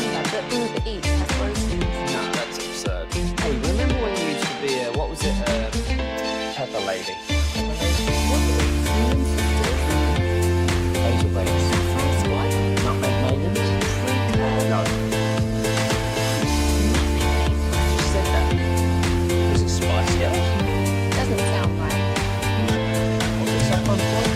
remember that Uber Eats has roasted. No, that's absurd. Hey, remember when you used to be a, what was it, pepper lady? Hazel bakes. That's what? Nutmeg maidens? No. You said that. Was it Spice Girls? Doesn't sound right. Was it Saffron Club?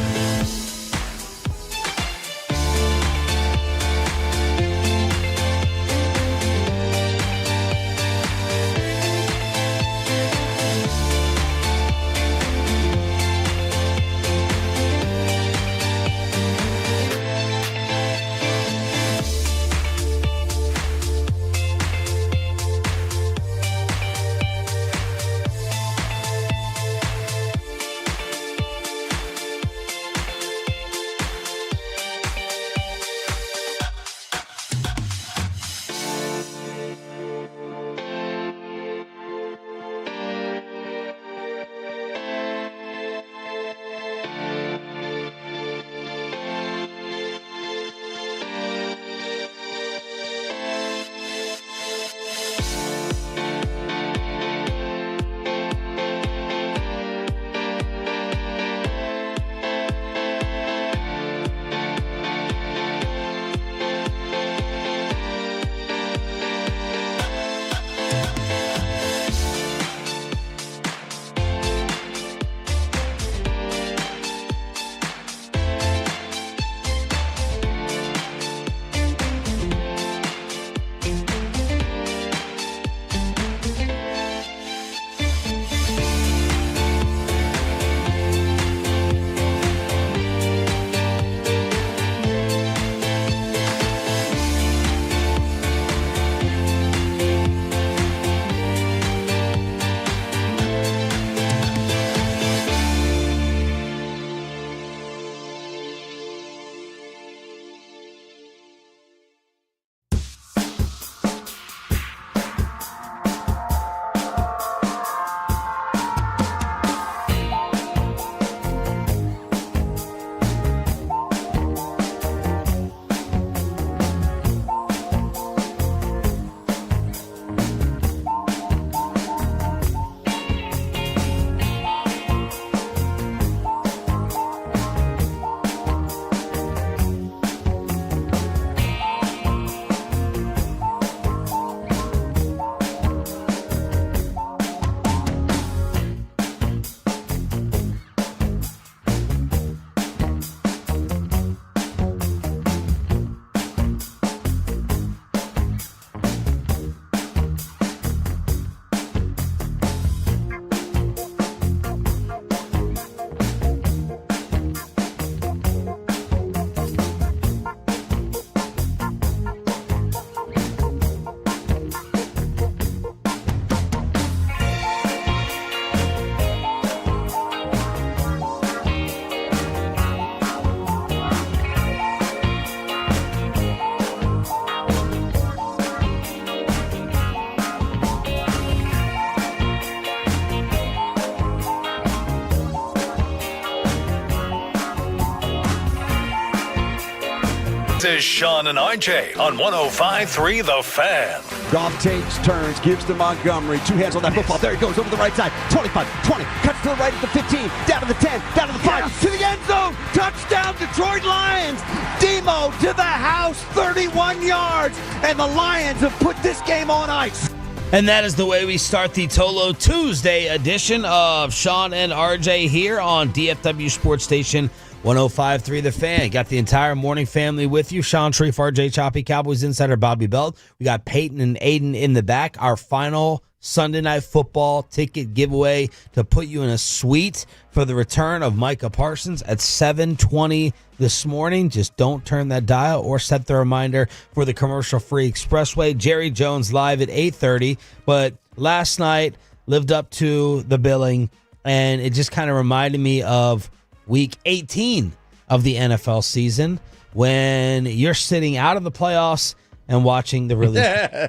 This is Sean and RJ on 105.3 The Fan. Goff takes turns, gives to Montgomery. Two hands on that football. There he goes over the right side. 25, 20, cuts to the right at the 15, down to the 10, down to the 5, to the end zone. Touchdown, Detroit Lions. Demo to the house, 31 yards. And the Lions have put this game on ice. And that is the way we start the Tolo Tuesday edition of Sean and RJ here on DFW Sports Station 105.3 The Fan. Got the entire morning family with you. Sean Sharif, RJ Choppy, Cowboys insider Bobby Belt. We got Peyton and Aiden in the back. Our final Sunday Night Football ticket giveaway to put you in a suite for the return of Micah Parsons at 7:20 this morning. Just don't turn that dial or set the reminder for the commercial-free Expressway. Jerry Jones live at 8:30. But last night lived up to the billing, and it just kind of reminded me of Week 18 of the NFL season when you're sitting out of the playoffs and watching the really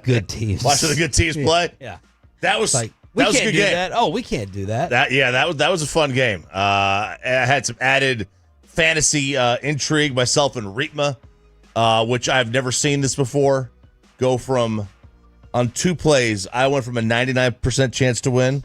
good teams. Watching the good teams play? Yeah. That was like, we that was can't a good do game. that. Oh, we can't do that. That was a fun game. I had some added fantasy intrigue myself and Ritma, which I've never seen this before. go from, on 2 plays, I went from a 99% chance to win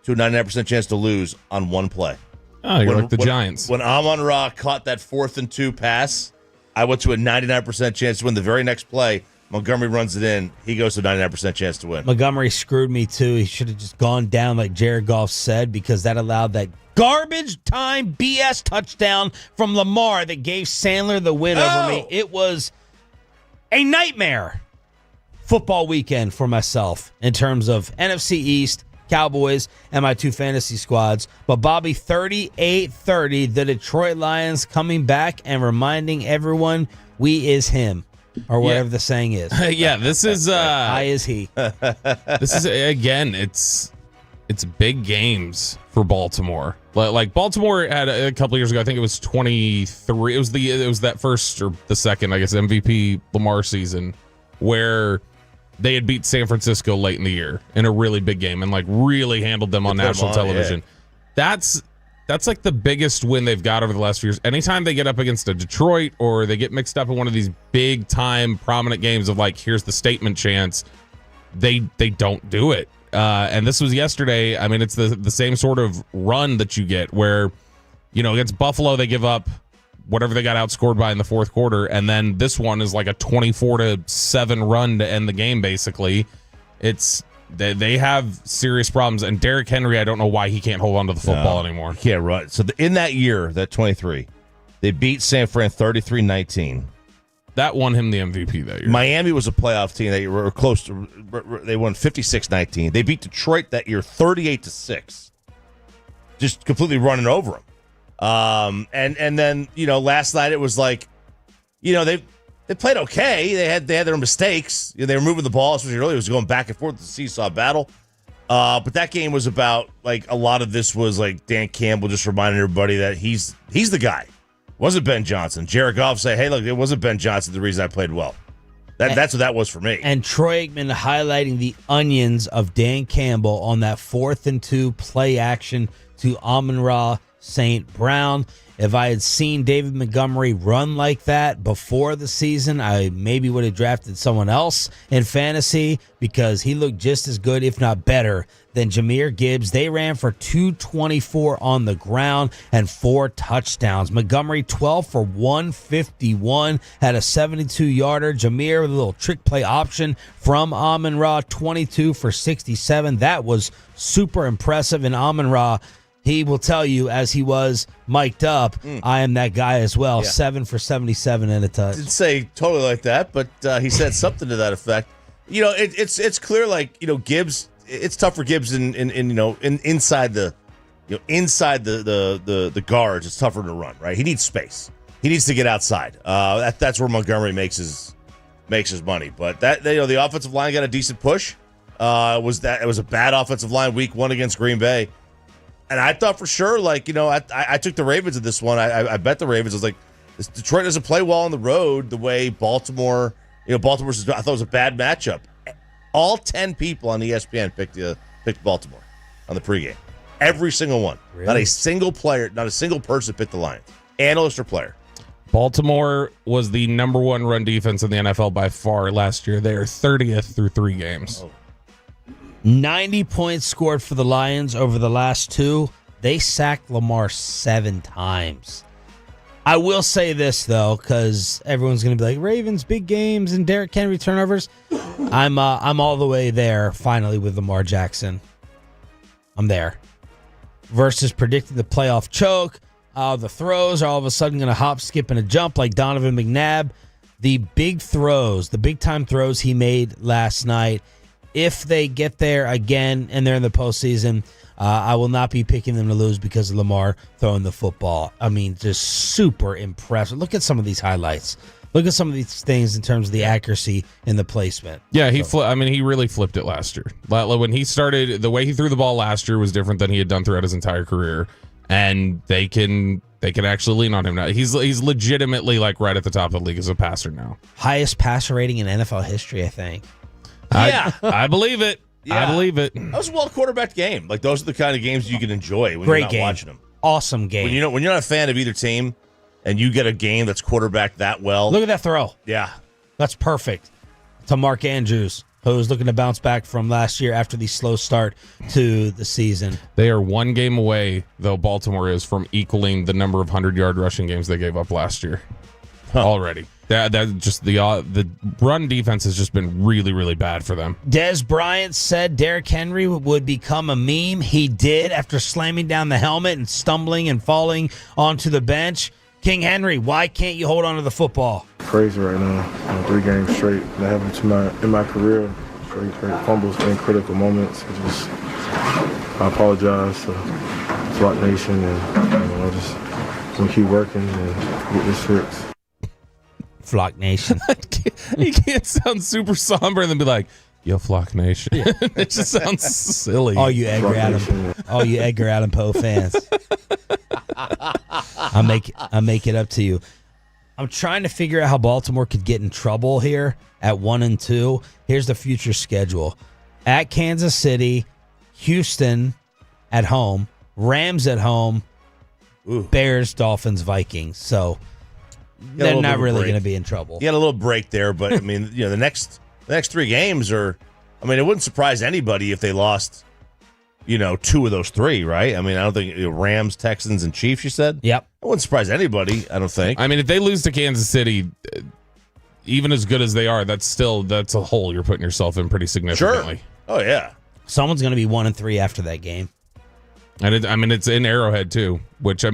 to a 99% chance to lose on 1 play. Oh, you're like the Giants. When Amon-Ra caught that 4th and 2 pass, I went to a 99% chance to win. The very next play, Montgomery runs it in. He goes to a 99% chance to win. Montgomery screwed me, too. He should have just gone down like Jared Goff said, because that allowed that garbage time BS touchdown from Lamar that gave Sandler the win over me. It was a nightmare football weekend for myself in terms of NFC East, Cowboys, and my 2 fantasy squads. But Bobby, 38-30, the Detroit Lions coming back and reminding everyone we is him, or whatever the saying is. Yeah, this is I is he. This is, again, it's big games for Baltimore. Like Baltimore had a couple years ago, I think it was 23. It was that first or the second, I guess, MVP Lamar season where they had beat San Francisco late in the year in a really big game and like really handled them on national television. Yeah. That's like the biggest win they've got over the last few years. Anytime they get up against a Detroit or they get mixed up in one of these big time prominent games of like, here's the statement chance, they don't do it. And this was yesterday. I mean, it's the same sort of run that you get where, against Buffalo, they give up whatever they got outscored by in the 4th quarter. And then this one is like a 24-7 run to end the game, basically. They have serious problems. And Derrick Henry, I don't know why he can't hold on to the football anymore. He can't run. So in that year, that 23, they beat San Fran 33-19. That won him the MVP that year. Miami was a playoff team. They were close to. They won 56-19. They beat Detroit that year 38-6. Just completely running over them. And then last night it was like, they played okay. They had their mistakes. They were moving the ball, especially early. It was going back and forth. The seesaw battle. But that game was about like a lot of this was like Dan Campbell just reminding everybody that he's the guy. It wasn't Ben Johnson. Jared Goff say, hey, look, it wasn't Ben Johnson the reason I played well. That's what that was for me. And Troy Aikman highlighting the onions of Dan Campbell on that 4th and 2 play action to Amon-Ra St. Brown. If I had seen David Montgomery run like that before the season, I maybe would have drafted someone else in fantasy because he looked just as good, if not better, than Jahmyr Gibbs. They ran for 224 on the ground and 4 touchdowns. Montgomery, 12 for 151, had a 72-yarder. Jahmyr with a little trick play option from Amon-Ra, 22 for 67. That was super impressive. And Amon-Ra, he will tell you, as he was mic'd up, I am that guy as well. Yeah. 7 for 77 and a touch. Didn't say totally like that, but he said something to that effect. It's clear, like, Gibbs. It's tough for Gibbs inside the guards. It's tougher to run, right? He needs space. He needs to get outside. That's where Montgomery makes his money. But the offensive line got a decent push. It was a bad offensive line week 1 against Green Bay. And I thought for sure, like, I took the Ravens in this one. I bet the Ravens. I was like, Detroit doesn't play well on the road the way Baltimore, Baltimore's, I thought it was a bad matchup. All 10 people on ESPN picked Baltimore on the pregame. Every single one. Really? Not a single player, not a single person picked the Lions. Analyst or player. Baltimore was the number 1 run defense in the NFL by far last year. They are 30th through 3 games. 90 points scored for the Lions over the last 2. They sacked Lamar 7 times. I will say this, though, because everyone's going to be like, Ravens, big games, and Derrick Henry turnovers. I'm all the way there, finally, with Lamar Jackson. I'm there. Versus predicting the playoff choke. The throws are all of a sudden going to hop, skip, and a jump like Donovan McNabb. The big throws, the big-time throws he made last night, if they get there again and they're in the postseason, I will not be picking them to lose because of Lamar throwing the football. I mean, just super impressive. Look at some of these highlights. Look at some of these things in terms of the accuracy and the placement. Yeah, he really flipped it last year. When he started, the way he threw the ball last year was different than he had done throughout his entire career, and they can actually lean on him now. He's legitimately like right at the top of the league as a passer now. Highest passer rating in NFL history, I think. I believe it. Yeah. I believe it. That was a well-quarterbacked game. Like, those are the kind of games you can enjoy when Great you're not game. watching them. Awesome game. When you're not a fan of either team and you get a game that's quarterbacked that well. Look at that throw. Yeah. That's perfect. to Mark Andrews, who's looking to bounce back from last year after the slow start to the season. They are one game away, though, Baltimore is, from equaling the number of 100-yard rushing games they gave up last year already. That just the run defense has just been really, really bad for them. Des Bryant said Derrick Henry would become a meme. He did after slamming down the helmet and stumbling and falling onto the bench. King Henry, why can't you hold on to the football? Crazy right now. 3 games straight. That happened in my career. Straight fumbles in critical moments. I apologize to Gbag Nation, and I just gonna keep working and get this fixed. Flock Nation. You can't sound super somber and then be like, yo, Flock Nation. It just sounds silly. All you Edgar Allan Poe fans. I'll make it up to you. I'm trying to figure out how Baltimore could get in trouble here at 1-2. Here's the future schedule. At Kansas City, Houston at home, Rams at home, Bears, Dolphins, Vikings. So they're not really going to be in trouble. You got a little break there, but I mean, the next 3 games are. I mean, it wouldn't surprise anybody if they lost, 2 of those 3, right? I mean, I don't think Rams, Texans, and Chiefs. You said, yep. It wouldn't surprise anybody. I don't think. I mean, if they lose to Kansas City, even as good as they are, that's a hole you're putting yourself in pretty significantly. Sure. Oh yeah. Someone's going to be 1-3 after that game. And it's in Arrowhead too, which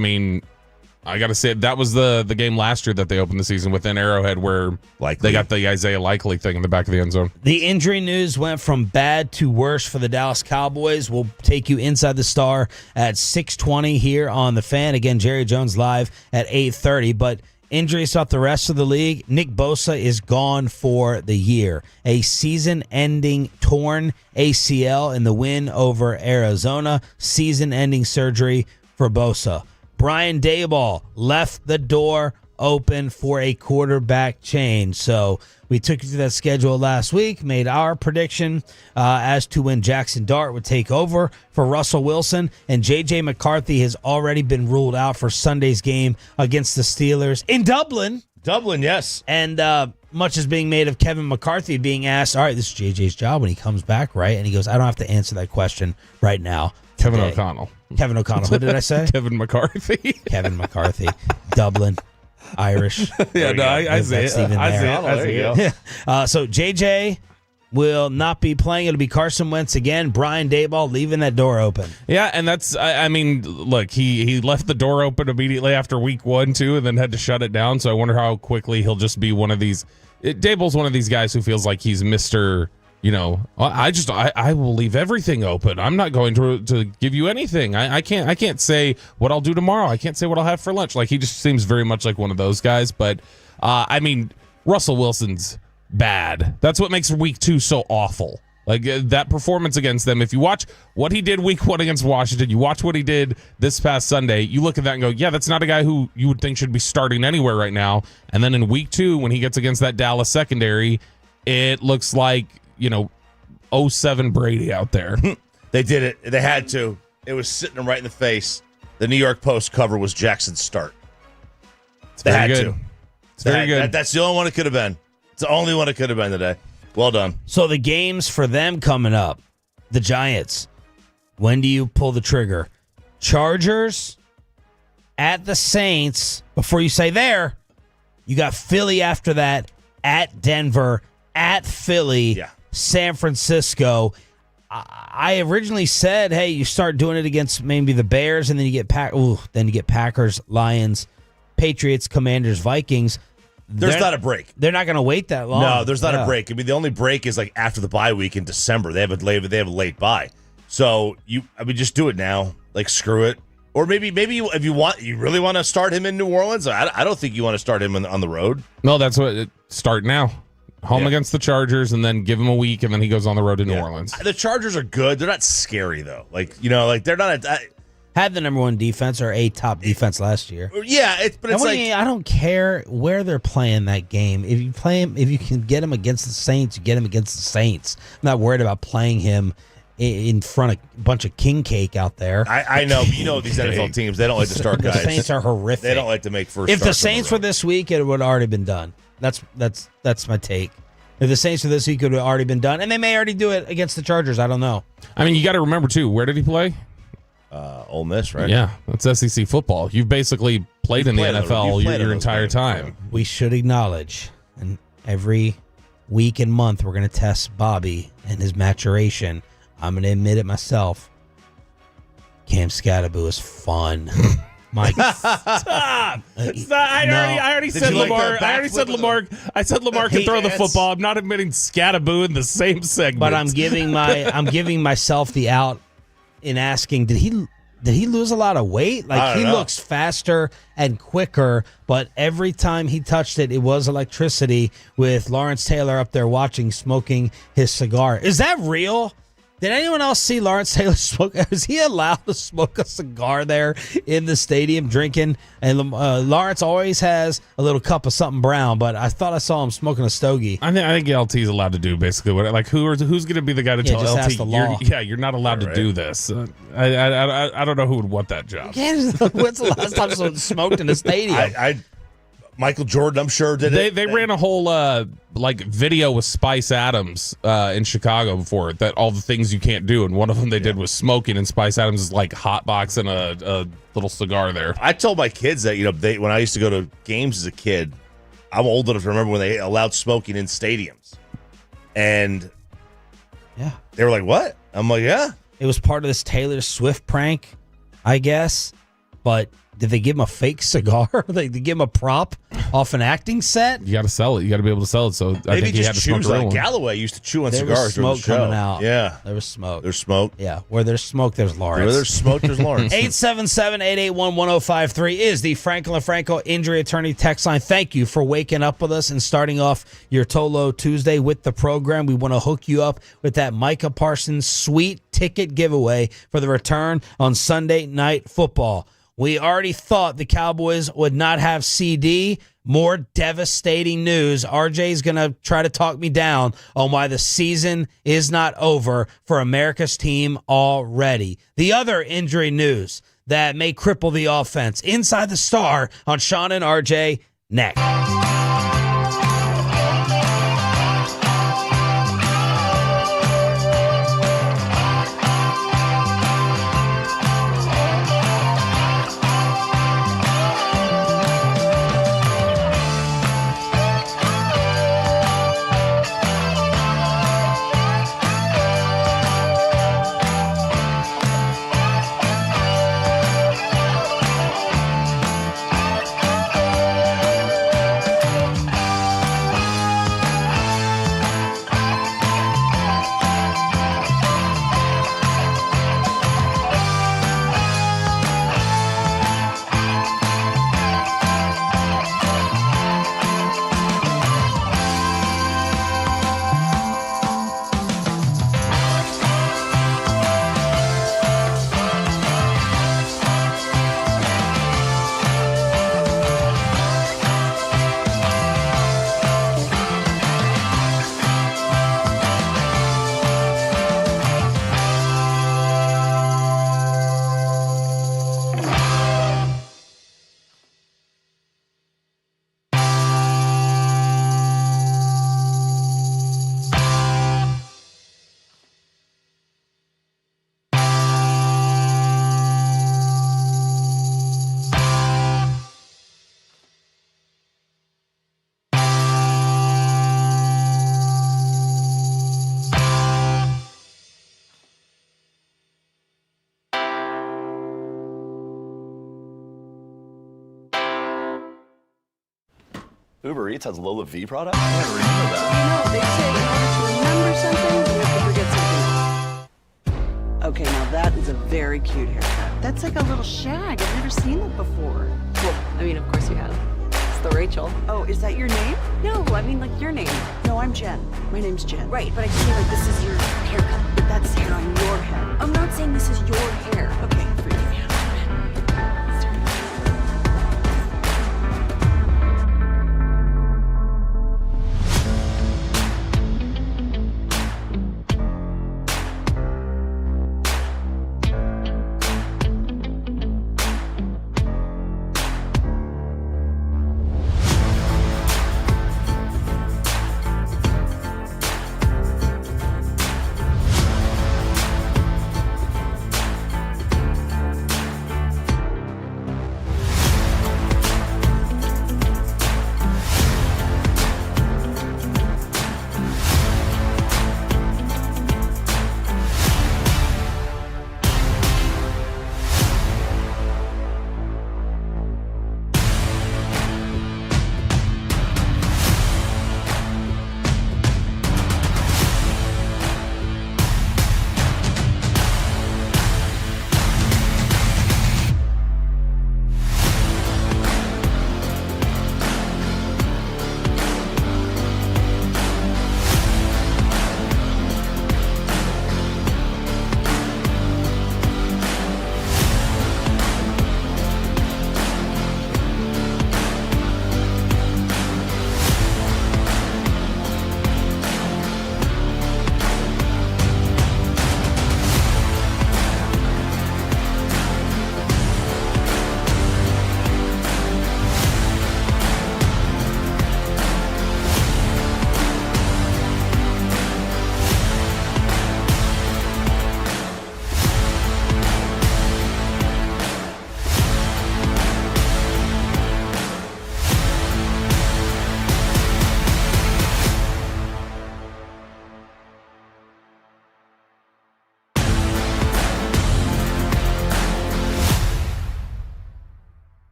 I got to say, that was the game last year that they opened the season with in Arrowhead where they got the Isaiah Likely thing in the back of the end zone. The injury news went from bad to worse for the Dallas Cowboys. We'll take you inside the Star at 6:20 here on The Fan. Again, Jerry Jones live at 8:30. But injuries throughout the rest of the league. Nick Bosa is gone for the year. A season-ending torn ACL in the win over Arizona. Season-ending surgery for Bosa. Brian Daboll left the door open for a quarterback change. So we took you through that schedule last week, made our prediction as to when Jackson Dart would take over for Russell Wilson, and J.J. McCarthy has already been ruled out for Sunday's game against the Steelers in Dublin. Dublin, yes. And much is being made of Kevin McCarthy being asked, all right, this is J.J.'s job when he comes back, right? And he goes, I don't have to answer that question right now. Kevin O'Connell. What did I say? Kevin McCarthy. Kevin McCarthy. Dublin. Irish. Yeah, no, I see it. I see it. So JJ will not be playing. It'll be Carson Wentz again. Brian Daboll leaving that door open. Yeah, and that's, I mean, look, he left the door open immediately after week 1, too, and then had to shut it down. So I wonder how quickly he'll just be one of these. Daboll's one of these guys who feels like he's Mr. I will leave everything open. I'm not going to give you anything. I can't say what I'll do tomorrow. I can't say what I'll have for lunch. Like, he just seems very much like one of those guys. But I mean, Russell Wilson's bad. That's what makes week 2 so awful. Like that performance against them. If you watch what he did week 1 against Washington, you watch what he did this past Sunday, you look at that and go, yeah, that's not a guy who you would think should be starting anywhere right now. And then in week 2, when he gets against that Dallas secondary, it looks like, 07 Brady out there. They did it. They had to. It was sitting them right in the face. The New York Post cover was Jackson's start. It's very good. It's very good. That's the only one it could have been. It's the only one it could have been today. Well done. So the games for them coming up, the Giants, when do you pull the trigger? Chargers at the Saints. Before you say there, you got Philly after that, at Denver, at Philly. Yeah. San Francisco. I originally said, hey, you start doing it against maybe the Bears, and then you get Packers, Lions, Patriots, Commanders, Vikings. There's not a break. They're not going to wait that long. No, there's not a break. I mean, the only break is like after the bye week in December. They have a late bye. So just do it now. Like, screw it. Or maybe if you really want to start him in New Orleans. I don't think you want to start him on the road. No, that's what start now. Home against the Chargers, and then give him a week, and then he goes on the road to New Orleans. The Chargers are good. They're not scary, though. They're not had the number 1 defense or a top defense last year. Yeah, I don't care where they're playing that game. If you play him, if you can get him against the Saints, you get him against the Saints. I'm not worried about playing him in front of a bunch of king cake out there. I know, but these NFL teams, they don't like to start guys. The Saints are horrific. They don't like to make first. If the Saints were this week, it would have already been done. That's my take. If the Saints for this week would have already been done, and they may already do it against the Chargers. I don't know. I mean, you got to remember too. Where did he play? Ole Miss, right? Yeah, that's SEC football. You've basically played in the NFL your entire time. We should acknowledge, and every week and month we're going to test Bobby and his maturation. I'm going to admit it myself. Cam Scatterboo is fun. Mike, stop! I already said Lamar. I already said Lamar. I said Lamar can throw the football. I'm not admitting Scatterboo in the same segment. But I'm giving myself the out in asking, did he lose a lot of weight? Like, he looks faster and quicker, but every time he touched it, it was electricity with Lawrence Taylor up there watching, smoking his cigar. Is that real? Did anyone else see Lawrence Taylor smoke? Is he allowed to smoke a cigar there in the stadium drinking? And Lawrence always has a little cup of something brown, but I thought I saw him smoking a stogie. I think LT is allowed to do basically what. Like, who's going to be the guy to tell just ask LT? the law. You're not allowed to do this. I don't know who would want that job. When's the last time someone smoked in a stadium? Michael Jordan, I'm sure, did it. They ran a whole video with Spice Adams in Chicago before, that all the things you can't do, and one of them they did was smoking, and Spice Adams is like hotboxing a little cigar there. I told my kids that when I used to go to games as a kid, I'm old enough to remember when they allowed smoking in stadiums, and they were like, "What?" I'm like, "Yeah." It was part of this Taylor Swift prank, I guess, but. Did they give him a fake cigar? They give him a prop off an acting set? You got to sell it. You got to be able to sell it. So I think he had to smoke a real one. Galloway used to chew on there cigars. Was smoke during the show. Coming out. Yeah, there was smoke. There's smoke. Yeah, where there's smoke, there's Lawrence. Where there's smoke, there's Lawrence. 877-881-1053 is the Franklin Franco Injury Attorney text line. Thank you for waking up with us and starting off your Tolo Tuesday with the program. We want to hook you up with that Micah Parsons sweet ticket giveaway for the return on Sunday Night Football. We already thought the Cowboys would not have CD. More devastating news. RJ's going to try to talk me down on why the season is not over for America's team already. The other injury news that may cripple the offense. Inside the Star on Sean and RJ next. Uber Eats has Lola V products? I never remember that. You know, they say in order to remember something, you have to forget something. Okay, now that is a very cute haircut. That's like a little shag. I've never seen that before. Well, I mean, of course you have. It's the Rachel. Oh, is that your name? No, I mean, like, your name. No, I'm Jen. My name's Jen. Right, but I feel like this is your haircut. But that's hair on your head. I'm not saying this is your hair. Okay, forgive me.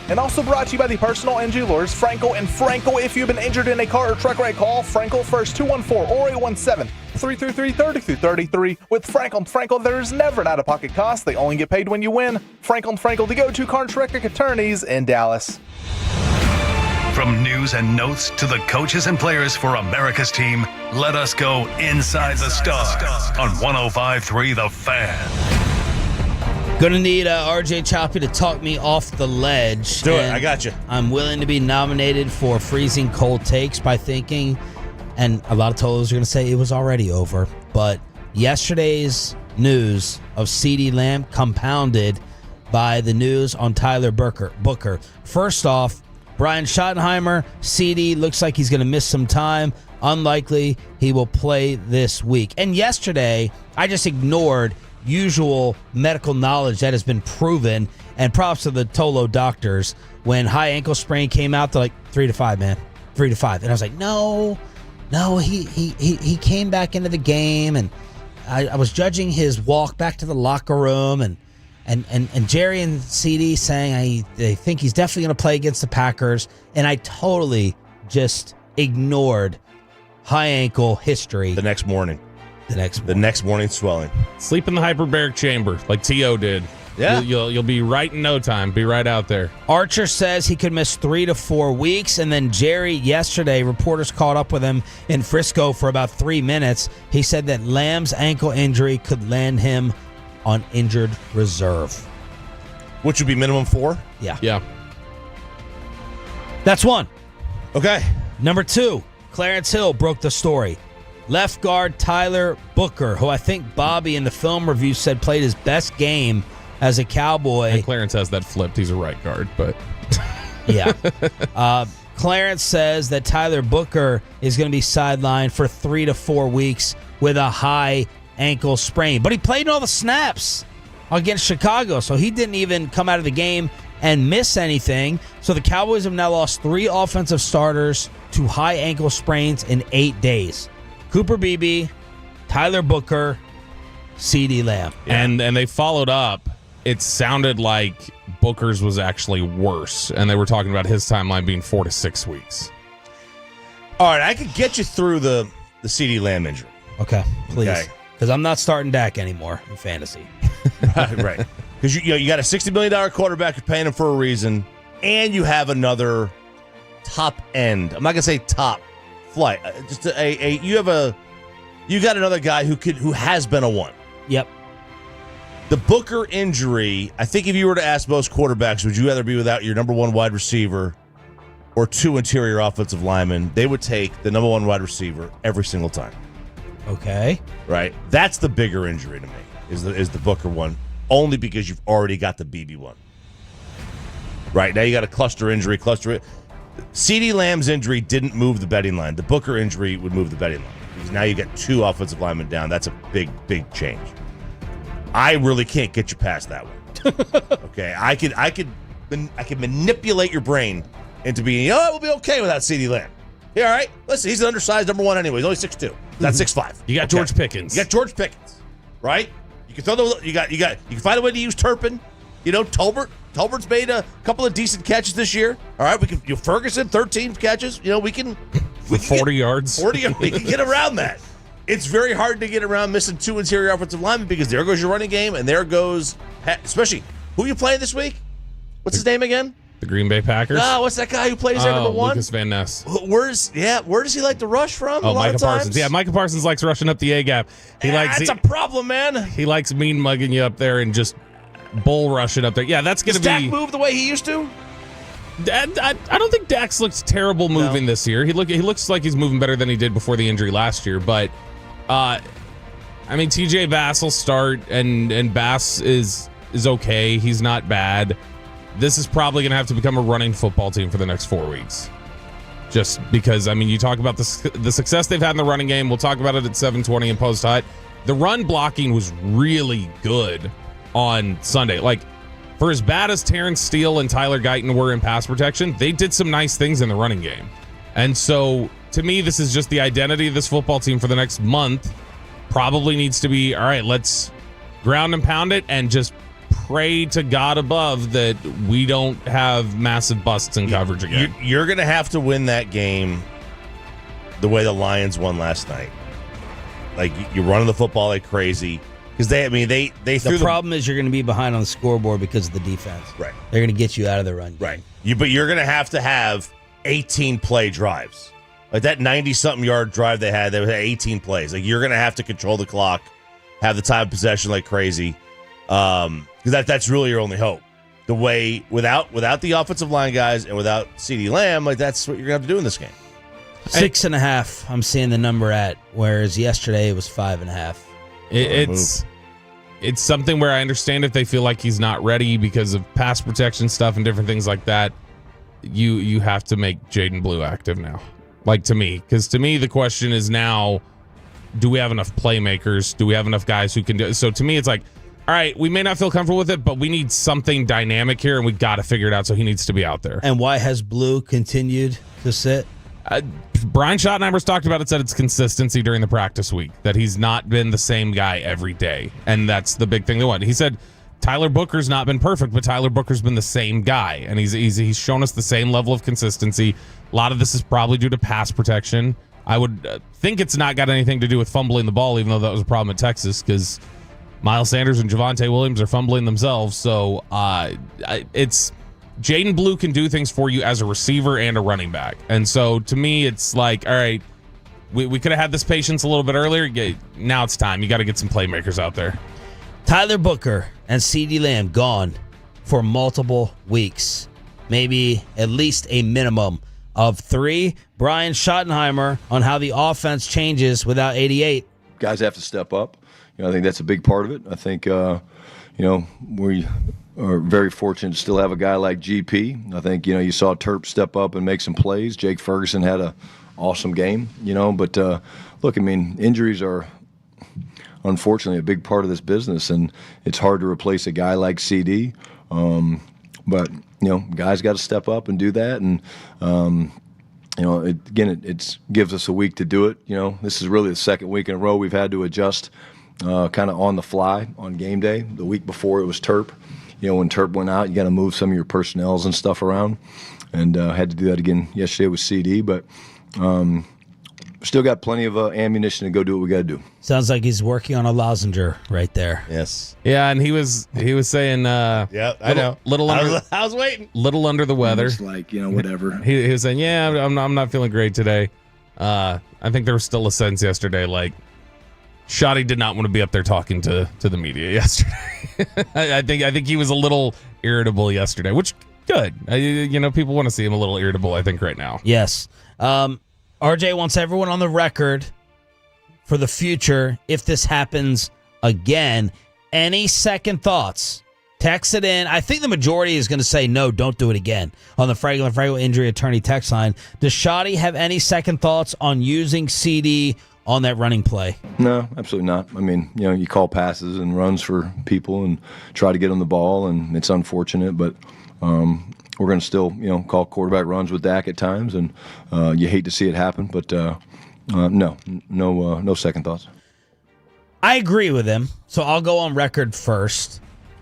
And also brought to you by the personal injury lawyers, Frankel and Frankel. If you've been injured in a car or truck wreck, call Frankel first, 214-817-333-3333. With Frankel and Frankel, there's never an out-of-pocket cost. They only get paid when you win. Frankel and Frankel, the go-to car and truck wreck attorneys in Dallas. From news and notes to the coaches and players for America's team, let us go inside the stars on 105.3 The Fan. Gonna need RJ Choppy to talk me off the ledge. Do it. I got you. I'm willing to be nominated for freezing cold takes by thinking, and a lot of Tolos are gonna say it was already over, but yesterday's news of CeeDee Lamb compounded by the news on Tyler Booker. First off, Brian Schottenheimer, CeeDee looks like he's gonna miss some time. Unlikely he will play this week. And yesterday, I just ignored usual medical knowledge that has been proven, and props to the Tolo doctors. When high ankle sprain came out, they're like 3 to 5, man, 3 to 5. And I was like, no, he came back into the game, and I was judging his walk back to the locker room, and Jerry and CeeDee saying they think he's definitely going to play against the Packers, and I totally just ignored high ankle history. The next morning swelling. Sleep in the hyperbaric chamber like T.O. did. Yeah. You'll be right in no time. Be right out there. Archer says he could miss 3 to 4 weeks. And then Jerry, yesterday, reporters caught up with him in Frisco for about 3 minutes. He said that Lamb's ankle injury could land him on injured reserve. Which would be minimum 4? Yeah. That's one. Okay. Number 2, Clarence Hill broke the story. Left guard Tyler Booker, who I think Bobby in the film review said played his best game as a Cowboy. And Clarence has that flipped. He's a right guard, but... Yeah. Clarence says that Tyler Booker is going to be sidelined for 3 to 4 weeks with a high ankle sprain. But he played in all the snaps against Chicago, so he didn't even come out of the game and miss anything. So the Cowboys have now lost 3 offensive starters to high ankle sprains in 8 days. Cooper Beebe, Tyler Booker, CeeDee Lamb. Yeah. And they followed up. It sounded like Booker's was actually worse, and they were talking about his timeline being 4 to 6 weeks. All right, I could get you through the CeeDee Lamb injury. Okay, please. Okay. Because I'm not starting Dak anymore in fantasy. Right. Because you got a $60 million quarterback, you're paying him for a reason, and you have another top end. I'm not going to say top flight. Just you got another guy who has been a 1. Yep. The Booker injury, I think if you were to ask most quarterbacks, would you rather be without your number 1 wide receiver or 2 interior offensive linemen? They would take the number 1 wide receiver every single time. Okay. Right? That's the bigger injury to me, is the Booker one, only because you've already got the BB one. Right? Now you got a cluster injury. CeeDee Lamb's injury didn't move the betting line. The Booker injury would move the betting line. Because now you get 2 offensive linemen down. That's a big, big change. I really can't get you past that one. Okay, I could manipulate your brain into being, we'll be okay without CeeDee Lamb. Yeah, all right. Listen, he's an undersized number 1 anyway. He's only 6'2". That's 6'5". You got George Pickens. You got George Pickens, right? You can you can find a way to use Turpin. Tolbert's made a couple of decent catches this year. All right, Ferguson 13 catches. We can 40 yards. 40. We can get around that. It's very hard to get around missing 2 interior offensive linemen because there goes your running game and there goes, especially who you playing this week? What's his name again? The Green Bay Packers. What's that guy who plays there number 1? Lucas Van Ness. Where does he like to rush from? Micah Parsons. Yeah, Micah Parsons likes rushing up the A gap. That's a problem, man. He likes mean mugging you up there and just bull rushing up there. Yeah, that's going to be. Does Dak move the way he used to? I don't think Dak's looks terrible moving this year. He looks like he's moving better than he did before the injury last year. But, TJ Bass will start, and Bass is okay. He's not bad. This is probably going to have to become a running football team for the next 4 weeks. Just because, you talk about the success they've had in the running game. We'll talk about it at 7:20 in Post Hut. The run blocking was really good on Sunday. Like, for as bad as Terrence Steele and Tyler Guyton were in pass protection, they did some nice things in the running game. And so, to me, this is just the identity of this football team for the next month. Probably needs to be, all right, let's ground and pound it and just pray to God above that we don't have massive busts in coverage again. You're going to have to win that game the way the Lions won last night. Like, you're running the football like crazy. Because they threw the problem is you're going to be behind on the scoreboard because of the defense. Right. They're going to get you out of the run game. Right. But you're going to have 18 play drives. Like that 90-something yard drive they had 18 plays. Like, you're going to have to control the clock, have the time of possession like crazy. Because that's really your only hope. The way, without the offensive line guys and without CeeDee Lamb, like that's what you're going to have to do in this game. 6.5, I'm seeing the number at, whereas yesterday it was 5.5. It's something where I understand if they feel like he's not ready because of pass protection stuff and different things like that. You have to make Jaden Blue active now. Like, to me, because to me the question is now, do we have enough playmakers? Do we have enough guys who can do it? So to me, it's like, all right, we may not feel comfortable with it, but we need something dynamic here, and we got to figure it out. So he needs to be out there. And why has Blue continued to sit? Brian Schottenheimer's talked about it, said it's consistency during the practice week, that he's not been the same guy every day. And that's the big thing they want. He said Tyler Booker's not been perfect, but Tyler Booker's been the same guy. And he's shown us the same level of consistency. A lot of this is probably due to pass protection. I would think it's not got anything to do with fumbling the ball, even though that was a problem at Texas, because Miles Sanders and Javonte Williams are fumbling themselves. So it's... Jaden Blue can do things for you as a receiver and a running back. And so to me, it's like, all right, we could have had this patience a little bit earlier. Now it's time. You got to get some playmakers out there. Tyler Booker and CeeDee Lamb gone for multiple weeks. Maybe at least a minimum of 3. Brian Schottenheimer on how the offense changes without 88. Guys have to step up. I think that's a big part of it. I think, we are very fortunate to still have a guy like GP. I think, you saw Terp step up and make some plays. Jake Ferguson had an awesome game, but look, injuries are unfortunately a big part of this business, and it's hard to replace a guy like CD. But, guys got to step up and do that. And, it gives us a week to do it. This is really the second week in a row we've had to adjust kind of on the fly on game day. The week before it was Terp. When Terp went out, you got to move some of your personnels and stuff around, and had to do that again yesterday with CD. But still got plenty of ammunition to go do what we got to do. Sounds like he's working on a lozenger right there. Yes. Yeah, and he was saying, yeah, I know. I was waiting. Little under the weather. It's like, whatever. He was saying, yeah, I'm not feeling great today. I think there was still a sense yesterday, like, Shotty did not want to be up there talking to the media yesterday. I think he was a little irritable yesterday, which good. People want to see him a little irritable, I think, right now. Yes. RJ wants everyone on the record for the future if this happens again. Any second thoughts? Text it in. I think the majority is going to say no, don't do it again. On the Fraggle Injury Attorney text line, does Shotty have any second thoughts on using CD on that running play? No, absolutely not. You call passes and runs for people and try to get them the ball, and it's unfortunate, but we're going to still, call quarterback runs with Dak at times, and you hate to see it happen, but no second thoughts. I agree with him, so I'll go on record first.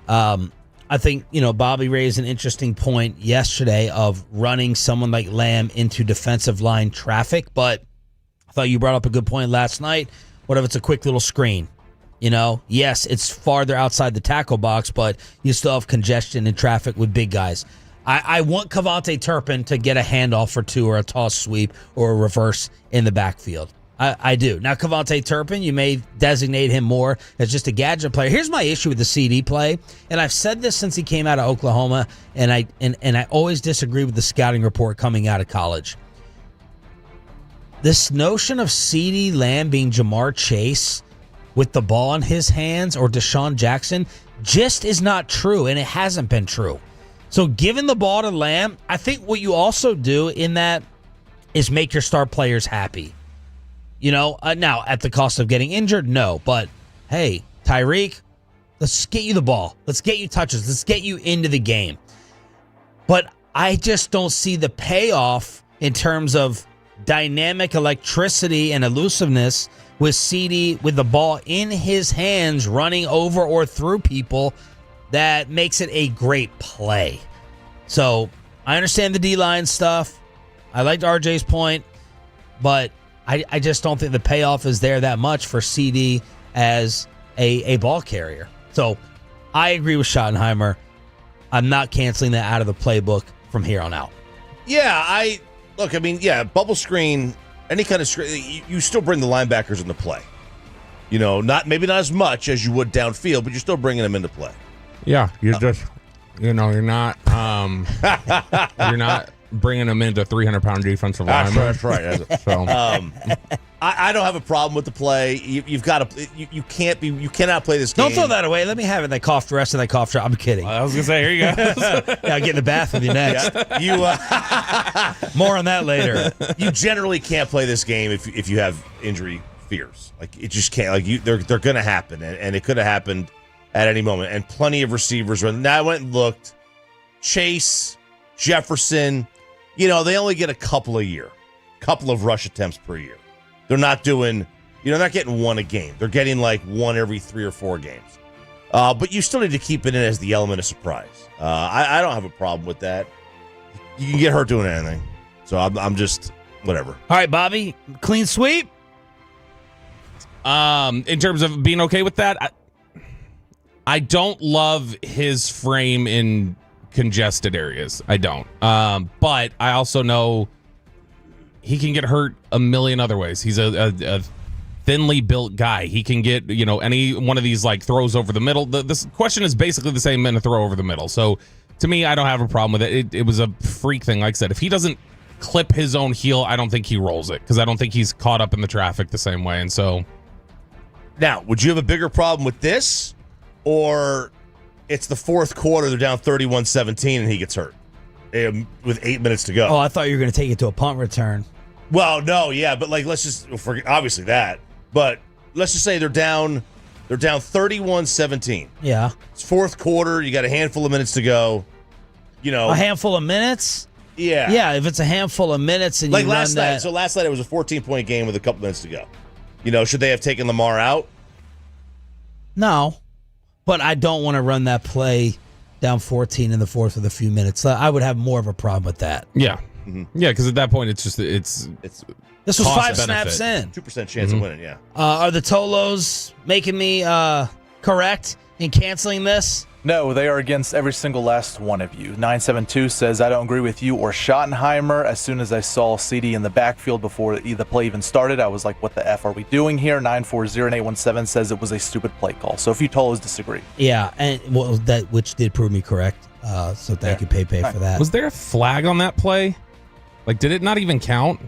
I think, Bobby raised an interesting point yesterday of running someone like Lamb into defensive line traffic, but I thought you brought up a good point last night. What if it's a quick little screen? Yes, it's farther outside the tackle box, but you still have congestion and traffic with big guys. I want Kavontae Turpin to get a handoff or two or a toss sweep or a reverse in the backfield. I do. Now, Kavontae Turpin, you may designate him more as just a gadget player. Here's my issue with the CD play, and I've said this since he came out of Oklahoma, and I always disagree with the scouting report coming out of college. This notion of CeeDee Lamb being Jamar Chase with the ball in his hands or Deshaun Jackson just is not true, and it hasn't been true. So giving the ball to Lamb, I think what you also do in that is make your star players happy. Now, at the cost of getting injured, no. But, hey, Tyreek, let's get you the ball. Let's get you touches. Let's get you into the game. But I just don't see the payoff in terms of dynamic electricity and elusiveness with CD with the ball in his hands running over or through people that makes it a great play. So I understand the D-line stuff. I liked RJ's point, but I just don't think the payoff is there that much for CD as a ball carrier. So I agree with Schottenheimer. I'm not canceling that out of the playbook from here on out. Yeah, bubble screen, any kind of screen, you still bring the linebackers into play. You know, maybe not as much as you would downfield, but you're still bringing them into play. Yeah, you're just, you're not, you're not bringing them into 300-pound defensive linemen. That's right. So, I don't have a problem with the play. You've got to. You cannot play this game. Don't throw that away. Let me have it. They coughed the rest of that cough drop. I'm kidding. I was gonna say, here you go. Yeah, I'll get in the bath with you next. Yeah, More on that later. You generally can't play this game if you have injury fears. Like it just can't. Like they're going to happen, and it could have happened at any moment. And plenty of receivers run. Now I went and looked. Chase, Jefferson. They only get a couple of rush attempts per year. They're not doing, not getting one a game. They're getting like one every 3 or 4 games. But you still need to keep it in as the element of surprise. I don't have a problem with that. You can get hurt doing anything. So I'm just, whatever. All right, Bobby, clean sweep? In terms of being okay with that, I don't love his frame in congested areas. I don't. But I also know he can get hurt a million other ways. He's a thinly built guy. He can get, any one of these like throws over the middle. This question is basically the same in a throw over the middle. So to me, I don't have a problem with it. It was a freak thing. Like I said, if he doesn't clip his own heel, I don't think he rolls it because I don't think he's caught up in the traffic the same way. And so now, would you have a bigger problem with this, or it's the fourth quarter, they're down 31-17 and he gets hurt with 8 minutes to go? Oh, I thought you were going to take it to a punt return. Well, no, yeah, but like let's just forget obviously that. But let's just say they're down 31-17. Yeah. It's fourth quarter, you got a handful of minutes to go. A handful of minutes? Yeah. Yeah, if it's a handful of minutes and like you last run night. that. So last night it was a 14-point game with a couple minutes to go. Should they have taken Lamar out? No. But I don't want to run that play down 14 in the fourth with a few minutes. I would have more of a problem with that. yeah. Yeah, because at that point, it's This was cost 5 snaps in. 2% chance of winning, yeah. Are the Tolos making me correct in canceling this? No, they are against every single last one of you. 972 says, I don't agree with you or Schottenheimer. As soon as I saw CD in the backfield before the play even started, I was like, what the F are we doing here? 940-817 says it was a stupid play call. So a few Tolos disagree. Yeah, and which did prove me correct. So thank you, Pepe, for that. Was there a flag on that play? Like, did it not even count?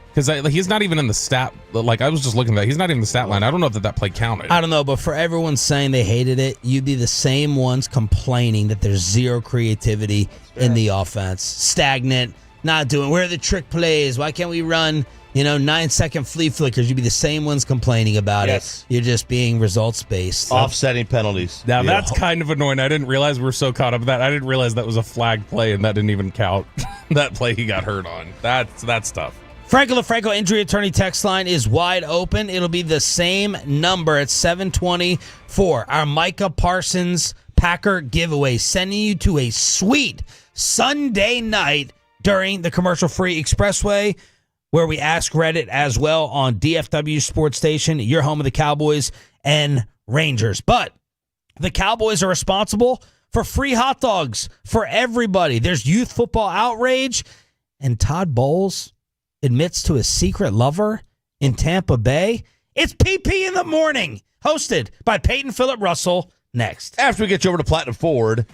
Because he's not even in the stat. Like, I was just looking at that. He's not even in the stat line. I don't know if that play counted. I don't know, but for everyone saying they hated it, you'd be the same ones complaining that there's zero creativity in the offense. Stagnant, not doing. Where are the trick plays? Why can't we run, 9-second flea flickers? You'd be the same ones complaining about it. You're just being results-based. Offsetting penalties. Now, that's kind of annoying. I didn't realize we were so caught up with that. I didn't realize that was a flag play, and that didn't even count. That play he got hurt on. That's tough. Franco LaFranco injury attorney text line is wide open. It'll be the same number at 720 for our Micah Parsons Packer giveaway, sending you to a sweet Sunday night during the commercial-free Expressway, where we ask Reddit as well on DFW Sports Station, your home of the Cowboys and Rangers. But the Cowboys are responsible for free hot dogs for everybody. There's youth football outrage, and Todd Bowles admits to his secret lover in Tampa Bay. It's PP in the Morning, hosted by Peyton Phillip Russell, next. After we get you over to Platinum Forward.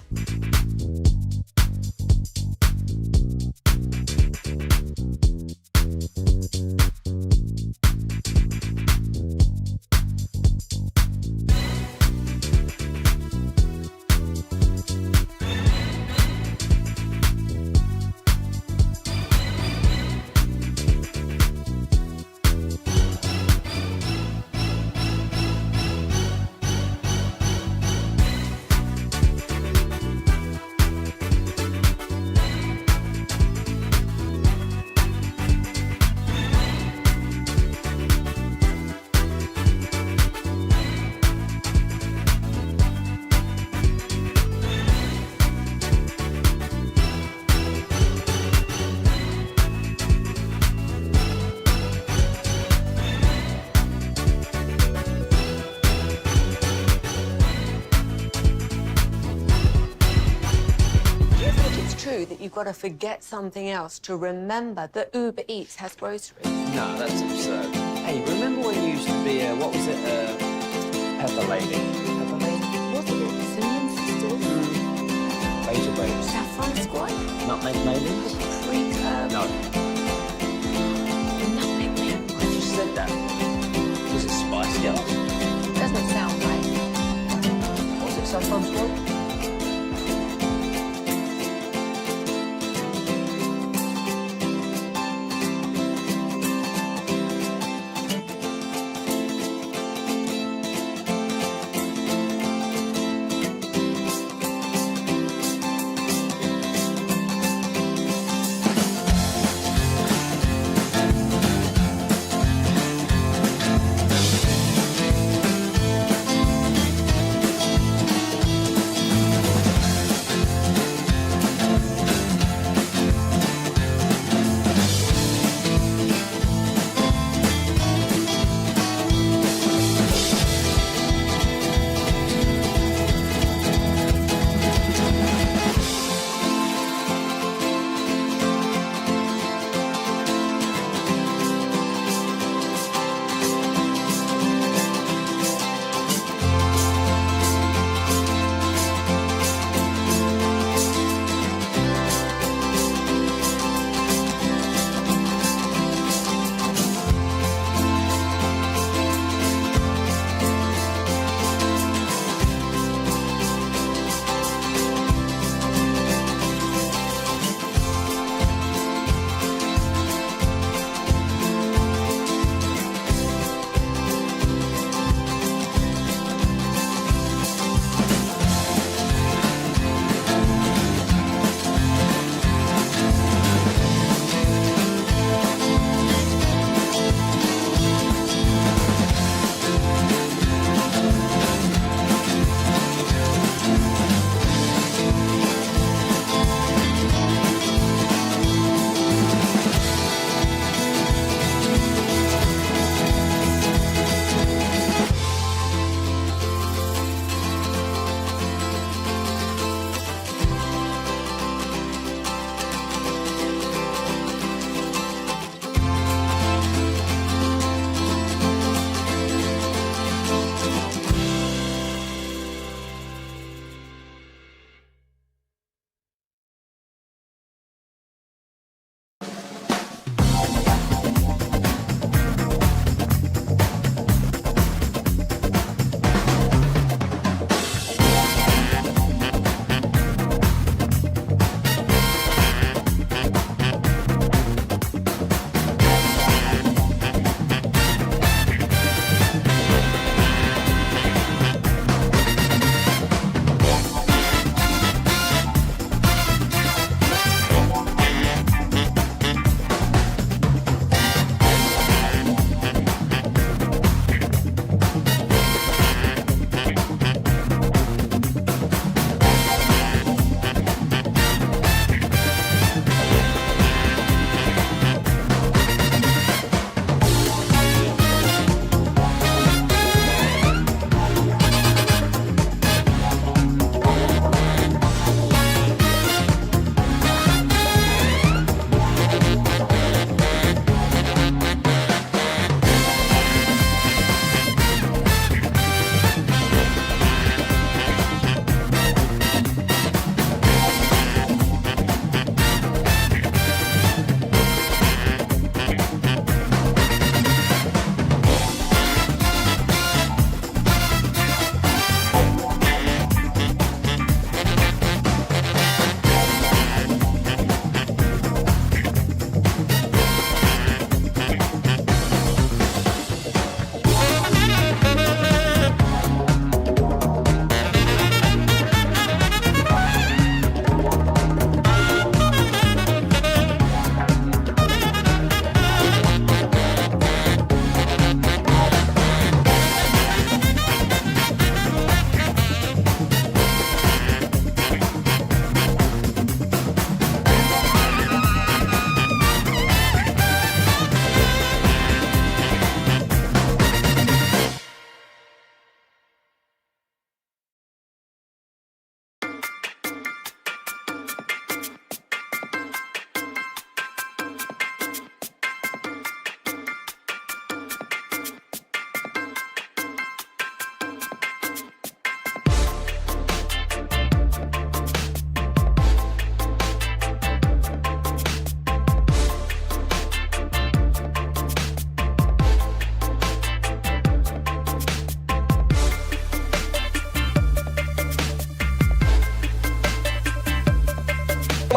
know that you've got to forget something else to remember that Uber Eats has groceries? No, that's absurd. Hey, remember when you used to be a, what was it, Pepper Lady? Pepper Lady? What is it? Cinnamon Sisters? Basil Babes. Saffron Squad? Nutmeg Maidens? No. Nutmeg Maidens? I just said that. Was it Spice Girls? Doesn't sound right. Was it Saffron Squad?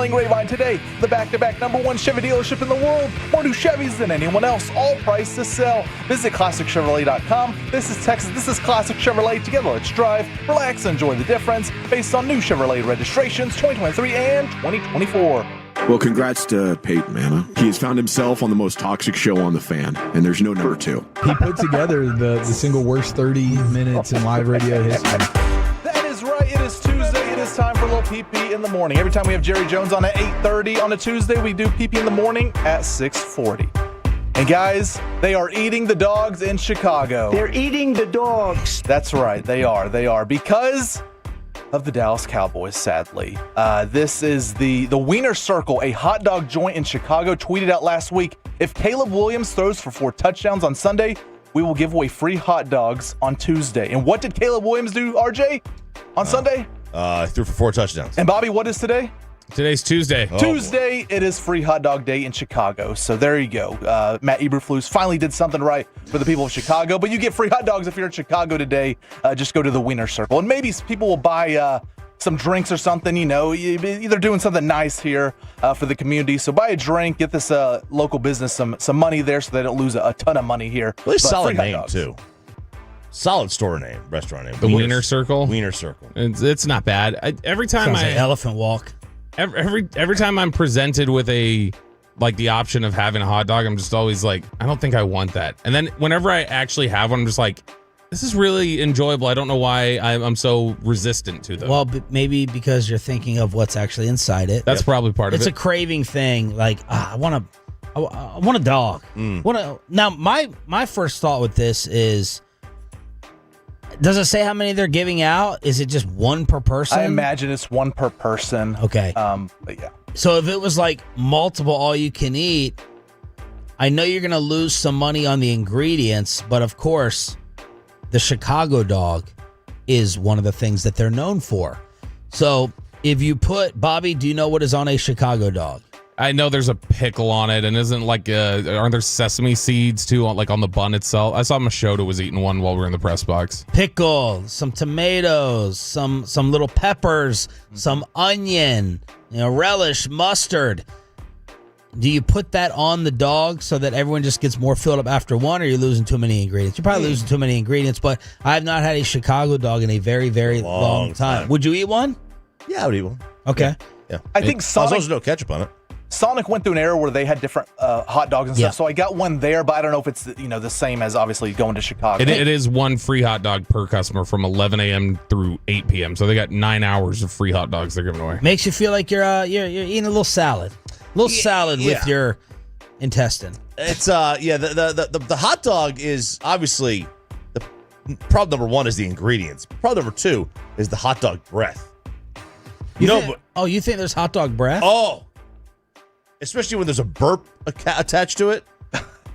Selling Grapevine today, the back-to-back #1 Chevy dealership in the world. More new Chevys than anyone else, all priced to sell. Visit ClassicChevrolet.com. This is Texas. This is Classic Chevrolet. Together, let's drive, relax, and enjoy the difference based on new Chevrolet registrations 2023 and 2024. Well, congrats to Peyton Manning. He has found himself on the most toxic show on The Fan, and there's no number 2. He put together the single worst 30 minutes in live radio history. That is right. It is Tuesday. It is time for a little PP in the morning. Every time we have Jerry Jones on at 8:30 on a Tuesday, we do PP in the morning at 6:40. And guys, they are eating the dogs in Chicago. They're eating the dogs. That's right. They are because of the Dallas Cowboys, sadly. This is the Wiener Circle, a hot dog joint in Chicago, tweeted out last week. If Caleb Williams throws for 4 touchdowns on Sunday, we will give away free hot dogs on Tuesday. And what did Caleb Williams do, RJ, on Sunday? Threw for 4 touchdowns. And Bobby, what is today? Today's Tuesday. Tuesday, it is Free Hot Dog Day in Chicago. So there you go. Matt Eberflus finally did something right for the people of Chicago. But you get free hot dogs if you're in Chicago today. Just go to the Wiener Circle. And maybe people will buy some drinks or something. Either doing something nice here for the community. So buy a drink, get this local business some money there so they don't lose a ton of money here. Really solid name, too. Solid store name, restaurant name. The Wiener Circle? Wiener Circle. It's not bad. Every time Sounds like Elephant Walk. Every time I'm presented with the option of having a hot dog, I'm just always like, I don't think I want that. And then whenever I actually have one, I'm just like, this is really enjoyable. I don't know why I'm so resistant to them. Well, maybe because you're thinking of what's actually inside it. That's probably part of it. It's a craving thing. Like, I want a dog. Now, my first thought with this is, does it say how many they're giving out? Is it just one per person? I imagine it's one per person. Okay. But yeah. So if it was like multiple all you can eat, I know you're going to lose some money on the ingredients, but of course, the Chicago dog is one of the things that they're known for. So if you put, Bobby, do you know what is on a Chicago dog? I know there's a pickle on it, and isn't aren't there sesame seeds too, on the bun itself? I saw Machota was eating one while we were in the press box. Pickle, some tomatoes, some little peppers, some onion, relish, mustard. Do you put that on the dog so that everyone just gets more filled up after one, or are you losing too many ingredients? You're probably losing too many ingredients, but I have not had a Chicago dog in a very, very long time. Would you eat one? Yeah, I would eat one. Okay. Yeah. I think Sonic, there's no ketchup on it. Sonic went through an era where they had different hot dogs and stuff, so I got one there, but I don't know if it's the same as obviously going to Chicago. It is one free hot dog per customer from 11 a.m. through 8 p.m. So they got 9 hours of free hot dogs they're giving away. Makes you feel like you're eating a little salad, with your intestine. It's the hot dog is obviously the problem. Number 1 is the ingredients. Problem number 2 is the hot dog breath. You think there's hot dog breath? Oh. Especially when there's a burp attached to it.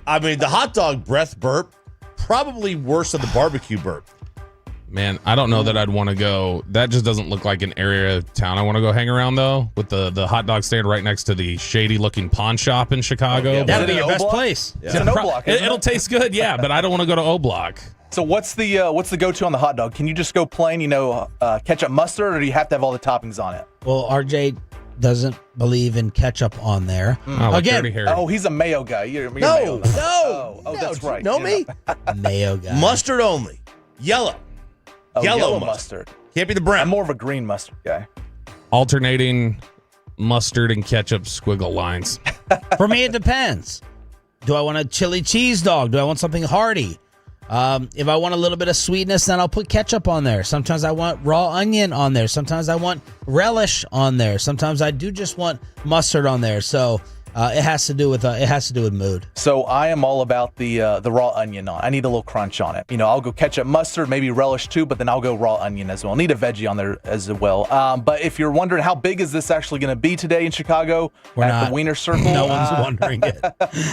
I mean, the hot dog breath burp, probably worse than the barbecue burp. Man, I don't know that I'd want to go. That just doesn't look like an area of town I want to go hang around, though, with the hot dog stand right next to the shady-looking pawn shop in Chicago. That'd be your best place. It's an O-Block, isn't It'll taste good, yeah, but I don't want to go to O-Block. So what's the go-to on the hot dog? Can you just go plain, ketchup, mustard, or do you have to have all the toppings on it? Well, RJ doesn't believe in ketchup on there. Again, he's a mayo guy. You're No, mayo. Oh, that's right. You know me? Mayo guy. Mustard only. Yellow. Yellow mustard. Can't be the brown. I'm more of a green mustard guy. Alternating mustard and ketchup squiggle lines. For me, it depends. Do I want a chili cheese dog? Do I want something hearty? If I want a little bit of sweetness, then I'll put ketchup on there. Sometimes I want raw onion on there. Sometimes I want relish on there. Sometimes I do just want mustard on there. So it has to do with mood. So I am all about the raw onion on. I need a little crunch on it. I'll go ketchup, mustard, maybe relish too, but then I'll go raw onion as well. Need a veggie on there as well. But if you're wondering how big is this actually going to be today in Chicago the Wiener Circle, no one's wondering it.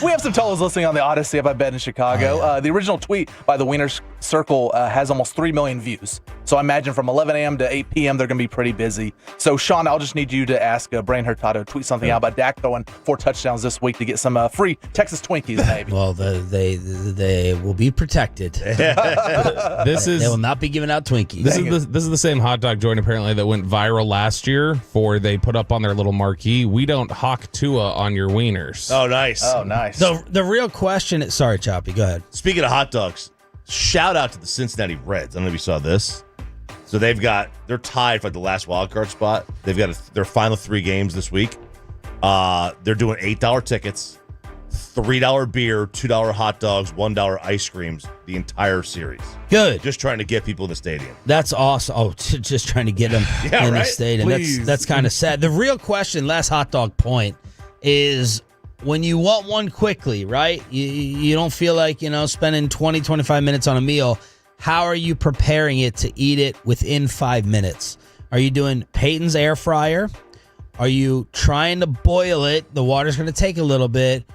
We have some Tolos listening on the Odyssey, I bet, in Chicago. The original tweet by the Wiener Circle has almost 3 million views. So I imagine from 11 a.m. to 8 p.m. they're going to be pretty busy. So Sean, I'll just need you to ask Brian Hurtado to tweet something out about Dak throwing 4 touchdowns this week to get some free Texas Twinkies, maybe. Well, they will be protected. They will not be giving out Twinkies. This is the same hot dog joint apparently that went viral last year. For they put up on their little marquee, "We don't hawk Tua on your wieners." Oh, nice. Oh, nice. The real question is, sorry, Choppy, go ahead. Speaking of hot dogs, shout out to the Cincinnati Reds. I don't know if you saw this. So they're tied for the last wild card spot. They've got their final 3 games this week. They're doing $8 tickets, $3 beer, $2 hot dogs, $1 ice creams, the entire series. Good. Just trying to get people in the stadium. That's awesome. Oh, just trying to get them in the stadium. That's kind of sad. The real question, last hot dog point, is when you want one quickly, right? You don't feel like, spending 20, 25 minutes on a meal. How are you preparing it to eat it within 5 minutes? Are you doing Peyton's air fryer? Are you trying to boil it? The water's going to take a little bit.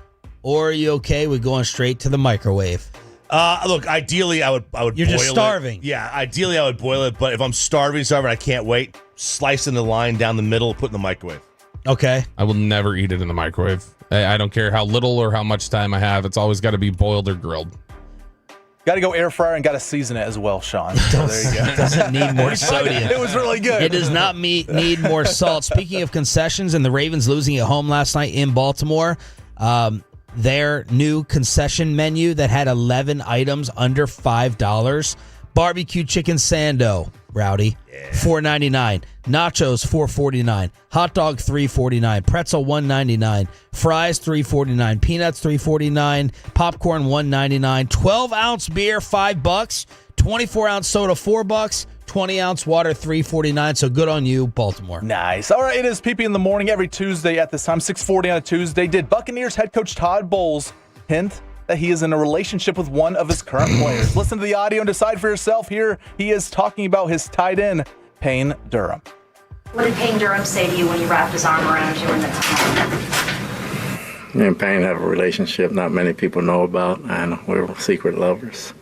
Or are you okay with going straight to the microwave? Look, ideally, I would boil it. You're just starving. Yeah, ideally, I would boil it. But if I'm starving, I can't wait. Slicing the line down the middle, put in the microwave. Okay. I will never eat it in the microwave. I don't care how little or how much time I have. It's always got to be boiled or grilled. Got to go air fryer and got to season it as well, Sean. So there you go. It doesn't need more sodium. It was really good. It does not need more salt. Speaking of concessions and the Ravens losing at home last night in Baltimore, their new concession menu that had 11 items under $5. Barbecue chicken sando, Rowdy, $4.99. Nachos, $4.49. Hot dog, $3.49. Pretzel, $1.99. Fries, $3.49. Peanuts, $3.49. Popcorn, $1.99. 12-ounce beer, $5. 24-ounce soda, $4. 20-ounce water, $3.49. So good on you, Baltimore. Nice. All right, it is PP in the morning every Tuesday at this time, 6:40 on a Tuesday. Did Buccaneers head coach Todd Bowles hint that he is in a relationship with one of his current players? Listen to the audio and decide for yourself. Here he is talking about his tight end, Payne Durham. What did Payne Durham say to you when he wrapped his arm around you in the tunnel? Me and Payne have a relationship not many people know about, and we're secret lovers.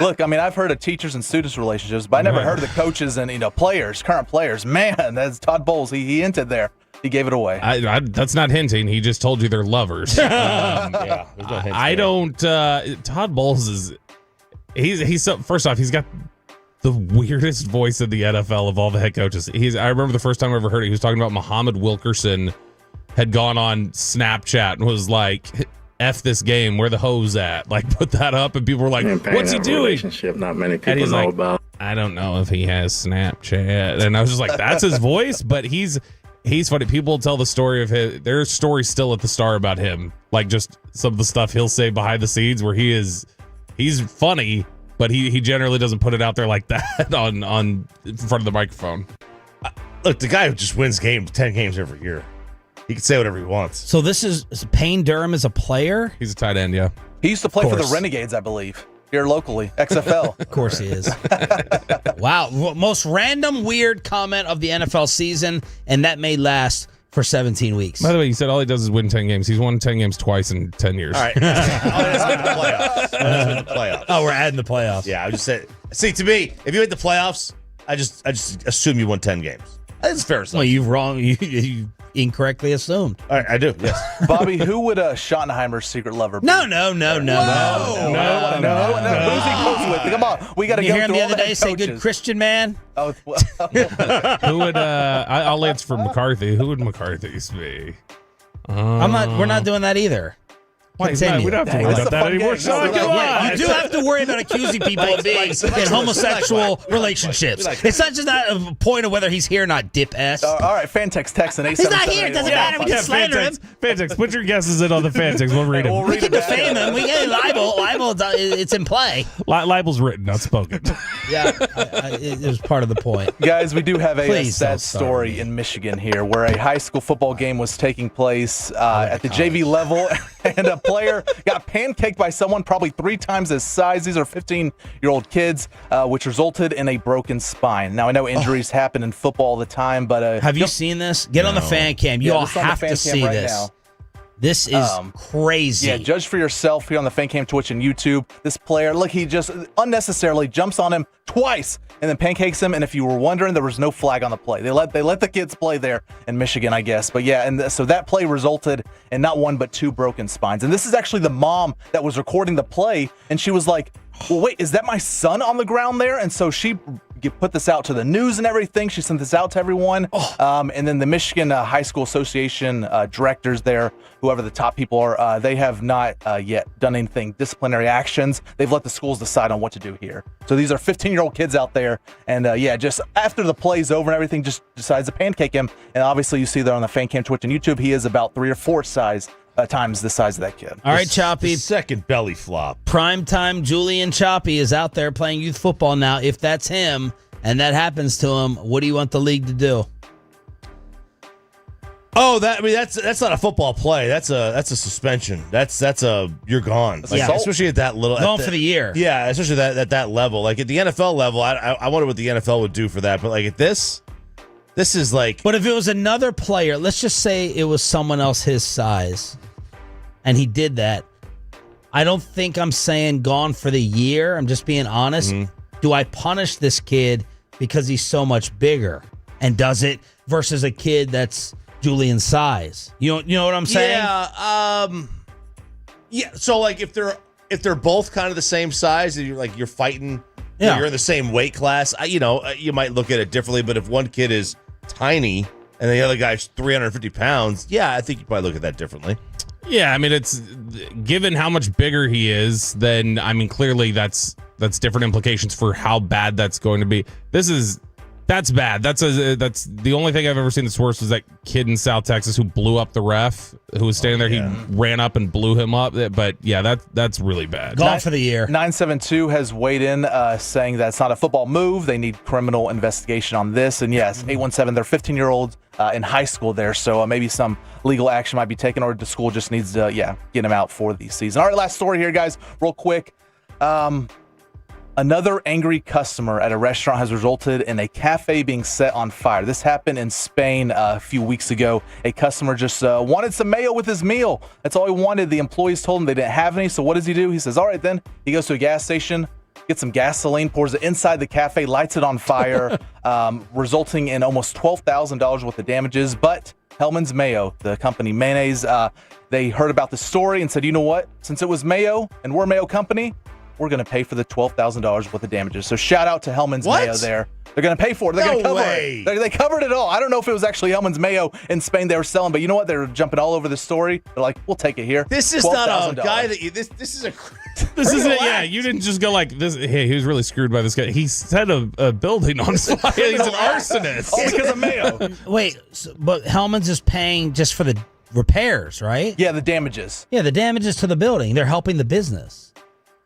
Look, I mean, I've heard of teachers and students relationships, but I never heard of the coaches and players, current players. Man, that's Todd Bowles. He hinted there. He gave it away. That's not hinting. He just told you they're lovers. Yeah, there's no hints I there. don't. Todd Bowles is. He's so. First off, he's got the weirdest voice in the NFL of all the head coaches. I remember the first time I ever heard it. He was talking about Muhammad Wilkerson had gone on Snapchat and was like, "F this game. Where the hose at?" Like, put that up, and people were like, "What's he doing?" Relationship not many people know about. I don't know if he has Snapchat, and I was just like, "That's his voice," but he's funny. People tell the story of their story still at the Star about him, like just some of the stuff he'll say behind the scenes where he's funny, but he generally doesn't put it out there like that on in front of the microphone. Look, the guy who just wins 10 games every year. He can say whatever he wants. So this is Payne Durham is a player? He's a tight end, yeah. He used to play for the Renegades, I believe, here locally, XFL. Of course he is. Wow. Most random weird comment of the NFL season, and that may last for 17 weeks. By the way, you said all he does is win 10 games. He's won 10 games twice in 10 years. All right. That's the playoffs. Oh, we're adding the playoffs. Yeah, I just said. See, to me, if you hit the playoffs, I just assume you won 10 games. That's fair stuff. Well, you've wrong. You incorrectly assumed. All right, I do. Yes. Bobby, who would Schottenheimer's secret lover be? No. Who's he close with? Come on, we got to You go hear him through the all other the day head say, coaches. "Good Christian man." Oh, Who would I'll answer for McCarthy. Who would McCarthy's be? We're not doing that either. Continue. We don't have to worry about that anymore. Sean, come on. You do have to worry about accusing people of being in homosexual relationships. It's not just a point of whether he's here or not, dip ass. all right, Fantex text and He's not here. It doesn't matter. We can slander him. Fantex, put your guesses in on the Fantex. We'll read them. We can defame him. We get libel. Libel, it's in play. Libel's written, not spoken. Yeah, it was part of the point. Guys, we do have a Please sad don't start story me. in Michigan here where a high school football game was taking place at the JV level, and a player got pancaked by someone probably 3 times his size. These are 15-year-old kids, which resulted in a broken spine. Now, I know injuries happen in football all the time, but... Have you seen this? Get on the fan cam. You all this is on the have fan to cam see right this. now. This is crazy. Yeah, judge for yourself here on the Fan Cam Twitch and YouTube. This player, look, he just unnecessarily jumps on him twice and then pancakes him. And if you were wondering, there was no flag on the play. They let the kids play there in Michigan, I guess. But yeah, and so that play resulted in not one but two broken spines. And this is actually the mom that was recording the play, and she was like, well, wait, is that my son on the ground there? And so she put this out to the news and everything. She sent this out to everyone. And then the Michigan High School Association directors there, whoever the top people are, they have not yet done anything, disciplinary actions. They've let the schools decide on what to do here. So these are 15-year-old kids out there. And just after the play's over and everything, just decides to pancake him. And obviously you see there on the Fan Cam Twitch and YouTube, he is about 3 or 4 times the size of that kid. All right, Choppy. Second belly flop. Primetime Julian Choppy is out there playing youth football now. If that's him and that happens to him, what do you want the league to do? Oh, that's not a football play. That's a suspension. That's you're gone. Like, especially at that little for the year. Yeah, especially at that level. Like at the NFL level, I wonder what the NFL would do for that. But like at this is like. But if it was another player, let's just say it was someone else his size, and he did that, I don't think I'm saying gone for the year. I'm just being honest. Mm-hmm. Do I punish this kid because he's so much bigger and does it versus a kid that's Julian's size? You know what I'm saying? Yeah. So like if they're both kind of the same size and you're fighting, you're in the same weight class. You might look at it differently. But if one kid is tiny and the other guy's 350 pounds, I think you probably look at that differently. Yeah, I mean, it's given how much bigger he is, then I mean, clearly that's different implications for how bad that's going to be. That's bad. That's the only thing I've ever seen that's worse was that kid in South Texas who blew up the ref who was standing there. He ran up and blew him up. But yeah, that's really bad. Gone for the year. 972 has weighed in saying that it's not a football move. They need criminal investigation on this. And yes, 817, they're 15-year-olds in high school there. So maybe some legal action might be taken, or the school just needs to, get him out for the season. All right, last story here, guys, real quick. Another angry customer at a restaurant has resulted in a cafe being set on fire. This happened in Spain a few weeks ago. A customer just wanted some mayo with his meal. That's all he wanted. The employees told him they didn't have any. So what does he do? He says, all right, then. He goes to a gas station, gets some gasoline, pours it inside the cafe, lights it on fire, resulting in almost $12,000 worth of damages. But Hellmann's Mayo, the company mayonnaise, they heard about the story and said, you know what? Since it was Mayo and we're a Mayo company, we're going to pay for the $12,000 worth of damages. So shout out to Hellmann's Mayo there. They're going to pay for it. They're going to cover it. They covered it all. I don't know if it was actually Hellmann's Mayo in Spain they were selling, but you know what? They're jumping all over the story. They're like, we'll take it here. This is not a guy that this is a. This isn't. Yeah, you didn't just go like this. Hey, he was really screwed by this guy. He set a building on fire. He's an arsonist. All because of Mayo. Wait, but Hellmann's is paying just for the repairs, right? Yeah, the damages. Yeah, the damages to the building. They're helping the business.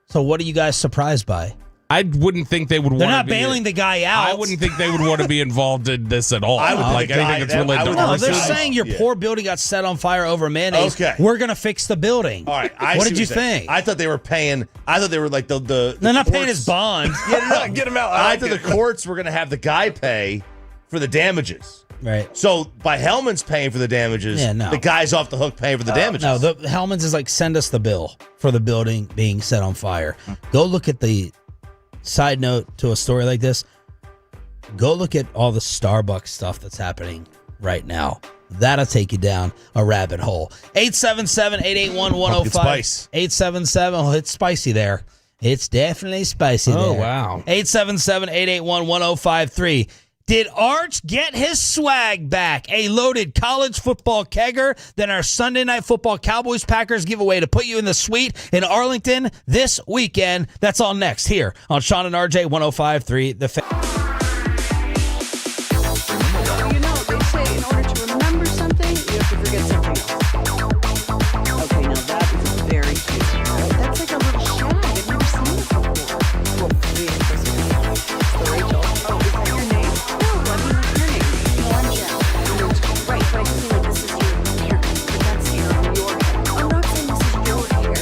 So what are you guys surprised by? I wouldn't think they would want to. They're not bailing the guy out. I wouldn't think they would want to be involved in this at all. I would like anything that's related to No, they're saying your poor building got set on fire over mayonnaise. Okay. We're going to fix the building. All right. What did you think? I thought they were paying. I thought they were like the They're not paying his bond. Get him out. I thought the courts were going to have the guy pay for the damages. Right. So by Hellmann's paying for the damages, the guy's off the hook paying for the damages. No, the Hellmann's is like, send us the bill for the building being set on fire. Go look at the side note to a story like this. Go look at all the Starbucks stuff that's happening right now. That'll take you down a rabbit hole. 877-881-1055. Spice. 877. Oh, it's spicy there. It's definitely spicy there. Oh, wow. 877-881-1053. Did Arch get his swag back? A loaded college football kegger, then our Sunday Night Football Cowboys-Packers giveaway to put you in the suite in Arlington this weekend. That's all next here on Sean and RJ 105.3 The Fan. You know, they say in order to remember something, you have to forget something else. Okay, now that is very cute. That's like a little shag. I've never seen it before. Well, me, of course, it's the Rachel. Oh, is that your name? No, I mean, what's your name? Montage. Right, but I just mean like this is your haircut. But that's your hair. I'm not saying this is your hair.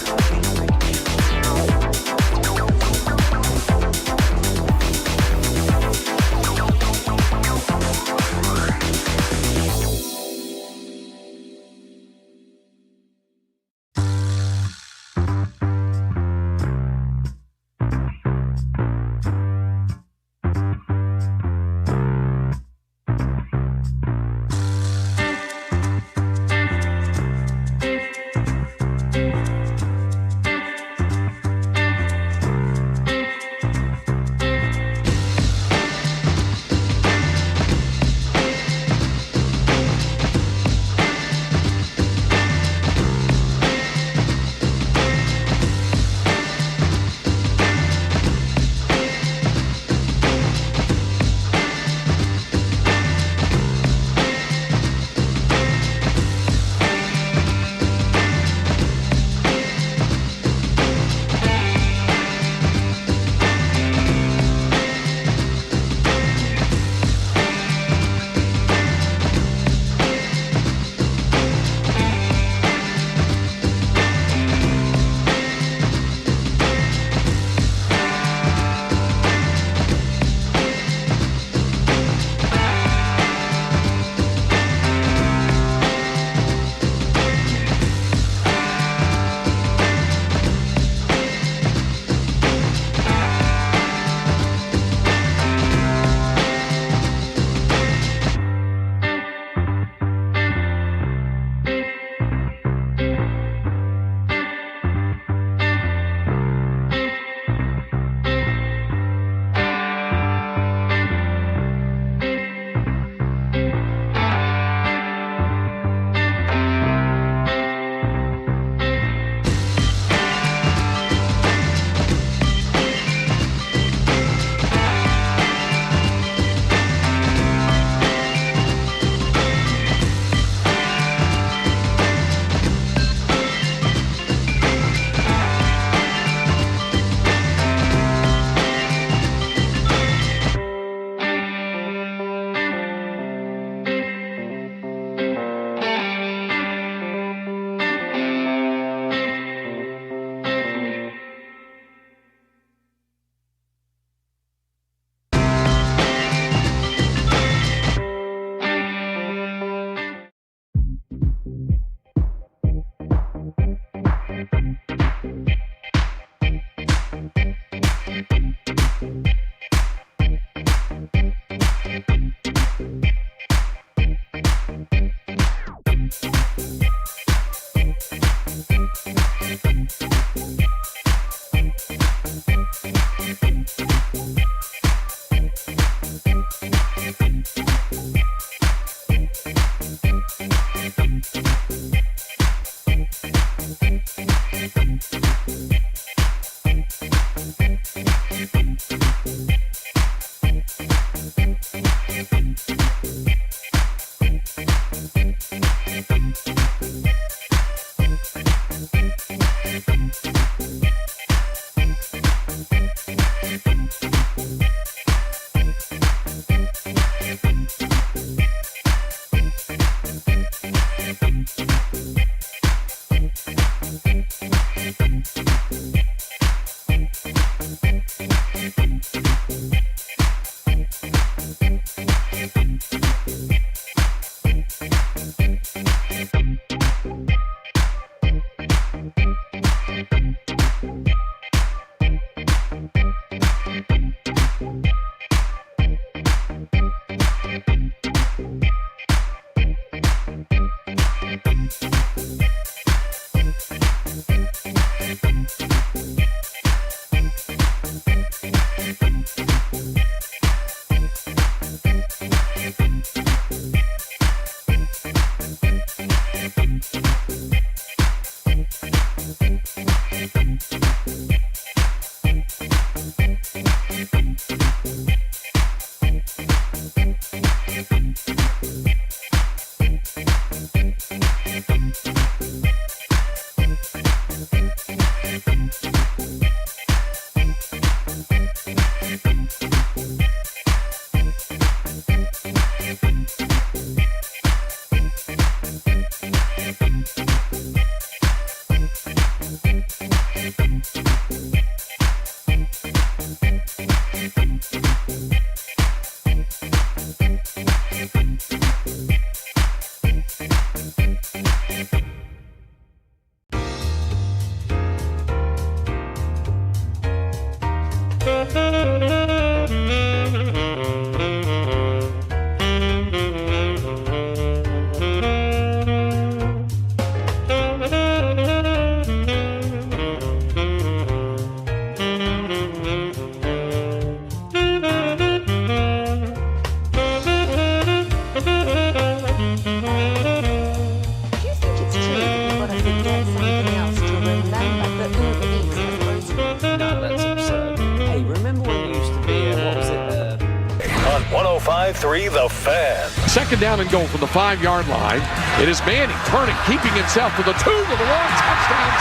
on 105.3 The Fan. Second down and goal from the 5-yard line. It is Manning turning, keeping himself to the 2 with a long touchdown.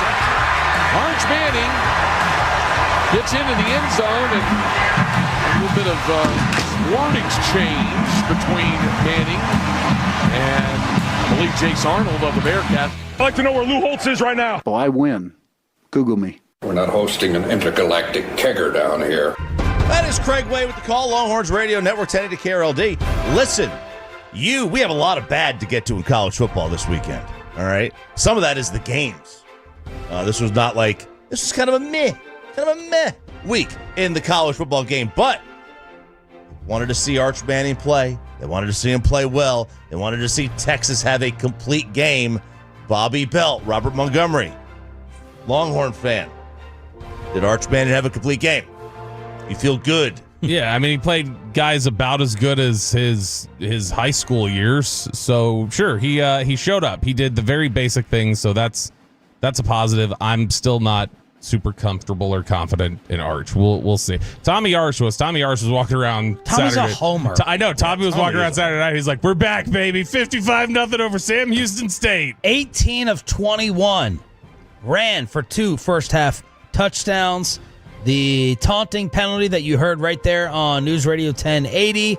Arch Manning gets into the end zone, and a little bit of wordings change between Manning and, I believe, Jace Arnold of the Bearcats. I'd like to know where Lou Holtz is right now. Oh, I win. Google me. We're not hosting an intergalactic kegger down here. That is Craig Way with the call. Longhorns Radio Network 1080 KRLD. Listen, we have a lot of bad to get to in college football this weekend. All right, some of that is the games. This was kind of a meh week in the college football game. But wanted to see Arch Manning play. They wanted to see him play well. They wanted to see Texas have a complete game. Bobby Belt, Robert Montgomery, Longhorn fan. Did Arch Manning have a complete game? You feel good? Yeah, I mean, he played guys about as good as his high school years. So sure, he showed up. He did the very basic things. So that's a positive. I'm still not super comfortable or confident in Arch. We'll see. Tommy Arch was walking around. Tommy's Saturday. a homer. I know. Tommy was walking around Saturday night. He's like, "We're back, baby! 55-0 over Sam Houston State. 18 of 21, ran for 2 first half touchdowns. The taunting penalty that you heard right there on News Radio 1080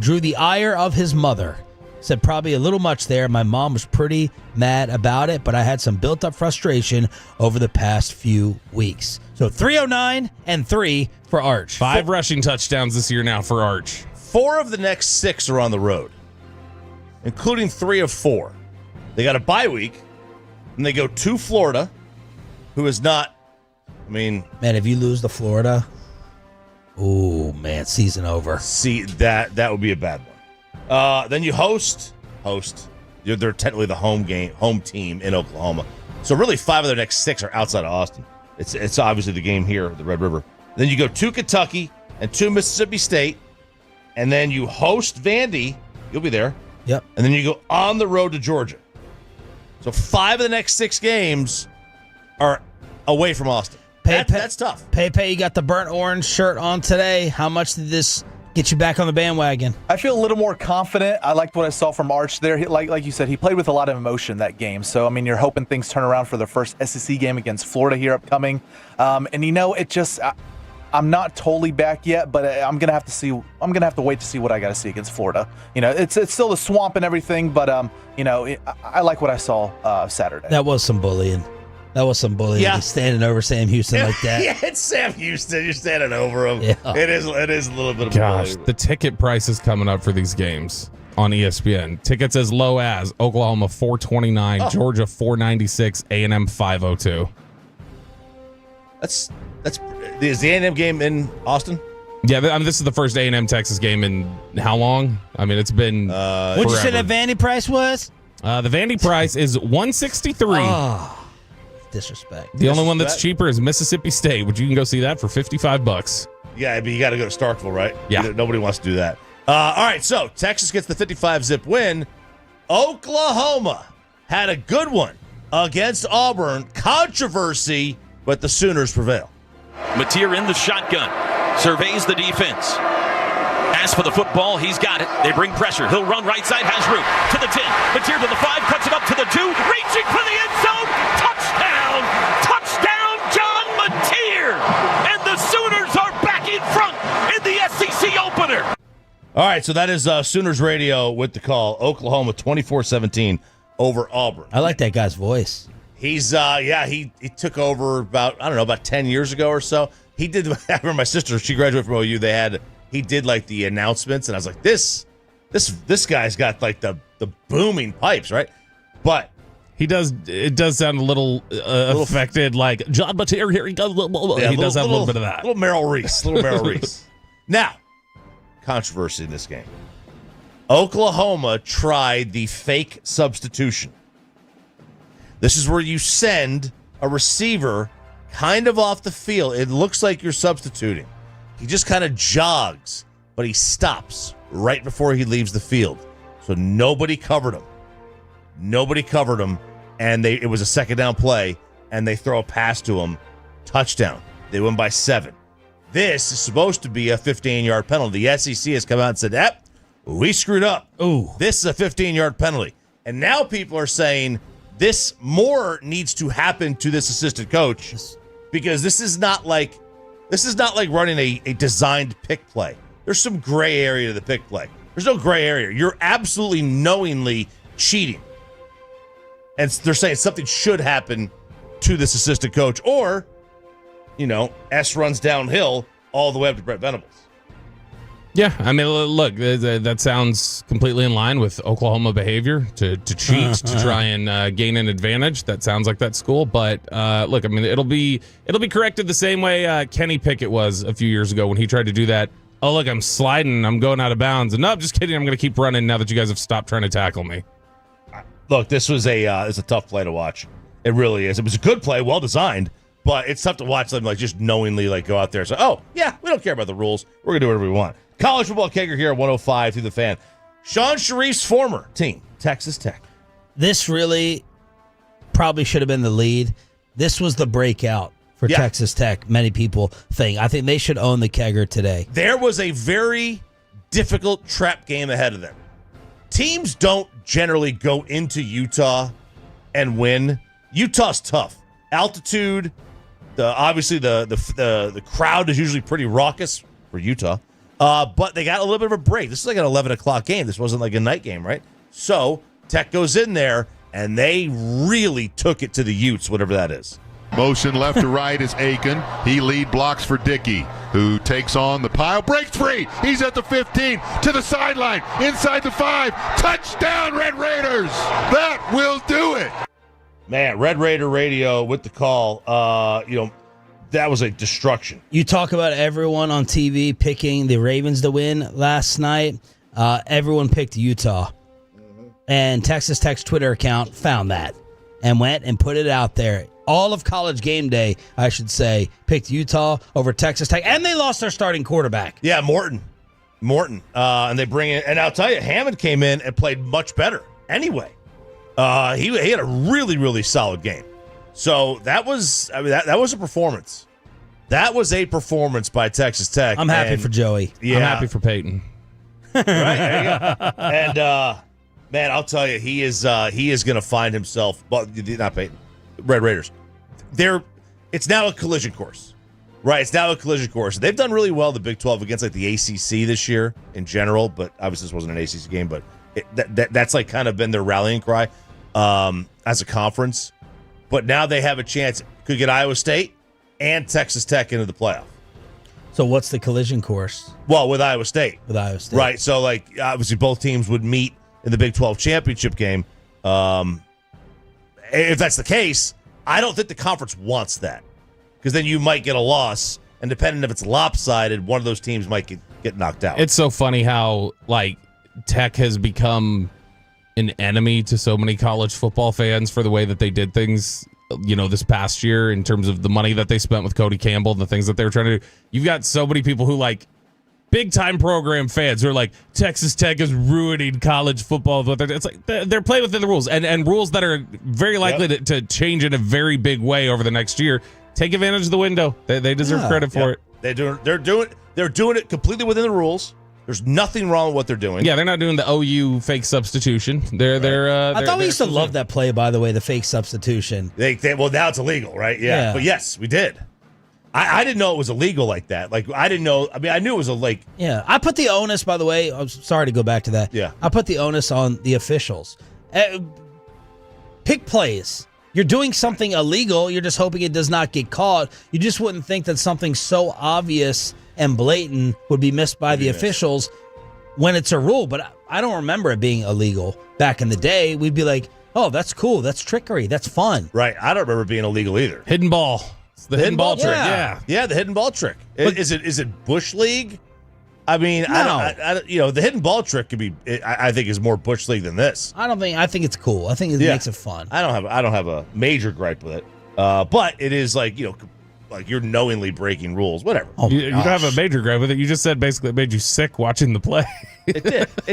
drew the ire of his mother. Said probably a little much there. My mom was pretty mad about it, but I had some built-up frustration over the past few weeks. So 309 and 3 for Arch. 5 rushing touchdowns this year now for Arch. 4 of the next 6 are on the road, including 3 of 4. They got a bye week, and they go to Florida, who is not. Man, if you lose to Florida, oh man, season over. See, that would be a bad one. Then you host. They're technically the home team in Oklahoma. So really 5 of their next 6 are outside of Austin. It's obviously the game here at the Red River. Then you go to Kentucky and to Mississippi State, and then you host Vandy. You'll be there. Yep. And then you go on the road to Georgia. So 5 of the next 6 games are away from Austin. That's tough. Pepe, you got the burnt orange shirt on today. How much did this get you back on the bandwagon? I feel a little more confident. I liked what I saw from Arch there. Like you said, he played with a lot of emotion that game. So, I mean, you're hoping things turn around for their first SEC game against Florida here upcoming. And, I'm not totally back yet, but I'm going to have to see. I'm going to have to wait to see what I got to see against Florida. It's still the swamp and everything, but, I like what I saw Saturday. That was some bullying. Yeah. He's standing over Sam Houston like that. Yeah, it's Sam Houston. You're standing over him. Yeah. It is a little bit of Gosh, a the ticket prices coming up for these games on ESPN. Tickets as low as Oklahoma $429, Georgia $496, A&M $502. Is the A&M game in Austin? Yeah, this is the first A&M Texas game in how long? I mean, it's been What'd you say that Vandy price was? The Vandy price is $163. Oh, disrespect. The only one that's cheaper is Mississippi State, which you can go see that for $55. Yeah, but you got to go to Starkville, right? Yeah. Nobody wants to do that. All right, so Texas gets the 55-zip win. Oklahoma had a good one against Auburn. Controversy, but the Sooners prevail. Mateer in the shotgun. Surveys the defense. Asks for the football. He's got it. They bring pressure. He'll run right side. Has room. To the 10. Mateer to the 5. Cuts it up to the 2. Reaching for the end zone. Touchdown. Touchdown, John Mateer. And the Sooners are back in front in the SEC opener. All right, so that is Sooners Radio with the call. Oklahoma 24-17 over Auburn. I like that guy's voice. He's he took over about 10 years ago or so. He did. I remember my sister, she graduated from OU. He did like the announcements, and I was like, this guy's got like the booming pipes, right? But it does sound a little affected, like John Mateer here he goes. Yeah, he does have a little bit of that. Little Merrill Reese. Now, controversy in this game. Oklahoma tried the fake substitution. This is where you send a receiver kind of off the field. It looks like you're substituting. He just kind of jogs, but he stops right before he leaves the field. So nobody covered him. And it was a second down play, and they throw a pass to him. Touchdown. They win by 7. This is supposed to be a 15-yard penalty. The SEC has come out and said, we screwed up. Ooh. This is a 15-yard penalty. And now people are saying this more needs to happen to this assistant coach because this is not like running a designed pick play. There's some gray area to the pick play. There's no gray area. You're absolutely knowingly cheating. And they're saying something should happen to this assistant coach or, S runs downhill all the way up to Brett Venables. Yeah, I mean, look, that sounds completely in line with Oklahoma behavior to cheat, to try and gain an advantage. That sounds like that school. But look, I mean, it'll be corrected the same way Kenny Pickett was a few years ago when he tried to do that. Oh, look, I'm sliding, I'm going out of bounds. And no, I'm just kidding. I'm going to keep running now that you guys have stopped trying to tackle me. Look, this was it's a tough play to watch. It really is. It was a good play, well designed, but it's tough to watch them just knowingly go out there. So, we don't care about the rules. We're going to do whatever we want. College football kegger here at 105 through the fan. Sean Sharif's former team, Texas Tech. This really probably should have been the lead. This was the breakout for Texas Tech, many people think. I think they should own the kegger today. There was a very difficult trap game ahead of them. Teams don't generally go into Utah and win. Utah's tough. Altitude, obviously the crowd is usually pretty raucous for Utah. But they got a little bit of a break. This is like an 11 o'clock game. This wasn't like a night game, right? So Tech goes in there, and they really took it to the Utes, whatever that is. Motion left to right is Aiken. He lead blocks for Dickey, who takes on the pile. Breaks free. He's at the 15, to the sideline, inside the 5. Touchdown, Red Raiders. That will do it. Man, Red Raider Radio with the call. That was a destruction. You talk about everyone on TV picking the Ravens to win last night. Everyone picked Utah. And Texas Tech's Twitter account found that and went and put it out there. All of College Game Day, I should say, picked Utah over Texas Tech. And they lost their starting quarterback. Yeah, Morton. And they bring in, and I'll tell you, Hammond came in and played much better anyway. He had a really, really solid game. So that was a performance. That was a performance by Texas Tech. I'm happy for Joey. Yeah. I'm happy for Peyton. Right, there you go. And man, I'll tell you, he is going to find himself. Well, not Peyton. Red Raiders. It's now a collision course, right? It's now a collision course. They've done really well in the Big 12 against the ACC this year in general, but obviously this wasn't an ACC game. But that's kind of been their rallying cry as a conference. But now they have a chance. Could get Iowa State and Texas Tech into the playoff. So what's the collision course? Well, with Iowa State. Right. So, obviously both teams would meet in the Big 12 championship game. If that's the case, I don't think the conference wants that. Because then you might get a loss. And depending if it's lopsided, one of those teams might get knocked out. It's so funny how, Tech has become an enemy to so many college football fans for the way that they did things, this past year in terms of the money that they spent with Cody Campbell and the things that they were trying to do. You've got so many people who big time program fans who are like, Texas Tech is ruining college football. It's like they're playing within the rules and rules that are very likely to change in a very big way over the next year. Take advantage of the window. They deserve credit for it. They're doing it completely within the rules. There's nothing wrong with what they're doing. Yeah, they're not doing the OU fake substitution. I thought we used to love that play, by the way, the fake substitution. Well, now it's illegal, right? Yeah. But yes, we did. I didn't know it was illegal like that. I didn't know. I mean, I knew it was Yeah, I put the onus, by the way. I'm sorry to go back to that. Yeah. I put the onus on the officials. Pick plays. You're doing something illegal. You're just hoping it does not get caught. You just wouldn't think that something so obvious and blatant would be missed by the officials when it's a rule. But I don't remember it being illegal back in the day. We'd be like, oh, that's cool. That's trickery. That's fun. Right. I don't remember it being illegal either. Hidden ball. It's the hidden ball trick. Yeah, the hidden ball trick. Is it Bush League? I mean, no. I the hidden ball trick could be. I think is more Bush League than this. I think it's cool. I think it makes it fun. I don't have a major gripe with it. But it is you're knowingly breaking rules. Whatever. Oh, you don't have a major gripe with it. You just said basically it made you sick watching the play. It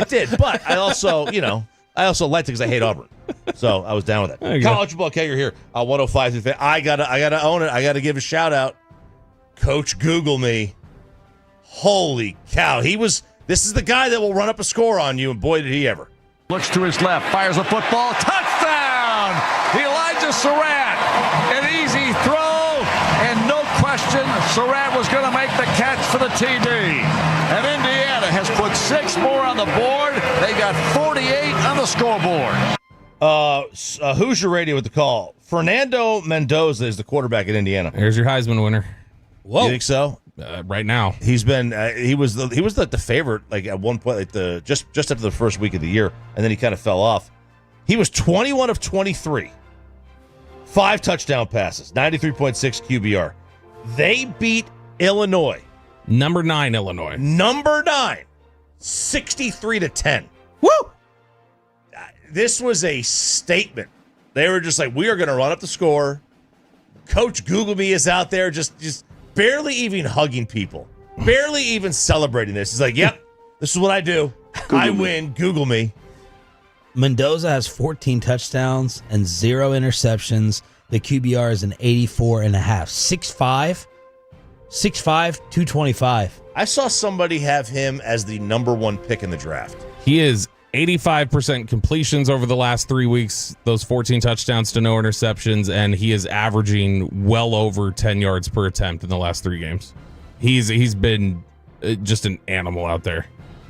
did. But I also liked it because I hate Auburn. So I was down with it. College football kegger here. 105. I gotta own it. I gotta give a shout out. Coach Google me. Holy cow. This is the guy that will run up a score on you, and boy, did he ever. Looks to his left, fires a football, touchdown! Elijah Surratt, an easy throw, and no question, Surratt was going to make the catch for the TD. And Indiana has put 6 more on the board. They got 48 on the scoreboard. Hoosier Radio with the call. Fernando Mendoza is the quarterback at Indiana. Here's your Heisman winner. Whoa. You think so? Right now, he's been he was the favorite like at one point, like the just after the first week of the year, and then he kind of fell off. He was 21 of 23, 5 touchdown passes, 93.6 QBR. They beat Illinois, number 9 Illinois, 63-10. Woo! This was a statement. They were just like, we are going to run up the score. Coach Google Me is out there just barely even hugging people, barely even celebrating this. He's like, yep, this is what I do. I win. Google me. Mendoza has 14 touchdowns and 0 interceptions. The QBR is an 84.5. 6'5", 225. I saw somebody have him as the number 1 pick in the draft. He is 85% completions over the last 3 weeks, those 14 touchdowns to no interceptions, and he is averaging well over 10 yards per attempt in the last 3 games. He's been just an animal out there.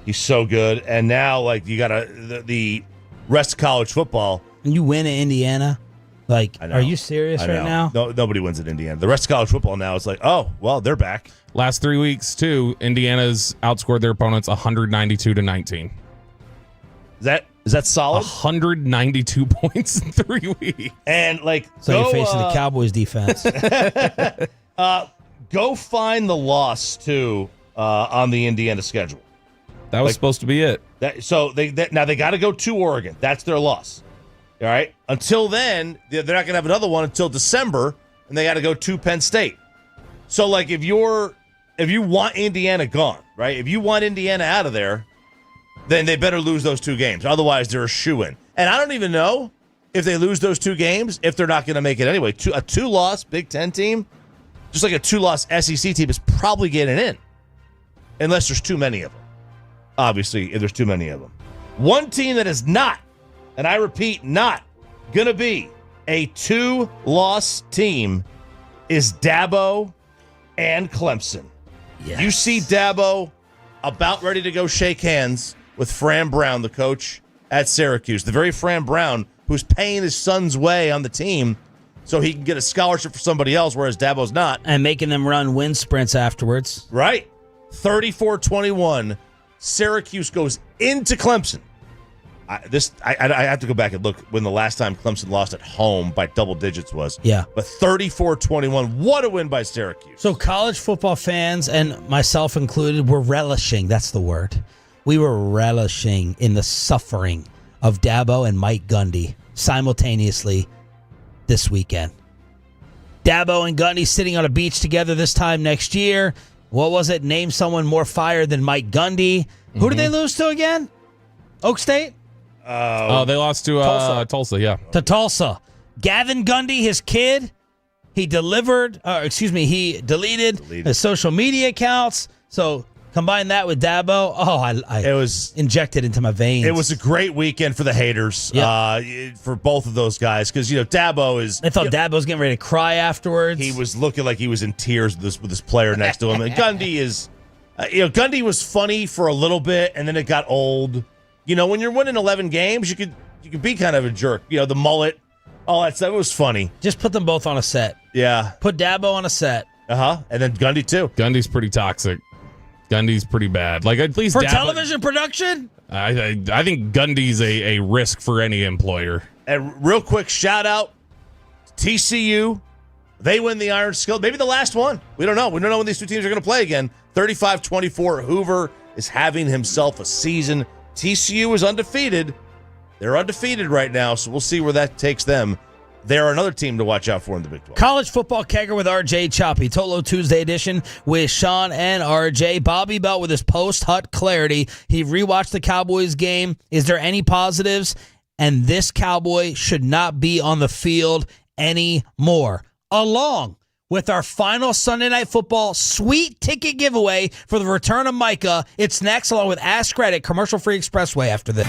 He's so good. And now, like, you got the rest of college football. And you win in Indiana? Like, are you serious right now? No, nobody wins at Indiana. The rest of college football now, it's like, oh, well, they're back. Last 3 weeks, too, Indiana's outscored their opponents 192-19. Is that solid? 192 points in 3 weeks. And so you're facing the Cowboys defense. Go find the loss too on the Indiana schedule. That was supposed to be it. Now they got to go to Oregon. That's their loss. All right. Until then, they're not going to have another one until December, and they got to go to Penn State. So like if you want Indiana gone, right? If you want Indiana out of there, then they better lose those 2 games. Otherwise, they're a shoo-in. And I don't even know if they lose those 2 games, if they're not going to make it anyway. A 2-loss Big Ten team, just like a 2-loss SEC team, is probably getting in. Unless there's too many of them. Obviously, if there's too many of them. One team that is not, and I repeat, not going to be a 2-loss team is Dabo and Clemson. Yes. You see Dabo about ready to go shake hands with Fran Brown, the coach at Syracuse. The very Fran Brown who's paying his son's way on the team so he can get a scholarship for somebody else, whereas Dabo's not. And making them run wind sprints afterwards. Right. 34-21. Syracuse goes into Clemson. I have to go back and look when the last time Clemson lost at home by double digits was. Yeah. But 34-21. What a win by Syracuse. So college football fans, and myself included, were relishing. That's the word. We were relishing in the suffering of Dabo and Mike Gundy simultaneously this weekend. Dabo and Gundy sitting on a beach together this time next year. What was it? Name someone more fire than Mike Gundy. Mm-hmm. Who did they lose to again? Oak State? They lost to Tulsa, yeah. To Tulsa. Gavin Gundy, his kid, he deleted his social media accounts. So combine that with Dabo. It was injected into my veins. It was a great weekend for the haters, for both of those guys, because Dabo is. I thought Dabo was getting ready to cry afterwards. He was looking like he was in tears with this player next to him. And Gundy is, Gundy was funny for a little bit, and then it got old. When you're winning 11 games, you could be kind of a jerk. The mullet, all that stuff. It was funny. Just put them both on a set. Yeah. Put Dabo on a set. And then Gundy too. Gundy's pretty toxic. Gundy's pretty bad. Like, at least for Dabo, television production. I think Gundy's a risk for any employer. And real quick shout out to TCU. They win the Iron Skill. Maybe the last one. We don't know. We don't know when these 2 teams are going to play again. 35-24. Hoover is having himself a season. TCU is undefeated. They're undefeated right now, so we'll see where that takes them. They're another team to watch out for in the Big 12. College football kegger with RJ Choppy. Tolo Tuesday edition with Sean and RJ. Bobby Belt with his post-Hut clarity. He rewatched the Cowboys game. Is there any positives? And this Cowboy should not be on the field anymore. Along with our final Sunday Night Football sweet ticket giveaway for the return of Micah. It's next, along with Ask Credit, commercial-free expressway after this.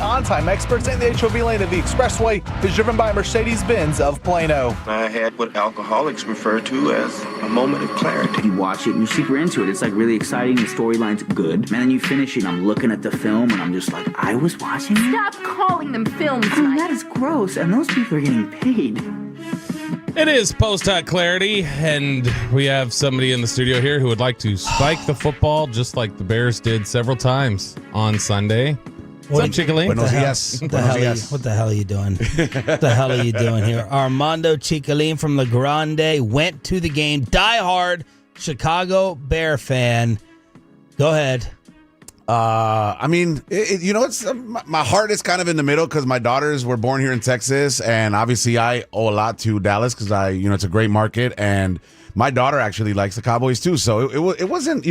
on-time experts, and the HOV lane of the expressway is driven by Mercedes-Benz of Plano. I had what alcoholics refer to as a moment of clarity. You watch it and you're super into it. It's like really exciting. The storyline's good. And then you finish it, I'm looking at the film and I'm just like, I was watching it? Stop calling them films, Mike. That is gross. And those people are getting paid. It is Post-Hot Clarity, and we have somebody in the studio here who would like to spike the football just like the Bears did several times on Sunday. What's up, Chicaline? What the hell are you doing? What the hell are you doing here? Armando Chicaline from La Grande went to the game. Die-hard Chicago Bear fan. Go ahead. I mean, it's my heart is kind of in the middle because my daughters were born here in Texas, and obviously I owe a lot to Dallas because it's a great market, and my daughter actually likes the Cowboys too. So it wasn't,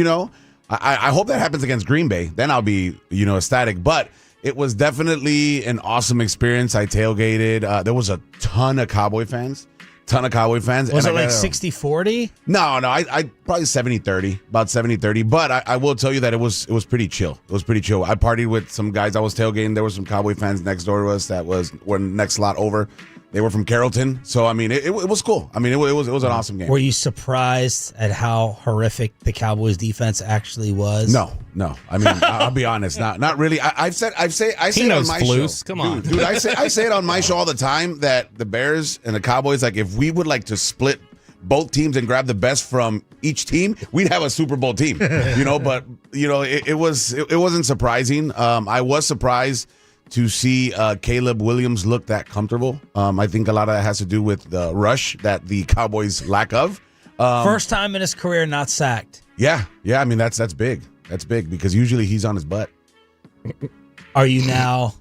I hope that happens against Green Bay. Then I'll be, ecstatic. But it was definitely an awesome experience. I tailgated. There was a ton of Cowboy fans. Was it like 60-40? No, I probably 70-30, about 70-30. But I will tell you that it was pretty chill. It was pretty chill. I partied with some guys I was tailgating. There were some Cowboy fans next door to us that were next lot over. They were from Carrollton. So, I mean, it was cool. I mean, it was an awesome game. Were you surprised at how horrific the Cowboys defense actually was? No. I mean, I'll be honest, not really. I say it on my show. Come on. Dude, I say it on my show all the time that the Bears and the Cowboys, like, if we would like to split both teams and grab the best from each team, we'd have a Super Bowl team. But it wasn't surprising. I was surprised to see Caleb Williams look that comfortable. I think a lot of that has to do with the rush that the Cowboys lack of. First time in his career not sacked. Yeah. I mean, that's big. That's big because usually he's on his butt. Are you now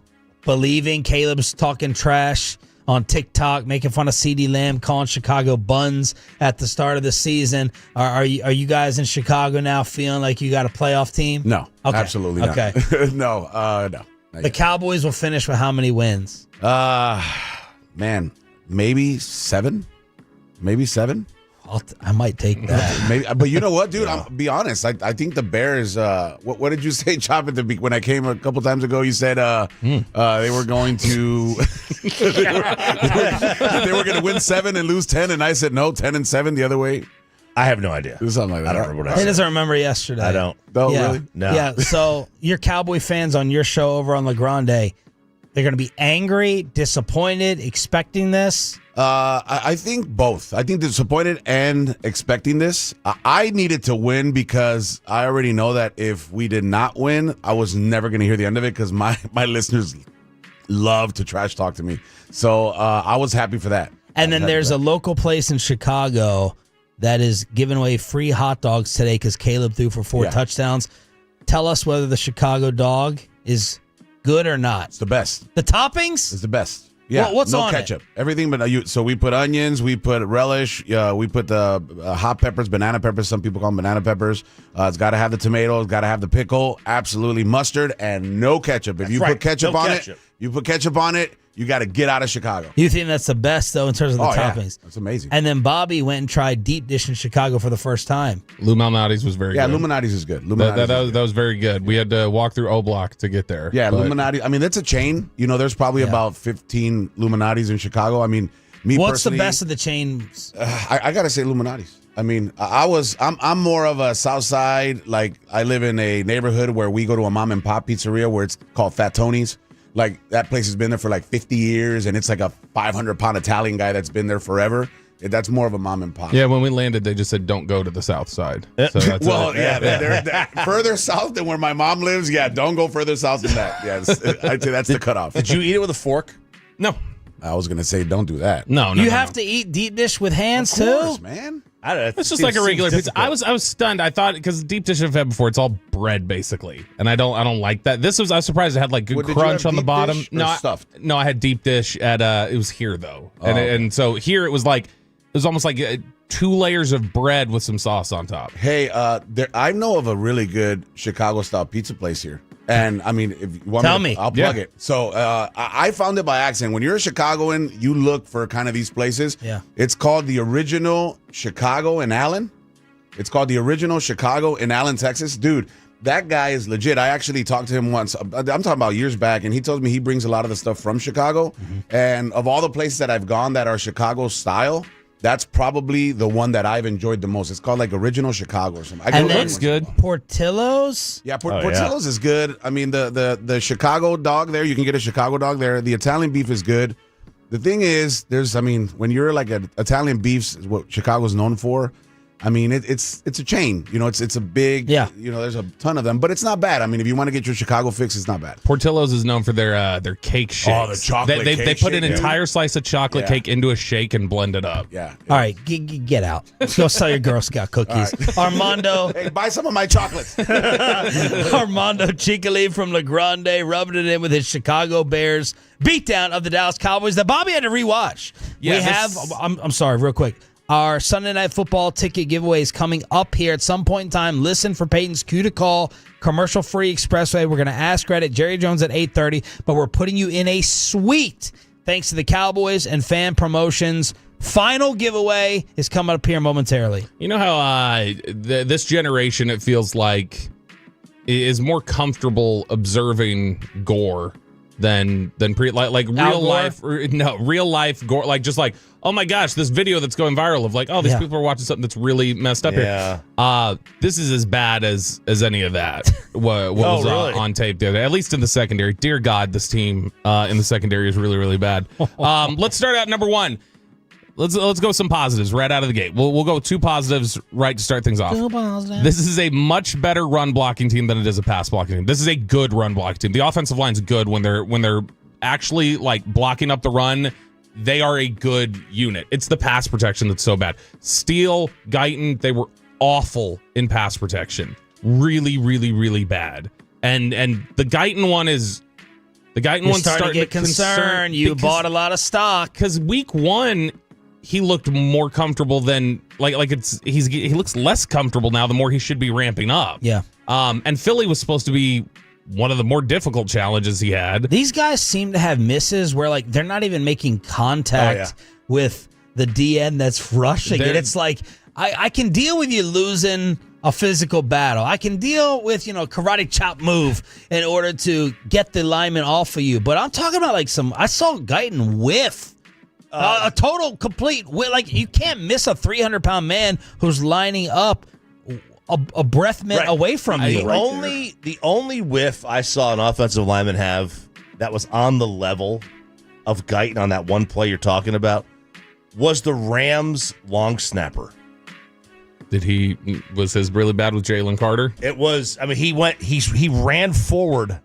believing Caleb's talking trash on TikTok, making fun of CeeDee Lamb, calling Chicago buns at the start of the season? Are you guys in Chicago now feeling like you got a playoff team? No, okay. Absolutely not. Okay. No. The Cowboys will finish with how many wins? Man, maybe seven. I mimight take that. Maybe, but you know what, dude? I'll be honest. I think the Bears. What did you say, Chop? When I came a couple times ago, you said they were going to they were going to win 7 and lose 10, and I said no, 10 and 7 the other way. I have no idea. Something like that. I don't remember what I said. He doesn't remember yesterday. I don't. Oh, yeah. Really? No. Yeah. So your Cowboy fans on your show over on La Grande, they're going to be angry, disappointed, expecting this. I think both. I think disappointed and expecting this. I needed to win because I already know that if we did not win, I was never going to hear the end of it because my listeners love to trash talk to me. So I was happy for that. And then there's a local place in Chicago that is giving away free hot dogs today because Caleb threw for 4 touchdowns. Tell us whether the Chicago dog is good or not. It's the best. The toppings? It's the best. Yeah, what's no on ketchup. Everything but so we put onions, we put relish, we put the hot peppers, banana peppers. Some people call them banana peppers. It's got to have the tomato, it's got to have the pickle, absolutely mustard, and no ketchup. If you put ketchup on it, you got to get out of Chicago. You think that's the best, though, in terms of the toppings? Yeah. That's amazing. And then Bobby went and tried deep dish in Chicago for the first time. Lou Malnati's was very good. Yeah, Illuminati's is good. That was very good. We had to walk through O Block to get there. Yeah, Illuminati. I mean, that's a chain. There's probably about 15 Illuminatis in Chicago. I mean, what's the best of the chains? I got to say Illuminatis. I mean, I'm more of a South Side. Like, I live in a neighborhood where we go to a mom and pop pizzeria where it's called Fat Tony's. Like, that place has been there for like 50 years, and it's like a 500-pound Italian guy that's been there forever. That's more of a mom and pop. Yeah, when we landed, they just said, don't go to the south side. So that's they're further south than where my mom lives. Yeah, don't go further south than that. Yes, I'd say that's the cutoff. Did you eat it with a fork? No. I was going to say, don't do that. No. You have to eat deep dish with hands, of course, too? Man. It's just like a regular pizza. I was stunned. I thought because deep dish I've had before, it's all bread basically, and I don't like that. I was surprised it had like good crunch on the bottom. No, I had deep dish at it was here though, and so here it was almost like 2 layers of bread with some sauce on top. Hey, I know of a really good Chicago style pizza place here. And I mean, if you want Tell me. I'll plug it. So I found it by accident. When you're a Chicagoan, you look for kind of these places. Yeah. It's called the Original Chicago in Allen. It's called the Original Chicago in Allen, Texas. Dude, that guy is legit. I actually talked to him once. I'm talking about years back, and he told me he brings a lot of the stuff from Chicago. And of all the places that I've gone that are Chicago style, that's probably the one that I've enjoyed the most. It's called like Original Chicago or something. And that's good. Portillo's? Yeah, Portillo's is good. I mean, the Chicago dog there, you can get a Chicago dog there. The Italian beef is good. The thing is, when you're like an Italian beef is what Chicago's known for. I mean, it's a chain. It's a big, there's a ton of them, but it's not bad. I mean, if you want to get your Chicago fix, it's not bad. Portillo's is known for their cake shakes. Oh, the chocolate cake They put an shake, entire slice of chocolate cake into a shake and blend it up. Yeah. All right, get out. Let's go sell your Girl Scout cookies. Right. Armando. Hey, buy some of my chocolates. Armando Chicali from La Grande rubbing it in with his Chicago Bears beatdown of the Dallas Cowboys that Bobby had to rewatch. I'm sorry, real quick. Our Sunday Night Football ticket giveaway is coming up here at some point in time. Listen for Peyton's cue to call, commercial-free expressway. We're going to ask credit Jerry Jones at 8:30, but we're putting you in a suite thanks to the Cowboys and fan promotions. Final giveaway is coming up here momentarily. You know how this generation, it feels like, is more comfortable observing gore than real life gore, like just like, oh my gosh, this video that's going viral of like, oh, these people are watching something that's really messed up here. This is as bad as any of that what was really? on tape the other day, at least in the secondary. Dear God, this team in the secondary is really, really bad. Let's start out number one. Let's go some positives right out of the gate. We'll go 2 positives right to start things off. This is a much better run blocking team than it is a pass blocking team. This is a good run blocking team. The offensive line's good when they're actually like blocking up the run. They are a good unit. It's the pass protection that's so bad. Steele, Guyton, they were awful in pass protection. Really, really, really bad. And the Guyton one is one's starting to get concerned. You bought a lot of stock because week 1. He looked more comfortable than he looks less comfortable now the more he should be ramping up. Yeah. And Philly was supposed to be one of the more difficult challenges he had. These guys seem to have misses where like they're not even making contact with the DN that's rushing it. It's like I can deal with you losing a physical battle. I can deal with, karate chop move in order to get the lineman off of you. But I'm talking about like I saw Guyton whiff. A total complete, like you can't miss a 300-pound man who's lining up a breath mint away from you. The only whiff I saw an offensive lineman have that was on the level of Guyton on that one play you're talking about was the Rams long snapper. Was his really bad with Jalen Carter? It was. I mean, he ran forward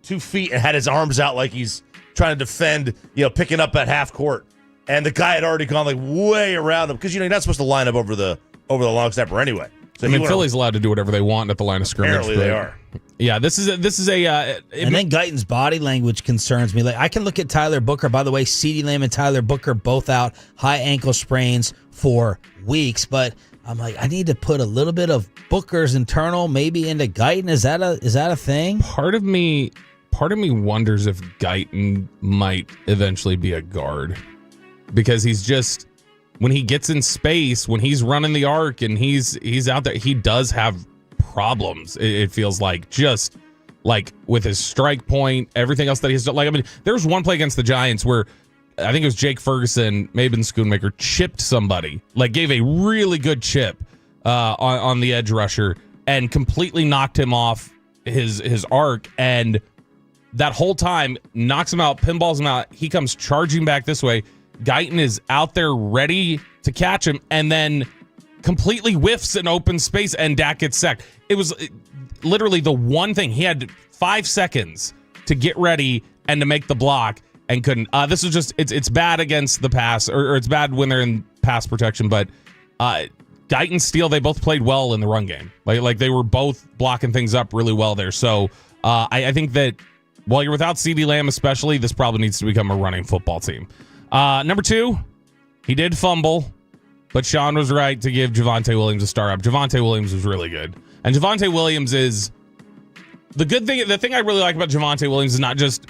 2 feet and had his arms out like he's trying to defend, picking up at half court. And the guy had already gone like way around him because you're not supposed to line up over the long snapper anyway. So Philly's allowed to do whatever they want at the line of scrimmage. Apparently they are. Yeah, this is a. And then Guyton's body language concerns me. Like I can look at Tyler Booker. By the way, CeeDee Lamb and Tyler Booker both out high ankle sprains for weeks. But I'm like, I need to put a little bit of Booker's internal maybe into Guyton. Is that a thing? Part of me wonders if Guyton might eventually be a guard because he's just, when he gets in space, when he's running the arc and he's out there, he does have problems. It feels like just like with his strike point, everything else that he's done. Like, I mean, there was one play against the Giants where I think it was Jake Ferguson, maybe in Schoonmaker, chipped somebody, like gave a really good chip on the edge rusher and completely knocked him off his arc, and that whole time knocks him out, pinballs him out. He comes charging back this way. Guyton is out there ready to catch him and then completely whiffs an open space and Dak gets sacked. It was literally the one thing. He had 5 seconds to get ready and to make the block and couldn't. This is just, it's bad against the pass, or it's bad when they're in pass protection, but Guyton, Steele, they both played well in the run game. Like they were both blocking things up really well there. So I think that while you're without CeeDee Lamb especially, this probably needs to become a running football team. Number 2, he did fumble, but Sean was right to give Javonte Williams a star up. Javonte Williams was really good. And Javonte Williams is the good thing. The thing I really like about Javonte Williams is not just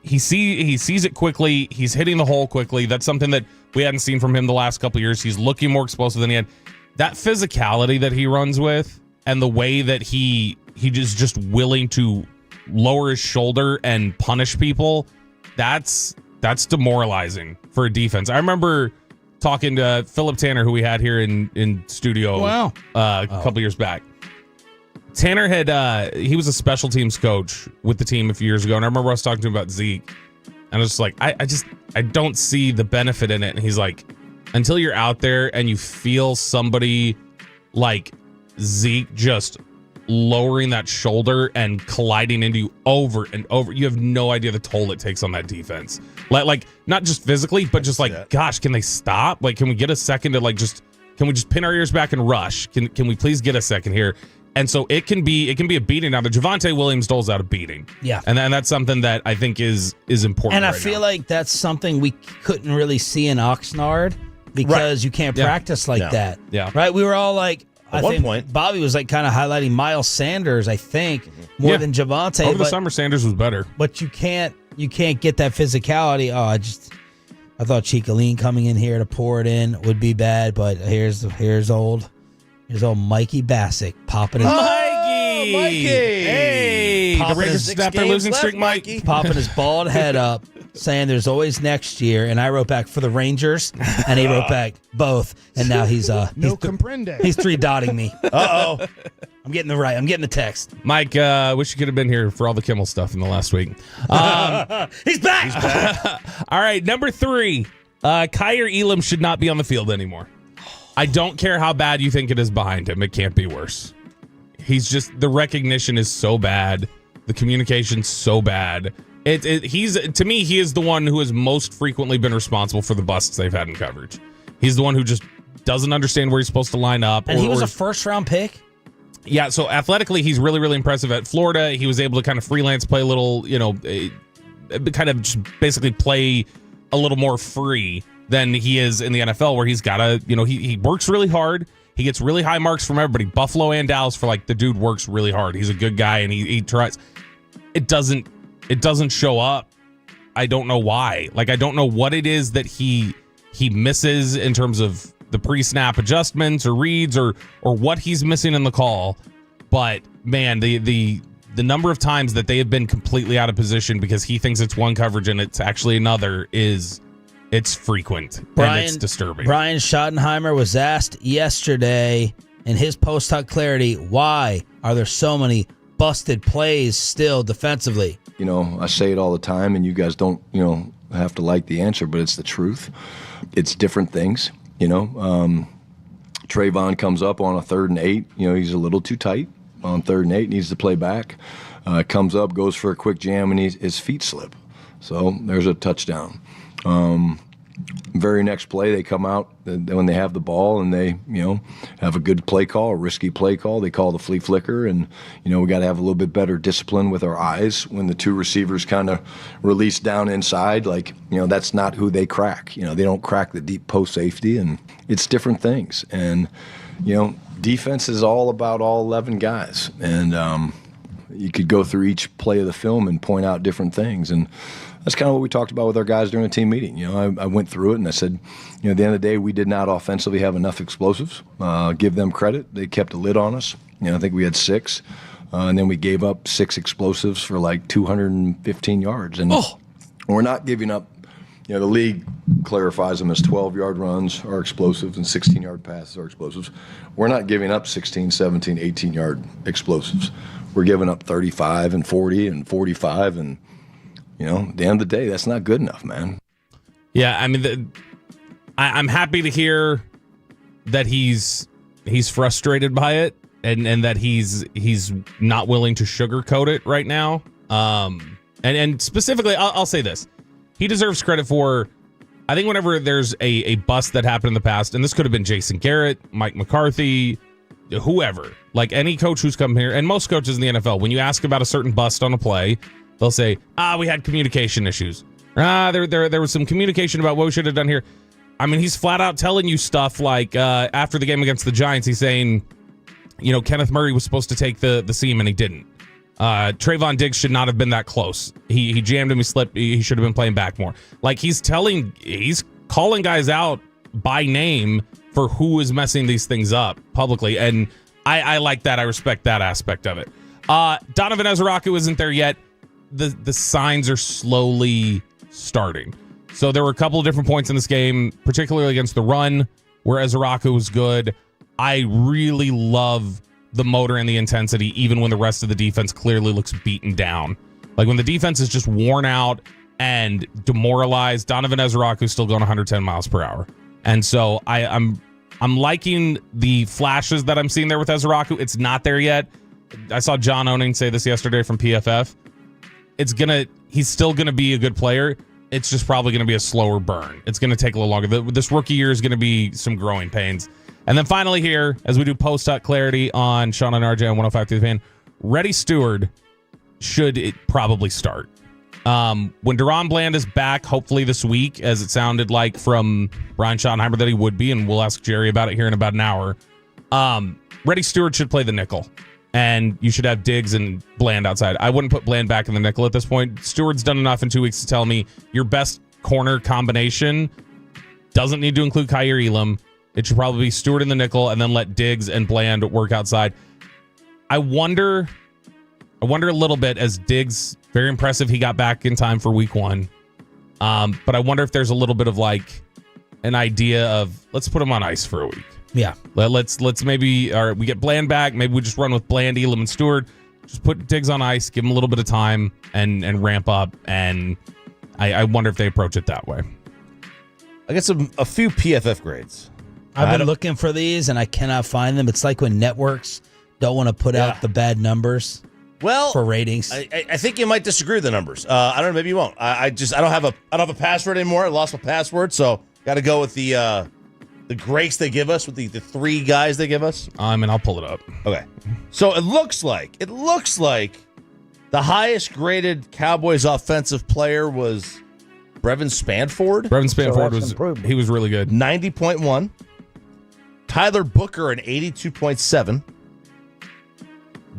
he sees it quickly. He's hitting the hole quickly. That's something that we hadn't seen from him the last couple of years. He's looking more explosive than he had. That physicality that he runs with and the way that he just willing to lower his shoulder and punish people, that's demoralizing for a defense. I remember talking to Philip Tanner, who we had here in studio a couple years back. Tanner he was a special teams coach with the team a few years ago, and I remember I was talking to him about Zeke, and I was just like, I don't see the benefit in it. And he's like, until you're out there and you feel somebody like Zeke just lowering that shoulder and colliding into you over and over, you have no idea the toll it takes on that defense. Like not just physically, but just like, gosh, can they stop? Like, can we get a second to can we just pin our ears back and rush? Can we please get a second here? And so it can be a beating. Now the Javonte Williams doles out a beating. Yeah. And that's something that I think is important. And I feel like that's something we couldn't really see in Oxnard because you can't practice like that. Yeah. Right? We were all like, At one point, Bobby was like kind of highlighting Miles Sanders, I think, more than Javonte. Over the summer, Sanders was better. But you can't get that physicality. I thought Chicaline coming in here to pour it in would be bad, but here's old Mikey Bassick popping his Mikey. Hey, the Raiders snapped their losing streak, Mikey. Popping his bald head up, saying there's always next year. And I wrote back for the Rangers, and he wrote back both. And now he's comprende. He's 3-dotting me. Uh-oh. I'm getting the text. Mike, wish you could have been here for all the Kimmel stuff in the last week. He's back. All right, number 3. Kyer Elam should not be on the field anymore. I don't care how bad you think it is behind him. It can't be worse. He's just, the recognition is so bad. The communication's so bad. To me, he is the one who has most frequently been responsible for the busts they've had in coverage. He's the one who just doesn't understand where he's supposed to line up. And he was a first-round pick? Yeah, so athletically, he's really, really impressive at Florida. He was able to kind of freelance play a little, kind of just basically play a little more free than he is in the NFL, where he's got to, he works really hard. He gets really high marks from everybody. Buffalo and Dallas for the dude works really hard. He's a good guy, and he tries. It doesn't show up. I don't know why. I don't know what it is that he misses in terms of the pre-snap adjustments or reads or what he's missing in the call. But man, the number of times that they have been completely out of position because he thinks it's one coverage and it's actually another it's frequent, and it's disturbing. Brian Schottenheimer was asked yesterday in his post-hoc clarity, why are there so many busted plays still defensively? I say it all the time, and you guys don't, have to like the answer, but it's the truth. It's different things, Trayvon comes up on a 3rd and 8. He's a little too tight on 3rd and 8, needs to play back. Comes up, goes for a quick jam, and his feet slip. So there's a touchdown. Very next play, they come out when they have the ball and they, have a good play call, a risky play call. They call the flea flicker, and, we got to have a little bit better discipline with our eyes when the 2 receivers kind of release down inside. That's not who they crack. They don't crack the deep post safety, and it's different things. And, defense is all about all 11 guys. And you could go through each play of the film and point out different things. And that's kind of what we talked about with our guys during the team meeting. I went through it and I said, at the end of the day, we did not offensively have enough explosives. Give them credit. They kept a lid on us. I think we had 6. And then we gave up 6 explosives for 215 yards. And we're not giving up, the league clarifies them as 12-yard runs are explosives and 16-yard passes are explosives. We're not giving up 16, 17, 18-yard explosives. We're giving up 35 and 40 and 45 and at the end of the day, that's not good enough, man. Yeah, I mean, I'm happy to hear that he's frustrated by it and that he's not willing to sugarcoat it right now. And specifically, I'll say this: he deserves credit for. I think whenever there's a bust that happened in the past, and this could have been Jason Garrett, Mike McCarthy, whoever, any coach who's come here, and most coaches in the NFL, when you ask about a certain bust on a play, they'll say, we had communication issues. There was some communication about what we should have done here. I mean, he's flat out telling you stuff after the game against the Giants, he's saying, Kenneth Murray was supposed to take the seam and he didn't. Trayvon Diggs should not have been that close. He jammed him, he slipped, he should have been playing back more. He's calling guys out by name for who is messing these things up publicly. And I like that. I respect that aspect of it. Donovan Ezeraku isn't there yet. The signs are slowly starting. So there were a couple of different points in this game, particularly against the run, where Ezeraku was good. I really love the motor and the intensity, even when the rest of the defense clearly looks beaten down. Like when the defense is just worn out and demoralized, Donovan Ezeraku is still going 110 miles per hour. And so I'm liking the flashes that I'm seeing there with Ezeraku. It's not there yet. I saw John Owning say this yesterday from PFF. He's still gonna be a good player. It's just probably gonna be a slower burn. It's gonna take a little longer. This rookie year is gonna be some growing pains. And then finally here, as we do post-up clarity on Sean and RJ on 105 through the fan, Reddy Stewart should probably start. When Deron Bland is back, hopefully this week, as it sounded like from Brian Schottenheimer that he would be, and we'll ask Jerry about it here in about an hour, Reddy Stewart should play the nickel. And you should have Diggs and Bland outside. I wouldn't put Bland back in the nickel at this point. Stewart's done enough in 2 weeks to tell me your best corner combination doesn't need to include Kaiir Elam. It should probably be Stewart in the nickel and then let Diggs and Bland work outside. I wonder a little bit, as Diggs, very impressive, he got back in time for week 1. But I wonder if there's a little bit of like an idea of let's put him on ice for a week. Yeah. Let's maybe, or we get Bland back. Maybe we just run with Bland, Elam, and Stewart. Just put Diggs on ice, give him a little bit of time and ramp up. And I wonder if they approach it that way. I got a few PFF grades. I've been looking for these and I cannot find them. It's like when networks don't want to put out the bad numbers for ratings. I think you might disagree with the numbers. I don't know. Maybe you won't. I don't have a password anymore. I lost my password, so got to go with the grace they give us with the 3 guys they give us. And I'll pull it up. Okay. So it looks like the highest graded Cowboys offensive player was Brevin Spanford. Brevin Spanford was really good. 90.1. Tyler Booker an 82.7.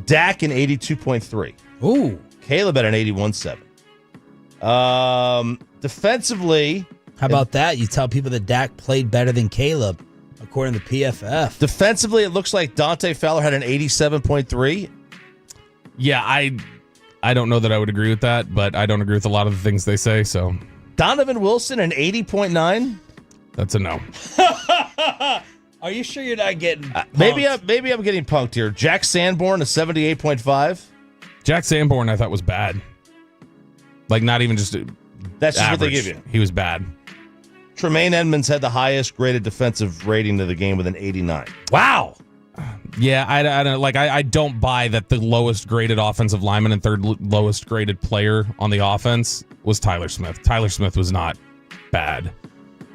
Dak an 82.3. Ooh. Caleb at an 81.7. Defensively, how about that? You tell people that Dak played better than Caleb, according to PFF. Defensively, it looks like Dante Fowler had an 87.3. Yeah, I don't know that I would agree with that, but I don't agree with a lot of the things they say. So Donovan Wilson an 80.9. That's a no. Are you sure you're not getting maybe I'm getting punked here. Jack Sanborn a 78.5. Jack Sanborn I thought was bad. Like not even just that's just average. What they give you. He was bad. Tremaine Edmonds had the highest graded defensive rating of the game with an 89. Wow. Yeah, I don't buy that the lowest graded offensive lineman and third lowest graded player on the offense was Tyler Smith. Tyler Smith was not bad.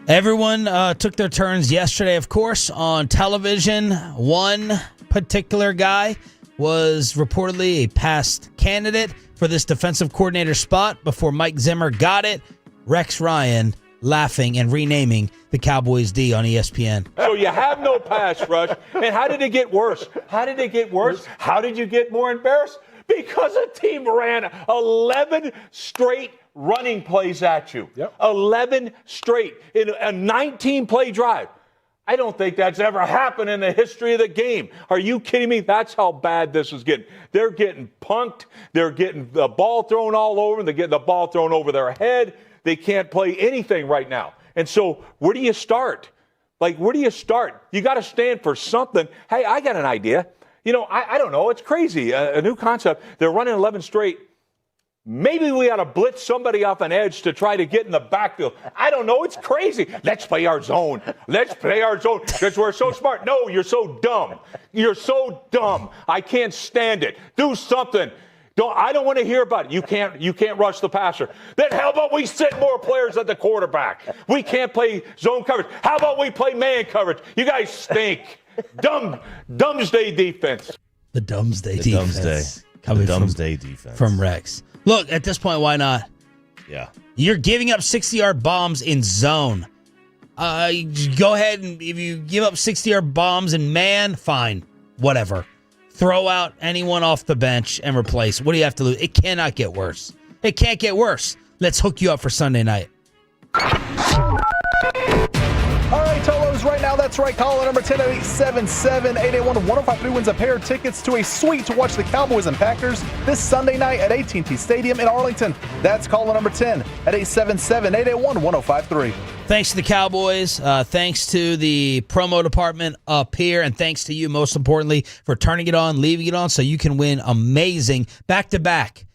Everyone took their turns yesterday, of course, on television. One particular guy was reportedly a past candidate for this defensive coordinator spot before Mike Zimmer got it. Rex Ryan laughing and renaming the Cowboys D on ESPN. So you have no pass rush. And how did it get worse? How did it get worse? How did you get more embarrassed? Because a team ran 11 straight running plays at you. Yep. 11 straight in a 19-play drive. I don't think that's ever happened in the history of the game. Are you kidding me? That's how bad this is getting. They're getting punked. They're getting the ball thrown all over them. They're getting the ball thrown over their head. They can't play anything right now. And so where do you start? Where do you start? You got to stand for something. Hey, I got an idea. You know, I don't know. It's crazy. A new concept. They're running 11 straight. Maybe we ought to blitz somebody off an edge to try to get in the backfield. I don't know. It's crazy. Let's play our zone. Let's play our zone because we're so smart. No, you're so dumb. You're so dumb. I can't stand it. Do something. I don't want to hear about it. You can't rush the passer. Then how about we sit more players at the quarterback? We can't play zone coverage. How about we play man coverage? You guys stink. Dumbsday defense. The Dumbsday defense. The Dumbsday defense. From Rex. Look, at this point, why not? Yeah. You're giving up 60-yard bombs in zone. Go ahead and if you give up 60-yard bombs in man, fine. Whatever. Throw out anyone off the bench and replace. What do you have to lose? It cannot get worse. It can't get worse. Let's hook you up for Sunday night. All right, Tolos, right now that's That's right. Caller number 10 at 877-881-1053 wins a pair of tickets to a suite to watch the Cowboys and Packers this Sunday night at AT&T Stadium in Arlington. That's caller number 10 at 877-881-1053. Thanks to the Cowboys. Thanks to the promo department up here. And thanks to you, most importantly, for turning it on, leaving it on so you can win amazing back-to-back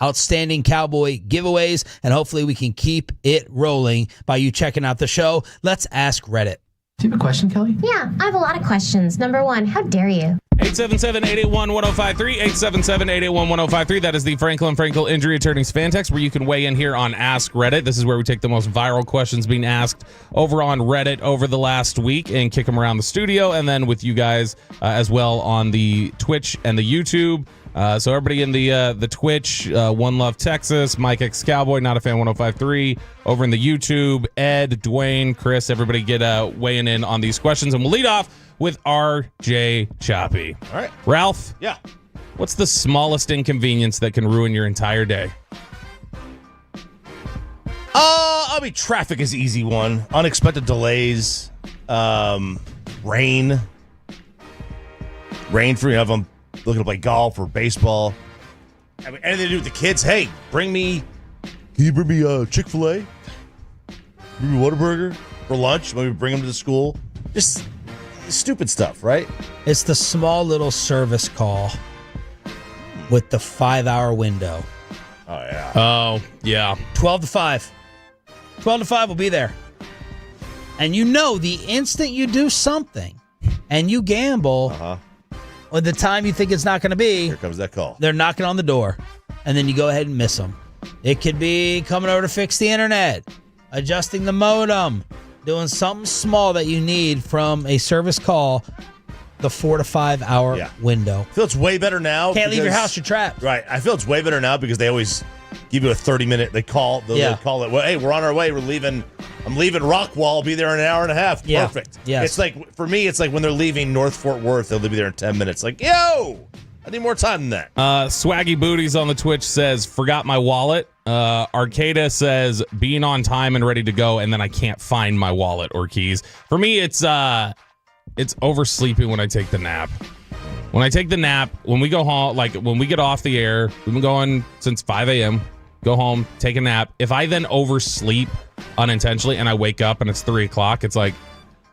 outstanding Cowboy giveaways. And hopefully we can keep it rolling by you checking out the show. Let's ask Reddit. Do you have a question, Kelly? Yeah, I have a lot of questions. Number one, how dare you? 877-881-1053, 877-881-1053. That is the Franklin Frankel Injury Attorneys fan text, where you can weigh in here on Ask Reddit. This is where we take the most viral questions being asked over on Reddit over the last week and kick them around the studio, and then with you guys as well on the Twitch and the YouTube. So everybody in the Twitch, One Love Texas, Mike X Cowboy, Not a Fan 1053, over in the YouTube, Ed, Dwayne, Chris, everybody get weighing in on these questions, and we'll lead off with RJ Choppy. All right. Ralph? Yeah. What's the smallest inconvenience that can ruin your entire day? Traffic is the easy one. Unexpected delays, rain for if I'm looking to play golf or baseball. I mean, anything to do with the kids. Hey, can you bring me Chick-fil-A? Bring me Whataburger for lunch? Maybe bring them to the school. Just stupid stuff, right? It's the small little service call with the 5-hour window. Oh, yeah. Oh, yeah. 12 to 5. 12 to 5 will be there. And you know the instant you do something and you gamble, with the time you think it's not going to be, here comes that call. They're knocking on the door, and then you go ahead and miss them. It could be coming over to fix the internet, adjusting the modem, doing something small that you need from a service call, the 4 to 5 hour window. I feel it's way better now. Can't leave your house, you're trapped. Right. I feel it's way better now because they always give you a 30-minute, they call it, well, hey, we're on our way, I'm leaving Rockwall, I'll be there in an hour and a half. Yeah. Perfect. Yes. It's like, for me, it's like when they're leaving North Fort Worth, they'll be there in 10 minutes. Like, yo, I need more time than that. Swaggy Booties on the Twitch says, forgot my wallet. Arcada says, being on time and ready to go, and then I can't find my wallet or keys. For me, it's oversleeping when I take the nap. When I take the nap, when we go home, like when we get off the air, we've been going since 5 a.m., go home, take a nap. If I then oversleep unintentionally and I wake up and it's 3 o'clock, it's like, all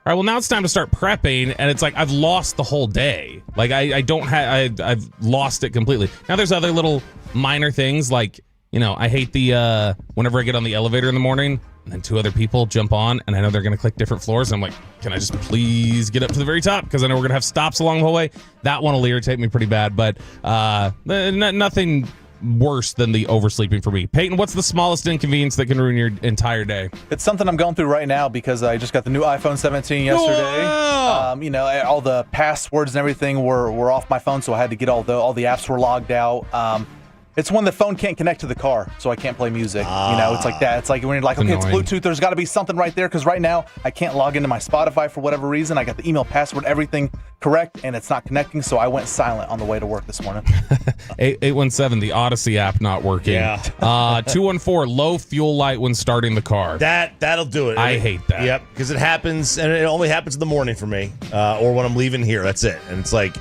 right, well, now it's time to start prepping. And it's like, I've lost the whole day. Like I've lost it completely. Now there's other little minor things like, I hate the, whenever I get on the elevator in the morning and then 2 other people jump on and I know they're going to click different floors. And I'm like, can I just please get up to the very top? Because I know we're going to have stops along the whole way. That one will irritate me pretty bad, but nothing worse than the oversleeping for me. Peyton, what's the smallest inconvenience that can ruin your entire day? It's something I'm going through right now because I just got the new iPhone 17 yesterday. All the passwords and everything were off my phone, so I had to get all the apps were logged out. It's when the phone can't connect to the car, so I can't play music. It's like that. It's like when you're like, okay, it's Bluetooth. There's got to be something right there because right now I can't log into my Spotify for whatever reason. I got the email password, everything correct, and it's not connecting, so I went silent on the way to work this morning. 817, the Odyssey app not working. Yeah. 214, low fuel light when starting the car. That'll do it. I hate that. Yep, because it happens, and it only happens in the morning for me, or when I'm leaving here. That's it. And it's like,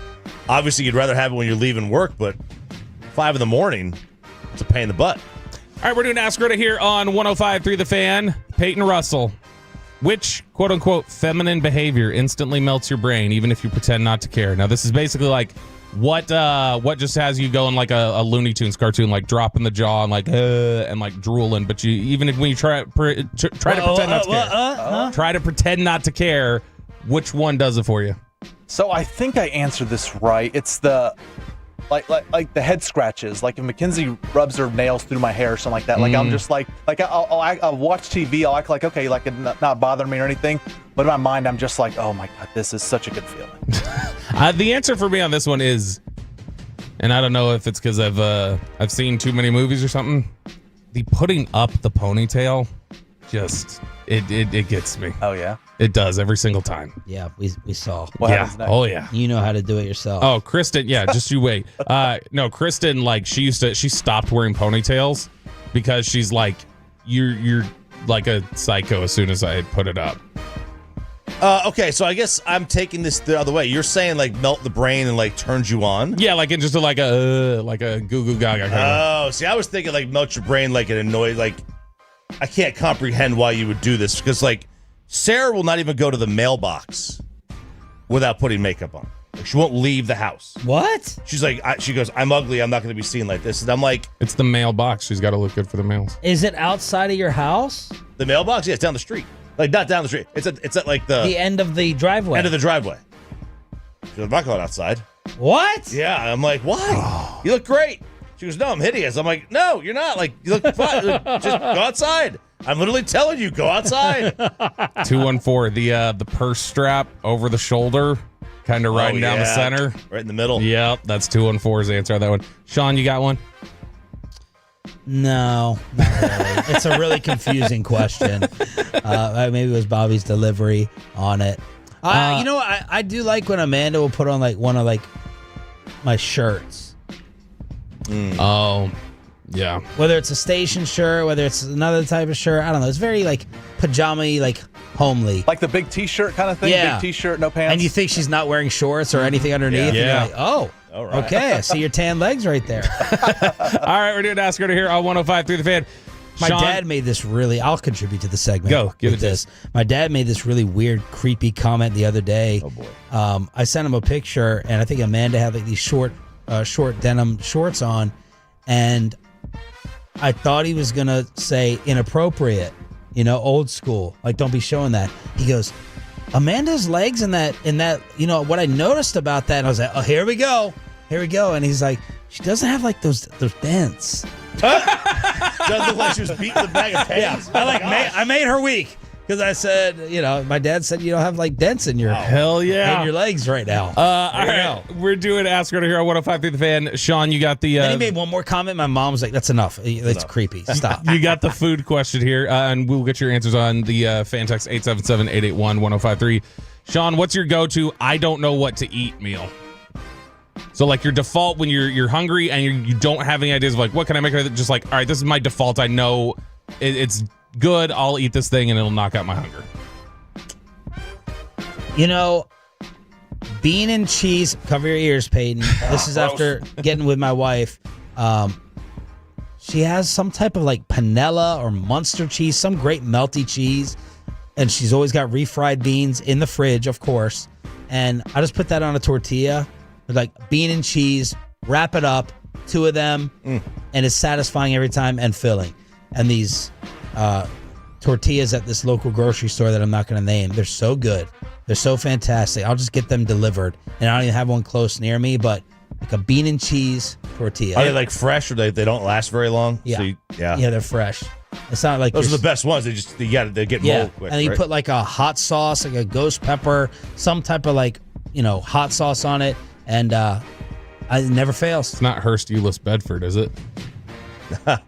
obviously, you'd rather have it when you're leaving work, but 5 in the morning, it's a pain in the butt. All right, we're doing Ask Reddit here on 105.3 The Fan. Peyton Russell, which quote-unquote feminine behavior instantly melts your brain, even if you pretend not to care? Now, this is basically like what just has you going like a Looney Tunes cartoon, like dropping the jaw and like and like drooling, but you even when you try to pretend not to care, try to pretend not to care, which one does it for you? So I think I answered this right. It's the like the head scratches. Like if Mackenzie rubs her nails through my hair or something like that. Like I'm just like I'll watch TV. I'll act like okay, like it not bothering me or anything. But in my mind, I'm just like, oh my god, this is such a good feeling. The answer for me on this one is, and I don't know if it's because I've seen too many movies or something. The putting up the ponytail, just it gets me. Oh yeah. It does every single time. Yeah, we saw. What happens next? Oh yeah. You know how to do it yourself. Oh, Kristen, yeah, just you wait. No, Kristen, like she stopped wearing ponytails because she's like, you're like a psycho as soon as I put it up. Okay, so I guess I'm taking this the other way. You're saying like melt the brain and like turns you on? Yeah, like in just like a goo goo gaga kind of. Oh, see, I was thinking like melt your brain like it annoys. Like I can't comprehend why you would do this because like Sarah will not even go to the mailbox without putting makeup on. Like, she won't leave the house. What? She's like, she goes, I'm ugly. I'm not going to be seen like this. And I'm like, it's the mailbox. She's got to look good for the mails. Is it outside of your house? The mailbox? Yeah, it's down the street. Like not down the street. It's at like the end of the driveway. End of the driveway. She goes, I'm not going outside. What? Yeah, I'm like, why? You look great. She goes, no, I'm hideous. I'm like, no, you're not. Like, you look fine. Just go outside. I'm literally telling you, go outside. 214, the purse strap over the shoulder, kind of riding down the center. Right in the middle. Yep, that's 214's answer on that one. Sean, you got one? No, not really. It's a really confusing question. Maybe it was Bobby's delivery on it. You know what? I do like when Amanda will put on like one of like my shirts. Oh, yeah. Whether it's a station shirt, whether it's another type of shirt, I don't know. It's very like pajama-y, like homely. Like the big T-shirt kind of thing? Yeah. Big T-shirt, no pants? And you think she's not wearing shorts or anything underneath. Yeah. And you're like, oh, all right. Okay. I see your tan legs right there. All right, we're doing Ask Her to Hear on 105.3 The Fan. My Sean, dad made this really, I'll contribute to the segment. Go, give with it this. My dad made this really weird, creepy comment the other day. Oh, boy. I sent him a picture, and I think Amanda had like these short denim shorts on, and I thought he was going to say inappropriate, old school. Like, don't be showing that. He goes, Amanda's legs in that, what I noticed about that, and I was like, oh, here we go. And he's like, she doesn't have like those dents. Doesn't look like she was beating the bag of pants. Yeah, I made her weak because I said, my dad said you don't have like dents in your hell yeah in your legs right now. All right, we're doing Ask Her to Hear on 105.3 The Fan. Sean, you got the. Then he made one more comment. My mom was like, "That's enough. It's creepy. Stop." You got the food question here, and we'll get your answers on the fan text 877-881-1053. Sean, what's your go-to I don't know what to eat meal? So like your default when you're hungry and you don't have any ideas of like what can I make? Just like, all right, this is my default. I know it's good. I'll eat this thing and it'll knock out my hunger. Bean and cheese. Cover your ears, Peyton. This is after getting with my wife. She has some type of like panella or Munster cheese, some great melty cheese, and she's always got refried beans in the fridge, of course. And I just put that on a tortilla. Like bean and cheese, wrap it up, 2 of them, and it's satisfying every time and filling. And these tortillas at this local grocery store that I'm not going to name, they're so good. They're so fantastic. I'll just get them delivered. And I don't even have one close near me, but like a bean and cheese tortilla. Are they like fresh or they don't last very long? Yeah. So Yeah, they're fresh. It's not like those are the best ones. They get mold quick. And you right? put like a hot sauce, like a ghost pepper, some type of like, hot sauce on it. And it never fails. It's not Hearst Euless Bedford, is it? It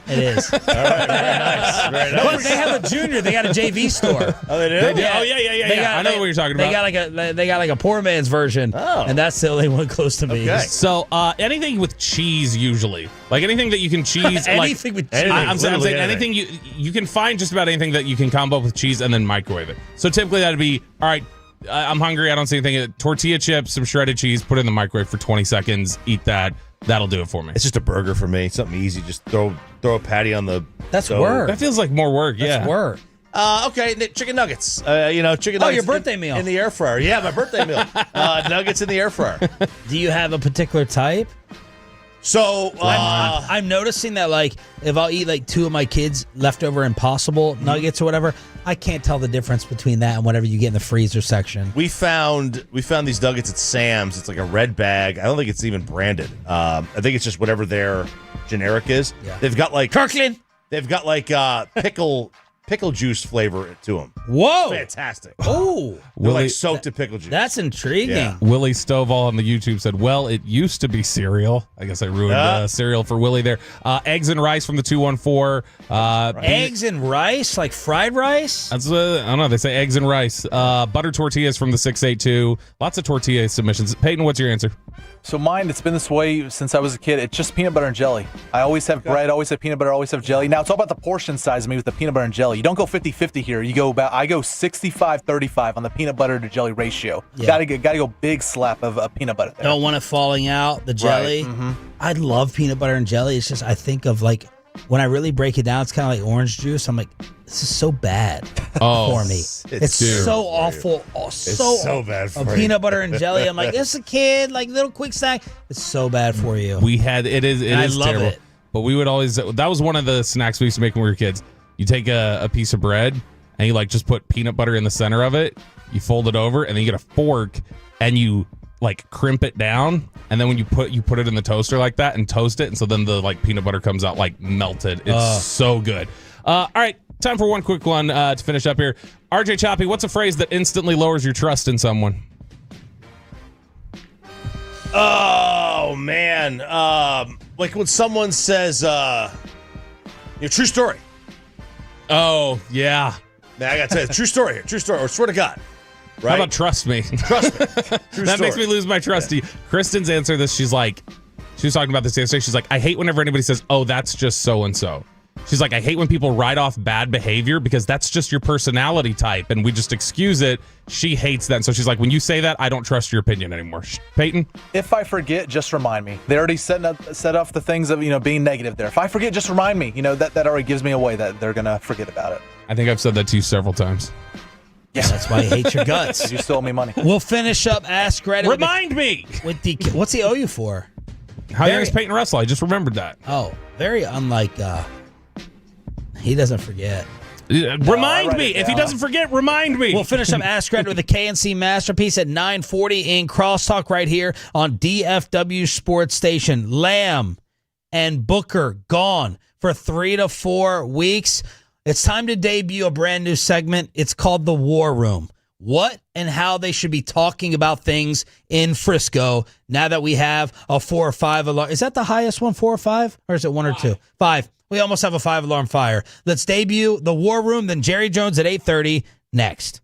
is. All right, very nice. Very nice. But they have a junior. They got a JV store. Oh, they do? Oh, yeah. I know what you're talking about. They got like a poor man's version. Oh. And that's the only one close to me. Okay. So anything with cheese usually. Like anything that you can cheese. Anything with cheese. I'm saying anything you can find just about anything that you can combo up with cheese and then microwave it. So typically that'd be, all right, I'm hungry. I don't see anything. Tortilla chips, some shredded cheese, put it in the microwave for 20 seconds. Eat that. That'll do it for me. It's just a burger for me. Something easy. Just throw a patty on the. That's stove. work. That feels like more work. That's work. Okay, chicken nuggets. Chicken nuggets. Oh, your birthday meal in the air fryer. Yeah, my birthday meal. Nuggets in the air fryer. Do you have a particular type? So I'm noticing that like if I'll eat like 2 of my kids' leftover Impossible nuggets or whatever, I can't tell the difference between that and whatever you get in the freezer section. We found these nuggets at Sam's. It's like a red bag. I don't think it's even branded. I think it's just whatever their generic is. Yeah. They've got like Kirkland. They've got like pickle juice flavor to them. Whoa, Fantastic. Oh, Oh, They're like soaked in pickle juice. That's intriguing. Yeah. Willie Stovall on the YouTube said, well, it used to be cereal. I guess I ruined cereal for Willie there. Eggs and rice from the 214. Eggs and rice? Like fried rice? That's I don't know. They say eggs and rice. Butter tortillas from the 682. Lots of tortilla submissions. Peyton, what's your answer? So mine, it's been this way since I was a kid. It's just peanut butter and jelly. I always have bread, always have peanut butter, always have jelly. Now, it's all about the portion size of me with the peanut butter and jelly. You don't go 50-50 here. I go 65-35 on the peanut butter to jelly ratio. Yeah. Gotta go big slap of peanut butter there. Don't want it falling out, the jelly. Right. Mm-hmm. I love peanut butter and jelly. It's just, I think of like, when I really break it down, it's kind of like orange juice. I'm like, this is so bad for me. It's so awful. So bad for you. Peanut butter and jelly. I'm like, it's a kid, like little quick snack. It's so bad for you. It is love terrible. it. But we would always, that was one of the snacks we used to make when we were kids. You take a piece of bread and you like just put peanut butter in the center of it. You fold it over and then you get a fork and you like crimp it down, and then when you put it in the toaster like that and toast it, and so then the like peanut butter comes out like melted. It's so good. All right, time for one quick one to finish up here. RJ Choppy, what's a phrase that instantly lowers your trust in someone? Oh man, like when someone says, true story. Oh yeah, man, I gotta tell you, true story here, true story, or swear to God. Right? How about trust me? Trust me. That makes me lose my trust to you. Kristen's answer this, she was talking about this yesterday. She's like, I hate whenever anybody says, oh, that's just so-and-so. She's like, I hate when people write off bad behavior because that's just your personality type and we just excuse it. She hates that. And so she's like, when you say that, I don't trust your opinion anymore. Peyton? If I forget, just remind me. They already set off the things of, being negative there. If I forget, just remind me. That already gives me away that they're going to forget about it. I think I've said that to you several times. Yeah, that's why I hate your guts. You stole me money. We'll finish up Ask Reddit. Remind me! What's he owe you for? How young is Peyton Russell? I just remembered that. Oh, very unlike, he doesn't forget. Remind me. If he doesn't forget, remind me. We'll finish up Ask Reddit with a KNC Masterpiece at 9:40 in Crosstalk right here on DFW Sports Station. Lamb and Booker gone for 3 to 4 weeks. It's time to debut a brand new segment. It's called The War Room. What and how they should be talking about things in Frisco now that we have a 4 or 5 alarm. Is that the highest one, 4 or 5? Or is it 1 or 2? 5. We almost have a 5 alarm fire. Let's debut The War Room, then Jerry Jones at 8:30 next.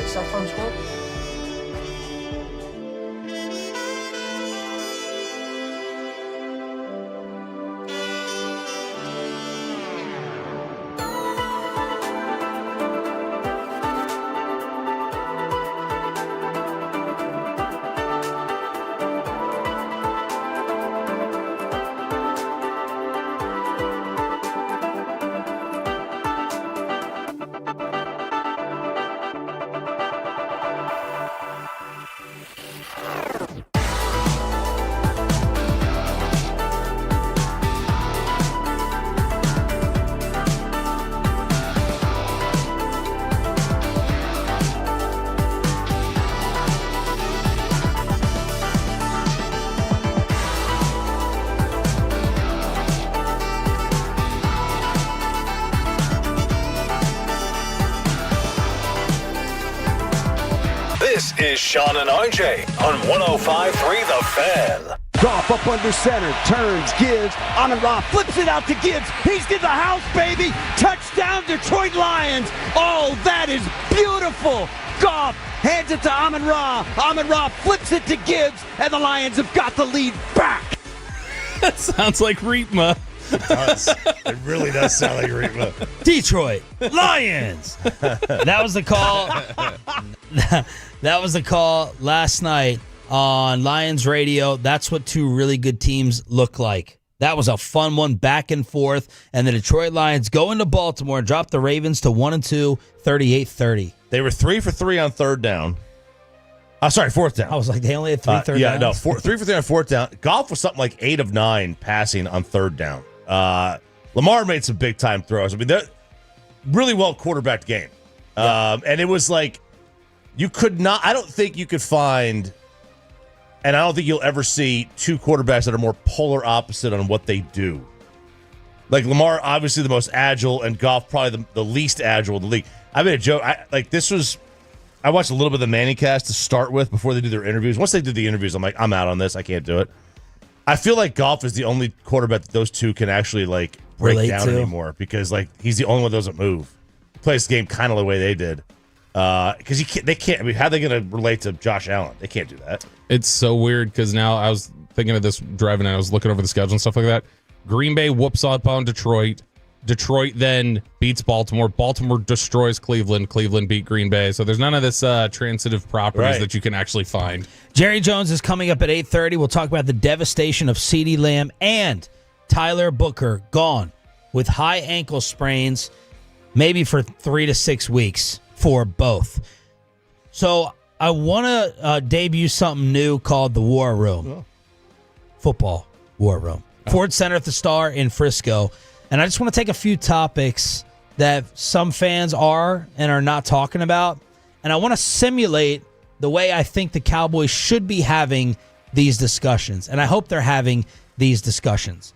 the South Farm score? This is Sean and RJ on 105.3 The Fan. Goff up under center, turns, gives, Amon-Ra flips it out to Gibbs. He's in the house, baby. Touchdown, Detroit Lions. Oh, that is beautiful. Goff hands it to Amon-Ra. Amon-Ra flips it to Gibbs, and the Lions have got the lead back. That sounds like Reetma. It does. It really does sound like Reetma. Detroit Lions. That was the call. That was the call last night on Lions Radio. That's what two really good teams look like. That was a fun one, back and forth. And the Detroit Lions go into Baltimore and drop the Ravens to 1-2, 38-30. They were 3 for 3 on third down. Fourth down. I was like, they only had 3 third downs? Yeah, no, 3 for 3 on fourth down. Goff was something like 8 of 9 passing on third down. Lamar made some big-time throws. I mean, they're really well quarterbacked game. And it was like, you could not, I don't think you could find, and I don't think you'll ever see two quarterbacks that are more polar opposite on what they do. Like Lamar, obviously the most agile, and Goff probably the least agile in the league. I made a joke. I watched a little bit of the Manning cast to start with before they do their interviews. Once they did the interviews, I'm like, I'm out on this. I can't do it. I feel like Goff is the only quarterback that those two can actually like break relate down to anymore, because like he's the only one that doesn't move. Plays the game kind of the way they did. Because they can't. I mean, how are they going to relate to Josh Allen? They can't do that. It's so weird because now I was thinking of this driving and I was looking over the schedule and stuff like that. Green Bay whoops up on Detroit. Detroit then beats Baltimore. Baltimore destroys Cleveland. Cleveland beat Green Bay. So there's none of this transitive properties that you can actually find. Jerry Jones is coming up at 8:30. We'll talk about the devastation of CeeDee Lamb and Tyler Booker gone with high ankle sprains, maybe for 3 to 6 weeks for both. So I want to debut something new called the War Room. Football War Room. Ford Center at the Star in Frisco. And I just want to take a few topics that some fans are and are not talking about. And I want to simulate the way I think the Cowboys should be having these discussions. And I hope they're having these discussions.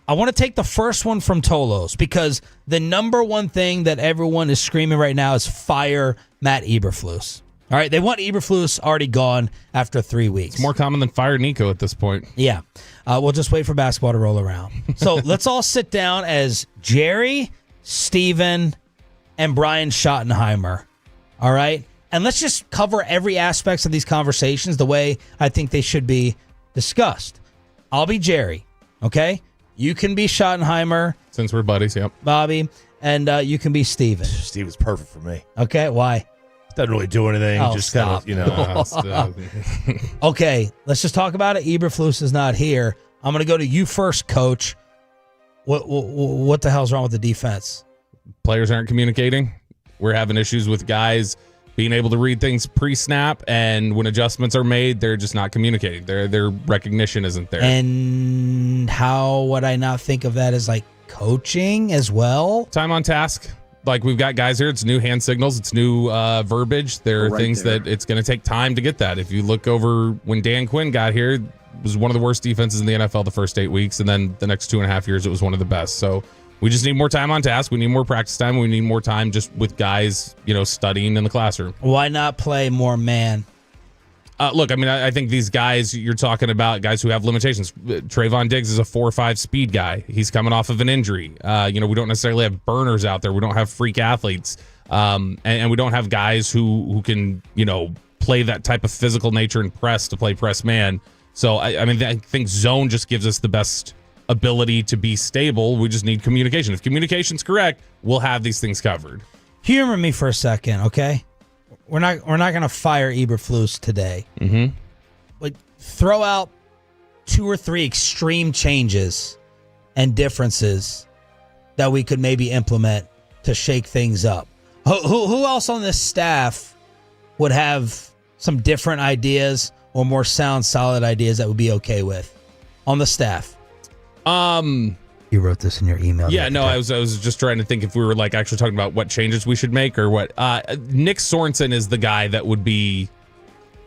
I want to take the first one from Tolos, because the number one thing that everyone is screaming right now is fire Matt Eberflus. All right, they want Eberflus already gone after 3 weeks. It's more common than fire Nico at this point. Yeah. We'll just wait for basketball to roll around. So let's all sit down as Jerry, Steven, and Brian Schottenheimer. All right? And let's just cover every aspect of these conversations the way I think they should be discussed. I'll be Jerry, okay? You can be Schottenheimer. Since we're buddies, yep. Bobby. And you can be Steven. Steven's perfect for me. Okay, why? Doesn't really do anything. Oh, just stop. kind of, Okay, let's just talk about it. Eberflus is not here. I'm going to go to you first, Coach. What the hell's wrong with the defense? Players aren't communicating. We're having issues with guys being able to read things pre-snap, and when adjustments are made, they're just not communicating. Their recognition isn't there. And how would I not think of that as like coaching as well? Time on task. Like, we've got guys here. It's new hand signals. It's new verbiage. There are things that it's going to take time to get that. If you look over when Dan Quinn got here, it was one of the worst defenses in the NFL the first 8 weeks, and then the next 2.5 years, it was one of the best. So we just need more time on task. We need more practice time. We need more time just with guys, studying in the classroom. Why not play more man? Look, I mean, I think these guys, you're talking about guys who have limitations. Trayvon Diggs is a 4.5 speed guy. He's coming off of an injury. We don't necessarily have burners out there. We don't have freak athletes. And we don't have guys who can, play that type of physical nature and press to play press man. So, I think zone just gives us the best ability to be stable. We just need communication. If communication's correct, we'll have these things covered. Humor me for a second, okay? We're not going to fire Eberflus today. Mm-hmm. But throw out 2 or 3 extreme changes and differences that we could maybe implement to shake things up. Who else on this staff would have some different ideas or more sound, solid ideas that would be okay with on the staff? You wrote this in your email. Yeah, no, I was just trying to think if we were actually talking about what changes we should make or what. Nick Sorensen is the guy that would be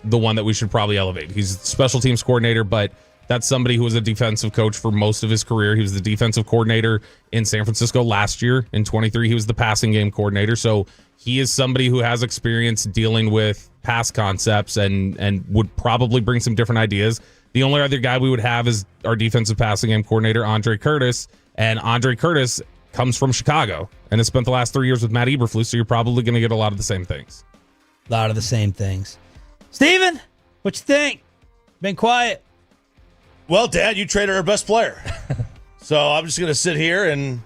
the one that we should probably elevate. He's special teams coordinator, but that's somebody who was a defensive coach for most of his career. He was the defensive coordinator in San Francisco last year. In 23, he was the passing game coordinator. So he is somebody who has experience dealing with pass concepts and would probably bring some different ideas. The only other guy we would have is our defensive passing game coordinator, Andre Curtis. And Andre Curtis comes from Chicago and has spent the last 3 years with Matt Eberflus, so you're probably going to get a lot of the same things. A lot of the same things. Steven, what you think? Been quiet. Well, Dad, you traded our best player. So I'm just going to sit here and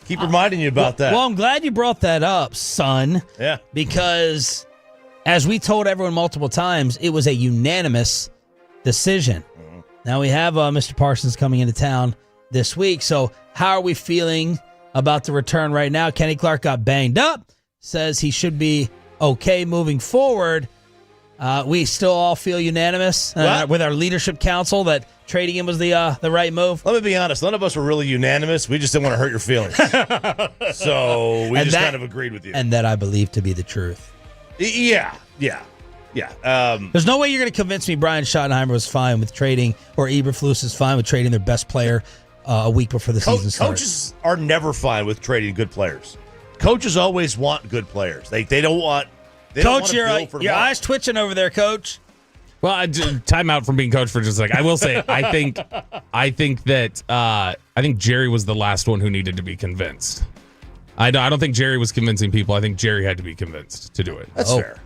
keep reminding you about that. Well, I'm glad you brought that up, son. Yeah. Because as we told everyone multiple times, it was a unanimous decision. Mm-hmm. Now we have Mr. Parsons coming into town this week. So how are we feeling about the return right now? Kenny Clark got banged up, says he should be okay moving forward. We still all feel unanimous with our leadership council that trading him was the right move. Let me be honest. None of us were really unanimous. We just didn't want to hurt your feelings. So we kind of agreed with you. And that I believe to be the truth. Yeah. There's no way you're going to convince me Brian Schottenheimer was fine with trading or Eberflus is fine with trading their best player a week before the season starts. Coaches are never fine with trading good players. Coaches always want good players. They don't want... Coach, your eyes twitching over there, Coach. Well, time out from being coach for just a second. I will say, I think Jerry was the last one who needed to be convinced. I don't think Jerry was convincing people. I think Jerry had to be convinced to do it. That's fair.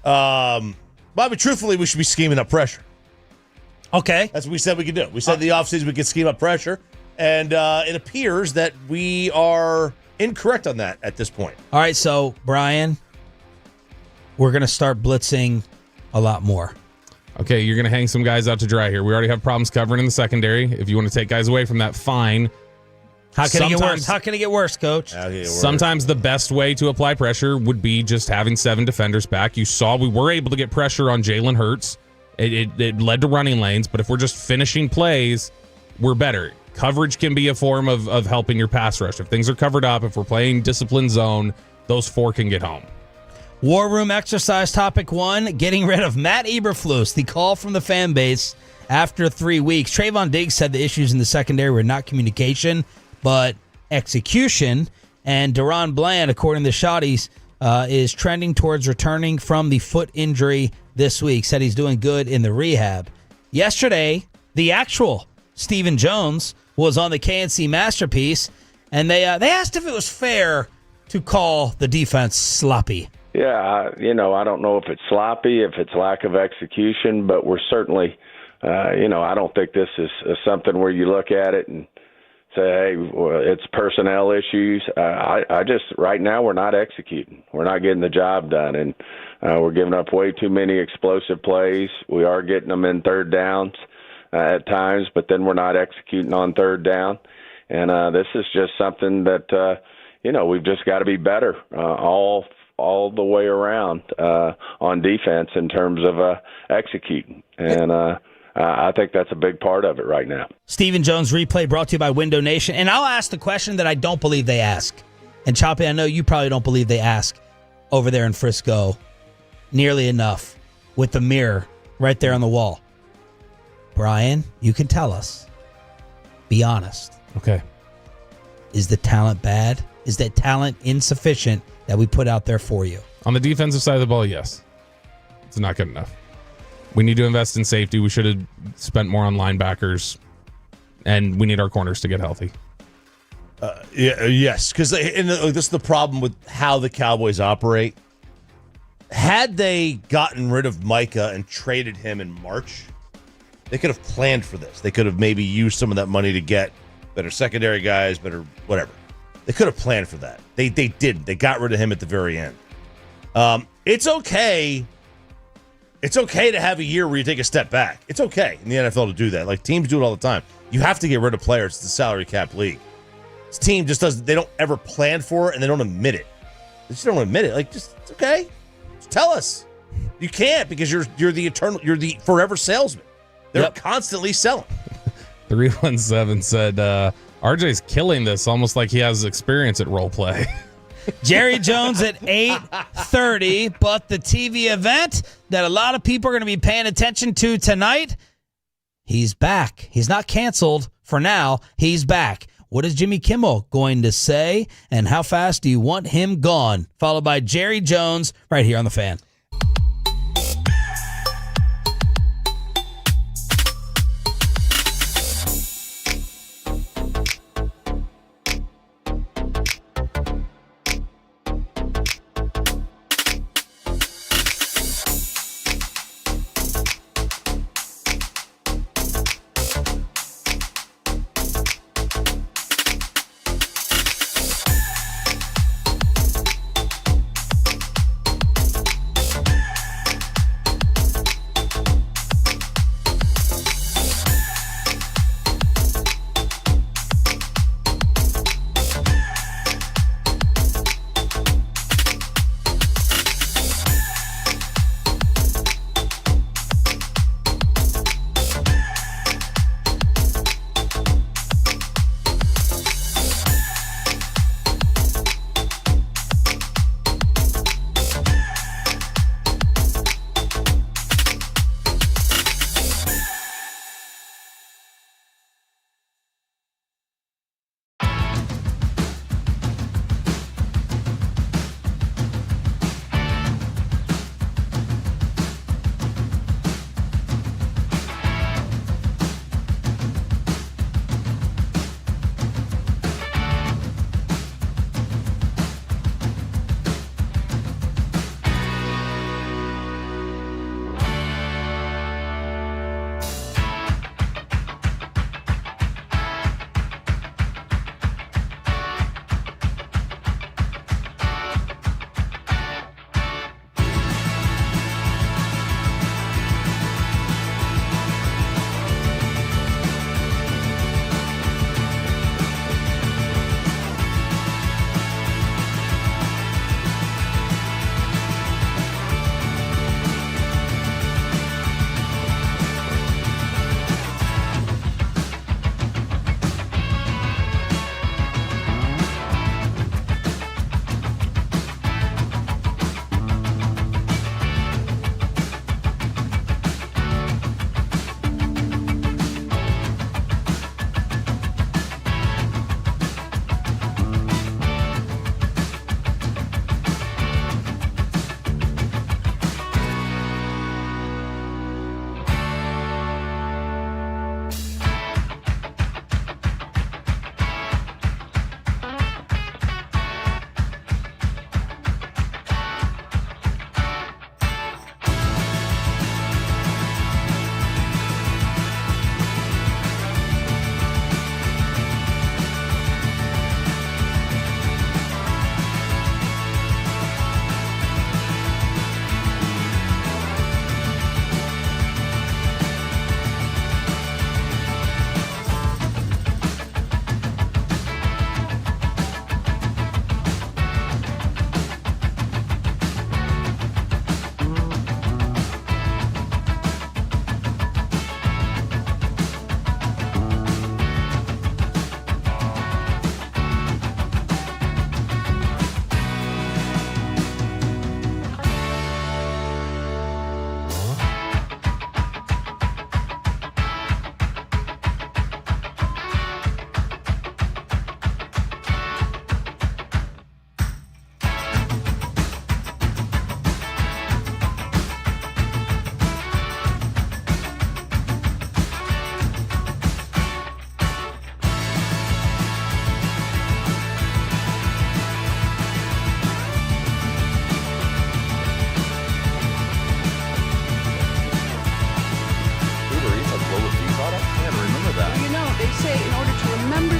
But truthfully, we should be scheming up pressure. Okay. That's what we said we could do. We said in the offseason we could scheme up pressure, and it appears that we are incorrect on that at this point. All right, so, Brian, we're going to start blitzing a lot more. Okay, you're going to hang some guys out to dry here. We already have problems covering in the secondary. If you want to take guys away from that, fine. How can it get worse? How can it get worse, Coach? Sometimes the best way to apply pressure would be just having 7 defenders back. You saw we were able to get pressure on Jalen Hurts. It led to running lanes, but if we're just finishing plays, we're better. Coverage can be a form of helping your pass rush. If things are covered up, if we're playing disciplined zone, those 4 can get home. War Room exercise topic 1, getting rid of Matt Eberflus. The call from the fan base after 3 weeks. Trayvon Diggs said the issues in the secondary were not communication, but execution. And Deron Bland, according to the Shotties, is trending towards returning from the foot injury this week. Said he's doing good in the rehab. Yesterday, the actual Stephen Jones was on the KNC Masterpiece, and they asked if it was fair to call the defense sloppy. Yeah, I don't know if it's sloppy, if it's lack of execution, but we're certainly, I don't think this is something where you look at it and say, hey, it's personnel issues. I just, right now, we're not executing. We're not getting the job done, and we're giving up way too many explosive plays. We are getting them in third downs at times, but then we're not executing on third down. And this is just something that, we've just got to be better all the way around on defense in terms of executing. And I think that's a big part of it right now. Stephen Jones replay brought to you by Window Nation. And I'll ask the question that I don't believe they ask. And Choppy, I know you probably don't believe they ask over there in Frisco nearly enough with the mirror right there on the wall. Brian, you can tell us. Be honest. Okay. Is the talent bad? Is that talent insufficient that we put out there for you? On the defensive side of the ball, yes. It's not good enough. We need to invest in safety. We should have spent more on linebackers, and we need our corners to get healthy. Yes, because this is the problem with how the Cowboys operate. Had they gotten rid of Micah and traded him in March, they could have planned for this. They could have maybe used some of that money to get better secondary guys, better whatever. They could have planned for that. They didn't. They got rid of him at the very end. It's okay. It's okay to have a year where you take a step back. It's okay in the NFL to do that. Like, teams do it all the time. You have to get rid of players. It's a salary cap league. This team just doesn't. They don't ever plan for it, and they don't admit it. They just don't admit it. Like, just it's okay. Just tell us. You can't, because you're the forever salesman. They're constantly selling. 317 said RJ's killing this, almost like he has experience at role play. Jerry Jones at 8:30, but the TV event that a lot of people are going to be paying attention to tonight, he's back. He's not canceled for now. He's back. What is Jimmy Kimmel going to say, and how fast do you want him gone? Followed by Jerry Jones right here on The Fan.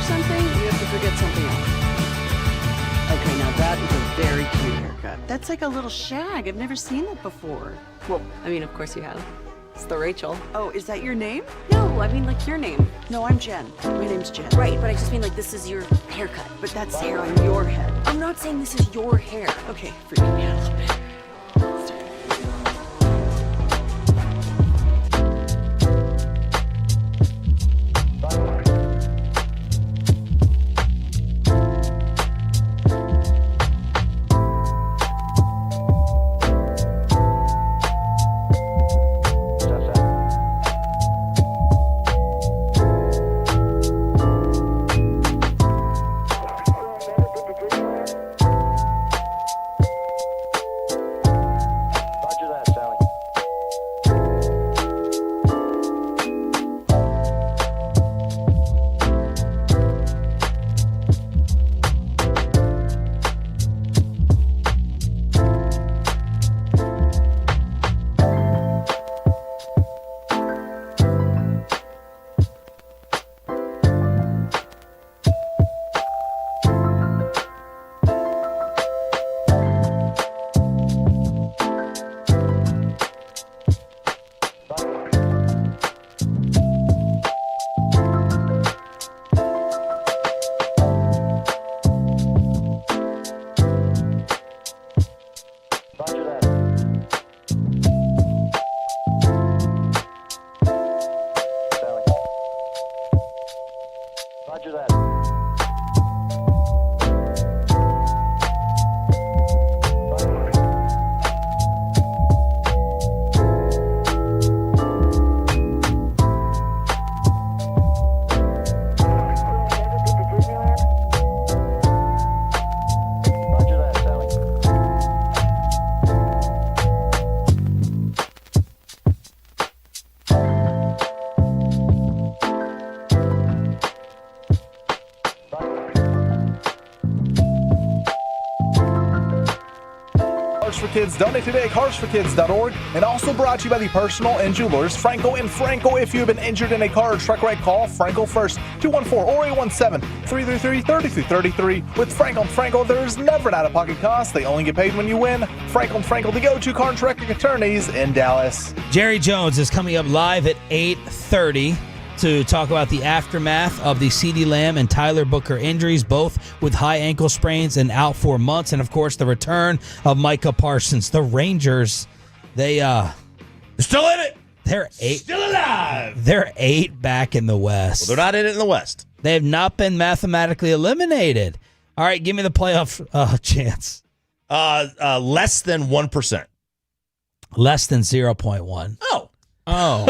something, you have to forget something else. Okay, now that is a very cute haircut. That's like a little shag. I've never seen that before. Well, I mean, of course you have. It's the Rachel. Oh, is that your name? No, I mean like your name. No, I'm Jen. My name's Jen. Right, but I just mean like this is your haircut. But that's hair on your head. I'm not saying this is your hair. Okay, forgive me a little bit. Kids. Donate today at carsforkids.org, and also brought to you by the personal and jewelers Franco and Franco. If you've been injured in a car or truck wreck, call Franco first, 214-817-333-3333. With Franco and Franco, there's never an out-of-pocket cost. They only get paid when you win. Franco and Franco, the go-to car and truck attorneys in Dallas. Jerry Jones is coming up live at 8:30 to talk about the aftermath of the CeeDee Lamb and Tyler Booker injuries, both with high ankle sprains and out for months. And, of course, the return of Micah Parsons. The Rangers, they're still in it. They're still alive. They're 8 back in the West. Well, they're not in it in the West. They have not been mathematically eliminated. All right, give me the playoff chance. Less than 1%. Less than 0.1. Oh,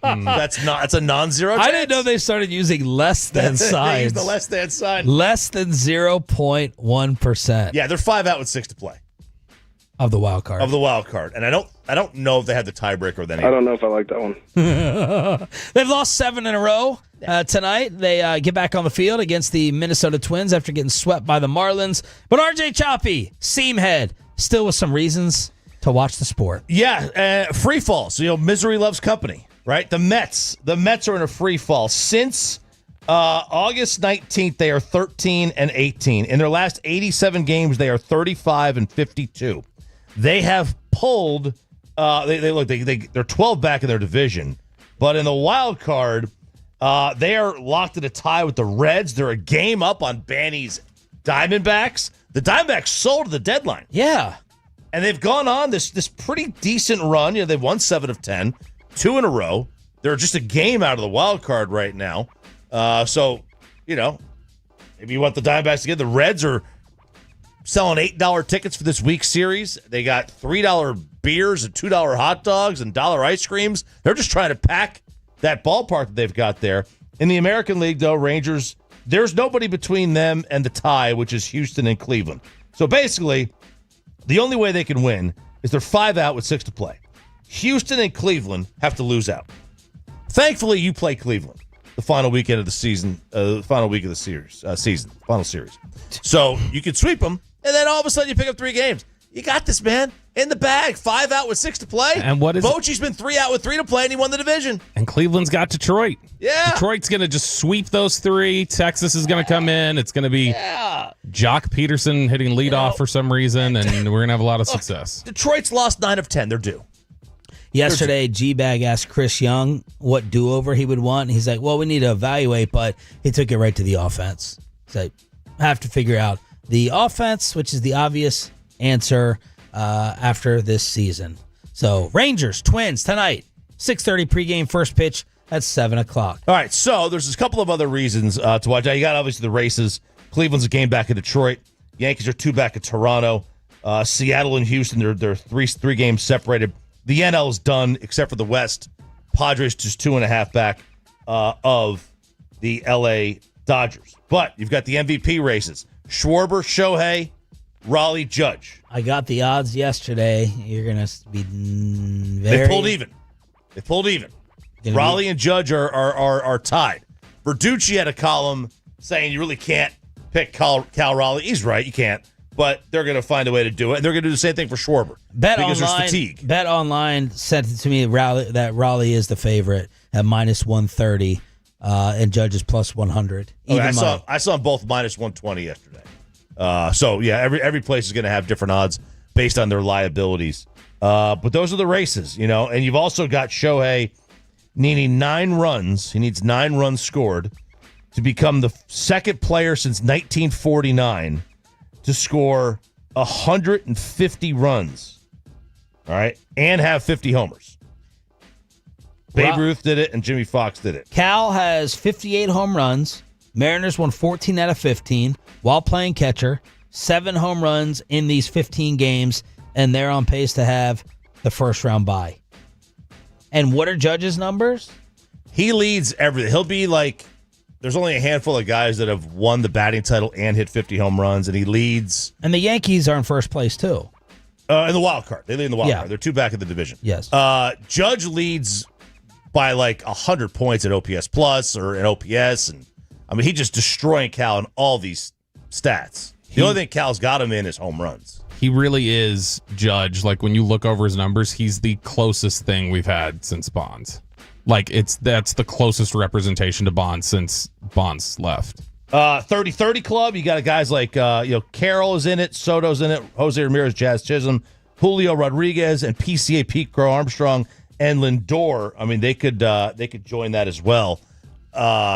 that's a non-zero chance. I didn't know they started using less than signs. They use the less than sign. Less than 0.1%. Yeah, they're 5 out with 6 to play of the wild card. And I don't know if they had the tiebreaker with any. I don't know if I like that one. They've lost 7 in a row tonight. They get back on the field against the Minnesota Twins after getting swept by the Marlins. But RJ Choppy, Seamhead, still with some reasons to watch the sport. Yeah, free fall. So, misery loves company, right? The Mets are in a free fall. Since August 19th, they are 13-18. In their last 87 games, they are 35-52. They have pulled. They're 12 back in their division, but in the wild card, they are locked in a tie with the Reds. They're a game up on Banny's Diamondbacks. The Diamondbacks sold at the deadline. Yeah. And they've gone on this pretty decent run. They've won 7 of 10, 2 in a row. They're just a game out of the wild card right now. So, maybe you want the Diamondbacks to get. The Reds are selling $8 tickets for this week's series. They got $3 beers and $2 hot dogs and $1 ice creams. They're just trying to pack that ballpark that they've got there. In the American League, though, Rangers, there's nobody between them and the tie, which is Houston and Cleveland. So basically, the only way they can win is they're 5 out with 6 to play. Houston and Cleveland have to lose out. Thankfully, you play Cleveland the final weekend of the season, final week of the final series. So you can sweep them, and then all of a sudden you pick up 3 games. You got this, man. In the bag. 5 out with 6 to play. And what is Bochy's been 3 out with 3 to play, and he won the division. And Cleveland's got Detroit. Yeah. Detroit's going to just sweep those 3. Texas is going to come in. It's going to be Jock Peterson hitting leadoff for some reason, and we're going to have a lot of success. Detroit's lost 9 of 10. They're due. Yesterday, Gbag asked Chris Young what do-over he would want. And he's like, well, we need to evaluate, but he took it right to the offense. He's like, I have to figure out the offense, which is the obvious answer after this season. So, Rangers, Twins, tonight, 6:30 pregame, first pitch at 7 o'clock. All right, so there's a couple of other reasons to watch out. You got, obviously, the races. Cleveland's a game back in Detroit. Yankees are 2 back in Toronto. Seattle and Houston, they're three games separated. The NL is done, except for the West. Padres just 2.5 back of the LA Dodgers. But you've got the MVP races. Schwarber, Shohei, Raleigh, Judge. I got the odds yesterday. You're going to be very... They pulled even. Raleigh and Judge are tied. Verducci had a column saying you really can't pick Cal Raleigh. He's right, you can't. But they're going to find a way to do it. And they're going to do the same thing for Schwarber. Because there's fatigue. Bet Online sent it to me that Raleigh is the favorite at minus 130 and Judge is plus 100. I saw them both minus 120 yesterday. So, yeah, every place is going to have different odds based on their liabilities. But those are the races, And you've also got Shohei needing 9 runs. He needs 9 runs scored to become the second player since 1949 to score 150 runs, all right, and have 50 homers. Babe Ruth did it, and Jimmy Fox did it. Cal has 58 home runs. Mariners won 14 out of 15 while playing catcher. 7 home runs in these 15 games, and they're on pace to have the first-round bye. And what are Judge's numbers? He leads everything. He'll be like... There's only a handful of guys that have won the batting title and hit 50 home runs, and he leads. And the Yankees are in first place, too. In the wild card. They lead in the wild card. They're 2 back in the division. Yes. Judge leads by like 100 points at OPS Plus or at OPS. And I mean, he's just destroying Cal in all these stats. The only thing Cal's got him in is home runs. He really is Judge. Like, when you look over his numbers, he's the closest thing we've had since Bonds. Like, that's the closest representation to Bonds since Bonds left. 30-30 club, you got guys like Carroll is in it, Soto's in it, Jose Ramirez, Jazz Chisholm, Julio Rodriguez, and PCA Pete Crow Armstrong and Lindor. I mean, they could join that as well.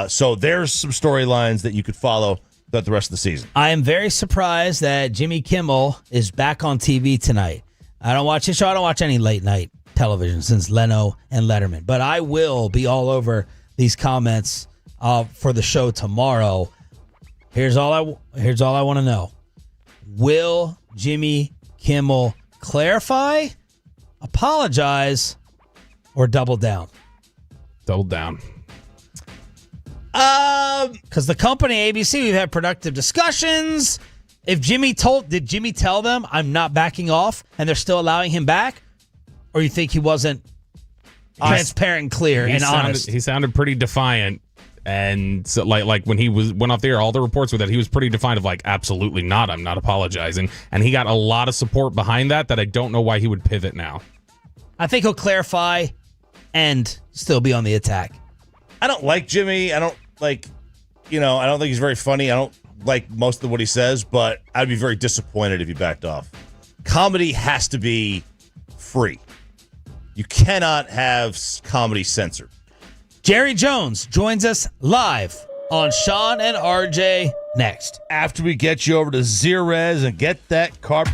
So there's some storylines that you could follow throughout the rest of the season. I am very surprised that Jimmy Kimmel is back on TV tonight. I don't watch his show. I don't watch any late night television since Leno and Letterman, but I will be all over these comments for the show tomorrow. Here's all I want to know: will Jimmy Kimmel clarify, apologize, or double down? Double down. Because the company ABC, we've had productive discussions. If did Jimmy tell them I'm not backing off, and they're still allowing him back? Or you think he wasn't transparent, clear, and honest? He sounded pretty defiant, and so like when he went off the air, all the reports were that he was pretty defiant of like, absolutely not, I'm not apologizing, and he got a lot of support behind that I don't know why he would pivot now. I think he'll clarify and still be on the attack. I don't like Jimmy. I don't think he's very funny. I don't like most of what he says, but I'd be very disappointed if he backed off. Comedy has to be free. You cannot have comedy censored. Jerry Jones joins us live on Sean and RJ next. After we get you over to Zerez and get that carb.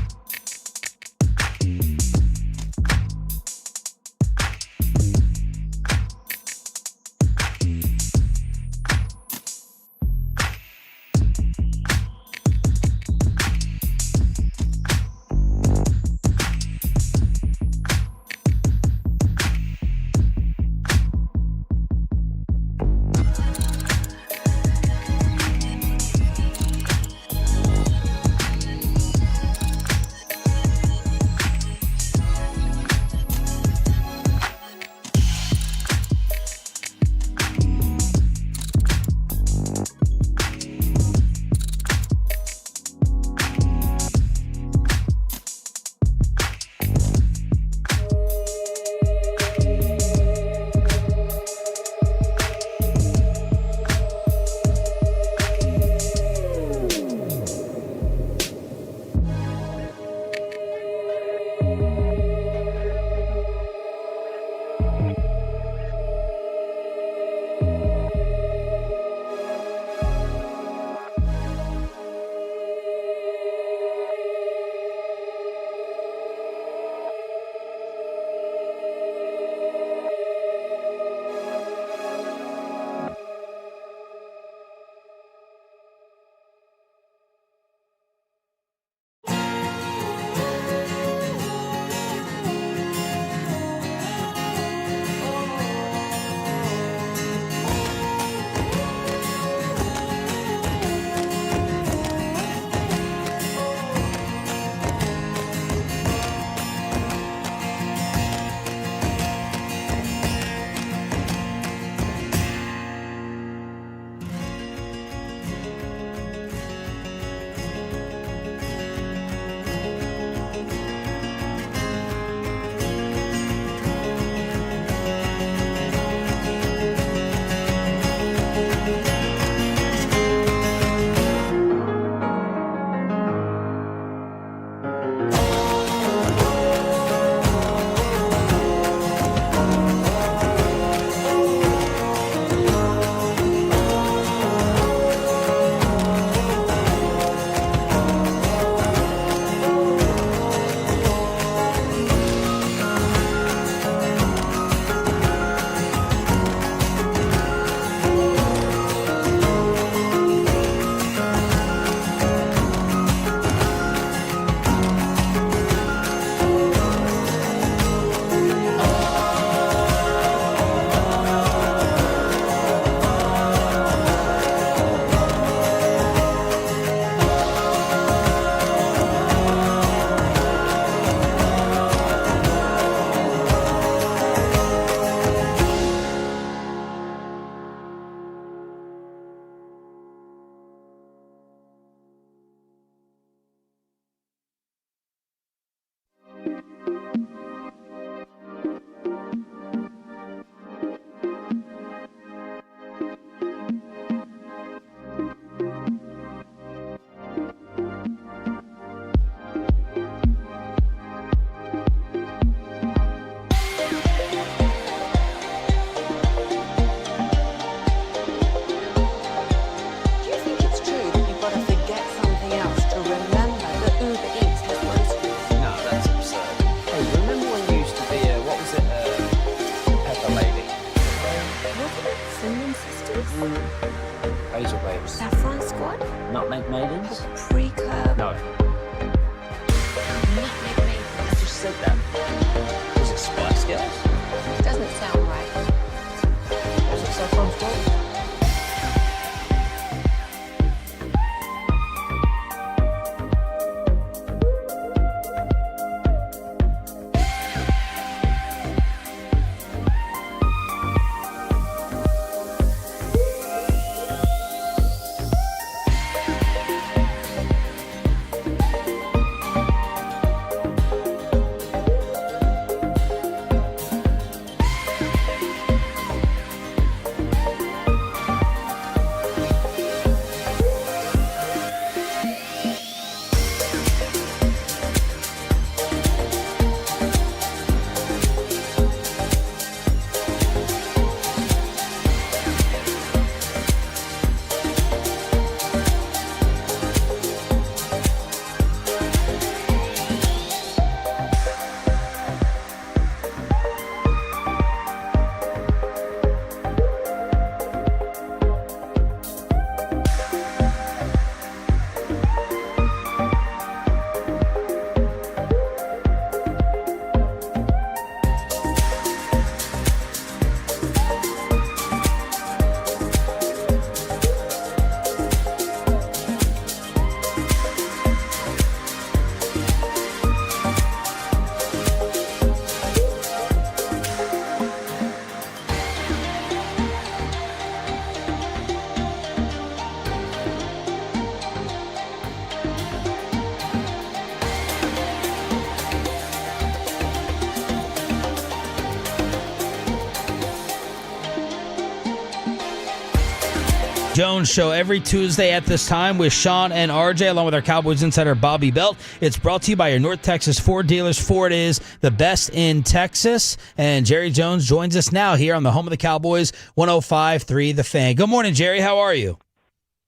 Jones Show every Tuesday at this time with Sean and RJ, along with our Cowboys insider Bobby Belt. It's brought to you by your North Texas Ford dealers. Ford is the best in Texas. And Jerry Jones joins us now here on the home of the Cowboys, 105.3 The Fan. Good morning, Jerry. How are you?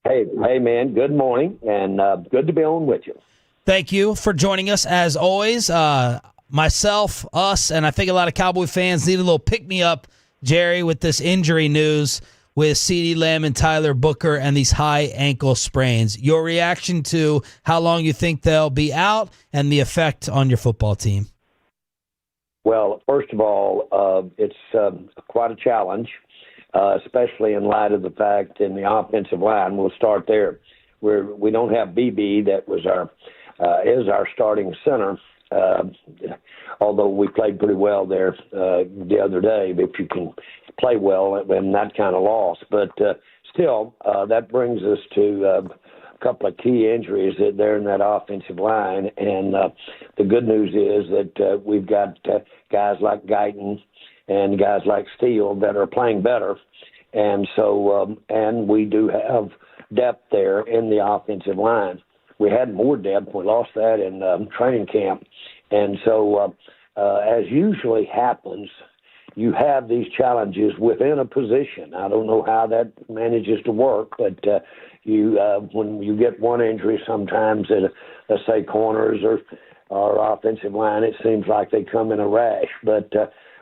Hey, man. Good morning, and good to be on with you. Thank you for joining us, as always. Myself, us, and I think a lot of Cowboy fans need a little pick-me-up, Jerry, with this injury news with CeeDee Lamb and Tyler Booker and these high ankle sprains. Your reaction to how long you think they'll be out and the effect on your football team? Well, first of all, it's quite a challenge, especially in light of the fact in the offensive line. We'll start there. We don't have BB that was is our starting center, although we played pretty well there the other day. If you can play well in that kind of loss. But still, that brings us to a couple of key injuries there in that offensive line. And the good news is that we've got guys like Guyton and guys like Steele that are playing better. And so, and we do have depth there in the offensive line. We had more depth. We lost that in training camp. And so, as usually happens, you have these challenges within a position. I don't know how that manages to work, but when you get one injury, sometimes at, let's say, corners or offensive line, it seems like they come in a rash. But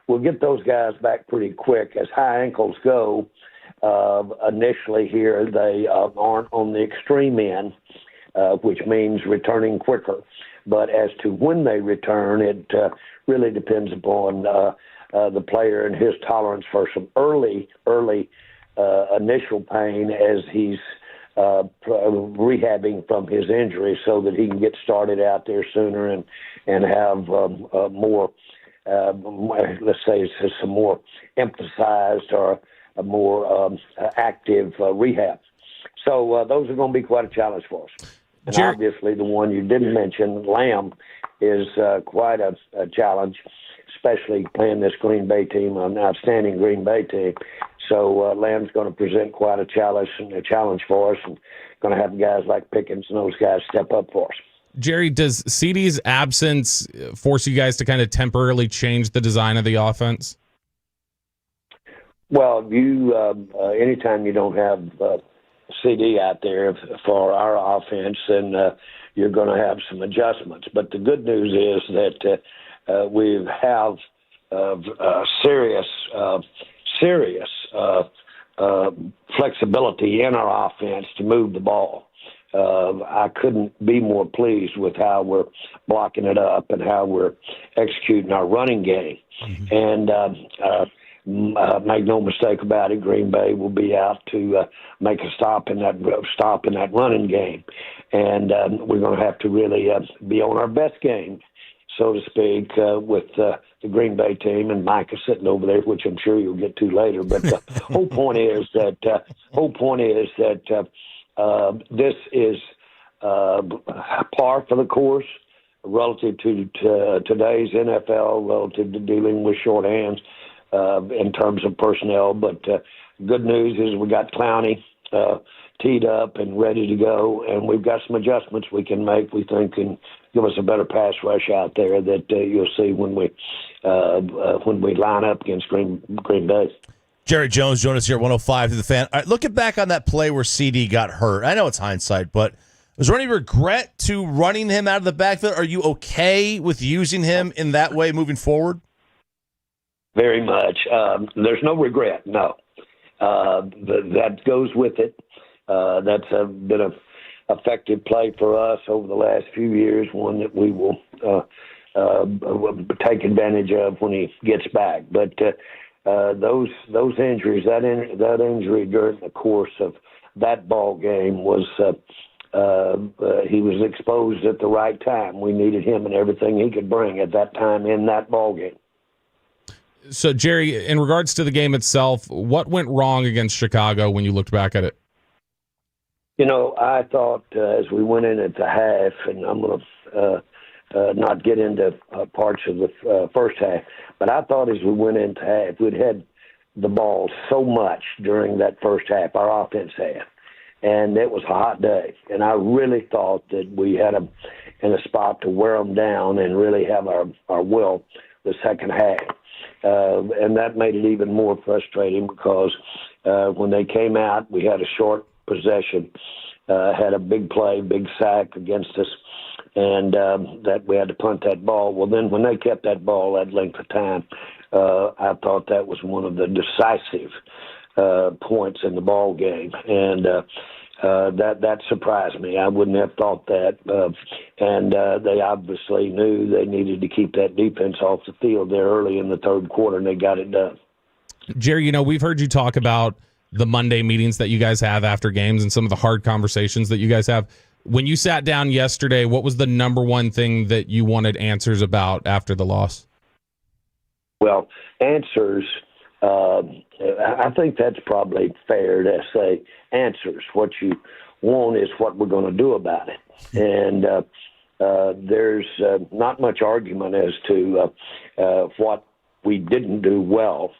we'll get those guys back pretty quick. As high ankles go, initially here, they aren't on the extreme end, which means returning quicker. But as to when they return, it really depends upon the player and his tolerance for some early initial pain as he's rehabbing from his injury, so that he can get started out there sooner and have more, let's say, some more emphasized or a more active rehab. So those are going to be quite a challenge for us. And obviously the one you didn't mention, Lamb, is quite a challenge, especially playing this Green Bay team, an outstanding Green Bay team. So Lamb's going to present quite a challenge for us, and going to have guys like Pickens and those guys step up for us. Jerry, does CeeDee's absence force you guys to kind of temporarily change the design of the offense? Well, anytime you don't have CD out there for our offense, then you're going to have some adjustments. But the good news is that we have serious flexibility in our offense to move the ball. I couldn't be more pleased with how we're blocking it up and how we're executing our running game. Mm-hmm. And make no mistake about it, Green Bay will be out to make a stop in that running game, and we're going to have to really be on our best game, so to speak, with the Green Bay team and Micah sitting over there, which I'm sure you'll get to later. But the whole point is that this is par for the course relative to today's NFL, relative to dealing with shorthands. In terms of personnel, but good news is we got Clowney teed up and ready to go, and we've got some adjustments we can make. We think can give us a better pass rush out there that you'll see when we line up against Green Bay. Jerry Jones joined us here at 105 to the Fan. All right, looking back on that play where CD got hurt, I know it's hindsight, but was there any regret to running him out of the backfield? Are you okay with using him in that way moving forward? Very much. There's no regret, no. That goes with it. That's been an effective play for us over the last few years, one that we will take advantage of when he gets back. But those injuries, that injury during the course of that ball game was he was exposed at the right time. We needed him and everything he could bring at that time in that ball game. So, Jerry, in regards to the game itself, what went wrong against Chicago when you looked back at it? You know, I thought as we went in at the half, and I'm going to not get into parts of the first half, but I thought as we went into half, we'd had the ball so much during that first half, our offense had. And it was a hot day. And I really thought that we had them in a spot to wear them down and really have our will the second half. And that made it even more frustrating because when they came out, we had a short possession, had a big play, big sack against us, and that we had to punt that ball. Well, then when they kept that ball that length of time, I thought that was one of the decisive points in the ball game, and that surprised me. I wouldn't have thought that, and they obviously knew they needed to keep that defense off the field there early in the third quarter, and they got it done. Jerry, we've heard you talk about the Monday meetings that you guys have after games and some of the hard conversations that you guys have. When you sat down yesterday, what was the number one thing that you wanted answers about after the loss? Well, answers, I think that's probably fair to say answers. What you want is what we're going to do about it. And there's not much argument as to what we didn't do well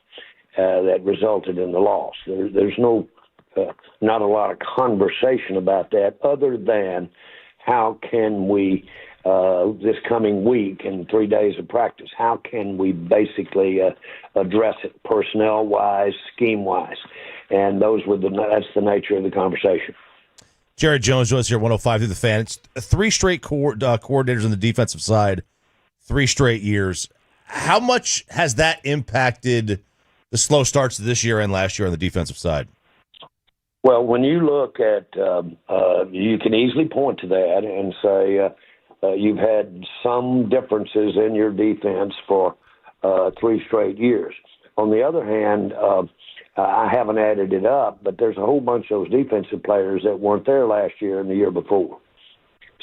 that resulted in the loss. There's not a lot of conversation about that other than how can we, this coming week and 3 days of practice, how can we basically address it personnel-wise, scheme-wise? And that's the nature of the conversation. Jared Jones joins us here at 105 through the Fan. It's three straight coordinators on the defensive side, 3 straight years. How much has that impacted the slow starts this year and last year on the defensive side? Well, when you look at, you can easily point to that and say you've had some differences in your defense for 3 straight years. On the other hand, I haven't added it up, but there's a whole bunch of those defensive players that weren't there last year and the year before.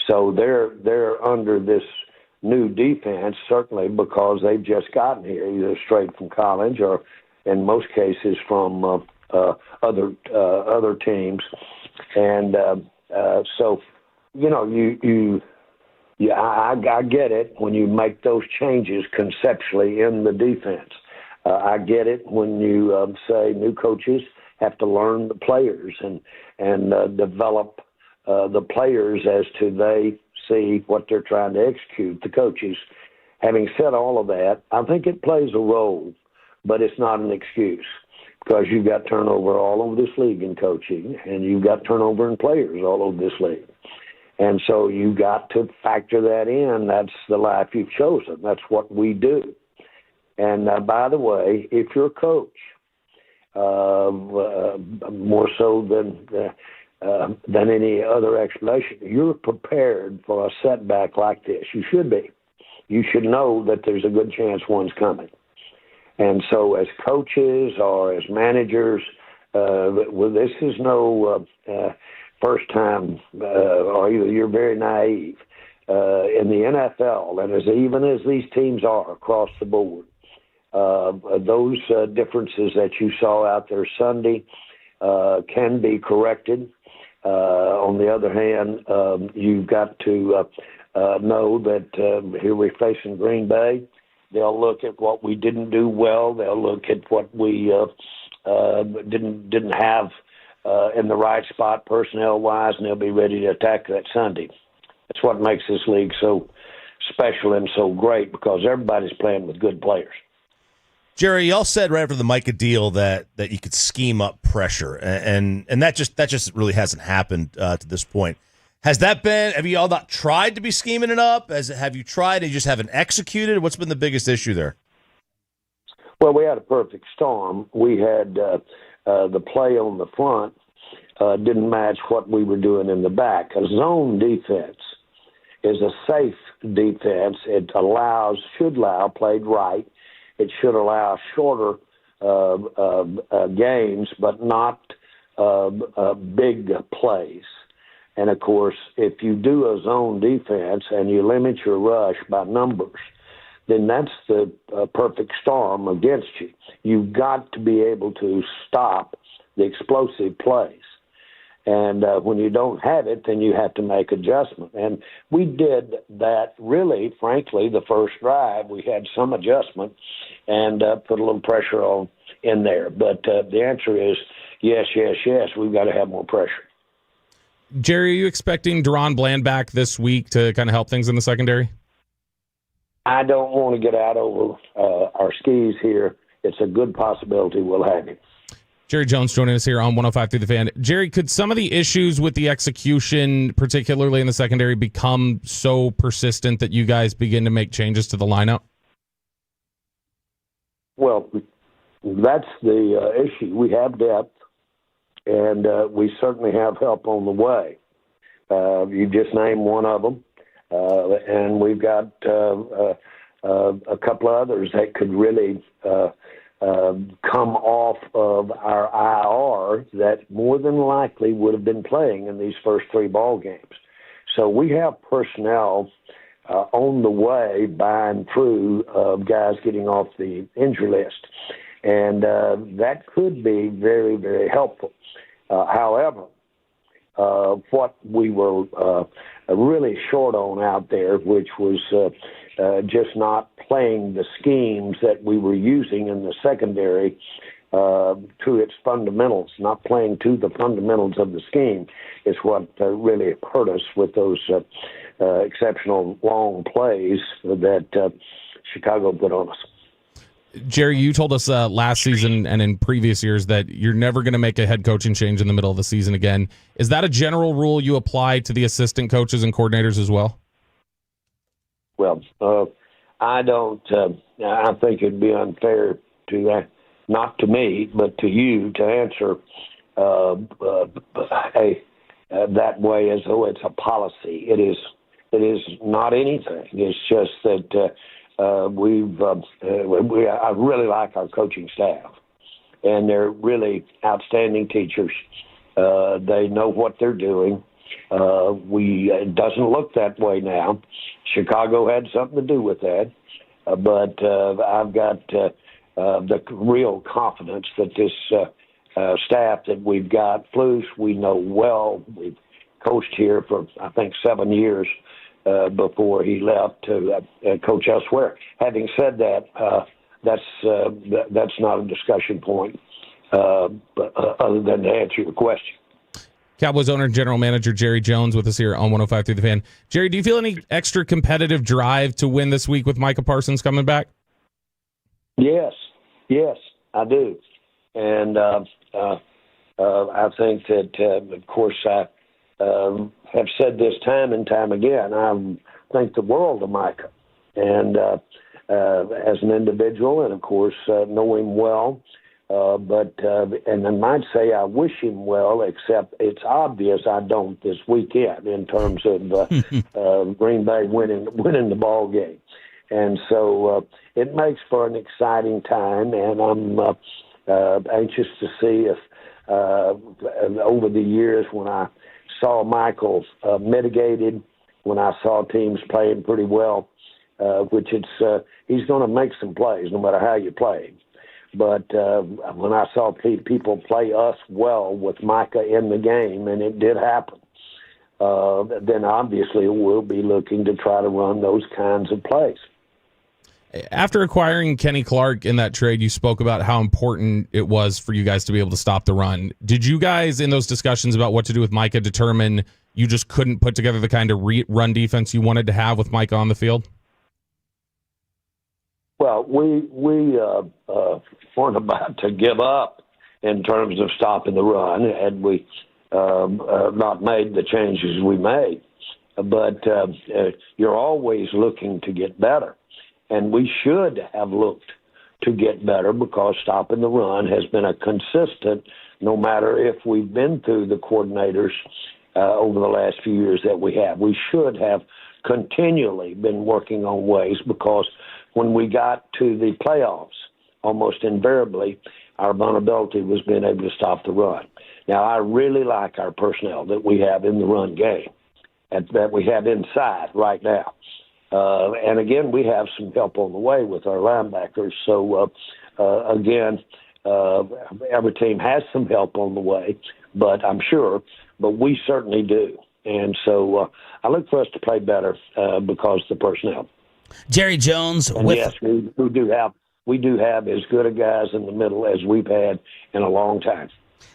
So they're under this new defense, certainly because they've just gotten here, either straight from college or in most cases from other teams. And so, I get it when you make those changes conceptually in the defense. I get it when you say new coaches have to learn the players and develop the players as to they see what they're trying to execute, the coaches. Having said all of that, I think it plays a role, but it's not an excuse because you've got turnover all over this league in coaching and you've got turnover in players all over this league. And so you've got to factor that in. That's the life you've chosen. That's what we do. And by the way, if you're a coach, more so than any other explanation, you're prepared for a setback like this. You should be. You should know that there's a good chance one's coming. And so as coaches or as managers, this is no first time, or either you're very naive. In the NFL, and even as these teams are across the board, those differences that you saw out there Sunday can be corrected. On the other hand, you've got to know that here we're facing Green Bay. They'll look at what we didn't do well. They'll look at what we didn't have in the right spot personnel-wise, and they'll be ready to attack that Sunday. That's what makes this league so special and so great because everybody's playing with good players. Jerry, y'all said right after the Micah deal that you could scheme up pressure, and that just really hasn't happened to this point. Has that been? Have you all not tried to be scheming it up? Have you tried and you just haven't executed? What's been the biggest issue there? Well, we had a perfect storm. We had the play on the front didn't match what we were doing in the back. A zone defense is a safe defense. It should allow, played right, it should allow shorter games, but not big plays. And, of course, if you do a zone defense and you limit your rush by numbers, then that's the perfect storm against you. You've got to be able to stop the explosive plays. And when you don't have it, then you have to make adjustment. And we did that really, frankly, the first drive. We had some adjustment and put a little pressure on in there. But the answer is yes, yes, yes. We've got to have more pressure. Jerry, are you expecting Deron Bland back this week to kind of help things in the secondary? I don't want to get out over our skis here. It's a good possibility we'll have him. Jerry Jones joining us here on 105.3 The Fan. Jerry, could some of the issues with the execution, particularly in the secondary, become so persistent that you guys begin to make changes to the lineup? Well, that's the issue. We have depth, and we certainly have help on the way. You just named one of them, and we've got a couple of others that could really come off of our IR that more than likely would have been playing in these first three ball games. So we have personnel on the way by and through of guys getting off the injury list. And that could be very, very helpful. However, what we were really short on out there, which was just not playing the schemes that we were using in the secondary to its fundamentals, not playing to the fundamentals of the scheme, is what really hurt us with those exceptional long plays that Chicago put on us. Jerry, you told us last season and in previous years that you're never going to make a head coaching change in the middle of the season again. Is that a general rule you apply to the assistant coaches and coordinators as well? Well, I don't. I think it'd be unfair to not to me, but to you to answer that way as though it's a policy. It is. It is not anything. It's just that I really like our coaching staff, and they're really outstanding teachers. They know what they're doing. It doesn't look that way now. Chicago had something to do with that, but I've got the real confidence that this staff that we've got, Flus, we know well. We've coached here for, I think, 7 years before he left to coach elsewhere. Having said that, that's not a discussion point, but other than to answer your question. Cowboys owner and general manager Jerry Jones with us here on 105.3 The Fan. Jerry, do you feel any extra competitive drive to win this week with Micah Parsons coming back? Yes, I do. And I think that, of course, I have said this time and time again, I think the world of Micah. And as an individual, and, of course, know him well, and I might say I wish him well, except it's obvious I don't this weekend in terms of Green Bay winning the ball game. And so it makes for an exciting time, and I'm anxious to see if over the years when I saw Michael mitigated, when I saw teams playing pretty well, which he's going to make some plays no matter how you play. But when I saw people play us well with Micah in the game, and it did happen, then obviously we'll be looking to try to run those kinds of plays. After acquiring Kenny Clark in that trade, you spoke about how important it was for you guys to be able to stop the run. Did you guys, in those discussions about what to do with Micah, determine you just couldn't put together the kind of run defense you wanted to have with Micah on the field? Well, we weren't about to give up in terms of stopping the run, had we not made the changes we made. But you're always looking to get better. And we should have looked to get better because stopping the run has been a consistent, no matter if we've been through the coordinators over the last few years that we have. We should have continually been working on ways because when we got to the playoffs, almost invariably, our vulnerability was being able to stop the run. Now, I really like our personnel that we have in the run game, and that we have inside right now. And again, we have some help on the way with our linebackers. So, again, every team has some help on the way, but we certainly do. And so I look for us to play better because of the personnel. Jerry Jones. And yes, we do have we do have as good a guys in the middle as we've had in a long time.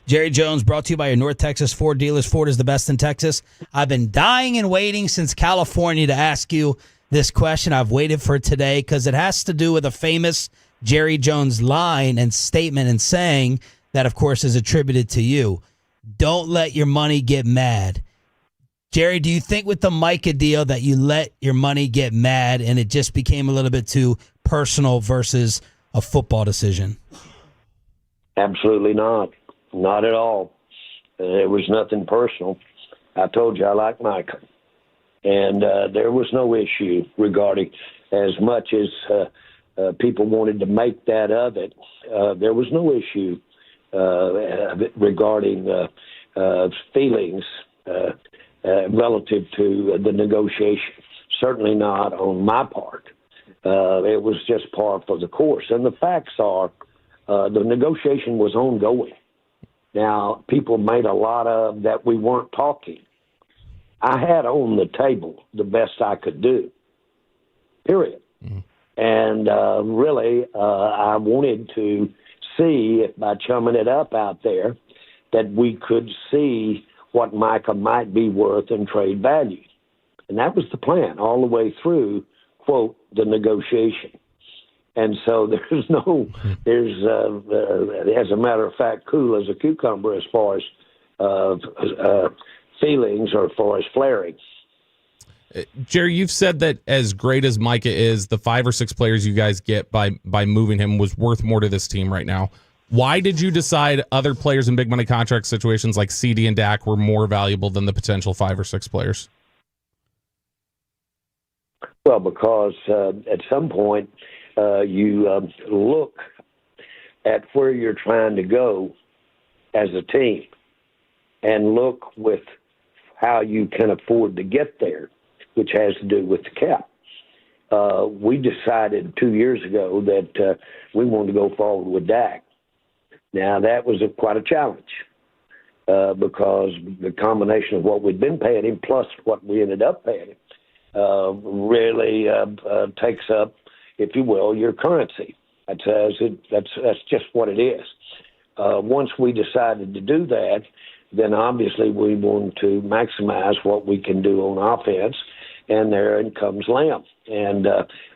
Jerry Jones, brought to you by your North Texas Ford dealers. Ford is the best in Texas. I've been dying and waiting since California to ask you this question. I've waited for today because it has to do with a famous Jerry Jones line and statement and saying that, of course, is attributed to you. Don't let your money get mad. Jerry, do you think with the Micah deal that you let your money get mad and it just became a little bit too personal versus a football decision? Absolutely not. Not at all. It was nothing personal. I told you I like Micah. And there was no issue regarding, as much as people wanted to make that of it, there was no issue regarding feelings relative to the negotiation. Certainly not on my part. It was just par for the course. And the facts are the negotiation was ongoing. Now, people made a lot of that we weren't talking. I had on the table the best I could do, period. And really, I wanted to see if by chumming it up out there that we could see what Micah might be worth in trade value. And that was the plan all the way through, quote, the negotiation. And so there's as a matter of fact, cool as a cucumber as far as feelings or as far as flaring. Jerry, you've said that as great as Micah is, the 5 or 6 players you guys get by moving him was worth more to this team right now. Why did you decide other players in big money contract situations like CD and Dak were more valuable than the potential 5 or 6 players? Well, because at some point you look at where you're trying to go as a team and look with how you can afford to get there, which has to do with the cap. We decided 2 years ago that we wanted to go forward with Dak. Now, that was quite a challenge because the combination of what we'd been paying him plus what we ended up paying him really takes up, if you will, your currency. That's just what it is. Once we decided to do that, then obviously we wanted to maximize what we can do on offense, and there comes Lamb. And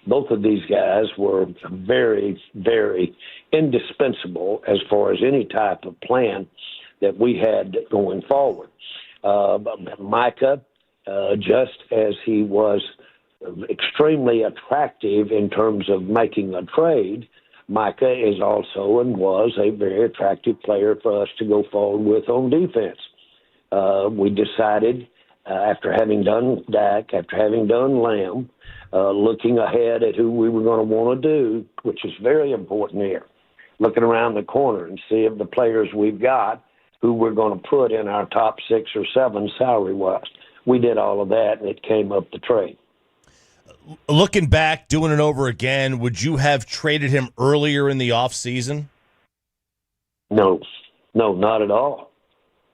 both of these guys were very, very indispensable as far as any type of plan that we had going forward. Micah, just as he was extremely attractive in terms of making a trade, Micah is also and was a very attractive player for us to go forward with on defense. We decided, after having done Dak, after having done Lamb, looking ahead at who we were going to want to do, which is very important here, looking around the corner and see if the players we've got, who we're going to put in our top 6 or 7 salary-wise. We did all of that, and it came up the trade. Looking back, doing it over again, would you have traded him earlier in the offseason? No, not at all.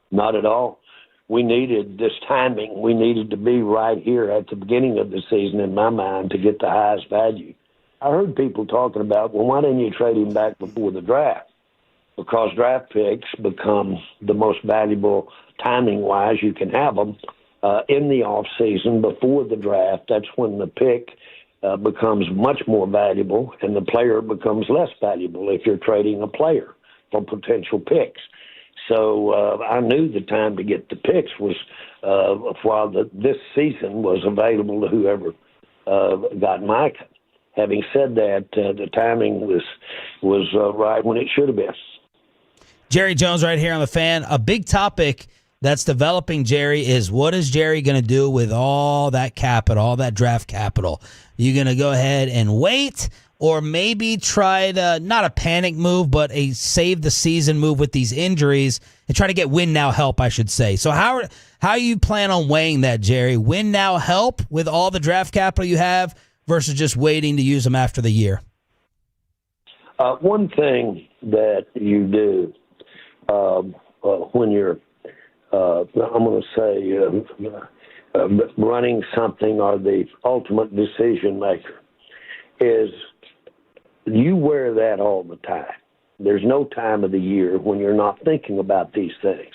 Not at all. We needed this timing. We needed to be right here at the beginning of the season, in my mind, to get the highest value. I heard people talking about, well, why didn't you trade him back before the draft? Because draft picks become the most valuable timing-wise you can have them. In the off season before the draft, that's when the pick becomes much more valuable and the player becomes less valuable if you're trading a player for potential picks. So I knew the time to get the picks was while this season was available to whoever got Micah. Having said that, the timing was right when it should have been. Jerry Jones right here on The Fan. A big topic that's developing, Jerry, is what is Jerry going to do with all that capital, all that draft capital? Are you going to go ahead and wait, or maybe try to, not a panic move, but a save the season move with these injuries and try to get win now help, I should say. So how you plan on weighing that, Jerry? Win now help with all the draft capital you have versus just waiting to use them after the year? One thing that you do when you're I'm going to say running something or the ultimate decision maker is You wear that all the time. There's no time of the year when you're not thinking about these things.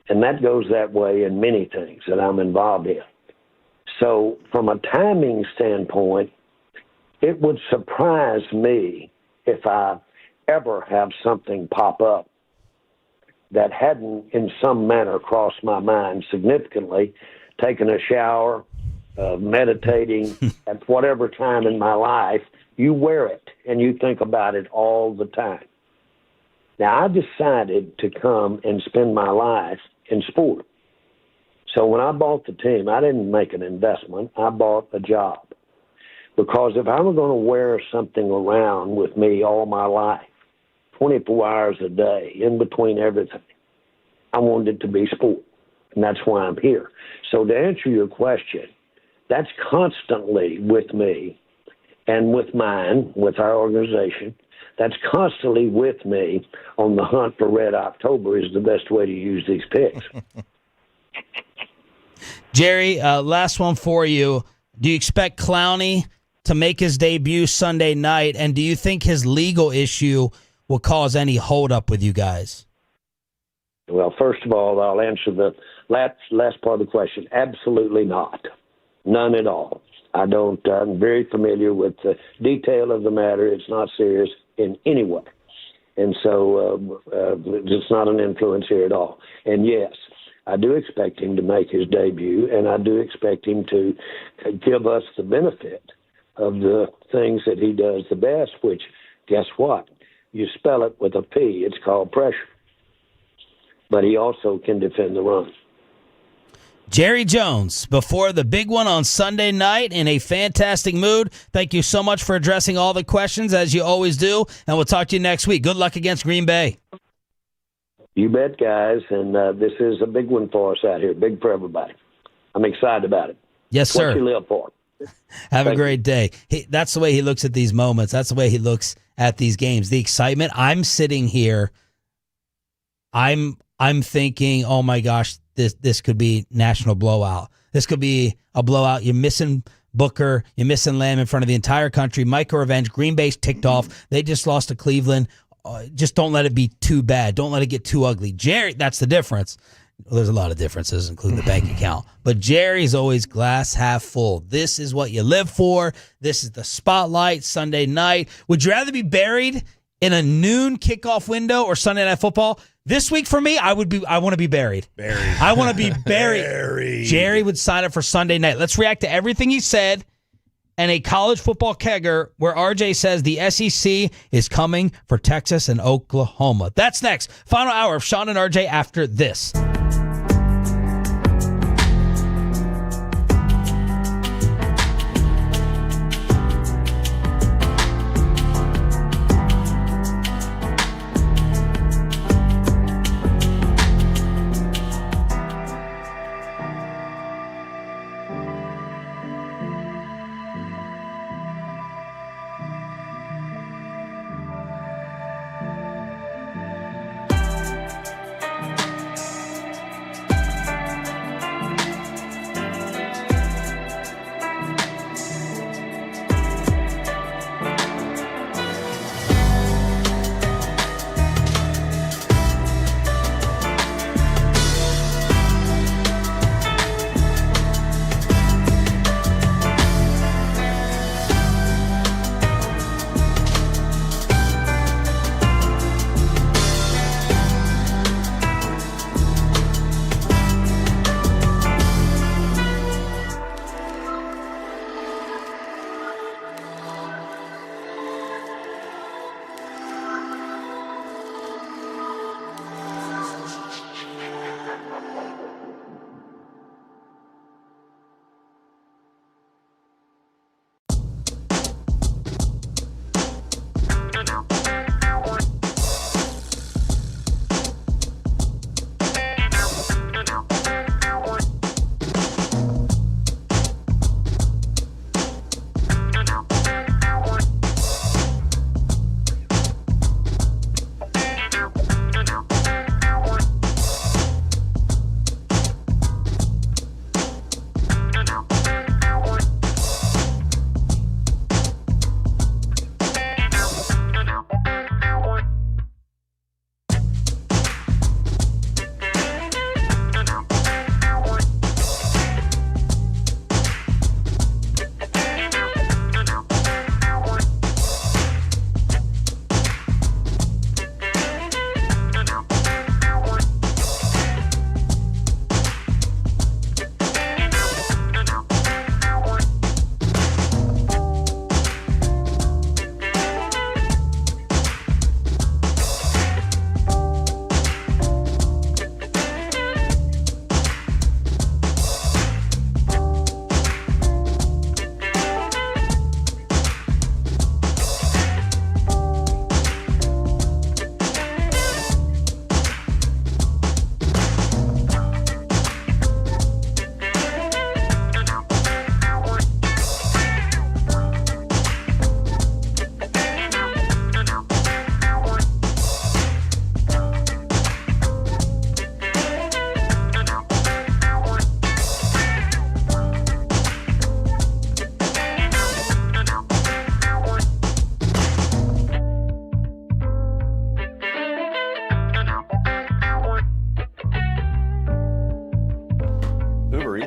And that goes that way in many things that I'm involved in. So from a timing standpoint, it would surprise me if I ever have something pop up that hadn't in some manner crossed my mind significantly, taking a shower, meditating at whatever time in my life. You wear it and you think about it all the time. Now, I decided to come and spend my life in sport. So when I bought the team, I didn't make an investment. I bought a job. Because if I were going to wear something around with me all my life, 24 hours a day, in between everything, I wanted it to be sport. And that's why I'm here. So to answer your question, that's constantly with me and with mine, with our organization. That's constantly with me on the hunt for Red October is the best way to use these picks. Jerry, last one for you. Do you expect Clowney to make his debut Sunday night, and do you think his legal issue will cause any holdup with you guys? Well, first of all, I'll answer the last part of the question. Absolutely not. None at all. I'm very familiar with the detail of the matter. It's not serious in any way. And so it's not an influence here at all. And yes, I do expect him to make his debut, and I do expect him to give us the benefit of the things that he does the best, which, guess what? You spell it with a P. It's called pressure. But he also can defend the run. Jerry Jones, before the big one on Sunday night, in a fantastic mood. Thank you so much for addressing all the questions, as you always do, and we'll talk to you next week. Good luck against Green Bay. You bet, guys, and this is a big one for us out here, big for everybody. I'm excited about it. Yes, sir. What you live for. Have a great day. That's the way he looks at these moments. That's the way he looks at these games. The excitement. I'm sitting here. I'm thinking, oh my gosh, this could be national blowout. This could be a blowout. You're missing Booker. You're missing Lamb in front of the entire country. Micah revenge. Green Bay's ticked off. They just lost to Cleveland. Just don't let it be too bad. Don't let it get too ugly. Jerry, that's the difference. Well, there's a lot of differences, including the bank account. But Jerry's always glass half full. This is what you live for. This is the spotlight Sunday night. Would you rather be buried in a noon kickoff window or Sunday Night Football? This week for me, I want to be buried. I want to be buried. Jerry would sign up for Sunday night. Let's react to everything he said and a college football kegger where RJ says the SEC is coming for Texas and Oklahoma. That's next. Final hour of Sean and RJ after this.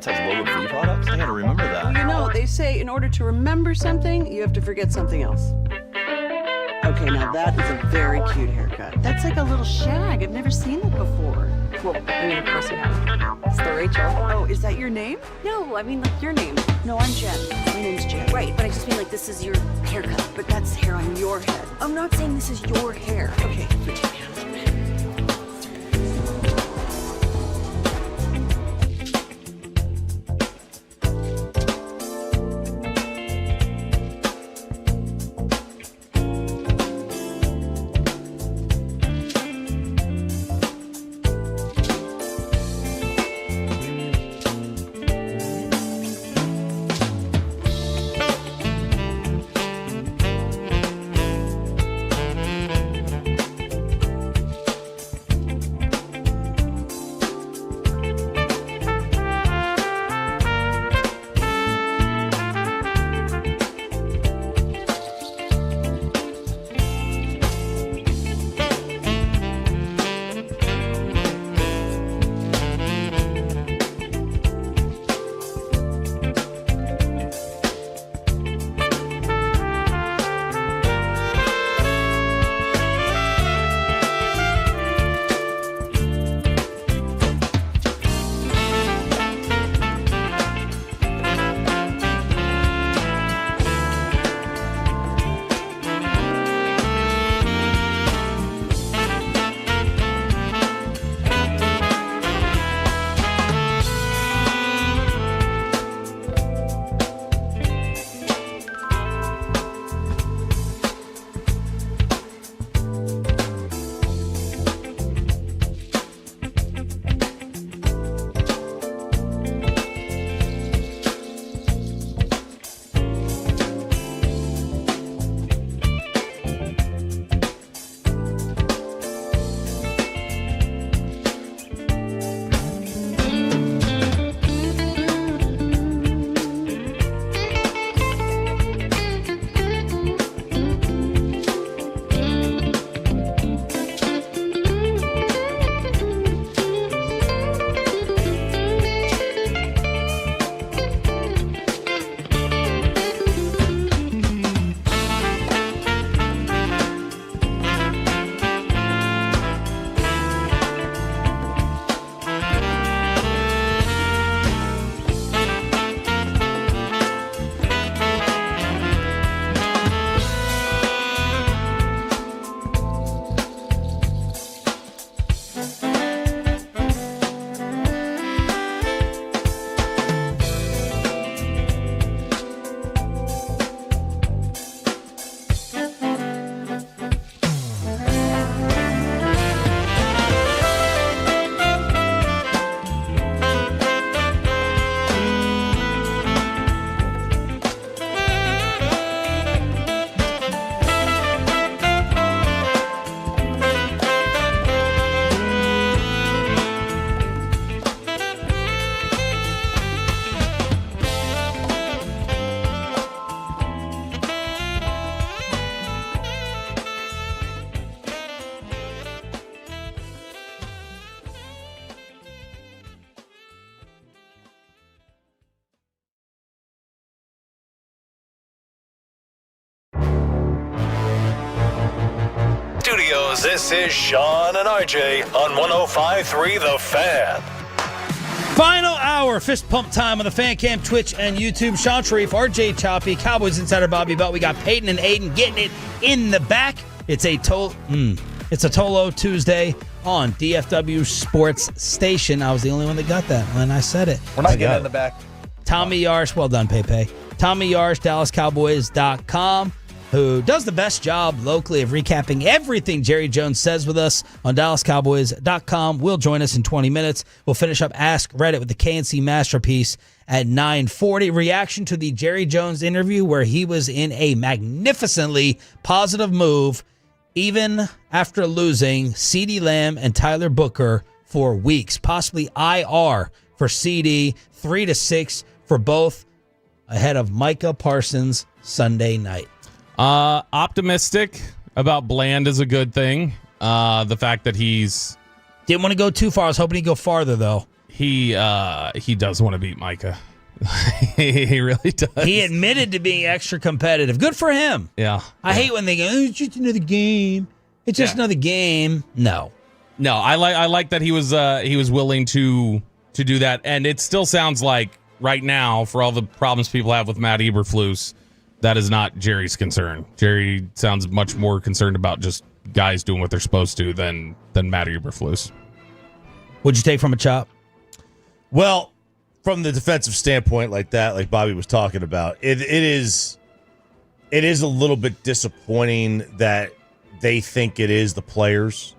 Montage lowered fee products? I gotta remember that. You know, they say in order to remember something, you have to forget something else. Okay, now that is a very cute haircut. That's like a little shag. I've never seen that before. Well, I mean, of course you have. It's the Rachel. Oh, is that your name? No, I mean, like, your name. No, I'm Jen. My name's Jen. Right, but I just mean, like, this is your haircut. But that's hair on your head. I'm not saying this is your hair. Okay, forgive me a little bit. Studios, this is Sean and RJ on 105.3 The Fan. Final hour, fist pump time on the Fan Cam, Twitch, and YouTube. Sean Sharif, RJ Choppy, Cowboys Insider Bobby Butt. We got Peyton and Aiden getting it in the back. It's a Tolo Tuesday on DFW Sports Station. I was the only one that got that when I said it. We're not getting in the back. Tommy Yarsh, well done, Pepe. Tommy Yarsh, DallasCowboys.com, who does the best job locally of recapping everything Jerry Jones says with us on DallasCowboys.com. Will join us in 20 minutes. We'll finish up Ask Reddit with the KNC Masterpiece at 9:40. Reaction to the Jerry Jones interview where he was in a magnificently positive move, even after losing CeeDee Lamb and Tyler Booker for weeks. Possibly IR for CD, 3-6 for both, ahead of Micah Parsons Sunday night. Optimistic about Bland is a good thing. The fact that he's didn't want to go too far. I was hoping he'd go farther, though. He does want to beat Micah. He really does. He admitted to being extra competitive. Good for him. Yeah. I hate when they go, oh, it's just another game. It's just another game. No, I like that he was willing to do that, and it still sounds like right now, for all the problems people have with Matt Eberflus, that is not Jerry's concern. Jerry sounds much more concerned about just guys doing what they're supposed to than Matt Eberflus. What'd you take from a Chop? Well, from the defensive standpoint, like Bobby was talking about, it is a little bit disappointing that they think it is the players,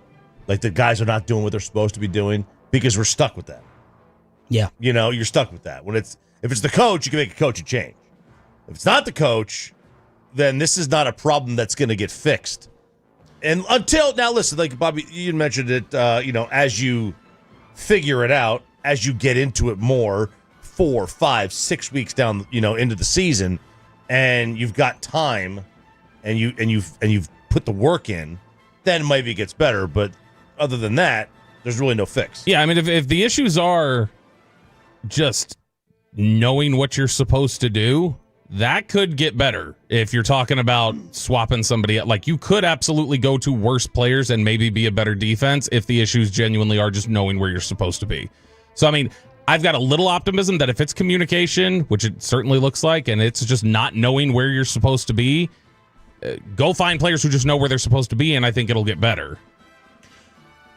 like the guys are not doing what they're supposed to be doing, because we're stuck with that. Yeah, you're stuck with that. If it's the coach, you can make a coaching change. If it's not the coach, then this is not a problem that's going to get fixed. And until now, listen, like Bobby, you mentioned it. As you figure it out, as you get into it more, 4, 5, 6 weeks down, into the season, and you've got time, and you've put the work in, then maybe it gets better. But other than that, there's really no fix. Yeah, I mean, if the issues are just knowing what you're supposed to do, that could get better. If you're talking about swapping somebody, like you could absolutely go to worse players and maybe be a better defense if the issues genuinely are just knowing where you're supposed to be. So, I mean, I've got a little optimism that if it's communication, which it certainly looks like, and it's just not knowing where you're supposed to be, go find players who just know where they're supposed to be, and I think it'll get better.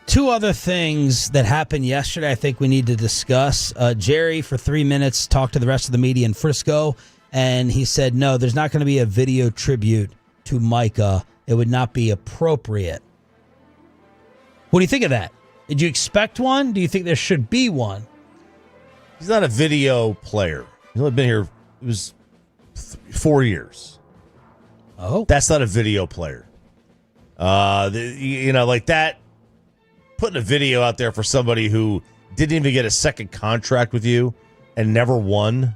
Two other things that happened yesterday I think we need to discuss. Jerry, for 3 minutes, talked to the rest of the media in Frisco, and he said, no, there's not going to be a video tribute to Micah. It would not be appropriate. What do you think of that? Did you expect one? Do you think there should be one? He's not a video player. He's only been here, it was 4 years. Oh. That's not a video player. Like that, putting a video out there for somebody who didn't even get a second contract with you and never won,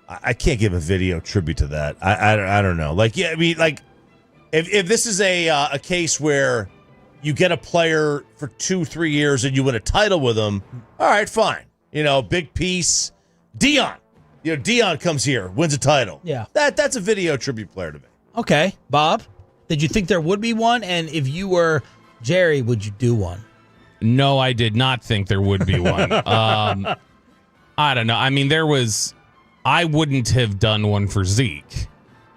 I can't give a video tribute to that. I don't know. Like, yeah, I mean, like, if this is a case where you get a player for 2-3 years and you win a title with them, all right, fine. Big piece. Dion. Dion comes here, wins a title. Yeah. That's a video tribute player to me. Okay. Bob, did you think there would be one? And if you were Jerry, would you do one? No, I did not think there would be one. I don't know. I mean, I wouldn't have done one for Zeke,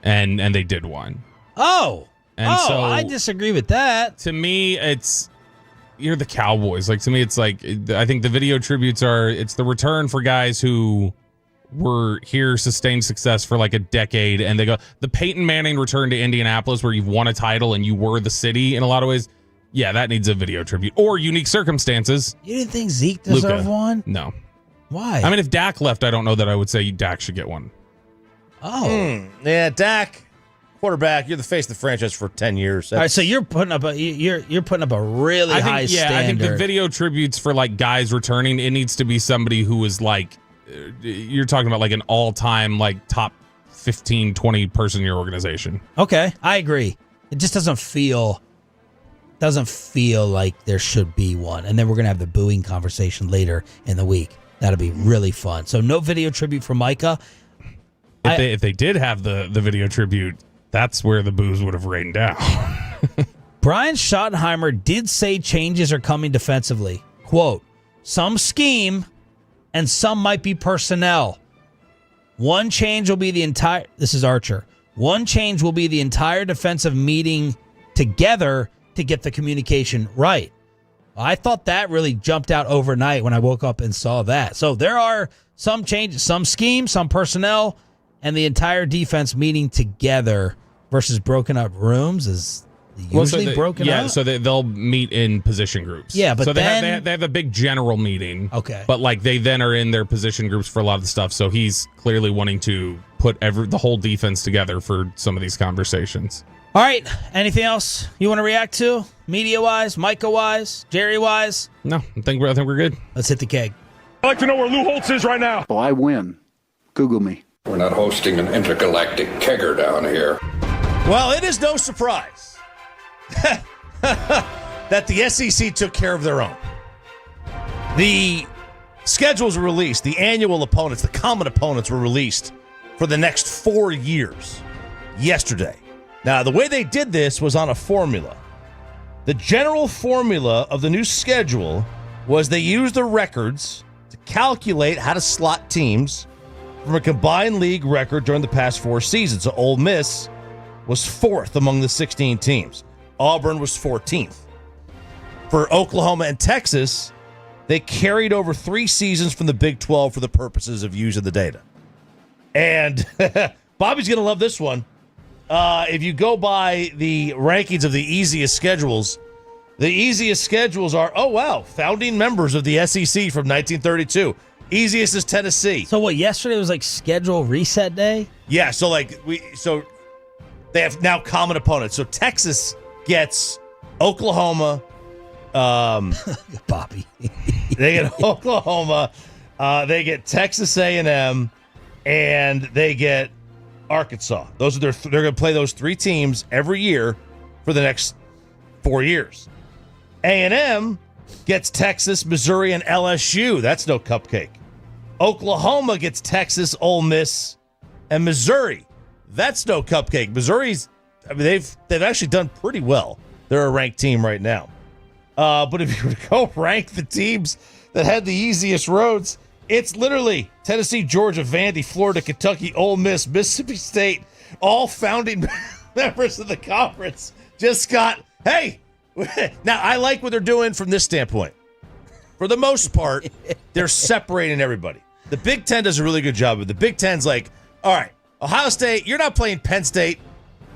and they did one. Oh. So I disagree with that. To me, you're the Cowboys. Like, to me, it's like, I think the video tributes it's the return for guys who were here, sustained success for like a decade, and they go, the Peyton Manning return to Indianapolis where you've won a title and you were the city in a lot of ways. Yeah, that needs a video tribute. Or unique circumstances. You didn't think Zeke deserved one? No. Why? I mean, if Dak left, I don't know that I would say Dak should get one. Oh. Yeah, Dak, quarterback, you're the face of the franchise for 10 years. All right, so you're putting up a really high standard. I think the video tributes for like guys returning, it needs to be somebody who is like, you're talking about like an all-time like top 15, 20 person in your organization. Okay, I agree. It just doesn't feel like there should be one. And then we're going to have the booing conversation later in the week. That'll be really fun. So no video tribute for Micah. If they did have the video tribute, that's where the boos would have rained down. Brian Schottenheimer did say changes are coming defensively. Quote, some scheme and some might be personnel. One change will be this is Archer. One change will be the entire defensive meeting together to get the communication right. I thought that really jumped out overnight when I woke up and saw that. So there are some changes, some scheme, some personnel, and the entire defense meeting together versus broken up rooms is usually broken up. Yeah, so they'll meet in position groups. Yeah, but so then they have a big general meeting. Okay. But like they then are in their position groups for a lot of the stuff. So he's clearly wanting to put the whole defense together for some of these conversations. All right. Anything else you want to react to? Media-wise, Micah-wise, Jerry-wise? No, I think we're good. Let's hit the keg. I'd like to know where Lou Holtz is right now. Oh, I win. Google me. We're not hosting an intergalactic kegger down here. Well, it is no surprise that the SEC took care of their own. The Schedules were released. The annual opponents, the common opponents, were released for the next 4 years yesterday. Now, the way they did this was on a formula. The general formula of the new schedule was they used the records to calculate how to slot teams from a combined league record during the past 4 seasons. So Ole Miss was 4th among the 16 teams. Auburn was 14th. For Oklahoma and Texas, they carried over 3 seasons from the Big 12 for the purposes of using the data. And Bobby's going to love this one. If you go by the rankings of the easiest schedules are, founding members of the SEC from 1932. Easiest is Tennessee. So what, yesterday was like schedule reset day? Yeah, so they have now common opponents. So Texas gets Oklahoma. Bobby. They get Oklahoma. They get Texas A&M, and they get Arkansas. Those are they're going to play those 3 teams every year for the next 4 years. A&M gets Texas, Missouri, and LSU. That's no cupcake. Oklahoma gets Texas, Ole Miss, and Missouri. That's no cupcake. Missouri's, they've actually done pretty well. They're a ranked team right now. But if you were to go rank the teams that had the easiest roads, it's literally Tennessee, Georgia, Vandy, Florida, Kentucky, Ole Miss, Mississippi State, all founding members of the conference. Just got, hey, now I like what they're doing from this standpoint. For the most part, they're separating everybody. The Big Ten does a really good job of it. The Big Ten's like, all right, Ohio State, you're not playing Penn State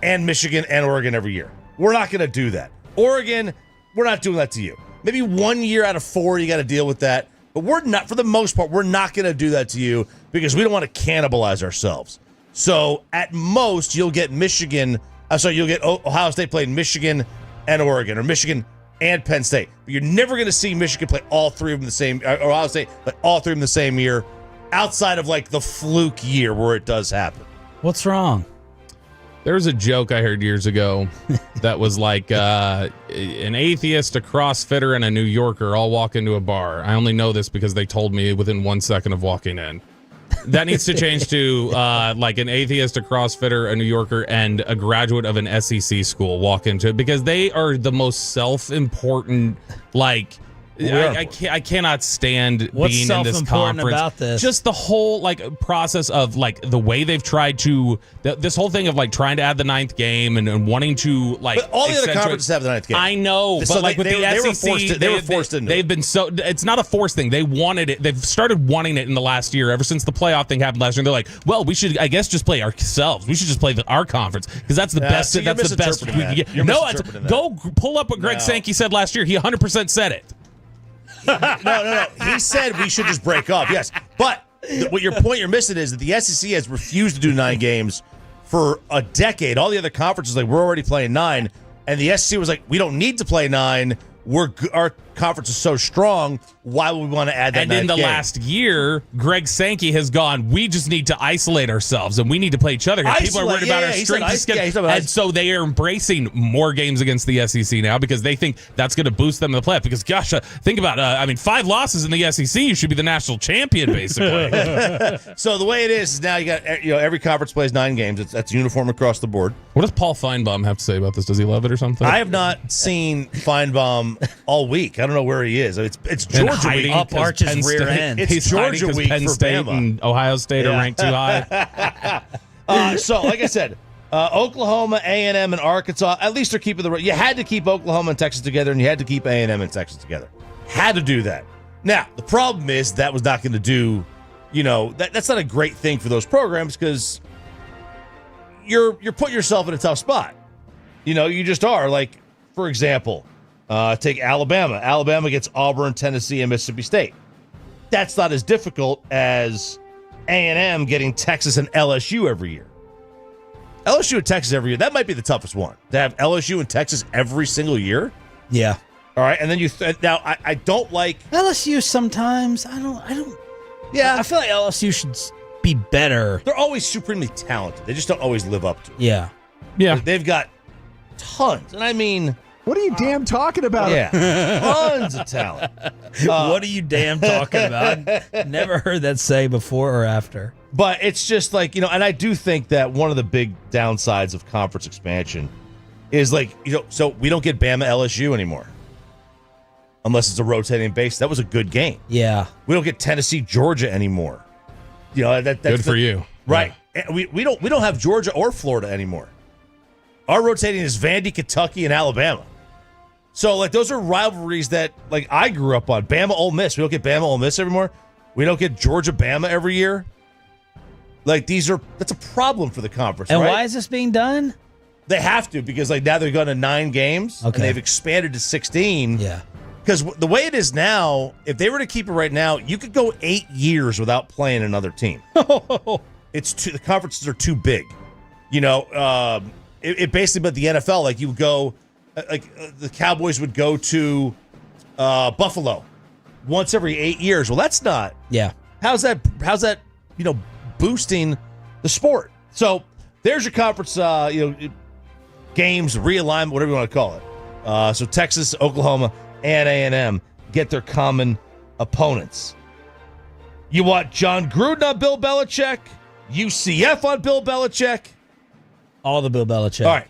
and Michigan and Oregon every year. We're not going to do that. Oregon, we're not doing that to you. Maybe 1 year out of 4, you got to deal with that. But we're not, for the most part, we're not going to do that to you because we don't want to cannibalize ourselves. So at most, you'll get you'll get Ohio State playing Michigan and Oregon, or Michigan and Penn State. But you're never going to see Michigan play all 3 of them the same, or Ohio State play all 3 of them the same year, outside of like the fluke year where it does happen. What's wrong? There was a joke I heard years ago that was like an atheist, a CrossFitter, and a New Yorker all walk into a bar. I only know this because they told me within 1 second of walking in. That needs to change to like an atheist, a CrossFitter, a New Yorker, and a graduate of an SEC school walk into it, because they are the most self-important, like... I cannot stand What's being in this conference. About this? Just the whole like process of like the way they've tried to this whole thing of like trying to add the 9th game and wanting to like. But all the other conferences have the 9th game. I know, so but like with the SEC, they were forced into. They've been so. It's not a forced thing. They wanted it. They've started wanting it in the last year. Ever since the playoff thing happened last year, they're like, well, we should, I guess, just play ourselves. We should just play our conference because that's the best. So that's the best we can get. No, go pull up what Greg Sankey said last year. He 100% said it. No. He said we should just break up. Yes, but what your point you're missing is that the SEC has refused to do 9 games for a decade. All the other conferences like we're already playing 9, and the SEC was like, we don't need to play 9. Our conference is so strong. Why would we want to add that? And in the last year, Greg Sankey has gone, we just need to isolate ourselves and we need to play each other. People are worried about our strength of schedule. And so they are embracing more games against the SEC now because they think that's going to boost them in the playoff. Because, gosh, think about it. 5 losses in the SEC, you should be the national champion, basically. So the way it is now you got, every conference plays 9 games. That's uniform across the board. What does Paul Feinbaum have to say about this? Does he love it or something? I have not seen Feinbaum all week. I don't know where he is. It's Georgia week. Up Arch's rear end. It's Georgia week Penn for State Bama. and Ohio State are ranked too high. So, like I said, Oklahoma, A&M, and Arkansas, at least they're keeping you had to keep Oklahoma and Texas together, and you had to keep A&M and Texas together. Had to do that. Now, the problem is that was not going to do, that's not a great thing for those programs because you're putting yourself in a tough spot. You just are. Like, for example, take Alabama. Alabama gets Auburn, Tennessee, and Mississippi State. That's not as difficult as A&M getting Texas and LSU every year. LSU and Texas every year, that might be the toughest one. To have LSU and Texas every single year? Yeah. All right, and then now I don't like LSU sometimes. I don't. Yeah. I feel like LSU should be better. They're always supremely talented. They just don't always live up to it. Yeah. Yeah. They've got tons. And I mean, What are you damn talking about? Yeah, tons of talent. What are you damn talking about? Never heard that say before or after. But it's just like, and I do think that one of the big downsides of conference expansion is like, so we don't get Bama LSU anymore. Unless it's a rotating base. That was a good game. Yeah. We don't get Tennessee, Georgia anymore. That's good for you. Right. And we don't have Georgia or Florida anymore. Our rotating is Vandy, Kentucky, and Alabama. So, like, those are rivalries that, like, I grew up on. Bama, Ole Miss. We don't get Bama, Ole Miss anymore. We don't get Georgia, Bama every year. Like, that's a problem for the conference, And right? why is this being done? They have to, because, like, now they're going to 9 games, and they've expanded to 16. Yeah. Because the way it is now, if they were to keep it right now, you could go 8 years without playing another team. The conferences are too big. It basically, but the NFL, like, you would go, the Cowboys would go to Buffalo once every 8 years. Well, that's not. Yeah. How's that? Boosting the sport? So there's your conference. Games, realignment, whatever you want to call it. So Texas, Oklahoma, and A&M get their common opponents. You want John Gruden on Bill Belichick, UCF on Bill Belichick. All the Bill Belichick. All right.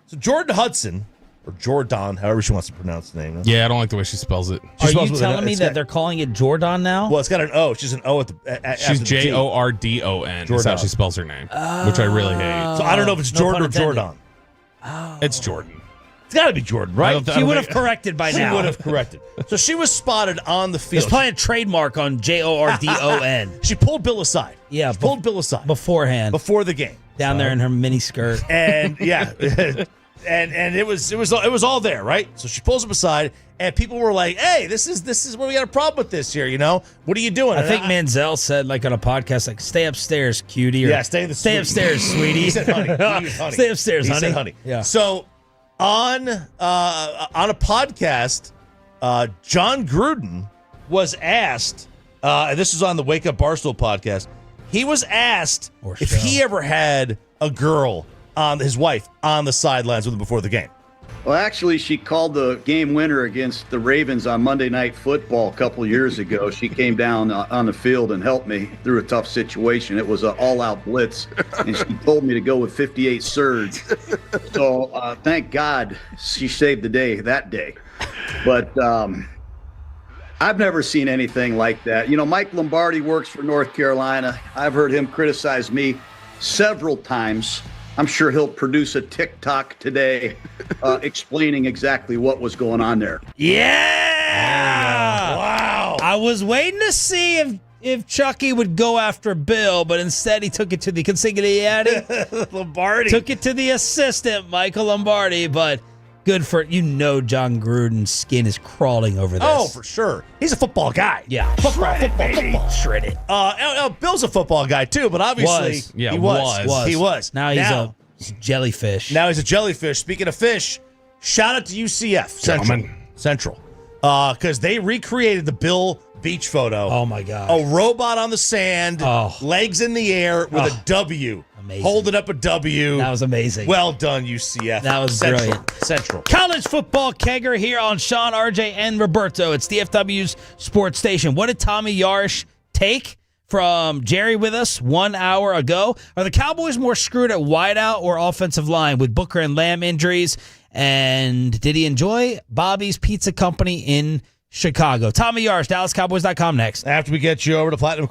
So Jordan Hudson, or Jordan, however she wants to pronounce the name. Yeah, I don't like the way she spells it. Are you telling me that they're calling it Jordan now? Well, it's got an O. She's an O at the. She's Jordon. That's how she spells her name, which I really hate. So I don't know if it's Jordan or Jordan. It's Jordan. It's got to be Jordan, right? She would have corrected by now. She would have corrected. So she was spotted on the field. It's probably a trademark on Jordon. She pulled Bill aside. Yeah, she pulled Bill aside beforehand, before the game, down there in her mini skirt, and yeah, and it was all there, right? So she pulls him aside, and people were like, "Hey, this is where we got a problem with this here. What are you doing?" I think Manziel said, like, on a podcast, like, "Stay upstairs, cutie." Or, yeah, stay upstairs, sweetie. He said, "Honey." He honey. Stay upstairs, he honey. Said, honey. Yeah. So on a podcast, John Gruden was asked, and this was on the Wake Up Barstool podcast. He was asked if he ever had a girl, his wife, on the sidelines with him before the game. Well, actually, she called the game winner against the Ravens on Monday Night Football a couple of years ago. She came down on the field and helped me through a tough situation. It was an all-out blitz, and she told me to go with 58 Surge. So thank God she saved the day that day. But I've never seen anything like that. Mike Lombardi works for North Carolina. I've heard him criticize me several times. I'm sure he'll produce a TikTok today explaining exactly what was going on there. Yeah! Wow. I was waiting to see if Chucky would go after Bill, but instead he took it to the consigliere. Lombardi. Took it to the assistant, Michael Lombardi, but good for John Gruden's skin is crawling over this. Oh, for sure. He's a football guy. Yeah. Football. Shredded. Bill's a football guy, too, but obviously he was. Now he's a jellyfish. Now he's a jellyfish. Speaking of fish, shout out to UCF Central. Because they recreated the Bill Beach photo. Oh, my God. A robot on the sand, legs in the air with a W. Amazing. Holding up a W. That was amazing. Well done, UCF. That was brilliant. Central. College football kegger here on Sean, RJ, and Roberto. It's DFW's sports station. What did Tommy Yarish take from Jerry with us 1 hour ago? Are the Cowboys more screwed at wideout or offensive line with Booker and Lamb injuries? And did he enjoy Bobby's Pizza Company in Chicago? Tommy Yarish, DallasCowboys.com next. After we get you over to Platinum.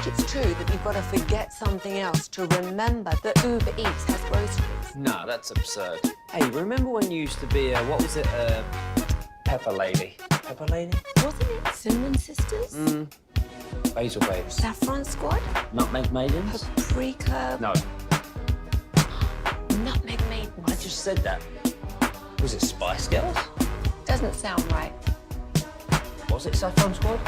think it's true that you've got to forget something else to remember that Uber Eats has groceries? No, that's absurd. Hey, remember when you used to be a, what was it, Pepper Lady? Pepper Lady? Wasn't it Cinnamon Sisters? Basil Babes. Saffron Squad? Nutmeg Maidens? Paprika? No. Nutmeg Maidens? I just said that. Was it Spice Girls? Doesn't sound right. Was it Saffron Squad?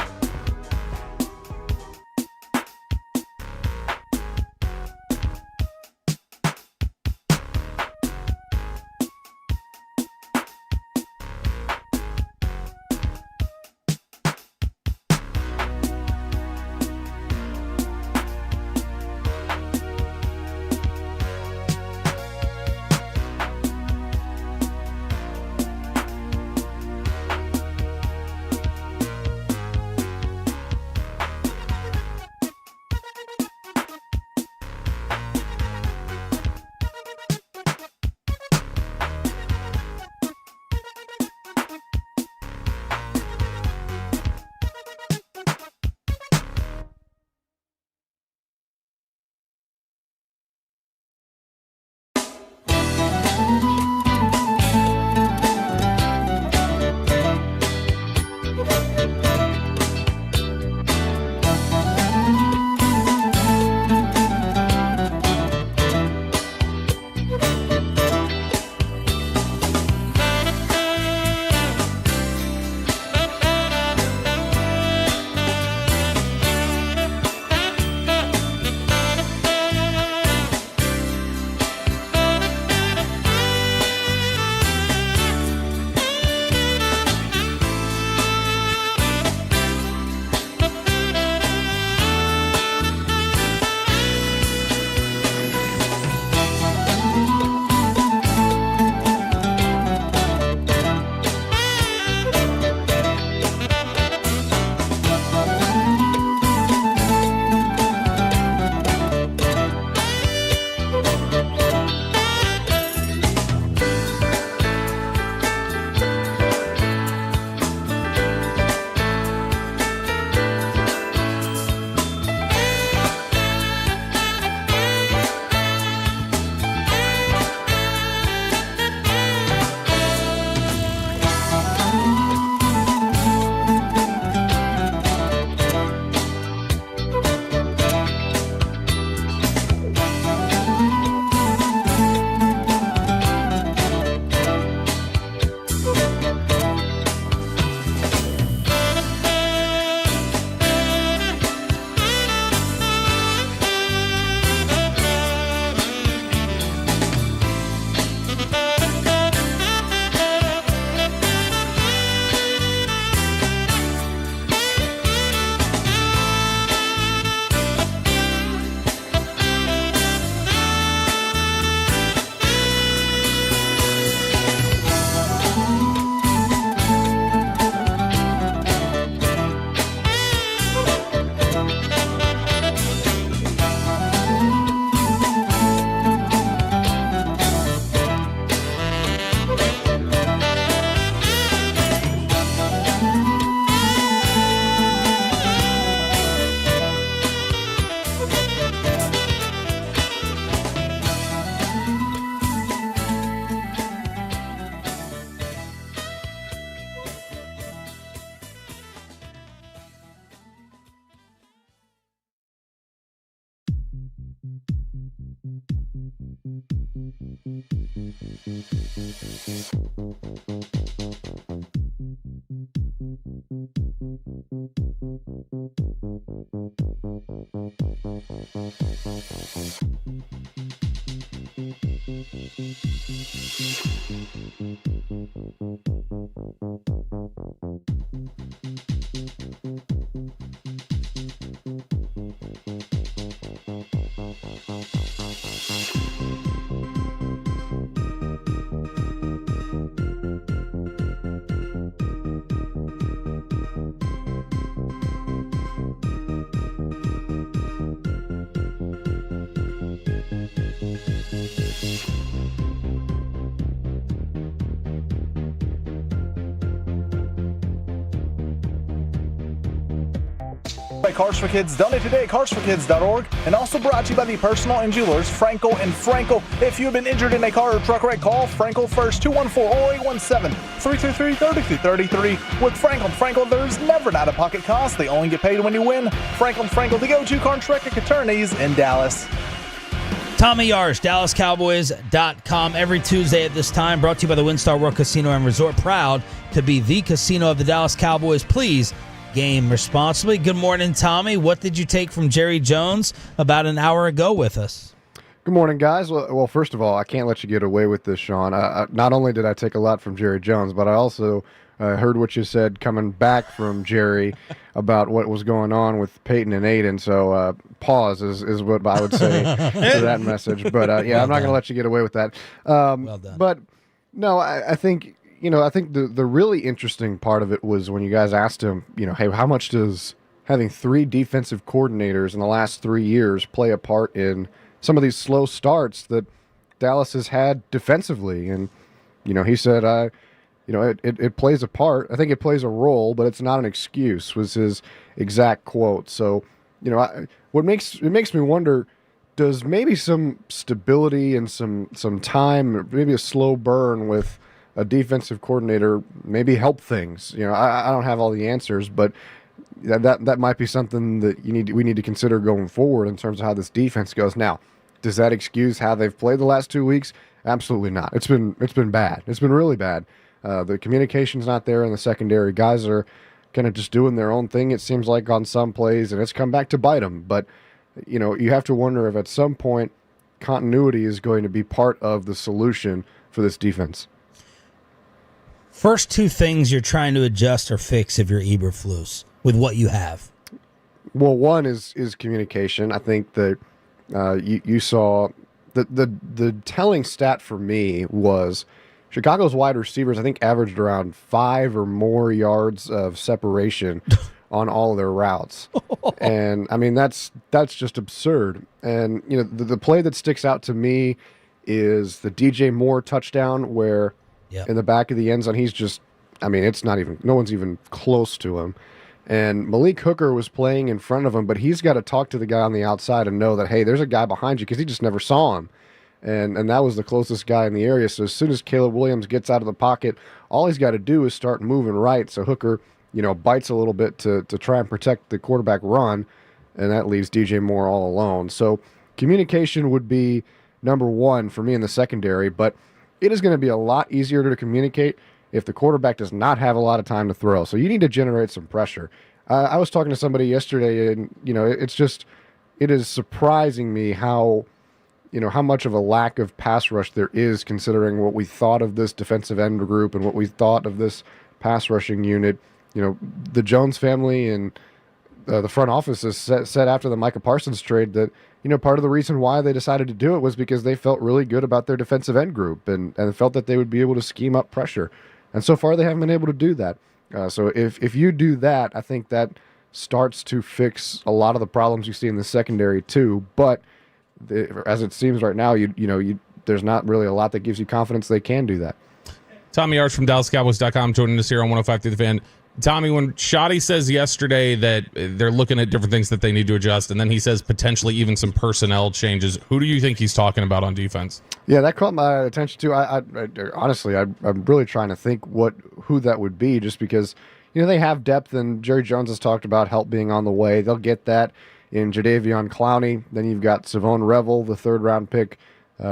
By Cars for Kids, donate today at carsforkids.org, and also brought to you by the personal and jewelers Frankel and Frankel. If you've been injured in a car or truck wreck, call Frankel first, 214-0817-333-3333. With Frankel and Frankel, there's never an out-of-pocket cost. They only get paid when you win. Frankel and Frankel, the go-to car and wreck attorneys in Dallas. Tommy Yarsh, DallasCowboys.com. Every Tuesday at this time, brought to you by the WinStar World Casino and Resort. Proud to be the casino of the Dallas Cowboys. Please game responsibly. Good morning, Tommy. What did you take from Jerry Jones about an hour ago with us? Good morning, guys. Well, first of all, I can't let you get away with this, Sean. Not only did I take a lot from Jerry Jones, but I also heard what you said coming back from Jerry about what was going on with Peyton and Aiden. So pause is what I would say to that message. But yeah, I'm not going to let you get away with that. Well done. But no, I think the really interesting part of it was when you guys asked him, hey, how much does having 3 defensive coordinators in the last 3 years play a part in some of these slow starts that Dallas has had defensively? And he said, it plays a part. I think it plays a role, but it's not an excuse, was his exact quote. So, what makes me wonder, does maybe some stability and some time, maybe a slow burn with a defensive coordinator maybe help things? I don't have all the answers, but that might be something that we need to consider going forward in terms of how this defense goes. Now, does that excuse how they've played the last 2 weeks? Absolutely not. It's been bad. It's been really bad. The communication's not there in the secondary. Guys are kind of just doing their own thing, it seems like, on some plays, and it's come back to bite them. But, you have to wonder if at some point continuity is going to be part of the solution for this defense. First 2 things you're trying to adjust or fix if you're Eberflus with what you have. Well, one is communication. I think that you saw the telling stat for me was Chicago's wide receivers, I think, averaged around 5 or more yards of separation on all of their routes. And I mean, that's just absurd. And the play that sticks out to me is the DJ Moore touchdown where in the back of the end zone, he's just, it's not even, no one's even close to him. And Malik Hooker was playing in front of him, but he's got to talk to the guy on the outside and know that, hey, there's a guy behind you, because he just never saw him. And that was the closest guy in the area. So as soon as Caleb Williams gets out of the pocket, all he's got to do is start moving right. So Hooker, bites a little bit to try and protect the quarterback run, and that leaves DJ Moore all alone. So communication would be number one for me in the secondary, but it is going to be a lot easier to communicate if the quarterback does not have a lot of time to throw. So you need to generate some pressure. I was talking to somebody yesterday, and it is surprising me how much of a lack of pass rush there is, considering what we thought of this defensive end group and what we thought of this pass rushing unit. The Jones family and the front office has said after the Micah Parsons trade that, part of the reason why they decided to do it was because they felt really good about their defensive end group and felt that they would be able to scheme up pressure. And so far they haven't been able to do that. So if you do that, I think that starts to fix a lot of the problems you see in the secondary too. But as it seems right now, there's not really a lot that gives you confidence they can do that. Tommy Yarsh from DallasCowboys.com joining us here on 105 through the Fan. Tommy, when Shoddy says yesterday that they're looking at different things that they need to adjust, and then he says potentially even some personnel changes, who do you think he's talking about on defense? Yeah, that caught my attention too. I honestly, I'm really trying to think who that would be, just because they have depth, and Jerry Jones has talked about help being on the way. They'll get that in Jadeveon Clowney. Then you've got Savone Revel, the 3rd-round pick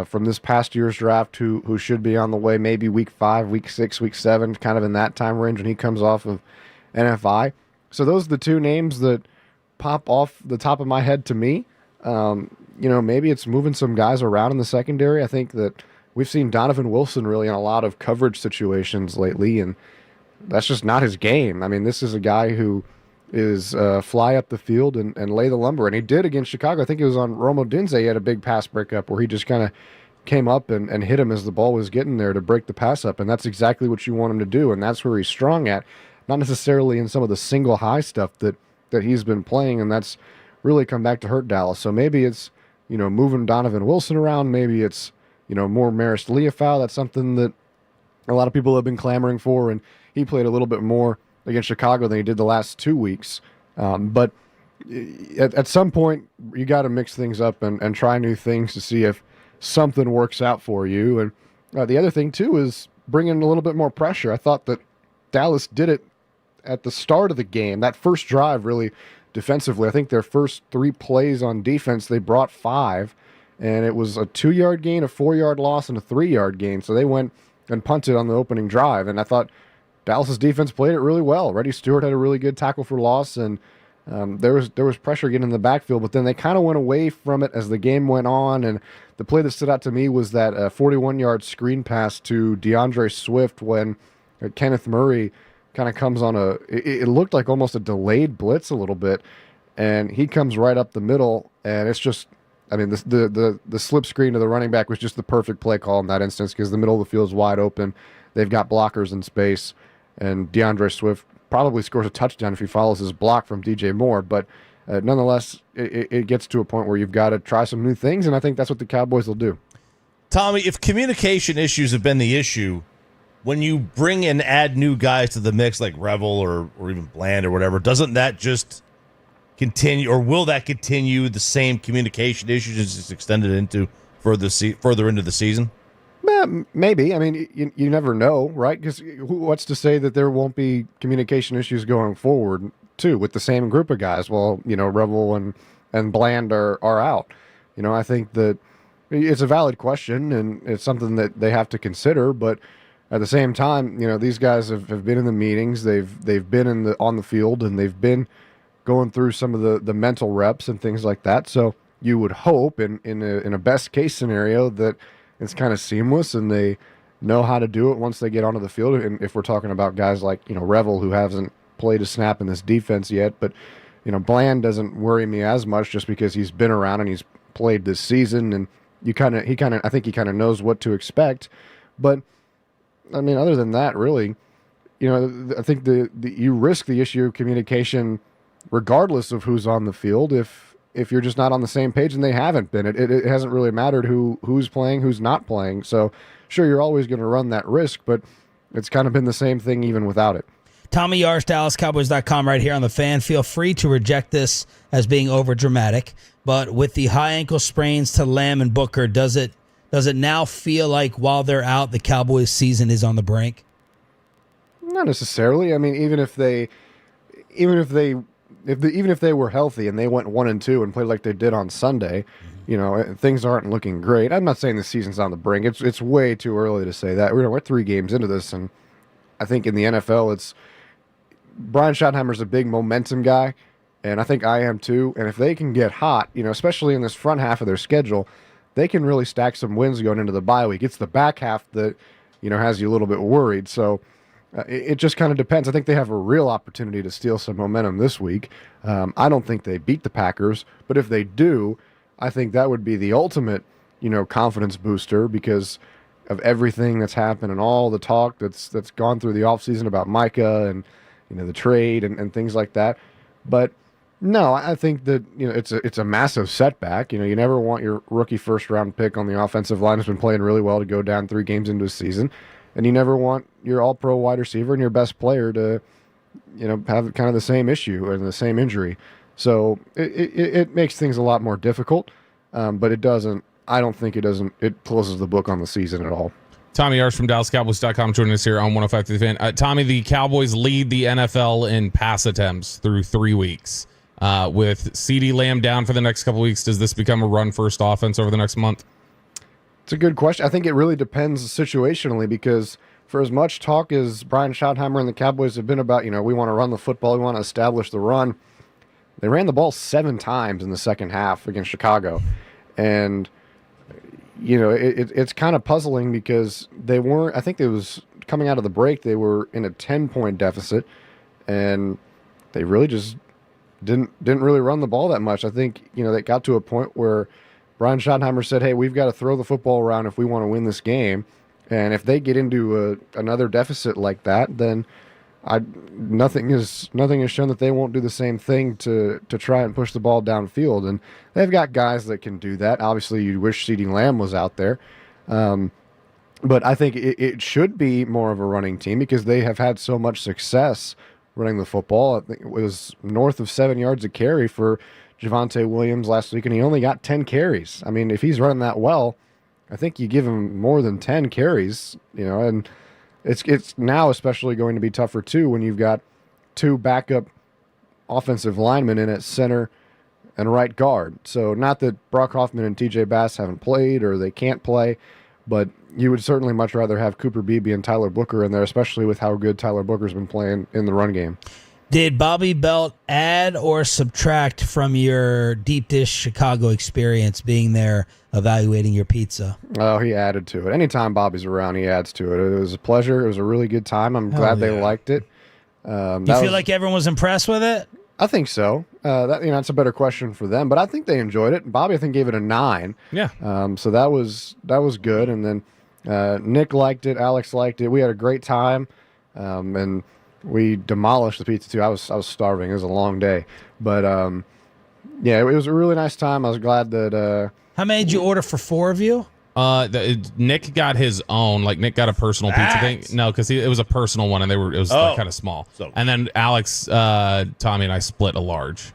from this past year's draft, who should be on the way maybe week 5, week 6, week 7, kind of in that time range when he comes off of NFI. So those are the 2 names that pop off the top of my head to me. Maybe it's moving some guys around in the secondary. I think that we've seen Donovan Wilson really in a lot of coverage situations lately, and that's just not his game. I mean, this is a guy who is fly up the field and lay the lumber. And he did against Chicago. I think it was on Romo Dinze. He had a big pass breakup where he just kind of came up and hit him as the ball was getting there to break the pass up. And that's exactly what you want him to do. And that's where he's strong at, not necessarily in some of the single high stuff that he's been playing. And that's really come back to hurt Dallas. So maybe it's, moving Donovan Wilson around. Maybe it's, more Maris Leafau. That's something that a lot of people have been clamoring for. And he played a little bit more against Chicago than he did the last 2 weeks. But at some point you got to mix things up and try new things to see if something works out for you. And the other thing too is bring in a little bit more pressure. I thought that Dallas did it at the start of the game. That first drive, really defensively, I think their first 3 plays on defense, they brought 5, and it was a 2-yard gain, a 4-yard loss, and a 3-yard gain. So they went and punted on the opening drive, and I thought Dallas's defense played it really well. Reddy Stewart had a really good tackle for loss, and there was pressure getting in the backfield, but then they kind of went away from it as the game went on. And the play that stood out to me was that 41-yard screen pass to DeAndre Swift when Kenneth Murray kind of comes on it looked like almost a delayed blitz a little bit, and he comes right up the middle, and it's just, I mean, the slip screen to the running back was just the perfect play call in that instance because the middle of the field is wide open. They've got blockers in space, and DeAndre Swift probably scores a touchdown if he follows his block from DJ Moore. But nonetheless, it gets to a point where you've got to try some new things, and I think that's what the Cowboys will do. Tommy, if communication issues have been the issue, when you bring and add new guys to the mix like Revel or even Bland or whatever, doesn't that just continue, or will that continue the same communication issues as it's extended into further into the season? Maybe. I mean, you never know, right? Because what's to say that there won't be communication issues going forward, too, with the same group of guys? Well, Revel and Bland are out. I think that it's a valid question, and it's something that they have to consider, but at the same time, these guys have been in the meetings, they've been on the field, and they've been going through some of the mental reps and things like that. So you would hope in a best case scenario that it's kind of seamless and they know how to do it once they get onto the field. And if we're talking about guys like Revel, who hasn't played a snap in this defense yet, but Bland doesn't worry me as much just because he's been around and he's played this season, and I think he kind of knows what to expect. But I mean, other than that, really, I think you risk the issue of communication regardless of who's on the field if you're just not on the same page, and they haven't been. It hasn't really mattered who's playing, who's not playing. So sure, you're always going to run that risk, but it's kind of been the same thing even without it. Tommy Yarst, DallasCowboys.com right here on the Fan. Feel free to reject this as being over dramatic, but with the high ankle sprains to Lamb and Booker, does it now feel like while they're out, the Cowboys season is on the brink? Not necessarily. I mean, even if they were healthy and they went 1-2 and played like they did on Sunday, things aren't looking great. I'm not saying the season's on the brink. It's way too early to say that. We're 3 games into this, and I think in the NFL, Brian Schottenheimer's a big momentum guy, and I think I am too. And if they can get hot, especially in this front half of their schedule, they can really stack some wins going into the bye week. It's the back half that has you a little bit worried. So it just kind of depends. I think they have a real opportunity to steal some momentum this week. I don't think they beat the Packers, but if they do, I think that would be the ultimate, confidence booster because of everything that's happened and all the talk that's gone through the offseason about Micah and the trade and things like that. But no, I think that it's a massive setback. You never want your rookie first round pick on the offensive line who's been playing really well to go down 3 games into a season, and you never want your all-pro wide receiver and your best player to have kind of the same issue and the same injury. So it makes things a lot more difficult, but it doesn't. I don't think it closes the book on the season at all. Tommy Yarst from DallasCowboys.com joining us here on 105 to the Fan. Tommy, the Cowboys lead the NFL in pass attempts through 3 weeks. With CeeDee Lamb down for the next couple weeks, does this become a run-first offense over the next month? It's a good question. I think it really depends situationally because for as much talk as Brian Schottenheimer and the Cowboys have been about, we want to run the football, we want to establish the run, they ran the ball 7 times in the second half against Chicago. And, it's kind of puzzling because they weren't, I think it was coming out of the break, they were in a 10-point deficit, and they really just didn't really run the ball that much. I think, they got to a point where Brian Schottenheimer said, hey, we've got to throw the football around if we want to win this game. And if they get into another deficit like that, then nothing has shown that they won't do the same thing to try and push the ball downfield. And they've got guys that can do that. Obviously, you wish CeeDee Lamb was out there. But I think it should be more of a running team because they have had so much success running the football. I think it was north of 7 yards a carry for Javonte Williams last week, and he only got 10 carries. I mean, if he's running that well, I think you give him more than 10 carries, and it's now especially going to be tougher too when you've got two backup offensive linemen in at center and right guard. So not that Brock Hoffman and TJ Bass haven't played or they can't play, but you would certainly much rather have Cooper Beebe and Tyler Booker in there, especially with how good Tyler Booker's been playing in the run game. Did Bobby Belt add or subtract from your deep dish Chicago experience being there evaluating your pizza? Oh, he added to it. Anytime Bobby's around, he adds to it. It was a pleasure. It was a really good time. I'm glad they liked it. You feel like everyone was impressed with it? I think so. That's a better question for them, but I think they enjoyed it. Bobby, I think, gave it a 9. Yeah. So that was good. And then Nick liked it. Alex liked it. We had a great time, and we demolished the pizza too. I was starving. It was a long day, but it was a really nice time. I was glad that. How many did you order for 4 of you? Nick got his own. Like Nick got a personal pizza thing. No, because it was a personal one, and it was kind of small. And then Alex, Tommy, and I split a large,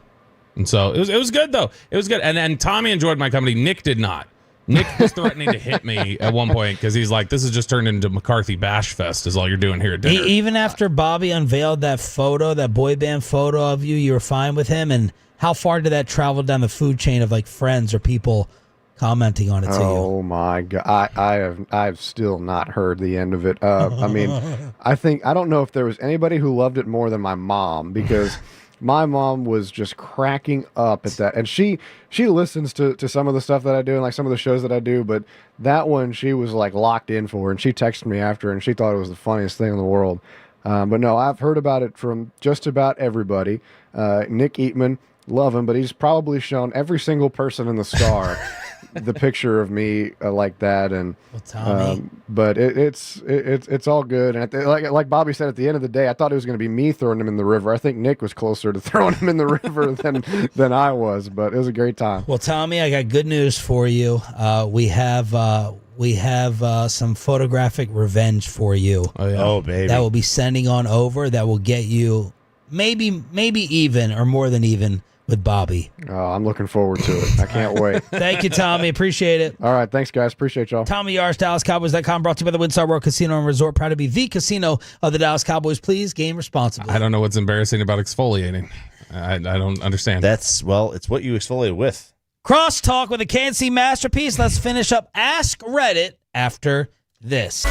and so it was good though. It was good, and Tommy enjoyed my company. Nick did not. Nick was threatening to hit me at one point because he's like, "This has just turned into McCarthy Bash Fest. Is all you're doing here at dinner." Even after Bobby unveiled that photo, that boy band photo of you, you were fine with him. And how far did that travel down the food chain of like friends or people commenting on it to you? Oh my God, I've still not heard the end of it. I mean, I don't know if there was anybody who loved it more than my mom, because my mom was just cracking up at that, and she listens to some of the stuff that I do and like some of the shows that I do, but that one she was like locked in for, and she texted me after, and she thought it was the funniest thing in the world. But no, I've heard about it from just about everybody. Nick Eatman, love him, but he's probably shown every single person in the Star the picture of me like that, and but it's all good. And like Bobby said, at the end of the day, I thought it was going to be me throwing him in the river. I think Nick was closer to throwing him in the river than I was, but it was a great time. Well, Tommy, I got good news for you. We have some photographic revenge for you. Oh, yeah. Oh, baby. That will be sending on over. That will get you maybe even or more than even with Bobby. Oh, I'm looking forward to it. I can't wait. Thank you, Tommy. Appreciate it. All right. Thanks, guys. Appreciate y'all. Tommy Yars, DallasCowboys.com, brought to you by the WinStar World Casino and Resort. Proud to be the casino of the Dallas Cowboys. Please game responsibly. I don't know what's embarrassing about exfoliating. I don't understand. It's what you exfoliate with. Crosstalk with a KNC masterpiece. Let's finish up Ask Reddit after this.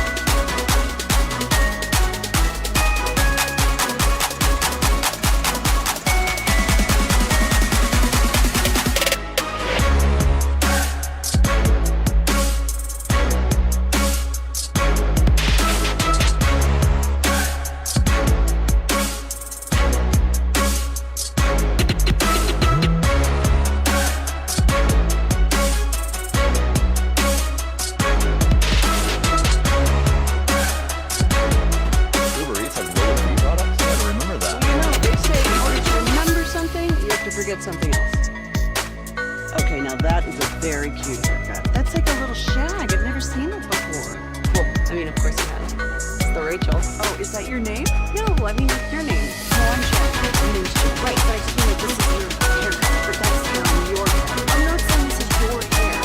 Something else. Okay, now that is a very cute haircut. That's like a little shag. I've never seen it before. Well, I mean, of course you have. It's the Rachel. Oh, is that your name? No, I mean, it's your name. No, I'm Jen. My name's Jen. Right, but I just mean like this is your haircut. But that's not your hair. I'm not saying this is your hair.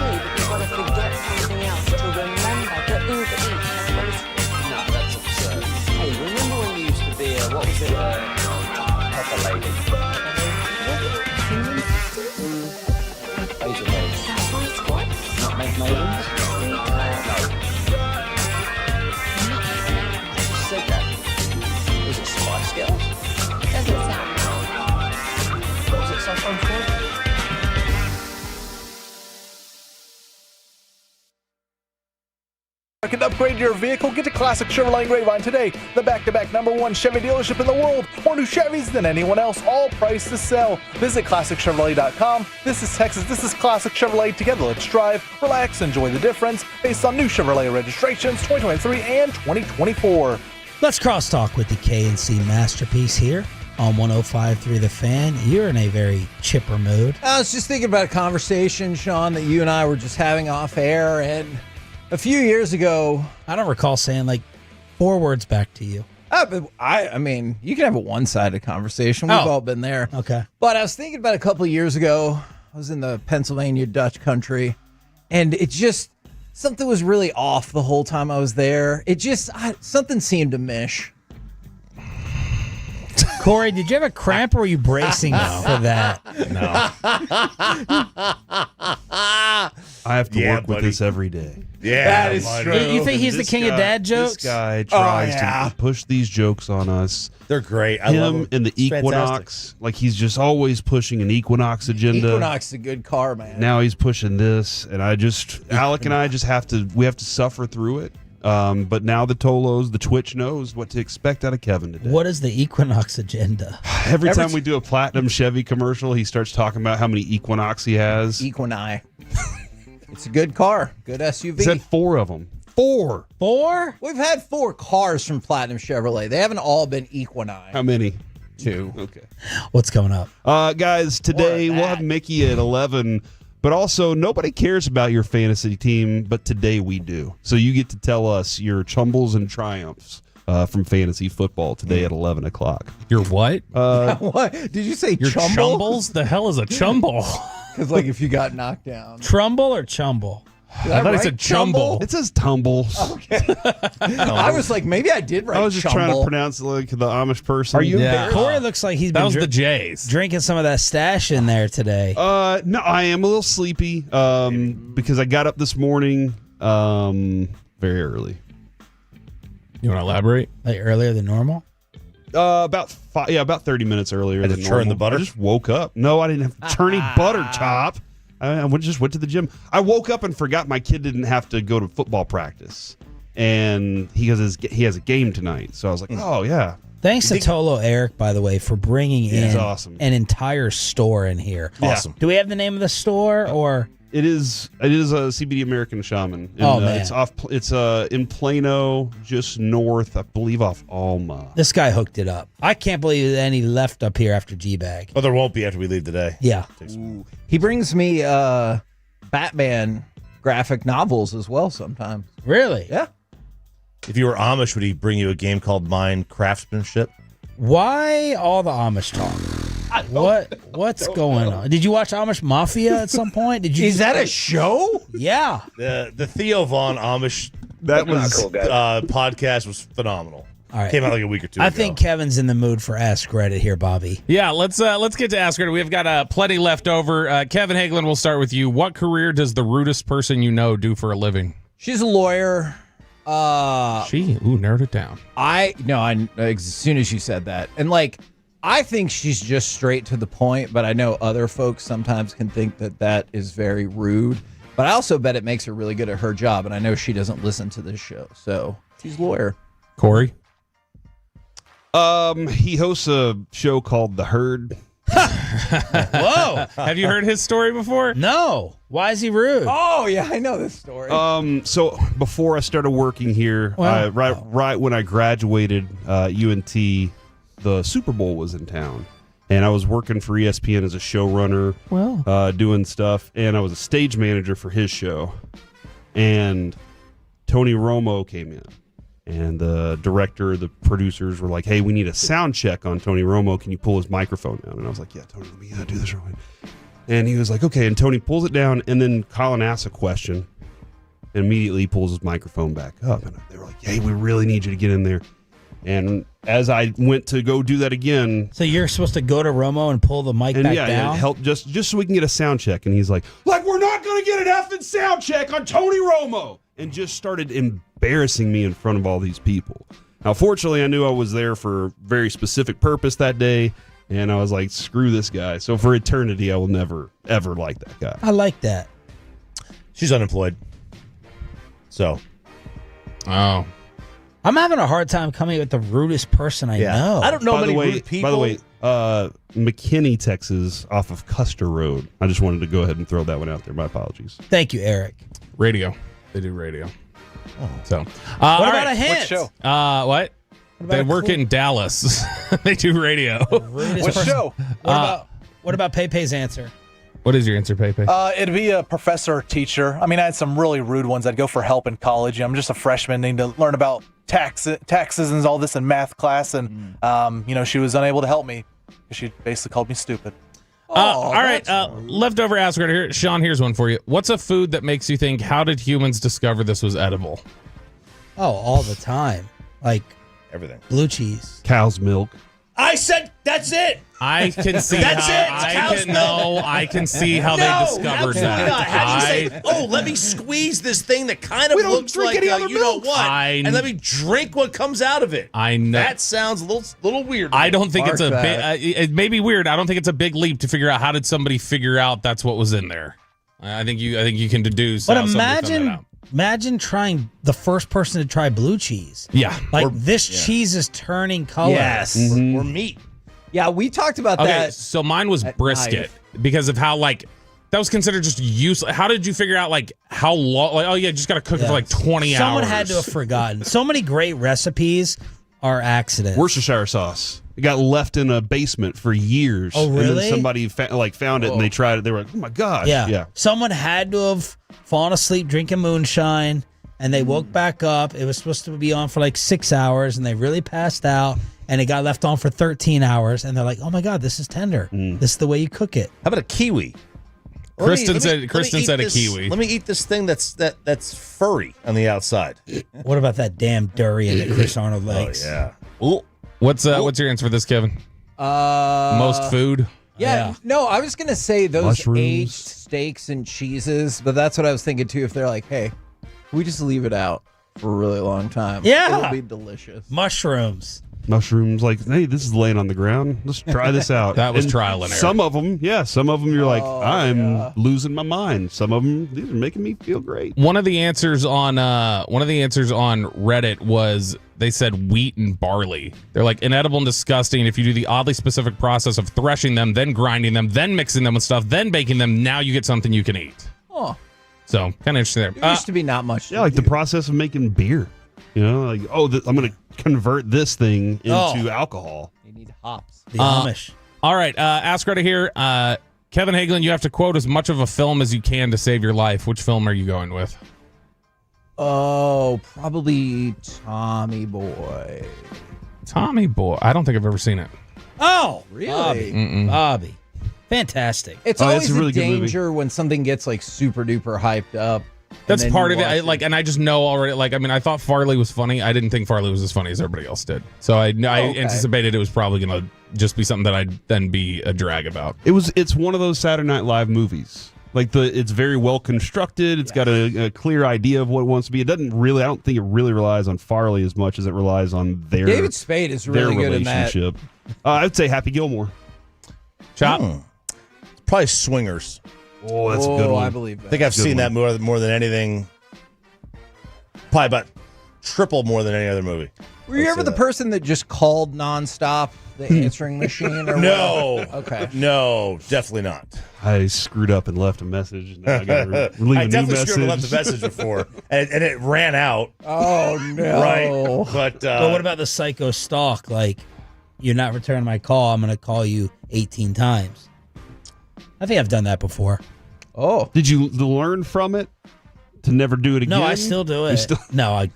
true, but you've got to forget something else to remember that Uber Eats has groceries. No, that's absurd. Hey, remember when you used to be what was it, Pepper Lady? Basil Baby. Saffron squat? Nutmeg Maidens? No. She said that. Was it Spice Girls? Doesn't sound right. What was it, Saffron Squad? Can upgrade your vehicle? Get to Classic Chevrolet Grapevine today. The back-to-back #1 Chevy dealership in the world. More new Chevys than anyone else. All priced to sell. Visit ClassicChevrolet.com. This is Texas. This is Classic Chevrolet. Together, let's drive, relax, enjoy the difference. Based on new Chevrolet registrations 2023 and 2024. Let's crosstalk with the K&C masterpiece here on 105.3 The Fan. You're in a very chipper mood. I was just thinking about a conversation, Sean, that you and I were just having off air, and a few years ago, I don't recall saying like 4 words back to you. But I mean, you can have a one-sided conversation. We've all been there. Okay. But I was thinking about a couple of years ago. I was in the Pennsylvania Dutch country, and it just, something was really off the whole time I was there. It just, something seemed to mish. Corey, did you have a cramp or were you bracing for that? No. I have to work with this every day. Yeah, that is true. You think he's the king of dad jokes? This guy tries to push these jokes on us. They're great. I love Him them. and the It's Equinox. fantastic. Like he's just always pushing an Equinox agenda. Equinox is a good car, man. Now he's pushing this, and Alec and I just have to suffer through it. But now the Tolos, the Twitch knows what to expect out of Kevin today. What is the Equinox agenda? Every time we do a Platinum Chevy commercial, he starts talking about how many Equinox he has. Equini. It's a good car. Good SUV. He said 4 of them. 4. 4? We've had 4 cars from Platinum Chevrolet. They haven't all been Equini. How many? 2. Okay. What's coming up? Guys, today we'll have Mickey at 11. But also, nobody cares about your fantasy team, but today we do. So you get to tell us your chumbles and triumphs from fantasy football today at 11 o'clock. Your what? What? Did you say Your chumble? chumbles? The hell is a chumble? Because, like, if you got knocked down. Trumble or chumble? I thought he said chumble. It says tumbles. Okay. I was like, maybe I did write I was just chumble. trying to pronounce it like the Amish person. Are you embarrassed? Corey looks like he's been That was the Jays. drinking some of that stash in there today. No, I am a little sleepy because I got up this morning very early. You want to elaborate? Like earlier than normal? About 30 minutes earlier Had to than churn normal. the butter? I just woke up. No, I didn't have to churn any butter, Chop. I just went to the gym. I woke up and forgot my kid didn't have to go to football practice, and he has a game tonight. So I was like, oh yeah. Thanks to Tolo Eric, by the way, for bringing in awesome. an entire store in here. Awesome. Do we have the name of the store or? It is a CBD American Shaman. And, man, it's in Plano, just north, I believe, off Alma. This guy hooked it up. I can't believe there's any left up here after Gbag. Oh, there won't be after we leave today. Yeah. He brings me Batman graphic novels as well sometimes. Really? Yeah. If you were Amish, would he bring you a game called Mine Craftsmanship? Why all the Amish talk? What's going on? Did you watch Amish Mafia at some point? Did you? Is that a show? Yeah. The Theo Vaughn Amish podcast was phenomenal. All right. Came out like a week or two I ago. think Kevin's in the mood for Ask Reddit here, Bobby. Yeah, let's get to Ask Reddit. We've got plenty left over. Kevin Hagelin, we'll start with you. What career does the rudest person you know do for a living? She's a lawyer. Narrowed it down. I as soon as you said that, and like, I think she's just straight to the point, but I know other folks sometimes can think that is very rude. But I also bet it makes her really good at her job, and I know she doesn't listen to this show, so she's a lawyer. Corey? He hosts a show called The Herd. Whoa. Have you heard his story before? No. Why is he rude? Oh, yeah, I know this story. So before I started working here, right when I graduated UNT, the Super Bowl was in town. And I was working for ESPN as a showrunner, doing stuff. And I was a stage manager for his show. And Tony Romo came in. And the director, the producers were like, hey, we need a sound check on Tony Romo. Can you pull his microphone down? And I was like, yeah, Tony, let me do this real quick. And he was like, okay. And Tony pulls it down, and then Colin asks a question, and immediately he pulls his microphone back up. And they were like, hey, we really need you to get in there. And as I went to go do that again. So you're supposed to go to Romo and pull the mic back down? Help just so we can get a sound check. And he's like, we're not going to get an effing sound check on Tony Romo. And just started embarrassing me in front of all these people. Now, fortunately, I knew I was there for a very specific purpose that day. And I was like, screw this guy. So for eternity, I will never, ever like that guy. I like that. She's unemployed. So. Oh. I'm having a hard time coming up with the rudest person I know. I don't know many rude people. By the way, McKinney, Texas, off of Custer Road. I just wanted to go ahead and throw that one out there. My apologies. Thank you, Eric. Radio. They do radio. Oh. So, what about a hint? What show? What? They work in Dallas. They do radio. What show? What about Pepe's answer? What is your answer, Pepe? It'd be a professor or teacher. I mean, I had some really rude ones. I'd go for help in college. I'm just a freshman, need to learn about taxes and all this in math class, and she was unable to help me because she basically called me stupid. All right, leftover ask right here. Sean, here's one for you. What's a food that makes you think, how did humans discover this was edible? Oh, all the time. Like everything. Blue cheese. Cow's milk. I said that's it. I can see That's how I can see how they discovered that. Not. How do you say, let me squeeze this thing that kind of looks like you know what, and let me drink what comes out of it. I know. That sounds a little weird. I don't think it's a big, it may be weird. I don't think it's a big leap to figure out how did somebody figure out that's what was in there. I think you can deduce. But how somebody found that out. imagine trying the first person to try blue cheese. Yeah. This cheese is turning color. Yes. Or meat. Yeah, we talked about Okay, that. so mine was brisket because of how that was considered just useless. How did you figure out how long? Just got to cook it for 20 hours. Someone had to have forgotten. So many great recipes are accidents. Worcestershire sauce. It got left in a basement for years. Oh, really? And then somebody found it and they tried it. They were like, oh my gosh. Yeah. Someone had to have fallen asleep drinking moonshine and they woke back up. It was supposed to be on for 6 hours and they really passed out and it got left on for 13 hours. And they're like, oh my God, this is tender. This is the way you cook it. How about a kiwi? Kristen said a kiwi. Let me eat this thing that's furry on the outside. What about that damn durian that Chris Arnold likes? Oh, yeah. Ooh. What's your answer for this, Kevin? Most food? Yeah. No, I was going to say those Mushrooms. aged steaks and cheeses, but that's what I was thinking too. If they're like, hey, we just leave it out for a really long time. Yeah. It'll be delicious. Mushrooms. Hey, this is laying on the ground. Let's try this out. That was And trial and error. Some of them you're like, I'm losing my mind. Some of them, these are making me feel great. One of the answers on Reddit was they said wheat and barley. They're inedible and disgusting. If you do the oddly specific process of threshing them, then grinding them, then mixing them with stuff, then baking them, now you get something you can eat. Oh. So kind of interesting there. There used to be not much. Yeah, the process of making beer. I'm going to convert this thing into alcohol. You need hops. The Amish. All right, ask right here. Kevin Hagelin, you have to quote as much of a film as you can to save your life. Which film are you going with? Oh, probably Tommy Boy. Tommy Boy. I don't think I've ever seen it. Oh, really? Bobby. Fantastic. It's always a really danger when something gets super duper hyped up. That's part of it. And I just know already. I thought Farley was funny. I didn't think Farley was as funny as everybody else did. So I anticipated it was probably going to just be something that I'd then be a drag about. It's one of those Saturday Night Live movies. It's very well constructed. It's got a clear idea of what it wants to be. I don't think it really relies on Farley as much as it relies on their David Spade is really good in that. relationship. I'd say Happy Gilmore. Chop. Probably Swingers. Oh, that's a good one. I believe that. I think I've seen that more than anything. Probably about triple more than any other movie. Were you ever the person that just called nonstop the answering machine? Or No. what? Okay. No, definitely not. I screwed up and left a message. Now I got to leave I a new definitely message. screwed up and left a message before, and it ran out. Oh no! Right, but what about the psycho stalk? You're not returning my call. I'm going to call you 18 times. I think I've done that before. Oh, did you learn from it? to never do it again? No, I still do it. No, I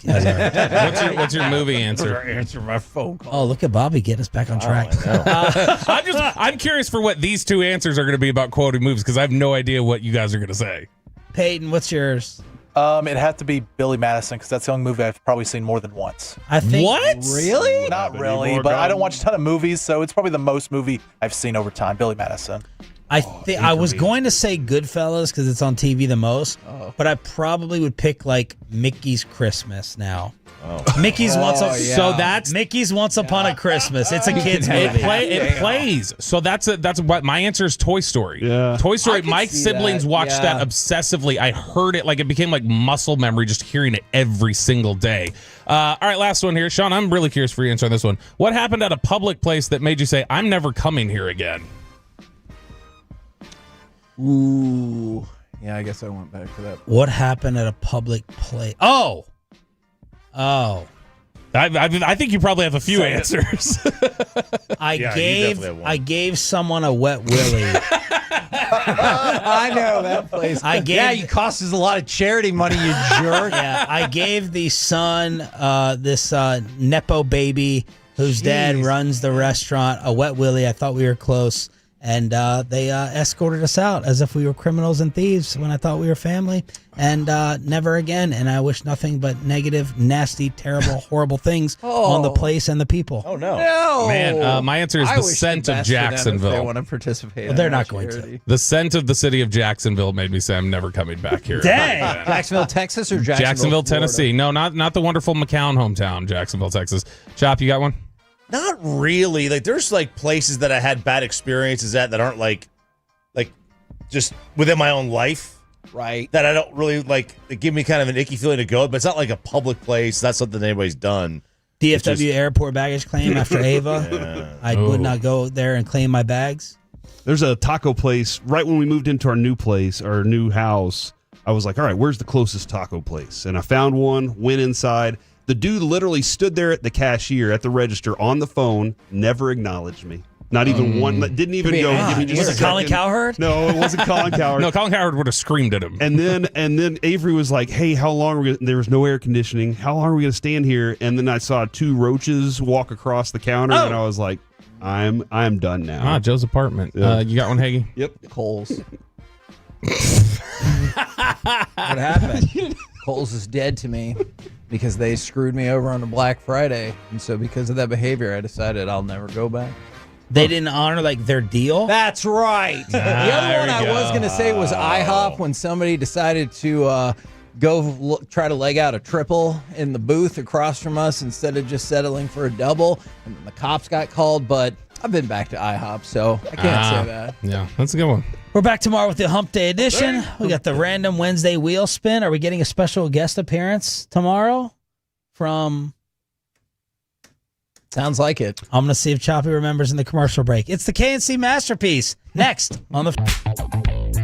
What's your movie answer? Answer my phone call. Oh, look at Bobby getting us back on track. I'm curious for what these two answers are going to be about quoting movies because I have no idea what you guys are going to say. Peyton, what's yours? It'd have to be Billy Madison because that's the only movie I've probably seen more than once. I think. What? Really? Not really, but I don't watch a ton of movies, so it's probably the most movie I've seen over time. Billy Madison. I think I was going to say Goodfellas because it's on TV the most, but I probably would pick like Mickey's Christmas now. Mickey's Once Upon a Christmas. It's a kids movie. It plays. So that's what my answer is. Toy Story. Yeah. Toy Story. My siblings watched that obsessively. I heard it like it became like muscle memory just hearing it every single day. All right, last one here, Sean. I'm really curious for your answer on this one. What happened at a public place that made you say, "I'm never coming here again"? Ooh. Yeah, I guess I went back to that. What happened at a public place? Oh. I think you probably have a few answers. I gave someone a wet willy. I know that place. You cost us a lot of charity money, you jerk. Yeah, I gave the son, this Nepo baby whose dad runs the restaurant, a wet willy. I thought we were close. And they escorted us out as if we were criminals and thieves when I thought we were family. And never again. And I wish nothing but negative, nasty, terrible, horrible things on the place and the people. Oh, no. Man, my answer is the scent of Jacksonville. They want to participate. Well, they're not going to. The scent of the city of Jacksonville made me say I'm never coming back here. Dang! Jacksonville, Texas or Jacksonville, Tennessee. No, not the wonderful McCown hometown, Jacksonville, Texas. Chop, you got one? Not really. Like, there's like places that I had bad experiences at that aren't like just within my own life, right? That I don't really like. They give me kind of an icky feeling to go, but it's not like a public place. That's something anybody's done. DFW airport baggage claim after Ava. I would not go there and claim my bags. There's a taco place right when we moved into our new place, our new house. I was like, all right, where's the closest taco place? And I found one, went inside. The dude literally stood there at the cashier, at the register, on the phone, never acknowledged me. Not even one. Didn't even go. Give me just was a it Colin second. Cowherd? No, it wasn't Colin Cowherd. No, Colin Cowherd would have screamed at him. And then Avery was like, "Hey, how long are we?" There was no air conditioning. How long are we going to stand here? And then I saw two roaches walk across the counter, and I was like, "I'm done now." Joe's apartment. Yeah. You got one, Hagee? Yep. Coles. What happened? Coles is dead to me because they screwed me over on a Black Friday, and so because of that behavior, I decided I'll never go back. They didn't honor their deal. That's right. The other one I was going to say was IHOP when somebody decided to try to leg out a triple in the booth across from us instead of just settling for a double, and then the cops got called. But I've been back to IHOP, so I can't say that. Yeah, that's a good one. We're back tomorrow with the Hump Day edition. We got the random Wednesday wheel spin. Are we getting a special guest appearance tomorrow from... Sounds like it. I'm going to see if Choppy remembers in the commercial break. It's the KNC Masterpiece. Next on the...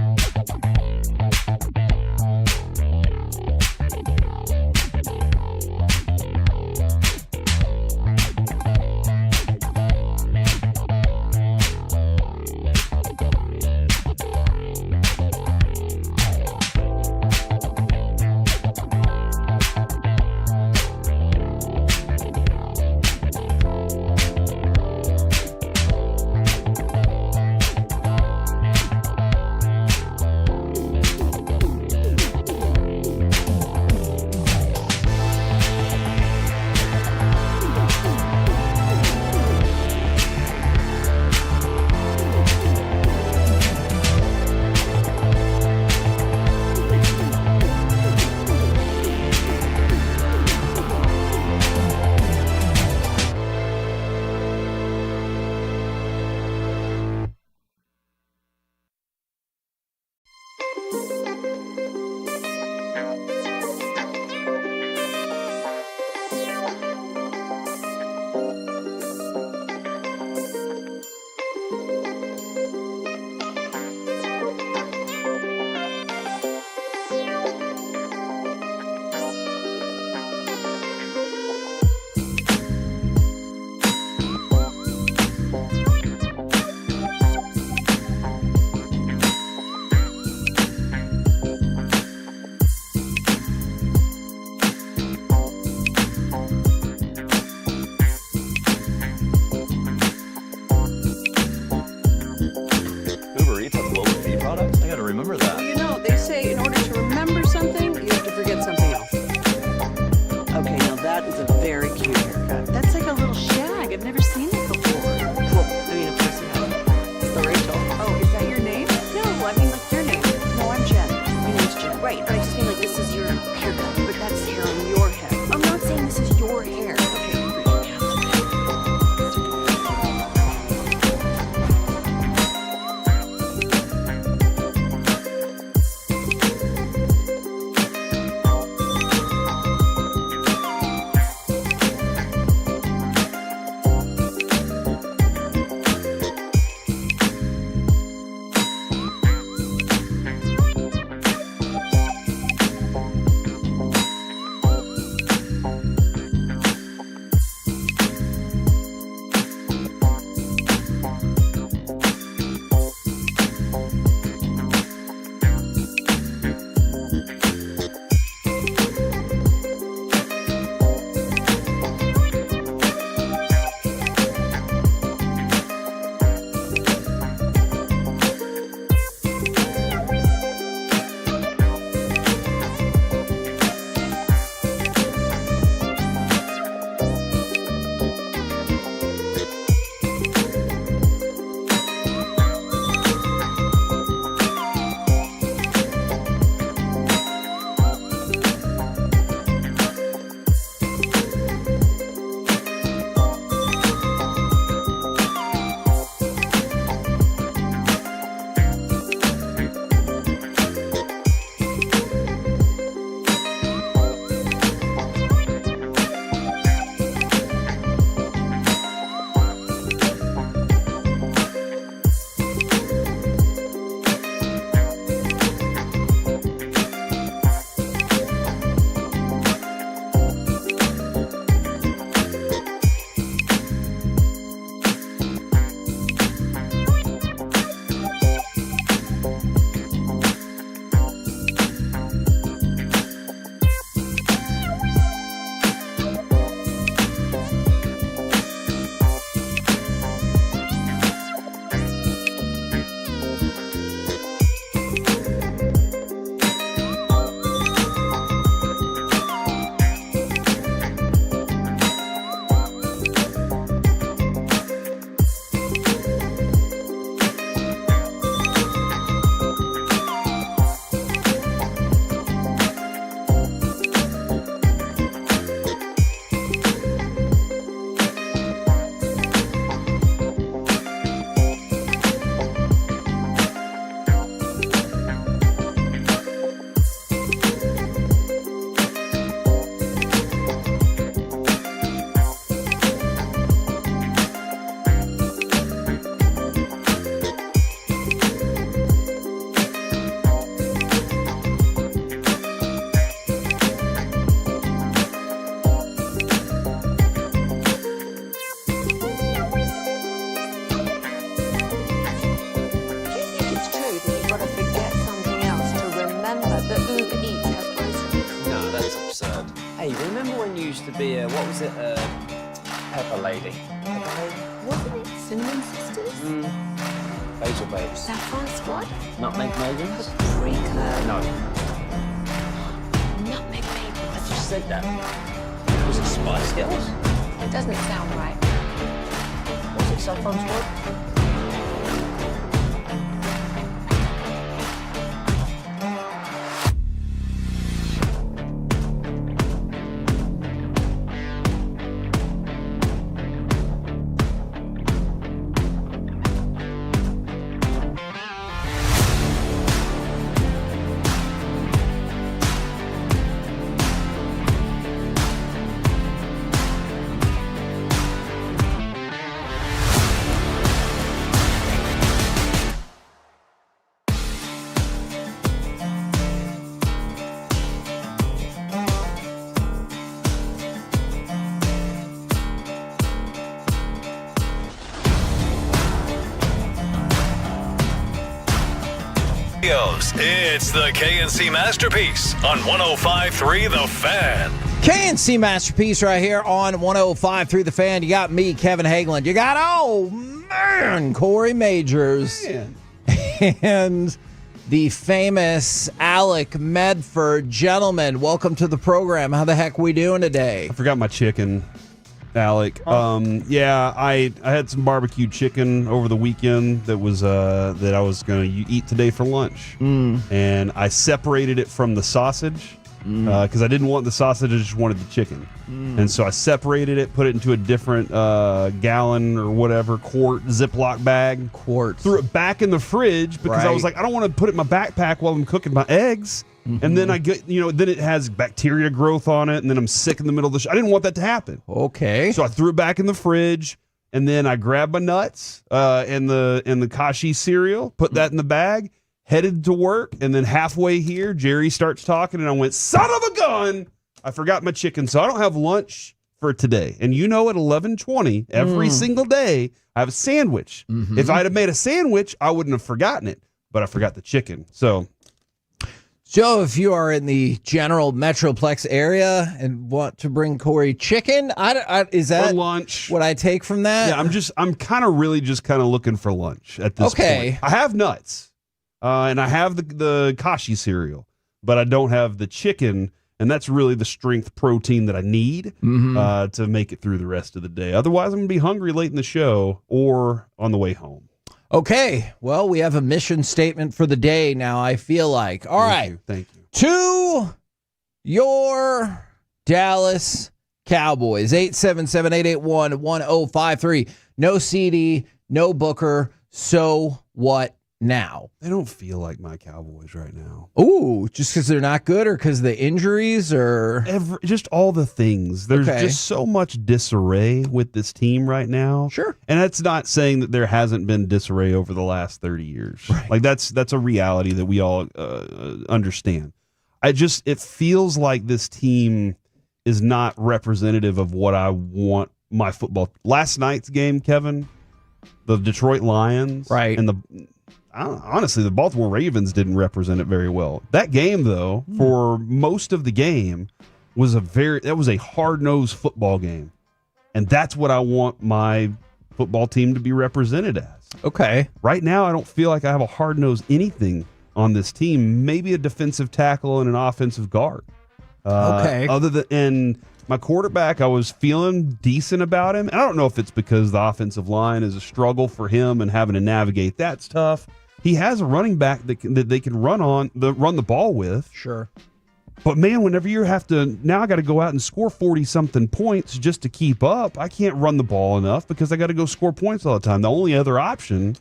Hey, remember when you used to be a, what was it, pepper lady? Pepper lady? Wasn't it Cinnamon Sisters? Basil babes. Saffron Squad? Nutmeg maidens? Paprika? No. Nutmeg Baby? I just said that. Was it Spice Girls? It doesn't sound right. Was it Saffron Squad? It's the KNC Masterpiece on 105.3 The Fan. KNC Masterpiece right here on 105.3 The Fan. You got me, Kevin Hageland. You got, oh, man, Corey Majors. Man. And the famous Alec Medford. Gentlemen, welcome to the program. How the heck we doing today? I forgot my chicken, Alec. Yeah, I had some barbecue chicken over the weekend that was that I was going to eat today for lunch, and I separated it from the sausage because I didn't want the sausage. I just wanted the chicken, and so I separated it, put it into a different gallon or whatever quart Ziploc bag, threw it back in the fridge because I was like, I don't want to put it in my backpack while I'm cooking my eggs. And then I get, then it has bacteria growth on it, and then I'm sick in the middle of the I didn't want that to happen. Okay. So I threw it back in the fridge, and then I grabbed my nuts and the Kashi cereal, put that in the bag, headed to work, and then halfway here, Jerry starts talking, and I went, son of a gun! I forgot my chicken, so I don't have lunch for today. And at 11:20, every single day, I have a sandwich. If I'd have made a sandwich, I wouldn't have forgotten it, but I forgot the chicken, so... Joe, if you are in the general Metroplex area and want to bring Corey chicken, is that for lunch? What I take from that? Yeah, I'm kind of really just kind of looking for lunch at this point. I have nuts, and I have the Kashi cereal, but I don't have the chicken, and that's really the strength protein that I need to make it through the rest of the day. Otherwise, I'm going to be hungry late in the show or on the way home. Okay, well, we have a mission statement for the day now, I feel like. All right. Thank you. To your Dallas Cowboys, 877-881-1053. No CD, no Booker, so what now? They don't feel like my Cowboys right now. Ooh, just because they're not good or because of the injuries or? Just all the things. There's just so much disarray with this team right now. Sure. And that's not saying that there hasn't been disarray over the last 30 years. Right. Like that's a reality that we all understand. It feels like this team is not representative of what I want my football. Last night's game, Kevin, the Detroit Lions. Right. And honestly, the Baltimore Ravens didn't represent it very well. That game, though, for most of the game, was a hard-nosed football game. And that's what I want my football team to be represented as. Okay. Right now, I don't feel like I have a hard-nosed anything on this team. Maybe a defensive tackle and an offensive guard. And my quarterback, I was feeling decent about him. And I don't know if it's because the offensive line is a struggle for him and having to navigate that's tough. He has a running back that they can run the ball with. Sure. But man, whenever you have to, now I got to go out and score 40-something points just to keep up. I can't run the ball enough because I got to go score points all the time. The only other option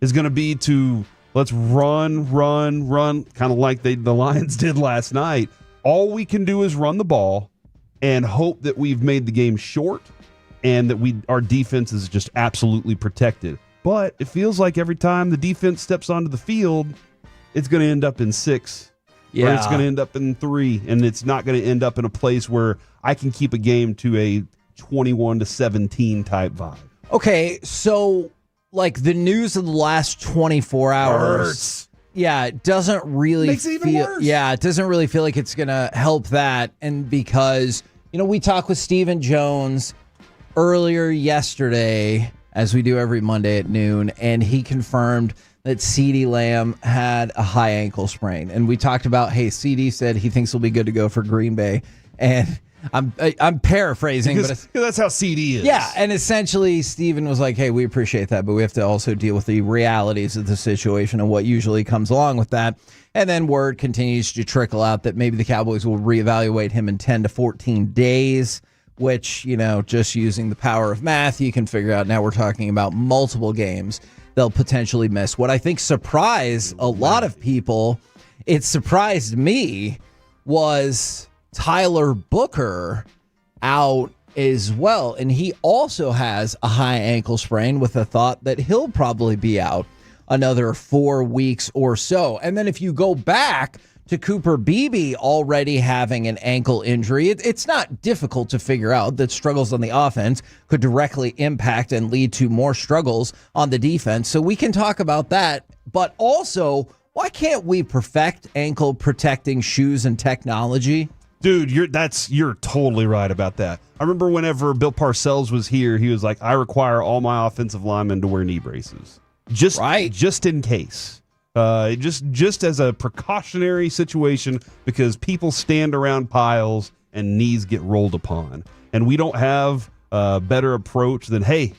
is going to be to let's run, kind of like the Lions did last night. All we can do is run the ball and hope that we've made the game short and that our defense is just absolutely protected. But it feels like every time the defense steps onto the field, it's going to end up in 6. Yeah. Or it's going to end up in 3, and it's not going to end up in a place where I can keep a game to a 21-17 type vibe. Okay, so like the news of the last 24 hours it doesn't really Makes it even feel. worse. Yeah, it doesn't really feel like it's gonna help that. And because we talked with Stephen Jones earlier yesterday, as we do every Monday at noon, and he confirmed that CeeDee Lamb had a high ankle sprain. And we talked about, hey, CeeDee said he thinks he'll be good to go for Green Bay. And I'm paraphrasing, Because that's how CD is. yeah, and essentially Steven was like, hey, we appreciate that, but we have to also deal with the realities of the situation and what usually comes along with that. And then word continues to trickle out that maybe the Cowboys will reevaluate him in 10 to 14 days, which, just using the power of math, you can figure out now we're talking about multiple games they'll potentially miss. What I think surprised a lot of people, it surprised me, was Tyler Booker out as well. And he also has a high ankle sprain with a thought that he'll probably be out another 4 weeks or so. And then if you go back to Cooper Beebe already having an ankle injury, it's not difficult to figure out that struggles on the offense could directly impact and lead to more struggles on the defense. So we can talk about that. But also, why can't we perfect ankle protecting shoes and technology? Dude, you're totally right about that. I remember whenever Bill Parcells was here, he was like, I require all my offensive linemen to wear knee braces. Just in case. Just as a precautionary situation, because people stand around piles and knees get rolled upon. And we don't have a better approach than, hey,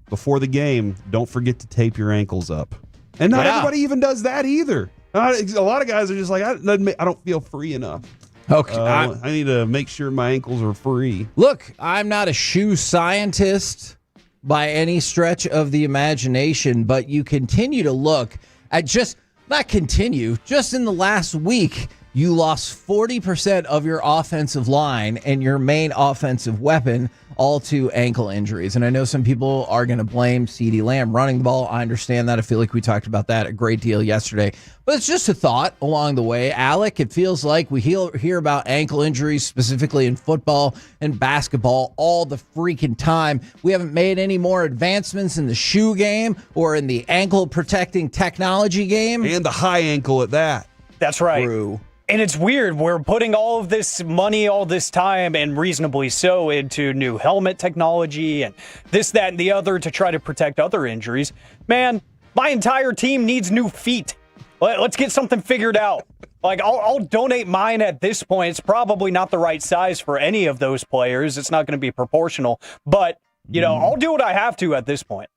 before the game, don't forget to tape your ankles up. And not everybody even does that either. A lot of guys are just like, I don't feel free enough. Okay, I need to make sure my ankles are free. Look, I'm not a shoe scientist by any stretch of the imagination, but you continue to look at just in the last week, you lost 40% of your offensive line and your main offensive weapon all to ankle injuries. And I know some people are going to blame CeeDee Lamb running the ball. I understand that. I feel like we talked about that a great deal yesterday. But it's just a thought along the way. Alec, it feels like we hear about ankle injuries, specifically in football and basketball, all the freaking time. We haven't made any more advancements in the shoe game or in the ankle protecting technology game. And the high ankle at that. That's right. True. And it's weird. We're putting all of this money, all this time, and reasonably so, into new helmet technology and this, that, and the other to try to protect other injuries. Man, my entire team needs new feet. Let's get something figured out. Like, I'll donate mine at this point. It's probably not the right size for any of those players. It's not going to be proportional. But, I'll do what I have to at this point.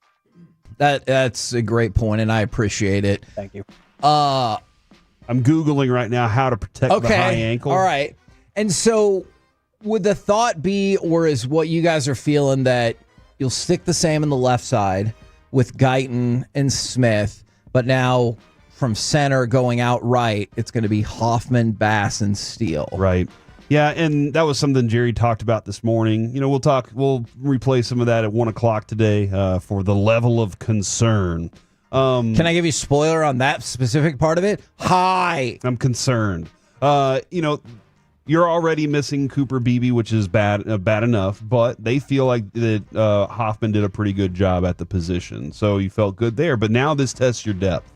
That's a great point, and I appreciate it. Thank you. I'm Googling right now how to protect the high ankle. All right. And so would the thought be, or is what you guys are feeling, that you'll stick the same on the left side with Guyton and Smith, but now from center going out right, it's going to be Hoffman, Bass, and Steele. Right. Yeah, and that was something Jerry talked about this morning. We'll replay some of that at 1 o'clock today for the level of concern. Can I give you a spoiler on that specific part of it? Hi. I'm concerned. You're already missing Cooper Beebe, which is bad enough, but they feel like that Hoffman did a pretty good job at the position. So you felt good there. But now this tests your depth.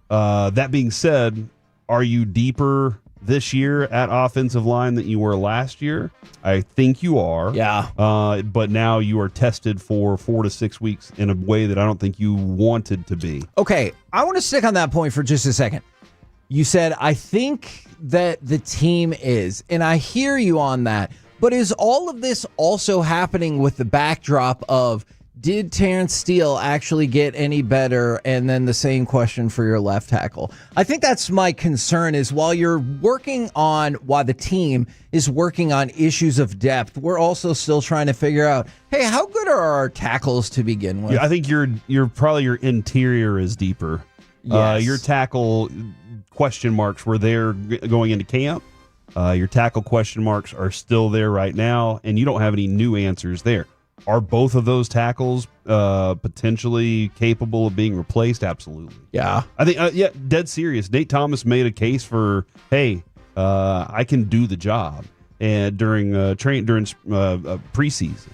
That being said, are you deeper this year at offensive line than you were last year? I think you are. Yeah. But now you are tested for 4 to 6 weeks in a way that I don't think you wanted to be. Okay, I want to stick on that point for just a second. You said, I think that the team is, and I hear you on that, but is all of this also happening with the backdrop of, did Terrence Steele actually get any better? And then the same question for your left tackle. I think that's my concern, is while the team is working on issues of depth, we're also still trying to figure out, hey, how good are our tackles to begin with? Yeah, I think your interior is deeper. Yes. Your tackle question marks were there going into camp. Your tackle question marks are still there right now, and you don't have any new answers there. Are both of those tackles potentially capable of being replaced? Absolutely. Yeah. I think, dead serious. Nate Thomas made a case for, hey, I can do the job, and during preseason.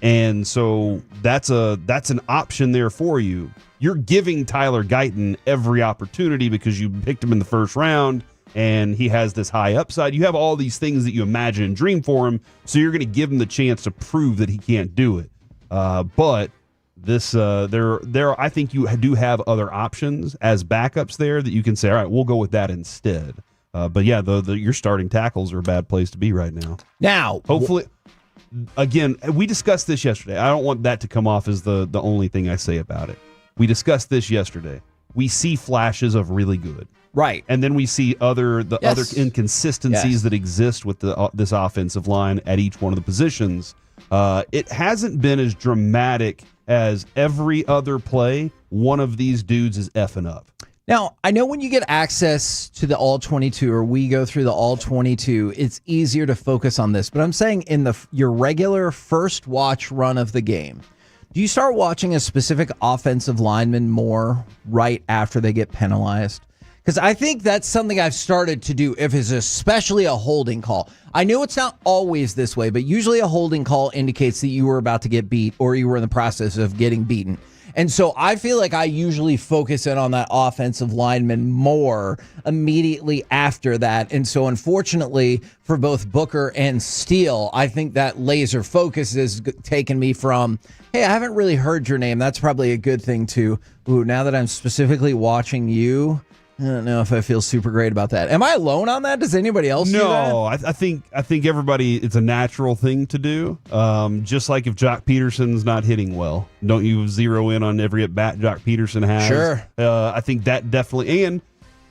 And so that's an option there for you. You're giving Tyler Guyton every opportunity because you picked him in the first round and he has this high upside. You have all these things that you imagine and dream for him, so you're going to give him the chance to prove that he can't do it. But this, I think you do have other options as backups there that you can say, all right, we'll go with that instead. But yeah, your starting tackles are a bad place to be right now. Now, hopefully, again, we discussed this yesterday. I don't want that to come off as the only thing I say about it. We discussed this yesterday. We see flashes of really good. Right. And then we see other inconsistencies that exist with this offensive line at each one of the positions. It hasn't been as dramatic as every other play. One of these dudes is effing up. Now, I know when you get access to the All-22 or we go through the All-22, it's easier to focus on this. But I'm saying in your regular first watch run of the game, do you start watching a specific offensive lineman more right after they get penalized? Because I think that's something I've started to do if it's especially a holding call. I know it's not always this way, but usually a holding call indicates that you were about to get beat or you were in the process of getting beaten. And so I feel like I usually focus in on that offensive lineman more immediately after that. And so unfortunately for both Booker and Steele, I think that laser focus has taken me from, hey, I haven't really heard your name. That's probably a good thing to, ooh, now that I'm specifically watching you, I don't know if I feel super great about that. Am I alone on that? Does anybody else do that? No, I think everybody, it's a natural thing to do. Just like if Jock Peterson's not hitting well, don't you zero in on every at bat Jock Peterson has? Sure. I think that definitely, and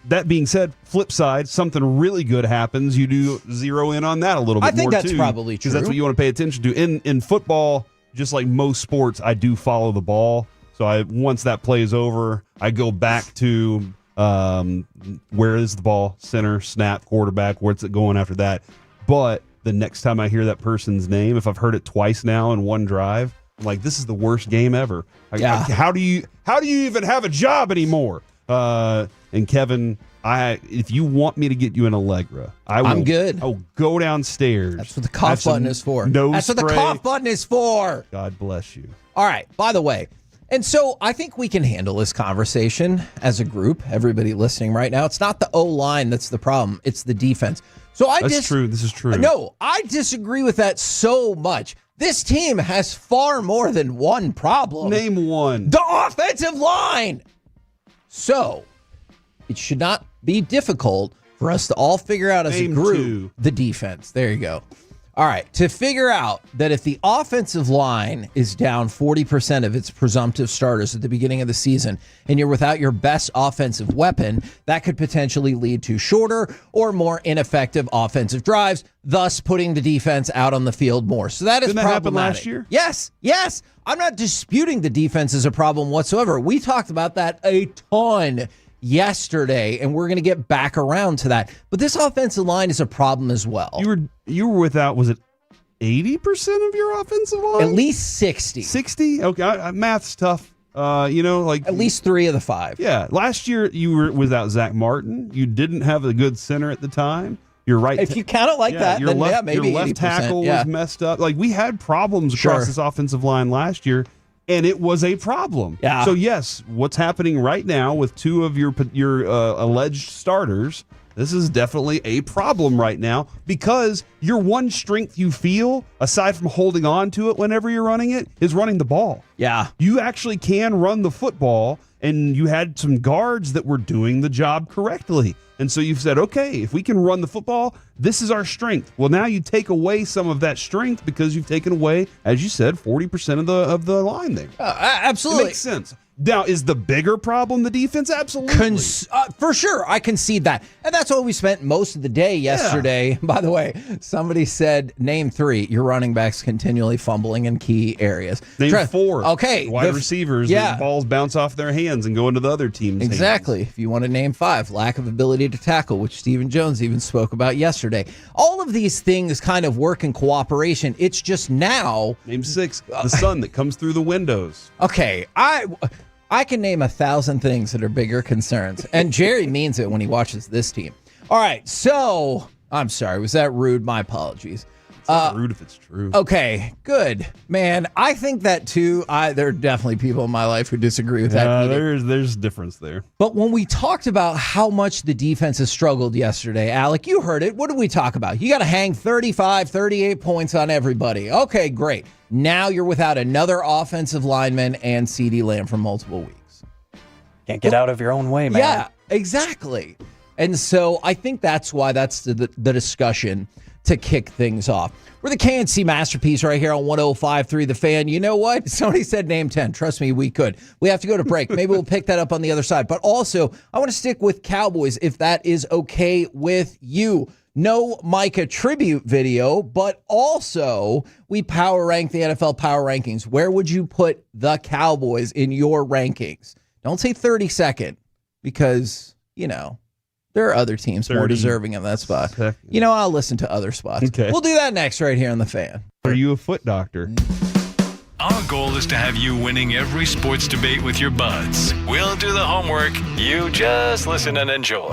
that being said, flip side, something really good happens, you do zero in on that a little bit more too. I think that's probably true. Because that's what you want to pay attention to. In football, just like most sports, I do follow the ball. So once that play is over, I go back to where is the ball, center, snap, quarterback, where's it going after that. But the next time I hear that person's name, if I've heard it twice now in one drive, I'm like, this is the worst game ever. How do you even have a job anymore? And Kevin, if you want me to get you an Allegra, I'm good. I'll go downstairs. That's what the cough button is for. That's what the cough button is for. God bless you. All right, by the way, and so I think we can handle this conversation as a group, everybody listening right now. It's not the O-line that's the problem. It's the defense. So That's true. This is true. No, I disagree with that so much. This team has far more than one problem. Name one. The offensive line. So it should not be difficult for us to all figure out as a group the defense. There you go. All right, to figure out that if the offensive line is down 40% of its presumptive starters at the beginning of the season and you're without your best offensive weapon, that could potentially lead to shorter or more ineffective offensive drives, thus putting the defense out on the field more. So that is Didn't that happen problematic. last year? Yes. I'm not disputing the defense is a problem whatsoever. We talked about that a ton yesterday, and we're going to get back around to that. But this offensive line is a problem as well. You were without, was it 80% of your offensive line? At least 60. 60? Okay, math's tough. Like at least 3 of the 5. Yeah, last year you were without Zach Martin. You didn't have a good center at the time. You're right. If you count it like that, then maybe your left 80%, tackle was messed up. Like we had problems across this offensive line last year. And it was a problem. Yeah. So yes, what's happening right now with 2 of your alleged starters, this is definitely a problem right now because your one strength you feel, aside from holding on to it whenever you're running it, is running the ball. Yeah. You actually can run the football, and you had some guards that were doing the job correctly. And so you've said, okay, if we can run the football, this is our strength. Well, now you take away some of that strength because you've taken away, as you said, 40% of the line there. Absolutely. It makes sense. Now, is the bigger problem the defense? Absolutely. For sure. I concede that. And that's what we spent most of the day yesterday. Yeah. By the way, somebody said, name 3. Your running backs continually fumbling in key areas. Name 4. Okay. Wide receivers. The balls bounce off their hands and go into the other team's Exactly. hands. If you want to name 5, lack of ability to tackle, which Stephen Jones even spoke about yesterday. All of these things kind of work in cooperation. It's just now. Name 6. The sun that comes through the windows. Okay. I can name 1,000 things that are bigger concerns. And Jerry means it when he watches this team. All right, so I'm sorry. Was that rude? My apologies. Rude if it's true. Okay, good. Man, I think that too. There are definitely people in my life who disagree with that. There's difference there. But when we talked about how much the defense has struggled yesterday, Alec, you heard it. What did we talk about? You got to hang 35, 38 points on everybody. Okay, great. Now you're without another offensive lineman and CeeDee Lamb for multiple weeks. Can't get out of your own way, man. Yeah, exactly. And so I think that's why that's the discussion to kick things off. We're the KNC Masterpiece right here on 105.3 The Fan. You know what? Somebody said name 10. Trust me, we could. We have to go to break. Maybe we'll pick that up on the other side. But also, I want to stick with Cowboys if that is okay with you. No Micah tribute video, but also we power rank the NFL power rankings. Where would you put the Cowboys in your rankings? Don't say 32nd because, there are other teams more deserving of that spot. I'll listen to other spots. Okay. We'll do that next right here on The Fan. Are you a foot doctor? Our goal is to have you winning every sports debate with your buds. We'll do the homework. You just listen and enjoy.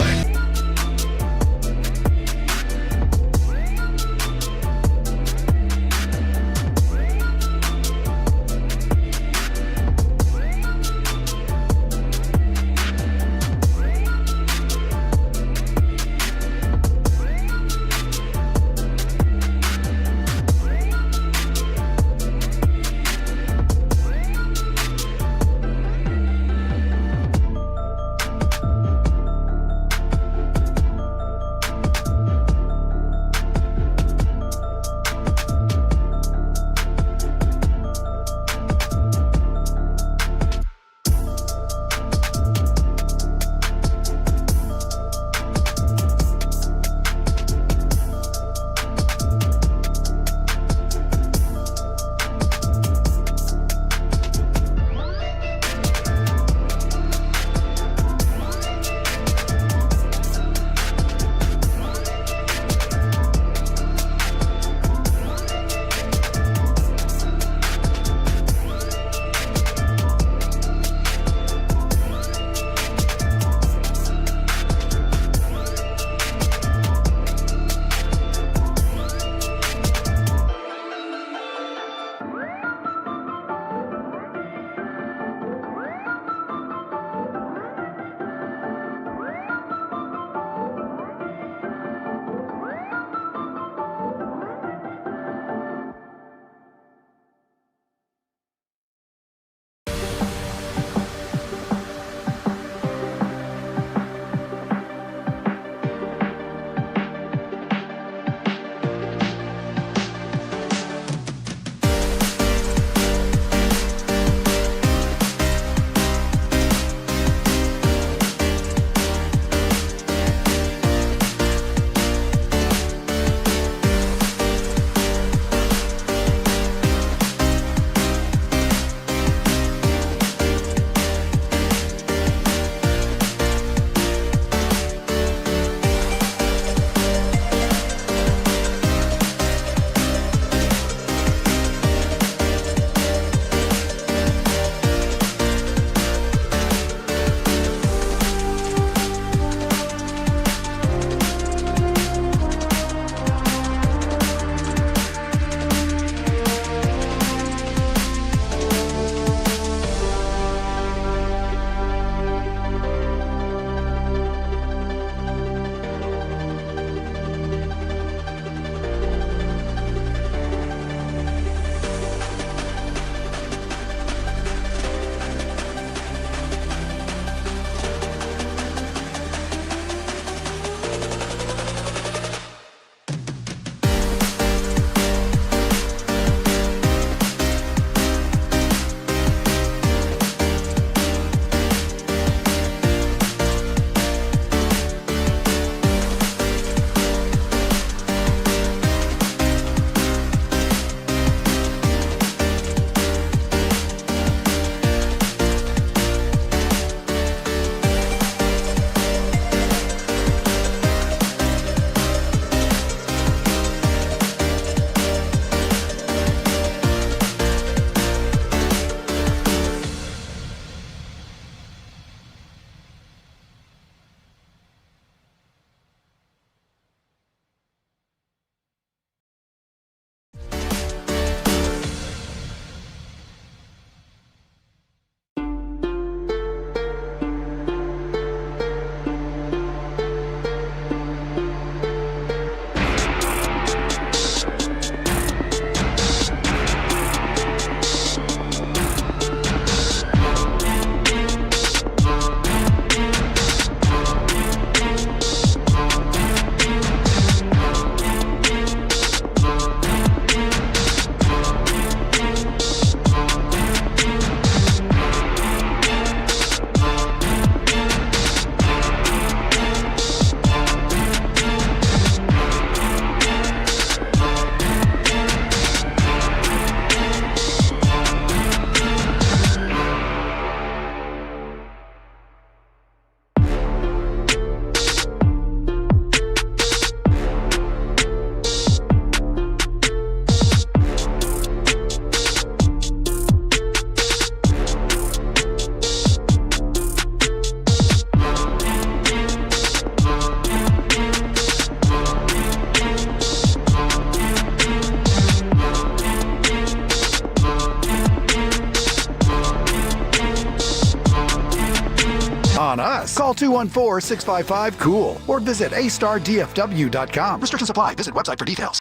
on us. Call 214-655-COOL or visit astardfw.com. Restrictions apply. Visit website for details.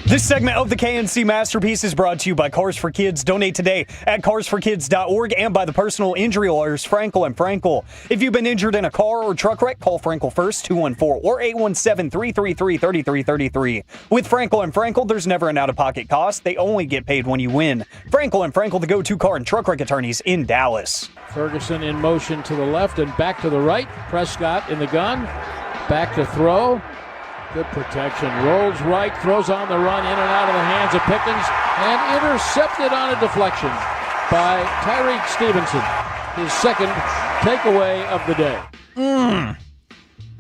This segment of the KNC Masterpiece is brought to you by Cars for Kids. Donate today at carsforkids.org and by the personal injury lawyers Frankel and Frankel. If you've been injured in a car or truck wreck, call Frankel first, 214 or 817-333-3333. With Frankel and Frankel, there's never an out-of-pocket cost. They only get paid when you win. Frankel and Frankel, the go-to car and truck wreck attorneys in Dallas. Ferguson in motion to the left and back to the right. Prescott in the gun. Back to throw. Good protection. Rolls right, throws on the run, in and out of the hands of Pickens, and intercepted on a deflection by Tyreek Stevenson. His second takeaway of the day.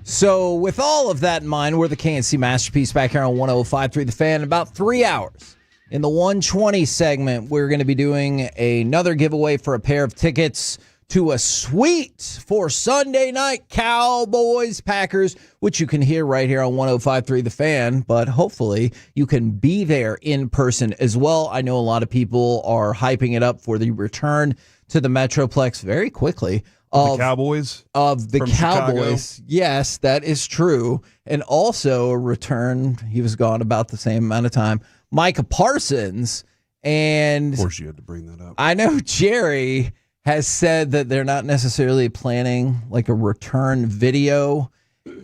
So with all of that in mind, we're the KNC Masterpiece back here on 105.3 The Fan in about 3 hours. In the 120 segment, we're going to be doing another giveaway for a pair of tickets to a suite for Sunday night Cowboys-Packers, which you can hear right here on 105.3 The Fan, but hopefully you can be there in person as well. I know a lot of people are hyping it up for the return to the Metroplex very quickly. The Cowboys? Of the from Cowboys. Chicago? Yes, that is true. And also a return, he was gone about the same amount of time, Micah Parsons. And of course you had to bring that up. I know Jerry has said that they're not necessarily planning like a return video.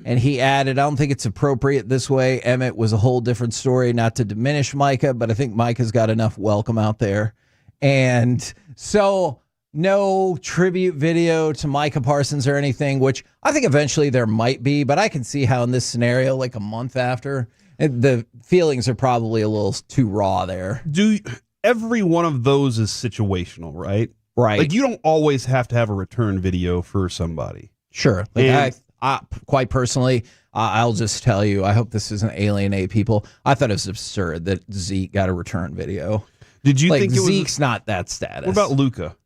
And he added, I don't think it's appropriate this way. Emmett was a whole different story, not to diminish Micah, but I think Micah's got enough welcome out there. And so no tribute video to Micah Parsons or anything, which I think eventually there might be, but I can see how in this scenario, like a month after, the feelings are probably a little too raw there. Every one of those is situational, right? Right. Like you don't always have to have a return video for somebody. Sure. Like I quite personally, I'll just tell you, I hope this doesn't alienate people. I thought it was absurd that Zeke got a return video. Did you think Zeke's not that status? What about Luka?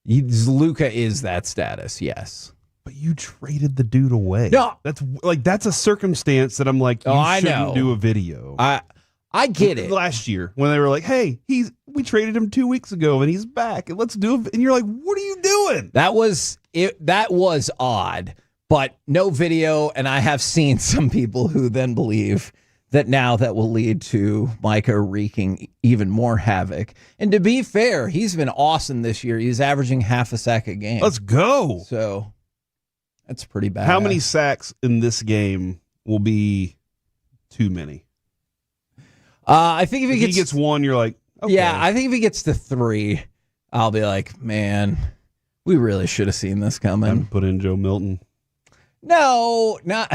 Luka is that status, yes. But you traded the dude away. No. That's a circumstance that I'm like, you shouldn't do a video. I get it. Last year when they were like, hey, we traded him 2 weeks ago and he's back and let's do it. And you're like, what are you doing? That was odd, but no video. And I have seen some people who then believe that now that will lead to Micah wreaking even more havoc. And to be fair, he's been awesome this year. He's averaging half a sack a game. Let's go. So that's pretty bad. How many sacks in this game will be too many? I think if he gets one, you're like, okay. Yeah, I think if he gets to 3, I'll be like, man, we really should have seen this coming. And put in Joe Milton. No, not.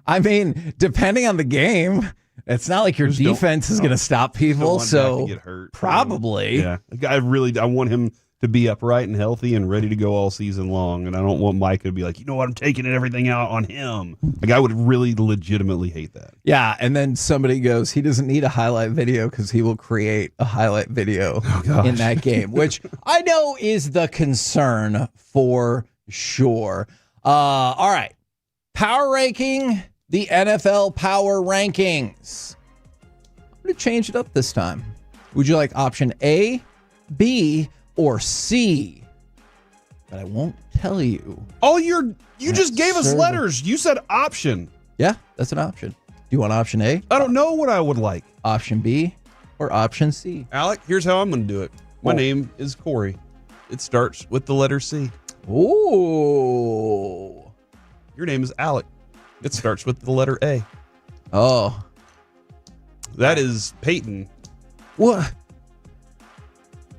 I mean, depending on the game, it's not like your defense is going to stop people. So get hurt, probably, yeah. I want him to be upright and healthy and ready to go all season long. And I don't want Micah to be like, you know what, I'm taking everything out on him. Like I would really legitimately hate that. Yeah, and then somebody goes, he doesn't need a highlight video because he will create a highlight video in that game, which I know is the concern for sure. All right, power ranking, the NFL power rankings. I'm going to change it up this time. Would you like option A, B, or C? But I won't tell you. Oh, you just gave us letters. You said option. Yeah, that's an option. Do you want option A? I don't know what I would like. Option B or option C? Alec, here's how I'm going to do it. My name is Corey. It starts with the letter C. Ooh. Your name is Alec. It starts with the letter A. Oh. That is Peyton. What?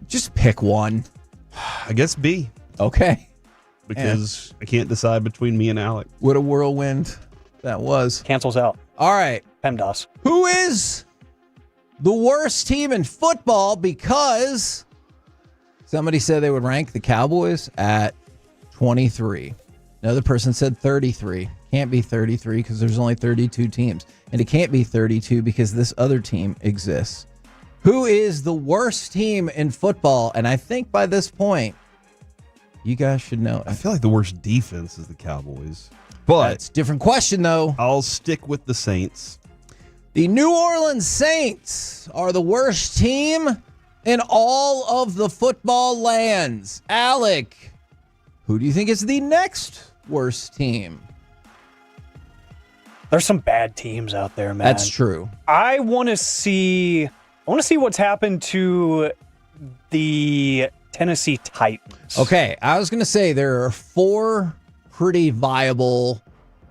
Just pick one. I guess B. Okay. Because I can't decide between me and Alec. What a whirlwind that was. Cancels out. All right. PEMDAS. Who is the worst team in football? Because somebody said they would rank the Cowboys at 23. Another person said 33. Can't be 33 because there's only 32 teams. And it can't be 32 because this other team exists. Who is the worst team in football? And I think by this point, you guys should know. I feel like the worst defense is the Cowboys. But that's a different question, though. I'll stick with the Saints. The New Orleans Saints are the worst team in all of the football lands. Alec, Who do you think is the next worst team? There's some bad teams out there, man. That's true. I want to see what's happened to the Tennessee Titans. Okay, I was going to say there are 4 pretty viable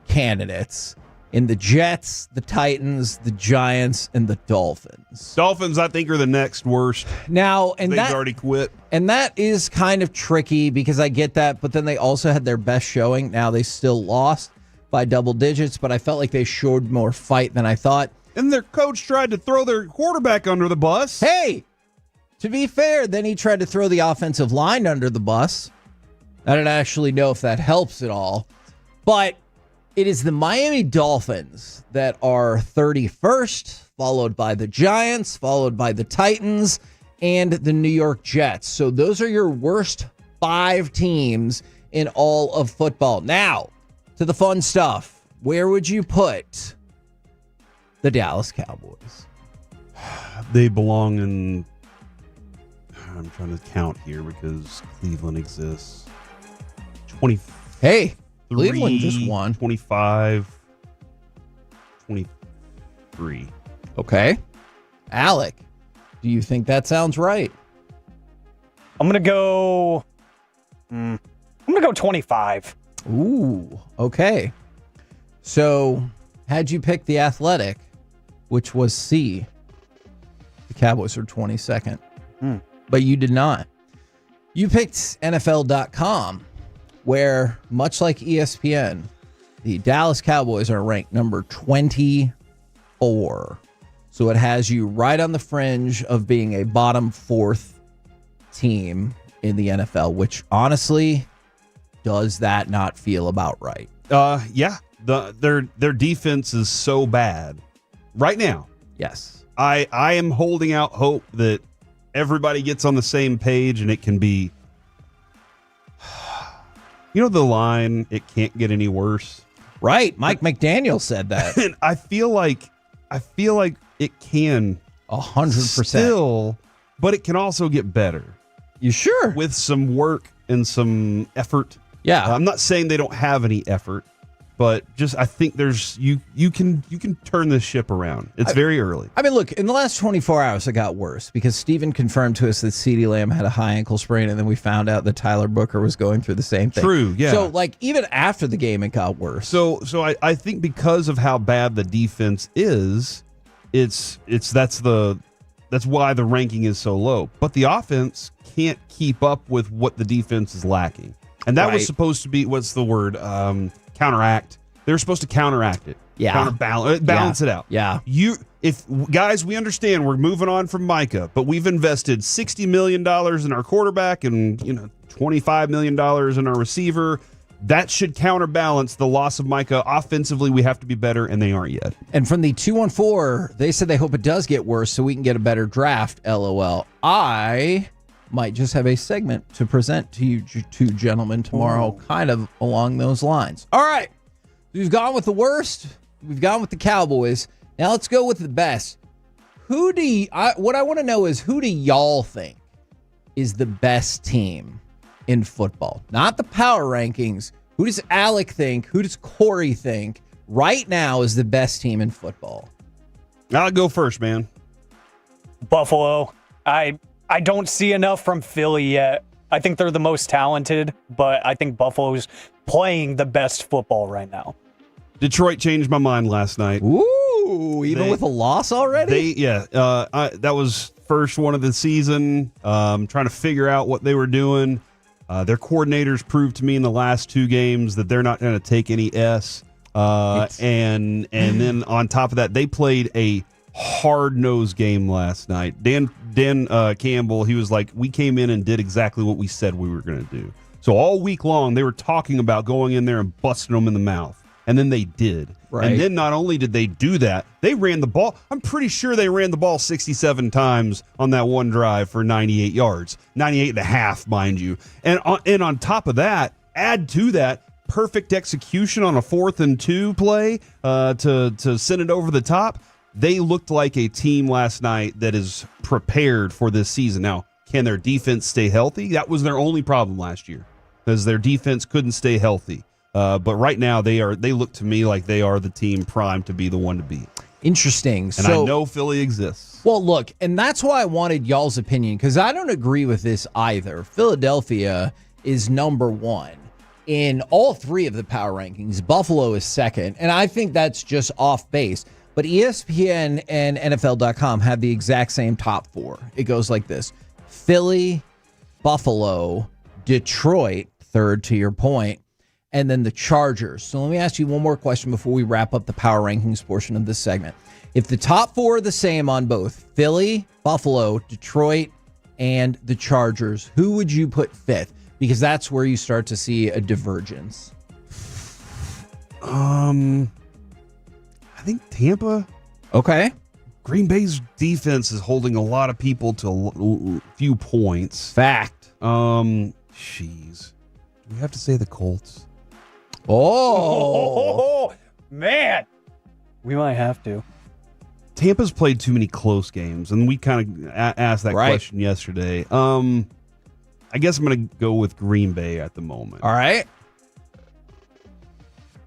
candidates in the Jets, the Titans, the Giants, and the Dolphins. Dolphins, I think, are the next worst. Now, and they've already quit. And that is kind of tricky because I get that, but then they also had their best showing. Now they still lost by double digits, but I felt like they showed more fight than I thought. And their coach tried to throw their quarterback under the bus. Hey, to be fair, then he tried to throw the offensive line under the bus. I don't actually know if that helps at all, but it is the Miami Dolphins that are 31st, followed by the Giants, followed by the Titans, and the New York Jets. So those are your worst 5 teams in all of football. Now, to the fun stuff. Where would you put the Dallas Cowboys? They belong in... I'm trying to count here because Cleveland exists. 20. Hey, Cleveland just won. 25, 23. Okay. Alec, do you think that sounds right? I'm gonna go 25. Ooh, okay. So, had you picked the Athletic, which was C, the Cowboys are 22nd. But you did not. You picked NFL.com, where, much like ESPN, the Dallas Cowboys are ranked number 24. So it has you right on the fringe of being a bottom 4th team in the NFL, which honestly, does that not feel about right? Yeah. Their defense is so bad right now. Yes. I am holding out hope that everybody gets on the same page and it can be, the line, it can't get any worse. Right. Mike McDaniel said that. And I feel like it can 100% still, but it can also get better. You sure? With some work and some effort. Yeah. I'm not saying they don't have any effort, but just I think there's you can turn this ship around. It's very early. I mean, look, in the last 24 hours, it got worse because Steven confirmed to us that CeeDee Lamb had a high ankle sprain, and then we found out that Tyler Booker was going through the same thing. True, yeah. So, even after the game, it got worse. So I think because of how bad the defense is, that's why the ranking is so low. But the offense can't keep up with what the defense is lacking. And that was supposed to be, what's the word? Counteract. They're supposed to counteract it. Yeah. Balance it out. Yeah. Guys, we understand we're moving on from Micah, but we've invested $60 million in our quarterback and $25 million in our receiver. That should counterbalance the loss of Micah. Offensively, we have to be better, and they aren't yet. And from the 214, they said they hope it does get worse so we can get a better draft, LOL. I might just have a segment to present to you two gentlemen tomorrow, kind of along those lines. All right. We've gone with the worst. We've gone with the Cowboys. Now let's go with the best. What I want to know is, who do y'all think is the best team in football? Not the power rankings. Who does Alec think? Who does Corey think right now is the best team in football? I'll go first, man. Buffalo. I don't see enough from Philly yet. I think they're the most talented, but I think Buffalo's playing the best football right now. Detroit changed my mind last night. Ooh, even with a loss already? That was first one of the season. Trying to figure out what they were doing. Their coordinators proved to me in the last 2 games that they're not going to take any S. And then on top of that, they played a hard-nosed game last night. Dan Campbell, he was like, we came in and did exactly what we said we were going to do. So all week long, they were talking about going in there and busting them in the mouth. And then they did. Right. And then not only did they do that, they ran the ball. I'm pretty sure they ran the ball 67 times on that one drive for 98 yards. 98 and a half, mind you. And on top of that, add to that, perfect execution on a 4th and 2 play to send it over the top. They looked like a team last night that is prepared for this season. Now, can their defense stay healthy? That was their only problem last year. because their defense couldn't stay healthy. But right now, they look to me like they are the team primed to be the one to beat. Interesting. And I know Philly exists. Well, look, and that's why I wanted y'all's opinion, because I don't agree with this either. Philadelphia is number one in all three of the power rankings. Buffalo is second, and I think that's just off base. But ESPN and NFL.com have the exact same top four. It goes like this: Philly, Buffalo, Detroit, third to your point, and then the Chargers. So let me ask you one more question before we wrap up the power rankings portion of this segment. If the top four are the same on both Philly, Buffalo, Detroit, and the Chargers, who would you put fifth? Because that's where you start to see a divergence. I think Tampa. Okay. Green Bay's defense is holding a lot of people to a few points. Fact. Jeez. Do we have to say the Colts? Oh, man. We might have to. Tampa's played too many close games, and we kind of asked that question yesterday. I guess I'm going to go with Green Bay at the moment. All right.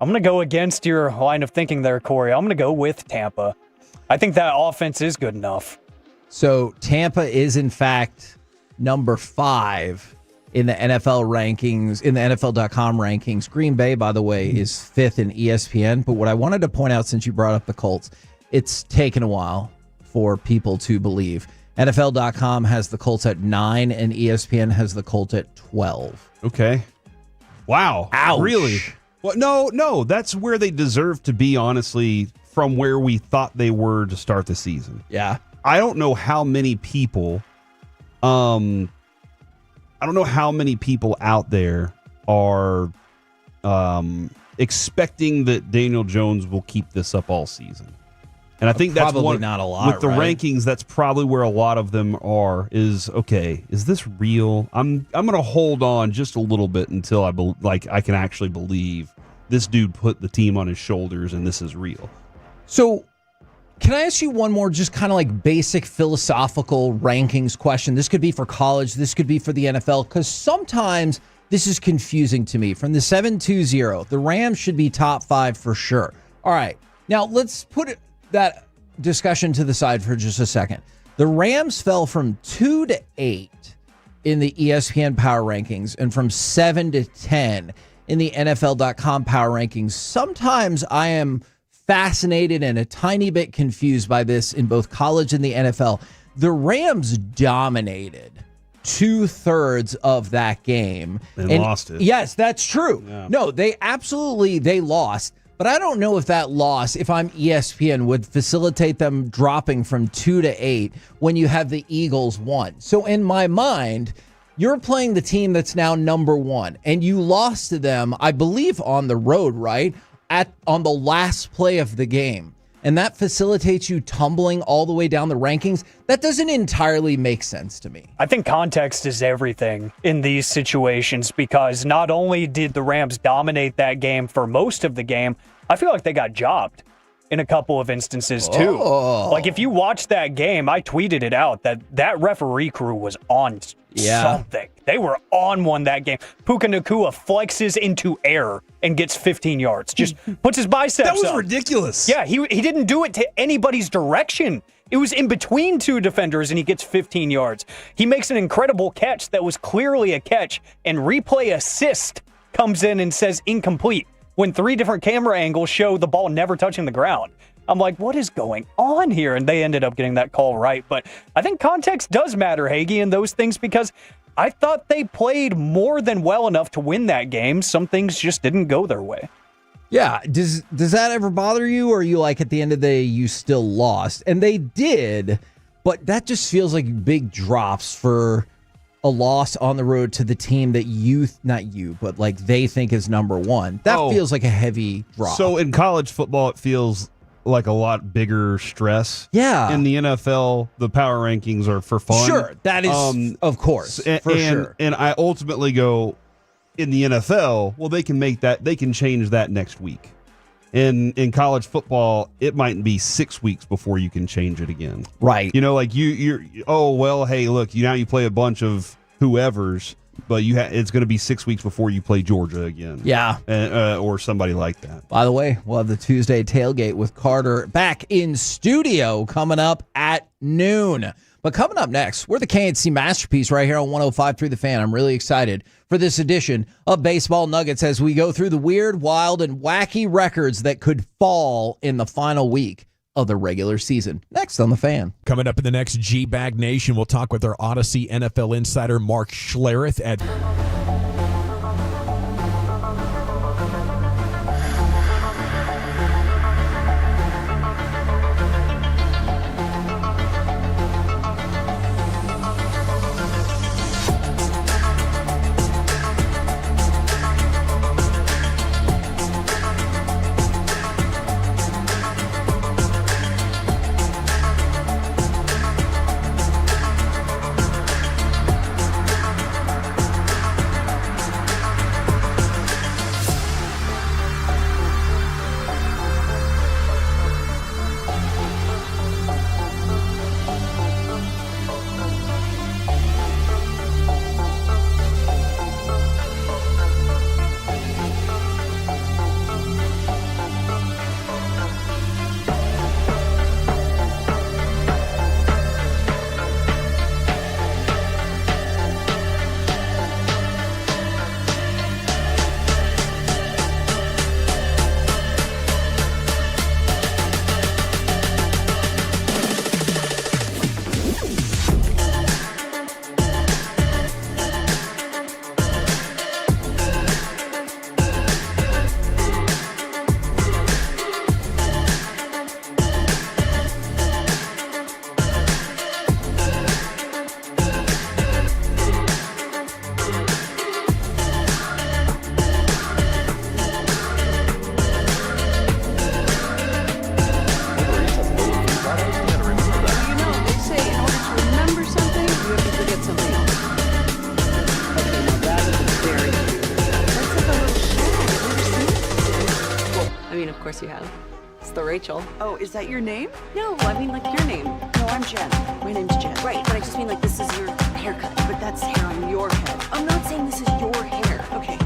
I'm going to go against your line of thinking there, Corey. I'm going to go with Tampa. I think that offense is good enough. So Tampa is, in fact, number 5 in the NFL rankings, in the NFL.com rankings. Green Bay, by the way, is 5th in ESPN. But what I wanted to point out, since you brought up the Colts, it's taken a while for people to believe. NFL.com has the Colts at 9, and ESPN has the Colts at 12. Okay. Wow. Ouch. Really? Well, no. That's where they deserve to be, honestly, from where we thought they were to start the season. Yeah. I don't know how many people out there are expecting that Daniel Jones will keep this up all season. And I think that's probably not a lot. With the rankings, that's probably where a lot of them are. Is this real? I'm going to hold on just a little bit until I can actually believe this dude put the team on his shoulders and this is real. So, can I ask you one more just kind of like basic philosophical rankings question? This could be for college. This could be for the NFL, because sometimes this is confusing to me. From the 7-2-0, the Rams should be top 5 for sure. All right. Now, let's put that discussion to the side for just a second. The Rams fell from 2 to 8 in the ESPN power rankings and from 7 to 10 in the NFL.com power rankings. Sometimes I am fascinated and a tiny bit confused by this in both college and the NFL. The Rams dominated 2/3 of that game. And lost it. Yes, that's true. Yeah. No, they lost. But I don't know if that loss, if I'm ESPN, would facilitate them dropping from 2 to 8 when you have the Eagles 1. So in my mind, you're playing the team that's now number 1, and you lost to them, I believe, on the road, right? On the last play of the game. And that facilitates you tumbling all the way down the rankings. That doesn't entirely make sense to me. I think context is everything in these situations, because not only did the Rams dominate that game for most of the game, I feel like they got jobbed in a couple of instances too. Oh. Like if you watch that game, I tweeted it out that referee crew was on something. They were on one that game. Puka Nacua flexes into air and gets 15 yards. Just puts his biceps That was up. ridiculous. Yeah, he didn't do it to anybody's direction. It was in between two defenders, and he gets 15 yards. He makes an incredible catch that was clearly a catch, and replay assist comes in and says incomplete when 3 different camera angles show the ball never touching the ground. I'm like, what is going on here? And they ended up getting that call right. But I think context does matter, Hagee, in those things, because I thought they played more than well enough to win that game. Some things just didn't go their way. Yeah. Does that ever bother you, or are you like, at the end of the day, you still lost? And they did, but that just feels like big drops for a loss on the road to the team that but like they think is number 1. That feels like a heavy drop. So in college football, it feels like a lot bigger stress. Yeah. In the NFL, the power rankings are for fun. Sure, that is, of course, for sure. And I ultimately go, in the NFL, well, they can change that next week. In college football, it might be 6 weeks before you can change it again. Right. Like hey, look, now you play a bunch of whoever's. but it's going to be 6 weeks before you play Georgia again. Yeah. Or somebody like that. By the way, we'll have the Tuesday tailgate with Carter back in studio coming up at noon. But coming up next, we're the KNC Masterpiece right here on 105.3 The Fan. I'm really excited for this edition of Baseball Nuggets as we go through the weird, wild, and wacky records that could fall in the final week of the regular season. Next on The Fan. Coming up in the next Gbag Nation, we'll talk with our Odyssey NFL insider Mark Schlereth at course you have. It's the Rachel. Oh, is that your name? No, I mean like your name. No, I'm Jen. My name's Jen. Right, but I just mean like this is your haircut. But that's hair on your head. I'm not saying this is your hair. Okay.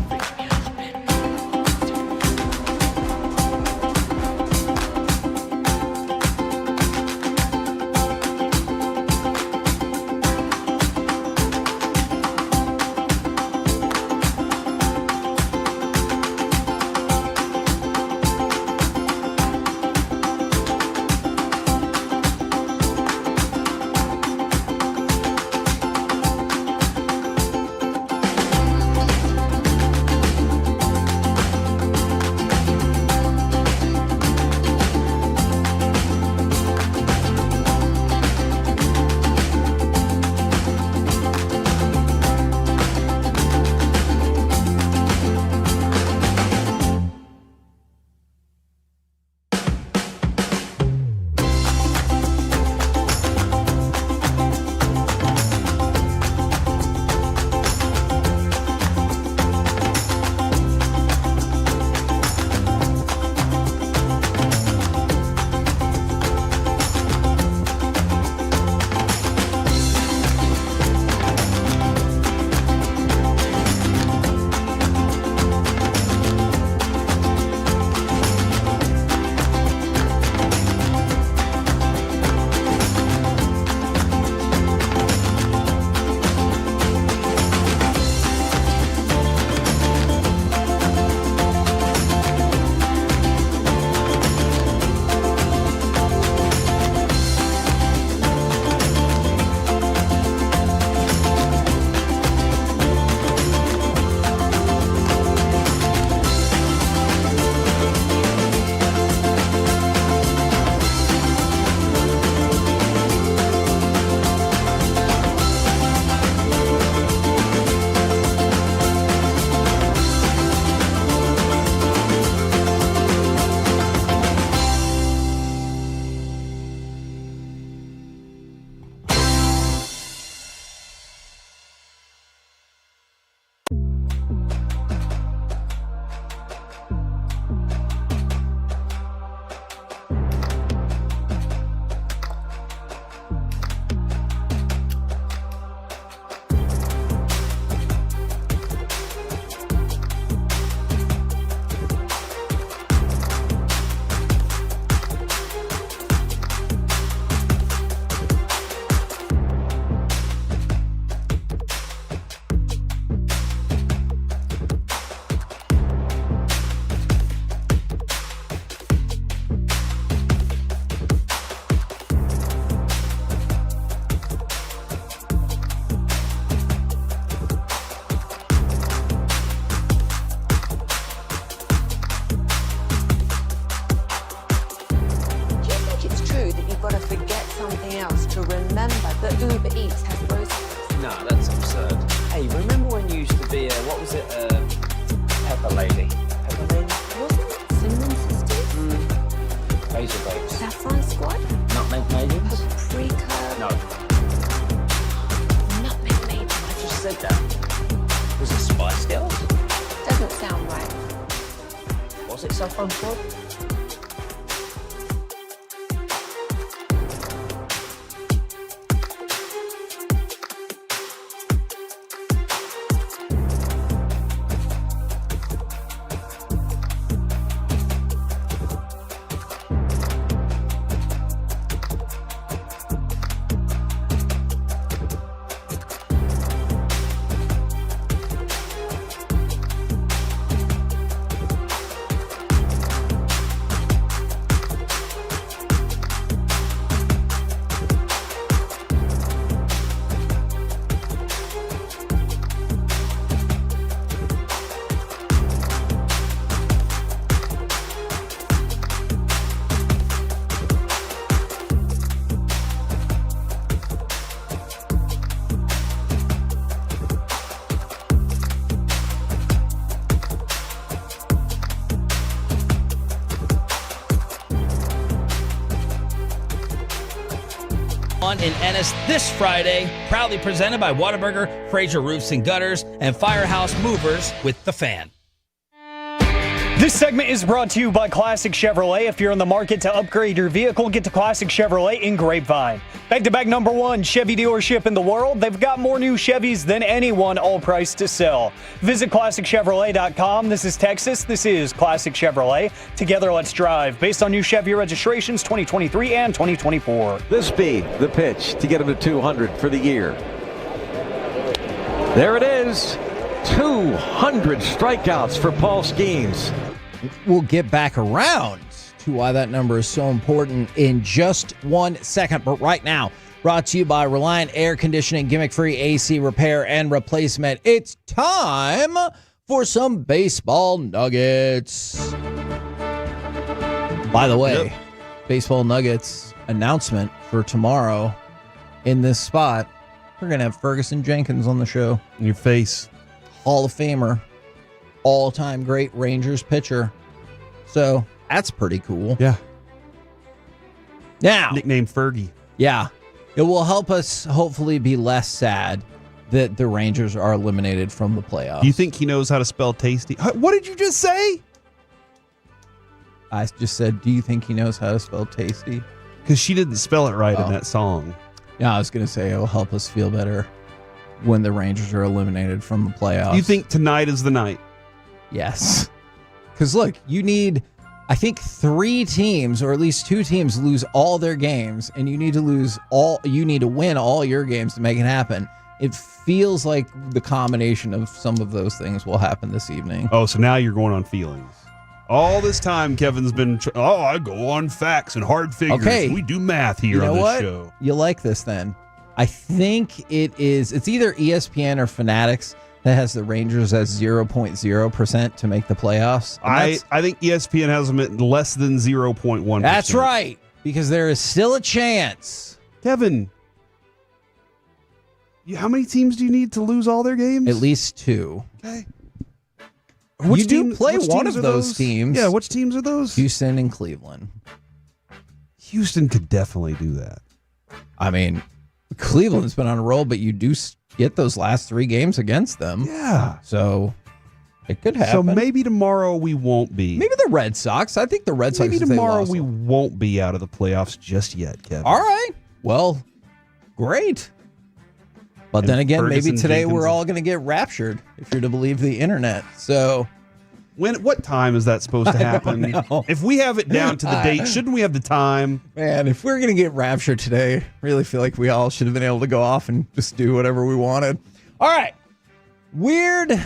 else to remember that Uber Eats has groceries? No, that's absurd. Hey, remember when you used to be what was it, Pepper Lady? Pepper Lady? Wasn't it Cinnamon Sisters? Razor Babes. Saffron Squad? Nutmeg Maidens? Paprika? No. Nutmeg Maidens. I just said that. Was it Spice Girls? Doesn't sound right. Was it Saffron Squad? In Ennis this Friday, proudly presented by Whataburger, Fraser Roofs and Gutters, and Firehouse Movers with The Fan. This segment is brought to you by Classic Chevrolet. If you're in the market to upgrade your vehicle, get to Classic Chevrolet in Grapevine. Back-to-back #1 Chevy dealership in the world. They've got more new Chevys than anyone, all priced to sell. Visit ClassicChevrolet.com. This is Texas. This is Classic Chevrolet. Together, let's drive. Based on new Chevy registrations 2023 and 2024. This be the pitch to get him to 200 for the year. There it is. 200 strikeouts for Paul Skeens. We'll get back around to why that number is so important in just 1 second. But right now, brought to you by Reliant Air Conditioning, gimmick-free AC repair and replacement. It's time for some baseball nuggets. By the way, baseball nuggets announcement for tomorrow in this spot. We're going to have Ferguson Jenkins on the show. In your face. Hall of Famer, all-time great Rangers pitcher. So that's pretty cool. Yeah. Now, nickname Fergie. Yeah. It will help us hopefully be less sad that the Rangers are eliminated from the playoffs. Do you think he knows how to spell tasty? What did you just say? I just said, do you think he knows how to spell tasty? Because she didn't spell it right in that song. Yeah, I was going to say it will help us feel better when the Rangers are eliminated from the playoffs. You think tonight is the night? Yes. Because look, you need, I think 3 teams, or at least 2 teams, lose all their games, and you need to win all your games to make it happen. It feels like the combination of some of those things will happen this evening. Oh, so now you're going on feelings. All this time, Kevin's been, I go on facts and hard figures. Okay. We do math here on this show. You like this then? I think it's either ESPN or Fanatics that has the Rangers as 0.0% to make the playoffs. I think ESPN has them at less than 0.1%. That's right, because there is still a chance. Kevin, how many teams do you need to lose all their games? At least 2. Okay. You do play one of those teams. Yeah, which teams are those? Houston and Cleveland. Houston could definitely do that. I mean, Cleveland's been on a roll, but you do get those last 3 games against them. Yeah. So it could happen. So maybe tomorrow we won't be. Maybe the Red Sox. I think the Red Sox. Maybe tomorrow we won't be out of the playoffs just yet, Kevin. All right. Well, great. But then again, maybe today we're all going to get raptured, if you're to believe the internet. So what time is that supposed to happen? If we have it down to the date, shouldn't we have the time? Man, if we're going to get raptured today, I really feel like we all should have been able to go off and just do whatever we wanted. All right. Weird,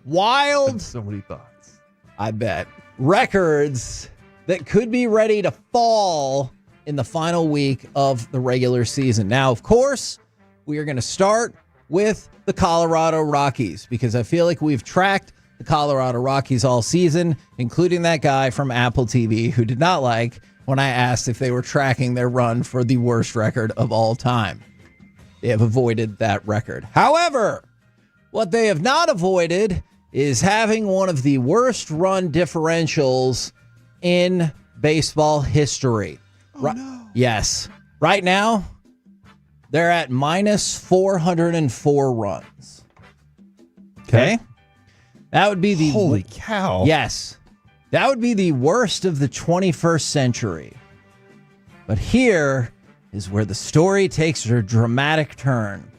wild. So many thoughts. I bet. Records that could be ready to fall in the final week of the regular season. Now, of course, we are going to start with the Colorado Rockies because I feel like we've tracked the Colorado Rockies all season, including that guy from Apple TV who did not like when I asked if they were tracking their run for the worst record of all time. They have avoided that record. However, what they have not avoided is having one of the worst run differentials in baseball history. No. Yes. Right now, they're at minus 404 runs. Okay? That would be the... Holy cow. Yes. That would be the worst of the 21st century. But here is where the story takes a dramatic turn.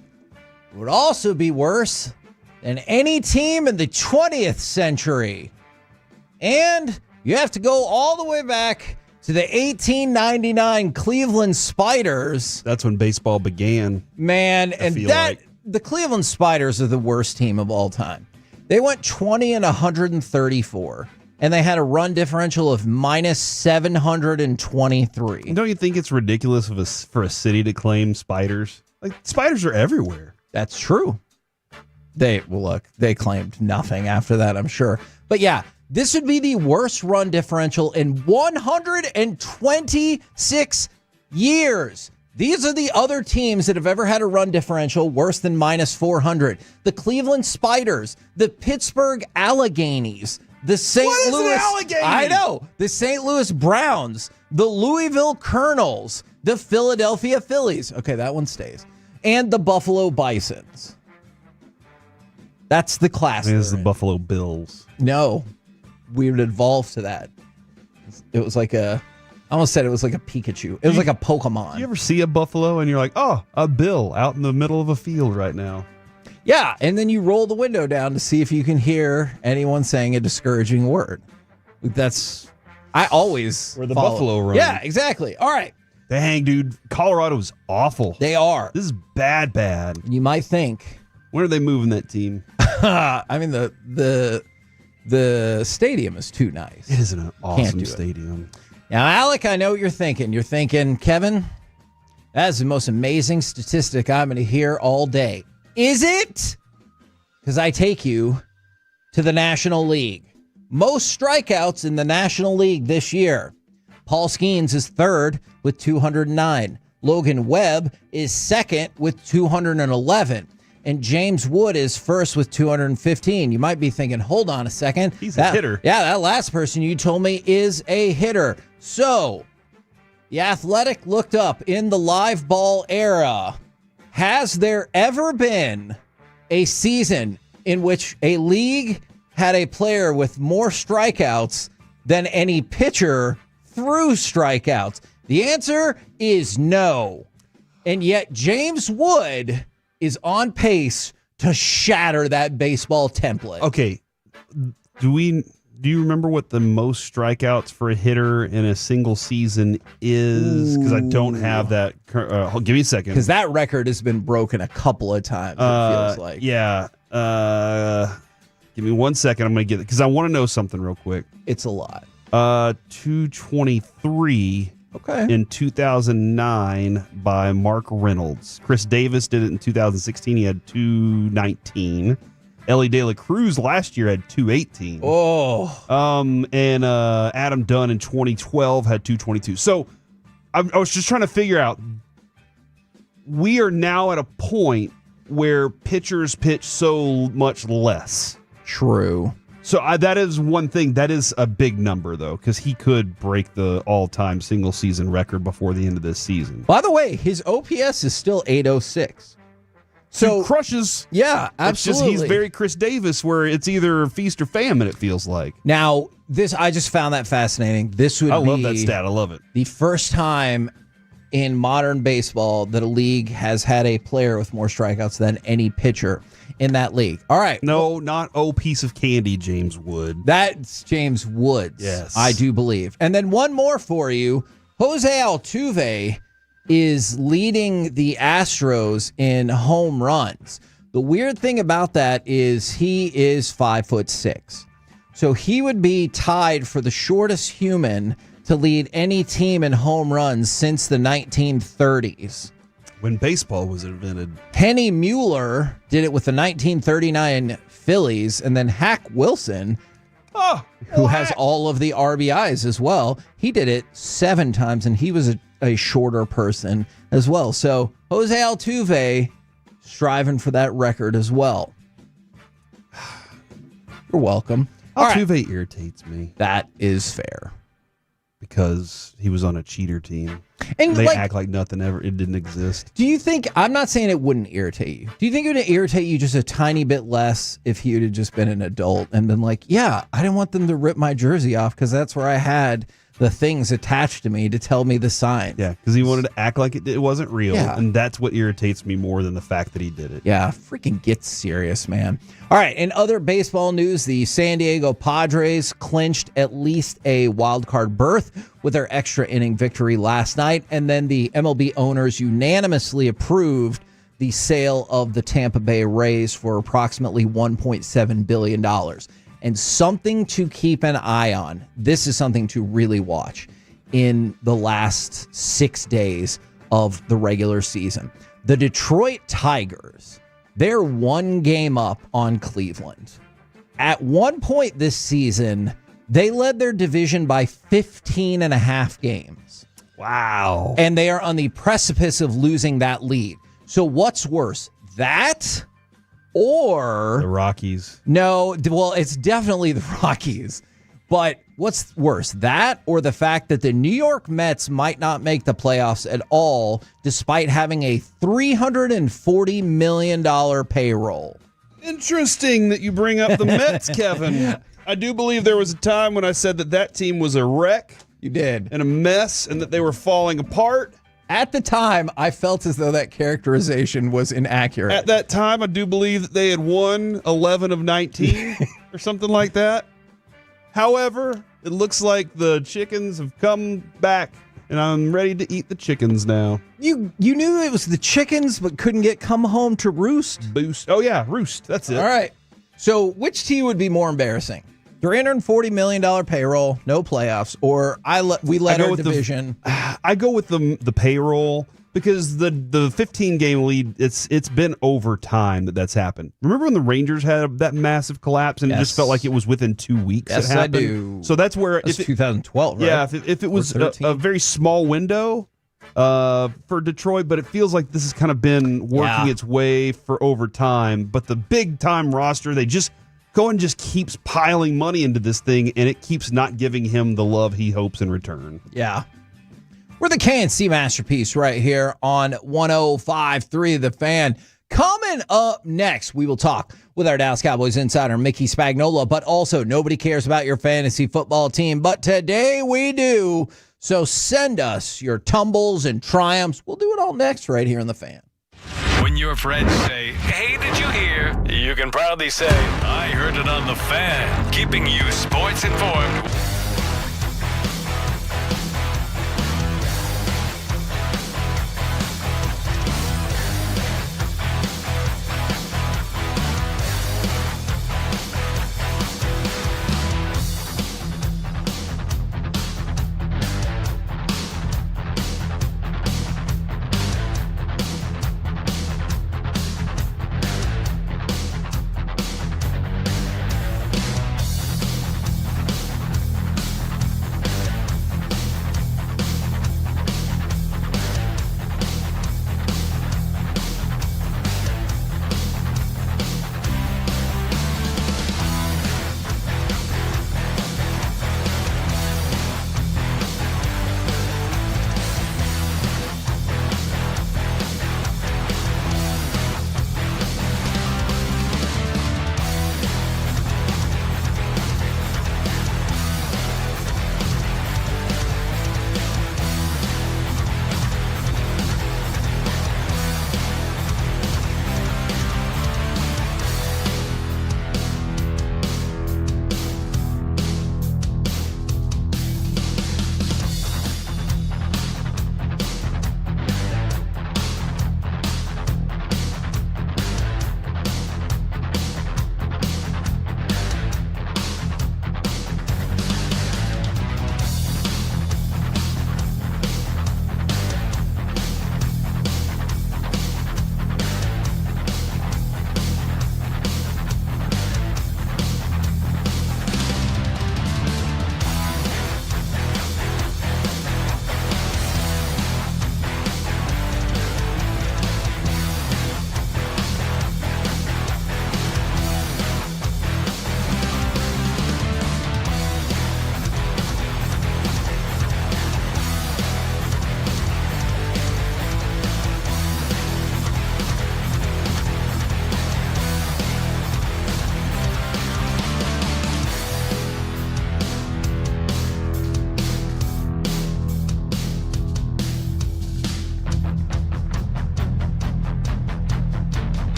It would also be worse than any team in the 20th century. And you have to go all the way back to the 1899 Cleveland Spiders. That's when baseball began. Man, and the Cleveland Spiders are the worst team of all time. They went 20-134, and they had a run differential of minus 723. Don't you think it's ridiculous for a city to claim spiders? Like, spiders are everywhere. That's true. They claimed nothing after that, I'm sure. But yeah, this would be the worst run differential in 126 years. These are the other teams that have ever had a run differential worse than minus 400. The Cleveland Spiders, the Pittsburgh Alleghenies, the St. Louis... I know. The St. Louis Browns, the Louisville Colonels, the Philadelphia Phillies. Okay, that one stays. And the Buffalo Bisons. That's the class. It is the Buffalo Bills. No, we would evolve to that. It was like I almost said it was like a Pikachu. It was like a Pokemon. You ever see a buffalo and you're like, oh, a bill out in the middle of a field right now? Yeah, and then you roll the window down to see if you can hear anyone saying a discouraging word. I always where the follow. buffalo run. Yeah, exactly. All right. Dang, dude, Colorado's awful. They are. This is bad. You might think. When are they moving that team? I mean, the stadium is too nice. It is an awesome stadium. Now, Alec, I know what you're thinking. You're thinking, Kevin, that is the most amazing statistic I'm going to hear all day. Is it? Because I take you to the National League. Most strikeouts in the National League this year. Paul Skeens is third with 209. Logan Webb is second with 211. And James Wood is first with 215. You might be thinking, hold on a second. He's a hitter. Yeah, that last person you told me is a hitter. So, The Athletic looked up in the live ball era. Has there ever been a season in which a league had a player with more strikeouts than any pitcher threw strikeouts? The answer is no. And yet James Wood is on pace to shatter that baseball template. Okay. Do you remember what the most strikeouts for a hitter in a single season is? Because I don't have that. Give me a second. Because that record has been broken a couple of times, it feels like. Yeah. Give me 1 second. I'm going to get it. Because I want to know something real quick. It's a lot. 223 in 2009 by Mark Reynolds. Chris Davis did it in 2016. He had 219. Ellie De La Cruz last year had 218. And Adam Dunn in 2012 had 222. So I was just trying to figure out. We are now at a point where pitchers pitch so much less. True. So that is one thing. That is a big number, though, because he could break the all-time single-season record before the end of this season. By the way, his OPS is still 806. So he crushes. Yeah, absolutely. It's just, he's very Chris Davis, where it's either feast or famine, it feels like. Now, I just found that fascinating. I love that stat. I love it. The first time in modern baseball that a league has had a player with more strikeouts than any pitcher in that league. All right. No, not piece of candy, James Wood. That's James Woods. Yes. I do believe. And then one more for you. Jose Altuve is leading the Astros in home runs. The weird thing about that is he is 5'6". So he would be tied for the shortest human to lead any team in home runs since the 1930s. When baseball was invented. Henny Mueller did it with the 1939 Phillies, and then Hack Wilson who has all of the RBIs as well. He did it 7 times, and he was a shorter person as well. So Jose Altuve striving for that record as well. You're welcome. Altuve irritates me. That is fair. Because he was on a cheater team. And they act like nothing ever, it didn't exist. Do you think, I'm not saying it wouldn't irritate you. Do you think it would irritate you just a tiny bit less if he would have just been an adult and been like, yeah, I didn't want them to rip my jersey off because that's where I had the things attached to me to tell me the sign. Yeah, because he wanted to act like it wasn't real. Yeah. And that's what irritates me more than the fact that he did it. Yeah, freaking get serious, man. All right, in other baseball news, the San Diego Padres clinched at least a wild card berth with their extra inning victory last night, and then the MLB owners unanimously approved the sale of the Tampa Bay Rays for approximately $1.7 billion. And something to keep an eye on. This is something to really watch in the last 6 days of the regular season. The Detroit Tigers, they're 1 game up on Cleveland. At one point this season, they led their division by 15.5 games. Wow. And they are on the precipice of losing that lead. So what's worse, that or the Rockies? No, well, it's definitely the Rockies. But what's worse, that or the fact that the New York Mets might not make the playoffs at all, despite having a $340 million payroll? Interesting that you bring up the Mets, Kevin. I do believe there was a time when I said that team was a wreck. You did. And a mess, and that they were falling apart. At the time, I felt as though that characterization was inaccurate. At that time, I do believe that they had won 11 of 19 or something like that. However, it looks like the chickens have come back, and I'm ready to eat the chickens now. You knew it was the chickens, but couldn't get come home to roost? Boost. Oh, yeah, roost. That's it. All right. So which team would be more embarrassing? $340 million payroll, no playoffs, or we led our division. I go with the payroll because the 15-game lead, it's been over time that's happened. Remember when the Rangers had that massiff collapse and it just felt like it was within 2 weeks Yes, it happened? I do. So that's where... That's 2012, right? Yeah, if it was a very small window for Detroit, but it feels like this has kind of been working its way for over time. But the big-time roster, they just... Cohen just keeps piling money into this thing, and it keeps not giving him the love he hopes in return. Yeah. We're the KNC Masterpiece right here on 105.3 The Fan. Coming up next, we will talk with our Dallas Cowboys insider, Mickey Spagnola, but also nobody cares about your fantasy football team, but today we do. So send us your tumbles and triumphs. We'll do it all next right here on The Fan. When your friends say, hey, did you hear? You can proudly say, I heard it on The Fan, keeping you sports informed.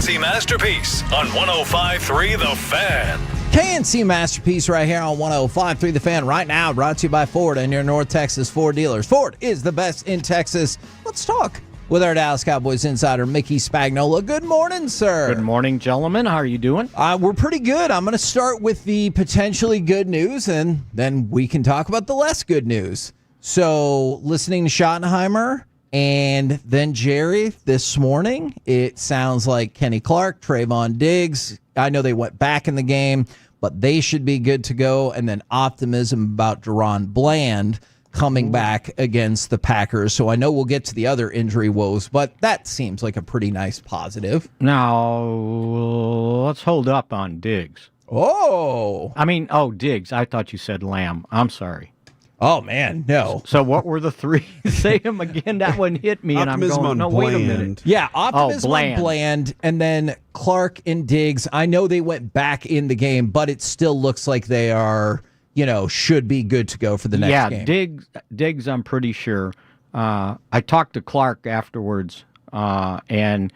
KNC Masterpiece on 105.3 The Fan. KNC Masterpiece right here on 105.3 The Fan right now, brought to you by Ford and your North Texas Ford dealers. Ford is the best in Texas. Let's talk with our Dallas Cowboys insider, Mickey Spagnola. Good morning, sir. Good morning, gentlemen. How are you doing? We're pretty good. I'm going to start with the potentially good news, and then we can talk about the less good news. So, listening to Schottenheimer and then Jerry this morning, it sounds like Kenny Clark, Trayvon Diggs, I know they went back in the game, but they should be good to go. And then optimism about Deron Bland coming back against the Packers. So I know we'll get to the other injury woes, but that seems like a pretty nice positive. Now, let's hold up on Diggs. Diggs. I thought you said Lamb. I'm sorry. Oh, man, no. So what were the three? Say them again. That one hit me, and I'm going, no, wait a minute. Yeah, optimism Bland. on Bland, and then Clark and Diggs. I know they went back in the game, but it still looks like they are, should be good to go for the next game. Diggs, I'm pretty sure. I talked to Clark afterwards, and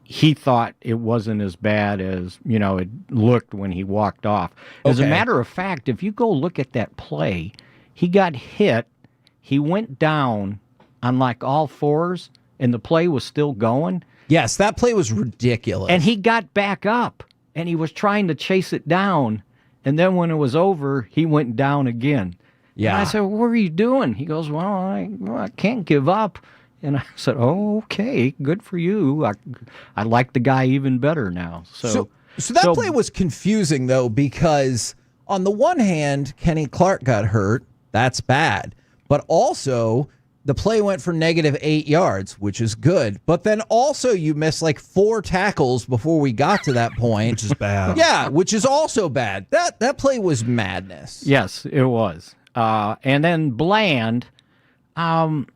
he thought it wasn't as bad as, it looked when he walked off. As a matter of fact, if you go look at that play, he got hit, he went down on like all fours, and the play was still going. Yes, that play was ridiculous. And he got back up, and he was trying to chase it down, and then when it was over, he went down again. Yeah. And I said, what are you doing? He goes, well, I can't give up. And I said, oh, okay, good for you. I like the guy even better now. So that play was confusing, though, because on the one hand, Kenny Clark got hurt. That's bad. But also, the play went for -8 yards, which is good. But then also you missed like 4 tackles before we got to that point. Which is bad. Yeah, which is also bad. That play was madness. Yes, it was. And then Bland, at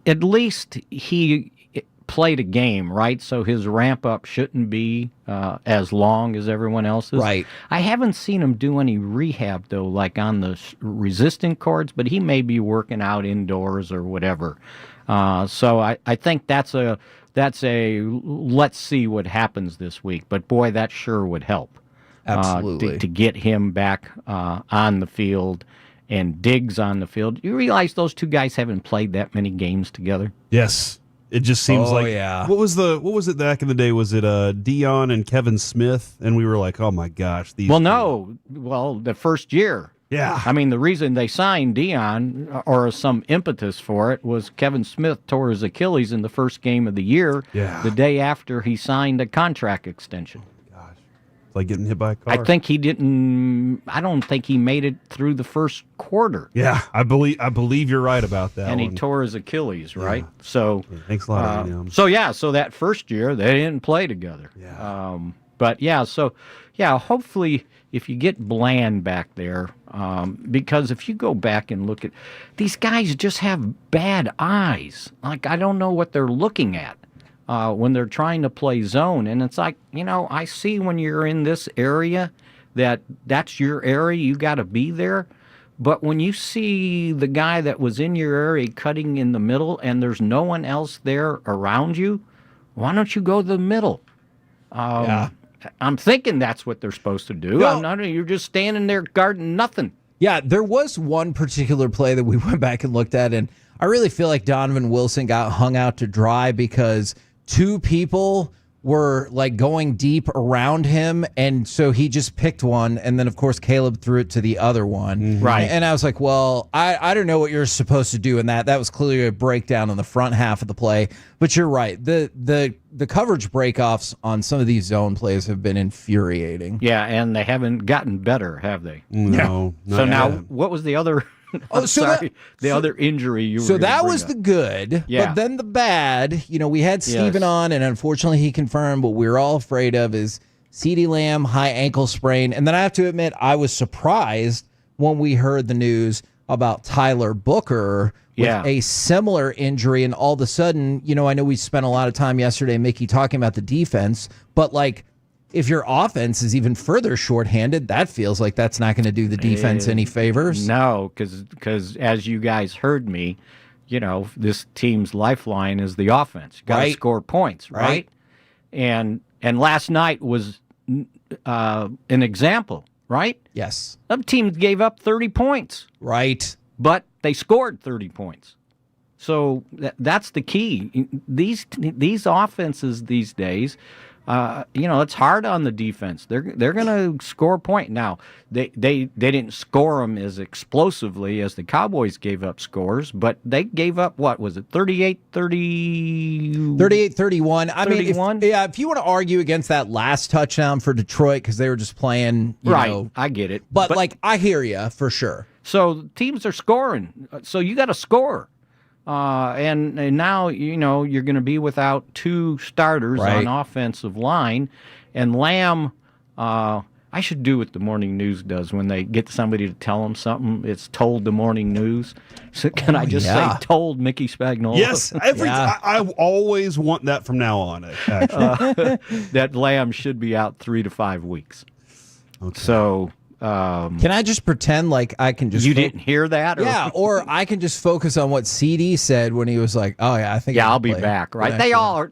least he played a game, right? So his ramp up shouldn't be as long as everyone else's. Right. I haven't seen him do any rehab, though, like on the resistant cords, but he may be working out indoors or whatever. So I think that's a let's see what happens this week. But boy, that sure would help. Absolutely. To get him back on the field and Diggs on the field. You realize those two guys haven't played that many games togetger? Yes. It just seems like yeah. What was it back in the day? Was it Dion and Kevin Smith? And we were like, oh my gosh, these the first year. Yeah. I mean, the reason they signed Dion or some impetus for it was Kevin Smith tore his Achilles in the first game of the year, the day after he signed a contract extension. Like getting hit by a car. I don't think he made it through the first quarter. Yeah, I believe you're right about that. And he tore his Achilles, right? Yeah. So thanks a lot. So that first year they didn't play together. Yeah. Hopefully if you get Bland back there, because if you go back and look at these guys, just have bad eyes. Like I don't know what they're looking at. When they're trying to play zone. And it's like, I see when you're in this area that's your area, you got to be there. But when you see the guy that was in your area cutting in the middle and there's no one else there around you, why don't you go to the middle? I'm thinking that's what they're supposed to do. You're just standing there guarding nothing. Yeah, there was one particular play that we went back and looked at, and I really feel like Donovan Wilson got hung out to dry because 2 people were like going deep around him, and so he just picked one, and then of course Caleb threw it to the other one. Right. And I was like, well, I don't know what you're supposed to do in that. That was clearly a breakdown on the front half of the play. But you're right. The coverage breakoffs on some of these zone plays have been infuriating. Yeah, and they haven't gotten better, have they? No. So now, what was the other? Other injury you were. So that was the good, but then the bad. We had Steven on, and unfortunately he confirmed what we were all afraid of is CeeDee Lamb high ankle sprain. And then I have to admit, I was surprised when we heard the news about Tyler Booker with a similar injury, and all of a sudden, I know we spent a lot of time yesterday, Mickey, talking about the defense, but like, if your offense is even further shorthanded, that feels like that's not going to do the defense any favors. No, because as you guys heard me, this team's lifeline is the offense. You got to score points, right? And last night was an example, right? Yes. Some teams gave up 30 points. Right. But they scored 30 points. So that's the key. These offenses these days, it's hard on the defense. They're going to score a point. Now, they didn't score them as explosively as the Cowboys gave up scores, but they gave up, what was it, 38-31? I mean, if you want to argue against that last touchdown for Detroit because they were just playing, you know, I get it. But like, I hear you for sure. So teams are scoring. So you got to score. And now, you're going to be without two starters on offensive line. And Lamb, I should do what the morning news does when they get somebody to tell them something. It's told the morning news. So can I just say told Mickey Spagnuolo? Yes. I always want that from now on, actually. That Lamb should be out 3 to 5 weeks. Okay. So... can I just pretend like I can just... You didn't hear that? Yeah, or I can just focus on what CD said when he was like, oh, yeah, I think... Yeah, I'll be back, right?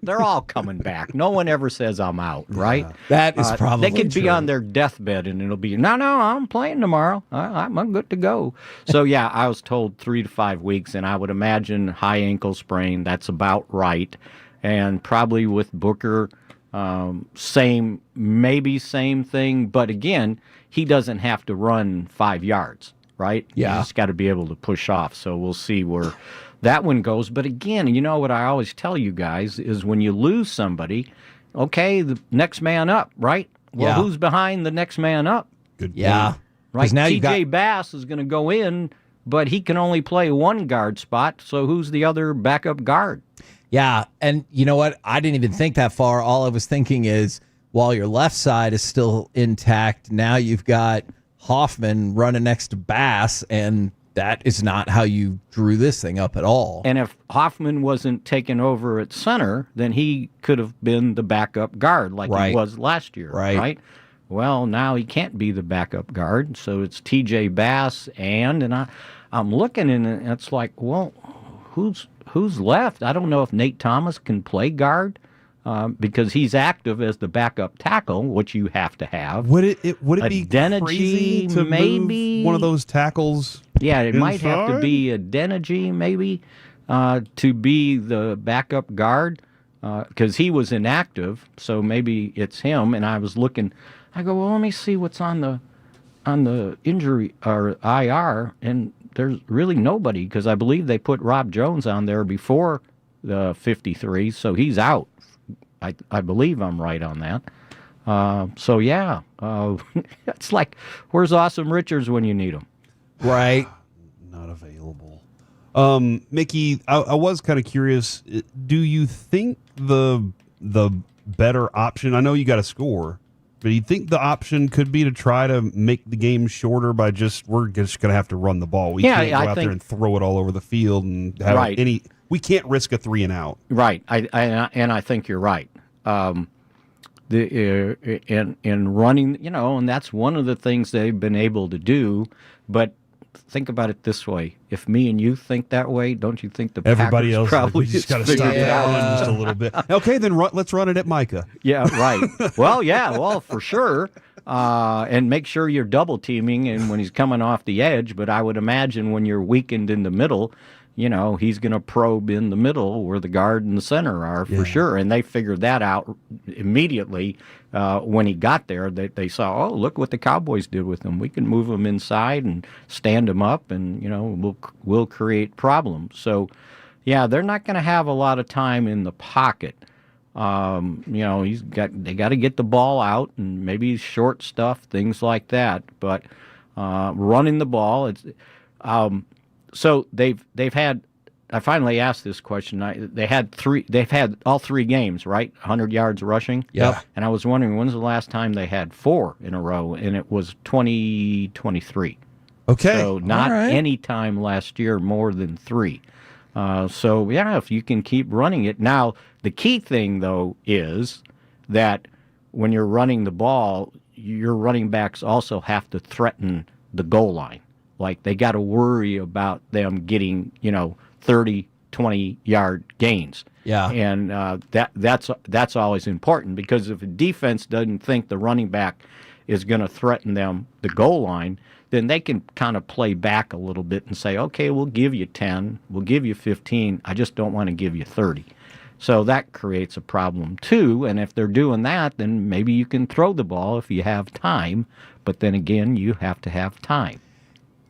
They're all coming back. No one ever says I'm out, right? That is probably They could be on their deathbed and it'll be, no, I'm playing tomorrow. I'm good to go. So, yeah, I was told 3 to 5 weeks, and I would imagine high ankle sprain, that's about right. And probably with Booker, same thing. But again... he doesn't have to run 5 yards, right? Yeah. He's got to be able to push off. So we'll see where that one goes. But again, you know what I always tell you guys is when you lose somebody, okay, the next man up, right? Well, who's behind the next man up? Good. Yeah. Right. Now TJ Bass is going to go in, but he can only play one guard spot. So who's the other backup guard? Yeah. And you know what? I didn't even think that far. All I was thinking is, while your left side is still intact, now you've got Hoffman running next to Bass, and that is not how you drew this thing up at all. And if Hoffman wasn't taken over at center, then he could have been the backup guard like he was last year, right? Well, now he can't be the backup guard, so it's TJ Bass, and I'm looking, and it's like, well, who's left? I don't know if Nate Thomas can play guard. Because he's active as the backup tackle, which you have to have. Would it be crazy to maybe move one of those tackles? Yeah, it might have to inside? be a Denergy maybe to be the backup guard because he was inactive. So maybe it's him. And I was looking. I go, well, let me see what's on the injury or IR, and there's really nobody because I believe they put Rob Jones on there before the 53, so he's out. I believe I'm right on that. So, yeah, it's like, where's Awesome Richards when you need him? Right. Not available. Mickey, I was kind of curious. Do you think the better option, I know you got to score, but do you think the option could be to try to make the game shorter by we're just going to have to run the ball? We can't go out there and throw it all over the field and have we can't risk a 3 and out. Right. I think you're right. In running, and that's one of the things they've been able to do. But think about it this way: if me and you think that way, don't you think the everybody Packers else probably just got to start that run just a little bit? Okay, then let's run it at Micah. Yeah, right. Well, for sure. And make sure you're double teaming and when he's coming off the edge. But I would imagine when you're weakened in the middle, he's going to probe in the middle where the guard and the center are for sure. And they figured that out immediately when he got there. They saw, oh, look what the Cowboys did with him. We can move him inside and stand him up and, we'll create problems. So, yeah, they're not going to have a lot of time in the pocket. They got to get the ball out and maybe short stuff, things like that. But running the ball, it's so they've had. I finally asked this question. They've had all 3 games, right? 100 yards rushing. Yeah. And I was wondering when's the last time they had 4 in a row, and it was 2023. Okay. So not any time last year more than 3. So yeah, if you can keep running it. Now the key thing though is that when you're running the ball, your running backs also have to threaten the goal line. Like they got to worry about them getting, 30, 20-yard gains. Yeah. And that's always important, because if a defense doesn't think the running back is going to threaten them, the goal line, then they can kind of play back a little bit and say, okay, we'll give you 10, we'll give you 15, I just don't want to give you 30. So that creates a problem too, and if they're doing that, then maybe you can throw the ball if you have time, but then again, you have to have time.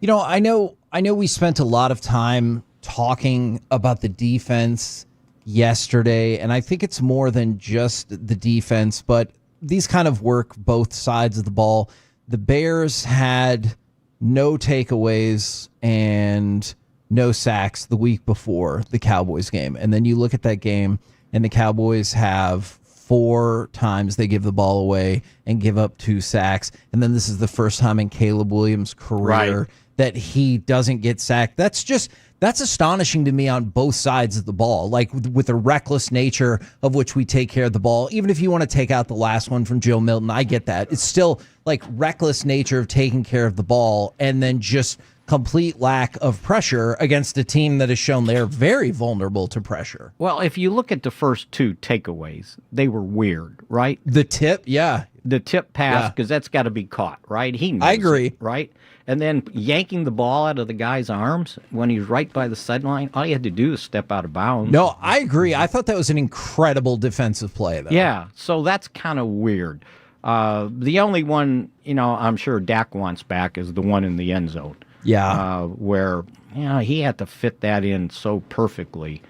You know, I know we spent a lot of time talking about the defense yesterday, and I think it's more than just the defense, but these kind of work both sides of the ball. The Bears had no takeaways and no sacks the week before the Cowboys game. And then you look at that game, and the Cowboys have 4 times they give the ball away and give up 2 sacks. And then this is the first time in Caleb Williams' career that he doesn't get sacked. That's astonishing to me on both sides of the ball, like with the reckless nature of which we take care of the ball. Even if you want to take out the last one from Joe Milton, I get that. It's still like reckless nature of taking care of the ball, and then just complete lack of pressure against a team that has shown they're very vulnerable to pressure. Well, if you look at the first 2 takeaways, they were weird, right? The tip, yeah. The tip pass, because that's got to be caught, right? He knows I agree. it, right? And then yanking the ball out of the guy's arms when he's right by the sideline, all you had to do is step out of bounds. No, I agree. I thought that was an incredible defensive play, though. Yeah, so that's kind of weird. The only one, I'm sure Dak wants back is the one in the end zone. Yeah. Where, he had to fit that in so perfectly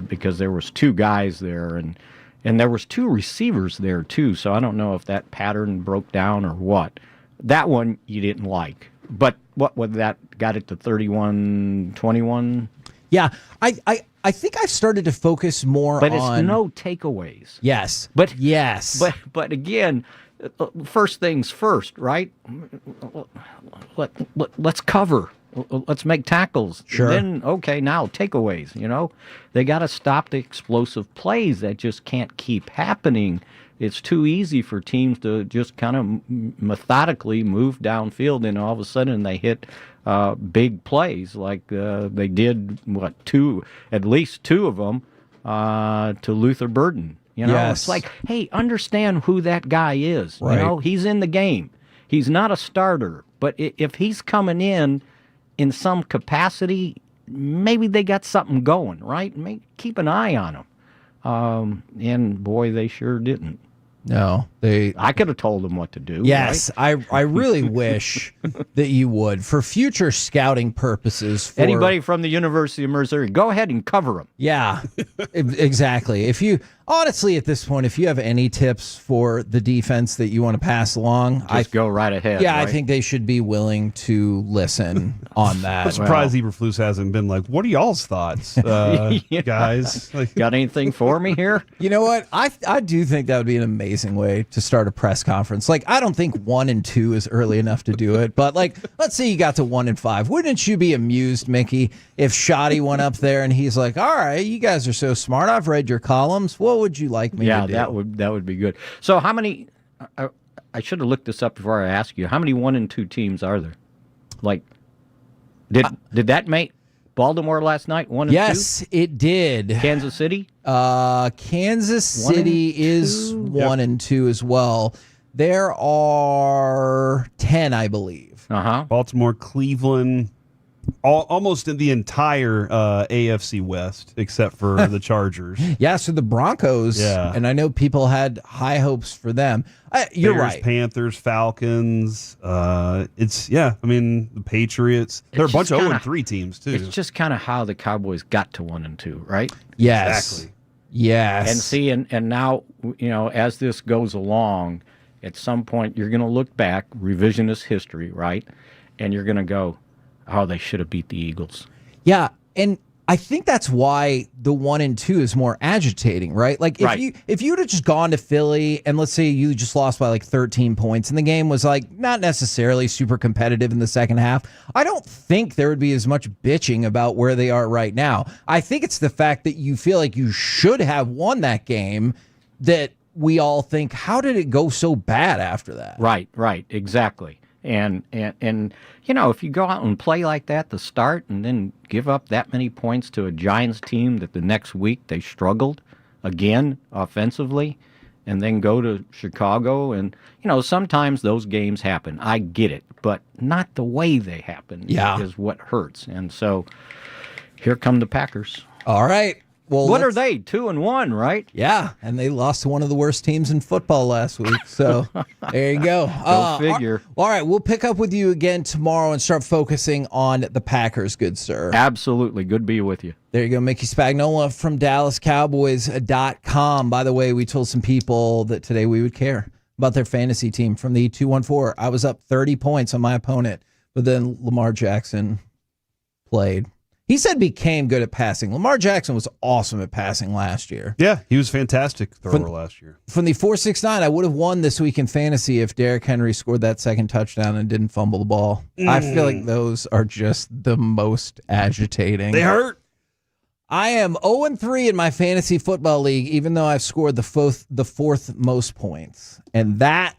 because there was 2 guys there, and there was 2 receivers there, too, so I don't know if that pattern broke down or what. That one you didn't like. But what would that got it to 31-21? Yeah, I think I've started to focus more but on... But it's no takeaways. Yes. But yes. But again, first things first, right? Let's cover. Let's make tackles. Sure. Then, okay, now takeaways, They got to stop the explosive plays that just can't keep happening. It's too easy for teams to just kind of methodically move downfield, and all of a sudden they hit big plays like they did, at least 2 of them to Luther Burden. Yes. It's like, hey, understand who that guy is. Right. He's in the game. He's not a starter, but if he's coming in some capacity, maybe they got something going, right? Keep an eye on him. And boy, they sure didn't. No, I could have told them what to do. Yes, right? I really wish that you would, for future scouting purposes. Anybody from the University of Missouri, go ahead and cover them. Yeah, exactly. If you honestly, at this point, if you have any tips for the defense that you want to pass along, just go right ahead. Yeah, right? I think they should be willing to listen on that. I'm surprised Eberflus hasn't been like, "What are y'all's thoughts, guys? Got anything for me here?" You know what? I do think that would be an amazing way to start a press conference. Like, I don't think 1 and 2 is early enough to do it, but like, let's say you got to 1 and 5. Wouldn't you be amused, Mickey, if Shoddy went up there and he's like, "All right, you guys are so smart. I've read your columns. What would you like me to do?" Yeah, that would be good. So how many? I should have looked this up before I ask you. How many 1 and 2 teams are there? Like, did that make Baltimore last night 1 and 2? Yes, it did. Kansas City? Kansas City is 1 and 2 as well. There are 10, I believe. Baltimore, Cleveland, almost in the entire AFC West, except for the Chargers. Yeah, so the Broncos, and I know people had high hopes for them. You're Bears, right. Panthers, Falcons. The Patriots. There are a bunch of 0-3 teams, too. It's just kind of how the Cowboys got to 1 and 2, right? Yes. Exactly. Yes. And see, and now, as this goes along, at some point you're going to look back, revisionist history, right? And you're going to go, oh, they should have beat the Eagles. Yeah, and I think that's why the 1 and 2 is more agitating, right? Like if you'd have just gone to Philly and let's say you just lost by like 13 points and the game was like not necessarily super competitive in the second half, I don't think there would be as much bitching about where they are right now. I think it's the fact that you feel like you should have won that game that we all think, how did it go so bad after that? Right, exactly. And you know, if you go out and play like that to start and then give up that many points to a Giants team that the next week they struggled again offensively, and then go to Chicago, and you know, sometimes those games happen. I get it, but not the way they happen is what hurts. And so here come the Packers. All right. Well, what are they? 2-1, right? Yeah, and they lost to one of the worst teams in football last week. So there you go. Go figure. All right, we'll pick up with you again tomorrow and start focusing on the Packers, good sir. Absolutely. Good to be with you. There you go, Mickey Spagnola from DallasCowboys.com. By the way, we told some people that today we would care about their fantasy team from the 214. I was up 30 points on my opponent, but then Lamar Jackson played. He said became good at passing. Lamar Jackson was awesome at passing last year. Yeah, he was fantastic thrower last year. From the 469, I would have won this week in fantasy if Derrick Henry scored that second touchdown and didn't fumble the ball. I feel like those are just the most agitating. They hurt. I am 0-3 in my fantasy football league, even though I've scored the fourth most points. And that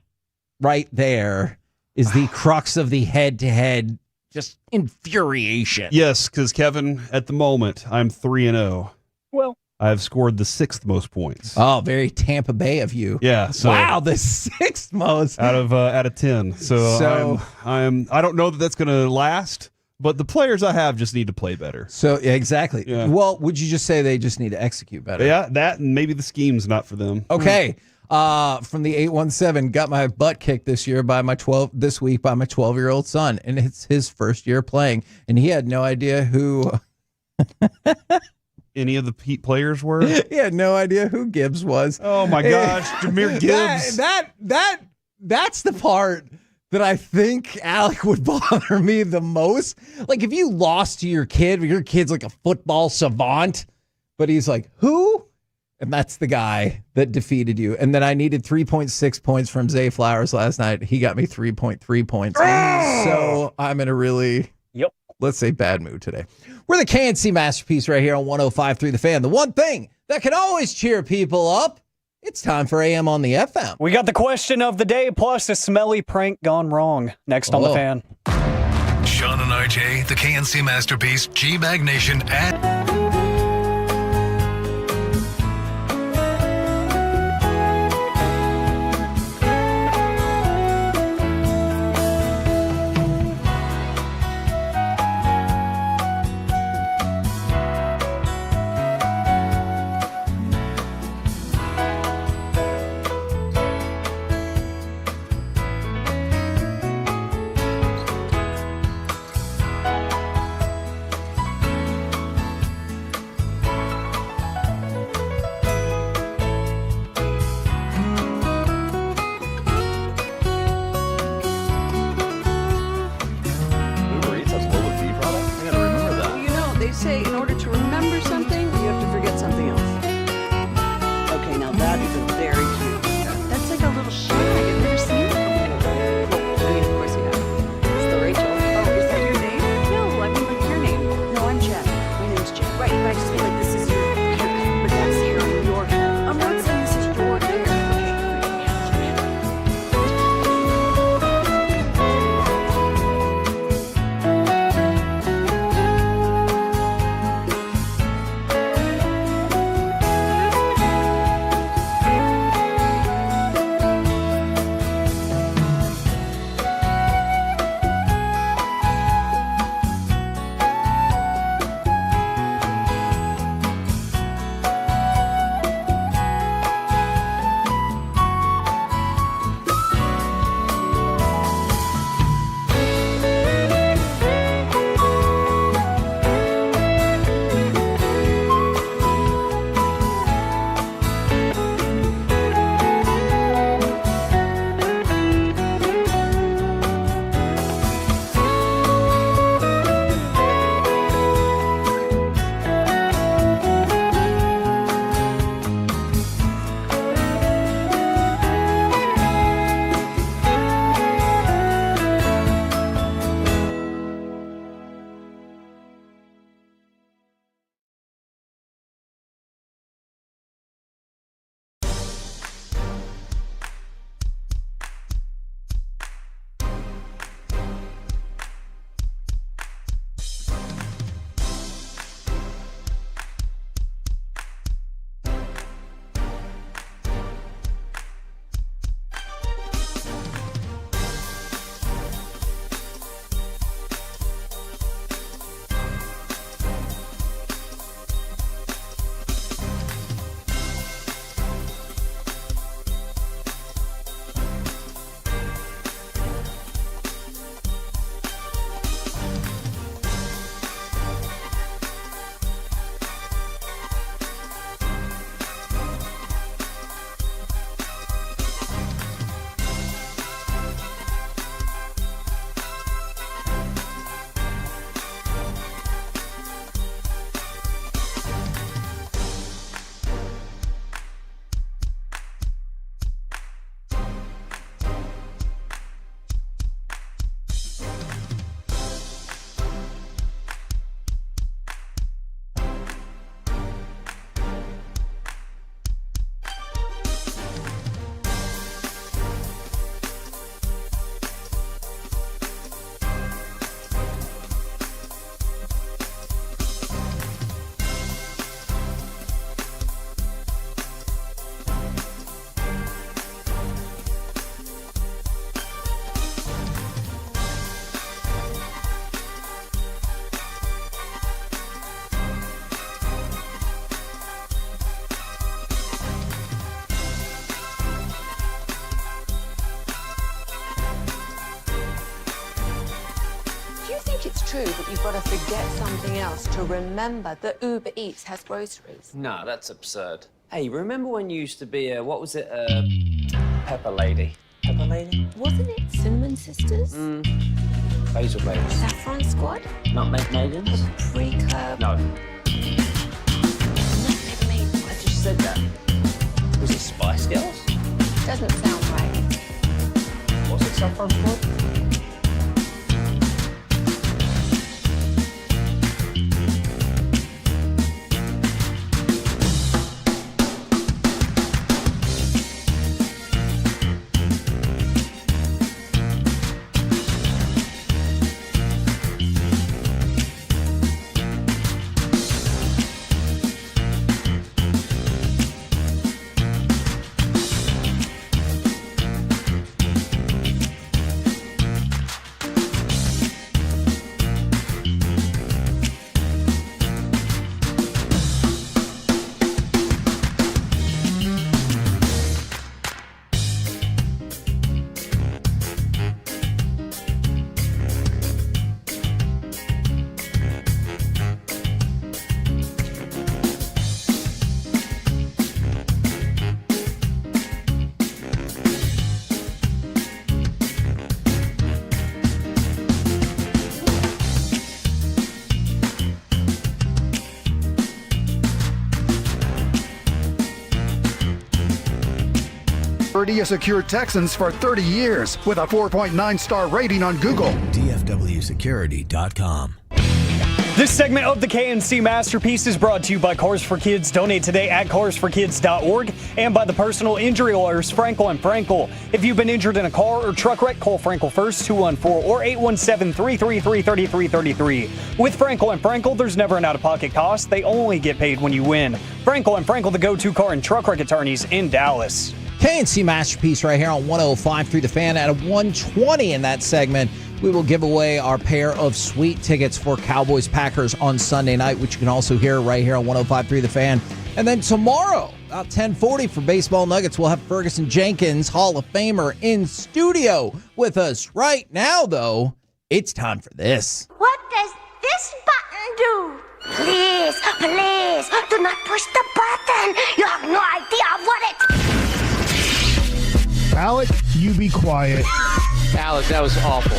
right there is the crux of the head-to-head just infuriation. Yes, because Kevin, at the moment, I'm 3-0. Well, I've scored the sixth most points. Oh, very Tampa Bay of you. Yeah. So wow, the sixth most out of 10. So I don't know that that's going to last. But the players I have just need to play better. So yeah, exactly. Yeah. Well, would you just say they just need to execute better? Yeah, that and maybe the scheme's not for them. Okay. From the 817, got my butt kicked this week by my 12-year-old son, and it's his first year playing, and he had no idea who any of the players were. He had no idea who Gibbs was. Oh my gosh, Jahmyr Gibbs. That's the part that I think, Alec, would bother me the most. Like, if you lost to your kid's like a football savant, but he's like, who? And that's the guy that defeated you. And then I needed 3.6 points from Zay Flowers last night. He got me 3.3 points. So I'm in a really, let's say, bad mood today. We're the KNC Masterpiece right here on 105.3 The Fan. The one thing that can always cheer people up. It's time for AM on the FM. We got the question of the day, plus a smelly prank gone wrong. Next on The Fan. Sean and RJ, the KNC Masterpiece, Gbag Nation, and... true, but you've got to forget something else to remember that Uber Eats has groceries. No, that's absurd. Hey, remember when you used to be a, what was it, Pepper Lady? Pepper Lady? Wasn't it Cinnamon Sisters? Basil Ladies. Saffron Squad? Nutmeg Maidens? Pre-curb? No. Nutmeg Maidens. I just said that. Was it Spice Girls? Doesn't sound right. Was it Saffron Squad? Security has secured Texans for 30 years with a 4.9-star rating on Google. DFWsecurity.com. This segment of the KNC Masterpiece is brought to you by Cars for Kids. Donate today at carsforkids.org and by the personal injury lawyers Frankel and Frankel. If you've been injured in a car or truck wreck, call Frankel first, 214 or 817-333-3333. With Frankel and Frankel, there's never an out-of-pocket cost. They only get paid when you win. Frankel and Frankel, the go-to car and truck wreck attorneys in Dallas. KNC Masterpiece right here on 105.3 The Fan. At 1:20 in that segment, we will give away our pair of sweet tickets for Cowboys Packers on Sunday night, which you can also hear right here on 105.3 The Fan. And then tomorrow, about 10:40 for Baseball Nuggets, we'll have Ferguson Jenkins, Hall of Famer, in studio with us. Right now, though, it's time for this. What does this button do? Please, please, do not push the button. You have no idea what it... Alec, you be quiet. Alec, that was awful.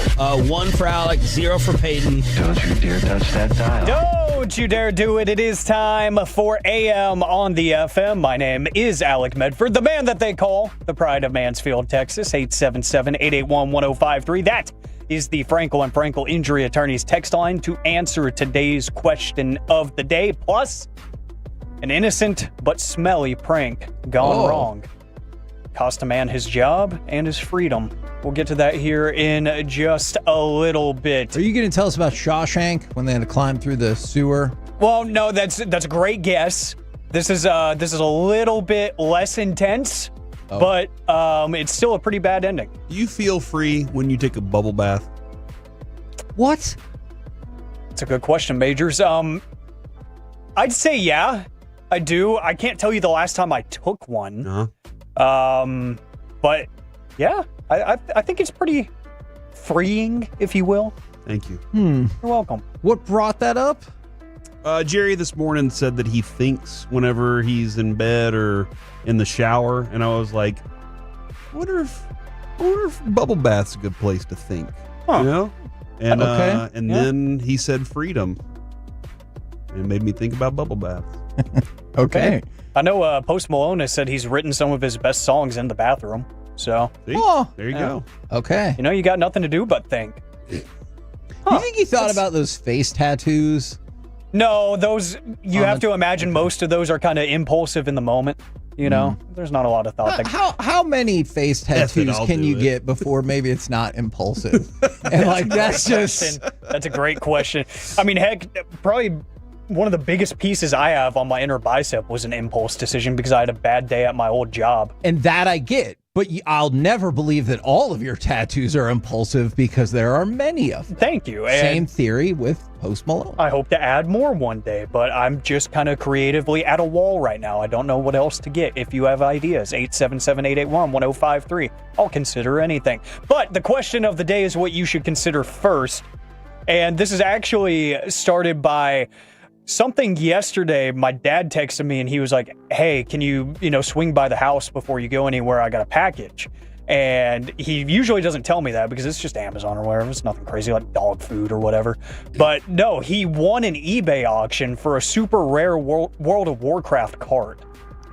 1 for Alec, 0 for Peyton. Don't you dare touch that dial. Don't you dare do it. It is time for AM on the FM. My name is Alec Medford, the man that they call the Pride of Mansfield, Texas. 877-881-1053. That is the Frankel and Frankel Injury Attorneys text line to answer today's question of the day. Plus, an innocent but smelly prank gone wrong. Cost a man his job and his freedom. We'll get to that here in just a little bit. Are you going to tell us about Shawshank when they had to climb through the sewer? Well, no, that's a great guess. This is a little bit less intense, but it's still a pretty bad ending. Do you feel free when you take a bubble bath? What? It's a good question, Majors. I'd say yeah, I do. I can't tell you the last time I took one. Uh-huh. But yeah, I think it's pretty freeing, if you will. Thank you. You're welcome. What brought that up? Jerry this morning said that he thinks whenever he's in bed or in the shower, and I was like, I wonder if bubble bath's a good place to think. Huh. You know? And Okay. Then he said freedom. And it made me think about bubble baths. Okay. I know Post Malone has said he's written some of his best songs in the bathroom. So See? There you go. Okay. You know, you got nothing to do but think. You think he thought about those face tattoos? No, those you have to imagine most of those are kind of impulsive in the moment. You know, there's not a lot of thought. How many face tattoos can you get before maybe it's not impulsive? And like that's a great question. I mean, heck, probably one of the biggest pieces I have on my inner bicep was an impulse decision because I had a bad day at my old job. And that I get. But I'll never believe that all of your tattoos are impulsive because there are many of them. Thank you. Same theory with Post Malone. I hope to add more one day, but I'm just kind of creatively at a wall right now. I don't know what else to get. If you have ideas, 877-881-1053. I'll consider anything. But the question of the day is what you should consider first. And this is actually started by something yesterday. My dad texted me and he was like, hey, can you swing by the house before you go anywhere? I got a package. And he usually doesn't tell me that because it's just Amazon or whatever. It's nothing crazy like dog food or whatever. But no, he won an eBay auction for a super rare World of Warcraft card.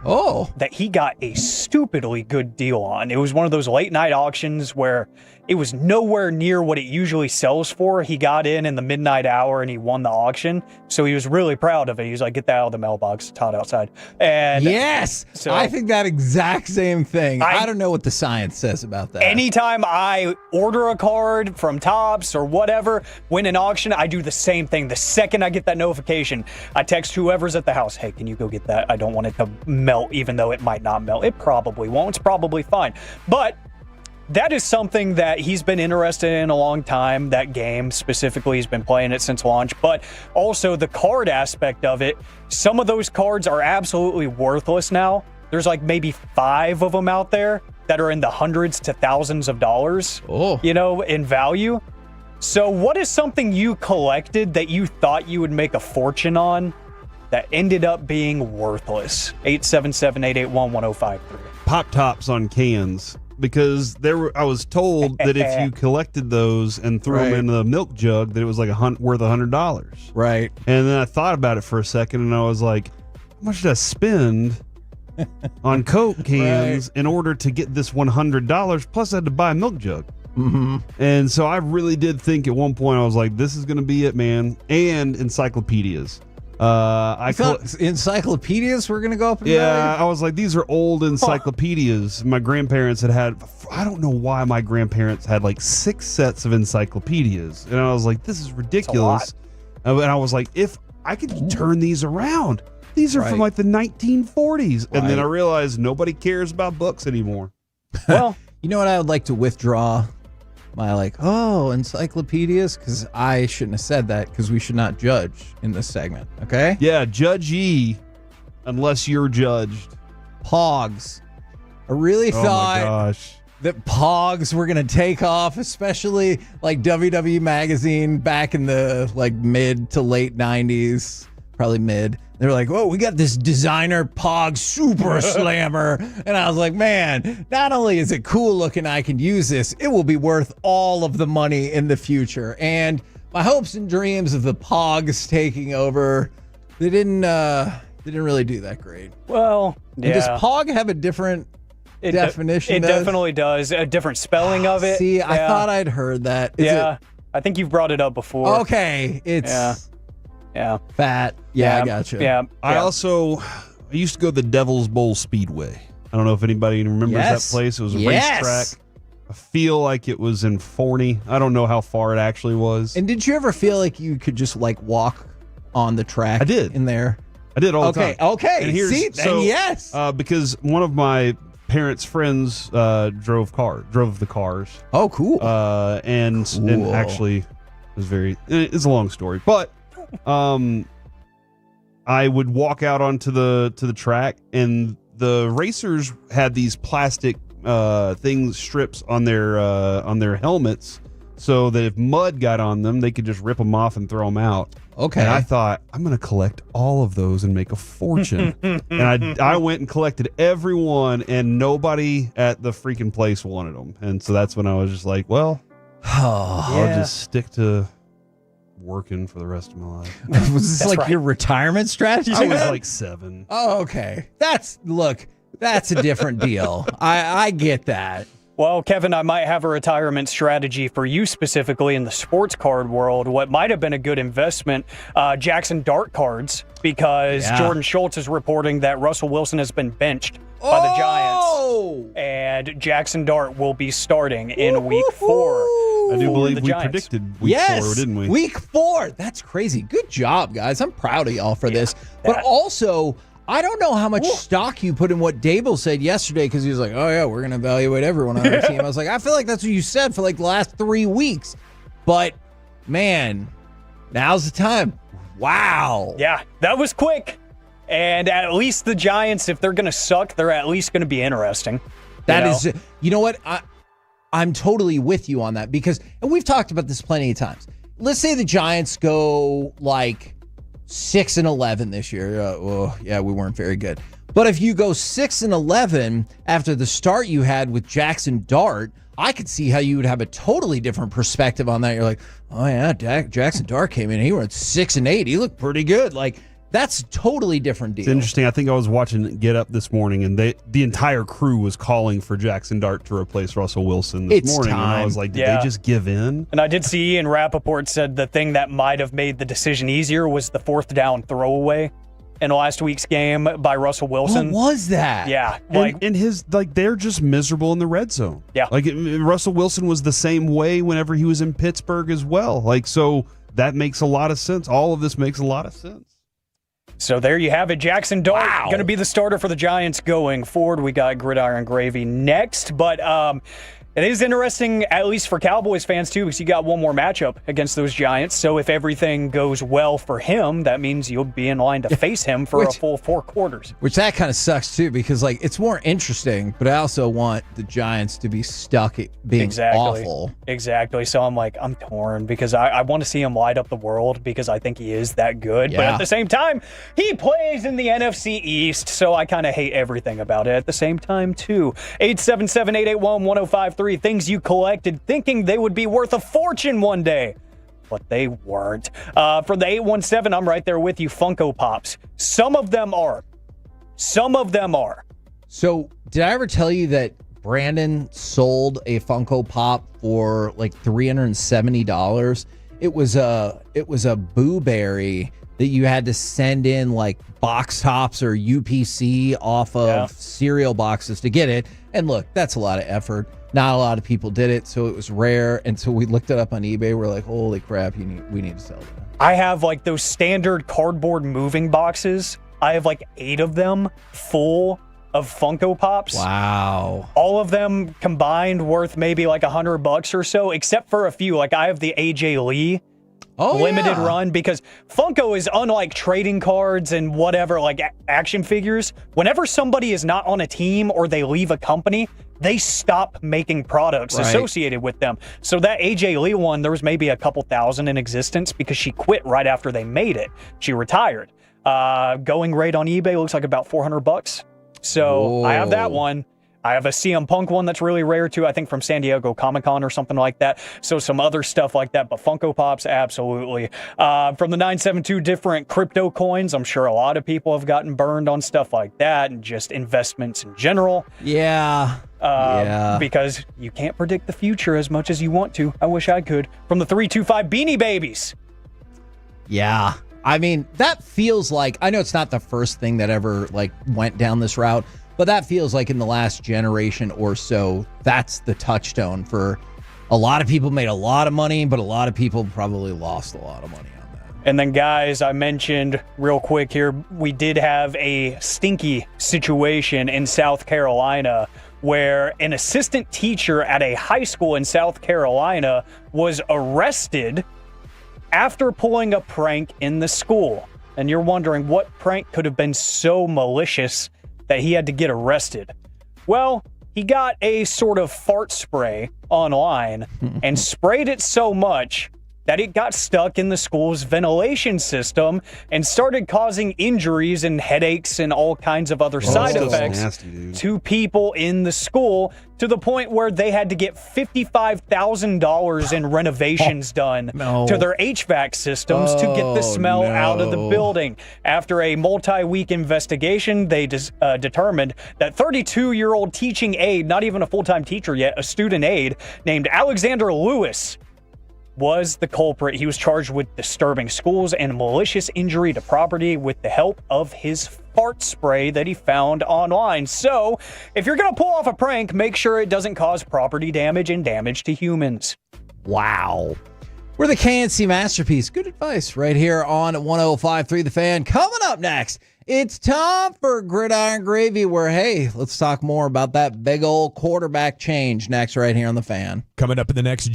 Oh. That he got a stupidly good deal on. It was one of those late night auctions where it was nowhere near what it usually sells for. He got in the midnight hour and he won the auction. So he was really proud of it. He was like, get that out of the mailbox. It's hot outside. And yes, so I think that exact same thing. I don't know what the science says about that. Anytime I order a card from Topps or whatever, win an auction, I do the same thing. The second I get that notification, I text whoever's at the house, hey, can you go get that? I don't want it to melt, even though it might not melt. It probably won't. It's probably fine. But that is something that he's been interested in a long time. That game specifically, he's been playing it since launch, but also the card aspect of it. Some of those cards are absolutely worthless now. There's like maybe 5 of them out there that are in the hundreds to thousands of dollars, in value. So what is something you collected that you thought you would make a fortune on that ended up being worthless? 877-881-1053. Pop Tops on cans. Because I was told that if you collected those and threw them in the milk jug, that it was like worth $100. Right. And then I thought about it for a second, and I was like, how much did I spend on Coke cans in order to get this $100? Plus, I had to buy a milk jug. Mm-hmm. And so I really did think at one point, I was like, this is going to be it, man. And encyclopedias. I thought encyclopedias were going to go up in value? I was like, these are old encyclopedias. My grandparents had, I don't know why my grandparents had like 6 sets of encyclopedias. And I was like, this is ridiculous. And I was like, if I could turn these around, these are from like the 1940s. And then I realized nobody cares about books anymore. Well, you know what I would like to withdraw? My encyclopedias, because I shouldn't have said that, because we should not judge in this segment, okay? Yeah, judge ye unless you're judged. Pogs. I really thought my gosh. that Pogs were going to take off, especially like WWE Magazine back in the mid to late 90s, probably mid. They were like, we got this designer Pog Super Slammer. And I was like, man, not only is it cool looking, I can use this, it will be worth all of the money in the future. And my hopes and dreams of the Pogs taking over, they didn't really do that great. Well, yeah. And does Pog have a different definition? It definitely does. A different spelling of it. See, I thought I'd heard that. I think you've brought it up before. Okay, it's... Yeah. Fat. Yeah, I gotcha. Yeah. I used to go to the Devil's Bowl Speedway. I don't know if anybody remembers that place. It was a racetrack. I feel like it was in Forney. I don't know how far it actually was. And did you ever feel like you could just walk on the track? I did. In there? I did all the time. Okay. And here's, yes. Because one of my parents' friends drove the cars. Oh, cool. And actually, it's a long story, but I would walk out onto the track, and the racers had these plastic strips on their helmets, so that if mud got on them, they could just rip them off and throw them out. Okay. And I thought, I'm going to collect all of those and make a fortune. And I went and collected every one, and nobody at the freaking place wanted them. And so that's when I was just like, well, I'll just stick to working for the rest of my life. Was this your retirement strategy? I was like 7. Oh, okay. That's a different deal. I get that. Well, Kevin, I might have a retirement strategy for you specifically in the sports card world. What might have been a good investment, Jackson Dart cards, because Jordan Schultz is reporting that Russell Wilson has been benched by the Giants. And Jackson Dart will be starting in week 4. I do believe we predicted week 4, didn't we? Week 4. That's crazy. Good job, guys. I'm proud of y'all for this. But also, I don't know how much stock you put in what Dable said yesterday, because he was like, oh, yeah, we're going to evaluate everyone on our team. I was like, I feel like that's what you said for the last 3 weeks. But, man, now's the time. Wow. Yeah, that was quick. And at least the Giants, if they're going to suck, they're at least going to be interesting. You know what? I'm totally with you on that, because, and we've talked about this plenty of times, let's say the Giants go like 6-11 this year. We weren't very good. But if you go 6-11 after the start you had with Jackson Dart, I could see how you would have a totally different perspective on that. You're like, oh yeah, Jackson Dart came in. He went 6-8. He looked pretty good. Like, that's a totally different deal. It's interesting. I think I was watching Get Up this morning, and the entire crew was calling for Jackson Dart to replace Russell Wilson this morning. Time. And I was like, did they just give in? And I did see Ian Rappaport said the thing that might have made the decision easier was the 4th down throwaway in last week's game by Russell Wilson. What was that? Yeah. They're just miserable in the red zone. Yeah. Russell Wilson was the same way whenever he was in Pittsburgh as well. So that makes a lot of sense. All of this makes a lot of sense. So there you have it. Jackson Dart going to be the starter for the Giants going forward. We got Gridiron Gravy next, but it is interesting, at least for Cowboys fans too, because you got one more matchup against those Giants. So if everything goes well for him, that means you'll be in line to face him for a full 4 quarters. Which that kind of sucks too, because it's more interesting, but I also want the Giants to be stuck at being awful. Exactly. So I'm torn because I want to see him light up the world because I think he is that good. Yeah. But at the same time, he plays in the NFC East, so I kind of hate everything about it at the same time too. 877-881-1053. Things you collected thinking they would be worth a fortune one day, but they weren't. For the 817, I'm right there with you. Funko Pops. Some of them are. So did I ever tell you that Brandon sold a Funko Pop for like $370? It was a Boo Berry that you had to send in like box tops or UPC off of cereal boxes to get it. And look, that's a lot of effort. Not a lot of people did it, so it was rare. And so we looked it up on eBay. We're like, holy crap, we need to sell that. I have like those standard cardboard moving boxes. I have like 8 of them full of Funko Pops. Wow. All of them combined worth maybe like $100 or so, except for a few. Like I have the AJ Lee limited run, because Funko is unlike trading cards and whatever, like action figures. Whenever somebody is not on a team or they leave a company, they stop making products associated with them. So that AJ Lee one, there was maybe a couple thousand in existence because she quit right after they made it. She retired. Going rate on eBay looks like about $400. So I have that one. I have a CM Punk one that's really rare too, I think from San Diego Comic-Con or something like that. So some other stuff like that, but Funko Pops, absolutely. From the 972 different crypto coins, I'm sure a lot of people have gotten burned on stuff like that and just investments in general. Yeah. Because you can't predict the future as much as you want to. I wish I could. From the 325 Beanie Babies. Yeah. I mean, that feels like, I know it's not the first thing that ever went down this route, but that feels like in the last generation or so, that's the touchstone for a lot of people. Made a lot of money, but a lot of people probably lost a lot of money on that. And then, guys, I mentioned real quick here, we did have a stinky situation in South Carolina where an assistant teacher at a high school in South Carolina was arrested after pulling a prank in the school. And you're wondering what prank could have been so malicious that he had to get arrested. Well, he got a sort of fart spray online and sprayed it so much that it got stuck in the school's ventilation system and started causing injuries and headaches and all kinds of other side effects to people in the school, to the point where they had to get $55,000 in renovations done to their HVAC systems to get the smell out of the building. After a multi-week investigation, they determined that 32-year-old teaching aide, not even a full-time teacher yet, a student aide named Alexander Lewis, was the culprit. He was charged with disturbing schools and malicious injury to property with the help of his fart spray that he found online. So, if you're going to pull off a prank, make sure it doesn't cause property damage and damage to humans. Wow. We're the KNC Masterpiece. Good advice right here on 105.3 The Fan. Coming up next, it's time for Gridiron Gravy, where, hey, let's talk more about that big old quarterback change next right here on The Fan. Coming up in the next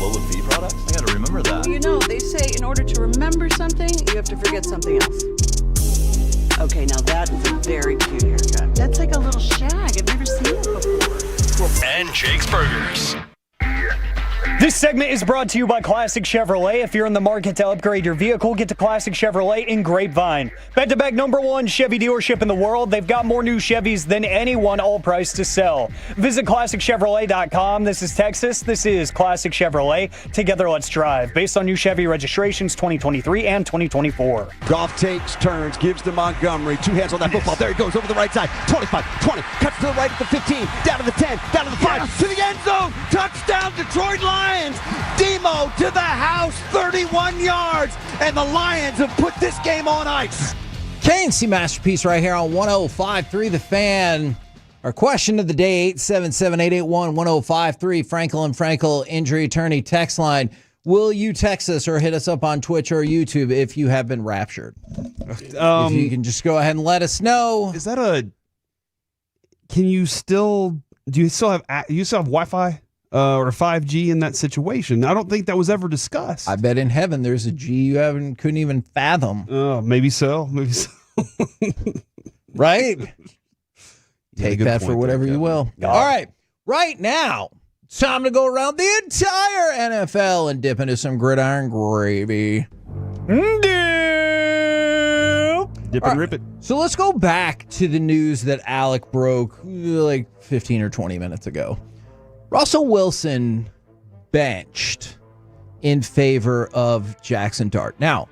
low-fee products? I gotta remember that. You know, they say in order to remember something, you have to forget something else. Okay, now that is a very cute haircut. That's like a little shag. I've never seen it before. And Jake's Burgers. This segment is brought to you by Classic Chevrolet. If you're in the market to upgrade your vehicle, get to Classic Chevrolet in Grapevine. Back-to-back #1 Chevy dealership in the world. They've got more new Chevys than anyone, all priced to sell. Visit ClassicChevrolet.com. This is Texas. This is Classic Chevrolet. Together, let's drive. Based on new Chevy registrations 2023 and 2024. Goff takes turns, gives to Montgomery. Two hands on that football. There he goes over the right side. 25, 20, cuts to the right at the 15, down to the 10, down to the 5, to the end zone. Touchdown, Detroit Lions. Demo to the house, 31 yards, and the Lions have put this game on ice. KNC Masterpiece right here on 105.3 The Fan. Our question of the day, 877-881-1053, Frankel and Frankel Injury Attorney text line. Will you text us or hit us up on Twitch or YouTube if you have been raptured? If you can just go ahead and let us know. Is that do you still have Wi-Fi? Or 5G in that situation? I don't think that was ever discussed. I bet in heaven there's a G you couldn't even fathom. Maybe so. Maybe so. Right? Take that for whatever you will. All right. Right now, it's time to go around the entire NFL and dip into some gridiron gravy. Dip and rip it. So let's go back to the news that Alec broke like 15 or 20 minutes ago. Russell Wilson benched in favor of Jackson Dart. Now,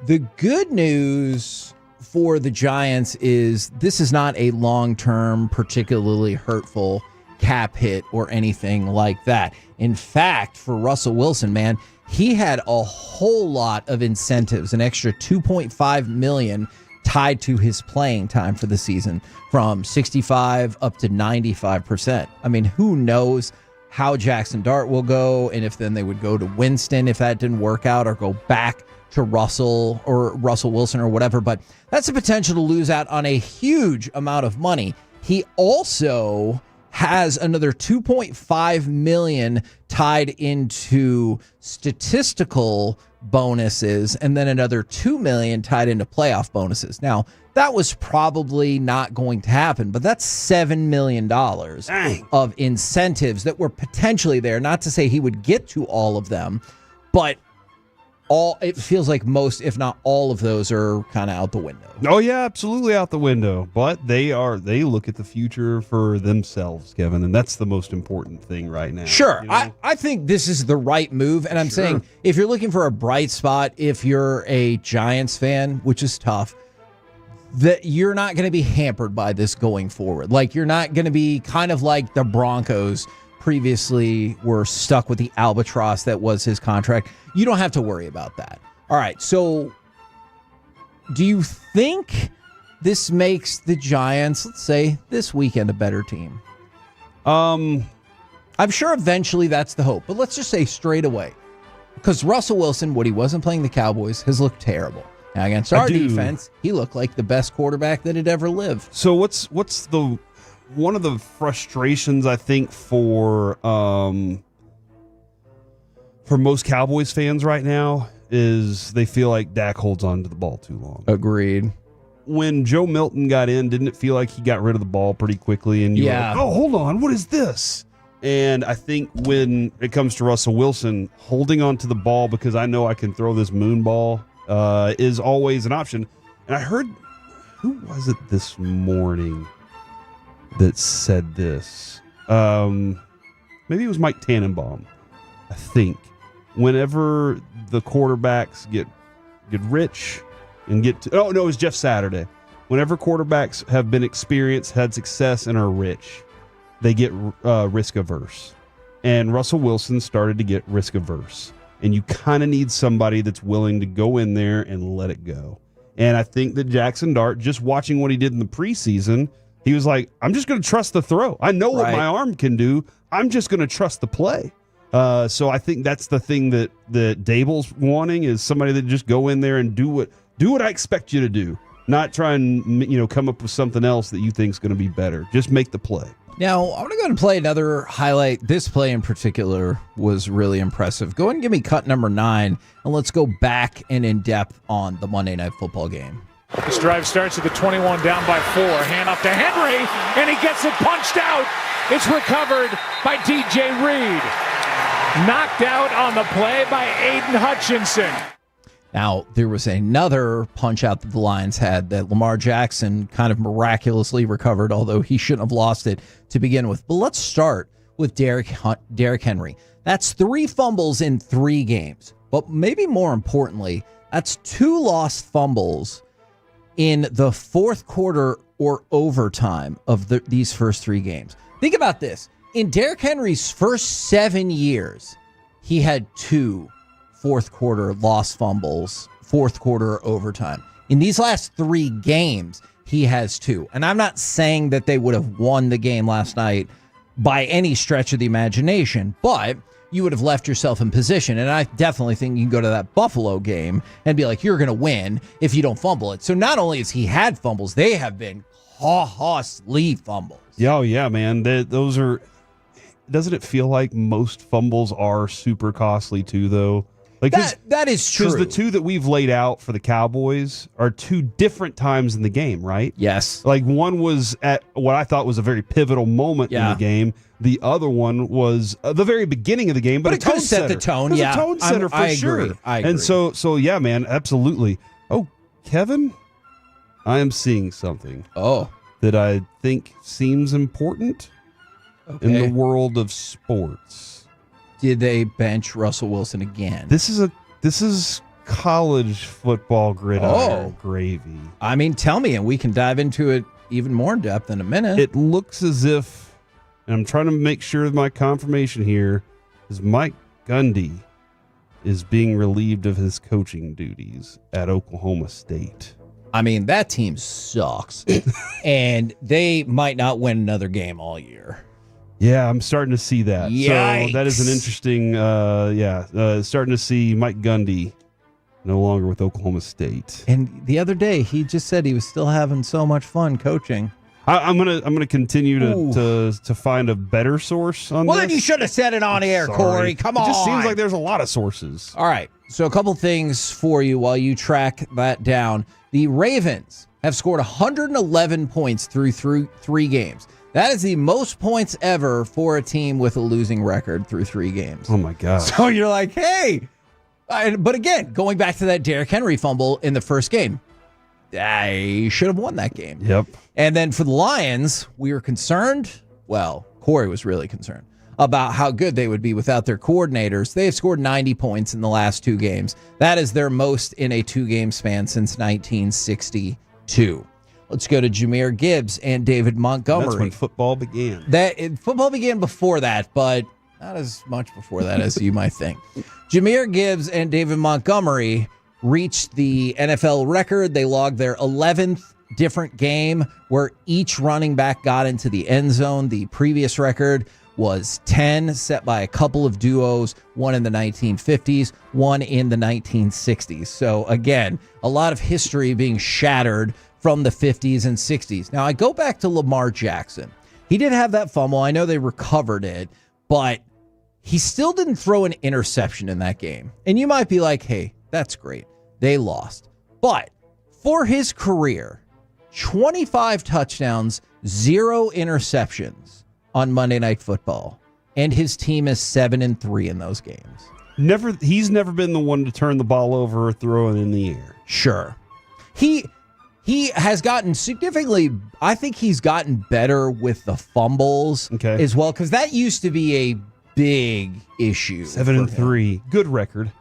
the good news for the Giants is this is not a long-term, particularly hurtful cap hit or anything like that. In fact, for Russell Wilson, man, he had a whole lot of incentives, an extra $2.5 million tied to his playing time for the season, from 65 up to 95%. I mean, who knows how Jackson Dart will go, and if then they would go to Winston if that didn't work out, or go back to Russell or Russell Wilson or whatever. But that's the potential to lose out on a huge amount of money. He also has another $2.5 million tied into statistical bonuses, and then another $2 million tied into playoff bonuses. Now, that was probably not going to happen, but that's $7 million of incentives that were potentially there. Not to say he would get to all of them, but it feels like most, if not all of those, are kind of out the window. Oh yeah, absolutely out the window. But they look at the future for themselves, Kevin, and that's the most important thing right now. Sure. You know? I think this is the right move, and I'm saying if you're looking for a bright spot, if you're a Giants fan, which is tough, that you're not going to be hampered by this going forward. Like, you're not going to be kind of like the Broncos previously were stuck with the albatross that was his contract. You don't have to worry about that. All right, so do you think this makes the Giants, let's say, this weekend a better team? I'm sure eventually that's the hope, but let's just say straight away, because Russell Wilson, when he wasn't playing the Cowboys, has looked terrible. Now, against our defense, he looked like the best quarterback that had ever lived. So what's one of the frustrations, I think, for most Cowboys fans right now is they feel like Dak holds on to the ball too long. Agreed. When Joe Milton got in, didn't it feel like he got rid of the ball pretty quickly? And you were like, oh, hold on, what is this? And I think when it comes to Russell Wilson, holding on to the ball because I know I can throw this moon ball is always an option. And I heard, who was it this morning that said this? Maybe it was Mike Tannenbaum, I think. Whenever the quarterbacks get rich and it was Jeff Saturday. Whenever quarterbacks have been experienced, had success, and are rich, they get risk averse. And Russell Wilson started to get risk averse. And you kind of need somebody that's willing to go in there and let it go. And I think that Jackson Dart, just watching what he did in the preseason, he was like, I'm just going to trust the throw. I know what my arm can do. I'm just going to trust the play. So I think that's the thing that Dable's wanting, is somebody that just go in there and do what I expect you to do. Not try and come up with something else that you think is going to be better. Just make the play. Now, I'm going to go ahead and play another highlight. This play in particular was really impressive. Go ahead and give me cut number 9, and let's go back and in depth on the Monday Night Football game. This drive starts at the 21, down by 4. Hand off to Henry, and he gets it punched out. It's recovered by DJ Reed. Knocked out on the play by Aiden Hutchinson. Now, there was another punch out that the Lions had that Lamar Jackson kind of miraculously recovered, although he shouldn't have lost it to begin with. But let's start with Derrick Henry. That's 3 fumbles in 3 games. But maybe more importantly, that's 2 lost fumbles in the fourth quarter or overtime of these first 3 games. Think about this. In Derrick Henry's first 7 years, he had 2 fourth quarter lost fumbles, fourth quarter overtime. In these last 3 games, he has 2. And I'm not saying that they would have won the game last night by any stretch of the imagination, but you would have left yourself in position. And I definitely think you can go to that Buffalo game and be like, you're going to win if you don't fumble it. So not only has he had fumbles, they have been costly fumbles. Oh, yeah, man. Those are... Doesn't it feel like most fumbles are super costly too, though? Like that is true. Because the 2 that we've laid out for the Cowboys are 2 different times in the game, right? Yes. Like one was at what I thought was a very pivotal moment in the game. The other one was the very beginning of the game, but it could set the tone. It was a tone setter for sure. I agree. And so yeah, man, absolutely. Oh, Kevin, I am seeing something. That I think seems important in the world of sports. Did they bench Russell Wilson again? This is college football gridiron gravy. I mean, tell me, and we can dive into it even more in depth in a minute. It looks as if, and I'm trying to make sure of my confirmation here, is Mike Gundy is being relieved of his coaching duties at Oklahoma State. I mean, that team sucks, and they might not win another game all year. Yeah, I'm starting to see that. Yikes. So that is an interesting, starting to see Mike Gundy no longer with Oklahoma State. And the other day, he just said he was still having so much fun coaching. I'm gonna continue to find a better source on this. Well, then you should have said it on air, Corey. Come on. It just seems like there's a lot of sources. All right. So a couple things for you while you track that down. The Ravens have scored 111 points through 3 games. That is the most points ever for a team with a losing record through 3 games. Oh, my God. So you're like, hey. But again, going back to that Derrick Henry fumble in the first game, I should have won that game. Yep. And then for the Lions, we were concerned. Well, Corey was really concerned about how good they would be without their coordinators. They have scored 90 points in the last 2 games. That is their most in a 2-game span since 1962. Let's go to Jahmyr Gibbs and David Montgomery. That's when football began. Football began before that, but not as much before that as you might think. Jahmyr Gibbs and David Montgomery reached the NFL record. They logged their 11th different game where each running back got into the end zone. The previous record was 10, set by a couple of duos, one in the 1950s, one in the 1960s. So again, a lot of history being shattered from the 50s and 60s. Now, I go back to Lamar Jackson. He did have that fumble. I know they recovered it, but he still didn't throw an interception in that game. And you might be like, hey, that's great. They lost. But for his career, 25 touchdowns, 0 interceptions on Monday Night Football. And his team is 7-3 in those games. He's never been the one to turn the ball over or throw it in the air. Sure. He has gotten significantly, I think he's gotten better with the fumbles as well, because that used to be a big issue. 7-3. Good record.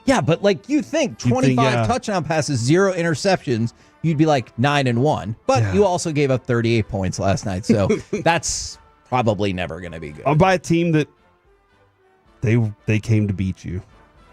Yeah, but like you think 25 touchdown passes, 0 interceptions, you'd be like 9-1. But you also gave up 38 points last night, so that's probably never going to be good. By a team that they came to beat you.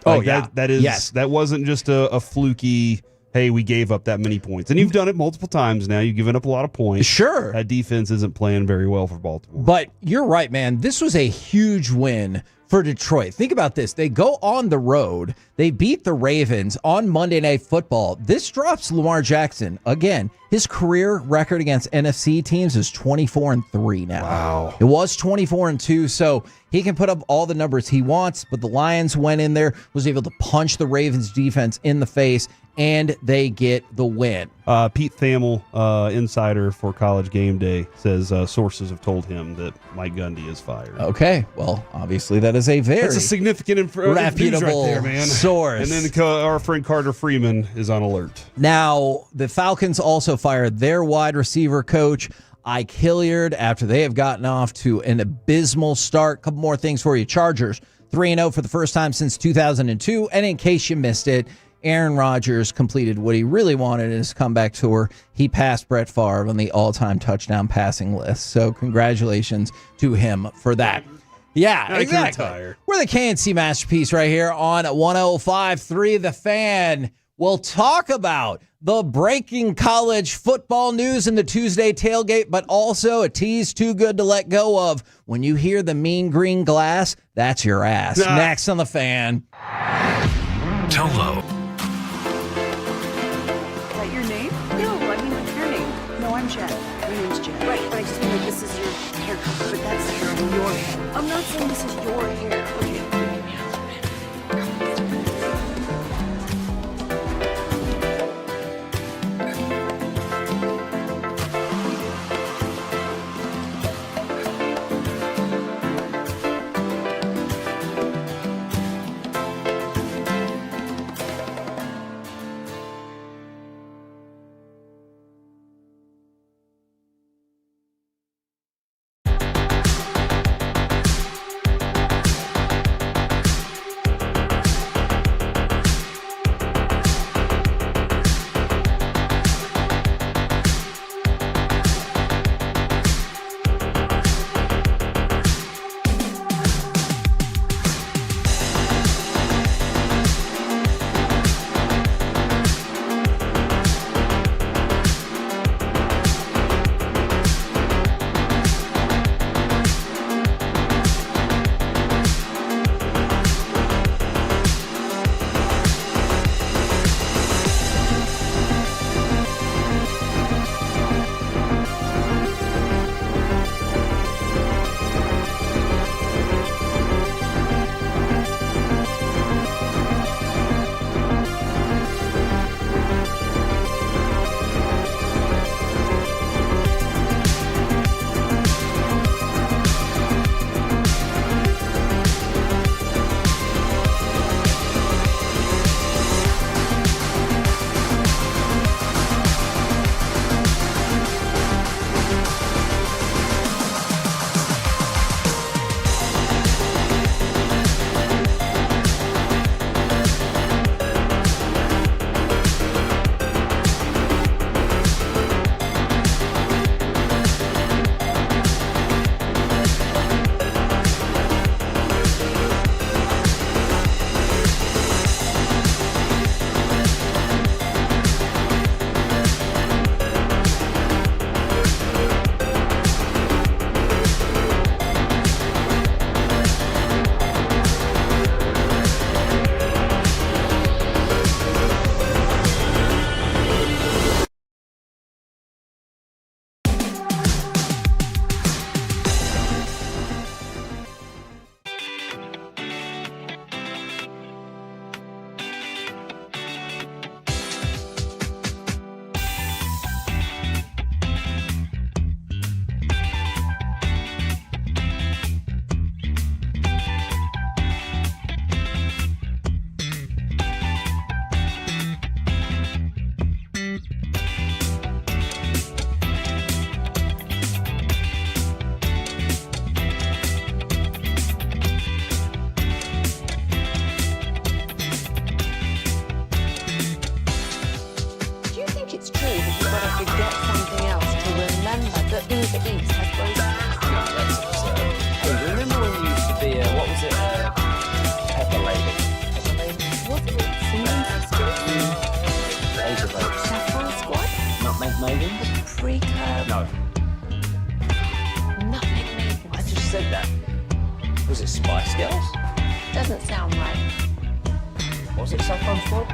That wasn't just a fluky, hey, we gave up that many points. And you've done it multiple times now. You've given up a lot of points. Sure. That defense isn't playing very well for Baltimore. But you're right, man. This was a huge win for Detroit. Think about this. They go on the road. They beat the Ravens on Monday Night Football. This drops Lamar Jackson. Again, his career record against NFC teams is 24-3 now. Wow. It was 24-2, so he can put up all the numbers he wants, but the Lions went in there, was able to punch the Ravens defense in the face, and they get the win. Pete Thamel, insider for College Game Day, says sources have told him that Mike Gundy is fired. Okay, well, obviously that is a very significant reputable right there, man. source. And then our friend Carter Freeman is on alert. Now, the Falcons also fired their wide receiver coach, Ike Hilliard, after they have gotten off to an abysmal start. Couple more things for you. Chargers, 3-0 for the first time since 2002. And in case you missed it, Aaron Rodgers completed what he really wanted in his comeback tour. He passed Brett Favre on the all-time touchdown passing list. So congratulations to him for that. Yeah, exactly. We're the KNC Masterpiece right here on 105.3 The Fan. We'll talk about the breaking college football news in the Tuesday tailgate, but also a tease too good to let go of. When you hear the mean green glass, that's your ass. Next on The Fan. Tolo. Jen. My name's Jen. Right, but I just mean like this is your hair color, but that's hair on your head. I'm not saying this is your hair. Okay. No. Nutmeg maple. I just said that. Was it Spice Girls? doesn't sound right. Was it Saffron Squad?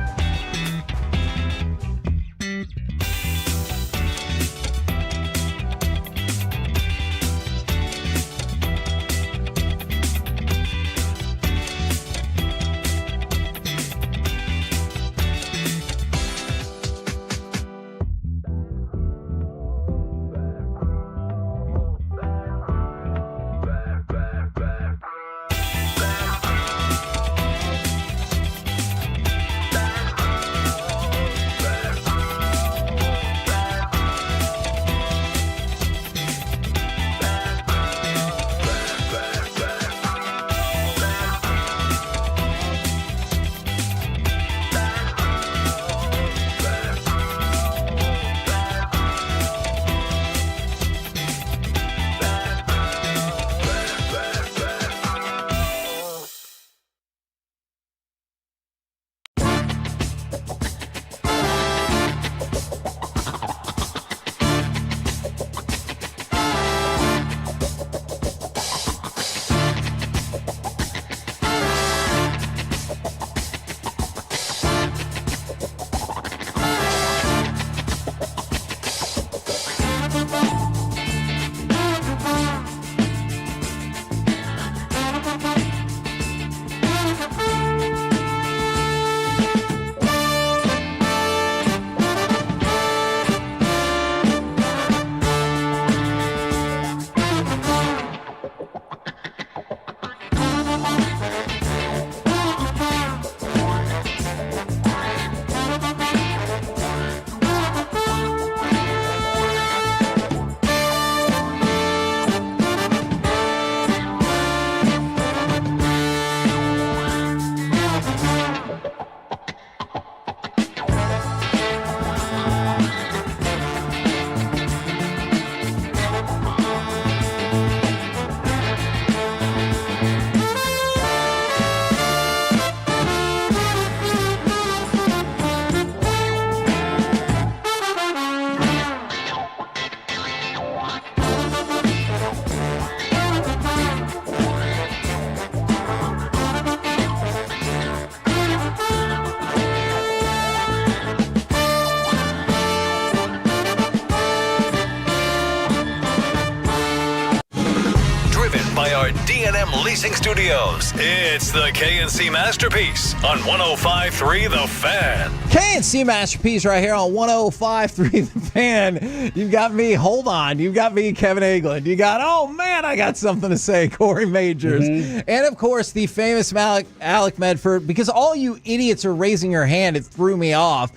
D&M Leasing Studios. It's the KNC Masterpiece on 105.3 The Fan. KNC Masterpiece right here on 105.3 The Fan. You've got me, hold on. You've got me, Kevin Agland. You got, oh man, I got something to say, Corey Majors. And of course, the famous Alec Medford, because all you idiots are raising your hand, it threw me off.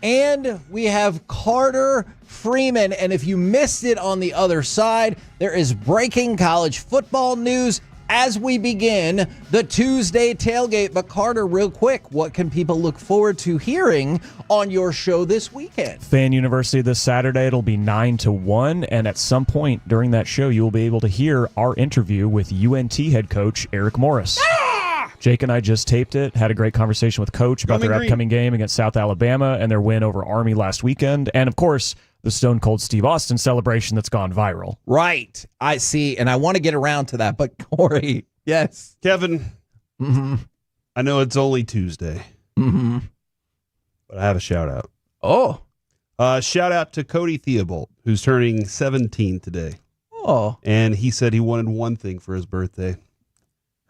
And we have Carter Freeman. And if you missed it on the other side, there is breaking college football news as we begin the Tuesday tailgate. But Carter, real quick, what can people look forward to hearing on your show this weekend? Fan University this Saturday. It'll be 9 to 1. And at some point during that show, you will be able to hear our interview with UNT head coach Eric Morris. Jake and I just taped it, had a great conversation with Coach about their upcoming game against South Alabama and their win over Army last weekend. And, of course, the Stone Cold Steve Austin celebration that's gone viral. Right. I see, and I want to get around to that. But, Corey, yes. Kevin, I know it's only Tuesday, but I have a shout-out. Oh. Shout out to Cody Theobald, who's turning 17 today. Oh. And he said he wanted one thing for his birthday.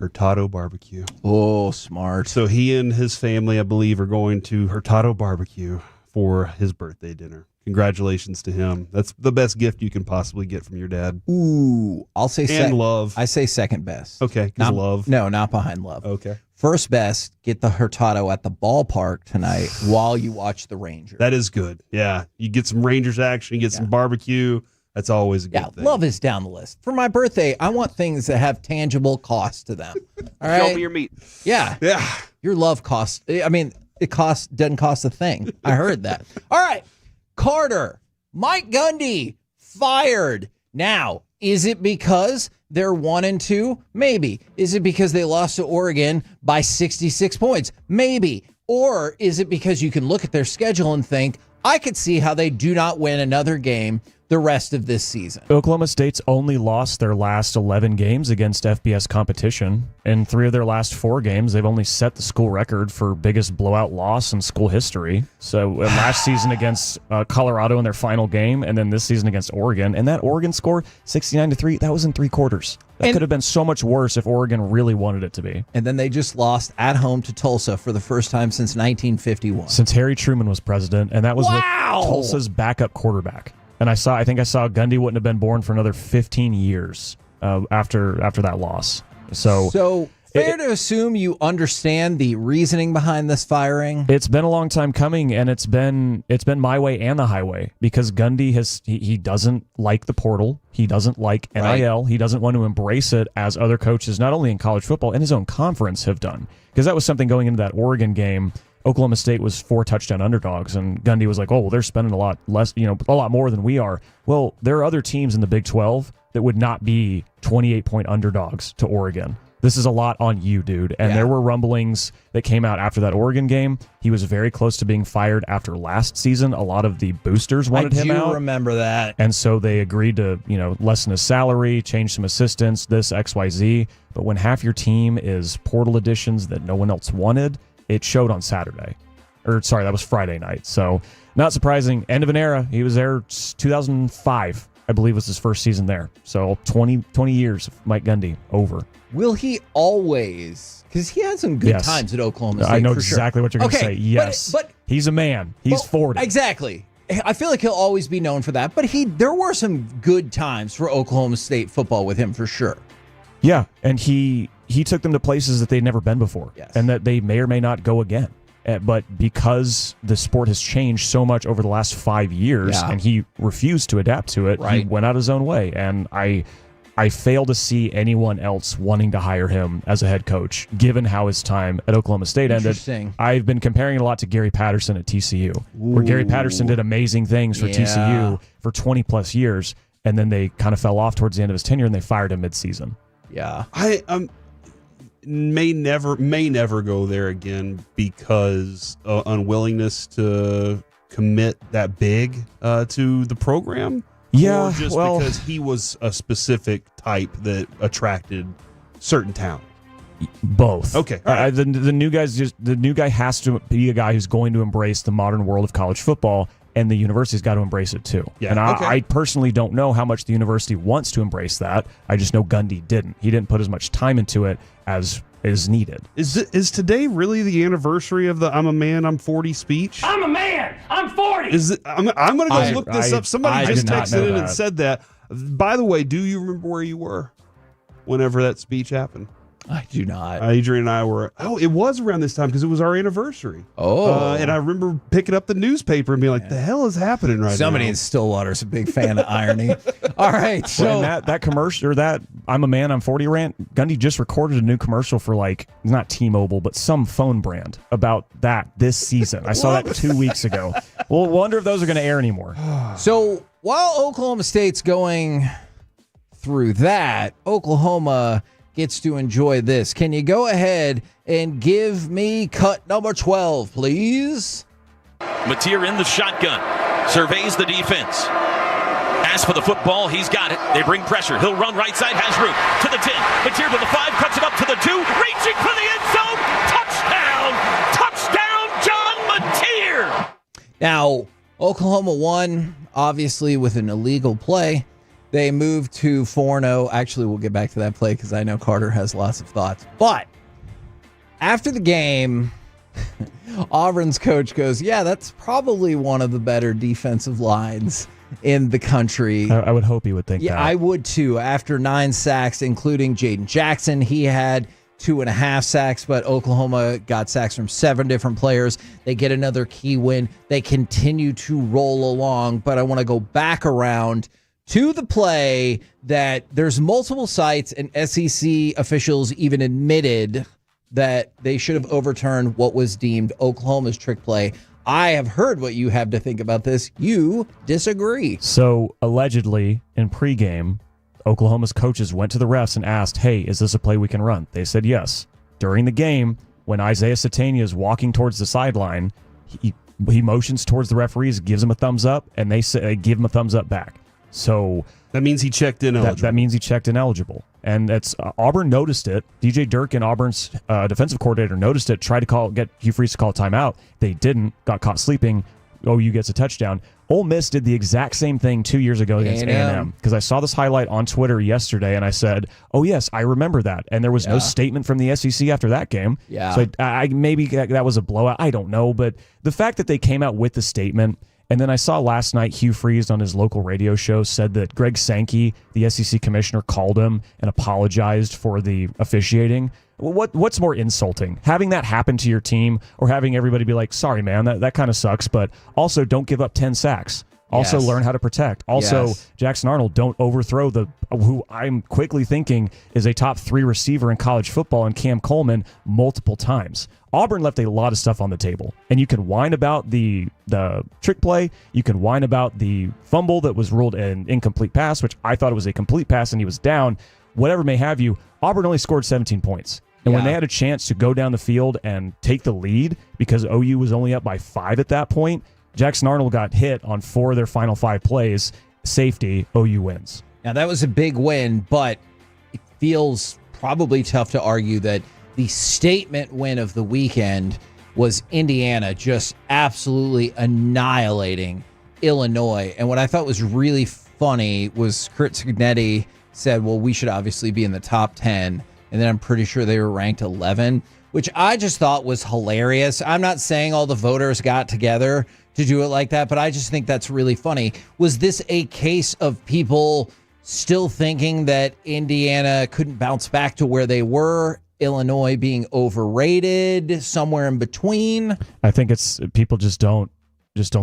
Hurtado Barbecue. Oh, smart. So he and his family, I believe, are going to Hurtado Barbecue for his birthday dinner. Congratulations to him. That's the best gift you can possibly get from your dad. Ooh, I'll say love. I say second best. Okay, because love. No, not behind love. Okay. First best, get the Hurtado at the ballpark tonight while you watch the Rangers. That is good. Yeah, you get some Rangers action, you get some barbecue. That's always a good thing. Love is down the list. For my birthday, I want things that have tangible cost to them. All right. Show me your meat. Yeah. Yeah. Your love costs. I mean, doesn't cost a thing. I heard that. All right. Carter, Mike Gundy fired. Now, is it because they're 1-2? Maybe. Is it because they lost to Oregon by 66 points? Maybe. Or is it because you can look at their schedule and think, I could see how they do not win another game the rest of this season. Oklahoma State's only lost their last 11 games against FBS competition. In 3 of their last 4 games, they've only set the school record for biggest blowout loss in school history. So last season against Colorado in their final game, and then this season against Oregon. And that Oregon score, 69-3, that was in 3 quarters. That could have been so much worse if Oregon really wanted it to be. And then they just lost at home to Tulsa for the first time since 1951. Since Harry Truman was president, and that was with Tulsa's backup quarterback. And I think I saw Gundy wouldn't have been born for another 15 years after that loss. So fair to assume you understand the reasoning behind this firing? It's been a long time coming, and it's been my way and the highway, because Gundy he doesn't like the portal. He doesn't like NIL. Right. He doesn't want to embrace it as other coaches, not only in college football, in his own conference have done. Because that was something going into that Oregon game. Oklahoma State was 4 touchdown underdogs, and Gundy was like, "Oh, well, they're spending a lot more than we are." Well, there are other teams in the Big 12 that would not be 28-point underdogs to Oregon. This is a lot on you, dude. And there were rumblings that came out after that Oregon game. He was very close to being fired after last season. A lot of the boosters wanted him out. I do remember that. And so they agreed to, lessen his salary, change some assistants, this, XYZ. But when half your team is portal additions that no one else wanted, it showed on Saturday. That was Friday night. So not surprising. End of an era. He was there 2005, I believe, was his first season there. So 20 years of Mike Gundy over. Will he always? Because he had some good times at Oklahoma State. I know exactly what you're going to say. Yes. But he's a man. He's 40. Exactly. I feel like he'll always be known for that. But there were some good times for Oklahoma State football with him for sure. Yeah. And he took them to places that they'd never been before, and that they may or may not go again. But because the sport has changed so much over the last 5 years, and he refused to adapt to it, he went out his own way. And I fail to see anyone else wanting to hire him as a head coach, given how his time at Oklahoma State ended. I've been comparing it a lot to Gary Patterson at TCU, where Gary Patterson did amazing things for TCU for 20-plus years, and then they kind of fell off towards the end of his tenure, and they fired him midseason. Yeah. I may never go there again because unwillingness to commit that big to the program. Yeah, or just because he was a specific type that attracted certain talent. Both. Okay. Right. The new guy has to be a guy who's going to embrace the modern world of college football, and the university's got to embrace it too. Yeah. And I personally don't know how much the university wants to embrace that. I just know Gundy didn't. He didn't put as much time into it as is needed. Is today really the anniversary of the "I'm a man, I'm 40" speech? I'm a man, I'm 40. I'm going to go look this up. Somebody just texted in and said that. By the way, do you remember where you were whenever that speech happened? I do not. Adrian and I were. It was around this time because it was our anniversary. And I remember picking up the newspaper and being like, "The hell is happening right now?" Somebody in Stillwater's a big fan of irony. All right, so that commercial, or that "I'm a man, I'm 40" rant, Gundy just recorded a new commercial for not T-Mobile, but some phone brand about that this season. I saw that 2 weeks ago. We'll wonder if those are going to air anymore. So while Oklahoma State's going through that, Oklahoma gets to enjoy this. Can you go ahead and give me cut number 12, please? Mateer in the shotgun, surveys the defense. Asks for the football, he's got it. They bring pressure. He'll run right side, has room. To the 10, Mateer to the 5, cuts it up to the 2, reaching for the end zone. Touchdown, John Mateer. Now, Oklahoma won, obviously, with an illegal play. They moved to 4-0. Actually, we'll get back to that play because I know Carter has lots of thoughts. But after the game, Auburn's coach goes, "Yeah, that's probably one of the better defensive lines in the country." I would hope he would think that. Yeah, I would too. After 9 sacks, including Jaden Jackson, he had 2.5 sacks, but Oklahoma got sacks from 7 different players. They get another key win. They continue to roll along, but I want to go back around to the play that there's multiple sites and SEC officials even admitted that they should have overturned what was deemed Oklahoma's trick play. I have heard what you have to think about this. You disagree. So allegedly in pregame, Oklahoma's coaches went to the refs and asked, "Hey, is this a play we can run?" They said yes. During the game, when Isaiah Satania is walking towards the sideline, he motions towards the referees, gives him a thumbs up, and they give him a thumbs up back. So that means he checked in eligible. That means he checked in eligible. And that's Auburn noticed it. DJ Durkin, Auburn's defensive coordinator, noticed it, tried to get Hugh Freeze to call a timeout. They didn't, got caught sleeping. OU gets a touchdown. Ole Miss did the exact same thing 2 years ago against A&M, because I saw this highlight on Twitter yesterday, and I said, oh, yes, I remember that. And there was no statement from the SEC after that game. Yeah. So I maybe that was a blowout. I don't know. But the fact that they came out with the statement, and then I saw last night Hugh Freeze on his local radio show said that Greg Sankey, the SEC commissioner, called him and apologized for the officiating. What's more insulting? Having that happen to your team, or having everybody be like, sorry, man, that kind of sucks, but also don't give up 10 sacks. Also learn how to protect. Also, Jackson Arnold, don't overthrow who I'm quickly thinking is a top 3 receiver in college football, and Cam Coleman, multiple times. Auburn left a lot of stuff on the table, and you can whine about the trick play. You can whine about the fumble that was ruled an incomplete pass, which I thought it was a complete pass and he was down. Whatever may have you, Auburn only scored 17 points. And when they had a chance to go down the field and take the lead, because OU was only up by 5 at that point, Jackson Arnold got hit on 4 of their final 5 plays. Safety, OU wins. Now, that was a big win, but it feels probably tough to argue that the statement win of the weekend was Indiana just absolutely annihilating Illinois. And what I thought was really funny was Curt Cignetti said, well, we should obviously be in the top 10. And then I'm pretty sure they were ranked 11, which I just thought was hilarious. I'm not saying all the voters got together to do it like that, but I just think that's really funny. Was this a case of people still thinking that Indiana couldn't bounce back to where they were, Illinois being overrated, somewhere in between? I think it's people just don't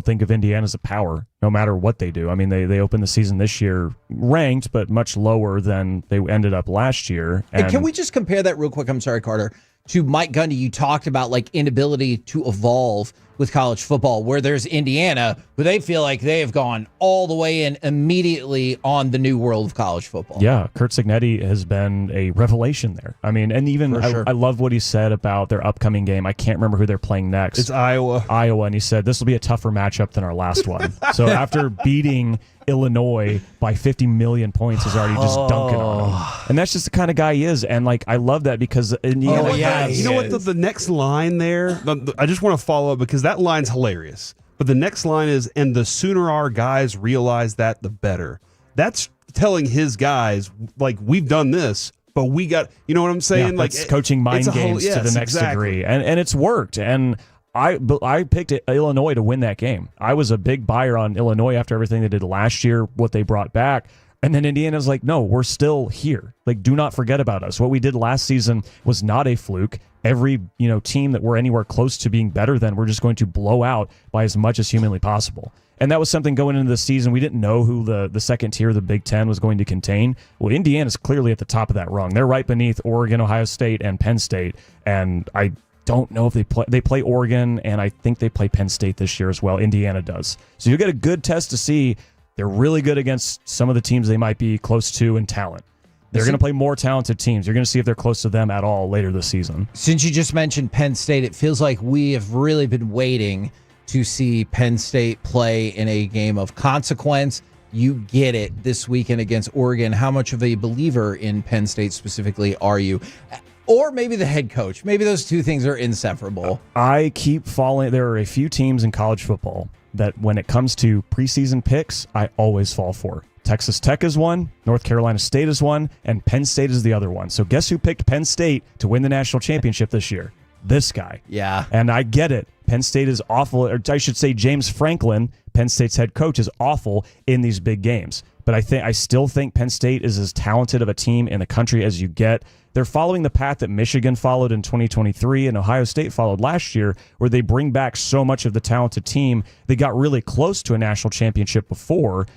think of Indiana as a power, no matter what they do. I mean, they opened the season this year ranked, but much lower than they ended up last year. And can we just compare that real quick? I'm sorry, Carter. To Mike Gundy, you talked about like inability to evolve with college football, where there's Indiana, who they feel like they have gone all the way in immediately on the new world of college football. Yeah, Curt Cignetti has been a revelation there. I mean, and even I love what he said about their upcoming game. I can't remember who they're playing next. It's Iowa. And he said, this will be a tougher matchup than our last one. So after beating Illinois by 50 million points, is already just dunking on him. And that's just the kind of guy he is. And like, I love that because Indiana. You know what? The next line there, I just want to follow up because that line's hilarious. But the next line is, and the sooner our guys realize that, the better. That's telling his guys, like, we've done this, but we got, you know what I'm saying? Yeah, like that's coaching mind games to the next degree. And it's worked. And I picked Illinois to win that game. I was a big buyer on Illinois after everything they did last year, what they brought back. And then Indiana's like, no, we're still here. Like, do not forget about us. What we did last season was not a fluke. Every team that we're anywhere close to being better than, we're just going to blow out by as much as humanly possible. And that was something going into the season. We didn't know who the second tier of the Big Ten was going to contain. Well, Indiana's clearly at the top of that rung. They're right beneath Oregon, Ohio State, and Penn State. And I don't know if they play Oregon, and I think they play Penn State this year as well. Indiana does. So you get a good test to see they're really good against some of the teams they might be close to in talent. They're going to play more talented teams. You're going to see if they're close to them at all later this season. Since you just mentioned Penn State, it feels like we have really been waiting to see Penn State play in a game of consequence. You get it this weekend against Oregon. How much of a believer in Penn State specifically are you? Or maybe the head coach. Maybe those two things are inseparable. I keep falling. There are a few teams in college football that when it comes to preseason picks, I always fall for. Texas Tech is one, North Carolina State is one, and Penn State is the other one. So guess who picked Penn State to win the national championship this year? This guy. Yeah. And I get it. Penn State is awful, or I should say James Franklin, Penn State's head coach, is awful in these big games. But I still think Penn State is as talented of a team in the country as you get. They're following the path that Michigan followed in 2023 and Ohio State followed last year, where they bring back so much of the talented team. They got really close to a national championship before,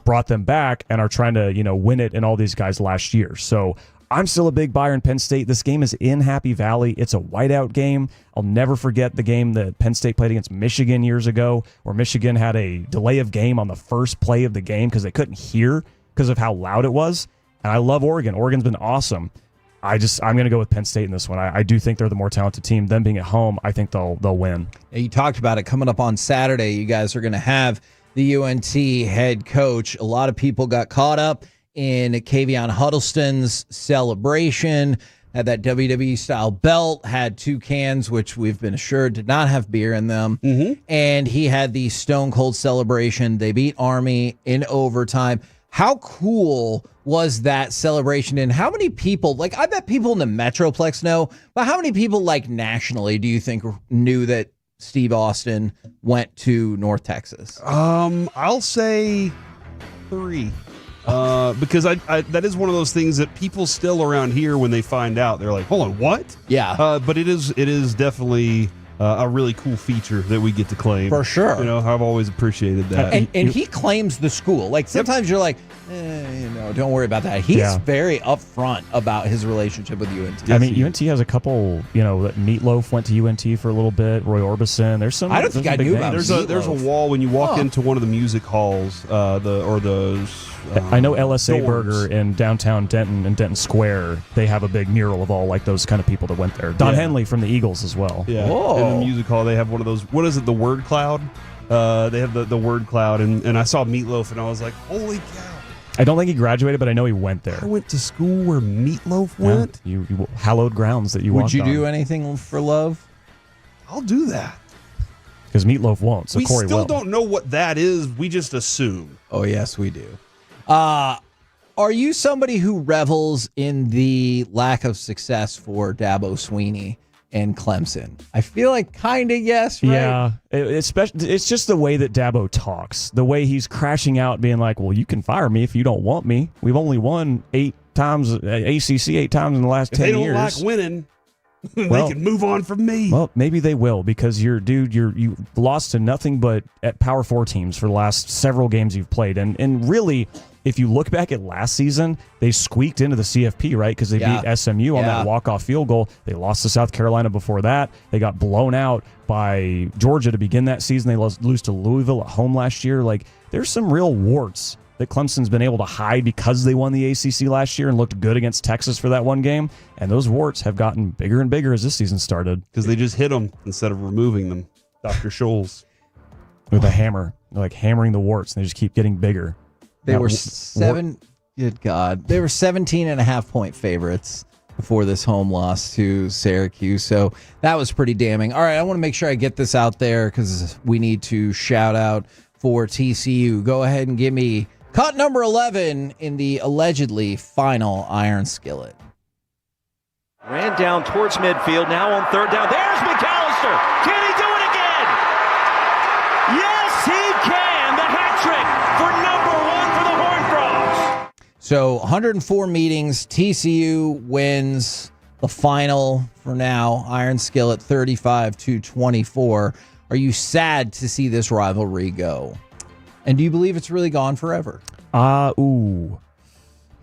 brought them back, and are trying to win it in all these guys last year. So I'm still a big buyer in Penn State. This game is in Happy Valley. It's a whiteout game. I'll never forget the game that Penn State played against Michigan years ago, where Michigan had a delay of game on the first play of the game because they couldn't hear because of how loud it was. And I love Oregon. Oregon's been awesome. I'm going to go with Penn State in this one. I do think they're the more talented team. Them being at home, I think they'll win. You talked about it coming up on Saturday. You guys are going to have the UNT head coach. A lot of people got caught up in Kavion Huddleston's celebration. Had that WWE-style belt, had 2 cans, which we've been assured did not have beer in them. And he had the Stone Cold celebration. They beat Army in overtime. How cool was that celebration? And how many people, like, I bet people in the Metroplex know, but how many people, like, nationally do you think knew that Steve Austin went to North Texas? I'll say 3. Because I that is one of those things that people still around here, when they find out, they're like, hold on, what? Yeah. But it is definitely a really cool feature that we get to claim. For sure. You know, I've always appreciated that. And he claims the school. Like, sometimes you're like, don't worry about that. He's very upfront about his relationship with UNT. I mean, UNT has a couple, Meatloaf went to UNT for a little bit, Roy Orbison. There's some. I don't think I knew about There's a wall when you walk into one of the music halls, I know LSA Burger in downtown Denton and Denton Square, they have a big mural of all like those kind of people that went there. Don Henley from the Eagles as well. Yeah. In the music hall, they have one of those, what is it, the word cloud? They have the word cloud, and I saw Meatloaf, and I was like, holy cow. I don't think he graduated, but I know he went there. I went to school where Meatloaf went? You hallowed grounds that you walked on. Would you do anything for love? I'll do that. Because Meatloaf won't, so we Corey still will. don't know what that is. We just assume. Oh, yes, we do. Are you somebody who revels in the lack of success for Dabo Swinney and Clemson? I feel like kind of yes, right? Yeah, it's just the way that Dabo talks, the way he's crashing out, being like, well, you can fire me if you don't want me. We've only won 8 times, ACC 8 times in the last 10 years. If they don't like winning, they can move on from me. Well, maybe they will, because you lost to nothing but at Power 4 teams for the last several games you've played. And really, if you look back at last season, they squeaked into the CFP, right? Because they beat SMU on that walk-off field goal. They lost to South Carolina before that. They got blown out by Georgia to begin that season. They lose to Louisville at home last year. Like, there's some real warts that Clemson's been able to hide because they won the ACC last year and looked good against Texas for that one game. And those warts have gotten bigger and bigger as this season started. Because they just hit them instead of removing them. Dr. Scholes. With a hammer. They're like hammering the warts, and they just keep getting bigger. They were good God. They were 17.5-point favorites before this home loss to Syracuse. So that was pretty damning. All right, I want to make sure I get this out there because we need to shout out for TCU. Go ahead and give me cut number 11 in the allegedly final iron skillet. Ran down towards midfield, now on third down. There's McAllister. Can he do it again? Yes, he can. The hat trick for number 1 for the Horned Frogs. So 104 meetings. TCU wins the final for now. Iron skillet 35-24. Are you sad to see this rivalry go? And do you believe it's really gone forever?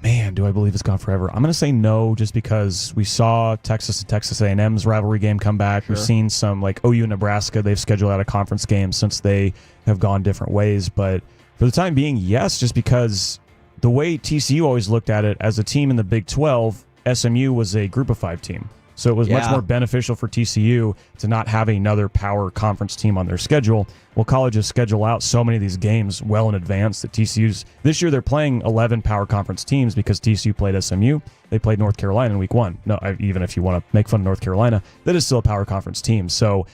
Man, do I believe it's gone forever? I'm going to say no, just because we saw Texas and Texas A&M's rivalry game come back. Sure. We've seen some, like OU and Nebraska, they've scheduled out a conference game since they have gone different ways. But for the time being, yes, just because the way TCU always looked at it as a team in the Big 12, SMU was a group of 5 team. So it was much more beneficial for TCU to not have another power conference team on their schedule. Well, colleges schedule out so many of these games well in advance that TCU's... This year they're playing 11 power conference teams because TCU played SMU. They played North Carolina in week 1. No, even if you want to make fun of North Carolina, that is still a power conference team. So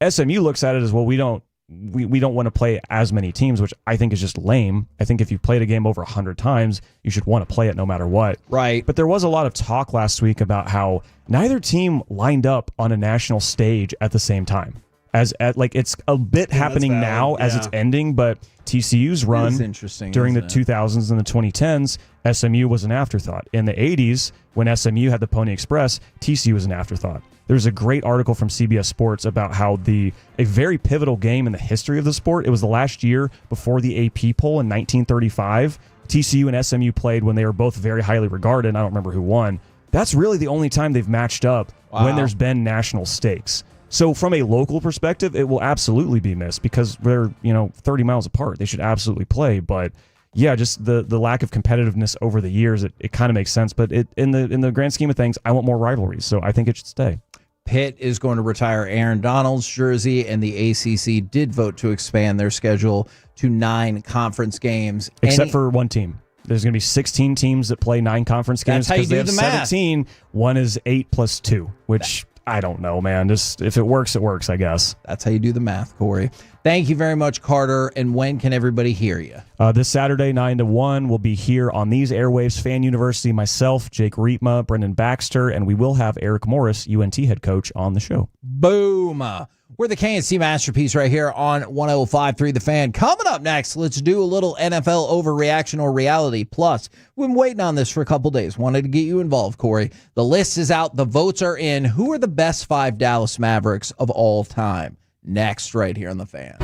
SMU looks at it as, well, we don't want to play as many teams, which I think is just lame. I think if you've played a game over 100 times, you should want to play it no matter what. Right. But there was a lot of talk last week about how neither team lined up on a national stage at the same time. It's a bit happening now as it's ending, but TCU's run during the 2000s and the 2010s, SMU was an afterthought. In the 80s, when SMU had the Pony Express, TCU was an afterthought. There's a great article from CBS Sports about how a very pivotal game in the history of the sport, it was the last year before the AP poll in 1935. TCU and SMU played when they were both very highly regarded. I don't remember who won. That's really the only time they've matched up when there's been national stakes. So from a local perspective, it will absolutely be missed because they're 30 miles apart. They should absolutely play, but yeah, just the lack of competitiveness over the years, it kind of makes sense. But in the grand scheme of things, I want more rivalries, so I think it should stay. Pitt is going to retire Aaron Donald's jersey, and the ACC did vote to expand their schedule to 9 conference games. Except for one team. There's going to be 16 teams that play 9 conference games. That's how you do they have the math. 17. One is 8 plus 2, which I don't know, man. Just if it works, it works, I guess. That's how you do the math, Corey. Thank you very much, Carter. And when can everybody hear you? This Saturday, 9 to 1, we'll be here on these airwaves. Fan University, myself, Jake Riepma, Brendan Baxter, and we will have Eric Morris, UNT head coach, on the show. Boom. We're the KNC Masterpiece right here on 105.3 The Fan. Coming up next, let's do a little NFL overreaction or reality. Plus, we've been waiting on this for a couple days. Wanted to get you involved, Corey. The list is out. The votes are in. Who are the best 5 Dallas Mavericks of all time? Next, right here on The Fan.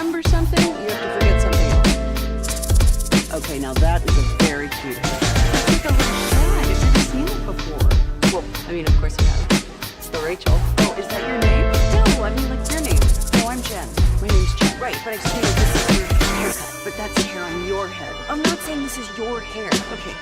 remember something, you have to forget something else. Okay, now that is a very cute haircut. It's like a little shag. I've never seen it before. Well, I mean, of course you have. It's the Rachel. Oh, is that your name? No, I mean, like your name. No, I'm Jen. My name's Jen. Right, but I just mean this is your haircut. But that's the hair on your head. I'm not saying this is your hair. Okay,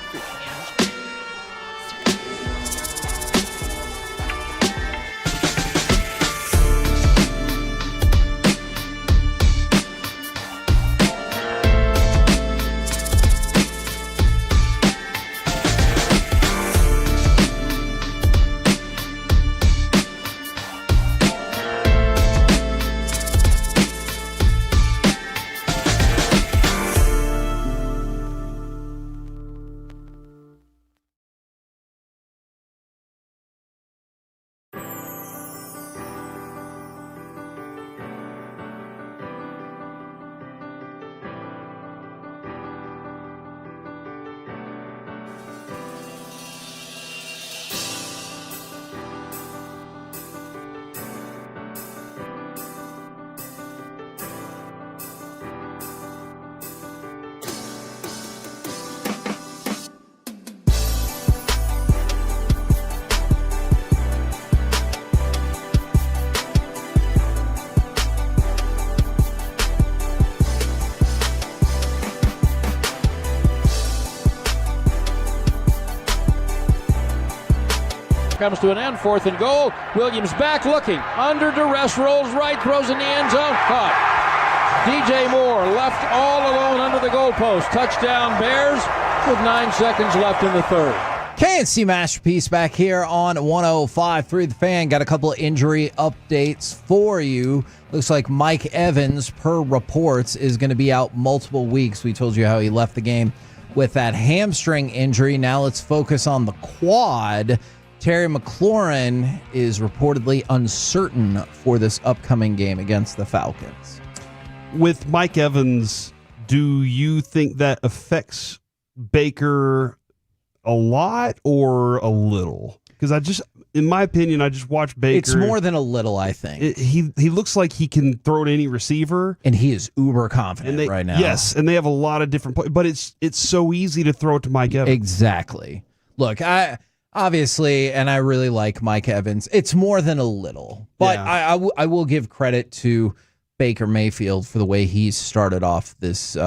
comes to an end, 4th and goal. Williams back looking, under duress, rolls right, throws in the end zone, caught. DJ Moore left all alone under the goalpost. Touchdown Bears with 9 seconds left in the third. KNC Masterpiece back here on 105.3 The Fan. Got a couple of injury updates for you. Looks like Mike Evans, per reports, is going to be out multiple weeks. We told you how he left the game with that hamstring injury. Now let's focus on the quad. Terry McLaurin is reportedly uncertain for this upcoming game against the Falcons. With Mike Evans, do you think that affects Baker a lot or a little? Because in my opinion, I just watched Baker. It's more than a little, I think. He looks like he can throw to any receiver. And he is uber confident right now. Yes, and they have a lot of different plays, but it's so easy to throw it to Mike Evans. Exactly. Look, obviously, and I really like Mike Evans. It's more than a little, but yeah. I will give credit to Baker Mayfield for the way he's started off this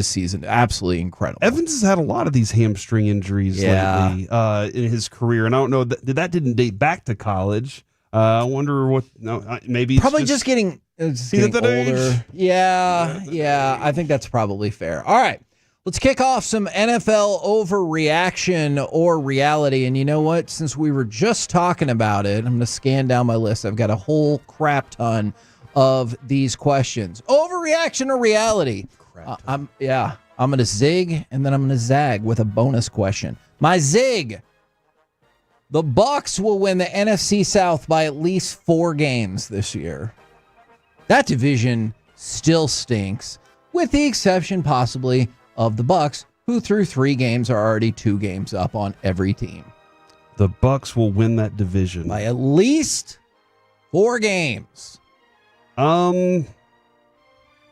season. Absolutely incredible. Evans has had a lot of these hamstring injuries lately in his career, and I don't know that didn't date back to college. I wonder what. No, maybe probably just getting older. Age? Yeah. I think that's probably fair. All right. Let's kick off some NFL overreaction or reality. And you know what? Since we were just talking about it, I'm going to scan down my list. I've got a whole crap ton of these questions. Overreaction or reality? I'm going to zig and then I'm going to zag with a bonus question. My zig. The Bucs will win the NFC South by at least 4 games this year. That division still stinks, with the exception possibly of the Bucs, who through 3 games are already 2 games up on every team. The Bucs will win that division by at least 4 games.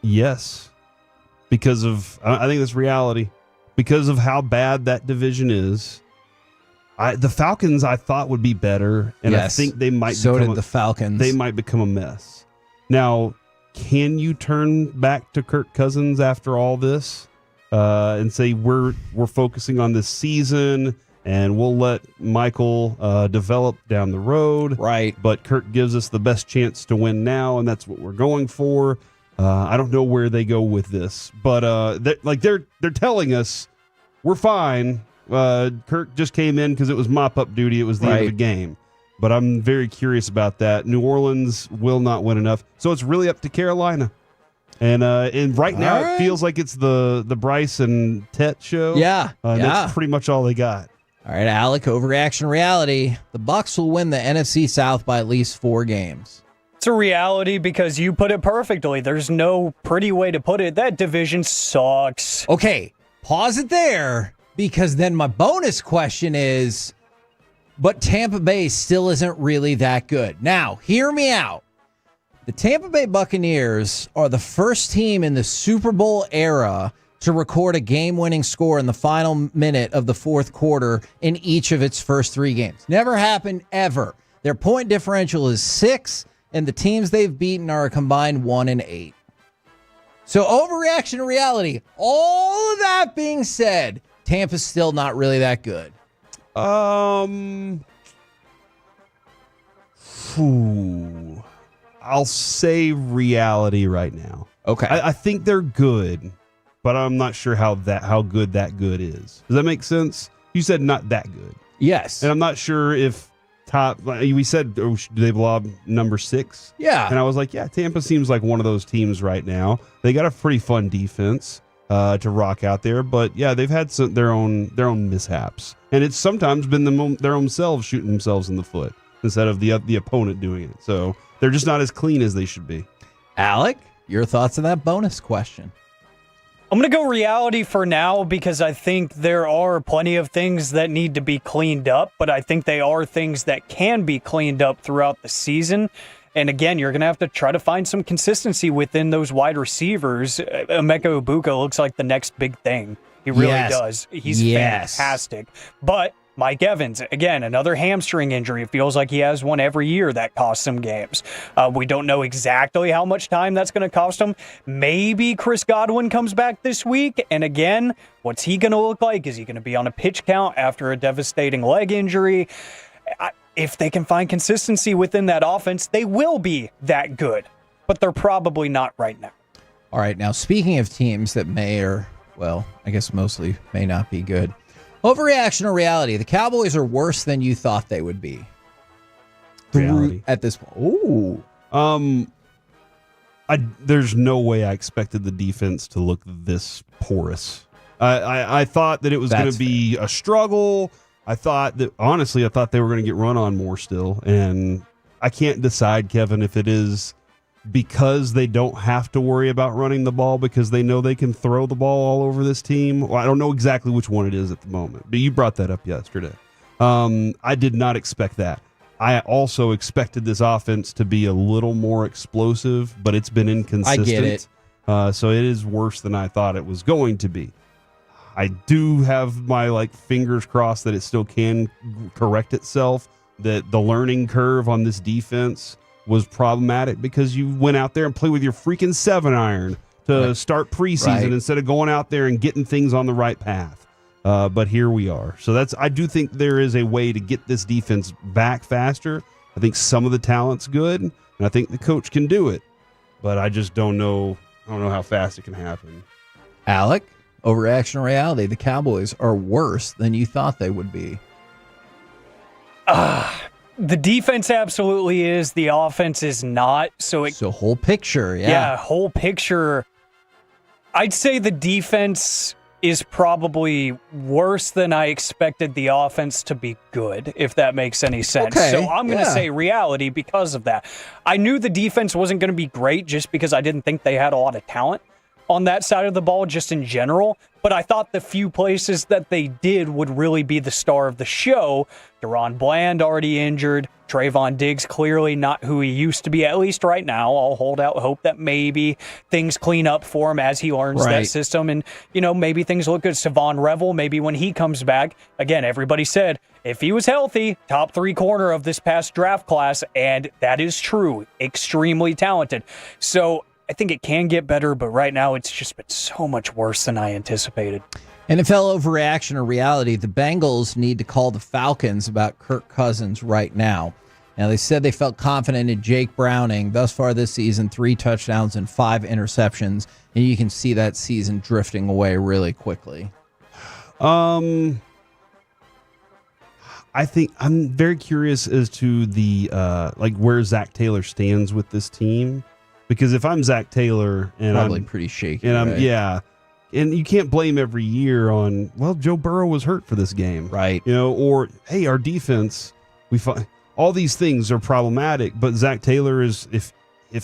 Yes, because of I think that's reality. Because of how bad that division is. The Falcons I thought would be better, and yes, I think they might. So did the Falcons. They might become a mess. Now, can you turn back to Kirk Cousins after all this? And say we're focusing on this season and we'll let Michael develop down the road. Right. But Kirk gives us the best chance to win now, and that's what we're going for. I don't know where they go with this, but they're telling us we're fine. Kirk just came in because it was mop-up duty. It was the end of the game. But I'm very curious about that. New Orleans will not win enough. So it's really up to Carolina. And right now it feels like it's the Bryce and Tet show. Yeah. That's pretty much all they got. All right, Alec, overreaction reality. The Bucs will win the NFC South by at least 4 games. It's a reality because you put it perfectly. There's no pretty way to put it. That division sucks. Okay, pause it there, because then my bonus question is, but Tampa Bay still isn't really that good. Now, hear me out. The Tampa Bay Buccaneers are the first team in the Super Bowl era to record a game-winning score in the final minute of the fourth quarter in each of its first 3 games. Never happened ever. Their point differential is 6, and the teams they've beaten are a combined 1-8. So overreaction to reality. All of that being said, Tampa's still not really that good. I'll say reality right now. Okay. I think they're good, but I'm not sure how good that good is. Does that make sense? You said not that good. Yes. And I'm not sure if we said, do they blob number 6? Yeah. And I was like, yeah, Tampa seems like one of those teams right now. They got a pretty fun defense to rock out there, but yeah, they've had their own mishaps, and it's sometimes been their own selves shooting themselves in the foot instead of the opponent doing it. So they're just not as clean as they should be. Alec, your thoughts on that bonus question? I'm going to go reality for now because I think there are plenty of things that need to be cleaned up, but I think they are things that can be cleaned up throughout the season. And again, you're going to have to try to find some consistency within those wide receivers. Emeka Egbuka looks like the next big thing. He really does. He's fantastic. But Mike Evans, again, another hamstring injury. It feels like he has one every year that costs him games. We don't know exactly how much time that's going to cost him. Maybe Chris Godwin comes back this week. And again, what's he going to look like? Is he going to be on a pitch count after a devastating leg injury? If they can find consistency within that offense, they will be that good. But they're probably not right now. All right, now speaking of teams that may or, well, I guess mostly may not be good. Overreaction or reality? The Cowboys are worse than you thought they would be. Reality. At this point. Ooh. There's no way I expected the defense to look this porous. I thought that it was going to be a struggle. I thought they were going to get run on more still. And I can't decide, Kevin, if it is because they don't have to worry about running the ball because they know they can throw the ball all over this team. Well, I don't know exactly which one it is at the moment, but you brought that up yesterday. I did not expect that. I also expected this offense to be a little more explosive, but it's been inconsistent. I get it. So it is worse than I thought it was going to be. I do have my fingers crossed that it still can correct itself, that the learning curve on this defense was problematic because you went out there and played with your freaking 7-iron to start preseason instead of going out there and getting things on the right path. But here we are. So I do think there is a way to get this defense back faster. I think some of the talent's good, and I think the coach can do it. But I just don't know. I don't know how fast it can happen. Alec, overreaction or reality? The Cowboys are worse than you thought they would be. The defense absolutely is. The offense is not. So whole picture, Yeah, whole picture. I'd say the defense is probably worse than I expected the offense to be good, if that makes any sense. Okay, so I'm going to say reality because of that. I knew the defense wasn't going to be great just because I didn't think they had a lot of talent on that side of the ball just in general, but I thought the few places that they did would really be the star of the show. Deron Bland already injured. Trayvon Diggs clearly not who he used to be, at least right now. I'll hold out hope that maybe things clean up for him as he learns that system, and maybe things look good. Savon Revel, maybe when he comes back, again, everybody said if he was healthy, top 3 corner of this past draft class, and that is true. Extremely talented. So I think it can get better, but right now it's just been so much worse than I anticipated. NFL overreaction or reality? The Bengals need to call the Falcons about Kirk Cousins right now. Now, they said they felt confident in Jake Browning. Thus far this season, 3 touchdowns and 5 interceptions, and you can see that season drifting away really quickly. I think I'm very curious as to the where Zach Taylor stands with this team. Because if I'm Zach Taylor and probably I'm pretty shaky, and right? And you can't blame every year on Joe Burrow was hurt for this game, right? Or hey, our defense, all these things are problematic. But Zach Taylor is if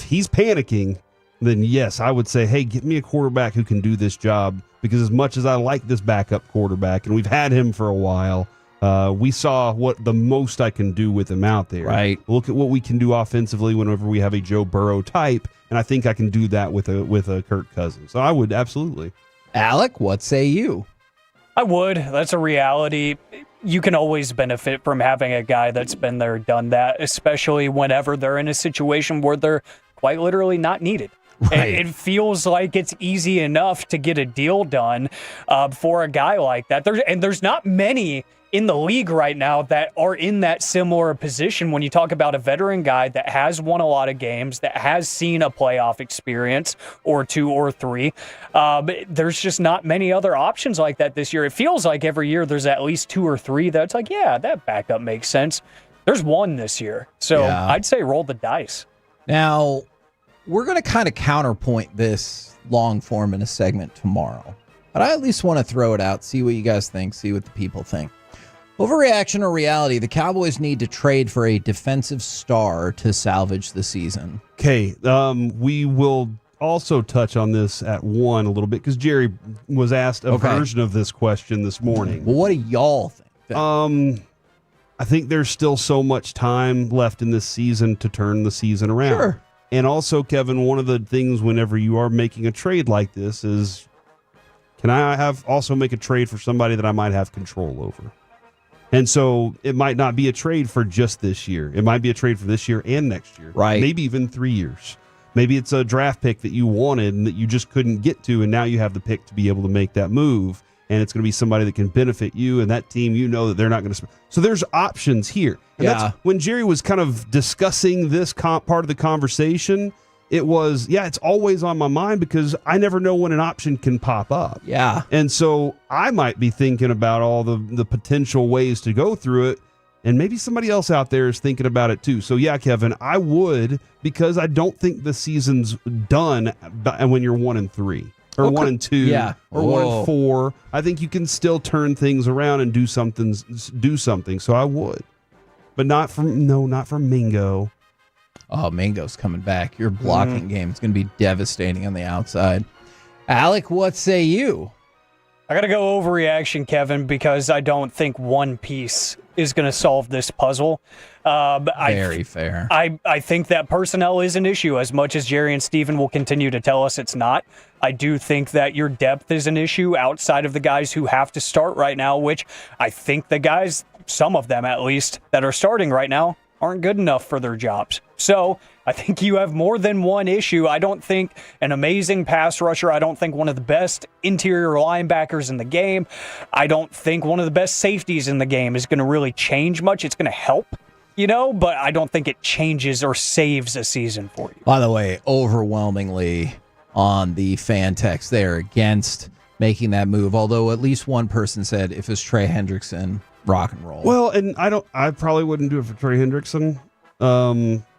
he's panicking, then yes, I would say, hey, get me a quarterback who can do this job. Because as much as I like this backup quarterback, and we've had him for a while, We saw what the most I can do with him out there. Right. Look at what we can do offensively whenever we have a Joe Burrow type, and I think I can do that with a Kirk Cousins. So I would absolutely. Alec, what say you? I would. That's a reality. You can always benefit from having a guy that's been there, done that, especially whenever they're in a situation where they're quite literally not needed. Right. It feels like it's easy enough to get a deal done for a guy like that. There's not many in the league right now that are in that similar position when you talk about a veteran guy that has won a lot of games, that has seen a playoff experience or two or three. There's just not many other options like that this year. It feels like every year there's at least two or three that's like, yeah, that backup makes sense. There's one this year. So I'd say roll the dice. Now, we're going to kind of counterpoint this long form in a segment tomorrow. But I at least want to throw it out, see what you guys think, see what the people think. Overreaction or reality, the Cowboys need to trade for a defensive star to salvage the season. Okay, we will also touch on this at 1 a little bit because Jerry was asked a version of this question this morning. Well, what do y'all think? I think there's still so much time left in this season to turn the season around. Sure. And also, Kevin, one of the things whenever you are making a trade like this is, can I also make a trade for somebody that I might have control over? And so it might not be a trade for just this year. It might be a trade for this year and next year. Right. Maybe even 3 years. Maybe it's a draft pick that you wanted and that you just couldn't get to, and now you have the pick to be able to make that move, and it's going to be somebody that can benefit you and that team. You know that they're not going to. So there's options here. And that's when Jerry was kind of discussing this part of the conversation, it was, it's always on my mind because I never know when an option can pop up. Yeah. And so I might be thinking about all the potential ways to go through it, and maybe somebody else out there is thinking about it too. So Kevin, I would, because I don't think the season's done when you're 1-3 or 1-2 or 1-4. I think you can still turn things around and do something. So I would, but not for Mingo. Oh, Mingo's coming back. Your blocking game is going to be devastating on the outside. Alec, what say you? I got to go overreaction, Kevin, because I don't think one piece is going to solve this puzzle. Very fair. I think that personnel is an issue, as much as Jerry and Steven will continue to tell us it's not. I do think that your depth is an issue outside of the guys who have to start right now, which I think the guys, some of them at least, that are starting right now aren't good enough for their jobs. So I think you have more than one issue. I don't think an amazing pass rusher. I don't think one of the best interior linebackers in the game. I don't think one of the best safeties in the game is going to really change much. It's going to help, but I don't think it changes or saves a season for you. By the way, overwhelmingly on the fan text there against making that move, although at least one person said if it's Trey Hendrickson, rock and roll. Well, and I probably wouldn't do it for Trey Hendrickson,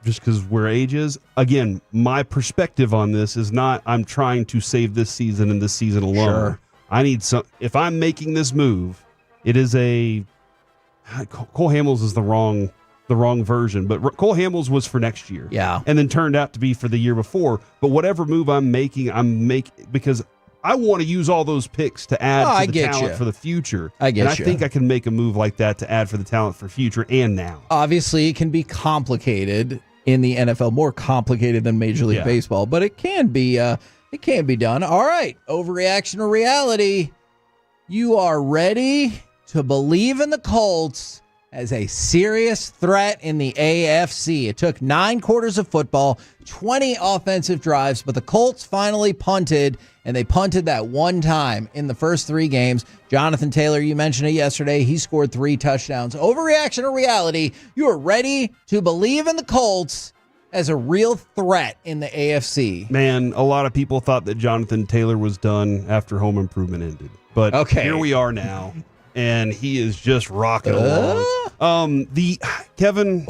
just because where age is. Again, my perspective on this is not I'm trying to save this season and this season alone. Sure. I need some. If I'm making this move, it is Cole Hamels is the wrong version, but Cole Hamels was for next year. Yeah. And then turned out to be for the year before. But whatever move I'm making because I want to use all those picks to add to the talent for the future. I think I can make a move like that to add for the talent for future and now. Obviously, it can be complicated in the NFL, more complicated than Major League Baseball, but it can be done. All right, overreaction or reality. You are ready to believe in the Colts as a serious threat in the AFC. It took 9 quarters of football, 20 offensive drives, but the Colts finally punted, and they punted that one time in the first 3 games. Jonathan Taylor, you mentioned it yesterday. He scored 3 touchdowns. Overreaction or reality, you are ready to believe in the Colts as a real threat in the AFC. Man, a lot of people thought that Jonathan Taylor was done after Home Improvement ended. But here we are now. And he is just rocking along. Kevin,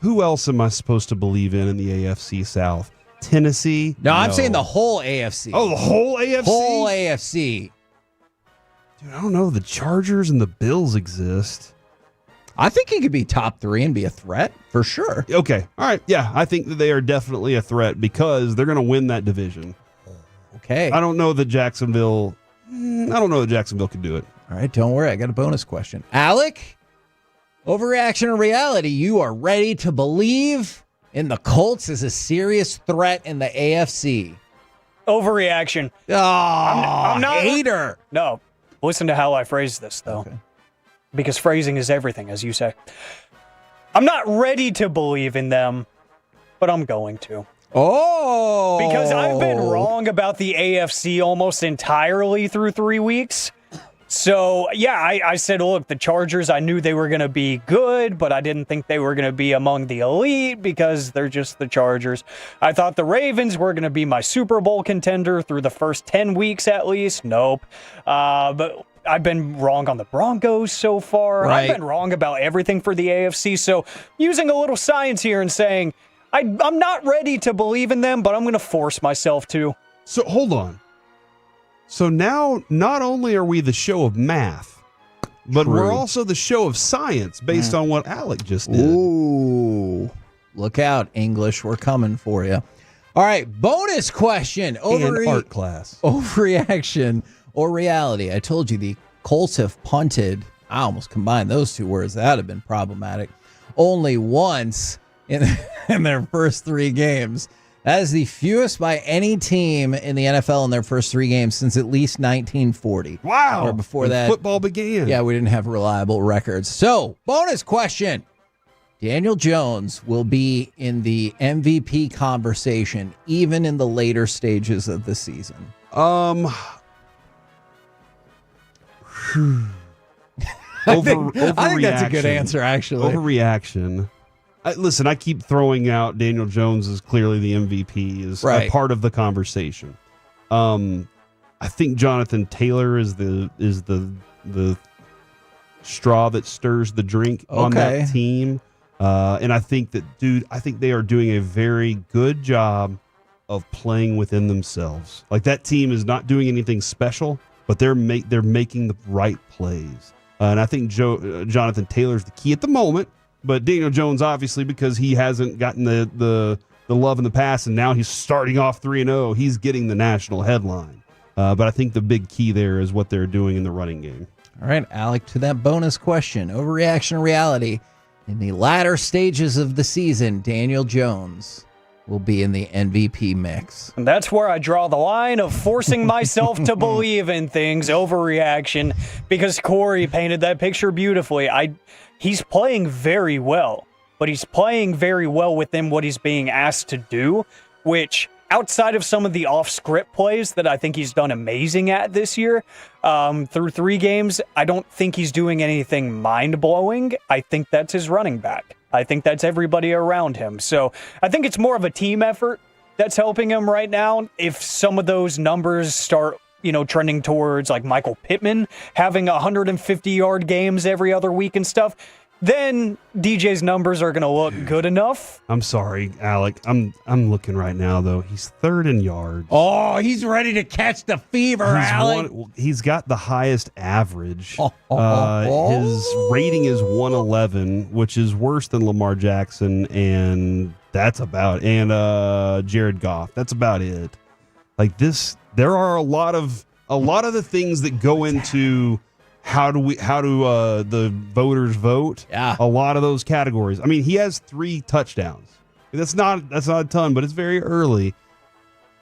who else am I supposed to believe in the AFC South? Tennessee? No, I'm saying the whole AFC. Oh, the whole AFC? Whole AFC. Dude, I don't know. The Chargers and the Bills exist. I think he could be top 3 and be a threat for sure. Okay. All right. Yeah, I think that they are definitely a threat because they're going to win that division. Okay. I don't know that Jacksonville can do it. All right, don't worry. I got a bonus question. Alec, overreaction or reality? You are ready to believe in the Colts as a serious threat in the AFC. Overreaction. Oh, I'm not hater. No. Listen to how I phrase this, though. Okay. Because phrasing is everything, as you say. I'm not ready to believe in them, but I'm going to. Oh! Because I've been wrong about the AFC almost entirely through 3 weeks. So, yeah, I said, look, the Chargers, I knew they were going to be good, but I didn't think they were going to be among the elite because they're just the Chargers. I thought the Ravens were going to be my Super Bowl contender through the first 10 weeks at least. Nope. But I've been wrong on the Broncos so far. Right. I've been wrong about everything for the AFC. So, using a little science here and saying, I'm not ready to believe in them, but I'm going to force myself to. So, hold on. So now, not only are we the show of math, but we're also the show of science based on what Alec just did. Ooh. Look out, English. We're coming for you. All right, bonus question. And art class. Overreaction or reality? I told you the Colts have punted. I almost combined those two words. That would have been problematic. Only once in their first 3 games. That is the fewest by any team in the NFL in their first 3 games since at least 1940. Wow. Or before when that, football began. Yeah, we didn't have reliable records. So, bonus question. Daniel Jones will be in the MVP conversation even in the later stages of the season. I think that's a good answer, actually. Overreaction. Listen, I keep throwing out Daniel Jones as clearly the MVP, is a part of the conversation. I think Jonathan Taylor is the straw that stirs the drink on that team. And I think that, they are doing a very good job of playing within themselves. Like, that team is not doing anything special, but they're making the right plays. And I think Jonathan Taylor's the key at the moment. But Daniel Jones, obviously, because he hasn't gotten the love in the past, and now he's starting off 3-0, he's getting the national headline. But I think the big key there is what they're doing in the running game. All right, Alec, to that bonus question. Overreaction or reality? In the latter stages of the season, Daniel Jones will be in the MVP mix. And that's where I draw the line of forcing myself to believe in things, overreaction, because Corey painted that picture beautifully. He's playing very well, but he's playing very well within what he's being asked to do, which, outside of some of the off-script plays that I think he's done amazing at this year, through 3 games, I don't think he's doing anything mind-blowing. I think that's his running back. I think that's everybody around him. So I think it's more of a team effort that's helping him right now. If some of those numbers start, trending towards like Michael Pittman having 150-yard games every other week and stuff, then DJ's numbers are going to look good enough. I'm sorry, Alec. I'm looking right now, though. He's 3rd in yards. Oh, he's ready to catch the fever, Alec. He's got the highest average. His rating is 111, which is worse than Lamar Jackson, and that's about and Jared Goff. That's about it. Like this, there are a lot of the things that go into how do the voters vote? Yeah. A lot of those categories. I mean, he has 3 touchdowns. That's not a ton, but it's very early.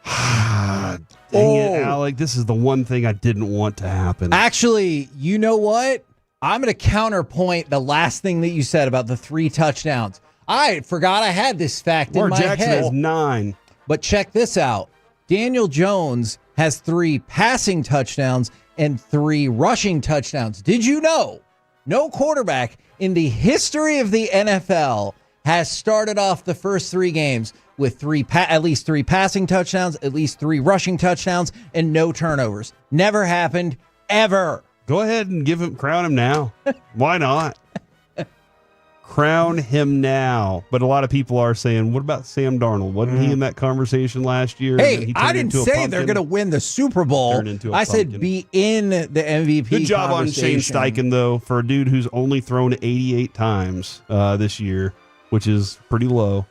Dang it, Alec. This is the one thing I didn't want to happen. Actually, you know what? I'm going to counterpoint the last thing that you said about the 3 touchdowns. I forgot I had this fact in my head. Jackson has 9. But check this out. Daniel Jones has 3 passing touchdowns and 3 rushing touchdowns. Did you know no quarterback in the history of the NFL has started off the first 3 games with at least 3 passing touchdowns, at least 3 rushing touchdowns, and no turnovers? Never happened, ever. Go ahead and crown him now. Why not? Crown him now. But a lot of people are saying, what about Sam Darnold? Wasn't he in that conversation last year? Hey, I didn't say they're going to win the Super Bowl. I said be in the MVP Good job on Shane Steichen, though, for a dude who's only thrown 88 times this year, which is pretty low.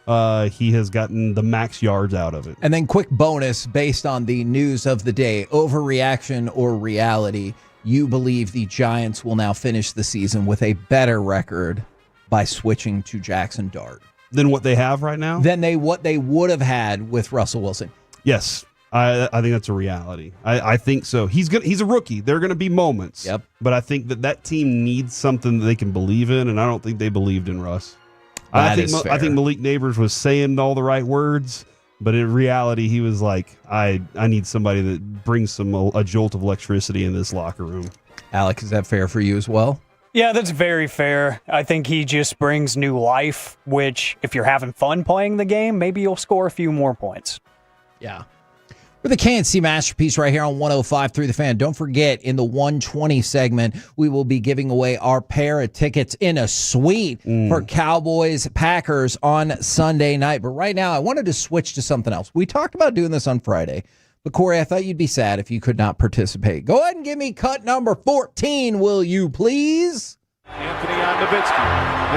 He has gotten the max yards out of it. And then quick bonus based on the news of the day, overreaction or reality. you believe the Giants will now finish the season with a better record by switching to Jackson Dart than what they have right now? Than what they would have had with Russell Wilson. Yes. I think that's a reality. I think so. He's a rookie. There are going to be moments. Yep. But I think that team needs something that they can believe in, and I don't think they believed in Russ. That I is fair. think Malik Neighbors was saying all the right words, but in reality, he was like, I need somebody that brings a jolt of electricity in this locker room. Alec, is that fair for you as well? Yeah, that's very fair. I think he just brings new life, which, if you're having fun playing the game, maybe you'll score a few more points. Yeah. We're the KNC Masterpiece right here on 105.3 The Fan. Don't forget, in the 120 segment, we will be giving away our pair of tickets in a suite for Cowboys Packers on Sunday night. But right now, I wanted to switch to something else. We talked about doing this on Friday, but Corey, I thought you'd be sad if you could not participate. Go ahead and give me cut number 14, will you please? Anthony on Nowitzki.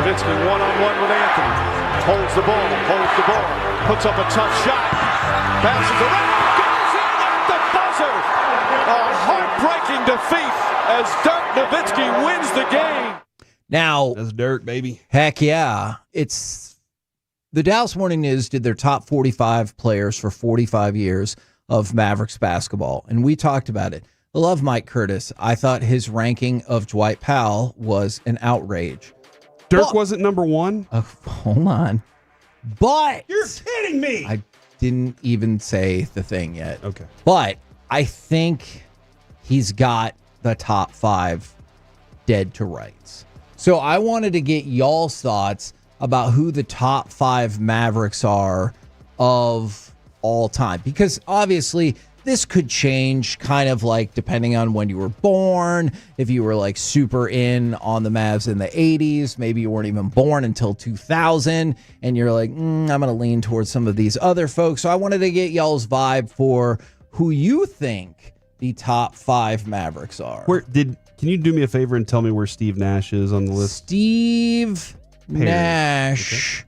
Nowitzki one-on-one with Anthony. Holds the ball, puts up a tough shot. Bounces around. A heartbreaking defeat as Dirk Nowitzki wins the game. Now, that's Dirk, baby. Heck yeah. It's the Dallas Morning News did their top 45 players for 45 years of Mavericks basketball, and we talked about it. I love Mike Curtis. I thought his ranking of Dwight Powell was an outrage. Dirk wasn't number one? Hold on. But you're kidding me. I didn't even say the thing yet. Okay. But I think he's got the top 5 dead to rights. So I wanted to get y'all's thoughts about who the top 5 Mavericks are of all time. Because obviously this could change kind of like depending on when you were born. If you were like super in on the Mavs in the 80s, maybe you weren't even born until 2000 and you're like, I'm going to lean towards some of these other folks. So I wanted to get y'all's vibe for who you think the top 5 Mavericks are. Can you do me a favor and tell me where Steve Nash is on the list? Steve Nash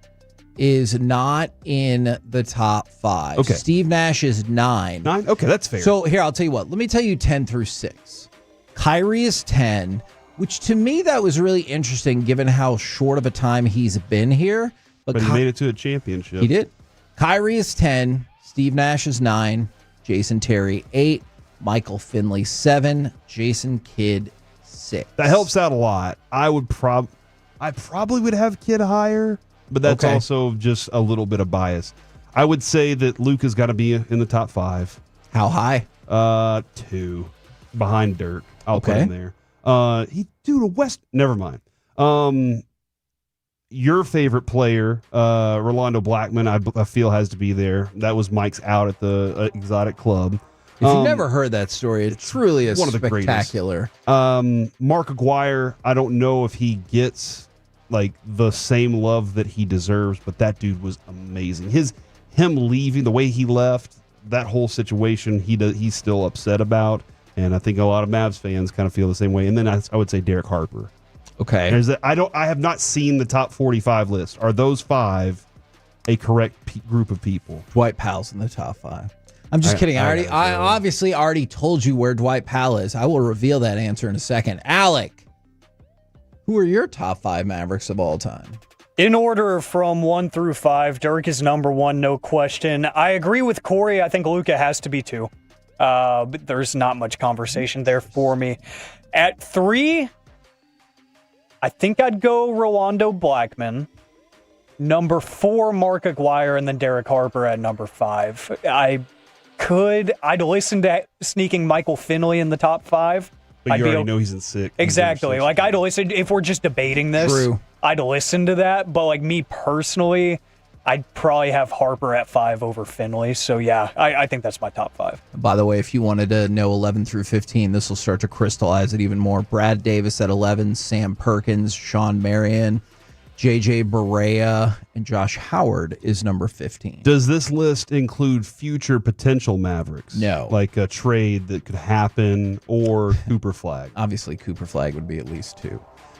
is not in the top 5. Okay. Steve Nash is 9. 9? Okay, that's fair. So here, I'll tell you what. Let me tell you 10 through 6. Kyrie is 10, which to me that was really interesting given how short of a time he's been here. But he made it to a championship. He did. Kyrie is 10. Steve Nash is 9. Jason Terry 8, Michael Finley 7, Jason Kidd 6. That helps out a lot. I probably would have Kidd higher, but that's also just a little bit of bias. I would say that Luka's got to be in the top 5. How high? 2, behind Dirk. I'll put him there. Never mind. Your favorite player, Rolando Blackman, I feel has to be there. That was Mike's out at the Exotic Club. If you've never heard that story, it truly is one of the spectacular. Mark Aguirre, I don't know if he gets like the same love that he deserves, but that dude was amazing. Him leaving, the way he left, that whole situation, he's still upset about, and I think a lot of Mavs fans kind of feel the same way. And then I would say Derek Harper. Okay. I have not seen the top 45 list. Are those 5 a correct group of people? Dwight Powell's in the top 5. I'm just kidding. I obviously already told you where Dwight Powell is. I will reveal that answer in a second. Alec, who are your top 5 Mavericks of all time? In order from 1 through 5, Dirk is number 1, no question. I agree with Corey. I think Luka has to be 2. But there's not much conversation there for me. At 3, I think I'd go Rolando Blackman. Number 4, Mark Aguirre, and then Derek Harper at number 5. I'd listen to sneaking Michael Finley in the top 5. But you already know he's in 6. Exactly. Like, I'd listen, if we're just debating this, True. I'd listen to that. But, like, me personally, I'd probably have Harper at 5 over Finley. So, yeah, I think that's my top 5. By the way, if you wanted to know 11 through 15, this will start to crystallize it even more. Brad Davis at 11, Sam Perkins, Sean Marion, J.J. Barea, and Josh Howard is number 15. Does this list include future potential Mavericks? No. Like a trade that could happen or Cooper Flag? Obviously, Cooper Flag would be at least 2.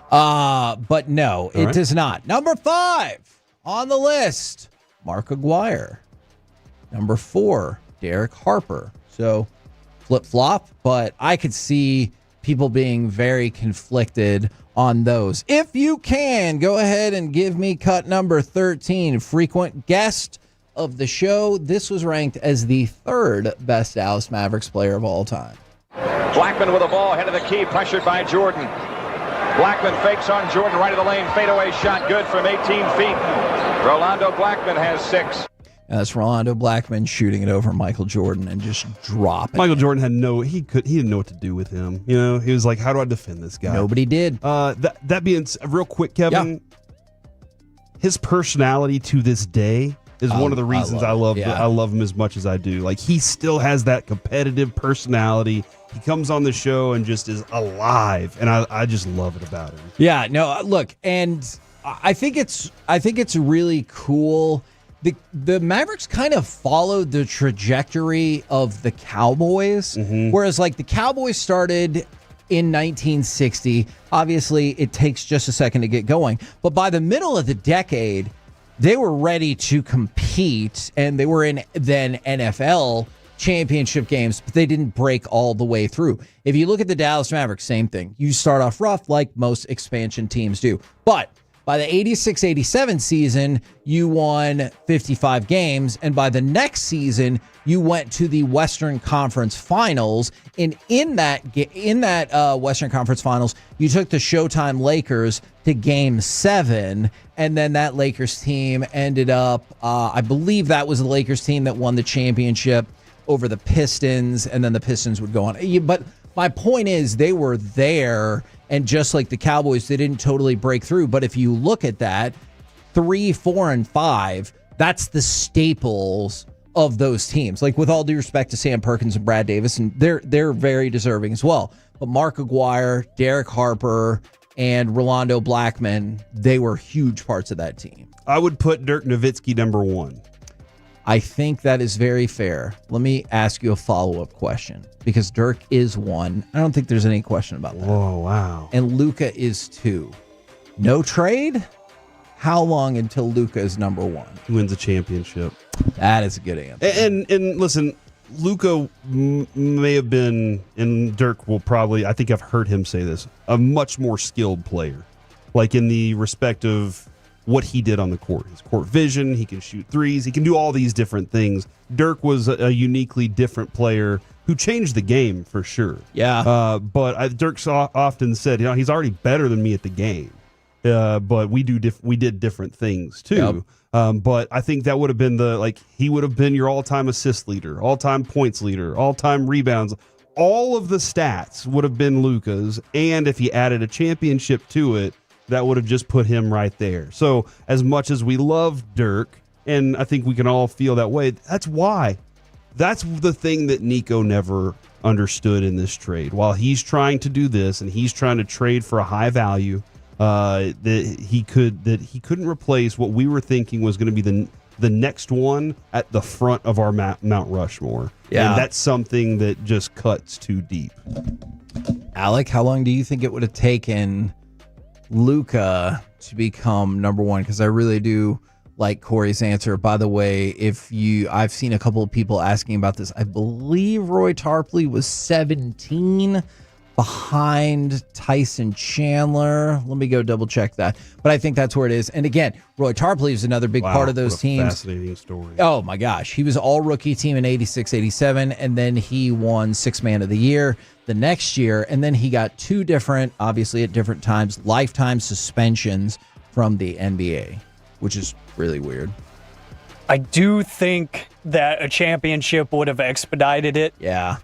But no, it does not. Number 5 on the list, Mark Aguirre. Number 4, Derek Harper. So flip-flop, but I could see people being very conflicted on those. If you can, go ahead and give me cut number 13, frequent guest of the show. This was ranked as the 3rd best Dallas Mavericks player of all time. Blackman with the ball, head of the key, pressured by Jordan. Blackman fakes on Jordan, right of the lane, fadeaway shot, good from 18 feet. Rolando Blackman has 6. And that's Rolando Blackman shooting it over Michael Jordan and just dropping. Michael Jordan he didn't know what to do with him. You know, he was like, how do I defend this guy? Nobody did. That being real quick, Kevin, his personality to this day is one of the reasons I love him as much as I do. Like, he still has that competitive personality. He comes on the show and just is alive, and I just love it about him. Yeah, no, look, and I think it's really cool. The Mavericks kind of followed the trajectory of the Cowboys, whereas like the Cowboys started in 1960. Obviously, it takes just a second to get going, but by the middle of the decade, they were ready to compete, and they were in then NFL championship games, but they didn't break all the way through. If you look at the Dallas Mavericks, same thing. You start off rough like most expansion teams do. But by the 86-87 season, you won 55 games, and by the next season, you went to the Western Conference Finals. And in that Western Conference Finals, you took the Showtime Lakers to Game 7, and then that Lakers team ended up, I believe that was the Lakers team that won the championship over the Pistons, and then the Pistons would go on. But my point is, they were there, and just like the Cowboys, they didn't totally break through. But if you look at that, 3, 4, and 5, that's the staples of those teams. Like, with all due respect to Sam Perkins and Brad Davis, and they're very deserving as well. But Mark Aguirre, Derek Harper, and Rolando Blackman, they were huge parts of that team. I would put Dirk Nowitzki number 1. I think that is very fair. Let me ask you a follow-up question, because Dirk is 1. I don't think there's any question about that. Oh, wow. And Luka is 2. No trade? How long until Luka is number 1? He wins a championship. That is a good answer. And listen, Luka may have been, and Dirk will probably, I think I've heard him say this, a much more skilled player. Like, in the respect of what he did on the court. His court vision, he can shoot threes, he can do all these different things. Dirk was a uniquely different player who changed the game for sure. Yeah. But Dirk's often said, he's already better than me at the game. But we did different things too. Yep. But I think that would have been he would have been your all-time assist leader, all-time points leader, all-time rebounds. All of the stats would have been Luka's, and if he added a championship to it, that would have just put him right there. So as much as we love Dirk, and I think we can all feel that way, that's why. That's the thing that Nico never understood in this trade. While he's trying to do this and he's trying to trade for a high value, that he couldn't replace what we were thinking was going to be the next one at the front of our Mount Rushmore. Yeah. And that's something that just cuts too deep. Alec, how long do you think it would have taken Luka to become number 1? Because I really do like Corey's answer. By the way, I've seen a couple of people asking about this. I believe Roy Tarpley was 17 behind Tyson Chandler. Let me go double check that. But I think that's where it is. And again, Roy Tarpley is another big part of those teams. Fascinating story. Oh my gosh. He was all rookie team in 86-87, and then he won 6th man of the year the next year. And then he got 2 different, obviously at different times, lifetime suspensions from the NBA, which is really weird. I do think that a championship would have expedited it. Yeah.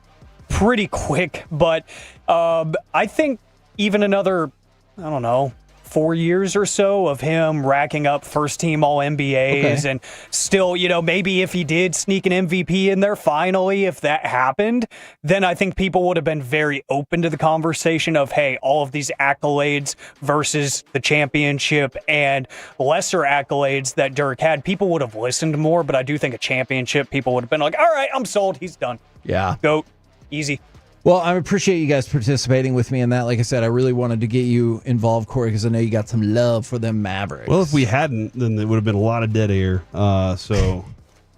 Pretty quick, but I think even another, 4 years or so of him racking up first-team All-NBAs, and still, maybe if he did sneak an MVP in there finally, if that happened, then I think people would have been very open to the conversation of, hey, all of these accolades versus the championship and lesser accolades that Dirk had. People would have listened more, but I do think a championship, people would have been like, all right, I'm sold, he's done. Yeah. GOAT. Easy. Well, I appreciate you guys participating with me in that. Like I said, I really wanted to get you involved, Corey, because I know you got some love for them Mavericks. Well, if we hadn't, then there would have been a lot of dead air.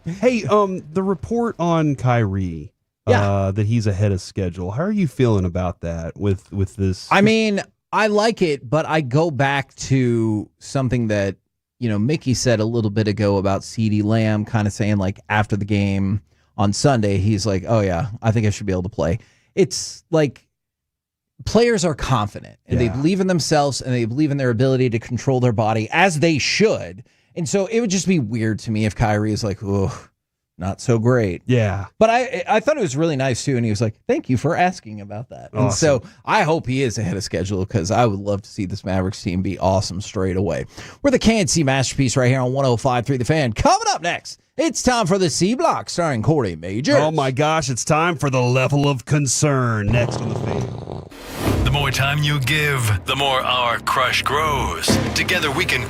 Hey, the report on Kyrie, that he's ahead of schedule. How are you feeling about that with this? I mean, I like it, but I go back to something that, Mickey said a little bit ago about CeeDee Lamb kind of saying, like, after the game on Sunday, he's like, oh, yeah, I think I should be able to play. It's like players are confident and they believe in themselves and they believe in their ability to control their body as they should. And so it would just be weird to me if Kyrie is like, oh, not so great. Yeah. But I thought it was really nice, too. And he was like, thank you for asking about that. Awesome. And so I hope he is ahead of schedule because I would love to see this Mavericks team be awesome straight away. We're the KNC Masterpiece right here on 105.3 The Fan. Coming up next, it's time for the C Block starring Corey Majors. Oh, my gosh. It's time for the level of concern. Next on The Fan. The more time you give, the more our crush grows. Together we can...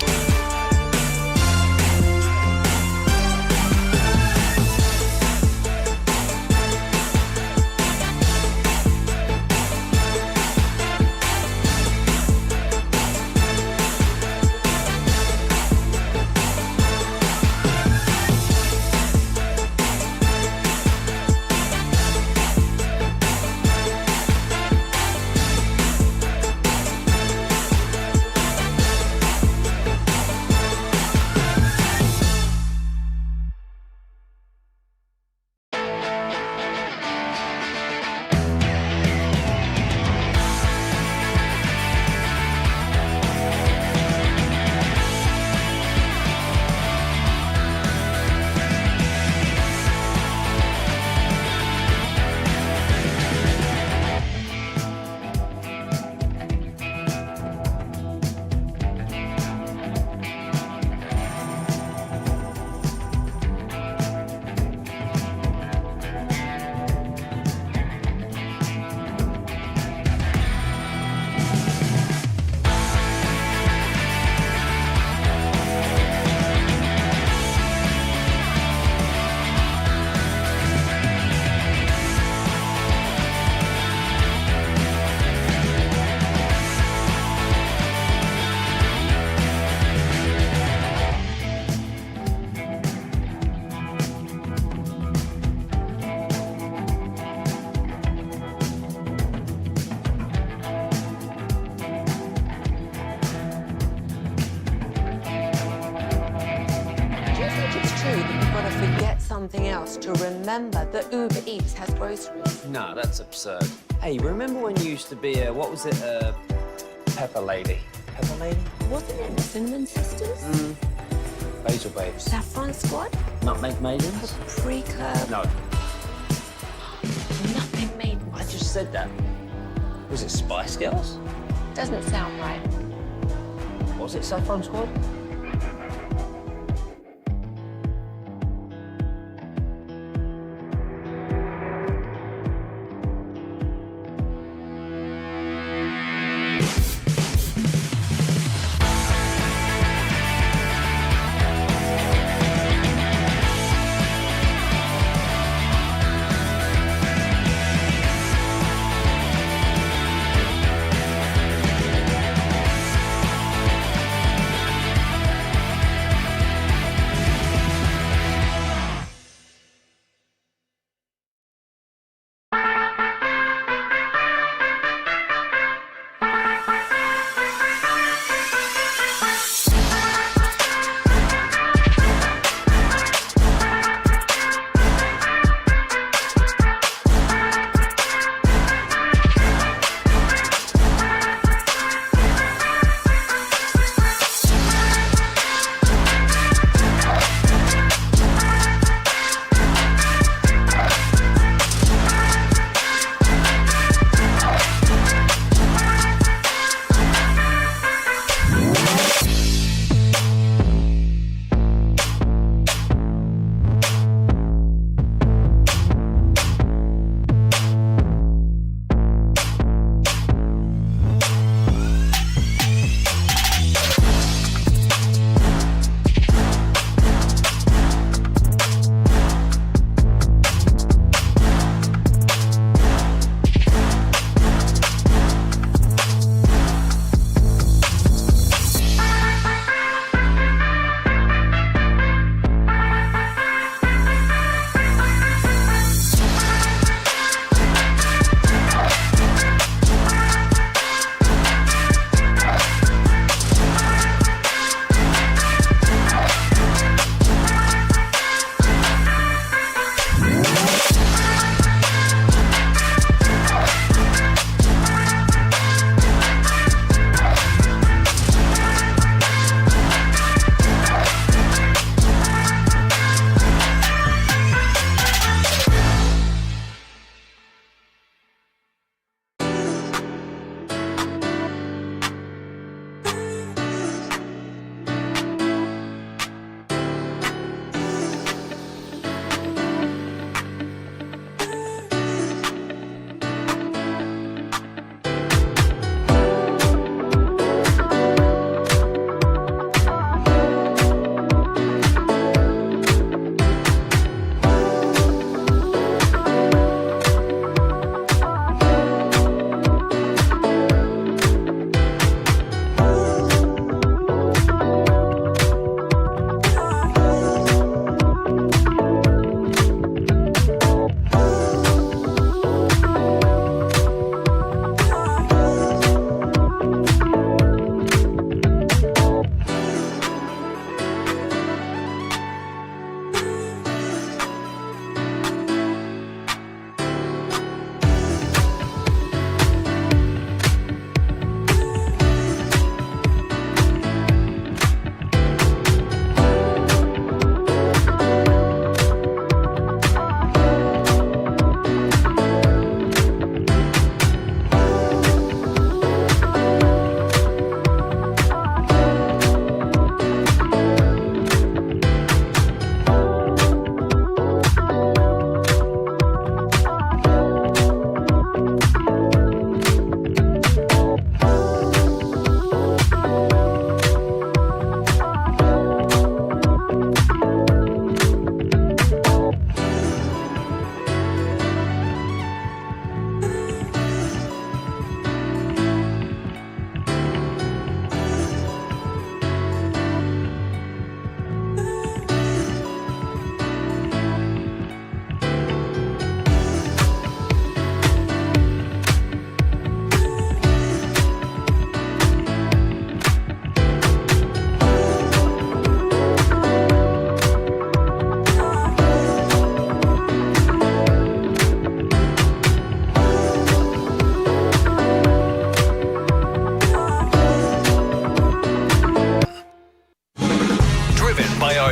something else to remember that Uber Eats has groceries. No, that's absurd. Hey, remember when you used to be a, Pepper Lady? Pepper Lady? Wasn't it the Cinnamon Sisters? Basil Babes. Saffron Squad? Nutmeg Maidens? Paprika? No. Nutmeg Maidens. I just said that. Was it Spice Girls? Doesn't sound right. Was it Saffron Squad?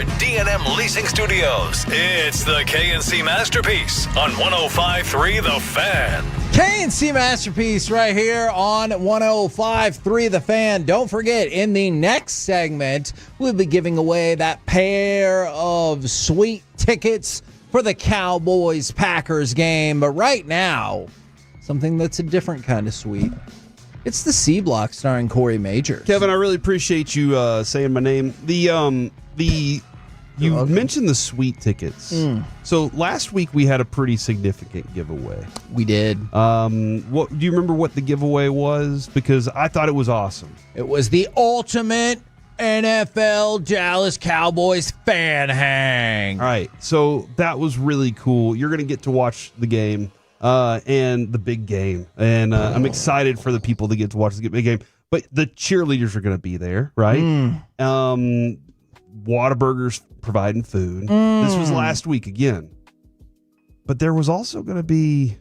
our D&M Leasing Studios. It's the KNC Masterpiece on 105.3 The Fan. KNC Masterpiece right here on 105.3 The Fan. Don't forget, in the next segment, we'll be giving away that pair of sweet tickets for the Cowboys-Packers game. But right now, something that's a different kind of sweet. It's the C Block starring Corey Majors. Kevin, I really appreciate you saying my name. You mentioned the sweet tickets. So last week we had a pretty significant giveaway. We did. What do you remember what the giveaway was? Because I thought it was awesome. It was the ultimate NFL Dallas Cowboys fan hang. All right. So that was really cool. You're going to get to watch the game and the big game. And I'm excited for the people that get to watch the big game. But the cheerleaders are going to be there, right? Whataburger's providing food. This was last week again. But there was also going to be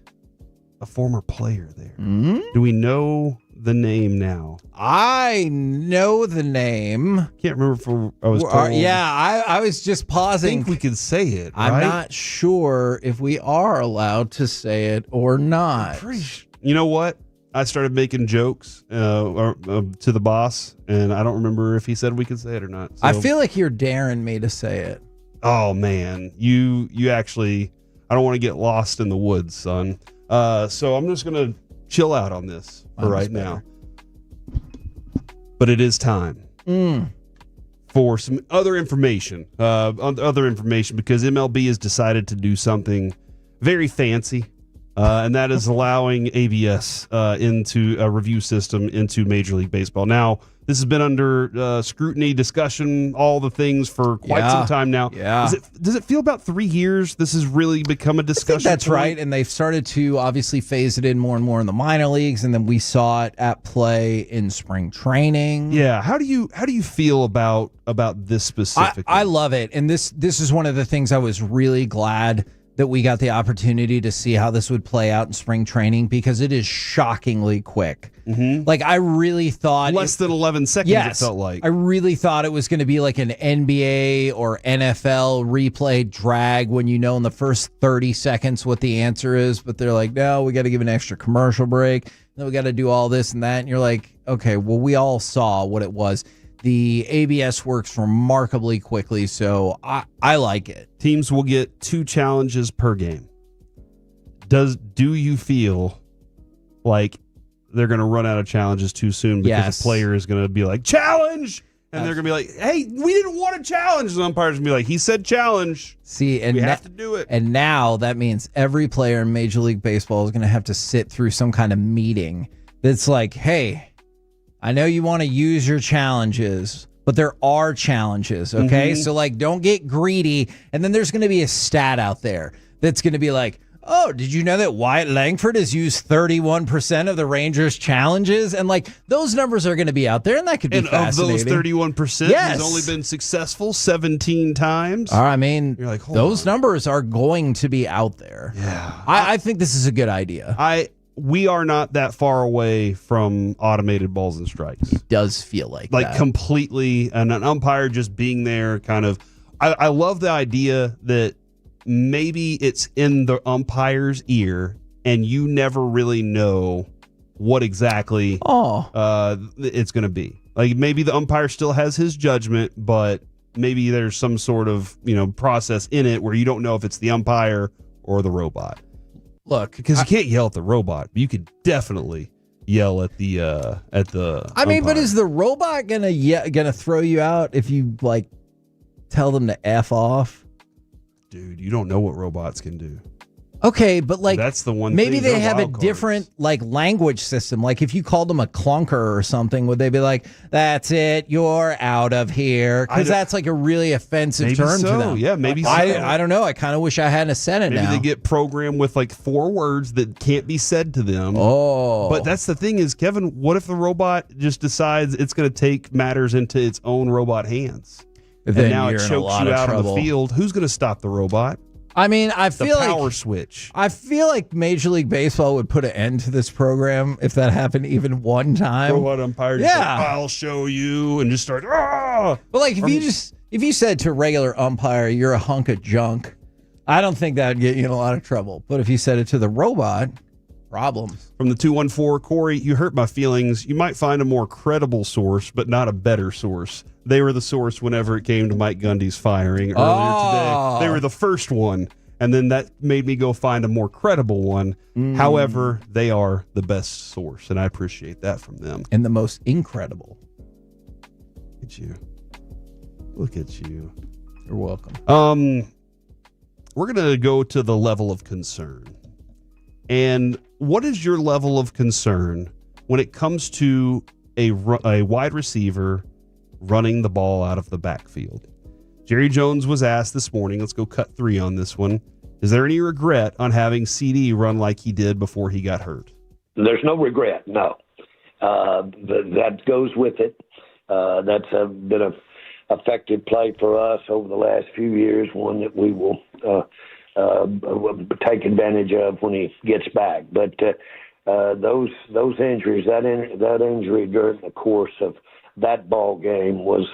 a former player there. Do we know the name now? I know the name. Can't remember if I was told. I was just pausing. I think we could say it, right? I'm not sure if we are allowed to say it or not. You know what? I started making jokes to the boss, and I don't remember if he said we could say it or not. So. I feel like you're daring me to say it. Oh, man. You actually, I don't want to get lost in the woods, son. So I'm just going to chill out on this for right now. But it is time for some other information. Because MLB has decided to do something very fancy. And that is allowing ABS into a review system into Major League Baseball. Now, this has been under scrutiny, discussion, all the things for quite some time now. Yeah. Does it feel about 3 years this has really become a discussion? I think that's right. And they've started to obviously phase it in more and more in the minor leagues. And then we saw it at play in spring training. Yeah. How do you feel about this specifically? I love it. And this is one of the things I was really glad that we got the opportunity to see how this would play out in spring training, because it is shockingly quick. Like, I really thought less than 11 seconds. Yes, it felt like. I really thought it was going to be like an NBA or NFL replay drag when you know in the first 30 seconds what the answer is, but they're like, no, we got to give an extra commercial break. Then we got to do all this and that. And you're like, okay, well, we all saw what it was. The ABS works remarkably quickly, so I like it. Teams will get 2 challenges per game. Do you feel like they're going to run out of challenges too soon because a player is going to be like, challenge! And they're going to be like, hey, we didn't want a challenge. And the umpire's going to be like, he said challenge. See, and we have to do it. And now that means every player in Major League Baseball is going to have to sit through some kind of meeting that's like, hey, I know you want to use your challenges, but there are challenges, okay? So, like, don't get greedy. And then there's going to be a stat out there that's going to be like, oh, did you know that Wyatt Langford has used 31% of the Rangers' challenges? And, like, those numbers are going to be out there, and that could be fascinating. And of those 31%, he's only been successful 17 times. I mean, you're like, those numbers are going to be out there. Yeah. I think this is a good idea. We are not that far away from automated balls and strikes. It does feel like that. Completely, and an umpire just being there kind of. I love the idea that maybe it's in the umpire's ear and you never really know what exactly it's going to be. Like, maybe the umpire still has his judgment, but maybe there's some sort of process in it where you don't know if it's the umpire or the robot. Look, because you can't yell at the robot, but you could definitely yell at the I mean, umpire. but is the robot gonna throw you out if you like tell them to F off? Dude, you don't know what robots can do. Okay, but like that's the one. Maybe thing. they They're have a wild cards. different like language system. Like if you called them a clunker or something, would they be like, "That's it, you're out of here"? Because that's like a really offensive term to them. Yeah, maybe. I don't know. I kind of wish I hadn't said it. Maybe now they get programmed with like 4 words that can't be said to them. Oh, but that's the thing is, Kevin. What if the robot just decides it's going to take matters into its own robot hands, and now it chokes you out on the field? Who's going to stop the robot? I mean, I feel like power switch. I feel like Major League Baseball would put an end to this program if that happened even one time. Robot umpire, I'll show you, and just start. Ah! But like, if you If you said to a regular umpire, you're a hunk of junk, I don't think that would get you in a lot of trouble. But if you said it to the robot, problems. From the 214, Corey, you hurt my feelings. You might find a more credible source, but not a better source. They were the source whenever it came to Mike Gundy's firing earlier today. They were the first one, and then that made me go find a more credible one. However, they are the best source, and I appreciate that from them. And the most incredible. Look at you. Look at you. You're welcome. We're going to go to the level of concern. And what is your level of concern when it comes to a wide receiver running the ball out of the backfield? Jerry Jones was asked this morning, let's go cut 3 on this one. Is there any regret on having CD run like he did before he got hurt? There's no regret, no. That goes with it. That's been an effective play for us over the last few years, one that we will take advantage of when he gets back. But those injuries, that injury during the course of that ball game was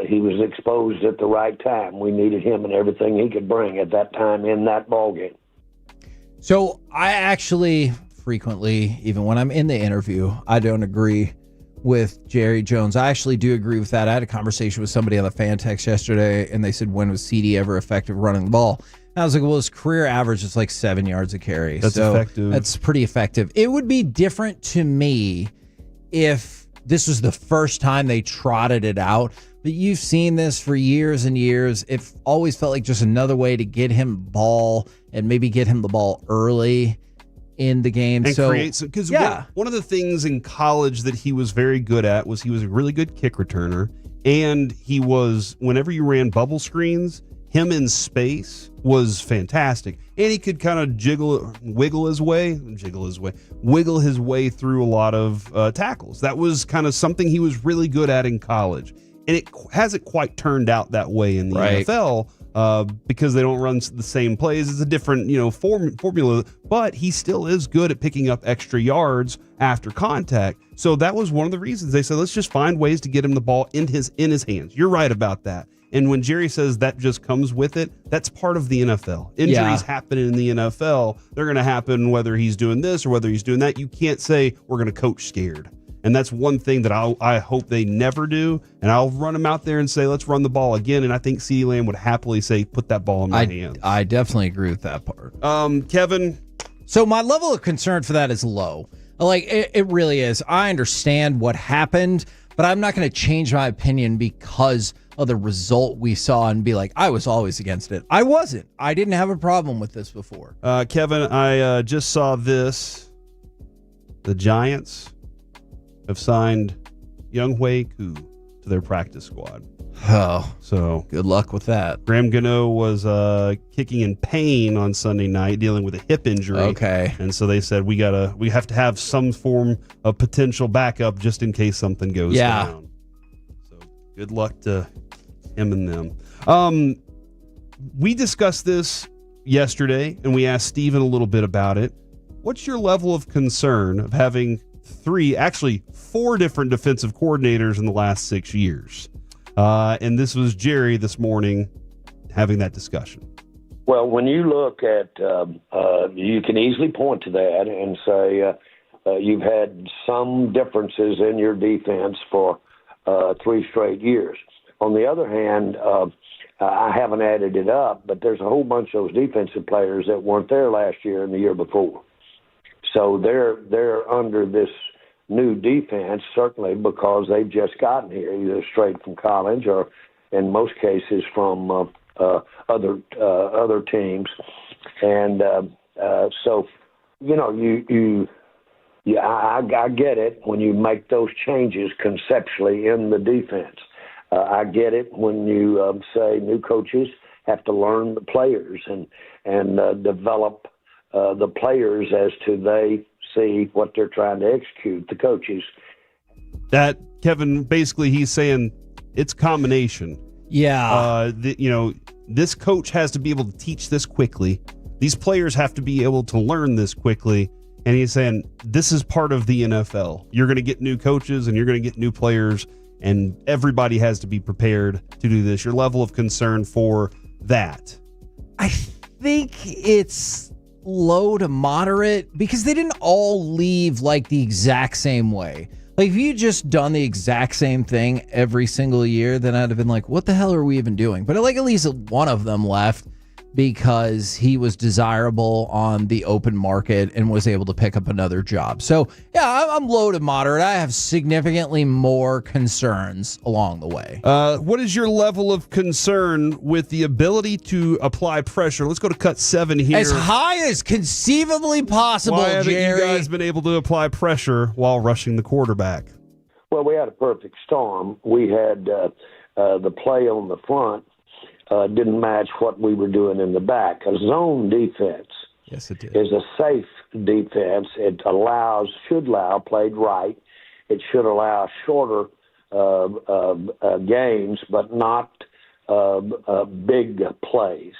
he was exposed at the right time. We needed him and everything he could bring at that time in that ball game. So I actually frequently, even when I'm in the interview, I don't agree with Jerry Jones. I actually do agree with that. I had a conversation with somebody on the fan text yesterday, and they said, when was CD ever effective running the ball? And I was like, well, his career average is like 7 yards a carry. That's effective. That's pretty effective. It would be different to me if this was the first time they trotted it out. But you've seen this for years and years. It always felt like just another way to get him ball and maybe get him the ball early in the game. And so create some, because one of the things in college that he was very good at was he was a really good kick returner. And he was, whenever you ran bubble screens, him in space was fantastic. And he could kind of wiggle his way through a lot of tackles. That was kind of something he was really good at in college. And it hasn't quite turned out that way in the NFL because they don't run the same plays. It's a different, formula. But he still is good at picking up extra yards after contact. So that was one of the reasons they said, let's just find ways to get him the ball in his hands. You're right about that. And when Jerry says that just comes with it, that's part of the NFL. Injuries happen in the NFL. They're going to happen whether he's doing this or whether he's doing that. You can't say we're going to coach scared. And that's one thing that I hope they never do. And I'll run them out there and say, let's run the ball again. And I think CeeDee Lamb would happily say, put that ball in my hands. I definitely agree with that part. Kevin? So my level of concern for that is low. Like, it really is. I understand what happened, but I'm not going to change my opinion because of the result we saw and be like, I was always against it. I wasn't. I didn't have a problem with this before. Kevin, I just saw this. The Giants have signed Younghoe Koo to their practice squad. Oh, so good luck with that. Graham Gano was kicking in pain on Sunday night, dealing with a hip injury. Okay, and so they said we have to have some form of potential backup just in case something goes down. So good luck to him and them. We discussed this yesterday, and we asked Steven a little bit about it. What's your level of concern of having 4 different defensive coordinators in the last 6 years? And this was Jerry this morning having that discussion. Well, when you look at, you can easily point to that and say you've had some differences in your defense for 3 straight years. On the other hand, I haven't added it up, but there's a whole bunch of those defensive players that weren't there last year and the year before. So they're under this new defense, certainly because they've just gotten here, either straight from college or, in most cases, from other teams. And so, I get it when you make those changes conceptually in the defense. I get it when you say new coaches have to learn the players and develop the players as to they see what they're trying to execute, the coaches. That, Kevin, basically he's saying it's combination. Yeah. This coach has to be able to teach this quickly. These players have to be able to learn this quickly. And he's saying this is part of the NFL. You're going to get new coaches and you're going to get new players. and everybody has to be prepared to do this. Your level of concern for that? I think it's low to moderate because they didn't all leave like the exact same way. Like if you just done the exact same thing every single year, then I'd have been like, what the hell are we even doing? But like at least one of them left because he was desirable on the open market and was able to pick up another job. So yeah, I'm low to moderate. I have significantly more concerns along the way. What is your level of concern with the ability to apply pressure? Let's go to cut 7 here. As high as conceivably possible, Why haven't Jerry. you guys been able to apply pressure while rushing the quarterback? Well, we had a perfect storm. We had the play on the front didn't match what we were doing in the back. A zone defense yes, it did. Is a safe defense. It should allow, played right, it should allow shorter gains, but not big plays.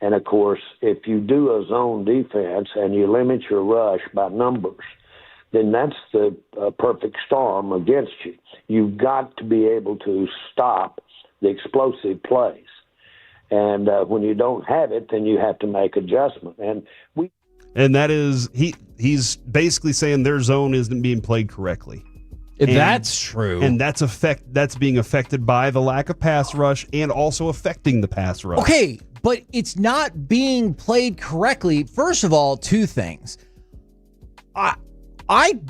And, of course, if you do a zone defense and you limit your rush by numbers, then that's the perfect storm against you. You've got to be able to stop the explosive plays. And when you don't have it, then you have to make adjustment. And that is, he's basically saying their zone isn't being played correctly. That's true. And that's being affected by the lack of pass rush and also affecting the pass rush. Okay, but it's not being played correctly. First of all, two things. I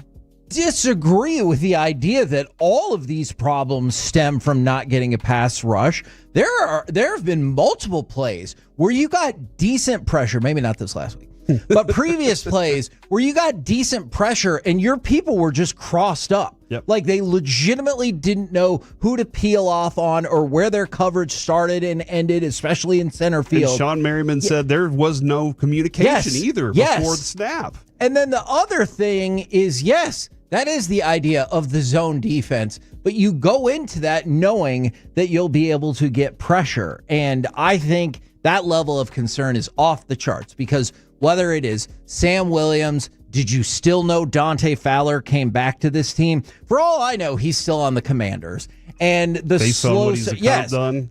disagree with the idea that all of these problems stem from not getting a pass rush. There have been multiple plays where you got decent pressure, maybe not this last week, but previous plays where you got decent pressure and your people were just crossed up. Yep. Like they legitimately didn't know who to peel off on or where their coverage started and ended, especially in center field. And Sean Merriman said there was no communication either before the snap. And then the other thing is, yes, that is the idea of the zone defense, but you go into that knowing that you'll be able to get pressure. And I think that level of concern is off the charts because whether it is Sam Williams, did you still know Dante Fowler came back to this team? For all I know, he's still on the Commanders. And the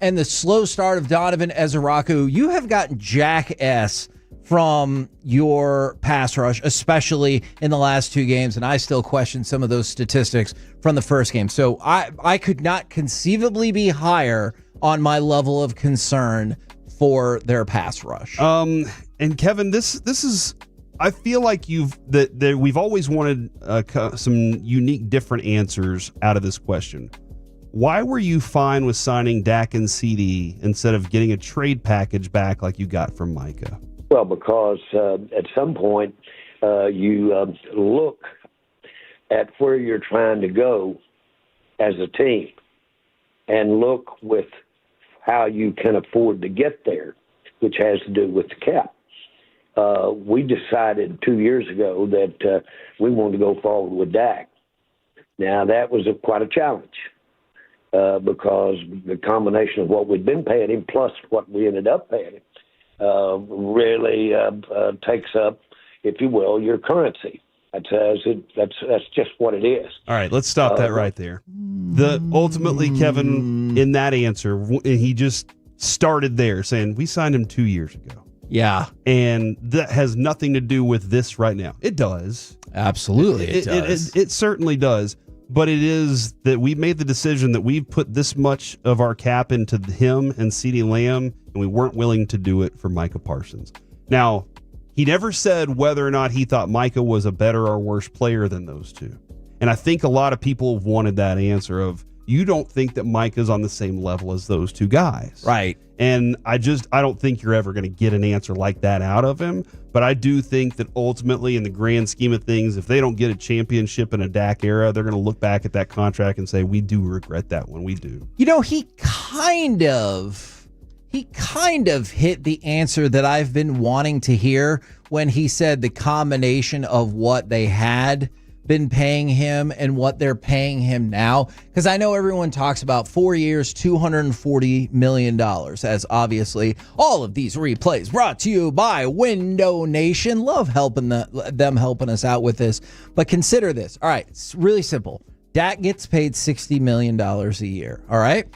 and the slow start of Donovan Ezeraku, you have gotten jackass from your pass rush, especially in the last two games, and I still question some of those statistics from the first game. So I could not conceivably be higher on my level of concern for their pass rush. And Kevin, this is, I feel like we've always wanted some unique, different answers out of this question. Why were you fine with signing Dak and CD instead of getting a trade package back like you got from Micah? Well, because at some point you look at where you're trying to go as a team and look with how you can afford to get there, which has to do with the cap. We decided 2 years ago that we wanted to go forward with Dak. Now, that was quite a challenge because the combination of what we'd been paying him plus what we ended up paying him really takes up, if you will, your currency. That's just what it is. All right, let's stop that right there. Ultimately, Kevin, in that answer, he just started there saying, we signed him 2 years ago. Yeah. And that has nothing to do with this right now. It does. Absolutely, it does. It certainly does. But it is that we've made the decision that we've put this much of our cap into him and CeeDee Lamb, and we weren't willing to do it for Micah Parsons. Now, he never said whether or not he thought Micah was a better or worse player than those two. And I think a lot of people have wanted that answer of, you don't think that Micah's on the same level as those two guys. Right. And I don't think you're ever going to get an answer like that out of him. But I do think that ultimately, in the grand scheme of things, if they don't get a championship in a Dak era, they're going to look back at that contract and say, we do regret that one. We do. You know, he kind of hit the answer that I've been wanting to hear when he said the combination of what they had been paying him and what they're paying him now. Because I know everyone talks about 4 years, $240 million, as obviously all of these replays brought to you by Window Nation. Love helping them helping us out with this. But consider this. All right, it's really simple. Dak gets paid $60 million a year, all right?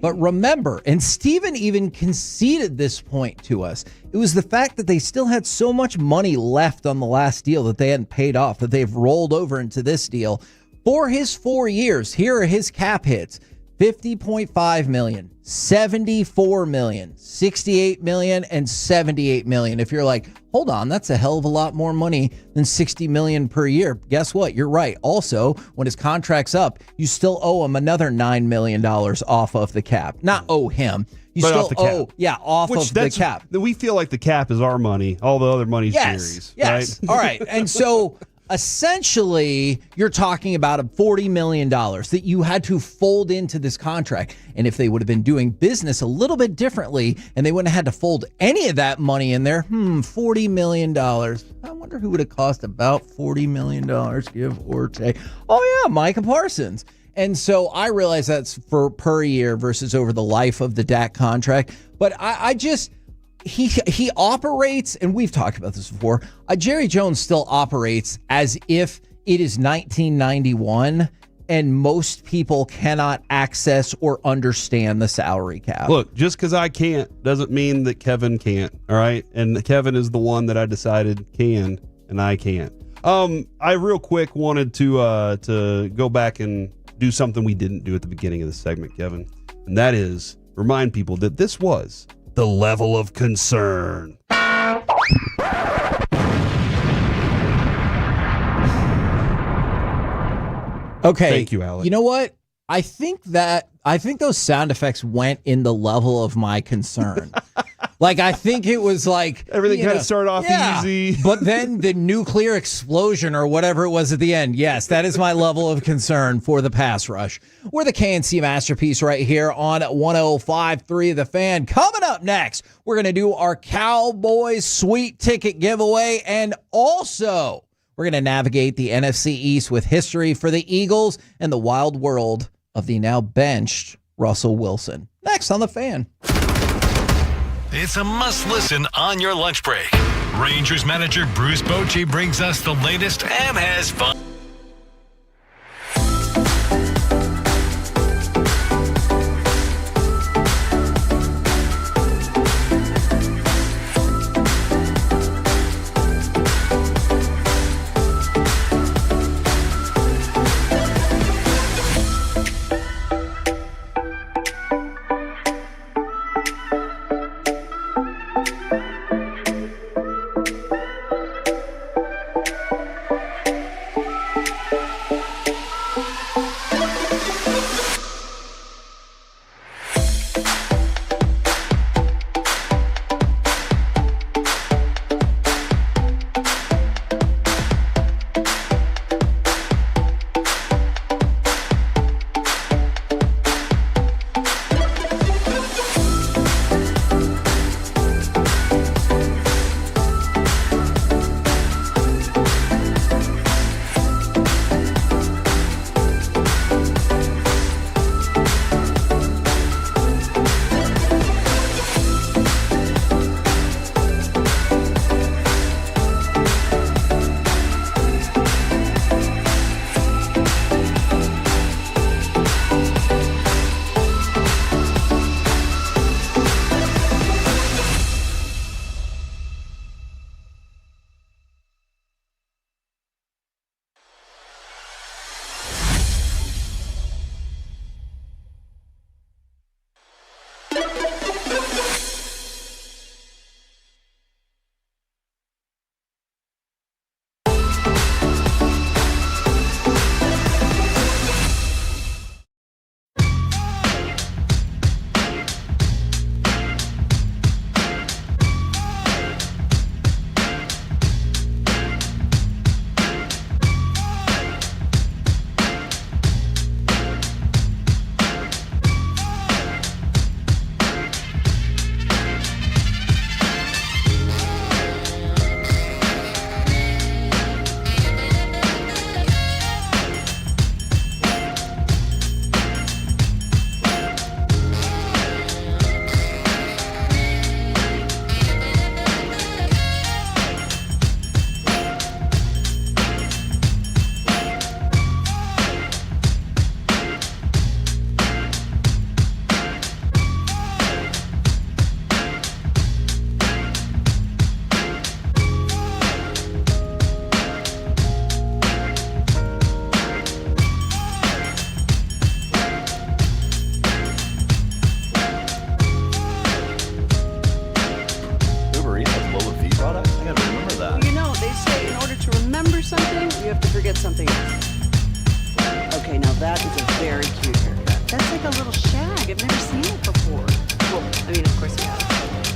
But remember, and Steven even conceded this point to us, it was the fact that they still had so much money left on the last deal that they hadn't paid off, that they've rolled over into this deal. For his 4 years, here are his cap hits. $50.5 million, $74 million, $68 million, and $78 million. If you're like, hold on, that's a hell of a lot more money than $60 million per year. Guess what? You're right. Also, when his contract's up, you still owe him another $9 million off of the cap. Not owe him. You But still off the cap. owe, off of the cap. We feel like the cap is our money. All the other money's Jerry's. Yes. Right? All right. And so essentially, you're talking about $40 million that you had to fold into this contract. And if they would have been doing business a little bit differently and they wouldn't have had to fold any of that money in there, $40 million. I wonder who would have cost about $40 million, give or take. Oh, yeah, Micah Parsons. And so I realize that's for per year versus over the life of the Dak contract. But I just... He operates, and we've talked about this before, Jerry Jones still operates as if it is 1991 and most people cannot access or understand the salary cap. Look, just because I can't doesn't mean that Kevin can't, all right? And Kevin is the one that I decided can, and I can't. I real quick wanted to go back and do something we didn't do at the beginning of the segment, Kevin, and that is remind people that this was the level of concern. Okay. Thank you, Alex. You know what? I think those sound effects went in the level of my concern. Like, I think it was like everything kind of started off easy, but then the nuclear explosion or whatever it was at the end. Yes, that is my level of concern for the pass rush. We're the KNC masterpiece right here on 105.3 The Fan. Coming up next, we're going to do our Cowboys sweet ticket giveaway, and also we're going to navigate the NFC East with history for the Eagles and the wild world of the now benched Russell Wilson. Next on The Fan. It's a must-listen on your lunch break. Rangers manager Bruce Bochy brings us the latest and has fun. I mean, of course you have.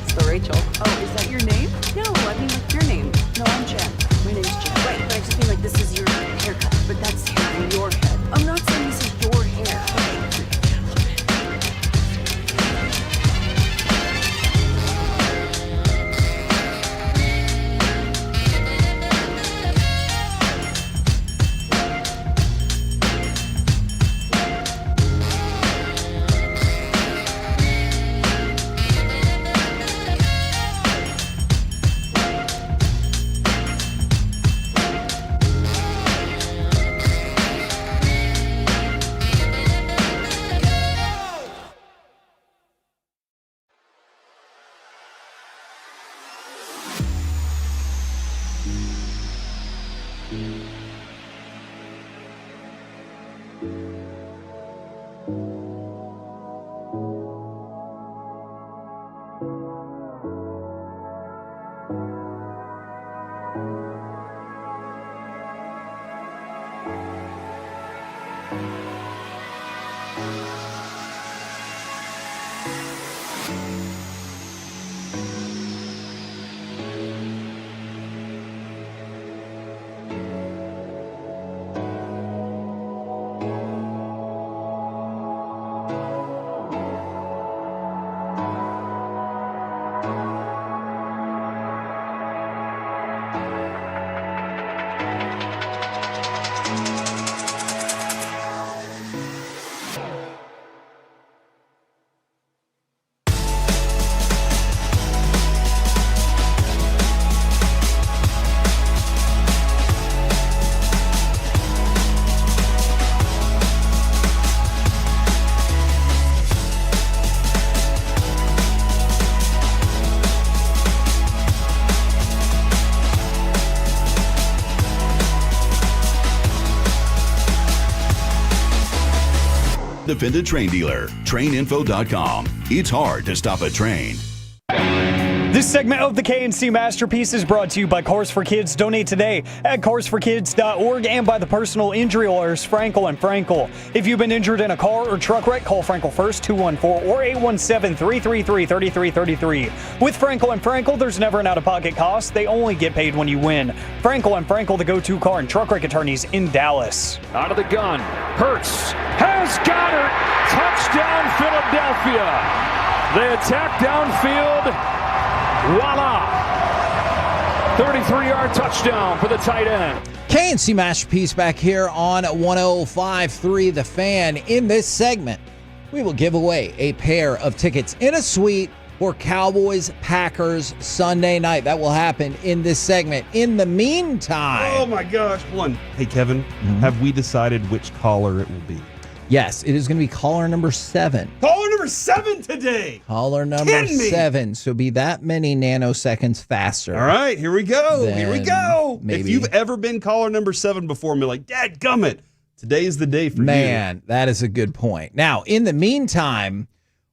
It's the Rachel. Oh, is that your name? No, I mean like your name. No, I'm Jen. My name's Jen. Right, but I just mean like this is your haircut, but that's hair in your head. I'm not saying this is your hair. Okay. Independent train dealer, traininfo.com. It's hard to stop a train. This segment of the KNC Masterpiece is brought to you by Cars for Kids. Donate today at carsforkids.org and by the personal injury lawyers Frankel and Frankel. If you've been injured in a car or truck wreck, call Frankel first, 214 or 817-333-3333. With Frankel and Frankel, there's never an out-of-pocket cost. They only get paid when you win. Frankel and Frankel, the go-to car and truck wreck attorneys in Dallas. Out of the gun. Hurts has got it. Touchdown, Philadelphia. They attack downfield. Voila! 33-yard touchdown for the tight end. KNC Masterpiece back here on 105.3 The Fan. In this segment, we will give away a pair of tickets in a suite for Cowboys-Packers Sunday night. That will happen in this segment. In the meantime... Oh, my gosh. Hey, Kevin, have we decided which caller it will be? Yes, it is going to be caller number 7. Caller number 7 today. Caller number 7. So be that many nanoseconds faster. All right, here we go. Here we go. Maybe. If you've ever been caller number 7 before and be like, dadgummit, today is the day for you. Man, that is a good point. Now, in the meantime,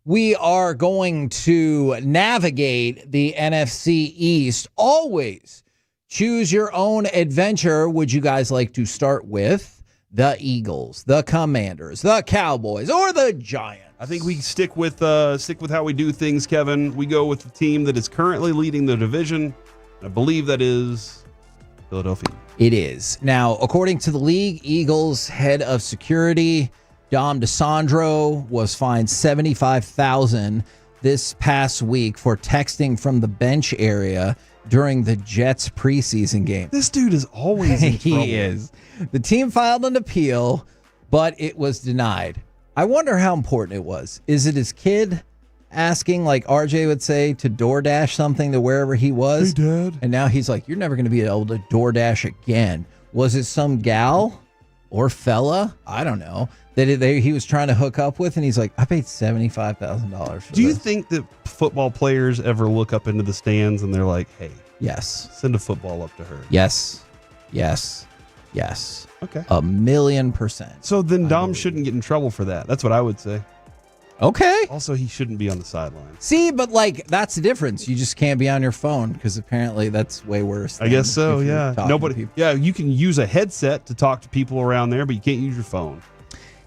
we are going to navigate the NFC East. Always choose your own adventure. Would you guys like to start with the Eagles, the Commanders, the Cowboys, or the Giants? I think we stick with how we do things, Kevin. We go with the team that is currently leading the division. I believe that is Philadelphia. It is. Now, according to the league, Eagles head of security, Dom DeSandro, was fined $75,000 this past week for texting from the bench area during the Jets preseason game. This dude is always in trouble. He is. The team filed an appeal, but it was denied. I wonder how important it was. Is it his kid asking, like RJ would say, to DoorDash something to wherever he was? Hey, Dad. And now he's like, you're never going to be able to DoorDash again. Was it some gal or fella? I don't know. That he was trying to hook up with, and he's like, I paid $75,000 for Do you think that football players ever look up into the stands and they're like, hey, yes, send a football up to her? Yes. Okay. 1,000,000%. So then Dom shouldn't get in trouble for that. That's what I would say. Okay. Also, he shouldn't be on the sideline. See, but like that's the difference. You just can't be on your phone because apparently that's way worse. I guess so, yeah. Nobody. Yeah, you can use a headset to talk to people around there, but you can't use your phone.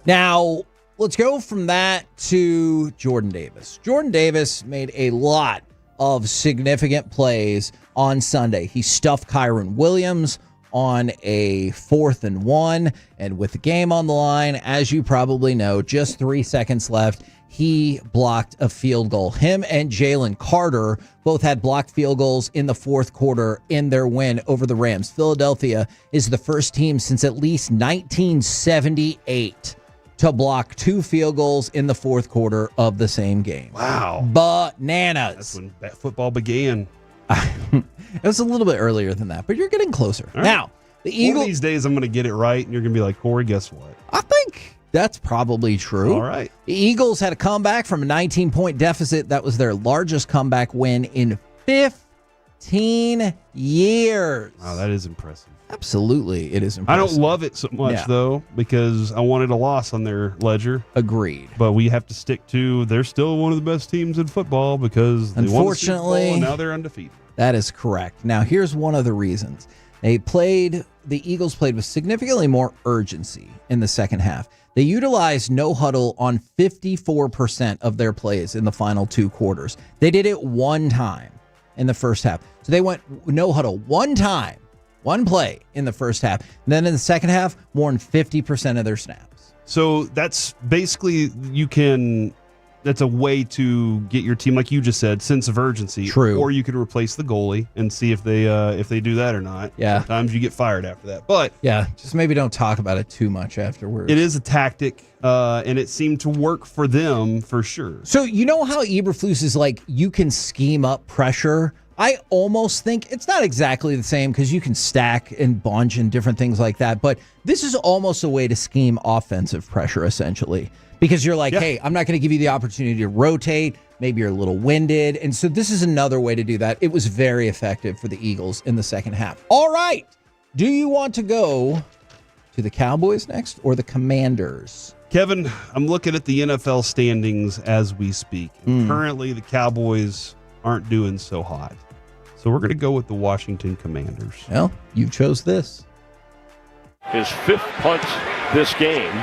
Now, let's go from that to Jordan Davis. Jordan Davis made a lot of significant plays on Sunday. He stuffed Kyron Williams on a 4th and 1, and with the game on the line, as you probably know, just 3 seconds left, he blocked a field goal. Him and Jalen Carter both had blocked field goals in the fourth quarter in their win over the Rams. Philadelphia is the first team since at least 1978 to block 2 field goals in the fourth quarter of the same game. Wow. Bananas. That's when football began. It was a little bit earlier than that, but you're getting closer. Right. Now, the Eagles. One of these days I'm going to get it right, and you're going to be like, Corey, guess what? I think that's probably true. All right. The Eagles had a comeback from a 19-point deficit. That was their largest comeback win in 15 years. Wow, that is impressive. Absolutely, it is I impressive. don't love it so much, though, because I wanted a loss on their ledger. Agreed. But we have to stick to they're still one of the best teams in football because they won the Super Bowl and now they're undefeated. That is correct. Now, here's one of the reasons. The Eagles played with significantly more urgency in the second half. They utilized no huddle on 54% of their plays in the final 2 quarters. They did it one time in the first half. So they went no huddle one time, one play in the first half. And then in the second half, more than 50% of their snaps. So that's basically that's a way to get your team, like you just said, sense of urgency. True. Or you could replace the goalie and see if they do that or not. Yeah. Sometimes you get fired after that. But yeah, just maybe don't talk about it too much afterwards. It is a tactic, and it seemed to work for them for sure. So you know how Eberflus is like, you can scheme up pressure? I almost think it's not exactly the same because you can stack and bunch and different things like that. But this is almost a way to scheme offensive pressure, essentially. Because you're like, hey, I'm not going to give you the opportunity to rotate. Maybe you're a little winded. And so this is another way to do that. It was very effective for the Eagles in the second half. All right. Do you want to go to the Cowboys next or the Commanders? Kevin, I'm looking at the NFL standings as we speak. Currently, the Cowboys aren't doing so hot. So we're going to go with the Washington Commanders. Well, you chose this. His 5th punt this game.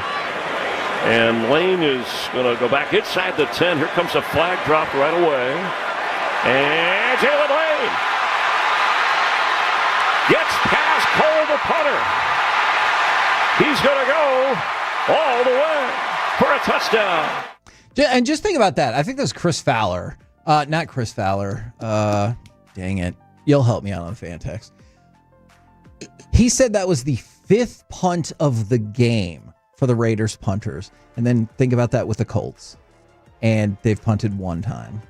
And Lane is going to go back inside the 10. Here comes a flag drop right away. And Jalen Lane gets past Cole, the punter. He's going to go all the way for a touchdown. And just think about that. I think that was Chris Fowler. Not Chris Fowler. Dang it. You'll help me out on fan text. He said that was the 5th punt of the game for the Raiders punters. And then think about that with the Colts. And they've punted one time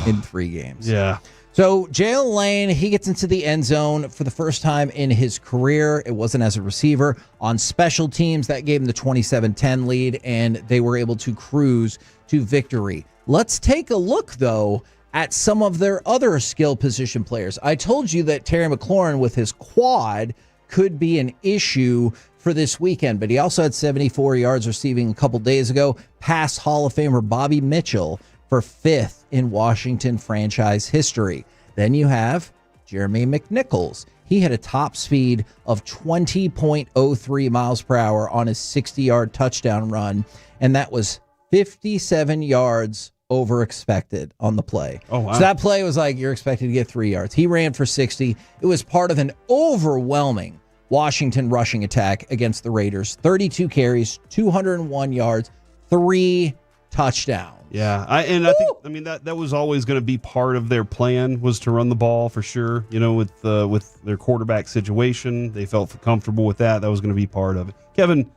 in 3 games. Yeah. So Jalen Lane, he gets into the end zone for the first time in his career. It wasn't as a receiver. On special teams, that gave him the 27-10 lead, and they were able to cruise to victory. Let's take a look, though, at some of their other skill position players. I told you that Terry McLaurin with his quad could be an issue for this weekend, but he also had 74 yards receiving a couple days ago, past Hall of Famer Bobby Mitchell for 5th in Washington franchise history. Then you have Jeremy McNichols. He had a top speed of 20.03 miles per hour on his 60-yard touchdown run, and that was 57 yards over expected on the play. Oh, wow. So that play was like, you're expected to get 3 yards. He ran for 60. It was part of an overwhelming Washington rushing attack against the Raiders. 32 carries, 201 yards, 3 touchdowns. Yeah, I think that was always going to be part of their plan, was to run the ball for sure. You know, with their quarterback situation, they felt comfortable with that. That was going to be part of it. Kevin,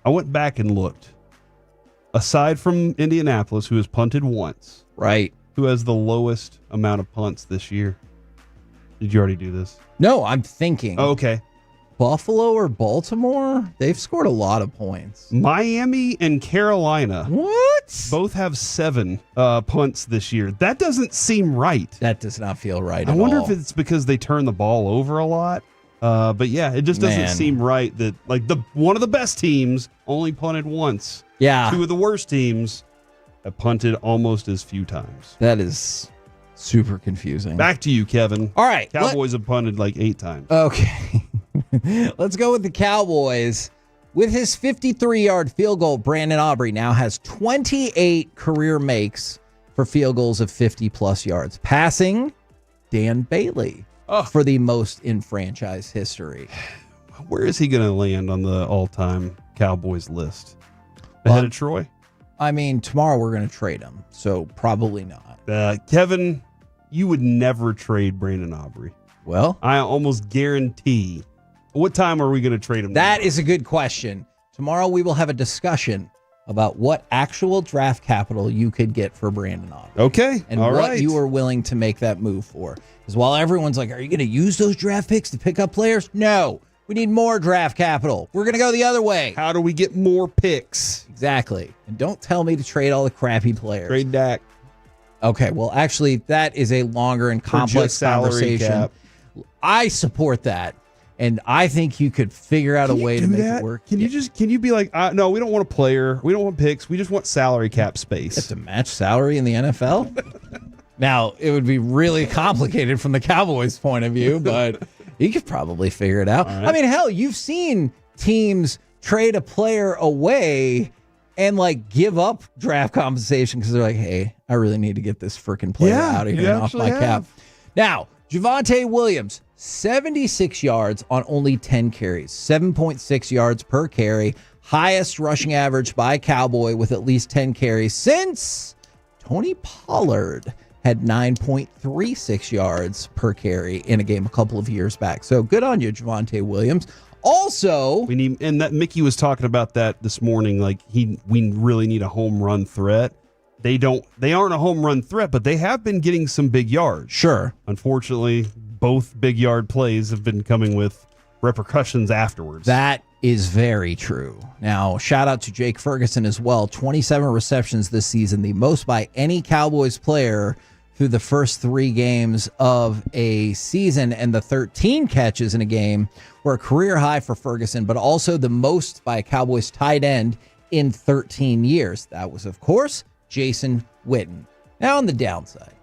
I went back and looked. Aside from Indianapolis, who has punted once, right? Who has the lowest amount of punts this year? Did you already do this? No, I'm thinking. Oh, okay. Buffalo or Baltimore? They've scored a lot of points. Miami and Carolina. What? Both have 7 punts this year. That doesn't seem right. That does not feel right at all. I wonder all. if it's because they turn the ball over a lot. But yeah, it just doesn't seem right that like one of the best teams only punted once. Yeah. 2 of the worst teams have punted almost as few times. That is super confusing. Back to you, Kevin. All right. Cowboys have punted like 8 times. Okay. Let's go with the Cowboys. With his 53-yard field goal, Brandon Aubrey now has 28 career makes for field goals of 50-plus yards, passing Dan Bailey for the most in franchise history. Where is he going to land on the all-time Cowboys list? Ahead of Troy? I mean, tomorrow we're going to trade him, so probably not. Kevin, you would never trade Brandon Aubrey. Well, I almost guarantee. What time are we going to trade him? That is a good question. Tomorrow we will have a discussion about what actual draft capital you could get for Brandon Aubrey. Okay. And what you are willing to make that move for. Because while everyone's like, are you going to use those draft picks to pick up players? No. We need more draft capital. We're going to go the other way. How do we get more picks? Exactly. And don't tell me to trade all the crappy players. Trade Dak. Okay, well, actually, that is a longer and complex conversation. Cap. I support that. And I think you could figure out a way to make it work. Can you be like, no, we don't want a player. We don't want picks. We just want salary cap space. You have to match salary in the NFL? Now, it would be really complicated from the Cowboys' point of view, but you could probably figure it out. Right. I mean, hell, you've seen teams trade a player away and like give up draft compensation because they're like, hey, I really need to get this freaking player out of here and off my cap. Now, Javonte Williams, 76 yards on only 10 carries, 7.6 yards per carry, highest rushing average by a Cowboy with at least 10 carries since Tony Pollard had 9.36 yards per carry in a game a couple of years back. So good on you, Javonte Williams. Also, that Mickey was talking about that this morning. Like we really need a home run threat. They aren't a home run threat, but they have been getting some big yards. Sure. Unfortunately, both big yard plays have been coming with repercussions afterwards. That is very true. Now, shout out to Jake Ferguson as well. 27 receptions this season, the most by any Cowboys player through the first 3 games of a season, and the 13 catches in a game were a career high for Ferguson, but also the most by a Cowboys tight end in 13 years. That was, of course, Jason Witten. Now on the downside,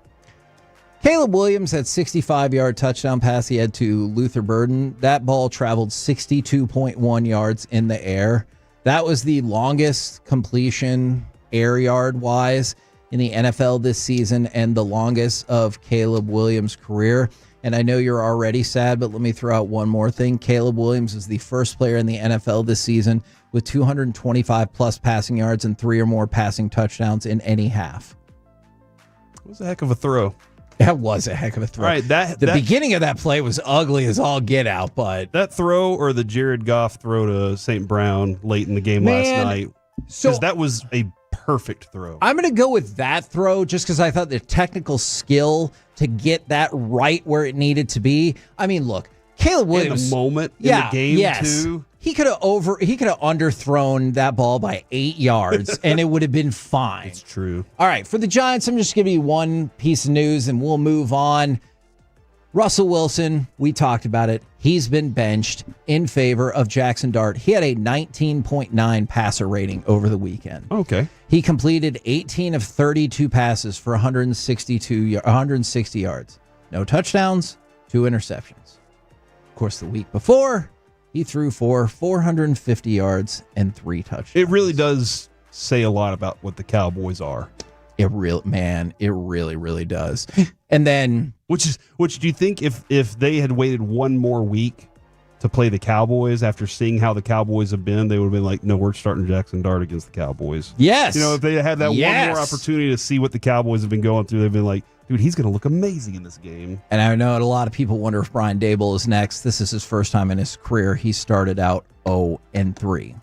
Caleb Williams had 65-yard touchdown pass he had to Luther Burden. That ball traveled 62.1 yards in the air. That was the longest completion air yard wise in the NFL this season and the longest of Caleb Williams' career. And I know you're already sad, but let me throw out one more thing. Caleb Williams is the first player in the NFL this season with 225 plus passing yards and 3 or more passing touchdowns in any half. It was a heck of a throw. That was a heck of a throw. All right, the beginning of that play was ugly as all get out, but that throw or the Jared Goff throw to St. Brown late in the game last night, because that was a perfect throw. I'm going to go with that throw just because I thought the technical skill to get that right where it needed to be. I mean, look, Caleb Williams in the moment in the game too. He could have underthrown that ball by 8 yards and it would have been fine. It's true. All right, for the Giants, I'm just giving you one piece of news and we'll move on. Russell Wilson, we talked about it. He's been benched in favor of Jackson Dart. He had a 19.9 passer rating over the weekend. Okay. He completed 18 of 32 passes for 160 yards. No touchdowns, 2 interceptions. Of course, the week before, he threw for 450 yards and 3 touchdowns. It really does say a lot about what the Cowboys are. It really, really does. And then, which do you think if they had waited one more week to play the Cowboys after seeing how the Cowboys have been, they would have been like, no, we're starting Jackson Dart against the Cowboys. Yes. If they had that one more opportunity to see what the Cowboys have been going through, they've been like, dude, he's going to look amazing in this game. And I know a lot of people wonder if Brian Daboll is next. This is his first time in his career. He started out 0-3.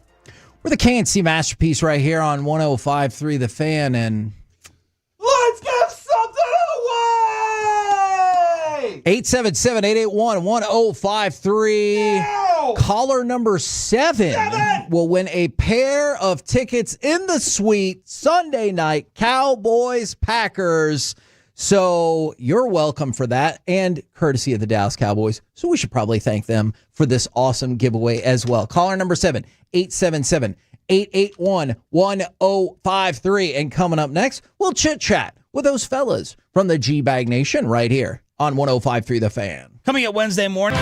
We're the KNC Masterpiece right here on 105.3 The Fan, and let's give something away! 877-881-1053. Caller number 7 will win a pair of tickets in the suite Sunday night, Cowboys-Packers. So you're welcome for that, and courtesy of the Dallas Cowboys. So we should probably thank them for this awesome giveaway as well. Caller number 7, 877-881-1053. And coming up next, we'll chit-chat with those fellas from the Gbag Nation right here on 105.3 The Fan. Coming up Wednesday morning.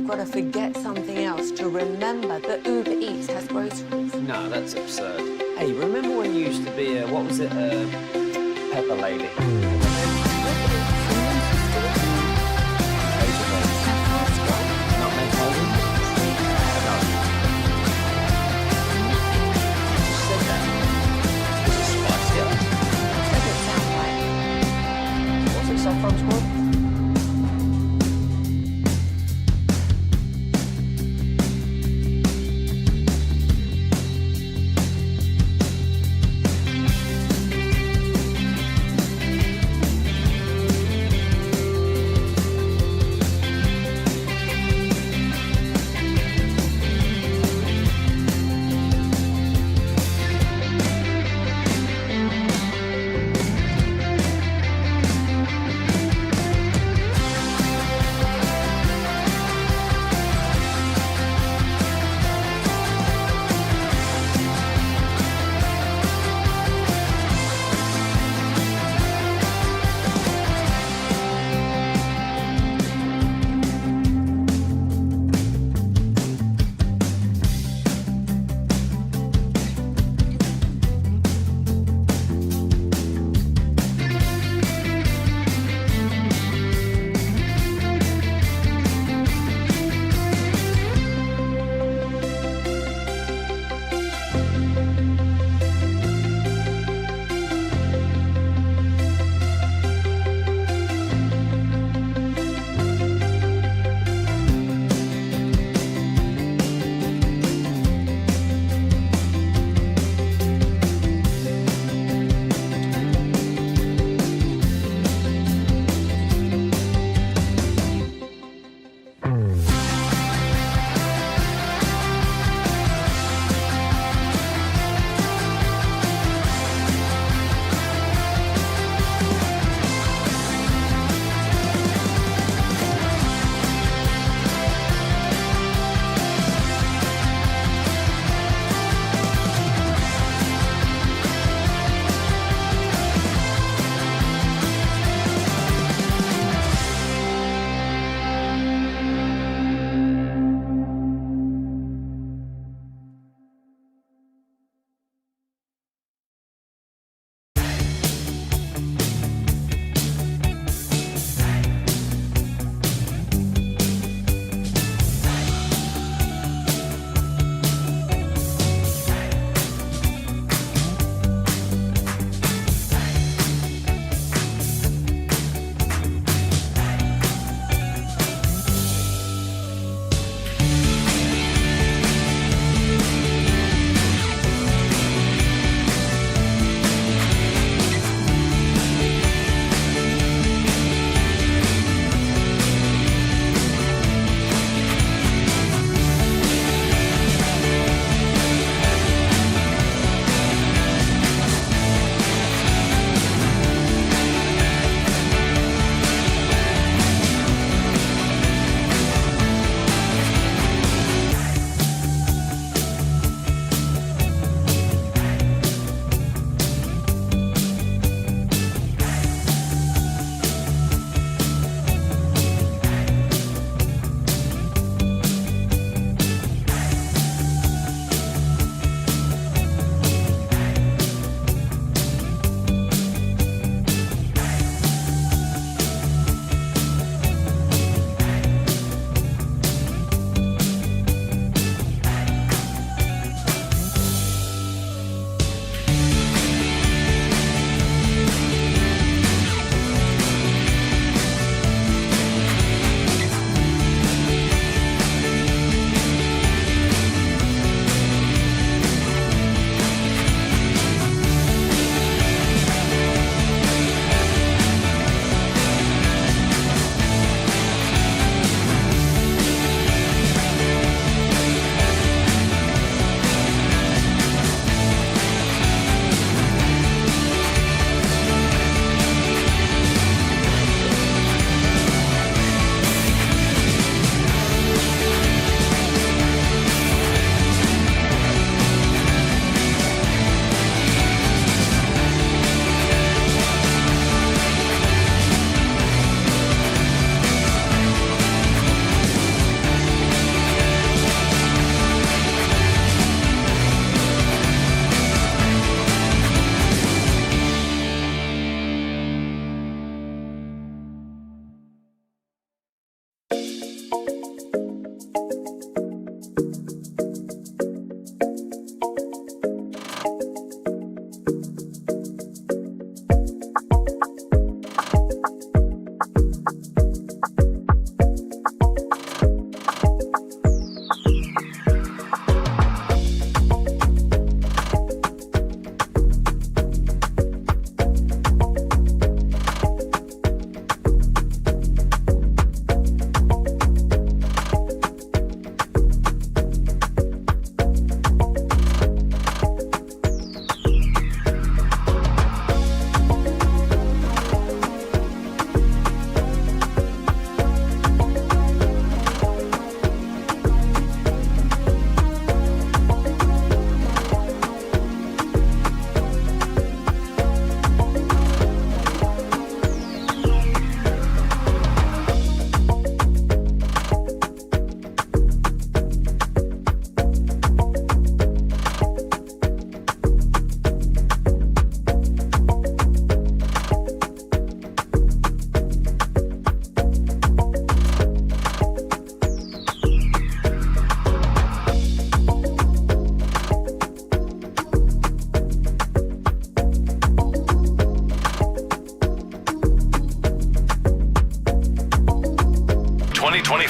you've got to forget something else to remember that Uber Eats has groceries. No, that's absurd. Hey, remember when you used to be a, what was it, pepper lady? Not Menthol? No. You said that. Was it Spice Girl? Doesn't sound right. What's it, Saffron Squad?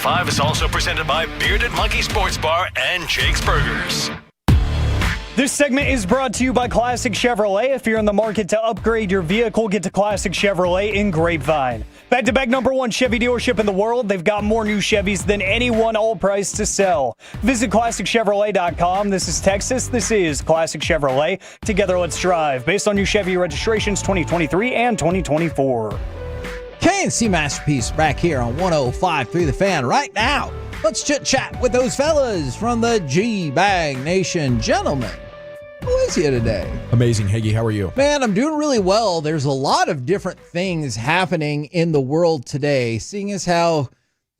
Five is also presented by Bearded Monkey Sports Bar and Jake's Burgers. This segment is brought to you by Classic Chevrolet. If you're in the market to upgrade your vehicle, get to Classic Chevrolet in Grapevine. Back-to-back #1 Chevy dealership in the world. They've got more new Chevys than anyone, all priced to sell. Visit ClassicChevrolet.com. This is Texas. This is Classic Chevrolet. Together, let's drive. Based on new Chevy registrations 2023 and 2024. K&C Masterpiece back here on 105.3 The Fan right now. Let's chit-chat with those fellas from the Gbag Nation. Gentlemen, how is you today? Amazing, Hagee. How are you? Man, I'm doing really well. There's a lot of different things happening in the world today, seeing as how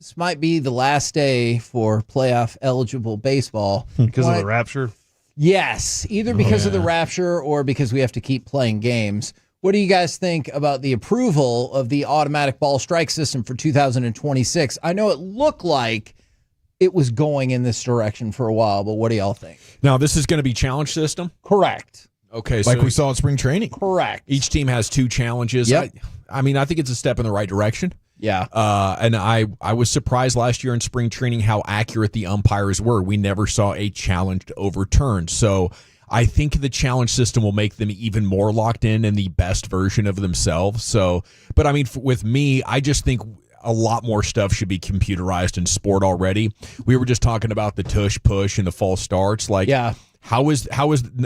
this might be the last day for playoff-eligible baseball. Because of the rapture? Yes, either because of the rapture or because we have to keep playing games. What do you guys think about the approval of the automatic ball strike system for 2026? I know it looked like it was going in this direction for a while, but what do y'all think? Now, this is going to be challenge system? Correct. Okay, like we saw in spring training. Correct. Each team has 2 challenges. Yep. I mean, I think it's a step in the right direction. Yeah. And I was surprised last year in spring training how accurate the umpires were. We never saw a challenge overturned. So I think the challenge system will make them even more locked in the best version of themselves. So, but I mean, with me, I just think a lot more stuff should be computerized in sport already. We were just talking about the tush push and the false starts. Like, yeah. How is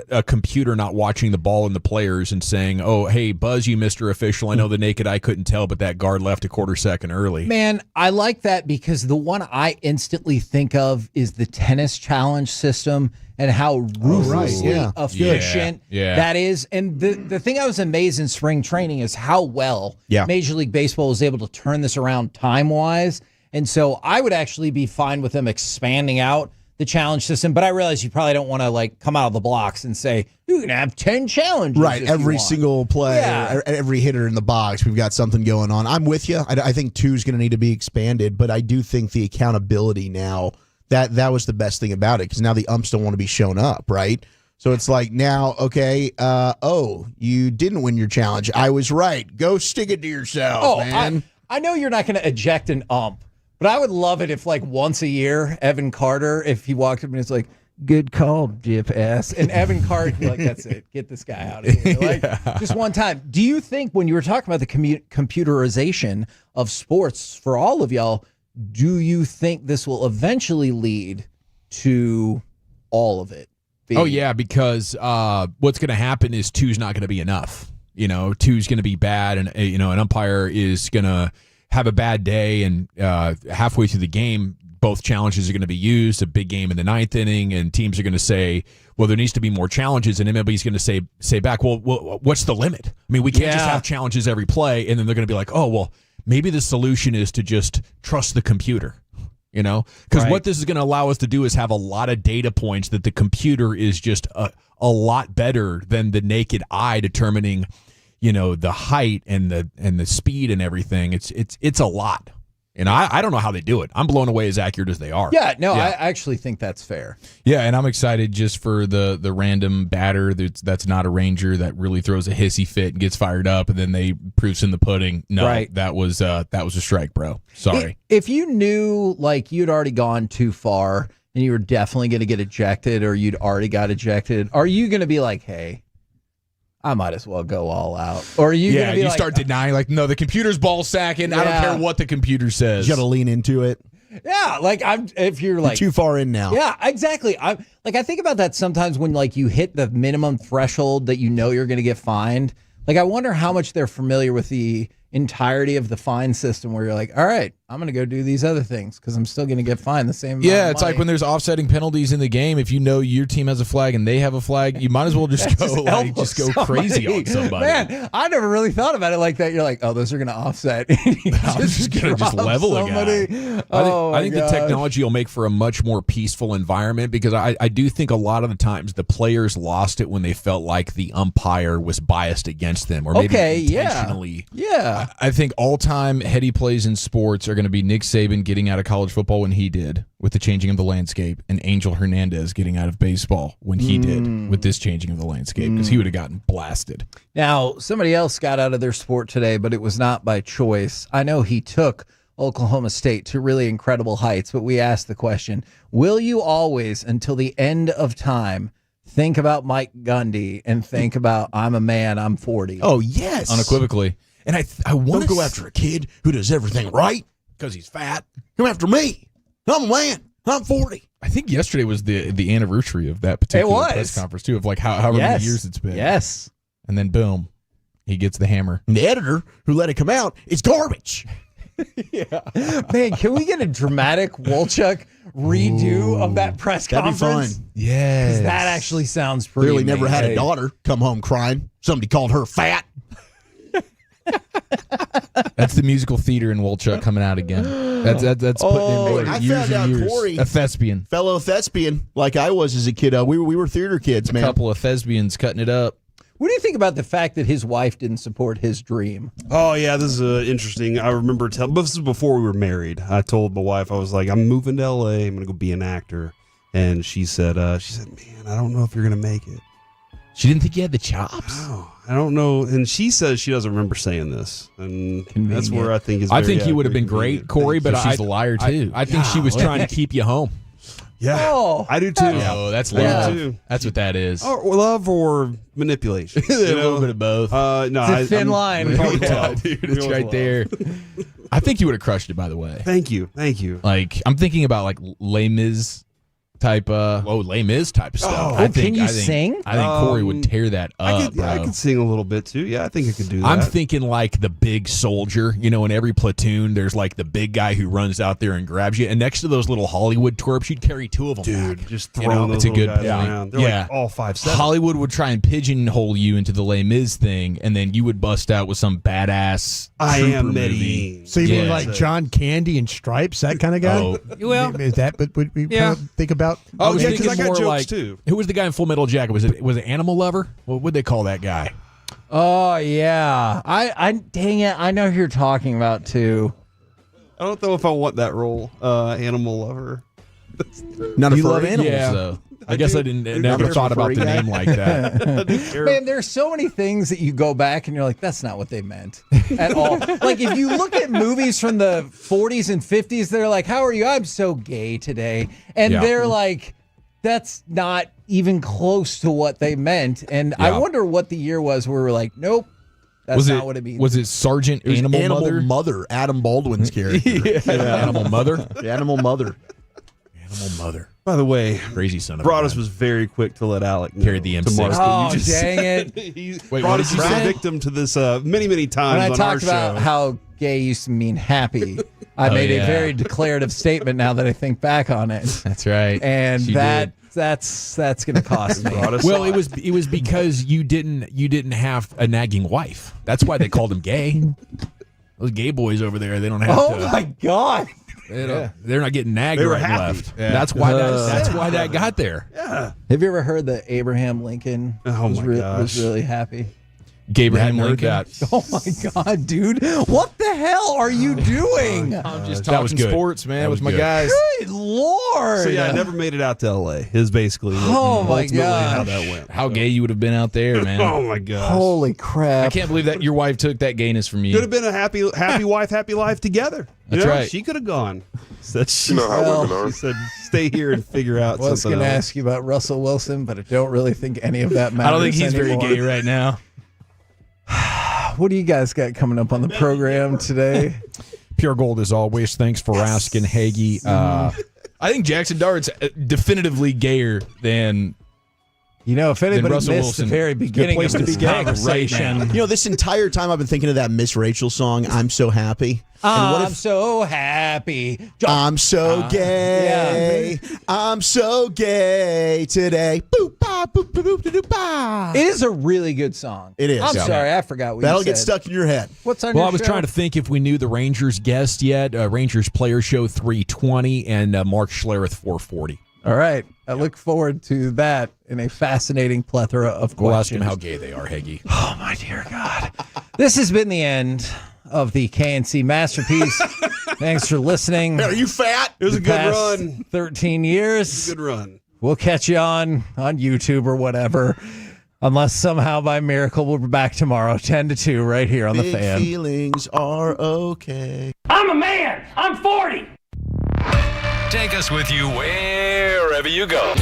a computer not watching the ball and the players and saying, "Oh, hey, buzz you, Mr. Official. I know the naked eye couldn't tell, but that guard left a quarter second early." Man, I like that because the one I instantly think of is the tennis challenge system and how ruthlessly efficient that is. And the thing I was amazed in spring training is how well Major League Baseball was able to turn this around time-wise. And so I would actually be fine with them expanding out the challenge system, but I realize you probably don't want to like come out of the blocks and say you can have 10 challenges. Right, every single play, every hitter in the box, we've got something going on. I'm with you. I think 2 is going to need to be expanded, but I do think the accountability now that was the best thing about it because now the umps don't want to be shown up, right? So it's like now, okay, you didn't win your challenge. I was right. Go stick it to yourself, man. I know you're not going to eject an ump. But I would love it if, like, once a year, Evan Carter, if he walked up and it's like, "Good call, Jip ass," and Evan Carter would be like, "That's it. Get this guy out of here." Like, just one time. Do you think when you were talking about the computerization of sports for all of y'all, do you think this will eventually lead to all of it? Oh, yeah, because what's going to happen is 2's not going to be enough. 2's going to be bad, and, an umpire is going to have a bad day, and halfway through the game, both challenges are going to be used, a big game in the 9th inning, and teams are going to say, well, there needs to be more challenges, and MLB is going to say back, well, what's the limit? I mean, we can't just have challenges every play, and then they're going to be like, oh, well, maybe the solution is to just trust the computer, because what this is going to allow us to do is have a lot of data points that the computer is just a lot better than the naked eye determining the height and the speed and everything. It's a lot. And I don't know how they do it. I'm blown away as accurate as they are. Yeah, no, I actually think that's fair. Yeah, and I'm excited just for the random batter that's not a Ranger that really throws a hissy fit and gets fired up, and then they proofs in the pudding. No, that was a strike, bro. Sorry. If you knew like you'd already gone too far and you were definitely going to get ejected, or you'd already got ejected, are you going to be like, hey, I might as well go all out? Or are you going to be start denying, like, no, the computer's ball sacking. I don't care what the computer says. You got to lean into it. Yeah, like if you're like too far in now. Yeah, exactly. I think about that sometimes when like you hit the minimum threshold that you're going to get fined. Like I wonder how much they're familiar with the entirety of the fine system where you're like, all right, I'm going to go do these other things because I'm still going to get fined the same amount of it's money. like when there's offsetting penalties in the game. If you know your team has a flag and they have a flag, you might as well just go crazy on somebody. Man, I never really thought about it like that. You're like, oh, those are going to offset. I'm just going to just level somebody. A guy. I think the technology will make for a much more peaceful environment because I do think a lot of the times the players lost it when they felt like the umpire was biased against them or maybe intentionally. Yeah. I think all-time heady plays in sports are going to be Nick Saban getting out of college football when he did with the changing of the landscape, and Angel Hernandez getting out of baseball when he did with this changing of the landscape, because he would have gotten blasted. Now, somebody else got out of their sport today, but it was not by choice. I know he took Oklahoma State to really incredible heights. But we asked the question, will you always, until the end of time, think about Mike Gundy and think about I'm a man, I'm 40? Oh, yes. Unequivocally. And I want Don't go after a kid who does everything right because he's fat. Come after me. I'm a man. I'm 40. I think yesterday was the anniversary of that particular press conference, too, of like however many years it's been. Yes. And then, boom, he gets the hammer. And the editor who let it come out is garbage. Man, can we get a dramatic Wolchuk redo of that press conference? That'd be fun. Yes. That actually sounds pretty Clearly never had a amazing. daughter come home crying. Somebody called her fat. That's the musical theater in Wolchuk coming out again. That's putting in I years found and out years. Corey, A thespian. fellow thespian, like I was as a kid. We were theater kids, A man. couple of thespians cutting it up. What do you think about the fact that his wife didn't support his dream? Oh yeah, this is interesting. I remember this is before we were married. I told my wife, I was like, I'm moving to LA. I'm gonna go be an actor. And she said, man, I don't know if you're gonna make it. She didn't think you had the chops. Oh, I don't know. And she says she doesn't remember saying this, and that's where I think is. I think he would have been great, Corey, but she's a liar too. I think she was trying to keep you home. Yeah, Oh, I do too. Oh, that's I do love. too. That's what that is. Or love or manipulation. A little bit of both. No, It's a thin line. Yeah, dude, it's right there. I think you would have crushed it. By the way, Thank you. like I'm thinking about like Les Mis type. Les Mis type of stuff. I think, can you I think, sing? I think Corey would tear that up. I could sing a little bit too. Yeah, I think I could do that. I'm thinking like the big soldier. You know, in every platoon, there's like the big guy who runs out there and grabs you. And next to those little Hollywood twerps, you'd carry two of them. Dude, back. just You throwing know, those it's a good little guys point. around. They're Yeah, like all 5'7". Hollywood would try and pigeonhole you into the Les Mis thing, and then you would bust out with some badass. I trooper am movie. Medellin. So you mean Yeah. like John Candy and Stripes, that kind of guy? Oh, Well, is that what we kind of think about? I was yeah, thinking 'cause I got more jokes, like too. Who was the guy in Full Metal Jacket? Was it Animal Lover? What would they call that guy? Oh yeah, I dang it, I know who you're talking about too. I don't know if I want that role. Animal lover. Not a You love furry? animals. Yeah, though. I guess I never thought about the name like that. Man, there's so many things that you go back and you're like, that's not what they meant at all. Like if you look at movies from the 40s and 50s, they're like, how are you? I'm so gay today. And Yeah. they're like, that's not even close to what they meant. And I Yeah. wonder what the year was where we're like, nope, that's Was not it what it means. Was it Sergeant It was Animal, Mother, Adam Baldwin's character. Animal Mother? The Animal Mother. Animal Mother. By the way, Crazy son of a Broadus gun. was very quick to let Alec know, Carried the to M6. Mark, what Oh, you just dang said. it. He, Wait, what Broadus did you was a say? victim to this many times when I on talked our about show. how gay used to mean happy, I made a very declarative statement now that I think back on it. That's right. And She that's did. going to cost me. Well, it was because you didn't have a nagging wife. That's why they called him gay. Those gay boys over there, they don't have Oh to. my God. They're not getting nagged They were right and happy. left. Yeah. That's why that got there. Yeah. Have you ever heard that Abraham Lincoln was really happy? Gabriel heard Lincoln. that. Oh my God, dude. What the hell are you doing? I'm just that was talking good. sports, man, That with was my good. guys. Good Lord. So yeah, I never made it out to LA. Is basically Oh, my ultimately gosh. how that went. How gay you would have been out there, man. Oh my gosh. Holy crap. I can't believe that your wife took that gayness from you. Could have been a happy wife, happy life together. You That's know? right. She could have gone. Said she, You know how women are. she said, "Stay here and figure out I was something going to else." ask you about Russell Wilson, but I don't really think any of that matters I don't think he's anymore. very gay right now. What do you guys got coming up on the program today? Pure gold as always. Thanks for asking, Hagee. I think Jackson Dart's definitively gayer than. You know, if anybody Russell missed Wilson. the very Good beginning place of to this begin right conversation. now. You know, this entire time I've been thinking of that Miss Rachel song, I'm So Happy. And what I'm so happy. I'm so gay. I'm so gay today. Boop, ba, boop, boop, boop, boop, ba. It is a really good song. It is. I'm Yeah. sorry, I forgot what That'll you said. get stuck in your head. What's on Well, your I was show? trying to think if we knew the Rangers guest yet. Rangers Player Show 320 and Mark Schlereth 440. All right. I look forward to that in a fascinating plethora of questions. We'll ask him how gay they are, Hagee. Oh, my dear God. This has been the end of the KNC Masterpiece. Thanks for listening. Are you fat? It was a The good past run. 13 years. Good run. We'll catch you on YouTube or whatever. Unless somehow by miracle we'll be back tomorrow, 10 to 2, right here on Big The Fan. feelings are okay. I'm a man. I'm 40. Take us with you wherever you go.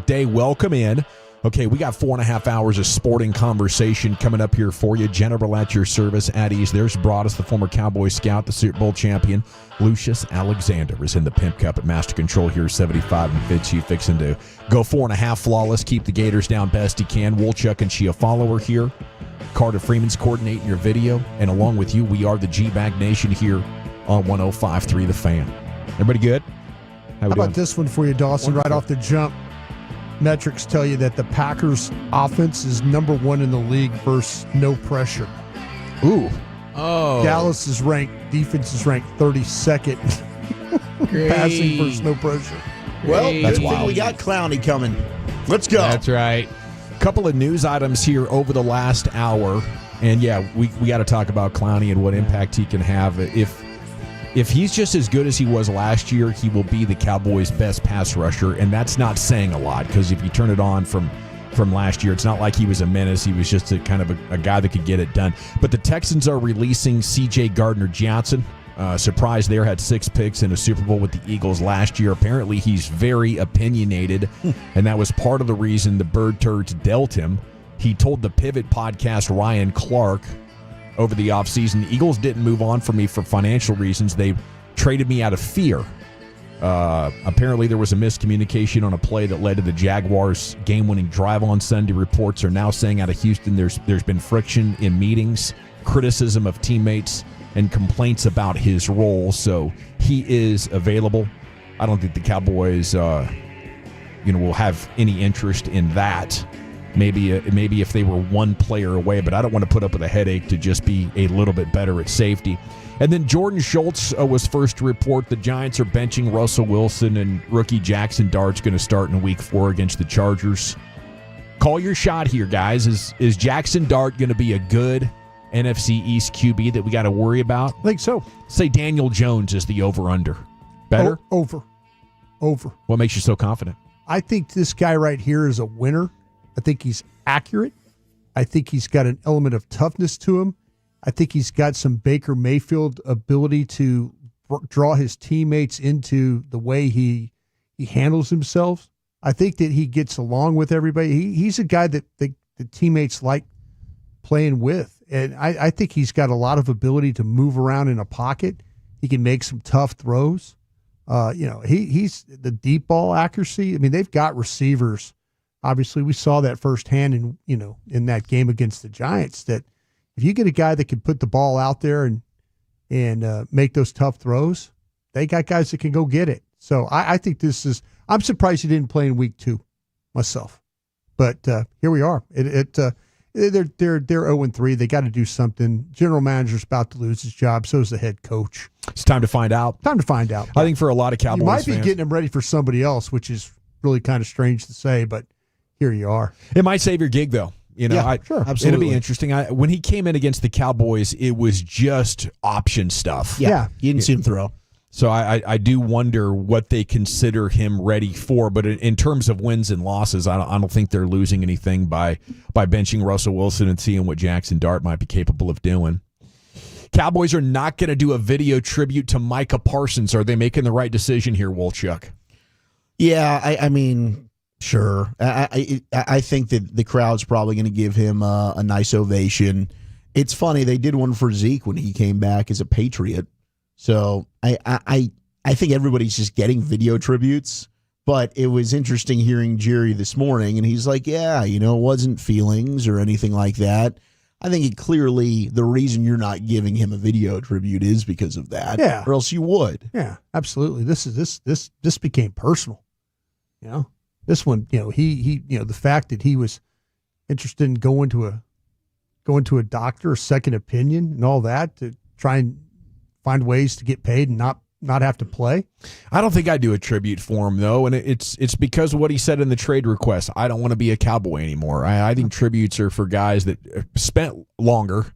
day. Welcome in. Okay, we got 4.5 hours of sporting conversation coming up here for you. General at your service at ease. There's Broadus, the former Cowboy scout, the Super Bowl champion. Lucius Alexander is in the Pimp Cup at Master Control here, 75 and Fitzy, fixing to go 4.5 flawless, keep the Gators down best he can. Woolchuck and Chia follower here. Carter Freeman's coordinating your video. And along with you, we are the Gbag Nation here on 105.3 The Fan. Everybody good? How about this one for you, Dawson, Wonderful. right off the jump? Metrics tell you that the Packers' offense is number 1 in the league versus no pressure. Ooh. Oh. Dallas is ranked, defense is ranked 32nd. Passing versus no pressure. Well, That's good thing wild. we got Clowney coming. Let's go. That's right. Couple of news items here over the last hour. And yeah, we got to talk about Clowney and what impact he can have. If he's just as good as he was last year, he will be the Cowboys' best pass rusher, and that's not saying a lot because if you turn it on from last year, it's not like he was a menace. He was just a guy that could get it done. But the Texans are releasing C.J. Gardner-Johnson. Surprise there, had 6 picks in a Super Bowl with the Eagles last year. Apparently, he's very opinionated, and that was part of the reason the Bird Turds dealt him. He told the Pivot podcast Ryan Clark over the offseason, the Eagles didn't move on from me for financial reasons. They traded me out of fear. Apparently, there was a miscommunication on a play that led to the Jaguars' game-winning drive on Sunday. Reports are now saying out of Houston there's been friction in meetings, criticism of teammates, and complaints about his role. So he is available. I don't think the Cowboys will have any interest in that. Maybe if they were one player away, but I don't want to put up with a headache to just be a little bit better at safety. And then Jordan Schultz was first to report the Giants are benching Russell Wilson, and rookie Jackson Dart's going to start in Week 4 against the Chargers. Call your shot here, guys. Is Jackson Dart going to be a good NFC East QB that we got to worry about? I think so. Say Daniel Jones is the over-under. Better? Over. What makes you so confident? I think this guy right here is a winner. I think he's accurate. I think he's got an element of toughness to him. I think he's got some Baker Mayfield ability to draw his teammates into the way he handles himself. I think that he gets along with everybody. He's a guy that the teammates like playing with. And I think he's got a lot of ability to move around in a pocket. He can make some tough throws. He's the deep ball accuracy. I mean, they've got receivers. Obviously, we saw that firsthand in that game against the Giants, that if you get a guy that can put the ball out there and make those tough throws, they got guys that can go get it. So I think I'm surprised he didn't play in Week 2 myself. But here we are. They're 0-3. They got to do something. General manager's about to lose his job. So is the head coach. It's time to find out. I think for a lot of Cowboys fans, you might be getting him ready for somebody else, which is really kind of strange to say, but here you are. It might save your gig, though. Sure, absolutely. It'll be interesting. When he came in against the Cowboys, it was just option stuff. Yeah. You didn't see him throw. So I do wonder what they consider him ready for. But in terms of wins and losses, I don't think they're losing anything by benching Russell Wilson and seeing what Jackson Dart might be capable of doing. Cowboys are not going to do a video tribute to Micah Parsons. Are they making the right decision here, Wolchuk? Yeah, I mean, sure. I think that the crowd's probably going to give him a nice ovation. It's funny, they did one for Zeke when he came back as a Patriot. So I think everybody's just getting video tributes. But it was interesting hearing Jerry this morning, and he's like, yeah, it wasn't feelings or anything like that. I think clearly the reason you're not giving him a video tribute is because of that. Yeah. Or else you would. Yeah, absolutely. This became personal. This one, he the fact that he was interested in going to a doctor, a second opinion, and all that to try and find ways to get paid and not have to play. I don't think I do a tribute for him, though, and it's because of what he said in the trade request. I don't want to be a Cowboy anymore. I think tributes are for guys that spent longer,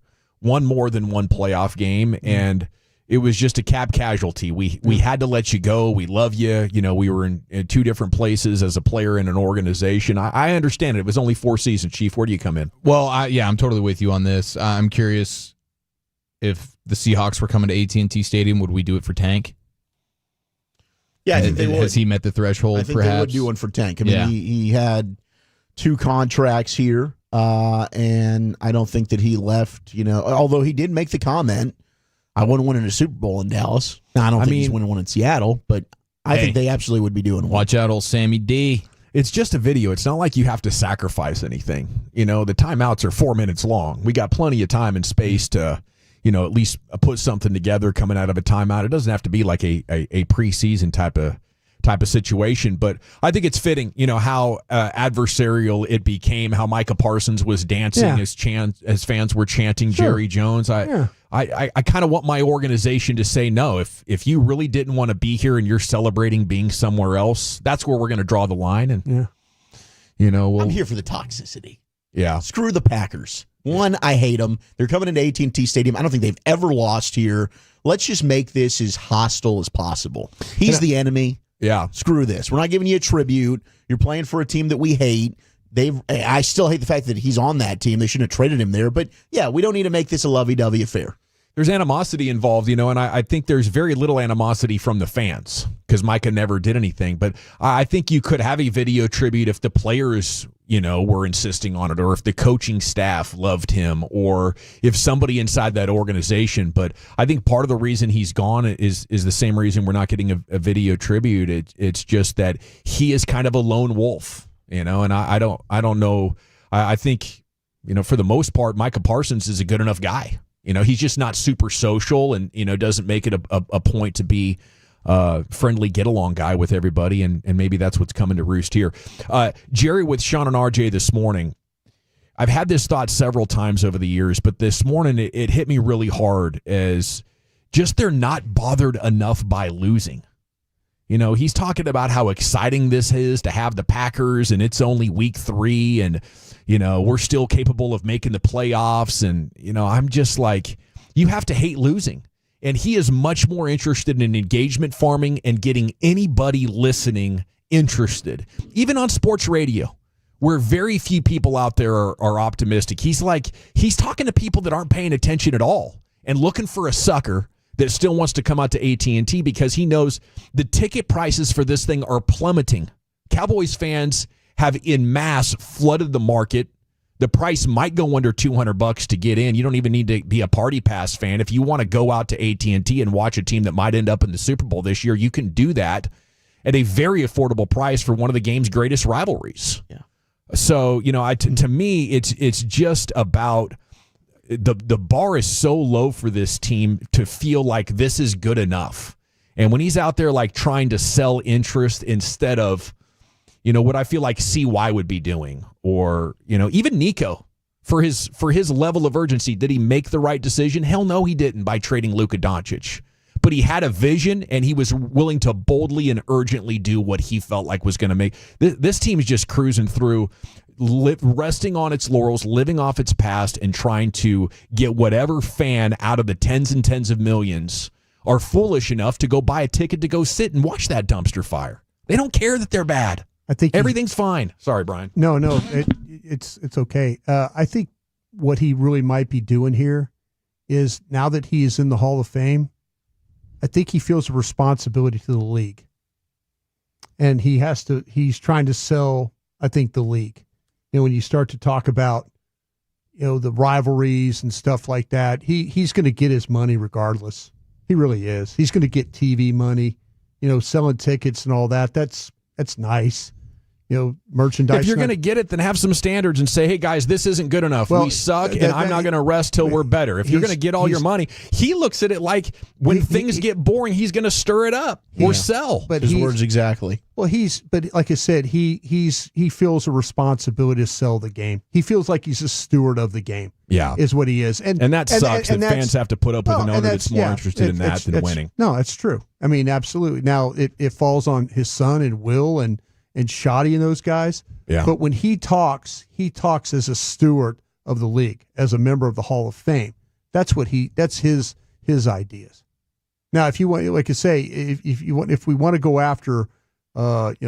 won more than one playoff game, and it was just a cap casualty. We had to let you go. We love you. We were in two different places as a player in an organization. I understand it. It was only 4 seasons, Chief. Where do you come in? Well, I'm totally with you on this. I'm curious if the Seahawks were coming to AT&T Stadium, would we do it for Tank? Yeah, I think they would. Has he met the threshold? I think perhaps they would do one for Tank. I mean, he had 2 contracts here, and I don't think that he left. Although he did make the comment, "I wouldn't win in a Super Bowl in Dallas." Now, I don't think he's winning one in Seattle, but I think they absolutely would be doing one. Watch out, old Sammy D. It's just a video. It's not like you have to sacrifice anything. The timeouts are 4 minutes long. We got plenty of time and space to, at least put something together coming out of a timeout. It doesn't have to be like a preseason type of situation, but I think it's fitting, how adversarial it became, how Micah Parsons was dancing as fans were chanting Jerry Jones. I kind of want my organization to say, no, if you really didn't want to be here and you're celebrating being somewhere else, that's where we're going to draw the line. And, I'm here for the toxicity. Yeah. Screw the Packers. One, I hate them. They're coming into AT&T Stadium. I don't think they've ever lost here. Let's just make this as hostile as possible. He's the enemy. Yeah. Screw this. We're not giving you a tribute. You're playing for a team that we hate. I still hate the fact that he's on that team. They shouldn't have traded him there. But, yeah, we don't need to make this a lovey-dovey affair. There's animosity involved, and I think there's very little animosity from the fans because Micah never did anything. But I think you could have a video tribute if the players, were insisting on it, or if the coaching staff loved him, or if somebody inside that organization. But I think part of the reason he's gone is the same reason we're not getting a video tribute. It's just that he is kind of a lone wolf, and I don't know. I think, for the most part, Micah Parsons is a good enough guy. He's just not super social and, doesn't make it a point to be friendly get-along guy with everybody, and maybe that's what's coming to roost here. Jerry with Sean and RJ this morning, I've had this thought several times over the years, but this morning it hit me really hard as just they're not bothered enough by losing. He's talking about how exciting this is to have the Packers, and it's only week 3, and we're still capable of making the playoffs. And, I'm just like, you have to hate losing. And he is much more interested in engagement farming and getting anybody listening interested, even on sports radio, where very few people out there are optimistic. He's talking to people that aren't paying attention at all and looking for a sucker that still wants to come out to AT&T because he knows the ticket prices for this thing are plummeting. Cowboys fans have en masse flooded the market. The price might go under $200 to get in. You don't even need to be a Party Pass fan. If you want to go out to AT&T and watch a team that might end up in the Super Bowl this year, you can do that at a very affordable price for one of the game's greatest rivalries. Yeah. So, to me, it's just about the bar is so low for this team to feel like this is good enough. And when he's out there trying to sell interest instead of what I feel like CY would be doing, or, even Nico for his level of urgency. Did he make the right decision? Hell no, he didn't by trading Luka Doncic. But he had a vision, and he was willing to boldly and urgently do what he felt like was going to make. This team is just cruising through, resting on its laurels, living off its past, and trying to get whatever fan out of the tens and tens of millions are foolish enough to go buy a ticket to go sit and watch that dumpster fire. They don't care that they're bad. I think everything's fine. Sorry, Brian. No, it's okay. I think what he really might be doing here is, now that he is in the Hall of Fame, I think he feels a responsibility to the league, and he's trying to sell, I think, the league. When you start to talk about, the rivalries and stuff like that, he's going to get his money regardless. He really is. He's going to get TV money, selling tickets and all that. That's nice. Merchandise. If you're going to get it, then have some standards and say, hey, guys, this isn't good enough. We suck, and I'm not going to rest till we're better. If you're going to get all your money, he looks at it like when things get boring, he's going to stir it up or sell. But his words exactly. Well, but like I said, he feels a responsibility to sell the game. He feels like he's a steward of the game. Yeah, is what he is, and that sucks. And fans have to put up with an owner that's more interested in that than winning. No, that's true. I mean, absolutely. Now it falls on his son and Will and Shoddy and those guys. Yeah. But when he talks as a steward of the league, as a member of the Hall of Fame. That's his ideas. Now, if you want, like I say, if we want to go after,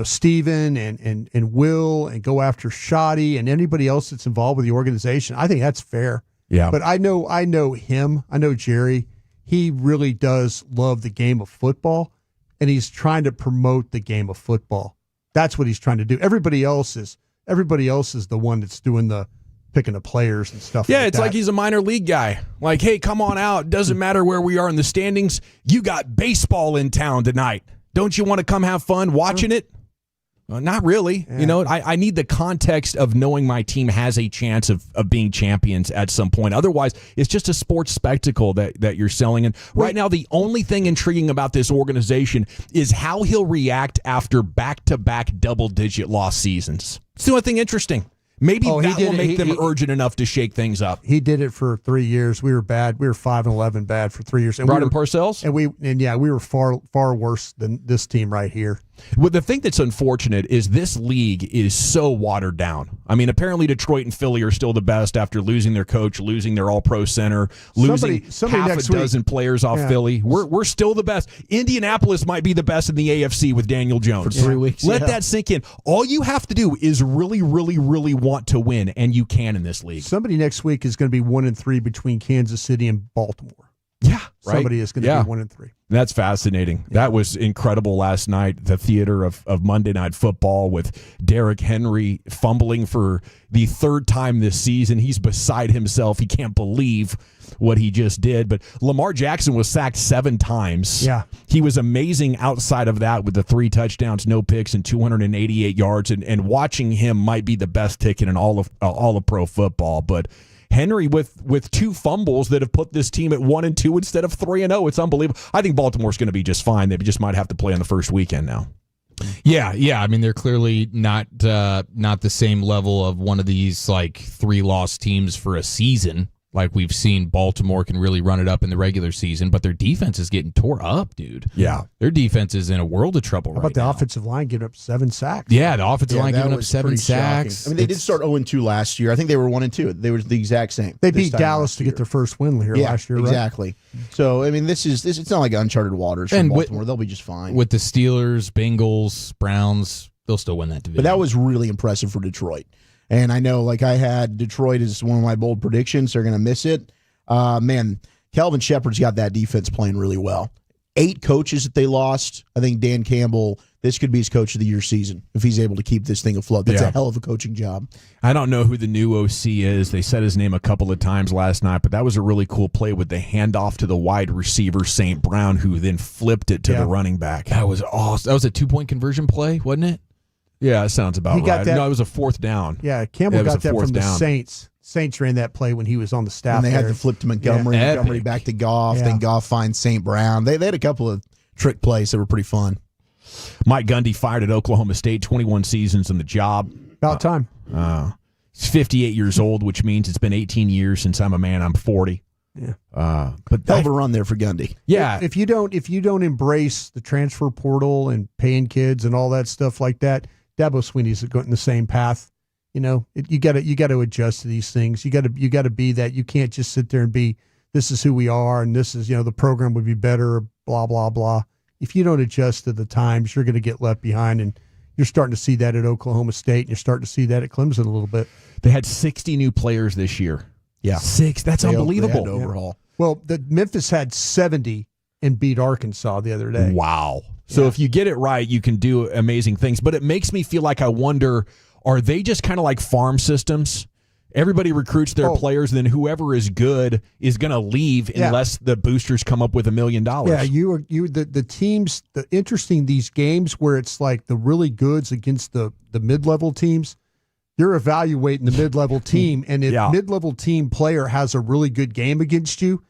Steven and Will, and go after Shoddy and anybody else that's involved with the organization, I think that's fair. Yeah. But I know him. I know Jerry. He really does love the game of football. and he's trying to promote the game of football. That's what he's trying to do. Everybody else is the one that's doing the picking the players and stuff. Yeah, like it's that. like he's a minor league guy. Like, hey, come on out. Doesn't matter where we are in the standings. You got baseball in town tonight. Don't you want to come have fun watching it? Not really. Yeah. You know, I need the context of knowing my team has a chance of being champions at some point. Otherwise, it's just a sports spectacle that you're selling. And right now, the only thing intriguing about this organization is how he'll react after back-to-back double-digit loss seasons. It's the only thing interesting. Maybe that will make them urgent enough to shake things up. He did it for 3 years. We were bad. We were 5-11 bad for 3 years. And Brought in Parcells? And we were far worse than this team right here. Well, the thing that's unfortunate is this league is so watered down. I mean, apparently Detroit and Philly are still the best after losing their coach, losing their all-pro center, losing half a dozen players off Philly. We're still the best. Indianapolis might be the best in the AFC with Daniel Jones. For 3 weeks. Let that sink in. All you have to do is really, really, really want to win, and you can in this league. Somebody next week is going to be 1-3 between Kansas City and Baltimore. Yeah, right? Somebody is going to be 1-3. That's fascinating. Yeah. That was incredible last night, the theater of Monday Night Football with Derrick Henry fumbling for the third time this season. He's beside himself. He can't believe what he just did. But Lamar Jackson was sacked 7 times. Yeah. He was amazing outside of that with the 3 touchdowns, no picks, and 288 yards. And watching him might be the best ticket in all of pro football. But Henry with 2 fumbles that have put this team at 1-2 instead of 3-0. It's unbelievable. I think Baltimore's going to be just fine. They just might have to play on the first weekend now. Yeah. I mean, they're clearly not the same level of one of these like 3-loss teams for a season. Like we've seen Baltimore can really run it up in the regular season, but their defense is getting tore up, dude. Yeah. Their defense is in a world of trouble How about the offensive line giving up 7 sacks? Yeah, the offensive line giving up 7 sacks. Shocking. I mean, they did start 0-2 last year. I think they were 1-2. They were the exact same. They beat Dallas to get their first win here last year, right? Exactly. So, I mean, this it's not like uncharted waters for Baltimore. They'll be just fine. With the Steelers, Bengals, Browns, they'll still win that division. But that was really impressive for Detroit. And I know, like, I had Detroit as one of my bold predictions. They're going to miss it. Man, Calvin Shepard's got that defense playing really well. 8 coaches that they lost. I think Dan Campbell, this could be his coach of the year season if he's able to keep this thing afloat. That's a hell of a coaching job. I don't know who the new OC is. They said his name a couple of times last night, but that was a really cool play with the handoff to the wide receiver, St. Brown, who then flipped it to the running back. That was awesome. That was a 2-point conversion play, wasn't it? Yeah, that sounds about right. No, it was a 4th down. Yeah, Campbell got that from the Saints. Saints ran that play when he was on the staff. And they had to flip to Montgomery, Montgomery back to Goff, then Goff finds St. Brown. They had a couple of trick plays that were pretty fun. Mike Gundy fired at Oklahoma State, 21 seasons in the job. About time. He's 58 years old, which means it's been 18 years since I'm a man. I'm 40. Yeah. But hell of a run there for Gundy. Yeah. If you don't embrace the transfer portal and paying kids and all that stuff like that, Dabo Swinney's going the same path. You know, you got to adjust to these things. You got to be that. You can't just sit there and be, this is who we are, and this is, the program would be better, blah blah blah. If you don't adjust to the times, you're going to get left behind, and you're starting to see that at Oklahoma State, and you're starting to see that at Clemson a little bit. They had 60 new players this year. Yeah, 6. That's unbelievable. They had to overhaul. Well, Memphis had 70 and beat Arkansas the other day. Wow. So if you get it right, you can do amazing things. But it makes me feel like I wonder, are they just kind of like farm systems? Everybody recruits their players, and then whoever is good is going to leave unless the boosters come up with $1 million. Yeah, the teams. The interesting these games where it's like the really goods against the mid-level teams. You're evaluating the mid-level team, and if mid-level team player has a really good game against you,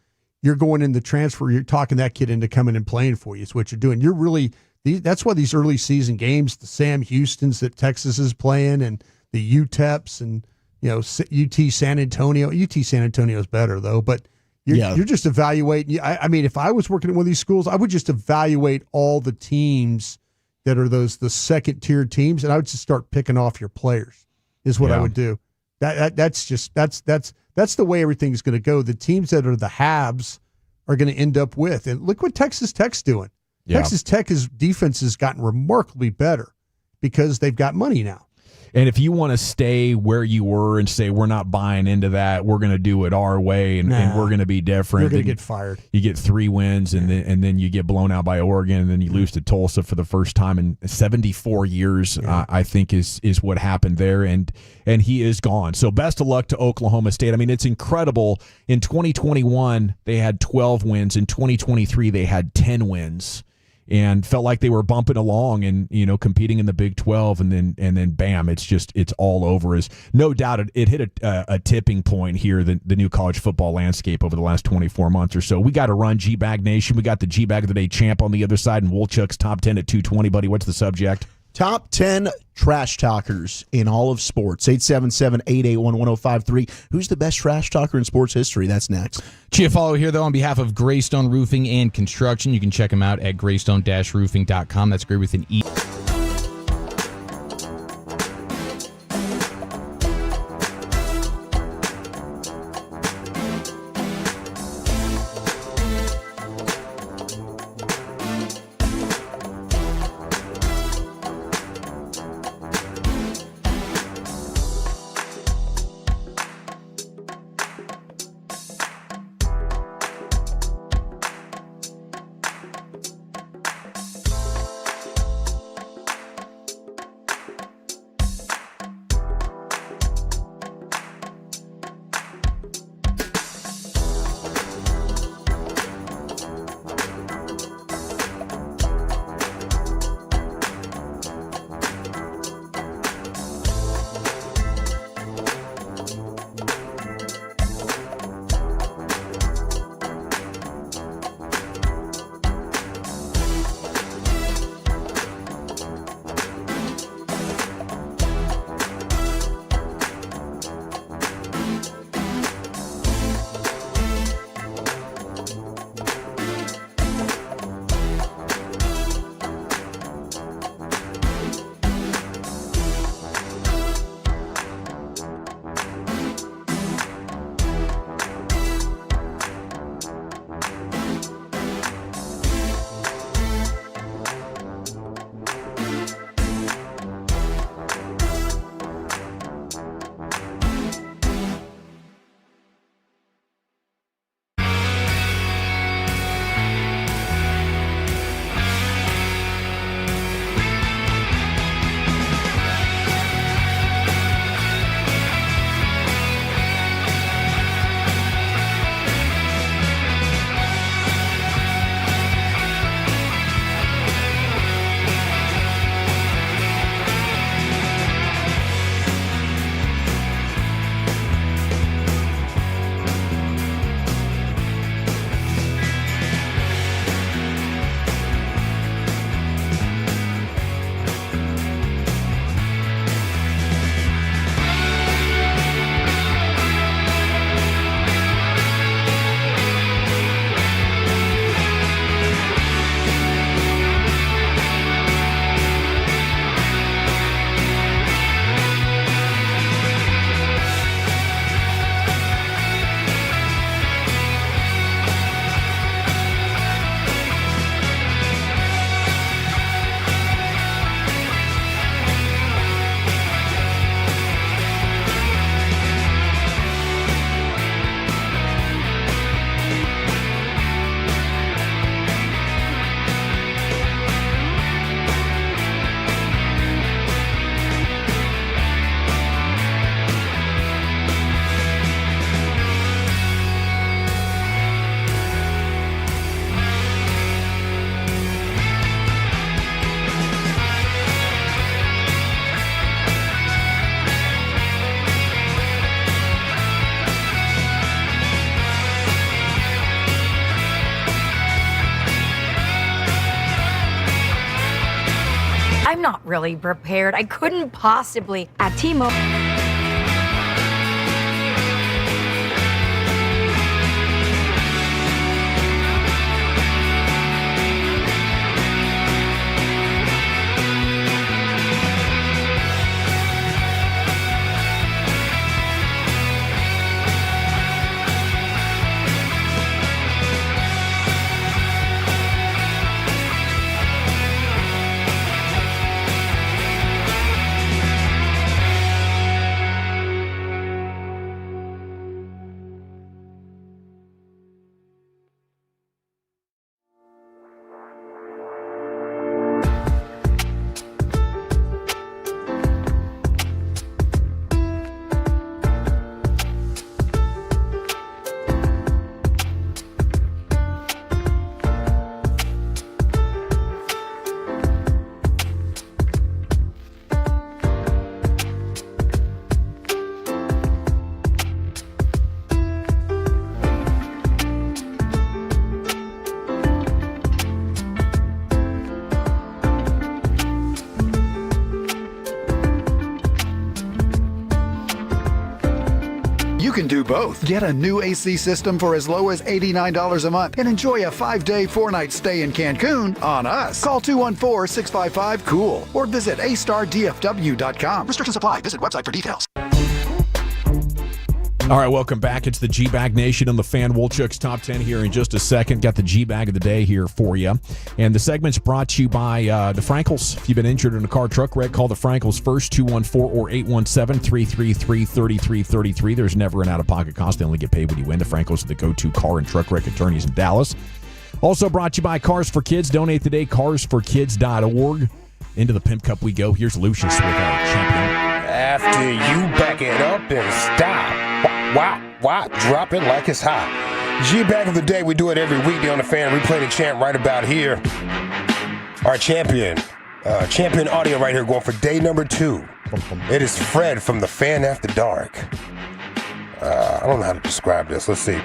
you're going in the transfer. You're talking that kid into coming and playing for you. Is what you're doing. You're really. That's why these early season games, the Sam Houstons that Texas is playing, and the UTEPs, and UT San Antonio. UT San Antonio is better though, but you're just evaluating. I mean, if I was working at one of these schools, I would just evaluate all the teams that are the second tier teams, and I would just start picking off your players. Is what I would do. That's the way everything's going to go. The teams that are the haves are going to end up with, and look what Texas Tech's doing. Yeah. Texas Tech's defense has gotten remarkably better because they've got money now. And if you want to stay where you were and say we're not buying into that, we're going to do it our way and we're going to be different. You're going to get fired. You get 3 wins and then you get blown out by Oregon and then you lose to Tulsa for the first time in 74 years. I think is what happened there, and he is gone. So best of luck to Oklahoma State. I mean, it's incredible. In 2021 they had 12 wins. In 2023 they had 10 wins. And felt like they were bumping along and competing in the Big 12, and then bam, it's all over. Is no doubt it hit a tipping point here, the new college football landscape over the last 24 months or so. We got to run Gbag Nation. We got the Gbag of the Day champ on the other side, and Woolchuck's top 10 at 220. Buddy, what's the subject? Top 10 trash talkers in all of sports. 877-881-1053. Who's the best trash talker in sports history? That's next. Chiafalo here, though, on behalf of Greystone Roofing and Construction. You can check them out at greystone-roofing.com. That's great with an E. I'm not really prepared. I couldn't possibly. At T-Mobile. you can do both. Get a new AC system for as low as $89 a month and enjoy a 5-day, 4-night stay in Cancun on us. Call 214-655-COOL or visit astardfw.com. Restrictions apply. Visit website for details. All right, welcome back. It's the Gbag Nation on the Fan. Wolchuk's Top 10 here in just a second. Got the Gbag of the day here for you. And the segment's brought to you by the Frankels. If you've been injured in a car truck wreck, call the Frankels first, 214 or 817-333-3333. There's never an out-of-pocket cost. They only get paid when you win. The Frankels are the go-to car and truck wreck attorneys in Dallas. Also brought to you by Cars for Kids. Donate today, carsforkids.org. Into the Pimp Cup we go. Here's Lucius with our champion. After you back it up and stop. Wow, drop it like it's hot. Gbag of the day, we do it every weekday on the Fan. We play the champ right about here. Our champion audio right here going for day number 2. It is Fred from the Fan After Dark. I don't know how to describe this. Let's see.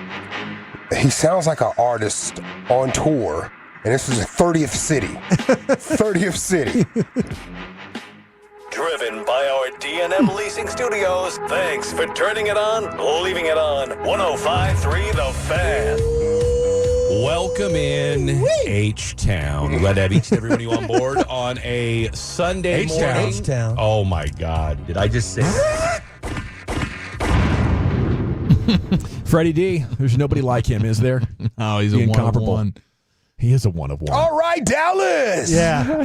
He sounds like an artist on tour, and this is a 30th city. 30th city. Driven by our D&M Leasing Studios. Thanks for turning it on, leaving it on. 105.3 The Fan. Welcome in H-Town. Glad to have each and everybody on board on a Sunday morning. H-Town. Oh, my God. Did I just say that? Freddie D, there's nobody like him, is there? Oh, he's a incomparable. one-of-one. He is a one-of-one. All right, Dallas. Yeah.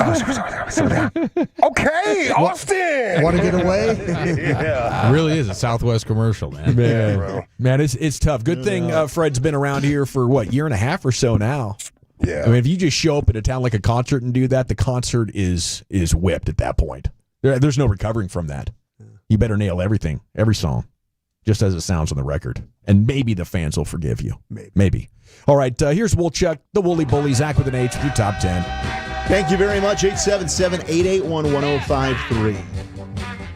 Okay, Austin. Want to get away? Yeah. It really is a Southwest commercial, man. Man, it's tough. Good thing Fred's been around here for, year and a half or so now. Yeah. I mean, if you just show up at a town like a concert and do that, the concert is whipped at that point. There's no recovering from that. You better nail everything, every song, just as it sounds on the record. And maybe the fans will forgive you. Maybe. All right, here's Wolchuk, the Woolly Bully, Zach with an H with your top 10. Thank you very much. 877-881-1053.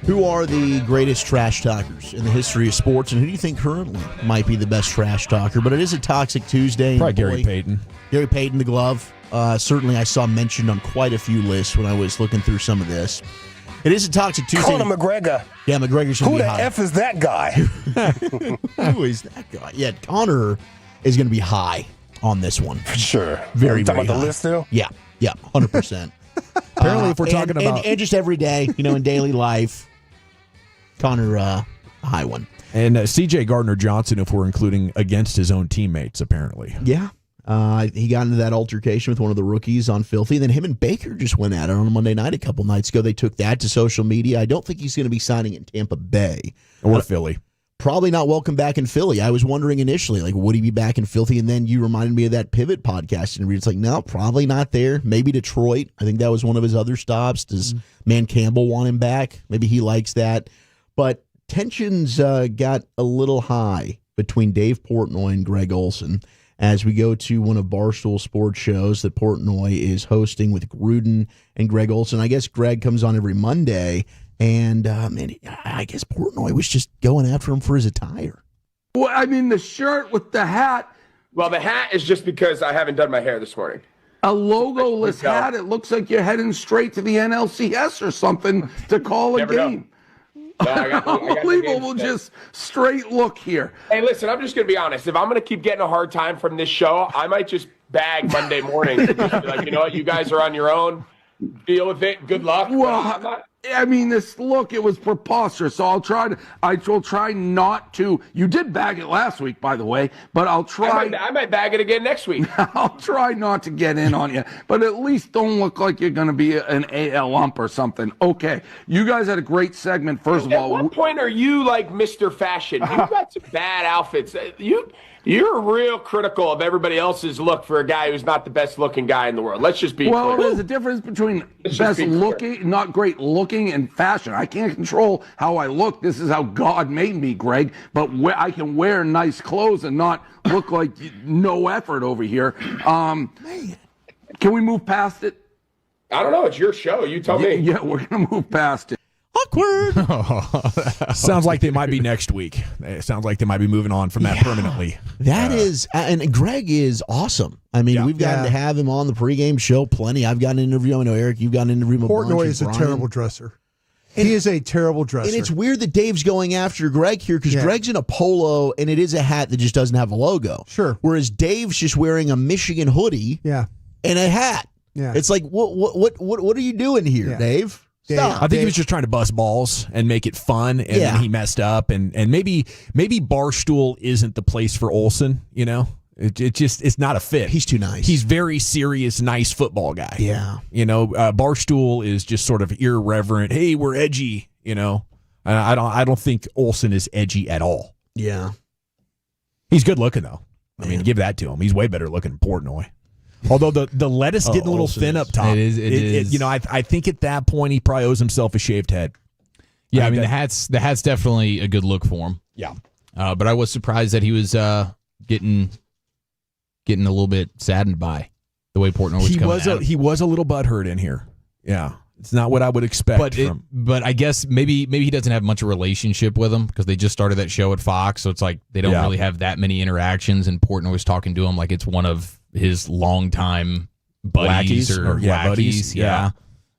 Who are the greatest trash talkers in the history of sports, and who do you think currently might be the best trash talker? But it is a Toxic Tuesday. Probably Gary Payton. Gary Payton, the glove. Certainly I saw mentioned on quite a few lists when I was looking through some of this. It is a Toxic Tuesday. Conor McGregor. Yeah, McGregor's going to be high. Who the F is that guy? Who is that guy? Yeah, Conor is going to be high on this one. For sure. Very, talking very about high. the list still? Yeah, 100%. Apparently, if we're talking about... And just every day, in daily life, Conor, a high one. And C.J. Gardner-Johnson, if we're including against his own teammates, apparently. Yeah. He got into that altercation with one of the rookies on Filthy. And then him and Baker just went at it on a Monday night a couple nights ago. They took that to social media. I don't think he's going to be signing in Tampa Bay. Or Philly. Probably not welcome back in Philly. I was wondering initially, would he be back in Filthy? And then you reminded me of that Pivot podcast interview. It's no, probably not there. Maybe Detroit. I think that was one of his other stops. Does Man Campbell want him back? Maybe he likes that. But tensions got a little high between Dave Portnoy and Greg Olson as we go to one of Barstool Sports shows that Portnoy is hosting with Gruden and Greg Olson. I guess Greg comes on every Monday. And, I guess Portnoy was just going after him for his attire. Well, I mean, the shirt with the hat. Well, the hat is just because I haven't done my hair this morning. A logoless hat. It looks like you're heading straight to the NLCS or something to call a game. No, I got Unbelievable, just straight look here. Hey, listen, I'm just going to be honest. If I'm going to keep getting a hard time from this show, I might just bag Monday morning. Just be like, you know what, you guys are on your own. Deal with it. Good luck. Well, I mean, this look, it was preposterous. So I will try not to. You did bag it last week, by the way, but I'll try. I might bag it again next week. I'll try not to get in on you, but at least don't look like you're going to be an AL ump or something. Okay. You guys had a great segment, first of all. At what point are you like Mr. Fashion? You've got some bad outfits. You're real critical of everybody else's look for a guy who's not the best looking guy in the world. Let's just be clear. There's a difference between best looking, not great looking, and fashion. I can't control how I look. This is how God made me, Greg. But I can wear nice clothes and not look like no effort over here. Can we move past it? I don't know. It's your show. You tell me. Yeah, we're going to move past it. Awkward. Sounds like they might be next week. It sounds like they might be moving on from that permanently. That is, and Greg is awesome. I mean, we've gotten to have him on the pregame show plenty. I've got an interview. I know, Eric, you've got an interview with Portnoy is a terrible dresser. He is a terrible dresser. And it's weird that Dave's going after Greg here because Greg's in a polo and it is a hat that just doesn't have a logo. Sure. Whereas Dave's just wearing a Michigan hoodie and a hat. Yeah. It's like, what are you doing here, Dave? Stop. I think he was just trying to bust balls and make it fun, and then he messed up. And maybe Barstool isn't the place for Olsen, you know? It's not a fit. He's too nice. He's very serious, nice football guy. Yeah. You know, Barstool is just sort of irreverent. Hey, we're edgy, you know? I don't think Olsen is edgy at all. Yeah. He's good looking, though. I mean, give that to him. He's way better looking than Portnoy. Although the lettuce getting a little Olsen thin is. up top. It is. You know, I think at that point he probably owes himself a shaved head. Yeah, I mean, the hat's definitely a good look for him. Yeah. But I was surprised that he was getting a little bit saddened by the way Portnoy was coming out. He was a little butthurt in here. Yeah. It's not what I would expect from. But I guess maybe he doesn't have much of a relationship with him because they just started that show at Fox, so it's like they don't really have that many interactions, and Portnoy was talking to him like it's one of his longtime buddies buddies. Yeah.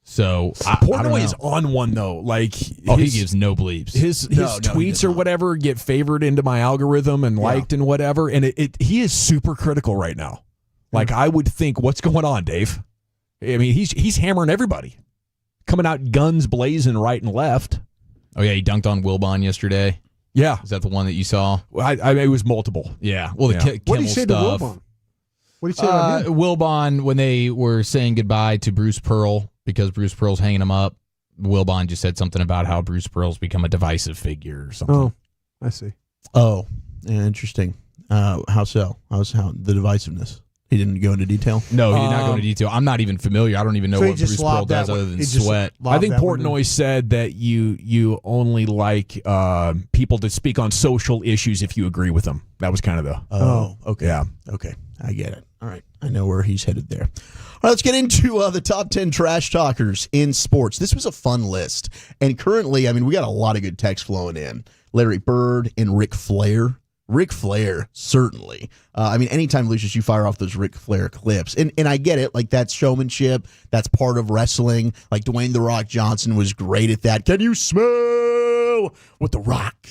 So Portnoy is on one though. Like he gives no bleeps. His tweets or whatever get favored into my algorithm and liked and whatever, and he is super critical right now. Like I would think, what's going on, Dave? I mean, he's hammering everybody, coming out guns blazing right and left. Oh yeah, he dunked on Wilbon yesterday. Yeah, is that the one that you saw? It was multiple. Yeah. Well, the what did he say to Wilbon? What did he say about him? Wilbon, when they were saying goodbye to Bruce Pearl because Bruce Pearl's hanging him up, Wilbon just said something about how Bruce Pearl's become a divisive figure or something. Oh, I see. Oh, yeah, interesting. How so? How's the divisiveness? He didn't go into detail? No, he did not go into detail. I'm not even familiar. I don't even know what Bruce Pearl does other than sweat. I think Portnoy said that you only like people to speak on social issues if you agree with them. That was kind of the... Oh, okay. Yeah. Okay, I get it. All right, I know where he's headed there. All right, let's get into the top 10 trash talkers in sports. This was a fun list. And currently, I mean, we got a lot of good text flowing in. Larry Bird and Ric Flair. Ric Flair, certainly. I mean, anytime, Lucius, you fire off those Ric Flair clips, and I get it, like that's showmanship, that's part of wrestling. Like Dwayne "The Rock" Johnson was great at that. Can you smell what The Rock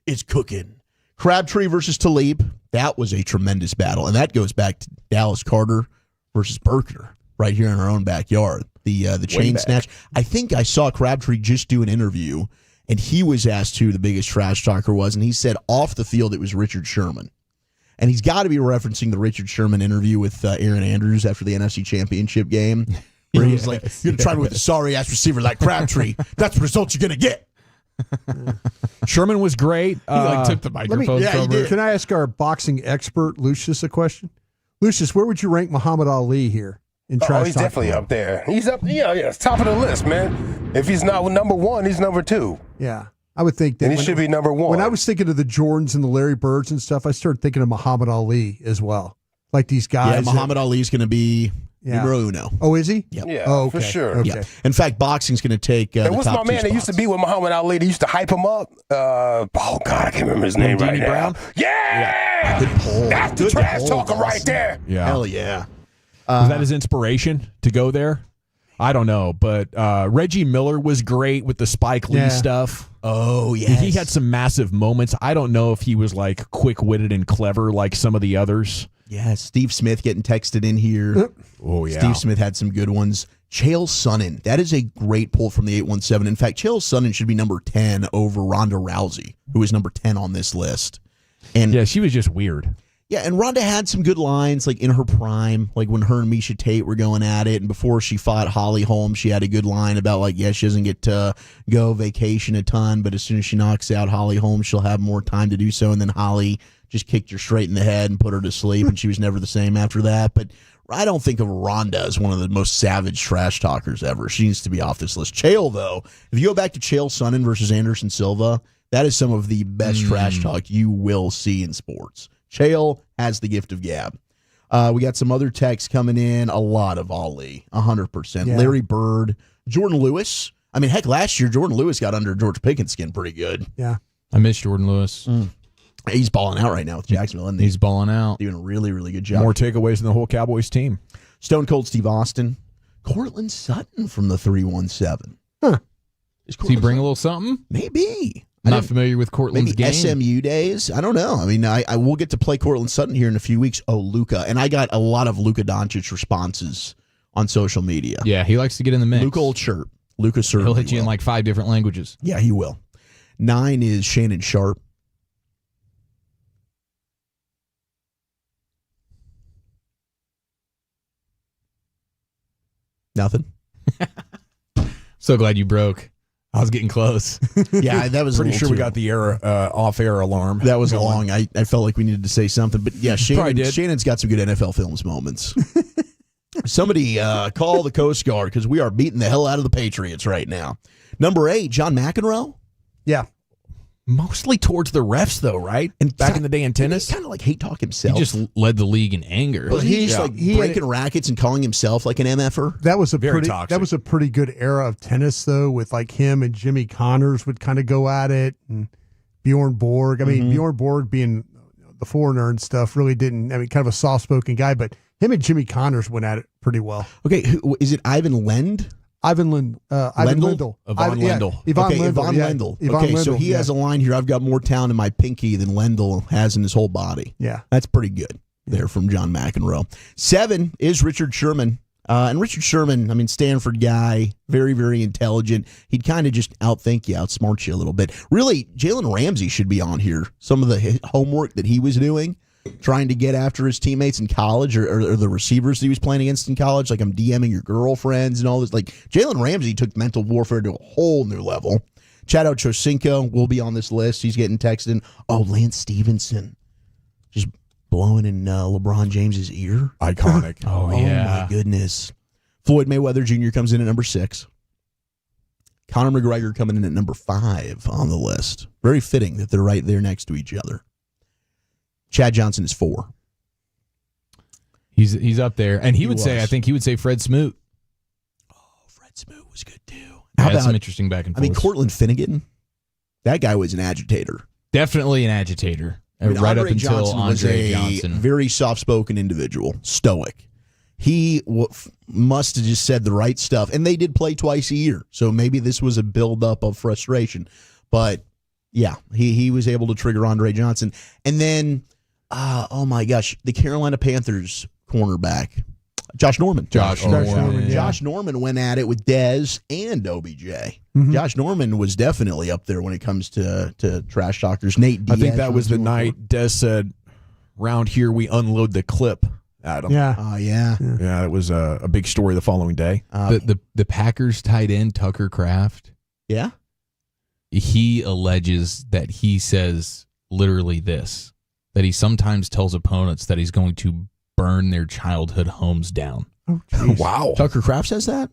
is cooking? Crabtree versus Talib, that was a tremendous battle, and that goes back to Dallas Carter versus Berkner right here in our own backyard. The chain snatch. I think I saw Crabtree just do an interview, and he was asked who the biggest trash talker was, and he said off the field it was Richard Sherman. And he's got to be referencing the Richard Sherman interview with Aaron Andrews after the NFC Championship game, where he was like, you're going to try with a sorry-ass receiver like Crabtree. That's the result you're going to get. Sherman was great. He took the microphone from her. Can I ask our boxing expert, Lucius, a question? Lucius, where would you rank Muhammad Ali here? In trash he's talk definitely up there. He's up, it's top of the list, man. If he's not number one, he's number two. Yeah, I would think that. And he should be number one. When I was thinking of the Jordans and the Larry Birds and stuff, I started thinking of Muhammad Ali as well. Like these guys. Yeah, Muhammad Ali's going to be numero uno. Oh, is he? Yep. Yeah, oh, okay. for sure. Okay. Yeah. In fact, boxing's going to take the what's top my man that used to be with Muhammad Ali? They used to hype him up. Oh, God, I can't remember his name right Brown? now. Yeah! Good pull. That's the trash talker right there. Yeah. Hell yeah. Was that his inspiration to go there? I don't know, but Reggie Miller was great with the Spike Lee stuff. Oh, yes. He had some massive moments. I don't know if he was like quick-witted and clever like some of the others. Yeah, Steve Smith getting texted in here. Oh, yeah. Steve Smith had some good ones. Chael Sonnen. That is a great pull from the 817. In fact, Chael Sonnen should be number 10 over Ronda Rousey, who is number 10 on this list. And yeah, she was just weird. Yeah, and Ronda had some good lines, like in her prime, like when her and Miesha Tate were going at it, and before she fought Holly Holm, she had a good line about, like, yeah, she doesn't get to go vacation a ton, but as soon as she knocks out Holly Holm, she'll have more time to do so, and then Holly just kicked her straight in the head and put her to sleep, and she was never the same after that. But I don't think of Ronda as one of the most savage trash talkers ever. She needs to be off this list. Chael, though, if you go back to Chael Sonnen versus Anderson Silva, that is some of the best trash talk you will see in sports. Chael has the gift of gab. We got some other texts coming in. A lot of Ali, 100%. Yeah. Larry Bird, Jordan Lewis. I mean, heck, last year Jordan Lewis got under George Pickens' skin pretty good. Yeah. I miss Jordan Lewis. He's balling out right now with Jacksonville, isn't he? He's balling out. Doing a really, really good job. More takeaways than the whole Cowboys team. Stone Cold Steve Austin. Cortland Sutton from the 317. Huh. Does he bring a little something? Maybe. I'm not familiar with Cortland's maybe game. SMU days. I don't know. I mean, I will get to play Cortland Sutton here in a few weeks. Oh, Luka. And I got a lot of Luka Doncic responses on social media. Yeah, he likes to get in the mix. Luka old shirt. Luka certainly He'll hit you in like 5 different languages. Yeah, he will. 9 is Shannon Sharp. Nothing. So glad you broke. I was getting close. Yeah, that was pretty sure we too got the off-air alarm. That was long. I felt like we needed to say something, but yeah, Shannon's got some good NFL Films moments. Somebody call the Coast Guard because we are beating the hell out of the Patriots right now. Number 8, John McEnroe. Yeah. Mostly towards the refs, though, right? And back in the day in tennis, he kind of like hate talk himself. He just led the league in anger. But he's like breaking rackets and calling himself like an MFer. That was a Very pretty toxic. that was a pretty good era of tennis though, with like him and Jimmy Connors would kind of go at it, and Bjorn Borg. I mean, Bjorn Borg being the foreigner and stuff really didn't. I mean, kind of a soft spoken guy, but him and Jimmy Connors went at it pretty well. Okay, is it Ivan Lend? Ivan Lendl. Lendl? Yvonne Lendl. Yvonne Okay, Lendl. Yvonne Yeah. Lendl. Yvonne Okay, so Lendl, he has a line here. I've got more talent in my pinky than Lendl has in his whole body. Yeah. That's pretty good there from John McEnroe. 7 is Richard Sherman. And Richard Sherman, I mean, Stanford guy, very, very intelligent. He'd kind of just outthink you, outsmart you a little bit. Really, Jalen Ramsey should be on here. Some of the homework that he was doing, trying to get after his teammates in college or the receivers that he was playing against in college, like I'm DMing your girlfriends and all this. Like Jalen Ramsey took mental warfare to a whole new level. Chad Ochocinco will be on this list. He's getting texted. Oh, Lance Stevenson just blowing in LeBron James's ear. Iconic. Oh, yeah. My goodness. Floyd Mayweather Jr. comes in at number 6. Conor McGregor coming in at number 5 on the list. Very fitting that they're right there next to each other. Chad Johnson is 4. He's up there, and He would say, was. I think he would say Fred Smoot. Oh, Fred Smoot was good too. How about some interesting back and forth? I mean, Cortland Finnegan, that guy was an agitator. Definitely an agitator. I mean, Right Andre up until Johnson was Andre a Johnson. very soft-spoken individual, stoic. He must have just said the right stuff, and they did play twice a year, so maybe this was a buildup of frustration. But yeah, he was able to trigger Andre Johnson, and then oh my gosh, the Carolina Panthers cornerback, Josh Norman. Josh Norman. Josh Norman went at it with Dez and OBJ. Mm-hmm. Josh Norman was definitely up there when it comes to trash talkers. Nate Diaz. I think that was the night Des said, "Round here we unload the clip." at him. Yeah. Oh, yeah. Yeah, it was a big story the following day. The Packers tight end, Tucker Kraft. Yeah. He alleges that he says literally this, that he sometimes tells opponents that he's going to burn their childhood homes down. Oh, wow. Tucker Kraft says that?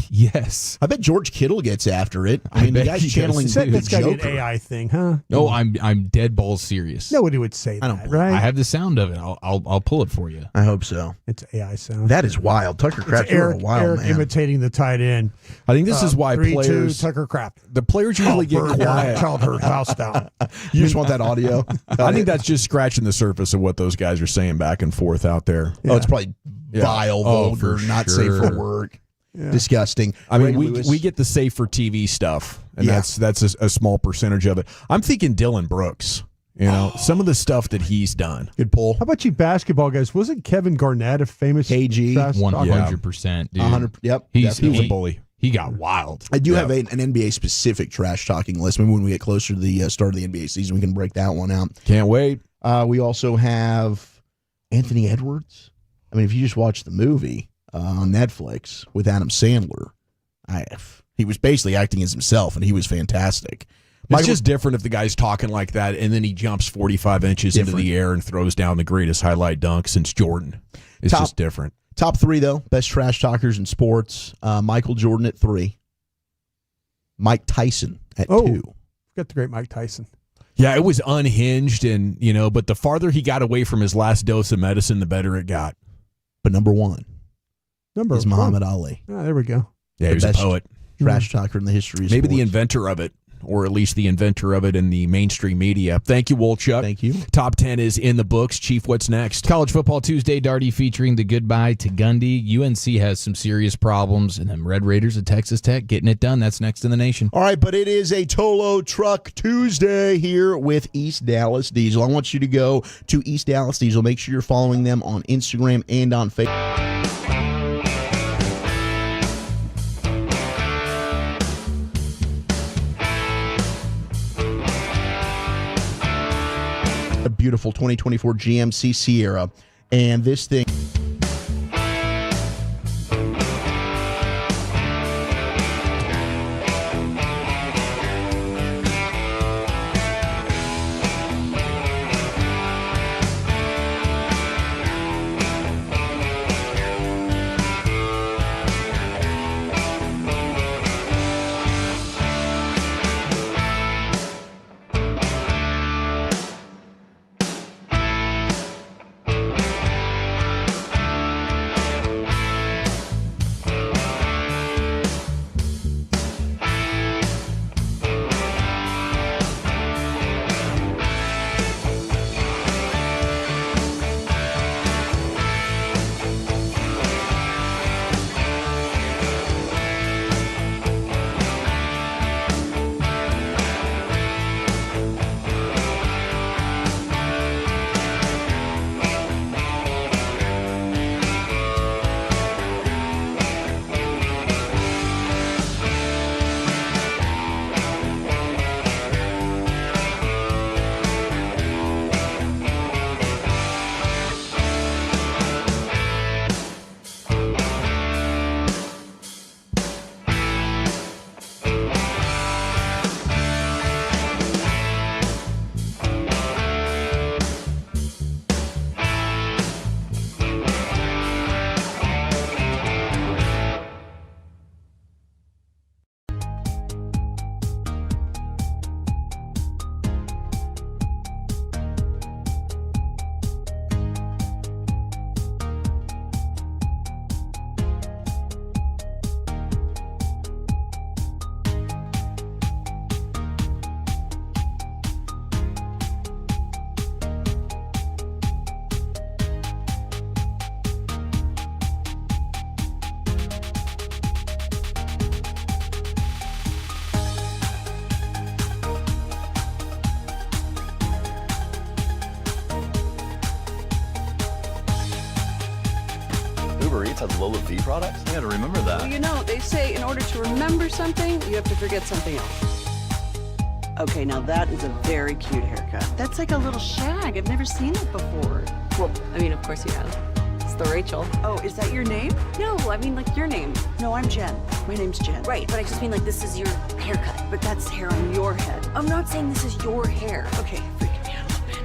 Yes. I bet George Kittle gets after it. I mean, the guy's channeling That's got to be an Joker. AI thing, huh? No, I'm dead balls serious. Nobody would say that, right? I have the sound of it. I'll pull it for you. I hope so. It's AI sound. That is wild. Tucker Kraft, you're a wild Eric man. imitating the tight end. I think this is why 3-2, players Tucker Kraft. The players usually get burn your quiet. childhood house down. You just want that audio? I think that's just scratching the surface of what those guys are saying back and forth out there. Oh, it's probably vile, vulgar, for not sure. safe for work. Yeah. Disgusting. I mean, Ray we get the safe for TV stuff, and Yeah. that's a small percentage of it. I'm thinking Dylan Brooks. You know, some of the stuff that he's done. Good pull. How about you basketball guys? Wasn't Kevin Garnett a famous KG? fast talker? 100%, dude. 100. Yep. He was a bully. He got wild. I do have an NBA specific trash talking list. Maybe when we get closer to the start of the NBA season, we can break that one out. Can't wait. We also have Anthony Edwards. I mean, if you just watch the movie on Netflix with Adam Sandler, he was basically acting as himself, and he was fantastic. It's just different if the guy's talking like that, and then he jumps 45 inches into the air and throws down the greatest highlight dunk since Jordan. It's just different. Top three, though, best trash talkers in sports. Michael Jordan at 3. Mike Tyson at 2. Got the great Mike Tyson. Yeah, it was unhinged, and but the farther he got away from his last dose of medicine, the better it got. But number 1 Number is Muhammad Ali. Oh, there we go. Yeah, he was a best poet. Trash talker in the history of Maybe sports. the inventor of it. or at least the inventor of it in the mainstream media. Thank you, Wolchuk. Thank you. Top 10 is in the books. Chief, what's next? College Football Tuesday, Darty featuring the goodbye to Gundy. UNC has some serious problems, and them Red Raiders at Texas Tech getting it done. That's next in the nation. All right, but it is a Tolo Truck Tuesday here with East Dallas Diesel. I want you to go to East Dallas Diesel. Make sure you're following them on Instagram and on Facebook. A beautiful 2024 GMC Sierra, and this thing. Uber Eats has Lola V products? I gotta remember that. Well, you know, they say in order to remember something, you have to forget something else. Okay, now that is a very cute haircut. That's like a little shag. I've never seen it before. Well, I mean, of course you have. It's the Rachel. Oh, is that your name? No, I mean like your name. No, I'm Jen. My name's Jen. Right, but I just mean like this is your haircut. But that's hair on your head. I'm not saying this is your hair. Okay, freaking me out a little bit.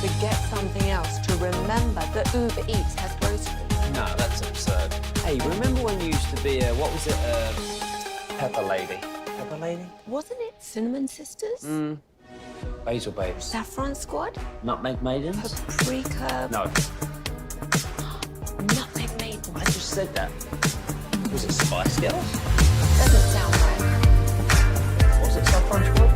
Forget something else to remember that Uber Eats has groceries. No, that's absurd. Hey, remember when you used to be Pepper Lady? Pepper Lady? Wasn't it Cinnamon Sisters? Basil Babes. Saffron Squad? Nutmeg Maidens? Paprika? No. Nutmeg Maidens. I just said that. Was it Spice Girls? Doesn't sound right. Was it Saffron Squad?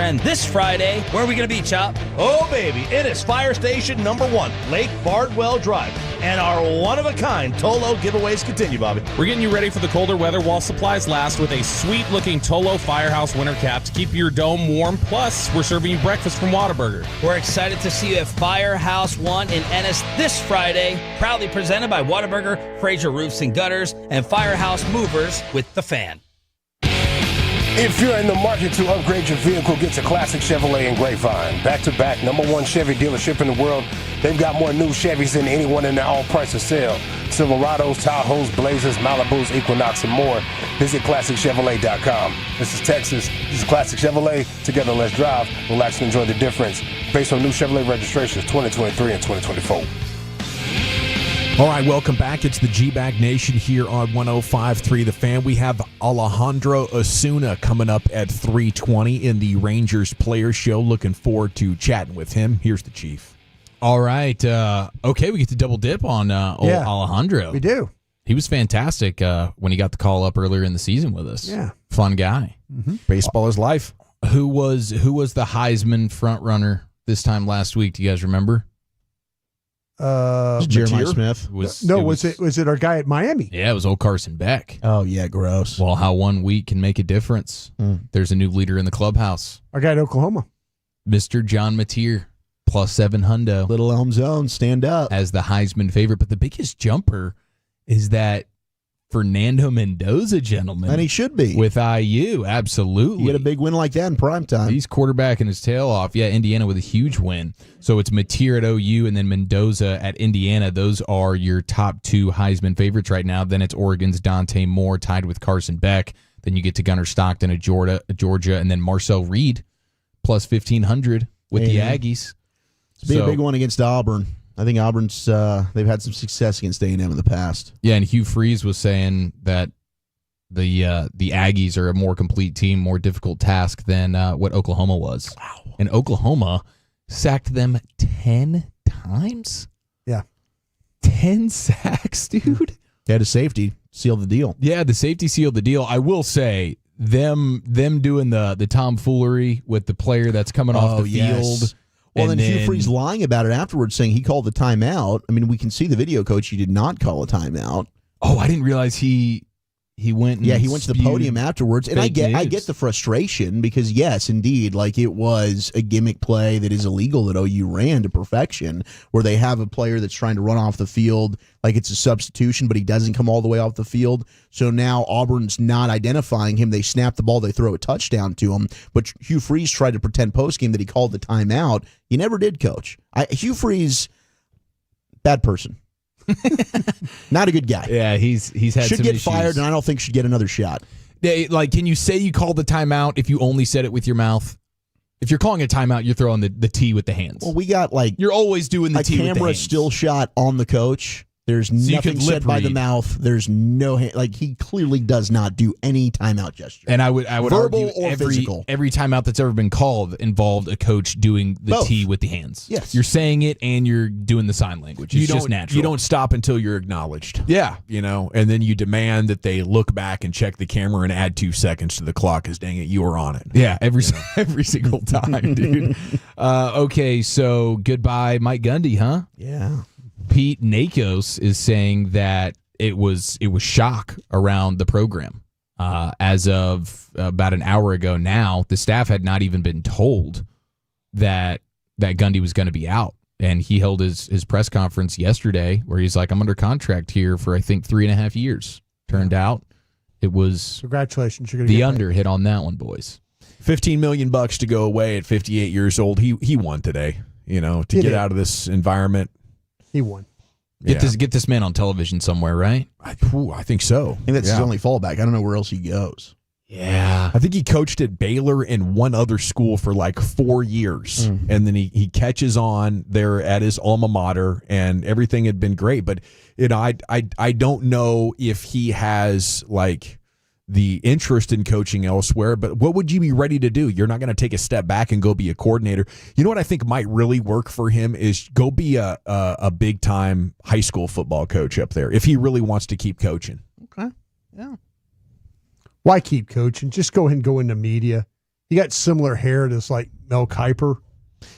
trend this Friday. Where are we going to be, Chop? Oh, baby, it is Fire Station #1, Lake Bardwell Drive. And our one-of-a-kind Tolo giveaways continue, Bobby. We're getting you ready for the colder weather while supplies last with a sweet-looking Tolo Firehouse winter cap to keep your dome warm. Plus, we're serving you breakfast from Whataburger. We're excited to see you at Firehouse 1 in Ennis this Friday. Proudly presented by Whataburger, Fraser Roofs and Gutters, and Firehouse Movers with The Fan. If you're in the market to upgrade your vehicle, get to Classic Chevrolet in Grapevine. Back-to-back #1 Chevy dealership in the world. They've got more new Chevys than anyone in their all-price of sale. Silverados, Tahoes, Blazers, Malibus, Equinox, and more. Visit ClassicChevrolet.com. This is Texas. This is Classic Chevrolet. Together, let's drive. Relax and enjoy the difference. Based on new Chevrolet registrations 2023 and 2024. All right, welcome back. It's the Gbag Nation here on 105.3 The Fan. We have Alejandro Osuna coming up at 3:20 in the Rangers Players Show. Looking forward to chatting with him. Here's the Chief. All right. Okay, we get to double dip on Alejandro. We do. He was fantastic when he got the call up earlier in the season with us. Yeah. Fun guy. Mm-hmm. Baseball is life. Who was the Heisman front runner this time last week? Do you guys remember? Jeremiah Smith. Was it our guy at Miami? Yeah, it was old Carson Beck. Oh yeah, gross. Well, how 1 week can make a difference. There's a new leader in the clubhouse. Our guy at Oklahoma. Mr. John Mateer, +7 hundo. Little Elm Zone, stand up. As the Heisman favorite. But the biggest jumper is that Fernando Mendoza, gentlemen. And he should be. With IU, absolutely. You get a big win like that in prime time. He's quarterbacking his tail off. Yeah, Indiana with a huge win. So it's Mateer at OU and then Mendoza at Indiana. Those are your top 2 Heisman favorites right now. Then it's Oregon's Dante Moore tied with Carson Beck. Then you get to Gunnar Stockton at Georgia, and then Marcel Reed +1,500 with the Aggies. It's be a big one against Auburn. I think Auburn's they've had some success against A&M in the past. Yeah, and Hugh Freeze was saying that the Aggies are a more complete team, more difficult task than what Oklahoma was. Wow. And Oklahoma sacked them 10 times? Yeah. 10 sacks, dude. They had a safety seal the deal. Yeah, the safety sealed the deal. I will say, them doing the tomfoolery with the player that's coming off the field. Well, then Hugh Freeze lying about it afterwards, saying he called the timeout. I mean, we can see the video, Coach. He did not call a timeout. Oh, I didn't realize he went. Yeah, he went to the podium afterwards, and I get the frustration because yes, indeed, like it was a gimmick play that is illegal that OU ran to perfection, where they have a player that's trying to run off the field like it's a substitution, but he doesn't come all the way off the field. So now Auburn's not identifying him. They snap the ball, they throw a touchdown to him. But Hugh Freeze tried to pretend postgame that he called the timeout. He never did, Coach. Hugh Freeze, bad person. Not a good guy. Yeah, he's had should some get issues. fired, and I don't think should get another shot. Yeah, like, can you say you called the timeout if you only said it with your mouth? If you're calling a timeout, you're throwing the T with the hands. Well, we got you're always doing the T with the hands. A camera still shot on the coach. There's nothing said by the mouth. There's no hand. Like, he clearly does not do any timeout gesture. And I would verbal argue or physical. Every timeout that's ever been called involved a coach doing the Both. T with the hands. Yes. You're saying it and you're doing the sign language. It's just natural. You don't stop until you're acknowledged. Yeah. And then you demand that they look back and check the camera and add 2 seconds to the clock because, dang it, you were on it. Yeah, every single time, dude. Okay, so goodbye, Mike Gundy, huh? Yeah. Pete Nakos is saying that it was shock around the program. As of about an hour ago now, the staff had not even been told that Gundy was going to be out. And he held his press conference yesterday where he's like, I'm under contract here for, I think, 3.5 years. Turned out it was congratulations. You're the under hit on that one, boys. $15 million to go away at 58 years old. He won today, to get out of this environment. He won. Get this man on television somewhere, right? I think so. I think that's his only fallback. I don't know where else he goes. Yeah. I think he coached at Baylor and one other school for like 4 years. And then he catches on there at his alma mater and everything had been great. But I don't know if he has like the interest in coaching elsewhere, but what would you be ready to do? You're not going to take a step back and go be a coordinator. You know what I think might really work for him is go be a big time high school football coach up there if he really wants to keep coaching. Okay. Yeah. Why keep coaching? Just go ahead and go into media he got similar hair to like Mel Kiper.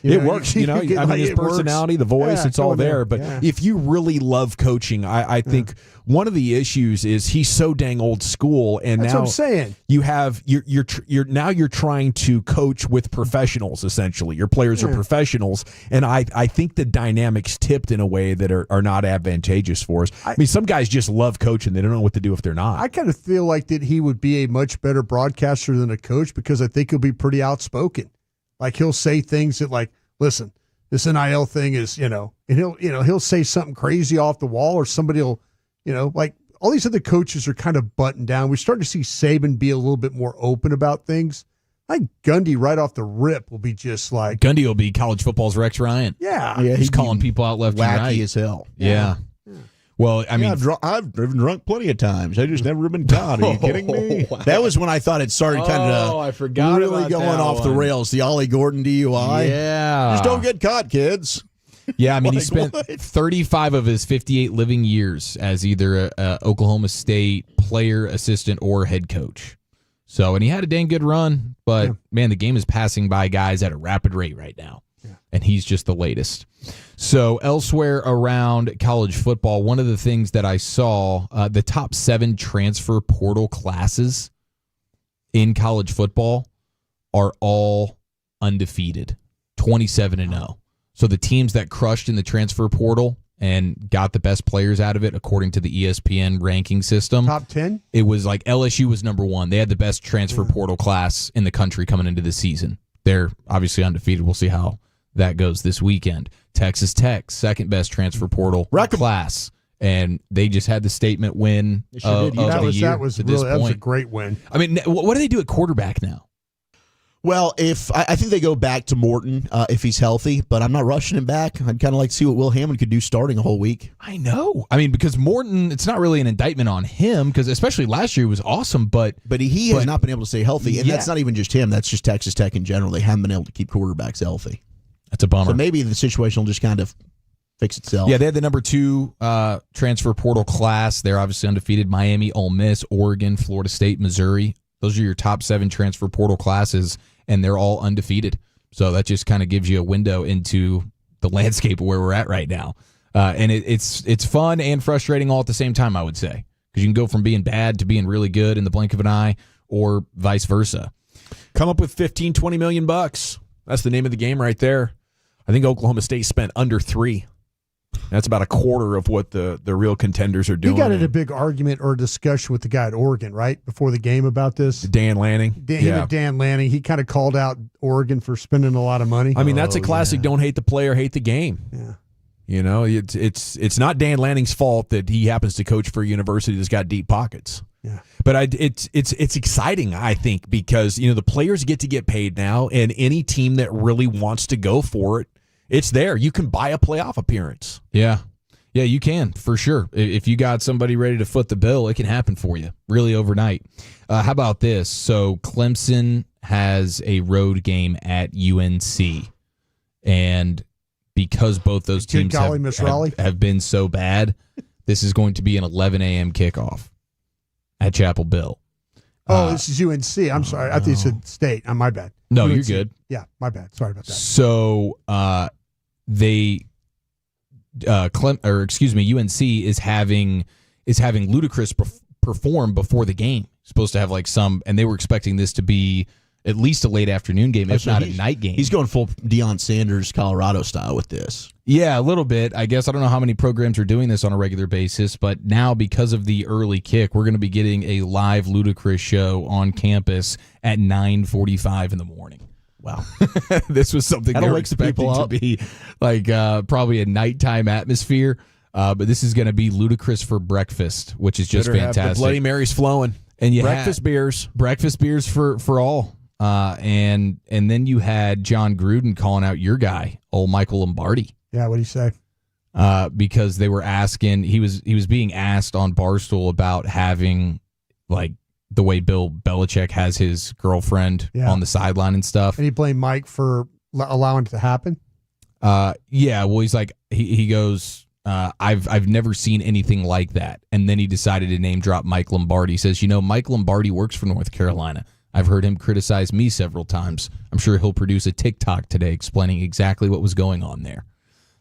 It works, I mean, his personality, the voice, it's all there. But if you really love coaching, I think one of the issues is he's so dang old school, and That's now what I'm saying. you're trying to coach with professionals. Essentially, your players are professionals, and I think the dynamics tipped in a way that are not advantageous for us. I mean, some guys just love coaching; they don't know what to do if they're not. I kind of feel like that he would be a much better broadcaster than a coach because I think he'll be pretty outspoken. Like he'll say things that like, listen, this NIL thing is, and he'll say something crazy off the wall, or somebody will, like all these other coaches are kind of buttoned down. We're starting to see Saban be a little bit more open about things. I think Gundy right off the rip will be just like Gundy will be college football's Rex Ryan. Yeah, he's calling people out left and right. Wacky as hell. Yeah. Well, I mean, I've driven drunk plenty of times. I just never been caught. Are you kidding me? That was when I thought it started kind of I forgot really about going that off the one. rails. The Ollie Gordon DUI. Yeah. Just don't get caught, kids. Yeah, I mean, he Like, spent what? 35 of his 58 living years as either a Oklahoma State player, assistant, or head coach. So, and he had a dang good run, but man, the game is passing by guys at a rapid rate right now. And he's just the latest. So elsewhere around college football, one of the things that I saw, the top 7 transfer portal classes in college football are all undefeated, 27-0. So the teams that crushed in the transfer portal and got the best players out of it, according to the ESPN ranking system. Top 10? It was like LSU was number 1. They had the best transfer portal class in the country coming into the season. They're obviously undefeated. We'll see how that goes this weekend. Texas Tech, second best transfer portal class. And they just had the statement win of the year. That was a great win. I mean, what do they do at quarterback now? Well, I think they go back to Morton if he's healthy, but I'm not rushing him back. I'd kind of like to see what Will Hammond could do starting a whole week. I know. I mean, because Morton, it's not really an indictment on him, because especially last year he was awesome, but he has not been able to stay healthy, and that's not even just him. That's just Texas Tech in general. They haven't been able to keep quarterbacks healthy. That's a bummer. So maybe the situation will just kind of fix itself. Yeah, they had the number 2 transfer portal class. They're obviously undefeated. Miami, Ole Miss, Oregon, Florida State, Missouri. Those are your top 7 transfer portal classes, and they're all undefeated. So that just kind of gives you a window into the landscape of where we're at right now. And it's fun and frustrating all at the same time, I would say, because you can go from being bad to being really good in the blink of an eye, or vice versa. Come up with $15-20 million. That's the name of the game right there. I think Oklahoma State spent under 3. That's about a quarter of what the real contenders are doing. He got in a big argument or discussion with the guy at Oregon, right, before the game about this. Dan Lanning. Him and Dan Lanning. He kind of called out Oregon for spending a lot of money. I mean, that's a classic don't hate the player, hate the game. Yeah. You know, it's not Dan Lanning's fault that he happens to coach for a university that's got deep pockets. Yeah. But it's exciting, I think, because, the players get to get paid now, and any team that really wants to go for it, it's there. You can buy a playoff appearance. Yeah. Yeah, you can, for sure. If you got somebody ready to foot the bill, it can happen for you, really overnight. How about this? So Clemson has a road game at UNC, and because both those teams have been so bad, this is going to be an 11 a.m. kickoff at Chapel Bill. This is UNC. I'm sorry. I think you said State. My bad. No, UNC. you're good. Yeah, my bad. Sorry about that. So UNC is having Ludacris perform before the game. Supposed to have and they were expecting this to be at least a late afternoon game, if not a night game. He's going full Deion Sanders, Colorado style with this. Yeah, a little bit. I guess I don't know how many programs are doing this on a regular basis, but now because of the early kick, we're going to be getting a live Ludacris show on campus at 9:45 in the morning. Wow. This was something they were expecting to be probably a nighttime atmosphere, but this is going to be Ludacris for breakfast, which is just fantastic. Have the Bloody Marys flowing. And you breakfast beers for all. And then you had John Gruden calling out your guy, old Michael Lombardi. Yeah, what did he say? Because they were asking, he was being asked on Barstool about having the way Bill Belichick has his girlfriend on the sideline and stuff. And he blamed Mike for allowing it to happen. Yeah. Well, he's like, he goes, I've never seen anything like that. And then he decided to name drop Mike Lombardi. He says, Mike Lombardi works for North Carolina. I've heard him criticize me several times. I'm sure he'll produce a TikTok today explaining exactly what was going on there.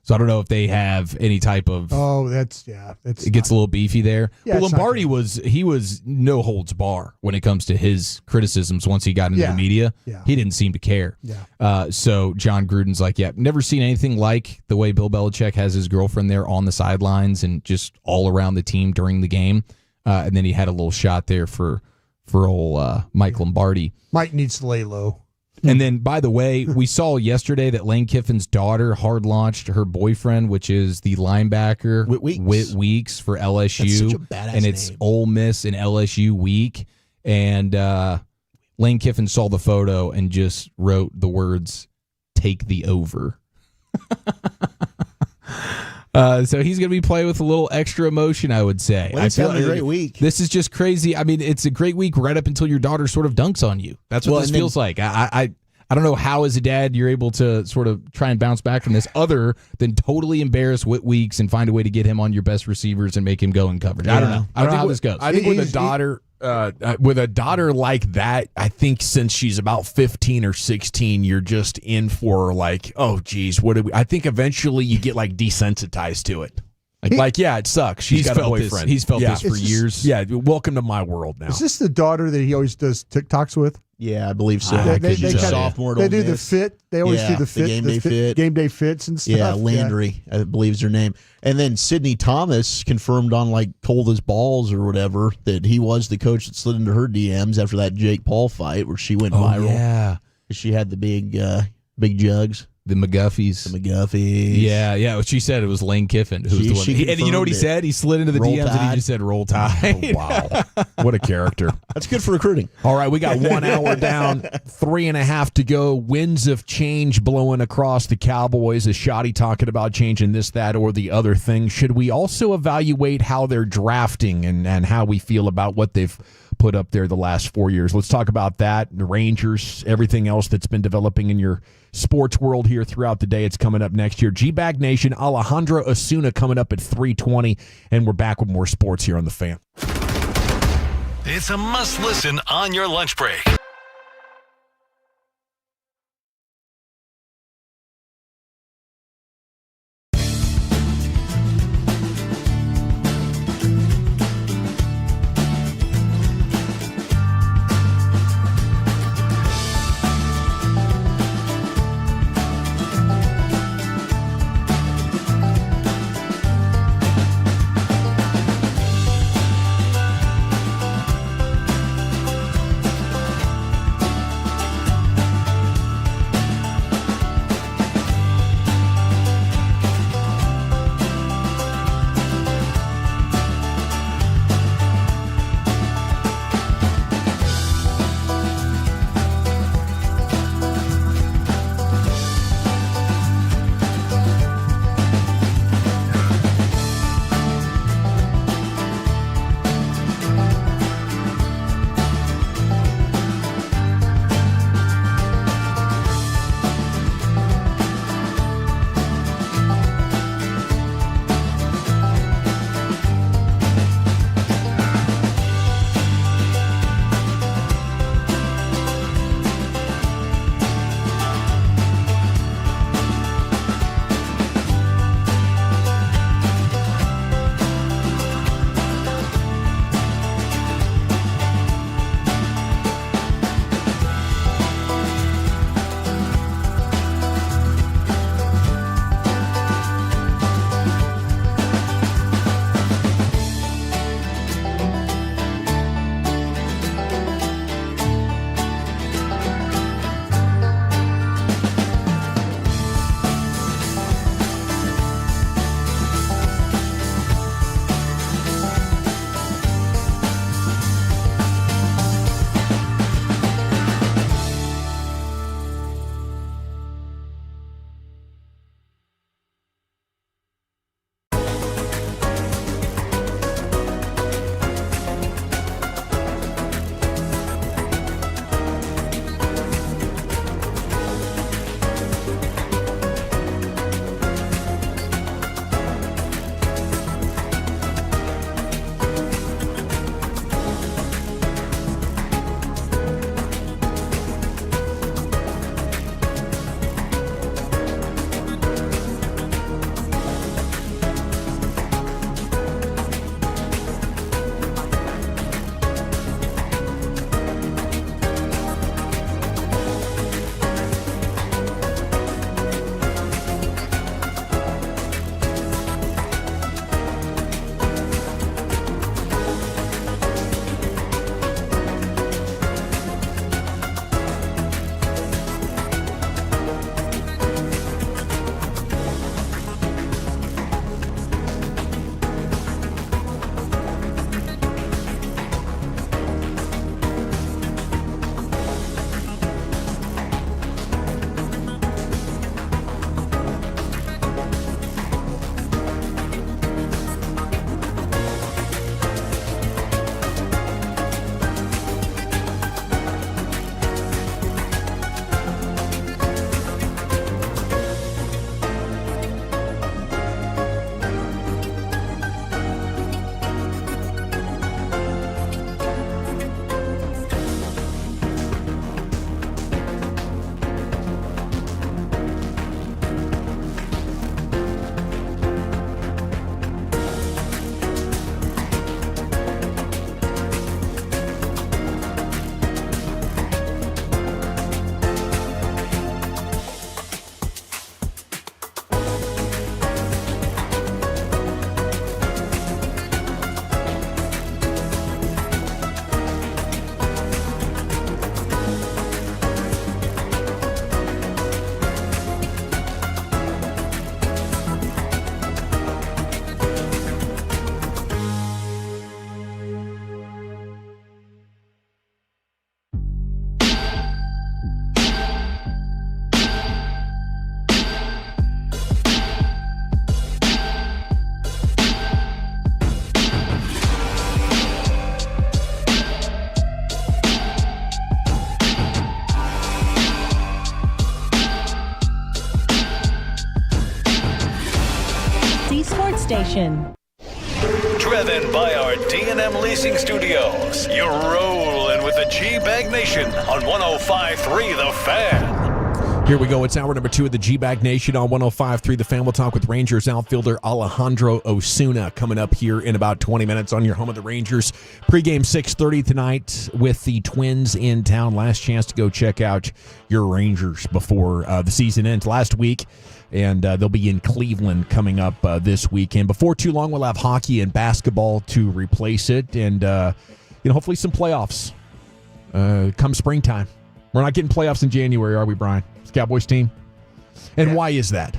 So I don't know if they have any type of. Oh, it gets a little beefy there. Yeah, well, it's not Lombardi was no holds bar when it comes to his criticisms. Once he got into the media, he didn't seem to care. So John Gruden's like, never seen anything like the way Bill Belichick has his girlfriend there on the sidelines and just all around the team during the game. And then he had a little shot there for old Mike Lombardi. Mike needs to lay low. And then, by the way, we saw yesterday that Lane Kiffin's daughter hard launched her boyfriend, which is the linebacker Whit Weeks for LSU. That's such a badass and it's name. Ole Miss and LSU week. And Lane Kiffin saw the photo and just wrote the words, "Take the over." So he's going to be playing with a little extra emotion, I would say. Well, it's having a great week. This is just crazy. I mean, it's a great week right up until your daughter sort of dunks on you. That's what this feels like. I don't know how, as a dad, you're able to sort of try and bounce back from this other than totally embarrass Whit Weeks and find a way to get him on your best receivers and make him go in coverage. I don't know. I don't know how this goes. I think with a daughter like that, I think since she's about 15 or 16, you're just in for like, oh, geez, what do we? I think eventually you get like desensitized to it. Yeah, it sucks. She's got a boyfriend. He's felt this for years. Yeah, welcome to my world now. Is this the daughter that he always does TikToks with? Yeah, I believe so. They sophomore. They do the fit. They always do the fit. Game day fits and stuff. Yeah, Landry, I believe is her name. And then Sidney Thomas confirmed on like Cold as Balls or whatever that he was the coach that slid into her DMs after that Jake Paul fight where she went viral. Yeah, she had the big jugs. The McGuffies. Yeah. What she said, it was Lane Kiffin who was the one. And you know what he said? He slid into the DMs and he just said, "Roll Tide." Oh, wow. What a character. That's good for recruiting. All right, we got 1 hour down, 3.5 to go. Winds of change blowing across the Cowboys. Is Shoddy talking about changing this, that, or the other thing? Should we also evaluate how they're drafting and how we feel about what they've put up there the last 4 years? Let's talk about that, the Rangers, everything else that's been developing in your sports world here throughout the day. It's coming up next year. Gbag Nation, Alejandra Osuna coming up at 3:20, and we're back with more sports here on The Fan. It's a must-listen on your lunch break. MLB Sports Station. Driven by our D&M Leasing Studios, you're rolling with the Gbag Nation on 105.3 The Fan. Here we go. It's hour number 2 of the Gbag Nation on 105.3 The Fan. We'll talk with Rangers outfielder Alejandro Osuna coming up here in about 20 minutes on your home of the Rangers. Pre-game 6:30 tonight with the Twins in town. Last chance to go check out your Rangers before the season ends last week. And they'll be in Cleveland coming up this weekend. Before too long, we'll have hockey and basketball to replace it. And, hopefully some playoffs come springtime. We're not getting playoffs in January, are we, Brian? It's Cowboys team. And why is that?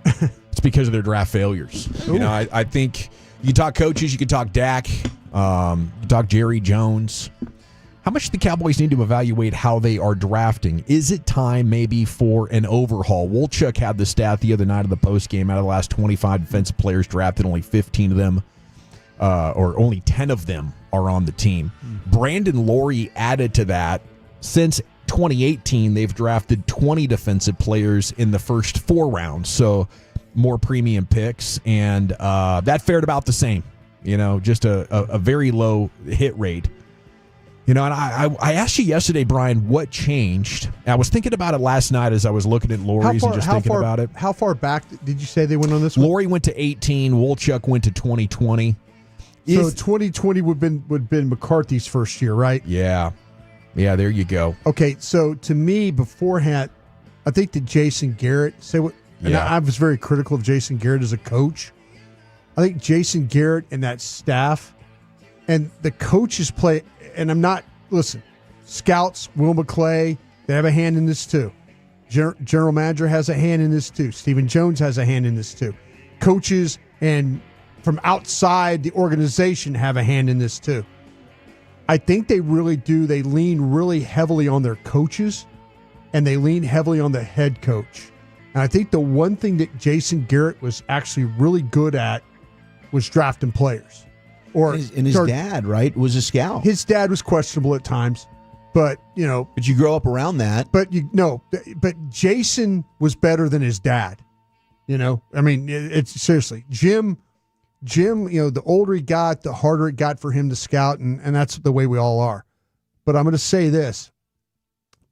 It's because of their draft failures. Ooh. You know, I think you can talk coaches, you can talk Dak, you can talk Jerry Jones. How much do the Cowboys need to evaluate how they are drafting? Is it time maybe for an overhaul? Wolchuk had the stat the other night of the postgame. Out of the last 25 defensive players drafted, only 15 of them, or only 10 of them are on the team. Brandon Laurie added to that. Since 2018, they've drafted 20 defensive players in the first 4 rounds, so more premium picks, and that fared about the same. Just a very low hit rate. And I asked you yesterday, Brian, what changed? I was thinking about it last night as I was looking at Laurie's and just thinking about it. How far back did you say they went on this one? Laurie went to 18. Wolchuk went to 2020. So 2020 would have been McCarthy's first year, right? Yeah. Yeah, there you go. Okay, so to me, beforehand, I think that Jason Garrett, I was very critical of Jason Garrett as a coach. I think Jason Garrett and that staff and the coaches play, and scouts, Will McClay, they have a hand in this too. General manager has a hand in this too. Stephen Jones has a hand in this too. Coaches and from outside the organization have a hand in this too. I think they really do. They lean really heavily on their coaches, and they lean heavily on the head coach. And I think the one thing that Jason Garrett was actually really good at was drafting players. His dad, right, was a scout. His dad was questionable at times, but But you grow up around that. But Jason was better than his dad. It's seriously Jim, the older he got, the harder it got for him to scout, and that's the way we all are. But I'm going to say this.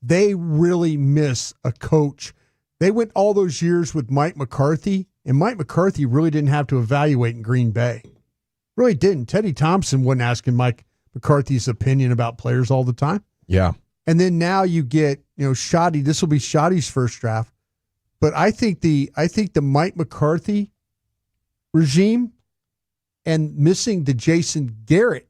They really miss a coach. They went all those years with Mike McCarthy, and Mike McCarthy really didn't have to evaluate in Green Bay. Really didn't. Teddy Thompson wasn't asking Mike McCarthy's opinion about players all the time. Yeah. And then now you get, Shoddy. This will be Shoddy's first draft. But I think the Mike McCarthy regime and missing the Jason Garrett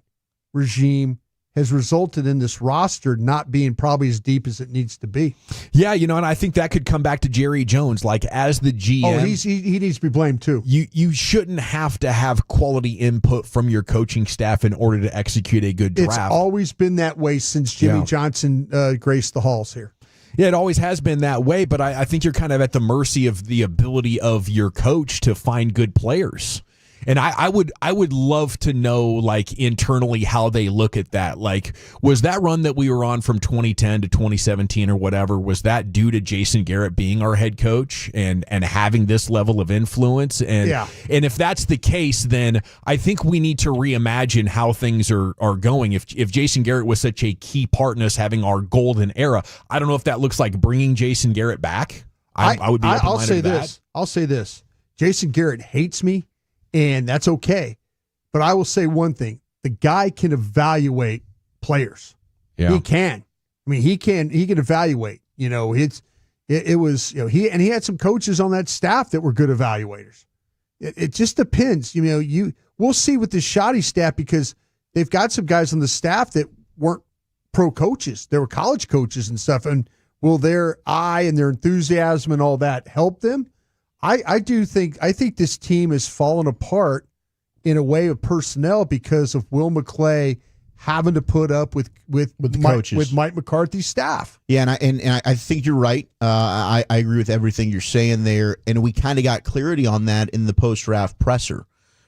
regime has resulted in this roster not being probably as deep as it needs to be. Yeah, and I think that could come back to Jerry Jones. Like, as the GM, he needs to be blamed too. You shouldn't have to have quality input from your coaching staff in order to execute a good draft. It's always been that way since Jimmy Johnson graced the halls here. Yeah, it always has been that way, but I think you're kind of at the mercy of the ability of your coach to find good players. And I would love to know, like, internally how they look at that. Like, was that run that we were on from 2010 to 2017 or whatever, was that due to Jason Garrett being our head coach and having this level of influence? And if that's the case, then I think we need to reimagine how things are going. If Jason Garrett was such a key part in us having our golden era, I don't know if that looks like bringing Jason Garrett back. I would be open-minded to that. I'll say this. Jason Garrett hates me. And that's okay. But I will say one thing. The guy can evaluate players. Yeah. He can. He can evaluate. He had some coaches on that staff that were good evaluators. It just depends. We'll see with the Shoddy staff, because they've got some guys on the staff that weren't pro coaches. They were college coaches and stuff. And will their eye and their enthusiasm and all that help them? I think this team has fallen apart in a way of personnel because of Will McClay having to put up with Mike McCarthy's staff. Yeah, and I think you're right. I agree with everything you're saying there, and we kind of got clarity on that in the post-draft presser,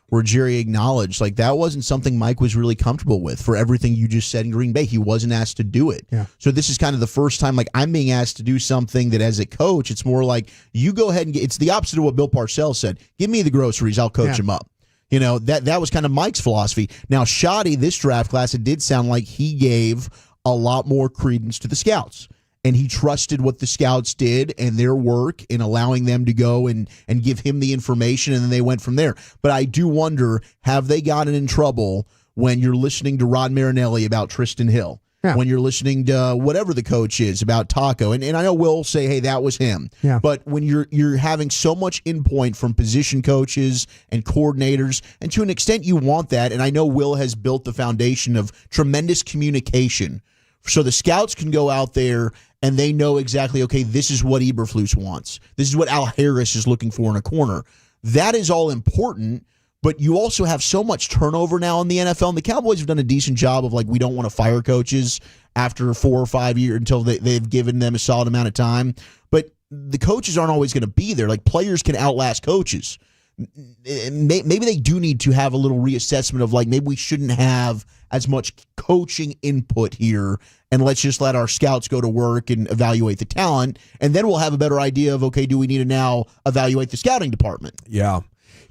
where Jerry acknowledged like that wasn't something Mike was really comfortable with for everything you just said in Green Bay. He wasn't asked to do it. Yeah. So this is kind of the first time like I'm being asked to do something that as a coach, it's more like you go ahead and it's the opposite of what Bill Parcells said. Give me the groceries, I'll coach him up. You know, that was kind of Mike's philosophy. Now, Shoddy, this draft class, it did sound like he gave a lot more credence to the scouts. And he trusted what the scouts did and their work in allowing them to go and give him the information, and then they went from there. But I do wonder, have they gotten in trouble when you're listening to Rod Marinelli about Tristan Hill? Yeah. When you're listening to whatever the coach is about Taco, and I know Will say, hey, that was him. Yeah. But when you're having so much input from position coaches and coordinators, and to an extent you want that, and I know Will has built the foundation of tremendous communication, so the scouts can go out there and they know exactly, okay, this is what Eberflus wants. This is what Al Harris is looking for in a corner. That is all important. But you also have so much turnover now in the NFL, and the Cowboys have done a decent job of, like, we don't want to fire coaches after 4 or 5 years until they've given them a solid amount of time. But the coaches aren't always going to be there. Like, players can outlast coaches. Maybe they do need to have a little reassessment of, like, maybe we shouldn't have as much coaching input here, and let's just let our scouts go to work and evaluate the talent, and then we'll have a better idea of, okay, do we need to now evaluate the scouting department? Yeah.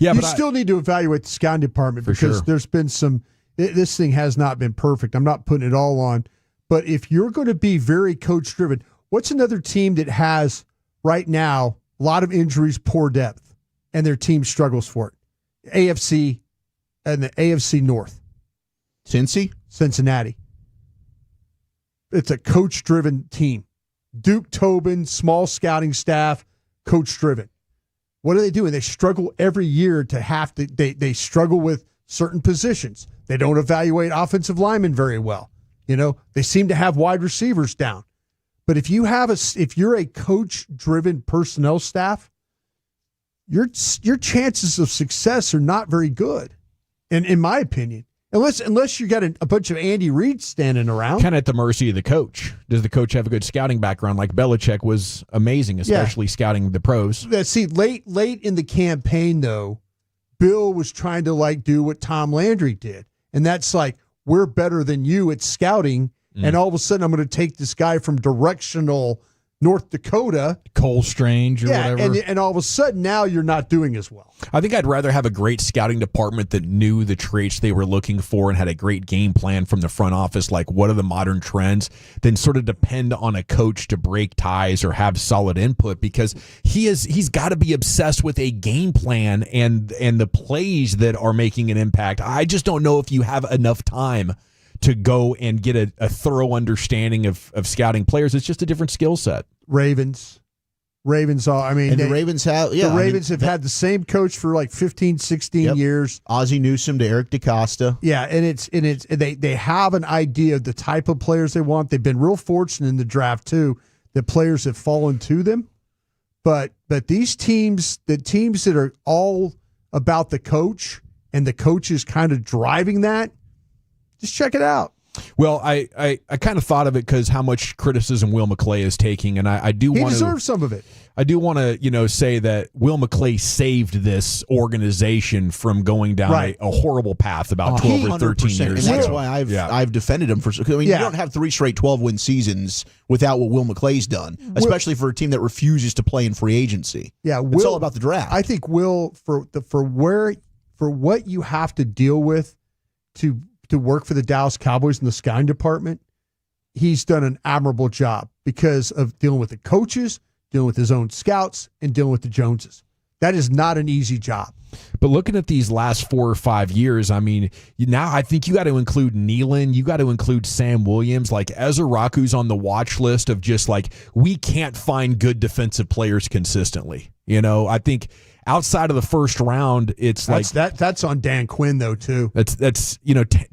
Yeah, you still need to evaluate the scouting department because there's been some. This thing has not been perfect. I'm not putting it all on, but if you're going to be very coach driven, what's another team that has right now a lot of injuries, poor depth, and their team struggles for it? AFC and the AFC North. Cincinnati. It's a coach driven team. Duke Tobin, small scouting staff, coach driven. What are they doing? They struggle every year to have to. They struggle with certain positions. They don't evaluate offensive linemen very well. You know, they seem to have wide receivers down. But if you're a coach-driven personnel staff, your chances of success are not very good, in my opinion. Unless you got a bunch of Andy Reid standing around. Kind of at the mercy of the coach. Does the coach have a good scouting background? Like Belichick was amazing, especially scouting the pros. See, late in the campaign, though, Bill was trying to do what Tom Landry did. And that's like, we're better than you at scouting. And all of a sudden, I'm going to take this guy from directional North Dakota. Cole Strange or whatever. And all of a sudden, now you're not doing as well. I think I'd rather have a great scouting department that knew the traits they were looking for and had a great game plan from the front office, like what are the modern trends, than sort of depend on a coach to break ties or have solid input, because he's got to be obsessed with a game plan and the plays that are making an impact. I just don't know if you have enough time to go and get a thorough understanding of scouting players. It's just a different skill set. Ravens, the Ravens have had the same coach for like 15, 16 years. Ozzie Newsome to Eric DeCosta. Yeah, and they have an idea of the type of players they want. They've been real fortunate in the draft too that players have fallen to them. But these teams, the teams that are all about the coach and the coach is kind of driving that, just check it out. Well, I kind of thought of it because how much criticism Will McClay is taking, and I do want to. He deserves some of it. I do want to, say that Will McClay saved this organization from going down a horrible path about 12 or 13 years ago. And that's why I've defended him for. I mean, you don't have 3 straight 12-win seasons without what Will McClay's done, especially for a team that refuses to play in free agency. Yeah, it's all about the draft. I think Will for what you have to deal with to work for the Dallas Cowboys in the scouting department, he's done an admirable job because of dealing with the coaches, dealing with his own scouts, and dealing with the Joneses. That is not an easy job. But looking at these last 4 or 5 years, I mean, now I think you got to include Nealon, you got to include Sam Williams, like Ezra Raku's on the watch list of just like, we can't find good defensive players consistently. I think outside of the first round, that's on Dan Quinn though too. That's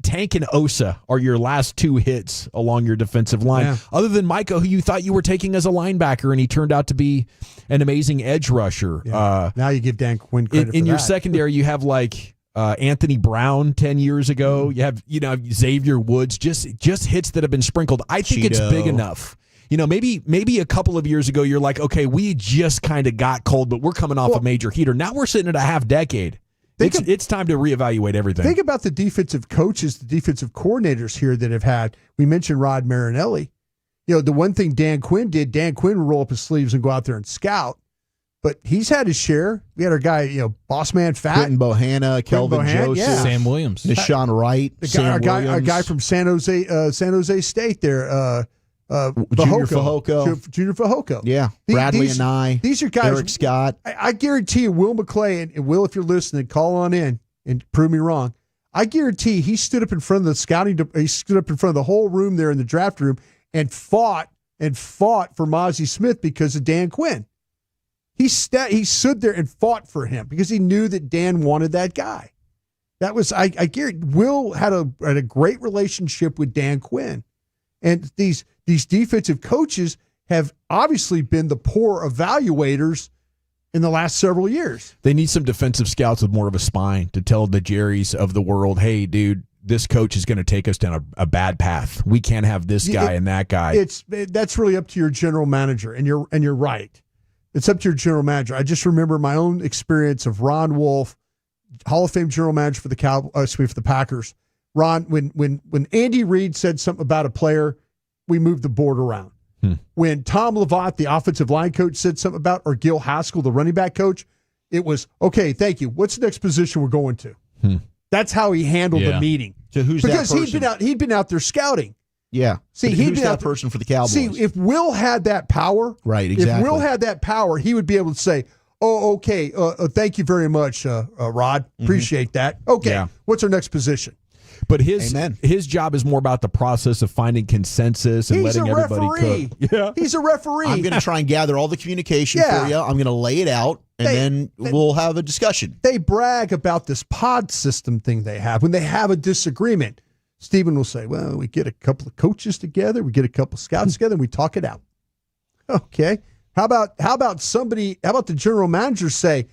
Tank and Osa are your last 2 hits along your defensive line. Yeah. Other than Micah, who you thought you were taking as a linebacker, and he turned out to be an amazing edge rusher. Yeah. Now you give Dan Quinn credit in for your that. Secondary. You have Anthony Brown 10 years ago. You have Xavier Woods. Just hits that have been sprinkled. I think it's big enough. Maybe a couple of years ago, you're like, okay, we just kind of got cold, but we're coming off a major heater. Now we're sitting at a half decade. It's time to reevaluate everything. Think about the defensive coaches, the defensive coordinators here that have had. We mentioned Rod Marinelli. The one thing Dan Quinn did, Dan Quinn would roll up his sleeves and go out there and scout. But he's had his share. We had our guy, Boss Man Fat. Quentin Bohanna, Kelvin Joseph. Yeah. Sam Williams. Nishan Wright. Our guy from San Jose State there. Junior Fajoko. Yeah. Bradley and I. These are guys. Eric Scott. I guarantee you, Will McClay, and Will, if you're listening, call on in and prove me wrong. I guarantee he stood up in front of the scouting. He stood up in front of the whole room there in the draft room and fought for Mozzie Smith because of Dan Quinn. He stood there and fought for him because he knew that Dan wanted that guy. That was I guarantee Will had a great relationship with Dan Quinn, and these defensive coaches have obviously been the poor evaluators in the last several years. They need some defensive scouts with more of a spine to tell the Jerrys of the world, hey, dude, this coach is going to take us down a bad path. We can't have this guy and that guy. That's really up to your general manager, and you're right. It's up to your general manager. I just remember my own experience of Ron Wolf, Hall of Fame general manager for the Packers. Ron, when Andy Reid said something about a player, we moved the board around. When Tom Lavatt, the offensive line coach, said something about, or Gil Haskell, the running back coach, it was, okay, thank you. What's the next position we're going to? That's how he handled the meeting. So who's that person? Because he'd been out there scouting. Yeah. See, who's that person for the Cowboys? See, if Will had that power, right? Exactly. If Will had that power, he would be able to say, "Oh, okay, thank you very much, Rod. Appreciate that. Okay, what's our next position?" But his job is more about the process of finding consensus and letting everybody cook. Yeah, he's a referee. I'm going to try and gather all the communication for you. I'm going to lay it out, and then we'll have a discussion. They brag about this pod system thing they have. When they have a disagreement, Stephen will say, well, we get a couple of coaches together, we get a couple of scouts together, and we talk it out. Okay. How about the general manager say,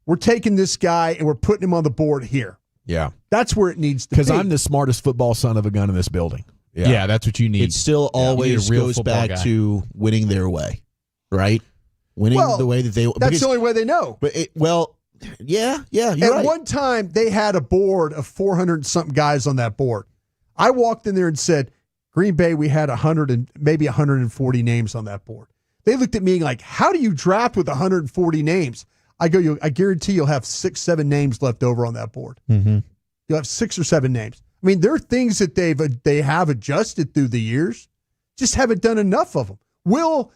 we're taking this guy and we're putting him on the board here? Yeah. That's where it needs to be. Because I'm the smartest football son of a gun in this building. Yeah, that's what you need. It still always goes back to winning their way, right? Winning the way that they... That's the only way they know. But you're At one time, they had a board of 400-something guys on that board. I walked in there and said, Green Bay, we had 100 and maybe 140 names on that board. They looked at me like, how do you draft with 140 names? I go, I guarantee you'll have 6-7 names left over on that board. Mm-hmm. You'll have 6 or 7 names. I mean, there are things that they have adjusted through the years, just haven't done enough of them. Will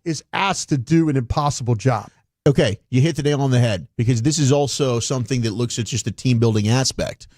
is asked to do an impossible job. Okay, you hit the nail on the head, because this is also something that looks at just the team building aspect.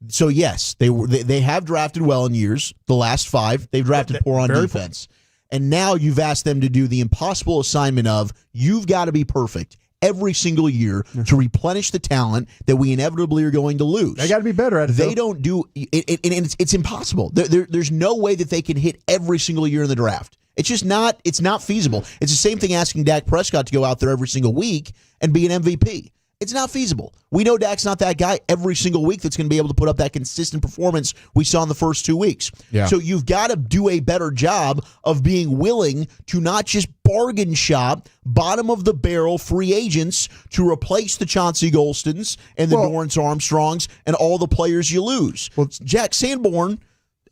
So yes, they have drafted well in years. The last 5, they've drafted poor on defense. And now you've asked them to do the impossible assignment of, you've got to be perfect every single year to replenish the talent that we inevitably are going to lose. They got to be better at it. They don't do it, and it's impossible. There's no way that they can hit every single year in the draft. It's just not. It's not feasible. It's the same thing asking Dak Prescott to go out there every single week and be an MVP. It's not feasible. We know Dak's not that guy every single week that's going to be able to put up that consistent performance we saw in the first 2 weeks. Yeah. So you've got to do a better job of being willing to not just bargain shop bottom of the barrel free agents to replace the Chauncey Golstons and the Dorrance Armstrongs and all the players you lose. Well, Jack Sanborn,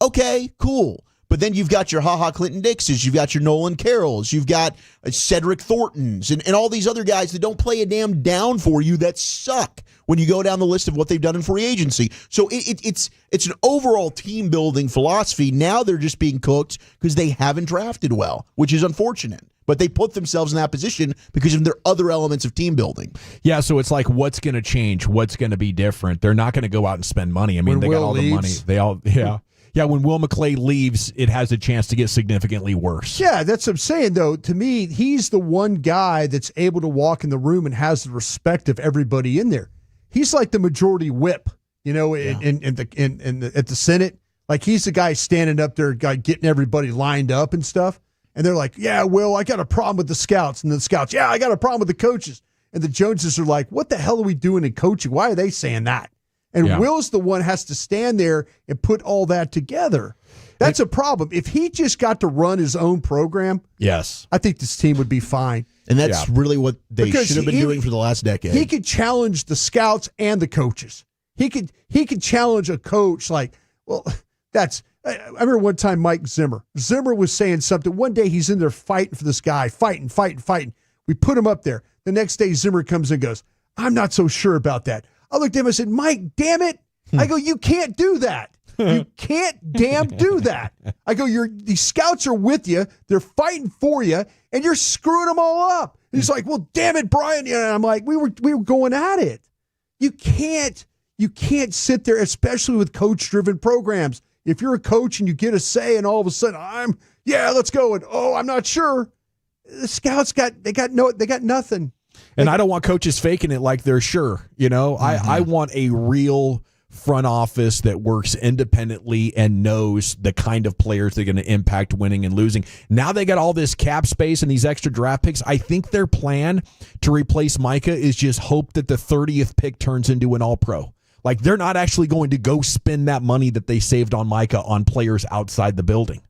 okay, cool. But then you've got your Ha-Ha Clinton Dixes, you've got your Nolan Carrolls, you've got Cedric Thorntons, and all these other guys that don't play a damn down for you that suck when you go down the list of what they've done in free agency. So it's an overall team building philosophy. Now they're just being cooked because they haven't drafted well, which is unfortunate. But they put themselves in that position because of their other elements of team building. Yeah, so it's like, what's going to change? What's going to be different? They're not going to go out and spend money. I mean, they got all the money. They all, Yeah, when Will McClay leaves, it has a chance to get significantly worse. Yeah, that's what I'm saying, though. To me, he's the one guy that's able to walk in the room and has the respect of everybody in there. He's like the majority whip, at the Senate. Like, he's the guy standing up there, getting everybody lined up and stuff. And they're like, yeah, Will, I got a problem with the scouts. And the scouts, yeah, I got a problem with the coaches. And the Joneses are like, what the hell are we doing in coaching? Why are they saying that? And Will's the one has to stand there and put all that together. That's a problem. If he just got to run his own program, yes, I think this team would be fine. And that's really what they should have been doing for the last decade. He could challenge the scouts and the coaches. He could challenge a coach like, well, that's. I remember one time Mike Zimmer was saying something. One day he's in there fighting for this guy, fighting. We put him up there. The next day Zimmer comes in and goes, I'm not so sure about that. I looked at him and said, Mike, damn it. I go, you can't do that. You can't damn do that. I go, these scouts are with you. They're fighting for you, and you're screwing them all up. And he's like, well, damn it, Brian. And I'm like, we were going at it. You can't sit there, especially with coach-driven programs. If you're a coach and you get a say, and all of a sudden let's go. And I'm not sure. The scouts got nothing. And I don't want coaches faking it like they're sure. I want a real front office that works independently and knows the kind of players they're going to impact winning and losing. Now they got all this cap space and these extra draft picks. I think their plan to replace Micah is just hope that the 30th pick turns into an all-pro. Like, they're not actually going to go spend that money that they saved on Micah on players outside the building.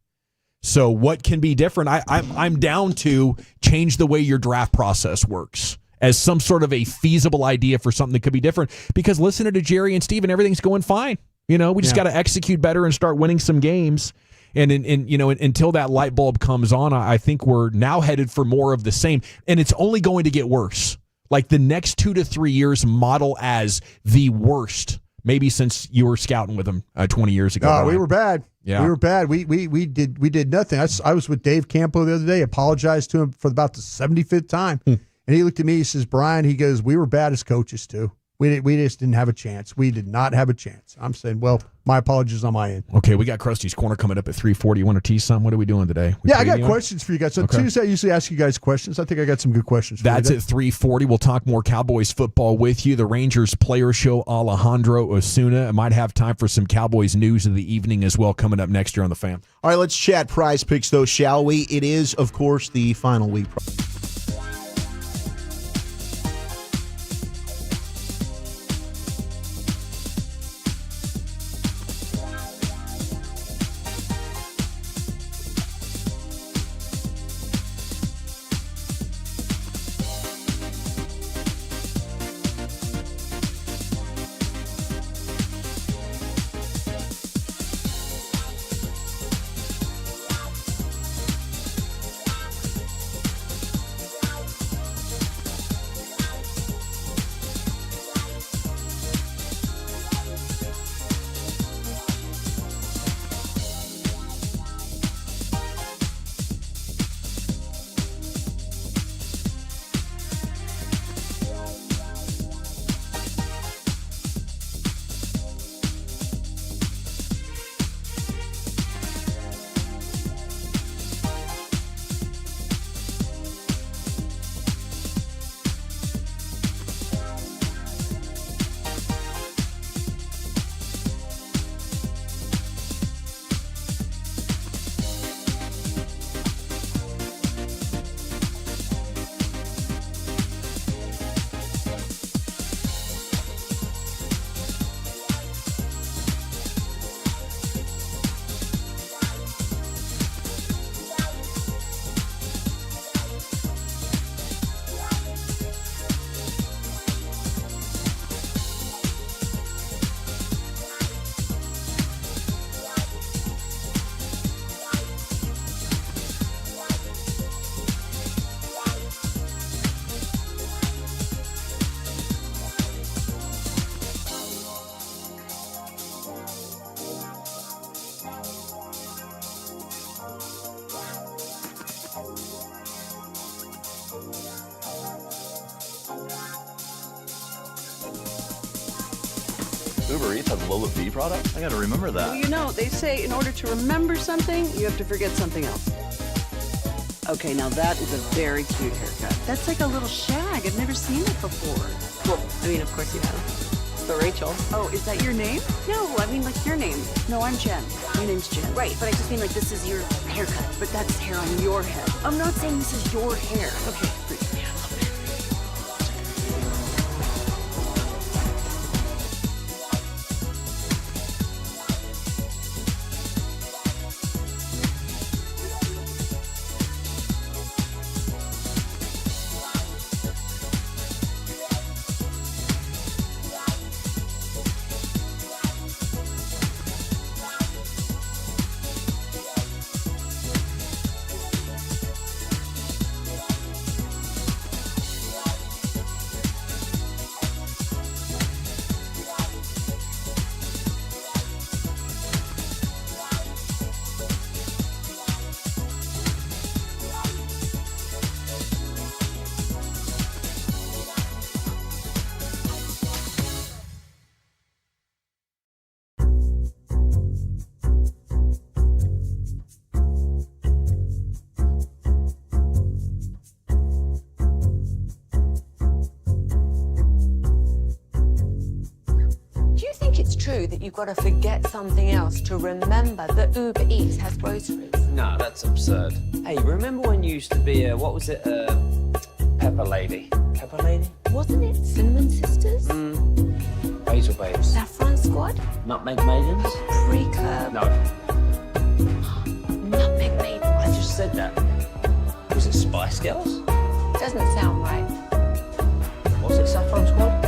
So what can be different? I'm down to change the way your draft process works as some sort of a feasible idea for something that could be different. Because listening to Jerry and Steven, everything's going fine. We just got to execute better and start winning some games. And until that light bulb comes on, I think we're now headed for more of the same. And it's only going to get worse. Like, the next 2 to 3 years model as the worst, maybe since you were scouting with them 20 years ago. Oh, we were bad. Yeah. We were bad. We did nothing. I was with Dave Campo the other day, apologized to him for about the 75th time. And he looked at me, he says, Brian, he goes, we were bad as coaches too. We just didn't have a chance. We did not have a chance. I'm saying, well, my apologies on my end. Okay, we got Krusty's Corner coming up at 3:40. You want to tease something? What are we doing today? I got questions for you guys. So Tuesday, I usually ask you guys questions. I think I got some good questions for you. That's at 3:40. We'll talk more Cowboys football with you. The Rangers player show, Alejandro Osuna. I might have time for some Cowboys news of the evening as well coming up next year on The Fan. All right, let's chat Prize Picks, though, shall we? It is, of course, the final week. Uber Eats has low fee products? I gotta remember that. Well, they say in order to remember something, you have to forget something else. Okay, now that is a very cute haircut. That's like a little shag. I've never seen it before. Well, of course you have. It's the Rachel. Oh, is that your name? No, like your name. No, I'm Jen. My name's Jen. Right, but I just mean like this is your haircut. But that's hair on your head. I'm not saying this is your hair. Okay, please. true that you've got to forget something else to remember that Uber Eats has groceries? No, that's absurd. Hey, remember when you used to be Pepper Lady? Pepper Lady? Wasn't it Cinnamon Sisters? Basil Babes. Saffron Squad? Nutmeg Maidens? Pre-curb? No. Nutmeg Maidens? I just said that. Was it Spice Girls? Doesn't sound right. Was it Saffron Squad?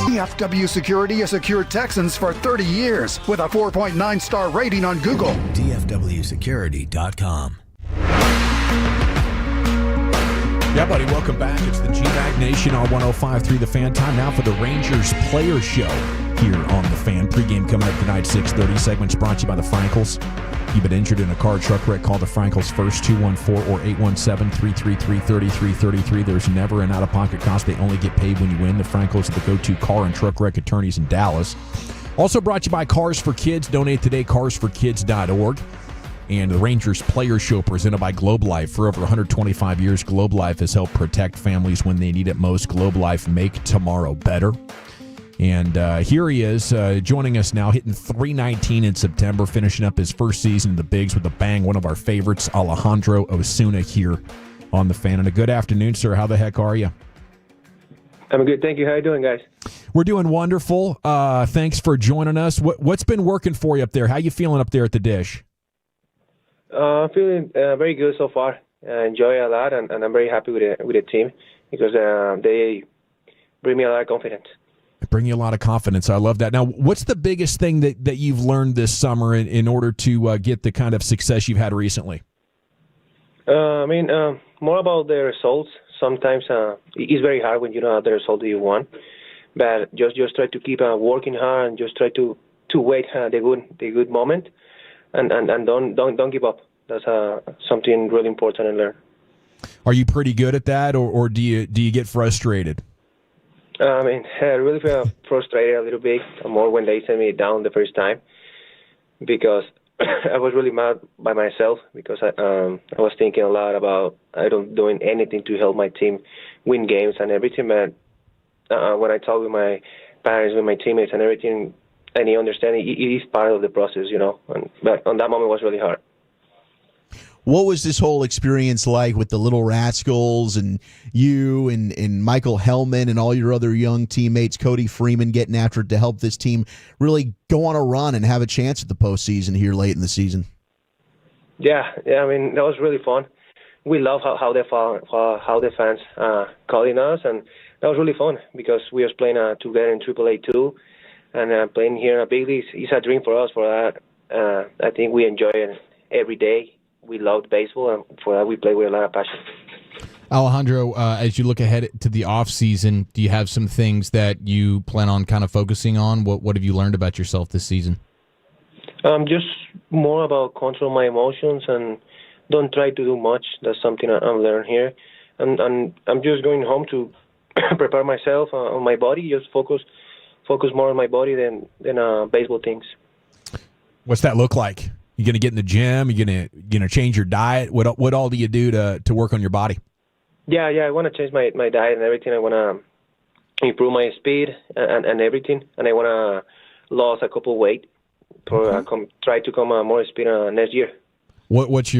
DFW Security has secured Texans for 30 years with a 4.9-star rating on Google. DFWsecurity.com. Yeah, buddy, welcome back. It's the Gbag Nation on 105.3 The Fan. Time now for the Rangers Player Show here on The Fan. Pre-game coming up tonight, 6:30. Segments brought to you by the Frankels. You've been injured in a car truck wreck, call the Frankels first, 214 or 817-333-3333. There's never an out-of-pocket cost. They only get paid when you win. The Frankels are the go-to car and truck wreck attorneys in Dallas. Also brought to you by Cars for Kids. Donate today, carsforkids.org. And the Rangers Player Show presented by Globe Life. For over 125 years, Globe Life has helped protect families when they need it most. Globe Life, make tomorrow better. And here he is joining us now, hitting .319 in September, finishing up his first season in the Bigs with a bang. One of our favorites, Alejandro Osuna, here on The Fan. And a good afternoon, sir. How the heck are you? I'm good. Thank you. How are you doing, guys? We're doing wonderful. Thanks for joining us. What's been working for you up there? How you feeling up there at the Dish? I'm feeling very good so far. I enjoy it a lot, and I'm very happy with the team because they bring me a lot of confidence. Bring you a lot of confidence. I love that. Now, what's the biggest thing that you've learned this summer in order to get the kind of success you've had recently? More about the results. Sometimes it's very hard when you don't have the result that you want, but just try to keep working hard and just try to wait the good moment, and don't give up. That's something really important to learn. Are you pretty good at that, or do you get frustrated? I really feel frustrated a little bit more when they sent me down the first time because I was really mad by myself because I was thinking a lot about I don't doing anything to help my team win games and everything. But when I talk with my parents, with my teammates and everything, and you understand it is part of the process, you know. But on that moment, it was really hard. What was this whole experience like with the Little Rascals and you and Michael Hellman and all your other young teammates, Cody Freeman, getting after it to help this team really go on a run and have a chance at the postseason here late in the season? Yeah. I mean, that was really fun. We love how the fans calling us, and that was really fun because we was playing together in AAA too, and playing here in a big league is a dream for us. For that, I think we enjoy it every day. We loved baseball, and for that we play with a lot of passion. Alejandro, as you look ahead to the off season, do you have some things that you plan on kind of focusing on? What have you learned about yourself this season? Just more about control my emotions and don't try to do much. That's something I'm learning here, and I'm just going home to prepare myself on my body. Just focus more on my body than baseball things. What's that look like? You gonna get in the gym? You gonna change your diet? What all do you do to work on your body? Yeah. I want to change my diet and everything. I want to improve my speed and everything, and I want to lose a couple weight for try to come more speed next year. What's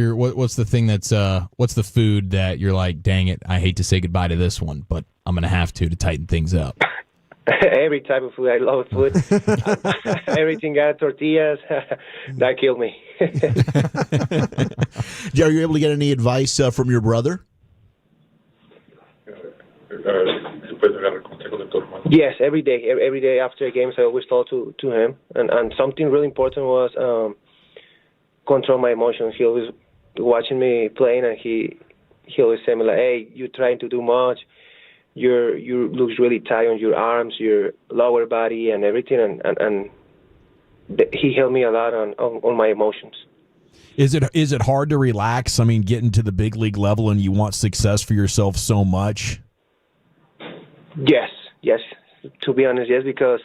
the thing that's what's the food that you're like, dang it, I hate to say goodbye to this one, but I'm gonna have to tighten things up? Every type of food. I love food. Everything got tortillas. That killed me. Are you able to get any advice from your brother? Yes, every day. Every day after games, I always talk to him. And something really important was control my emotions. He always watching me playing, and he always say me like, "Hey, you're trying to do much. You looks really tight on your arms, your lower body, and everything." And he helped me a lot on my emotions. Is it hard to relax? I mean, getting to the big league level and you want success for yourself so much. Yes. To be honest, yes, because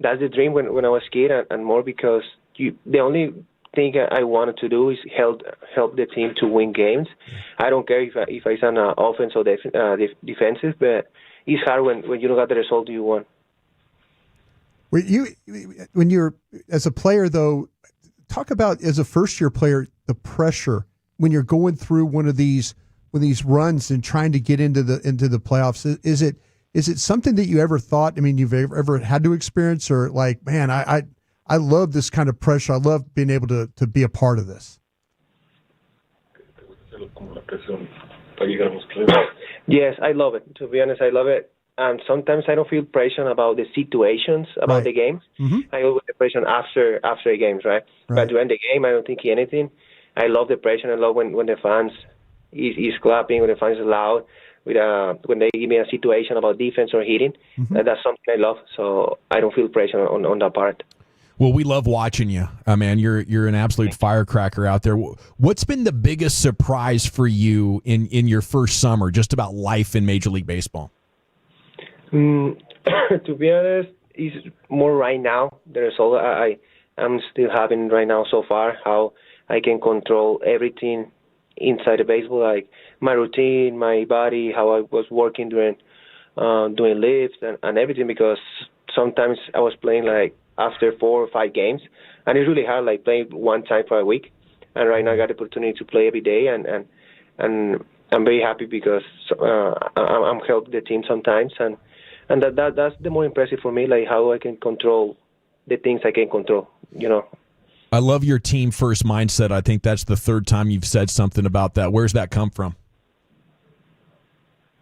that's the dream when I was a kid, and more because the only thing I wanted to do is help the team to win games. I don't care if it's on offense or defensive, but it's hard when you don't got the result you want. When you're as a player, though, talk about as a first-year player the pressure when you're going through one of these runs and trying to get into the playoffs. Is it something that you ever thought? I mean, you've ever had to experience, or like, man, I love this kind of pressure. I love being able to be a part of this. Yes, I love it. To be honest, I love it. And sometimes I don't feel pressure about the situations, about the games. Mm-hmm. I always get pressure after the games, right? But during the game, I don't think anything. I love the pressure. I love when the fans is clapping, when the fans is loud, when they give me a situation about defense or hitting. Mm-hmm. That's something I love. So I don't feel pressure on that part. Well, we love watching you, man. You're an absolute firecracker out there. What's been the biggest surprise for you in your first summer, just about life in Major League Baseball? To be honest, it's more right now. The result I'm still having right now so far, how I can control everything inside the baseball, like my routine, my body, how I was working during doing lifts and everything, because sometimes I was playing like after 4 or 5 games, and it's really hard, like playing one time for a week. And right now I got the opportunity to play every day, and I'm very happy because I'm helping the team sometimes, and that's the more impressive for me, like how I can control the things I can control, you know. I love your team first mindset. I think that's the third time you've said something about that. Where's that come from?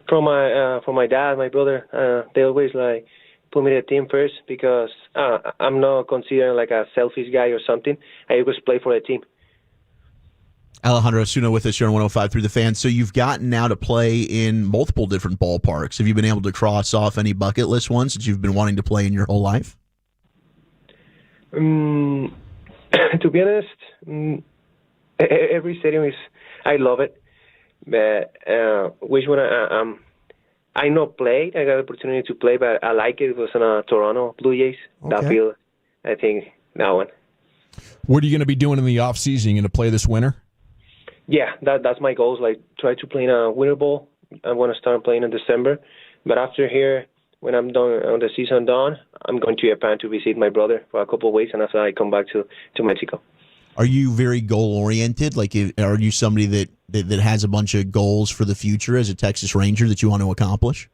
From my dad, my brother. They always like put me the team first, because I'm not considered like a selfish guy or something. I always play for the team. Alejandro Osuna with us here on 105 through the Fan. So you've gotten now to play in multiple different ballparks. Have you been able to cross off any bucket list ones that you've been wanting to play in your whole life? To be honest, every stadium I love it. But which one I not played. I got the opportunity to play, but I like it. It was in Toronto Blue Jays. Okay. That field, I think that one. What are you going to be doing in the off season? You going to play this winter? Yeah, that's my goal. Is like try to play in a winter ball. I want to start playing in December, but after here, when I'm done on the season done, I'm going to Japan to visit my brother for a couple of weeks, and after I come back to Mexico. Are you very goal oriented? Like, are you somebody that has a bunch of goals for the future as a Texas Ranger that you want to accomplish?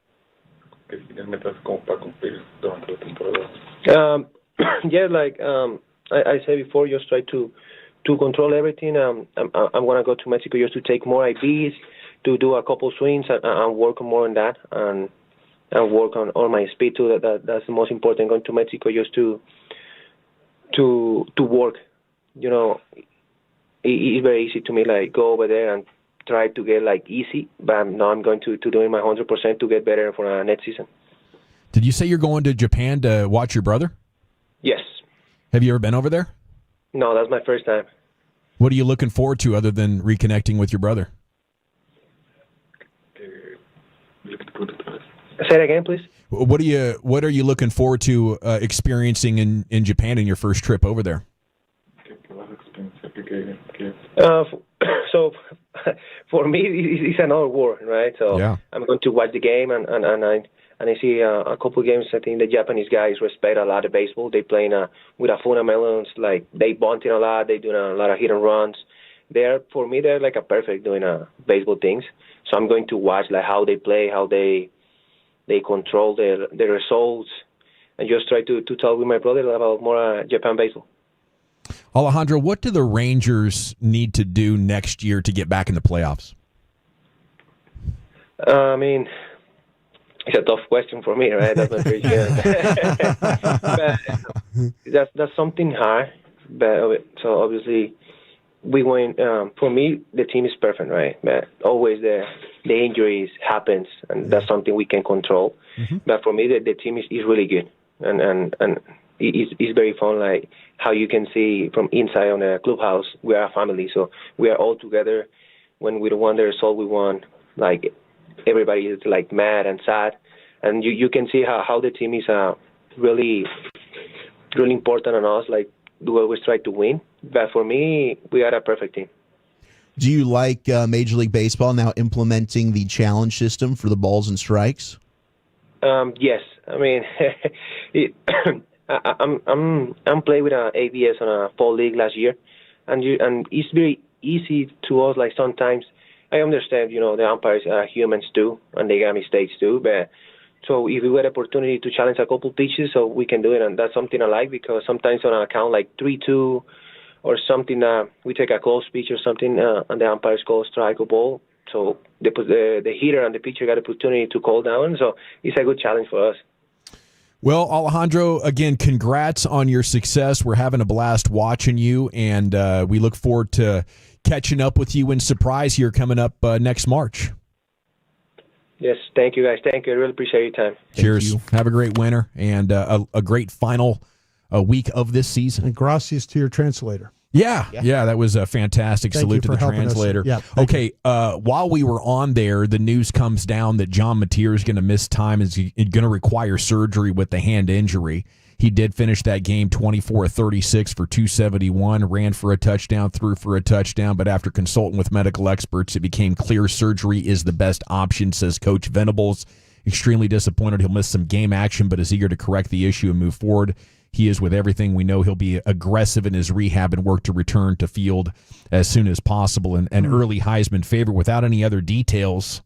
Yeah, like I said before, just try to control everything. I'm gonna go to Mexico just to take more IBs, to do a couple swings and work more on that, and work on my speed too. That's the most important. Going to Mexico just to work. You know, it's very easy to me. Like go over there and try to get like easy, but now I'm going to doing my 100% to get better for next season. Did you say you're going to Japan to watch your brother? Yes. Have you ever been over there? No, that's my first time. What are you looking forward to other than reconnecting with your brother? Say it again, please. What are you looking forward to experiencing in Japan in your first trip over there? So for me, it's another war, right? So yeah. I'm going to watch the game, and I see a couple of games. I think the Japanese guys respect a lot of baseball. They playing with a fundamentals, like they bunting a lot. They doing a lot of hit and runs. For me, they're like a perfect doing baseball things. So I'm going to watch like how they play, how they control their results, and just try to talk with my brother about more Japan baseball. Alejandro, what do the Rangers need to do next year to get back in the playoffs? I mean, it's a tough question for me, right? That's not very sure. But that's something hard. But so obviously, we went. For me, the team is perfect, right? But always the injuries happens, and that's something we can control. Mm-hmm. But for me, the team is really good, and it's very fun. Like how you can see from inside on the clubhouse, we are a family, so we are all together. When we won the result, we won. Like everybody is like mad and sad, and you can see how the team is really important on us. Like we always try to win. But for me, we are a perfect team. Do you like Major League Baseball now implementing the challenge system for the balls and strikes? Yes, I mean, I'm playing with ABS on a fall league last year, and it's very easy to us. Like sometimes I understand, the umpires are humans too, and they got mistakes too. But so if we get opportunity to challenge a couple pitches, so we can do it, and that's something I like because sometimes on a count like 3-2 or something, we take a close pitch or something, and the umpires call strike or ball. So the hitter and the pitcher got opportunity to call down. So it's a good challenge for us. Well, Alejandro, again, congrats on your success. We're having a blast watching you, and we look forward to catching up with you in Surprise here coming up next March. Yes, thank you, guys. Thank you. I really appreciate your time. Cheers. Have a great winter and a great final week of this season. And gracias to your translator. Yeah, that was a fantastic salute to the translator. Yeah, okay, while we were on there, the news comes down that John Mateer is going to miss time, is going to require surgery with the hand injury. He did finish that game 24-36 for 271, ran for a touchdown, threw for a touchdown, but after consulting with medical experts, it became clear surgery is the best option, says Coach Venables. Extremely disappointed he'll miss some game action, but is eager to correct the issue and move forward. He is with everything. We know he'll be aggressive in his rehab and work to return to field as soon as possible. And an early Heisman favorite without any other details.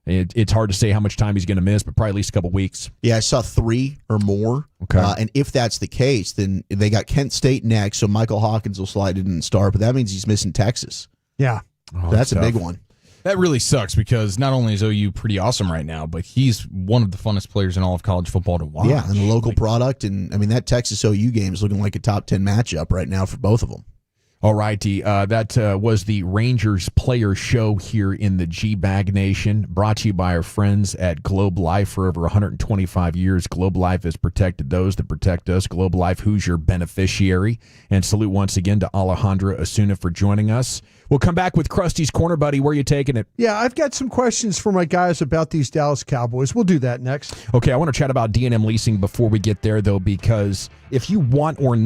It's hard to say how much time he's going to miss, but probably at least a couple weeks. Yeah, I saw 3 or more. Okay. And if that's the case, then they got Kent State next, so Michael Hawkins will slide in and start, but that means he's missing Texas. Yeah. Oh, that's a tough. big one. That really sucks because not only is OU pretty awesome right now, but he's one of the funnest players in all of college football to watch. Yeah, and the local product. And, I mean, that Texas OU game is looking like a top 10 matchup right now for both of them. All righty. That was the Rangers Player Show here in the Gbag Nation, brought to you by our friends at Globe Life. For over 125 years, Globe Life has protected those that protect us. Globe Life, who's your beneficiary? And salute once again to Alejandro Osuna for joining us. We'll come back with Krusty's Corner, buddy. Where are you taking it? Yeah, I've got some questions for my guys about these Dallas Cowboys. We'll do that next. Okay, I want to chat about D&M leasing before we get there, though, because if you want or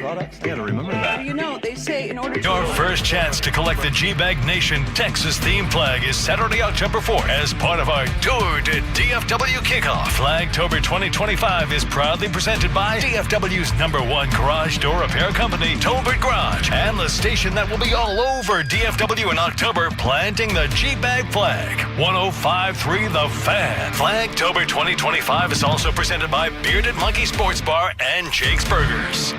products? I gotta remember that. You know, they say in order to... Your first chance to collect the Gbag Nation Texas theme flag is Saturday, October 4th as part of our Tour to DFW Kickoff. Flagtober 2025 is proudly presented by DFW's #1 garage door repair company, Tolbert Garage, and the station that will be all over DFW in October planting the Gbag flag. 105.3 The Fan. Flagtober 2025 is also presented by Bearded Monkey Sports Bar and Jake's Burgers.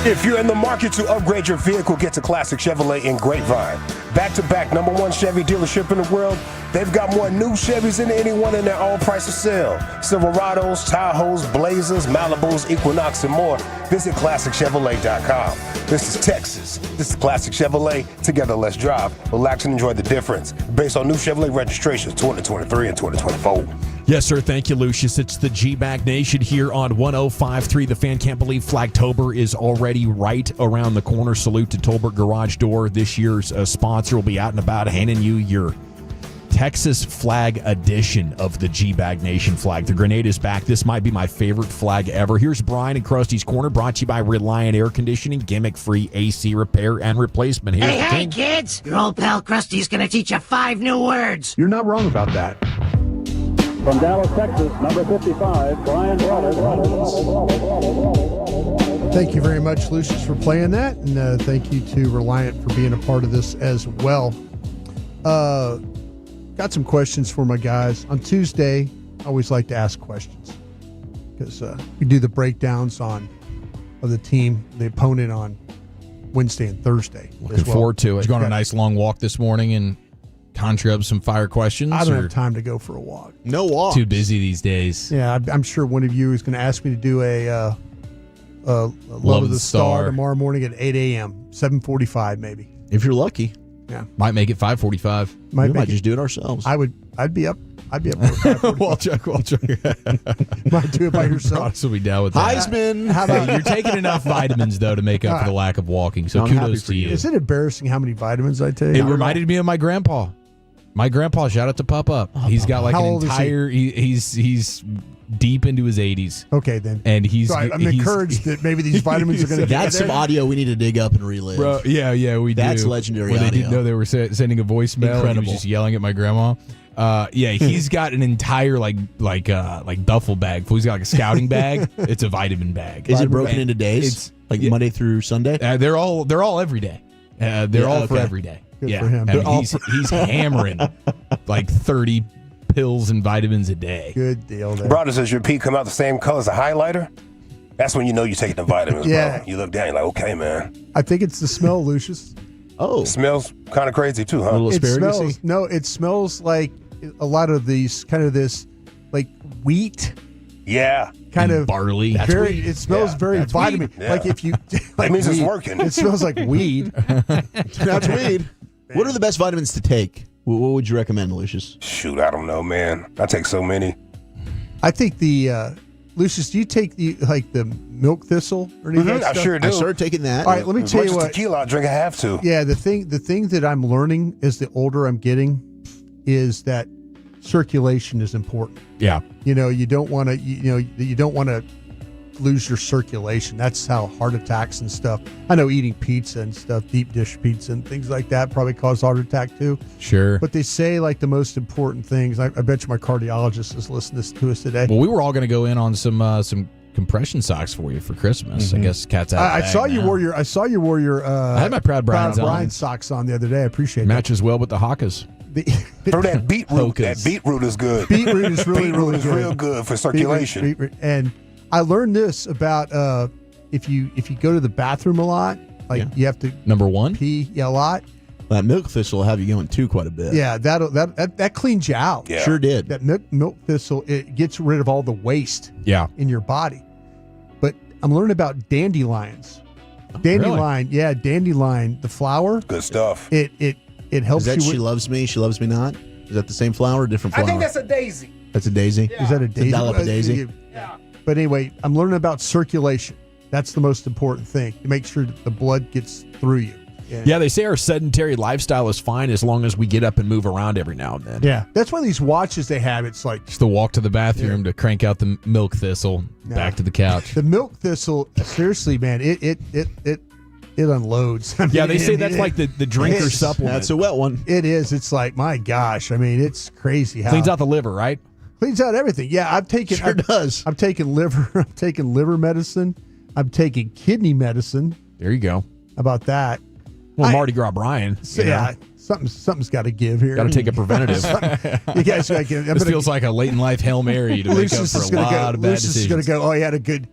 If you're in the market to upgrade your vehicle, get to Classic Chevrolet in Grapevine. Back-to-back #1 Chevy dealership in the world. They've got more new Chevys than anyone in their own price of sale. Silverados, Tahoes, Blazers, Malibus, Equinox, and more. Visit ClassicChevrolet.com. This is Texas. This is Classic Chevrolet. Together, let's drive. Relax and enjoy the difference. Based on new Chevrolet registrations 2023 and 2024. Yes, sir. Thank you, Lucius. It's the Gbag Nation here on 105.3. The Fan. Can't believe Flagtober is already right around the corner. Salute to Tolbert Garage Door. This year's sponsor will be out and about handing you your Texas flag edition of the Gbag Nation flag. The grenade is back. This might be my favorite flag ever. Here's Brian and Krusty's Corner, brought to you by Reliant Air Conditioning, gimmick-free AC repair and replacement. Here's Hey, kids! Your old pal Krusty's gonna teach you 5 new words. You're not wrong about that. From Dallas, Texas, number 55, Brian Waters. Thank you very much, Lucius, for playing that, and thank you to Reliant for being a part of this as well. Got some questions for my guys. On Tuesday, I always like to ask questions because we do the breakdowns of the team, the opponent on Wednesday and Thursday. Looking forward to it. Did you go on a nice long walk this morning and conjure up some fire questions? I don't have time to go for a walk. No walk. Too busy these days. Yeah, I'm sure one of you is going to ask me to do a Love of the Star tomorrow morning at 8 a.m., 7:45 maybe. If you're lucky. Yeah. Might make it 5:45. We might just do it ourselves. I'd be up. I'd be up. Walchuk. Might do it by yourself. Ross will be down with that. Heisman. How about You're taking enough vitamins, though, to make up for the lack of walking. So kudos to you. Is it embarrassing how many vitamins I take? It reminded me of my grandpa. My grandpa, shout out to Pop Up. He's got like How an old is entire. He's deep into his 80s. Okay, then. And he's. So I'm encouraged that maybe these vitamins are going to. That's some audio we need to dig up and relive. Bro, yeah, we do. That's legendary Where audio. they didn't know they were sending a voicemail. And he was just yelling at my grandma. Yeah, he's got an entire like duffel bag. He's got like a scouting bag. It's a vitamin bag. Is it broken into days? It's Monday through Sunday. They're all every day. They're all for every day. Good for him. I mean, he's hammering like 30 pills and vitamins a day. Good deal there. Brother, does your pee come out the same color as a highlighter? That's when you know you're taking the vitamins, Yeah. bro. You look down, you're like, okay, man. I think it's the smell, Lucius. Oh. It smells kind of crazy, too, huh? A little It asparagus-y? smells. No, it smells like a lot of these kind of this like wheat. Yeah. Kind of barley. It smells very that's vitamin. weed. Yeah. Like if you. Like That means it's weed. working. It smells like weed. That's weed. What are the best vitamins to take? What would you recommend, Lucius? Shoot, I don't know, man. I take so many. I think Lucius, do you take the milk thistle or any of that I stuff? sure do. I started taking that. All right, let me As tell much you as what. tequila I drink, I have to. Yeah, the thing that I'm learning as the older I'm getting is that circulation is important. Yeah. You don't want to lose your circulation. That's how heart attacks and stuff. I know eating pizza and stuff, deep dish pizza and things like that probably cause heart attack too. Sure. But they say like the most important things. I bet you my cardiologist is listening to us today. Well, we were all going to go in on some compression socks for you for Christmas. I guess cat's out. I saw you wore your. I had my Proud Brian's on. socks on the other day. I appreciate that. Matches well with the Hawkas. Throw that beetroot. That beetroot is good. Beetroot is really Beetroot is good. real good for circulation. Beetroot. And I learned this about if you go to the bathroom a lot, you have to number one pee a lot. That milk thistle will have you going too quite a bit. Yeah, that cleans you out. Yeah. Sure did. That milk thistle, it gets rid of all the waste. Yeah. In your body. But I'm learning about dandelions. Dandelion, really? Yeah, dandelion, the flower. Good stuff. It helps Is that you. She Loves Me, She Loves Me Not? Is that the same flower or different flower? I think that's a daisy. That's a daisy? Is that a daisy? Develop a daisy? Yeah. But anyway, I'm learning about circulation. That's the most important thing, to make sure that the blood gets through you. Yeah, they say our sedentary lifestyle is fine as long as we get up and move around every now and then. Yeah, that's one of these watches they have. It's like just the walk to the bathroom to crank out the milk thistle, back to the couch. The milk thistle, seriously, man, it unloads. I mean, they say that's like the drinker supplement. That's a wet one. It is. It's like, my gosh. I mean, it's crazy how cleans out the liver, right? Cleans out everything. Yeah, I've taken. does. I'm taking liver. I'm taking liver medicine. I'm taking kidney medicine. There you go. How about that? Well, Mardi Gras Brian. Something's got to give here. Got to take a preventative. You guys, this feels like a late in life Hail Mary to make up for a lot of bad Lucius decisions. is going to go, he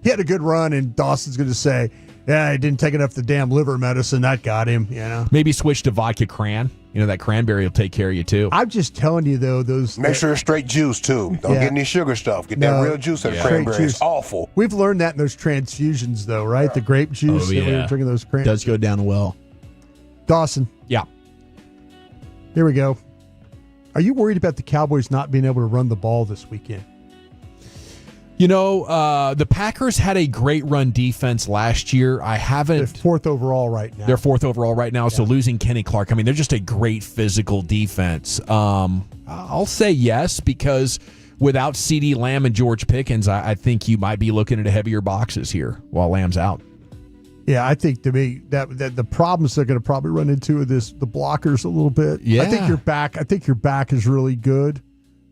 had a good run, and Dawson's going to say, yeah, he didn't take enough the damn liver medicine. That got him, Maybe switch to vodka cran. That cranberry will take care of you, too. I'm just telling you, though, Make sure it's straight juice, too. Don't get any sugar stuff. Get that real juice out of cranberry. It's awful. We've learned that in those transfusions, though, right? The grape juice that we were drinking those cranberries. Does go down well. Dawson. Yeah. Here we go. Are you worried about the Cowboys not being able to run the ball this weekend? The Packers had a great run defense last year. They're fourth overall right now. They're fourth overall right now, so losing Kenny Clark, they're just a great physical defense. I'll say yes, because without CeeDee Lamb and George Pickens, I think you might be looking at heavier boxes here while Lamb's out. Yeah, I think to me that the problems they're going to probably run into are the blockers a little bit. Yeah. I think your back is really good.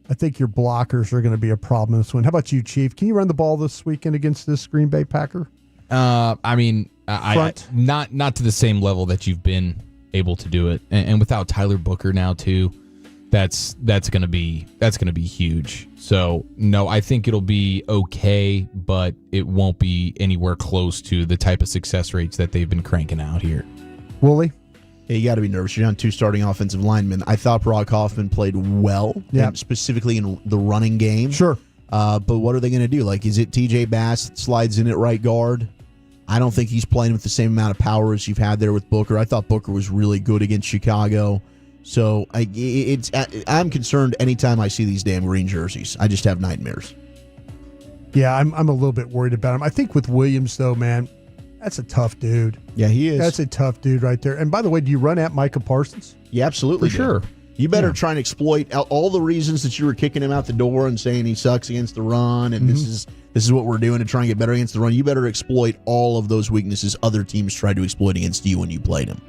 I think your blockers are going to be a problem in this one. How about you, Chief? Can you run the ball this weekend against this Green Bay Packer? Not to the same level that you've been able to do it, and without Tyler Booker now too, that's going to be huge. So no, I think it'll be okay, but it won't be anywhere close to the type of success rates that they've been cranking out here. Wooly? Yeah, you got to be nervous. You're down 2 starting offensive linemen. I thought Brock Hoffman played well, specifically in the running game. Sure. But what are they going to do? Is it TJ Bass that slides in at right guard? I don't think he's playing with the same amount of power as you've had there with Booker. I thought Booker was really good against Chicago. So I'm concerned anytime I see these damn green jerseys. I just have nightmares. Yeah, I'm a little bit worried about him. I think with Williams, though, man, that's a tough dude. Yeah, he is. That's a tough dude right there. And by the way, do you run at Micah Parsons? Yeah, absolutely. For sure. You better try and exploit all the reasons that you were kicking him out the door and saying he sucks against the run, and this is what we're doing to try and get better against the run. You better exploit all of those weaknesses other teams tried to exploit against you when you played him.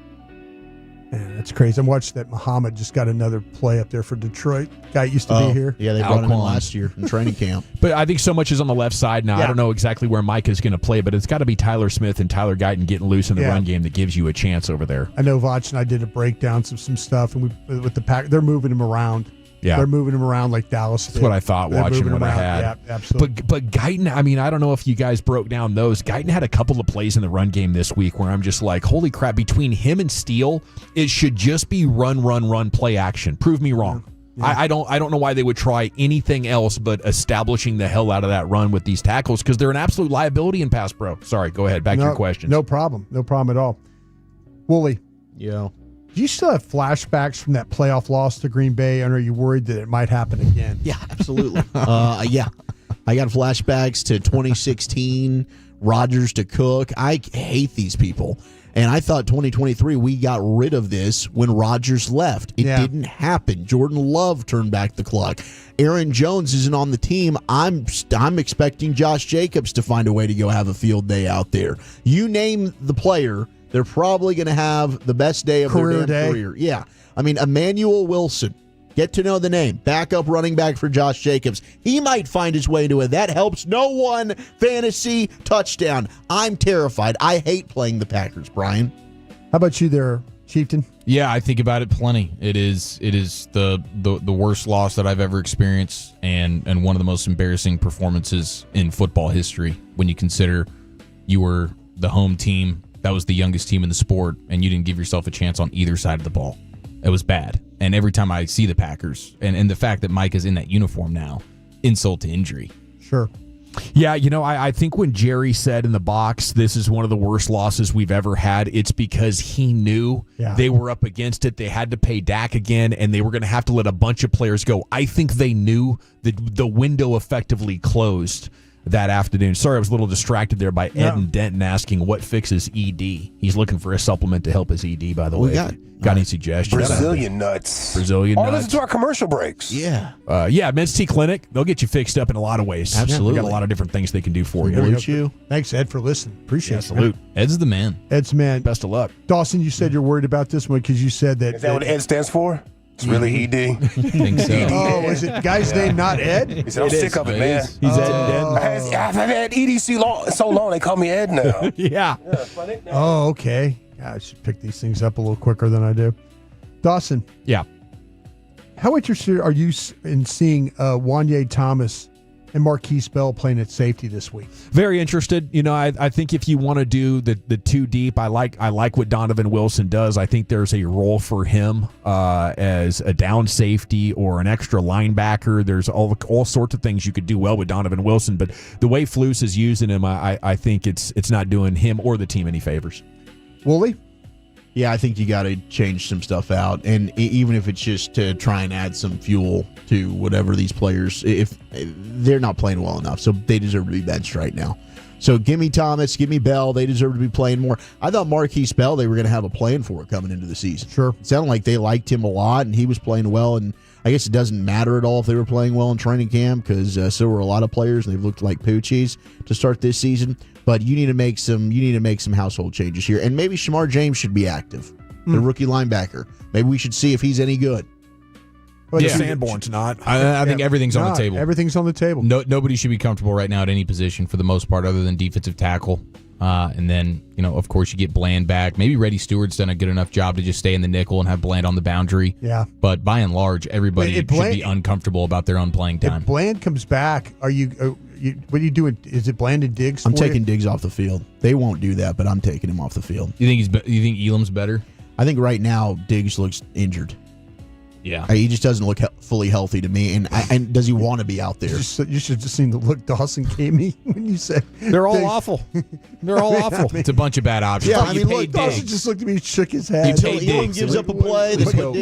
Man, that's crazy. I'm watching that Muhammad just got another play up there for Detroit. Guy used to be here. Yeah, they brought him in last year in training camp. But I think so much is on the left side now. I don't know exactly where Micah's going to play, but it's got to be Tyler Smith and Tyler Guyton getting loose in the run game that gives you a chance over there. I know Vach and I did a breakdown of some stuff, and with the Pack, they're moving him around. Yeah. They're moving him around like Dallas did. That's what I thought watching what I had. Yeah, absolutely. But Guyton, I don't know if you guys broke down those. Guyton had a couple of plays in the run game this week where I'm just like, holy crap, between him and Steele, it should just be run, play action. Prove me wrong. Yeah. I don't know why they would try anything else but establishing the hell out of that run with these tackles, because they're an absolute liability in pass pro. Sorry, go ahead. Back to your questions. No problem. No problem at all. Wooly. Yeah. Do you still have flashbacks from that playoff loss to Green Bay, and are you worried that it might happen again? Yeah, absolutely. Yeah. I got flashbacks to 2016, Rodgers to Cook. I hate these people. And I thought 2023 we got rid of this when Rodgers left. It didn't happen. Jordan Love turned back the clock. Aaron Jones isn't on the team. I'm expecting Josh Jacobs to find a way to go have a field day out there. You name the player, they're probably going to have the best day of their damn career. Yeah. Emmanuel Wilson. Get to know the name. Backup running back for Josh Jacobs. He might find his way to it. That helps no one. Fantasy touchdown. I'm terrified. I hate playing the Packers, Brian. How about you there, Chieftain? Yeah, I think about it plenty. It is the worst loss that I've ever experienced, and one of the most embarrassing performances in football history when you consider you were the home team. That was the youngest team in the sport, and you didn't give yourself a chance on either side of the ball. It was bad. And every time I see the Packers, and the fact that Mike is in that uniform now, insult to injury. Sure. Yeah, I think when Jerry said in the box, this is one of the worst losses we've ever had, it's because he knew they were up against it. They had to pay Dak again, and they were going to have to let a bunch of players go. I think they knew the window effectively closed that afternoon. Sorry, I was a little distracted there by Ed and Denton asking what fixes ED. He's looking for a supplement to help his ED, by the way. Got any suggestions? Brazilian nuts. Brazilian nuts. Listen to our commercial breaks. Yeah. Men's Tea Clinic. They'll get you fixed up in a lot of ways. Absolutely. They got a lot of different things they can do for you. Thanks, Ed, for listening. Appreciate it. Salute. Ed's the man. Ed's the man. Best of luck. Dawson, you said you're worried about this one because you said that. Is that what Ed stands for? It's really ED. I think so. Oh, is it guy's name not Ed? He said, I'm sick of it, man. He's Ed and Ed. I've had EDC so long, they call me Ed now. Yeah. Oh, okay. I should pick these things up a little quicker than I do. Dawson. Yeah. How interested are you in seeing Wanye Thomas and Marquise Bell playing at safety this week? Very interested. I think if you want to do the two deep, I like what Donovan Wilson does. I think there's a role for him as a down safety or an extra linebacker. There's all sorts of things you could do well with Donovan Wilson, but the way Flus is using him, I think it's not doing him or the team any favors. Wooly? Yeah, I think you got to change some stuff out, and even if it's just to try and add some fuel to whatever these players, if they're not playing well enough, so they deserve to be benched right now. So give me Thomas, give me Bell. They deserve to be playing more. I thought Marquise Bell, they were going to have a plan for coming into the season. Sure. It sounded like they liked him a lot, and he was playing well, and I guess it doesn't matter at all if they were playing well in training camp because so were a lot of players, and they've looked like poochies to start this season. But you need to make some household changes here, and maybe Shamar James should be active, the rookie linebacker. Maybe we should see if he's any good. Well, Sanborn's not. I think everything's on the table. Everything's on the table. Nobody should be comfortable right now at any position for the most part, other than defensive tackle. And then, of course, you get Bland back. Maybe Reddy Stewart's done a good enough job to just stay in the nickel and have Bland on the boundary. Yeah. But by and large, everybody should be uncomfortable about their own playing time. If Bland comes back, what are you doing? Is it Bland and Diggs? I'm taking Diggs off the field. They won't do that, but I'm taking him off the field. You think Elam's better? I think right now Diggs looks injured. Yeah, he just doesn't look fully healthy to me. And does he want to be out there? You should have just seen the look Dawson gave me when you said they're all awful. They're all awful. It's a bunch of bad options. Yeah, look, Dawson just looked at me and shook his head. He gives up a play.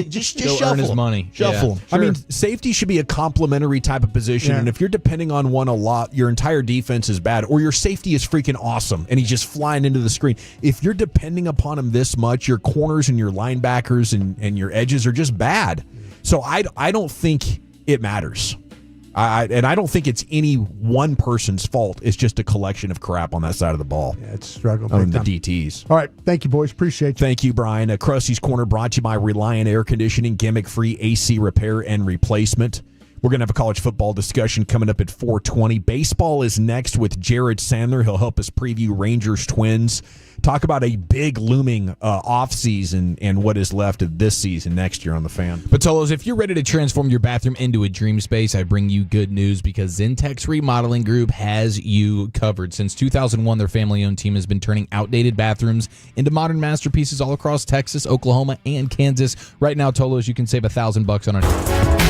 Just shuffle earn his money. Shuffle. Yeah. Sure. Safety should be a complementary type of position, and if you're depending on one a lot, your entire defense is bad, or your safety is freaking awesome, and he's just flying into the screen. If you're depending upon him this much, your corners and your linebackers and your edges are just bad. So I don't think it matters. I don't think it's any one person's fault. It's just a collection of crap on that side of the ball. Yeah, it's struggling. The DTs. All right. Thank you, boys. Appreciate you. Thank you, Brian. Krusty's Corner brought to you by Reliant Air Conditioning, gimmick-free AC repair and replacement. We're going to have a college football discussion coming up at 4:20. Baseball is next with Jared Sandler. He'll help us preview Rangers Twins. Talk about a big looming offseason and what is left of this season next year on the Fan. Patolos, if you're ready to transform your bathroom into a dream space, I bring you good news because Zentex Remodeling Group has you covered. Since 2001, their family-owned team has been turning outdated bathrooms into modern masterpieces all across Texas, Oklahoma, and Kansas. Right now, Tolos, you can save $1,000 on it.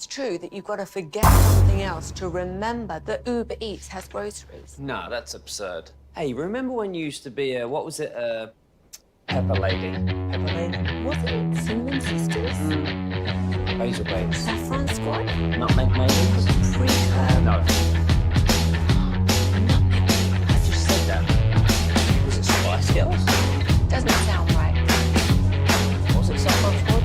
True that you've got to forget something else to remember that Uber Eats has groceries. No, that's absurd. Hey, remember when you used to be a Pepper Lady. Pepper Lady? Was it Cinnamon Sisters? Basil Babes. Saffron Squad? Nutmeg Maidens? Pre-club? No. I just said that. Was it Spice Girls? Doesn't sound right. Was it Saffron Squad?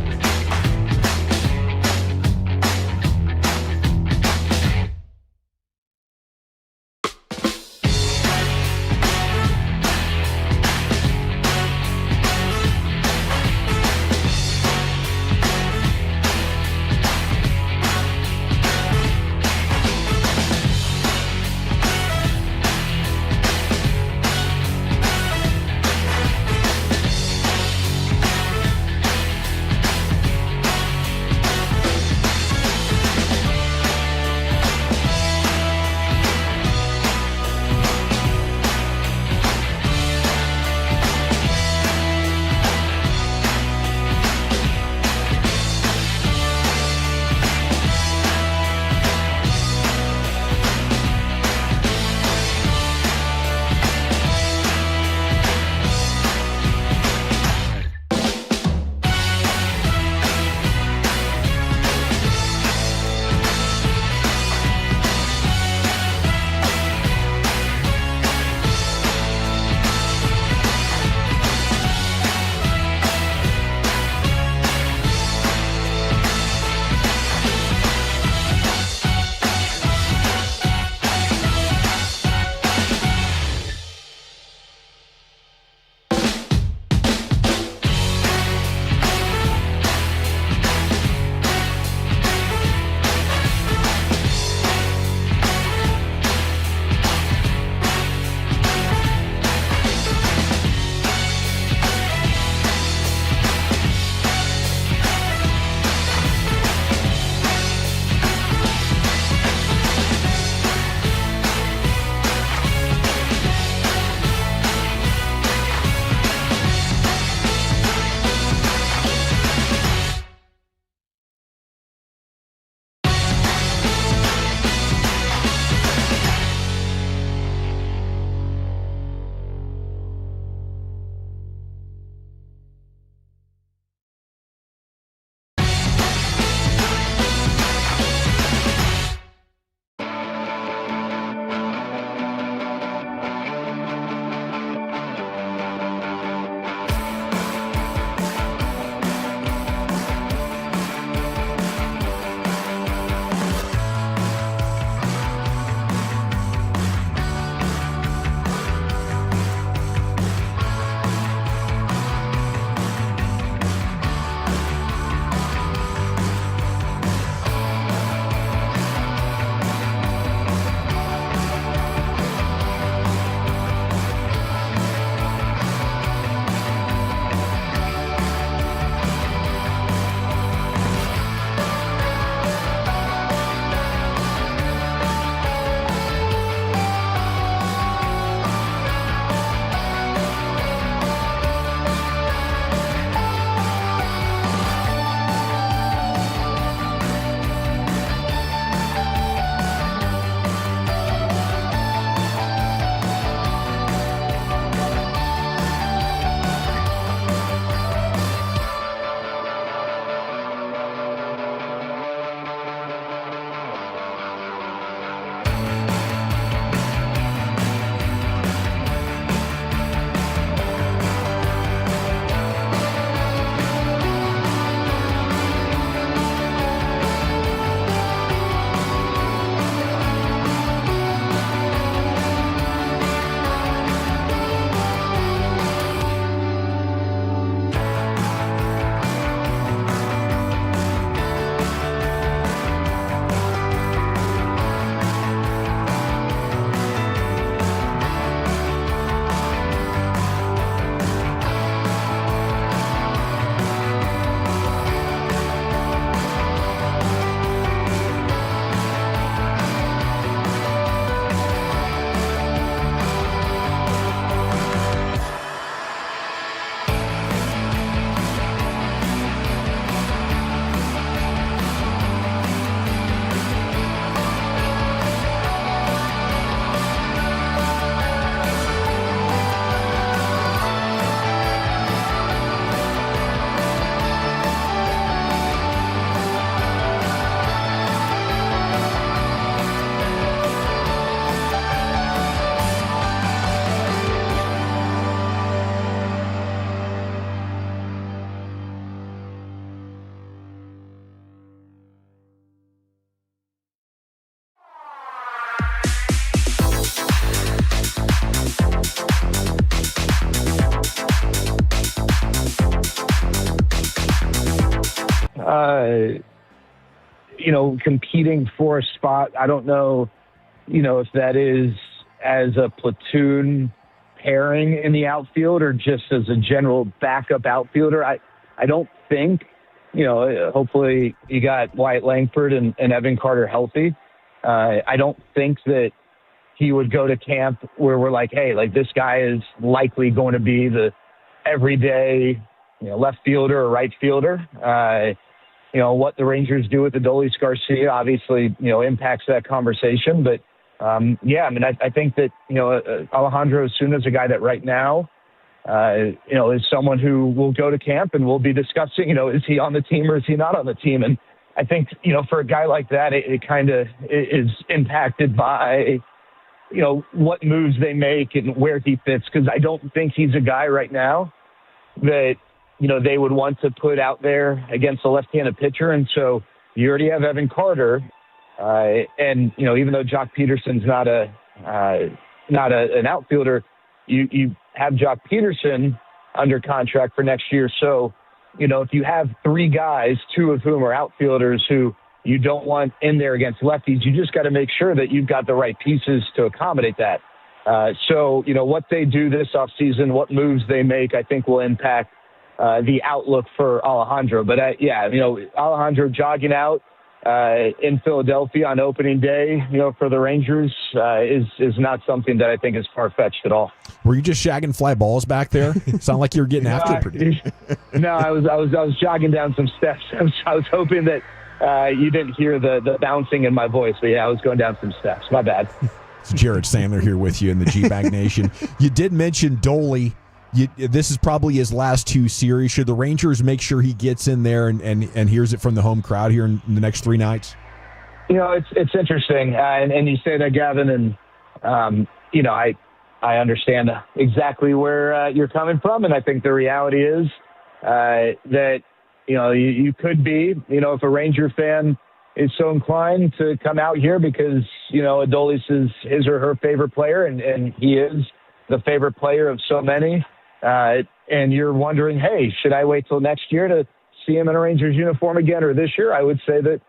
competing for a spot. I don't know, if that is as a platoon pairing in the outfield or just as a general backup outfielder. I don't think, hopefully you got Wyatt Langford and Evan Carter healthy. I don't think that he would go to camp where we're like, hey, like this guy is likely going to be the everyday, left fielder or right fielder. What the Rangers do with Adolis Garcia obviously, impacts that conversation. But, I think that, Alejandro Osuna is a guy that right now, is someone who will go to camp and we'll be discussing, is he on the team or is he not on the team? And I think, for a guy like that, it kind of is impacted by, what moves they make and where he fits. Because I don't think he's a guy right now that, they would want to put out there against a left-handed pitcher. And so you already have Evan Carter. And, even though Jock Peterson's not an outfielder, you have Jock Peterson under contract for next year. So, if you have three guys, two of whom are outfielders who you don't want in there against lefties, you just got to make sure that you've got the right pieces to accommodate that. So, what they do this offseason, what moves they make, I think will impact the outlook for Alejandro. But, Alejandro jogging out in Philadelphia on opening day, for the Rangers is not something that I think is far-fetched at all. Were you just shagging fly balls back there? Sound like you were getting after it. No, I was jogging down some steps. I was hoping that you didn't hear the bouncing in my voice. But, I was going down some steps. My bad. It's Jared Sandler here with you in the Gbag Nation. You did mention Dolly. This is probably his last two series. Should the Rangers make sure he gets in there and hears it from the home crowd here in the next 3 nights? It's interesting. And you say that, Gavin, and, I understand exactly where you're coming from. And I think the reality is that, you could be, if a Ranger fan is so inclined to come out here because, Adolis is his or her favorite player, and he is the favorite player of so many. And you're wondering, hey, should I wait till next year to see him in a Rangers uniform again or this year? I would say that,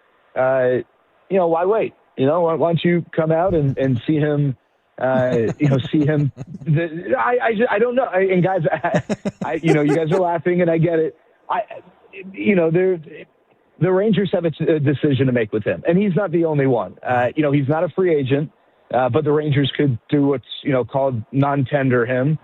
why wait? Why don't you come out and see him, see him. I don't know. And guys, you guys are laughing and I get it. The Rangers have a decision to make with him, and he's not the only one. He's not a free agent, but the Rangers could do what's, called non-tender him,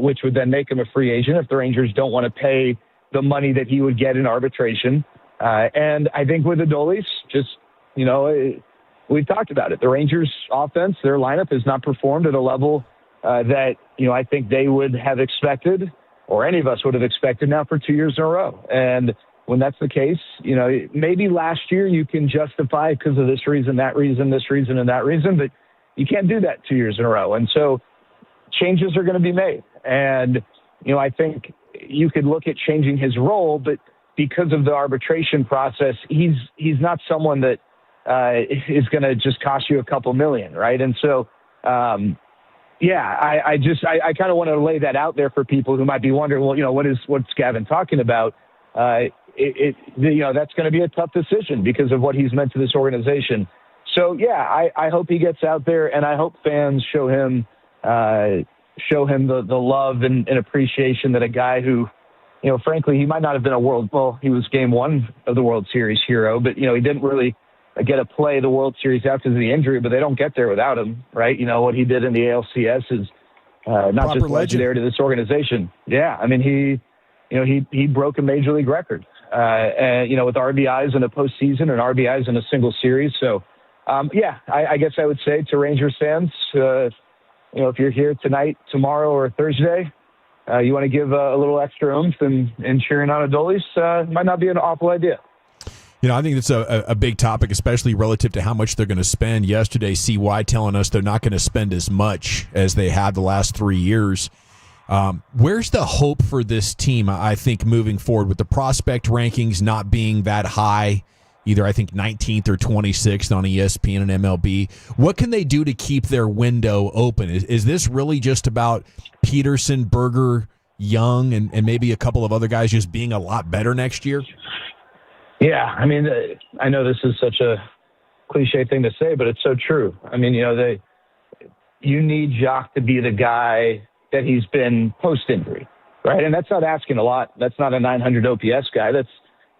which would then make him a free agent if the Rangers don't want to pay the money that he would get in arbitration. And I think with Adolis, just, we've talked about it. The Rangers offense, their lineup has not performed at a level that, I think they would have expected, or any of us would have expected now for 2 years in a row. And when that's the case, maybe last year you can justify because of this reason, that reason, this reason, and that reason, but you can't do that 2 years in a row. And so changes are going to be made. And, I think you could look at changing his role, but because of the arbitration process, he's not someone that is going to just cost you a couple million, right? And so, I kind of want to lay that out there for people who might be wondering, well, what's Gavin talking about? That's going to be a tough decision because of what he's meant to this organization. So, I hope he gets out there, and I hope fans show him the love and appreciation that a guy who, frankly, he might not have been he was game one of the World Series hero, but, he didn't really get to play the World Series after the injury, but they don't get there without him, right? What he did in the ALCS is not just legendary to this organization. Yeah, I mean, he broke a major league record, with RBIs in a postseason and RBIs in a single series. So, I guess I would say to Rangers fans, if you're here tonight, tomorrow, or Thursday, you want to give a little extra oomph and cheering on Adolis, might not be an awful idea. I think it's a big topic, especially relative to how much they're going to spend. Yesterday, CY telling us they're not going to spend as much as they have the last 3 years. Where's the hope for this team, I think, moving forward with the prospect rankings not being that high, either I think 19th or 26th on ESPN and MLB? What can they do to keep their window open? Is this really just about Peterson, Berger, Young, and maybe a couple of other guys just being a lot better next year? Yeah, I mean, I know this is such a cliche thing to say, but it's so true. I mean, you need Jacques to be the guy that he's been post-injury, right? And that's not asking a lot. That's not a 900 OPS guy. That's,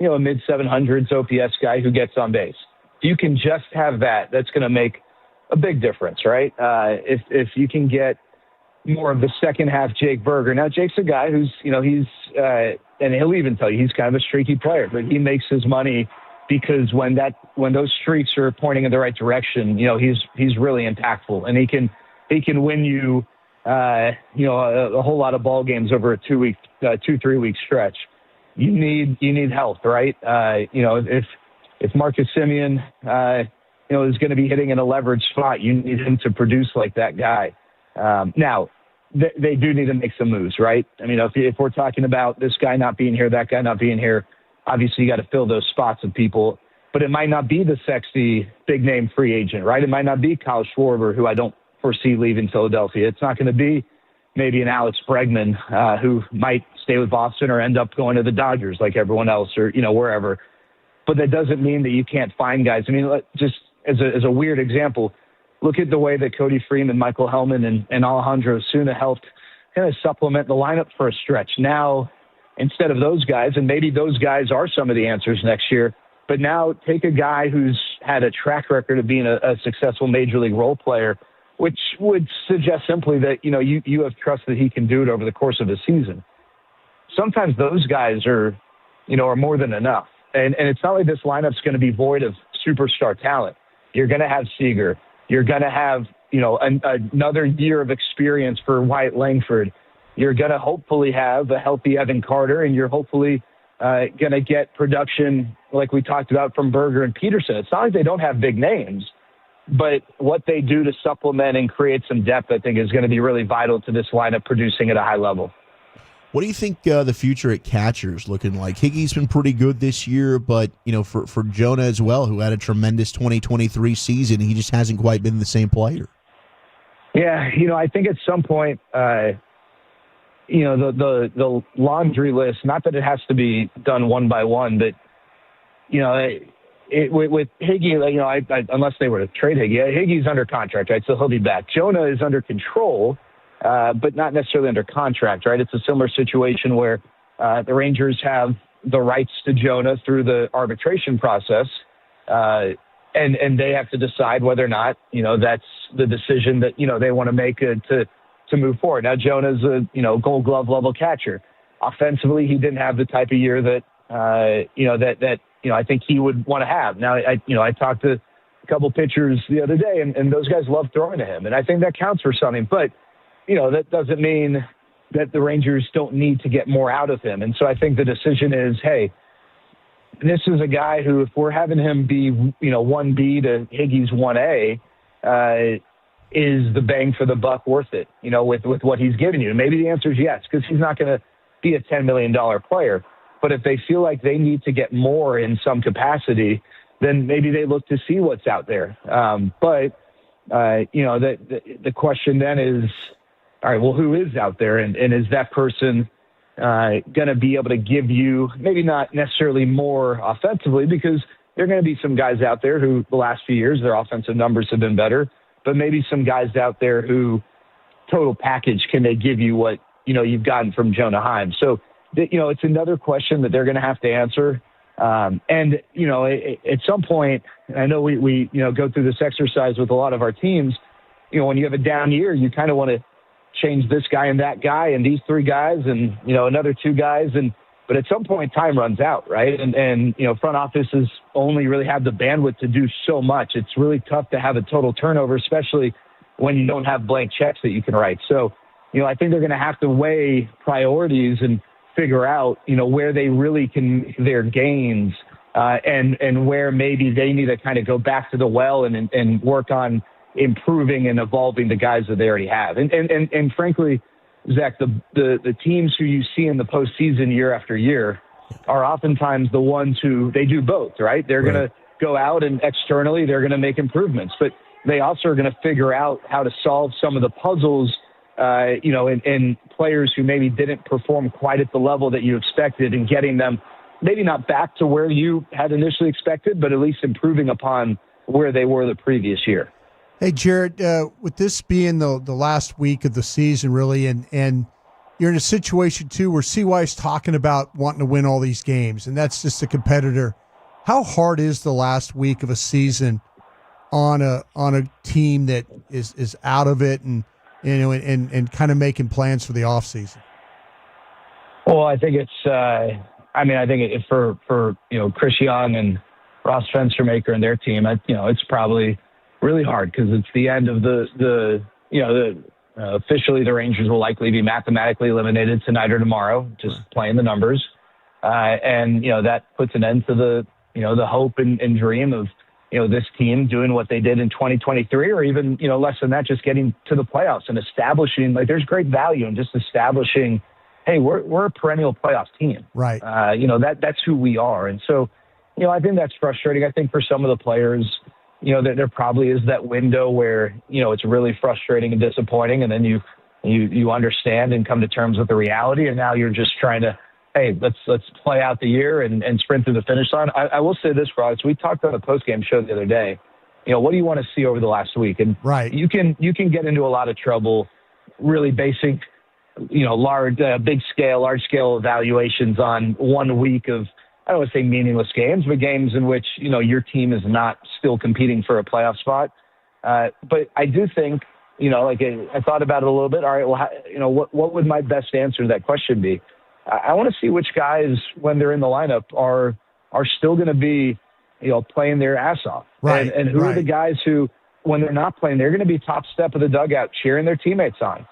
a mid-700s OPS guy who gets on base. If you can just have that, that's going to make a big difference, right? If you can get more of the second half Jake Berger. Now, Jake's a guy who's, and he'll even tell you he's kind of a streaky player, but he makes his money because when those streaks are pointing in the right direction, he's really impactful, and he can win you, a whole lot of ball games over a 2-3 week stretch. You need health, right? If Marcus Semien, is going to be hitting in a leverage spot, you need him to produce like that guy. Now, they do need to make some moves, right? I mean, if we're talking about this guy not being here, that guy not being here, obviously you got to fill those spots with people. But it might not be the sexy big-name free agent, right? It might not be Kyle Schwarber, who I don't foresee leaving Philadelphia. It's not going to be maybe an Alex Bregman, who might stay with Boston or end up going to the Dodgers like everyone else or, wherever. But that doesn't mean that you can't find guys. I mean, just as a weird example, look at the way that Cody Freeman, Michael Hellman, and Alejandro Osuna helped kind of supplement the lineup for a stretch. Now, instead of those guys, and maybe those guys are some of the answers next year, but now take a guy who's had a track record of being a successful major league role player, which would suggest simply that, you have trust that he can do it over the course of a season. Sometimes those guys are more than enough. And it's not like this lineup's going to be void of superstar talent. You're going to have Seager. You're going to have, another year of experience for Wyatt Langford. You're going to hopefully have a healthy Evan Carter, and you're hopefully going to get production like we talked about from Berger and Peterson. It's not like they don't have big names, but what they do to supplement and create some depth, I think, is going to be really vital to this lineup producing at a high level. What do you think the future at catcher's looking like? Higgy's been pretty good this year, but for Jonah as well, who had a tremendous 2023 season, he just hasn't quite been the same player. Yeah, I think at some point, the laundry list. Not that it has to be done one by one, but with Higgy, unless they were to trade Higgy, Higgy's under contract, right? So he'll be back. Jonah is under control. But not necessarily under contract, right? It's a similar situation where the Rangers have the rights to Jonah through the arbitration process, and they have to decide whether or not, that's the decision that, they want to make to move forward. Now, Jonah's a, Gold Glove level catcher. Offensively, he didn't have the type of year that, I think he would want to have. Now, I talked to a couple pitchers the other day, and those guys love throwing to him, and I think that counts for something. But that doesn't mean that the Rangers don't need to get more out of him. And so I think the decision is, hey, this is a guy who, if we're having him be, 1B to Higgy's 1A, is the bang for the buck worth it, with what he's giving you? Maybe the answer is yes, because he's not going to be a $10 million player. But if they feel like they need to get more in some capacity, then maybe they look to see what's out there. The question then is, all right, well, who is out there? And is that person going to be able to give you maybe not necessarily more offensively, because there are going to be some guys out there who the last few years their offensive numbers have been better, but maybe some guys out there who total package, can they give you what, you've gotten from Jonah Heim? So, it's another question that they're going to have to answer. At some point, I know we go through this exercise with a lot of our teams, when you have a down year, you kind of want to change this guy and that guy and these three guys and, another two guys. But at some point time runs out, right? And front offices only really have the bandwidth to do so much. It's really tough to have a total turnover, especially when you don't have blank checks that you can write. So, I think they're going to have to weigh priorities and figure out, where they really can make their gains and where maybe they need to kind of go back to the well and work on improving and evolving the guys that they already have. And frankly, Zach, the teams who you see in the postseason year after year are oftentimes the ones who they do both, right? They're going to go out and externally they're going to make improvements, but they also are going to figure out how to solve some of the puzzles, in players who maybe didn't perform quite at the level that you expected, and getting them maybe not back to where you had initially expected, but at least improving upon where they were the previous year. Hey, Jared, with this being the last week of the season, really, and you're in a situation, too, where CY's talking about wanting to win all these games, and that's just a competitor. How hard is the last week of a season on a team that is out of it and kind of making plans for the offseason? Well, I think it's for Chris Young and Ross Fenstermaker and their team, it's probably really hard because it's the end of officially the Rangers will likely be mathematically eliminated tonight or tomorrow, just playing the numbers. And that puts an end to the hope and dream of, this team doing what they did in 2023, or even, less than that, just getting to the playoffs and establishing, there's great value in just establishing, hey, we're a perennial playoff team. Right. That's who we are. And so, I think that's frustrating. I think for some of the players, there probably is that window where, it's really frustrating and disappointing. And then you understand and come to terms with the reality. And now you're just trying to, hey, let's play out the year and sprint through the finish line. I will say this, Ross. We talked on the postgame show the other day. What do you want to see over the last week? And right. you can get into a lot of trouble really basing, large scale evaluations on 1 week of, I don't want to say meaningless games, but games in which, your team is not still competing for a playoff spot. But I do think, I thought about it a little bit. All right, well, what would my best answer to that question be? I want to see which guys, when they're in the lineup, are still going to be, playing their ass off. Right. And who are the guys who, when they're not playing, they're going to be top step of the dugout cheering their teammates on.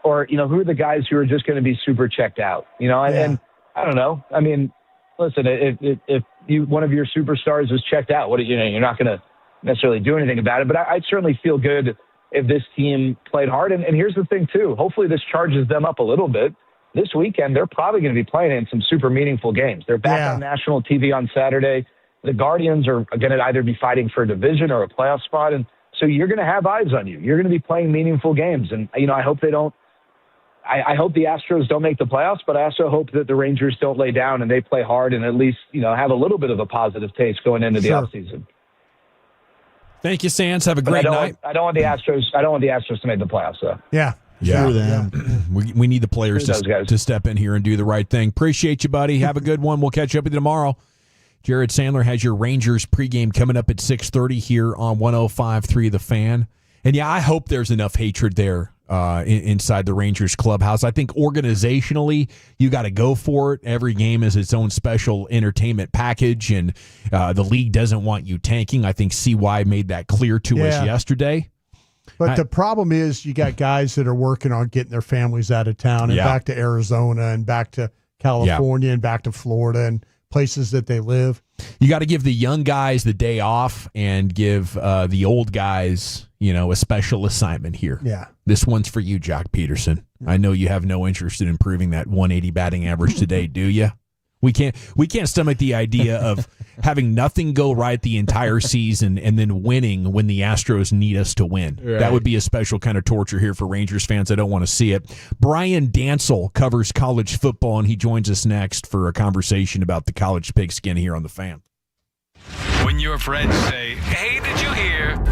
Or, who are the guys who are just going to be super checked out? And I don't know. I mean, listen, if one of your superstars is checked out, you're not going to necessarily do anything about it. But I'd certainly feel good if this team played hard. And here's the thing, too. Hopefully this charges them up a little bit. This weekend, they're probably going to be playing in some super meaningful games. They're back on national TV on Saturday. The Guardians are going to either be fighting for a division or a playoff spot. And so you're going to have eyes on you. You're going to be playing meaningful games. And, I hope they don't. I hope the Astros don't make the playoffs, but I also hope that the Rangers don't lay down and they play hard and at least, have a little bit of a positive taste going into the offseason. Thank you, Sands. Have a great night. I don't want the Astros to make the playoffs, though. Yeah. Yeah. We need the players to step in here and do the right thing. Appreciate you, buddy. Have a good one. We'll catch up with you tomorrow. Jared Sandler has your Rangers pregame coming up at 6:30 here on 105.3 The Fan. And, I hope there's enough hatred there inside the Rangers clubhouse. I think organizationally, you got to go for it. Every game is its own special entertainment package, and the league doesn't want you tanking. I think CY made that clear to us yesterday. But the problem is you got guys that are working on getting their families out of town and back to Arizona and back to California and back to Florida and places that they live. You got to give the young guys the day off and give the old guys, a special assignment here. Yeah. This one's for you, Jock Peterson. I know you have no interest in improving that 180 batting average today, do you? We can't stomach the idea of having nothing go right the entire season and then winning when the Astros need us to win. Right. That would be a special kind of torture here for Rangers fans. I don't want to see it. Brian Dansel covers college football, and he joins us next for a conversation about the college pigskin here on The Fan. When your friends say, "Hey, did you hear?"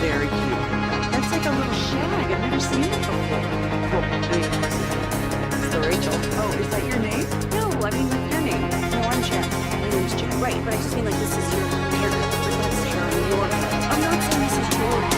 very cute. That's like a little shag. I've never seen it before. Well, I mean, of course it's Rachel. Oh, is that your name? No, I mean, what's your name? No, I'm Jack. My name's Jack. Right, but I just mean like this is your haircut. Let's say your cut. I'm not saying this is your hair.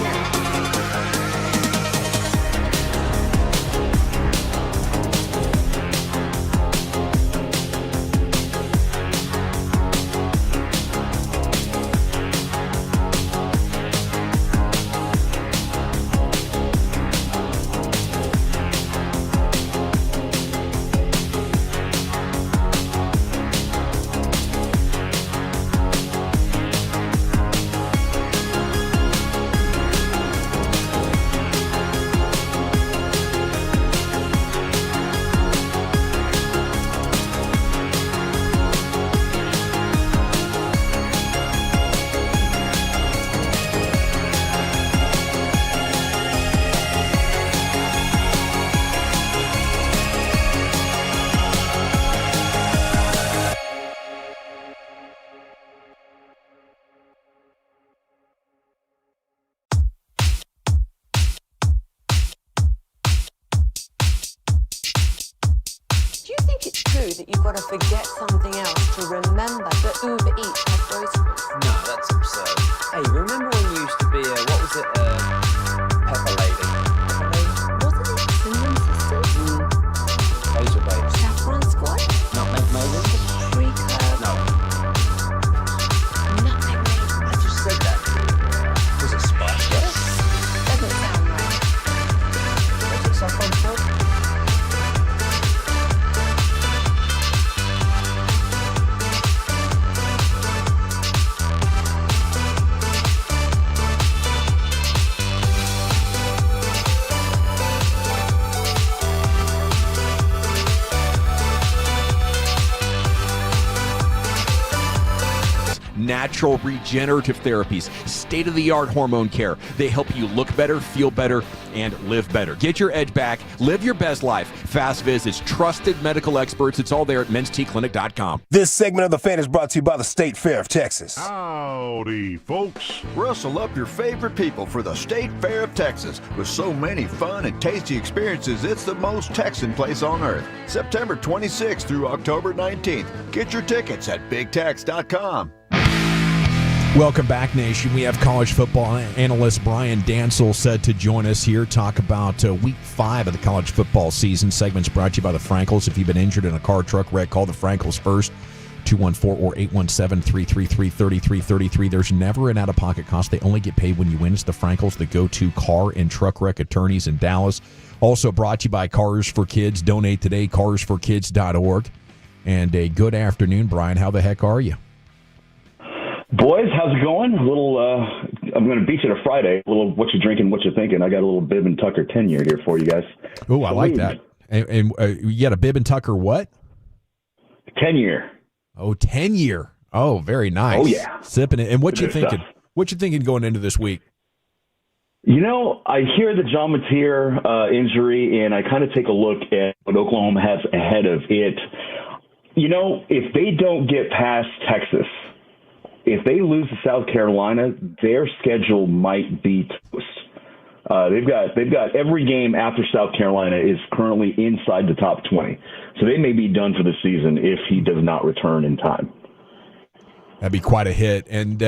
That you've got to forget something else to remember that Uber Eats has groceries. No, that's absurd. Hey, remember when you used to be what was it, Pepper Lady? Pepper Lady? Wasn't it Cinnamon Sisters? Razor Baby. Saffron Squad? Nutmeg Maiden? Tree Curb? No. Nutmeg Maiden. I just said that. Was it Spice Girls? Doesn't sound right. Was it Saffron Squad? Natural regenerative therapies, state-of-the-art hormone care. They help you look better, feel better, and live better. Get your edge back. Live your best life. Fast visits, trusted medical experts. It's all there at menstclinic.com. This segment of The Fan is brought to you by the State Fair of Texas. Howdy, folks. Rustle up your favorite people for the State Fair of Texas. With so many fun and tasty experiences, it's the most Texan place on earth. September 26th through October 19th. Get your tickets at bigtex.com. Welcome back, Nation. We have college football analyst Brian Dansel set to join us here, talk about Week 5 of the college football season. Segments brought to you by the Frankels. If you've been injured in a car, truck wreck, call the Frankels first, 214 or 817-333-3333. There's never an out-of-pocket cost. They only get paid when you win. It's the Frankels, the go-to car and truck wreck attorneys in Dallas. Also brought to you by Cars for Kids. Donate today, carsforkids.org. And a good afternoon, Brian. How the heck are you? Boys, how's it going? A little, I'm going to beat you to Friday. A little, what you drinking, what you thinking. I got a little Bib and Tucker 10-year here for you guys. Oh, I like that. And you got a Bib and Tucker what? 10-year. Oh, 10-year. Oh, very nice. Oh, yeah. Sipping it. And what you thinking? Stuff. What you thinking going into this week? You know, I hear the John Mateer injury, and I kind of take a look at what Oklahoma has ahead of it. You know, if they don't get past Texas, if they lose to South Carolina, their schedule might be toast. They've got every game after South Carolina is currently inside the top 20. So they may be done for the season if he does not return in time. That'd be quite a hit. And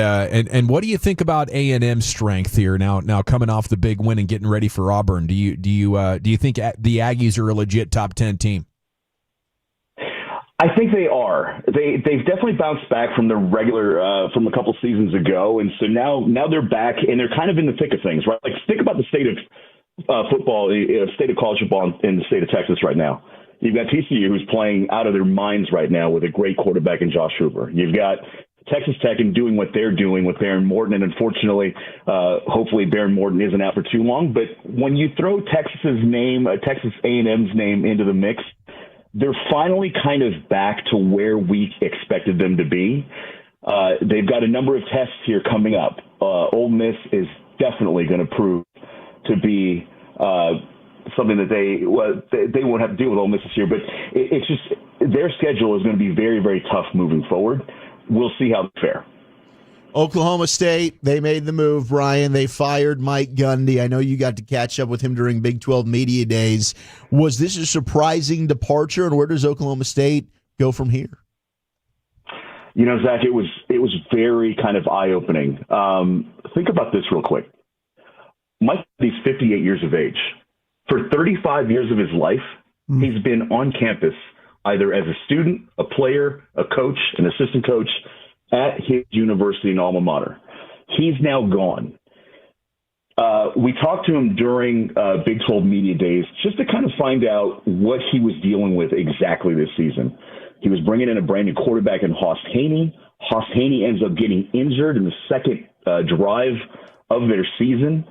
what do you think about A&M's strength here now coming off the big win and getting ready for Auburn? Do you think the Aggies are a legit top 10 team? I think they are. They've definitely bounced back from the regular from a couple seasons ago, and so now they're back and they're kind of in the thick of things, right? Like think about the state of football, state of college football in the state of Texas right now. You've got TCU who's playing out of their minds right now with a great quarterback in Josh Hoover. You've got Texas Tech and doing what they're doing with Baron Morton, and unfortunately, hopefully Baron Morton isn't out for too long. But when you throw Texas A&M's name into the mix, they're finally kind of back to where we expected them to be. They've got a number of tests here coming up. Ole Miss is definitely going to prove to be something that they won't have to deal with Ole Miss this year. But it's just their schedule is going to be very, very tough moving forward. We'll see how they fare. Oklahoma State, they made the move, Brian. They fired Mike Gundy. I know you got to catch up with him during Big 12 Media Days. Was this a surprising departure, and where does Oklahoma State go from here? Zach, it was very kind of eye-opening. Think about this real quick. Mike Gundy's 58 years of age. For 35 years of his life, he's been on campus either as a student, a player, a coach, an assistant coach, at his university and alma mater. He's now gone. We talked to him during Big 12 Media Days just to kind of find out what he was dealing with exactly this season. He was bringing in a brand new quarterback in Hoss Haney. Hoss Haney ends up getting injured in the second drive of their season.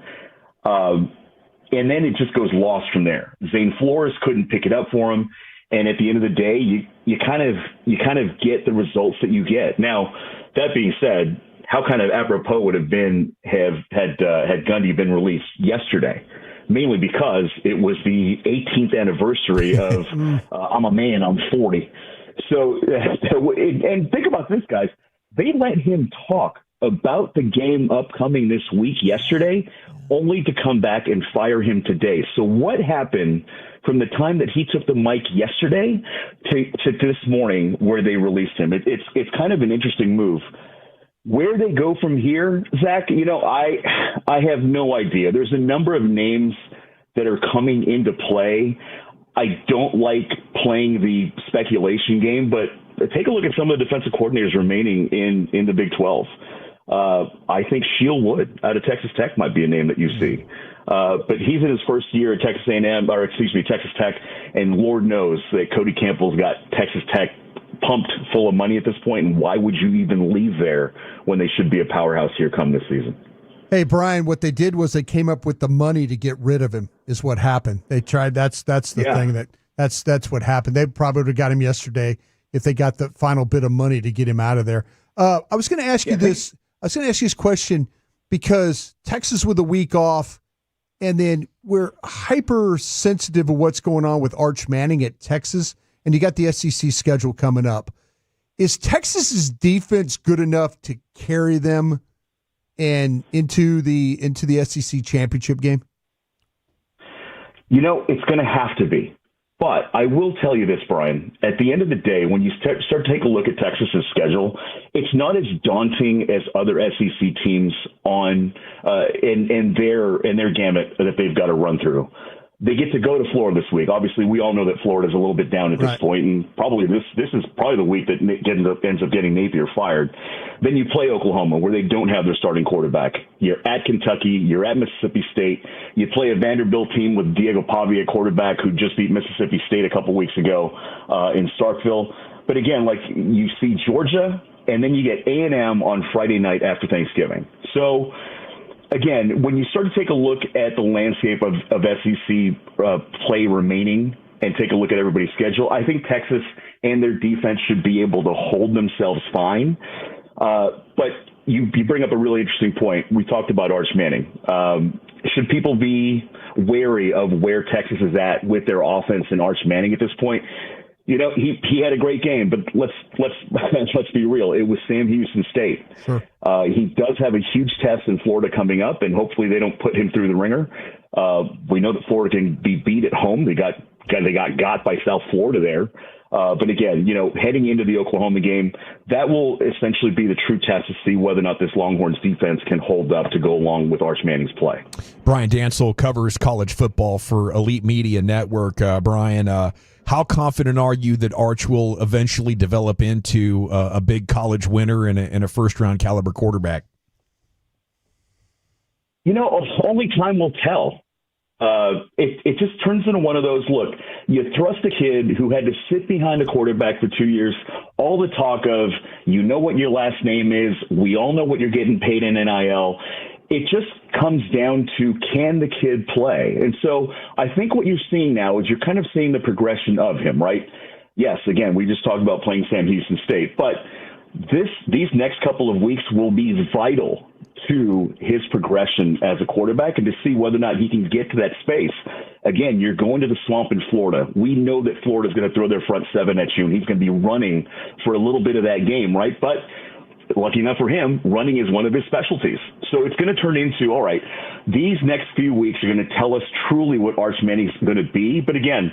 And then it just goes lost from there. Zane Flores couldn't pick it up for him. And at the end of the day, you kind of get the results that you get. Now, that being said, how kind of apropos would have been had Gundy been released yesterday? Mainly because it was the 18th anniversary of I'm a man, I'm 40. So, and think about this, guys. They let him talk about the game upcoming this week yesterday, only to come back and fire him today. So what happened from the time that he took the mic yesterday to this morning where they released him? It's kind of an interesting move. Where they go from here, Zach, I have no idea. There's a number of names that are coming into play. I don't like playing the speculation game, but take a look at some of the defensive coordinators remaining in the Big 12. I think Sheil Wood out of Texas Tech might be a name that you see. But he's in his first year at Texas Tech, and Lord knows that Cody Campbell's got Texas Tech pumped full of money at this point, and why would you even leave there when they should be a powerhouse here come this season? Hey, Brian, what they did was they came up with the money to get rid of him is what happened. They tried. That's the thing that's what happened. They probably would have got him yesterday if they got the final bit of money to get him out of there. I was going to ask you this. I was going to ask you this question because Texas with a week off, and then we're hypersensitive of what's going on with Arch Manning at Texas, and you got the SEC schedule coming up. Is Texas's defense good enough to carry them and into the SEC championship game? It's going to have to be. But I will tell you this, Brian. At the end of the day, when you start to take a look at Texas's schedule, it's not as daunting as other SEC teams on in their gamut that they've got to run through. They get to go to Florida this week. Obviously, we all know that Florida's a little bit down at this point, and probably this is probably the week that ends up getting Napier fired. Then you play Oklahoma, where they don't have their starting quarterback. You're at Kentucky. You're at Mississippi State. You play a Vanderbilt team with Diego Pavia, quarterback, who just beat Mississippi State a couple weeks ago in Starkville. But again, like you see Georgia, and then you get A&M on Friday night after Thanksgiving. So again, when you start to take a look at the landscape of SEC play remaining and take a look at everybody's schedule, I think Texas and their defense should be able to hold themselves fine. But you bring up a really interesting point. We talked about Arch Manning. Should people be wary of where Texas is at with their offense and Arch Manning at this point? He had a great game, but let's be real. It was Sam Houston State. Sure. He does have a huge test in Florida coming up, and hopefully they don't put him through the ringer. We know that Florida can be beat at home. They got by South Florida there. But again, heading into the Oklahoma game, that will essentially be the true test to see whether or not this Longhorns defense can hold up to go along with Arch Manning's play. Brian Dansel covers college football for Elite Media Network. Brian, how confident are you that Arch will eventually develop into a big college winner and a first-round caliber quarterback? Only time will tell. It just turns into one of those, look, you thrust a kid who had to sit behind a quarterback for 2 years, all the talk of, what your last name is, we all know what you're getting paid in NIL. It just comes down to, can the kid play? And so I think what you're seeing now is you're kind of seeing the progression of him, right? Yes, again, we just talked about playing Sam Houston State, but these next couple of weeks will be vital to his progression as a quarterback and to see whether or not he can get to that space. Again, you're going to the swamp in Florida. We know that Florida's going to throw their front seven at you, and he's going to be running for a little bit of that game, right? But lucky enough for him, running is one of his specialties. So it's going to turn into, all right, these next few weeks are going to tell us truly what Arch Manning's going to be. But again,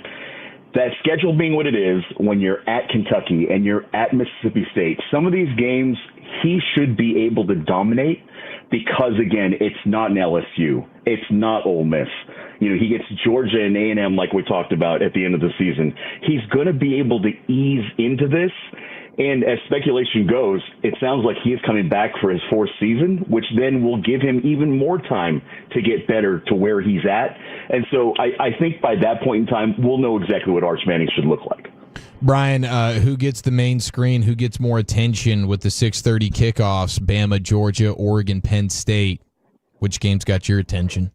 that schedule being what it is, when you're at Kentucky and you're at Mississippi State, some of these games he should be able to dominate because, again, it's not an LSU. It's not Ole Miss. You know, he gets Georgia and A&M like we talked about at the end of the season. He's going to be able to ease into this. And as speculation goes, it sounds like he is coming back for his fourth season, which then will give him even more time to get better to where he's at. And so I think by that point in time, we'll know exactly what Arch Manning should look like. Brian, who gets the main screen? Who gets more attention with the 6:30 kickoffs? Bama, Georgia, Oregon, Penn State. Which game's got your attention?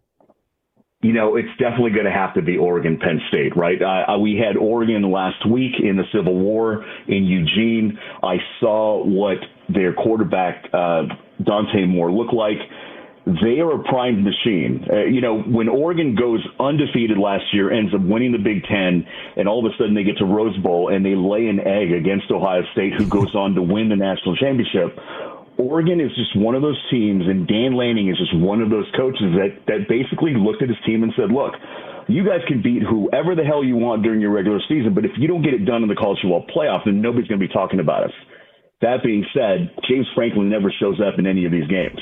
You know, it's definitely going to have to be Oregon, Penn State, right? We had Oregon last week in the Civil War in Eugene. I saw what their quarterback, Dante Moore, looked like. They are a primed machine. You know, when Oregon goes undefeated last year, ends up winning the Big Ten, and all of a sudden they get to Rose Bowl and they lay an egg against Ohio State, who goes on to win the national championship. Oregon is just one of those teams, and Dan Lanning is just one of those coaches that basically looked at his team and said, look, you guys can beat whoever the hell you want during your regular season, but if you don't get it done in the college football playoff, then nobody's going to be talking about us. That being said, James Franklin never shows up in any of these games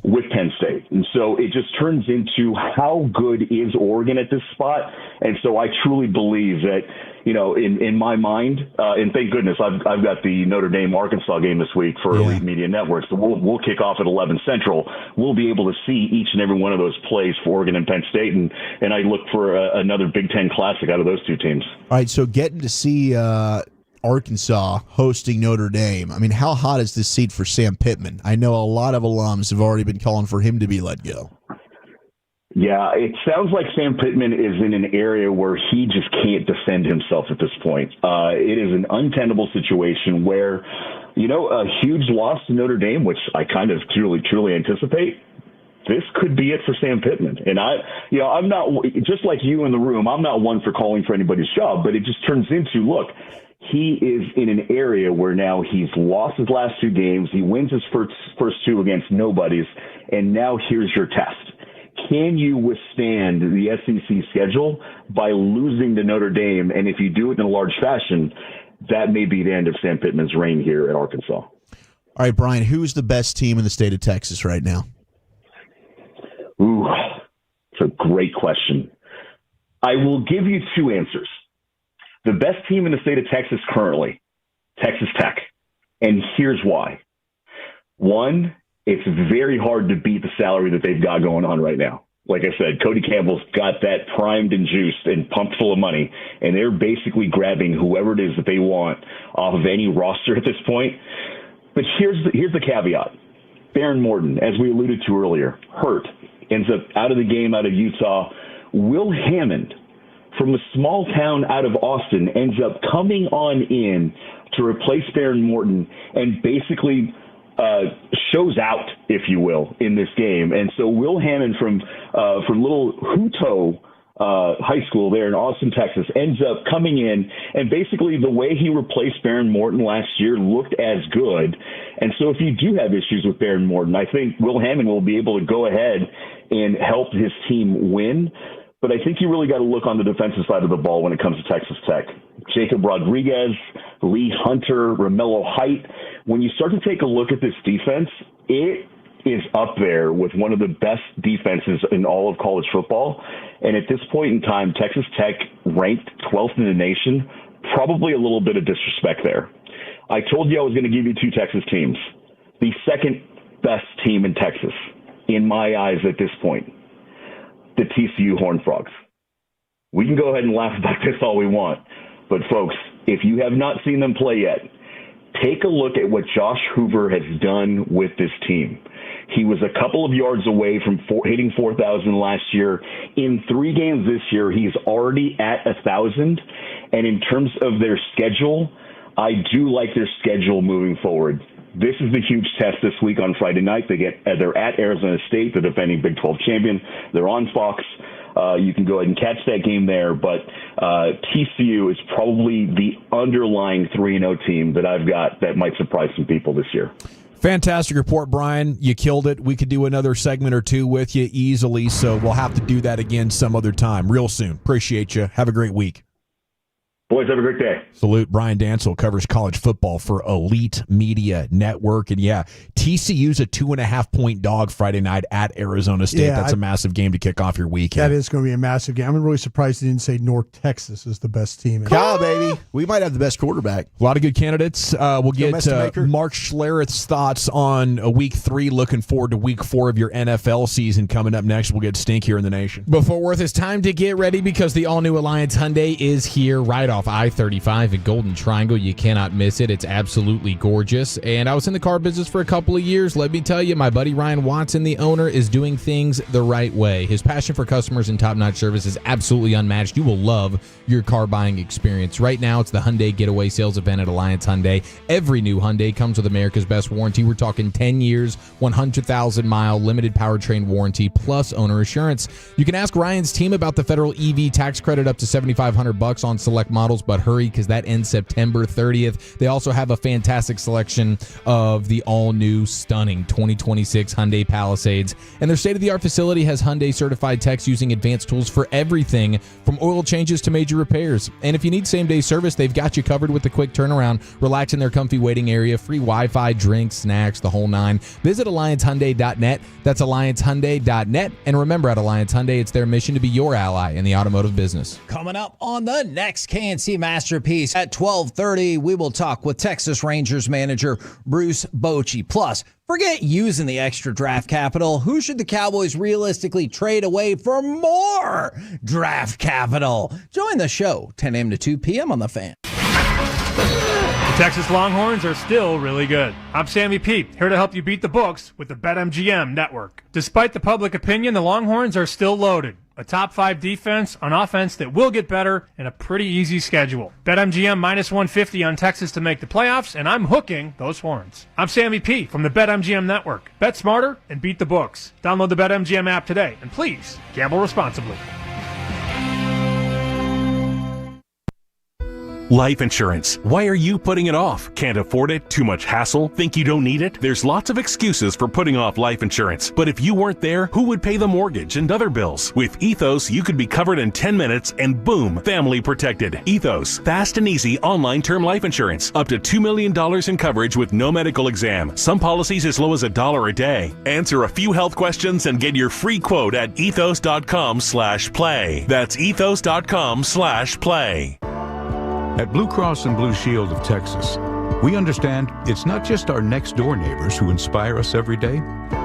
with Penn State. And so it just turns into how good is Oregon at this spot. And so I truly believe that, you know, in my mind, and thank goodness I've got the Notre Dame Arkansas game this week for Elite Media Network. So we'll kick off at 11 Central. We'll be able to see each and every one of those plays for Oregon and Penn State. And I look for another Big Ten classic out of those two teams. All right, so getting to see Arkansas hosting Notre Dame. I mean, how hot is this seat for Sam Pittman? I know a lot of alums have already been calling for him to be let go. Yeah, it sounds like Sam Pittman is in an area where he just can't defend himself at this point. It is an untenable situation where, you know, a huge loss to Notre Dame, which I kind of truly anticipate. This could be it for Sam Pittman. And I'm not, just like you in the room, I'm not one for calling for anybody's job, but it just turns into, look, he is in an area where now he's lost his last two games. He wins his first two against nobodies. And now here's your test. Can you withstand the SEC schedule by losing to Notre Dame? And if you do it in a large fashion, that may be the end of Sam Pittman's reign here at Arkansas. All right, Brian, who's the best team in the state of Texas right now? Ooh, it's a great question. I will give you two answers. The best team in the state of Texas currently, Texas Tech. And here's why. One, it's very hard to beat the salary that they've got going on right now. Like I said, Cody Campbell's got that primed and juiced and pumped full of money, and they're basically grabbing whoever it is that they want off of any roster at this point. But here's the caveat. Baron Morton, as we alluded to earlier, hurt, ends up out of the game out of Utah. Will Hammond, from a small town out of Austin, ends up coming on in to replace Baron Morton and basically shows out, if you will, in this game. And so Will Hammond from little Hutto High School there in Austin, Texas, ends up coming in, and basically the way he replaced Baron Morton last year looked as good. And so if you do have issues with Baron Morton, I think Will Hammond will be able to go ahead and help his team win. But I think you really got to look on the defensive side of the ball when it comes to Texas Tech. Jacob Rodriguez, Lee Hunter, Romello Height. When you start to take a look at this defense, it is up there with one of the best defenses in all of college football. And at this point in time, Texas Tech ranked 12th in the nation, probably a little bit of disrespect there. I told you I was going to give you two Texas teams. The second best team in Texas, in my eyes at this point, the TCU Horned Frogs. We can go ahead and laugh about this all we want, but folks, if you have not seen them play yet, take a look at what Josh Hoover has done with this team. He was a couple of yards away from hitting 4,000 last year. In 3 games this year, he's already at 1,000. And in terms of their schedule, I do like their schedule moving forward. This is the huge test this week on Friday night. They're at Arizona State, the defending Big 12 champion. They're on Fox. You can go ahead and catch that game there. But TCU is probably the underlying 3-0 team that I've got that might surprise some people this year. Fantastic report, Brian. You killed it. We could do another segment or two with you easily, so we'll have to do that again some other time real soon. Appreciate you. Have a great week. Boys, have a great day. Salute. Brian Dansel covers college football for Elite Media Network. And yeah, TCU's a 2.5-point dog Friday night at Arizona State. That's a massive game to kick off your weekend. That is going to be a massive game. I'm really surprised they didn't say North Texas is the best team. Cal, baby. We might have the best quarterback. A lot of good candidates. We'll get Mark Schlereth's thoughts on week 3. Looking forward to week 4 of your NFL season coming up next. We'll get Stink here in the nation. But Fort Worth, it's time to get ready because the all-new Alliance Hyundai is here right off I-35 at Golden Triangle. You cannot miss it. It's absolutely gorgeous. And I was in the car business for a couple of years. Let me tell you, my buddy Ryan Watson, the owner, is doing things the right way. His passion for customers and top-notch service is absolutely unmatched. You will love your car buying experience. Right now, it's the Hyundai Getaway Sales Event at Alliance Hyundai. Every new Hyundai comes with America's Best Warranty. We're talking 10 years, 100,000-mile limited powertrain warranty, plus owner assurance. You can ask Ryan's team about the federal EV tax credit up to $7,500 on select models, but hurry because that ends September 30th. They also have a fantastic selection of the all-new, stunning 2026 Hyundai Palisades. And their state-of-the-art facility has Hyundai certified techs using advanced tools for everything from oil changes to major repairs. And if you need same-day service, they've got you covered with the quick turnaround. Relax in their comfy waiting area, free Wi-Fi, drinks, snacks, the whole nine. Visit AllianceHyundai.net. That's AllianceHyundai.net. And remember, at Alliance Hyundai, it's their mission to be your ally in the automotive business. Coming up on the next KNC Masterpiece at 12:30, we will talk with Texas Rangers manager Bruce Bochy. Plus, forget using the extra draft capital. Who should the Cowboys realistically trade away for more draft capital? Join the show 10 a.m. to 2 p.m. on The Fan. The Texas Longhorns are still really good. I'm Sammy Pete, here to help you beat the books with the BetMGM network. Despite the public opinion, the Longhorns are still loaded. A top 5 defense, an offense that will get better, and a pretty easy schedule. BetMGM minus 150 on Texas to make the playoffs, and I'm hooking those horns. I'm Sammy P. from the BetMGM network. Bet smarter and beat the books. Download the BetMGM app today, and please, gamble responsibly. Life insurance. Why are you putting it off? Can't afford it? Too much hassle? Think you don't need it? There's lots of excuses for putting off life insurance. But if you weren't there, who would pay the mortgage and other bills? With Ethos, you could be covered in 10 minutes and boom, family protected. Ethos, fast and easy online term life insurance. Up to $2 million in coverage with no medical exam. Some policies as low as $1 a day. Answer a few health questions and get your free quote at ethos.com/play. That's ethos.com/play. At Blue Cross and Blue Shield of Texas, we understand it's not just our next-door neighbors who inspire us every day.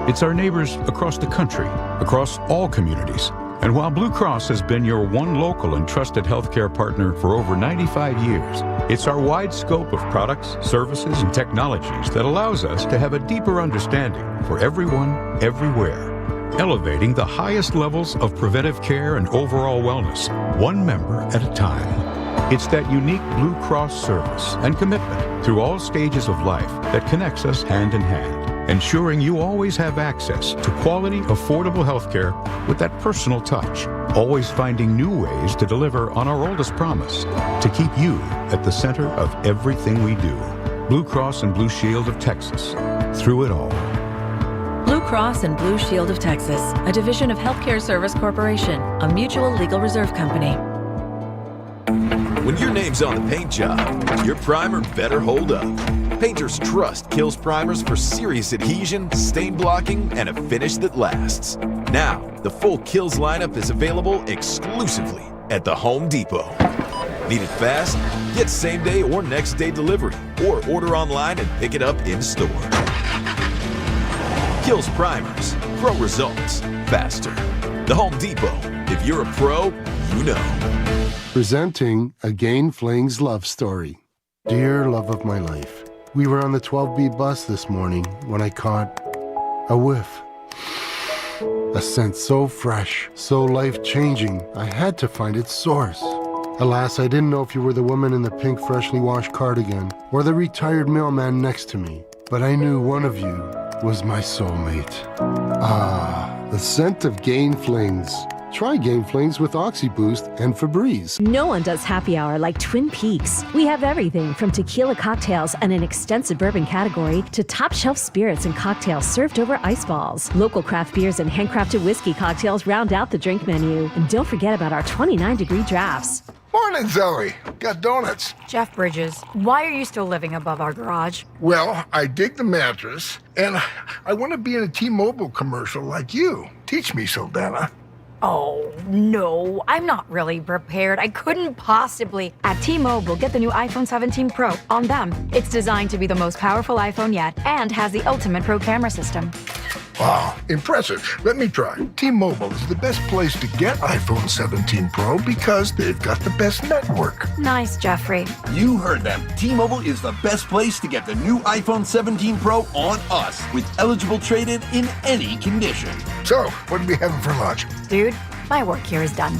It's our neighbors across the country, across all communities. And while Blue Cross has been your one local and trusted healthcare partner for over 95 years, it's our wide scope of products, services, and technologies that allows us to have a deeper understanding for everyone, everywhere, elevating the highest levels of preventive care and overall wellness, one member at a time. It's that unique Blue Cross service and commitment through all stages of life that connects us hand in hand, ensuring you always have access to quality, affordable healthcare with that personal touch, always finding new ways to deliver on our oldest promise, to keep you at the center of everything we do. Blue Cross and Blue Shield of Texas, through it all. Blue Cross and Blue Shield of Texas, a division of Healthcare Service Corporation, a mutual legal reserve company. When your name's on the paint job, your primer better hold up. Painters trust Kills primers for serious adhesion, stain blocking, and a finish that lasts. Now, the full Kills lineup is available exclusively at the Home Depot. Need it fast? Get same-day or next-day delivery, or order online and pick it up in-store. Kills primers. Pro results. Faster. The Home Depot. If you're a pro, you know. Presenting a Gain Flings love story. Dear love of my life, we were on the 12B bus this morning when I caught a whiff. A scent so fresh, so life-changing, I had to find its source. Alas, I didn't know if you were the woman in the pink freshly washed cardigan or the retired mailman next to me, but I knew one of you was my soulmate. Ah, the scent of Gain Flings. Try Game Flings with OxyBoost and Febreze. No one does happy hour like Twin Peaks. We have everything from tequila cocktails and an extensive bourbon category to top shelf spirits and cocktails served over ice balls. Local craft beers and handcrafted whiskey cocktails round out the drink menu. And don't forget about our 29-degree drafts. Morning, Zoe. Got donuts. Jeff Bridges, why are you still living above our garage? Well, I dig the mattress, and I want to be in a T-Mobile commercial like you. Teach me, Saldana. Oh, no, I'm not really prepared. I couldn't possibly. At T-Mobile, get the new iPhone 17 Pro on them. It's designed to be the most powerful iPhone yet and has the ultimate pro camera system. Wow, impressive. Let me try. T-Mobile is the best place to get iPhone 17 Pro because they've got the best network. Nice, Jeffrey. You heard them. T-Mobile is the best place to get the new iPhone 17 Pro on us with eligible trade-in in any condition. So, what are we having for lunch? Dude, my work here is done.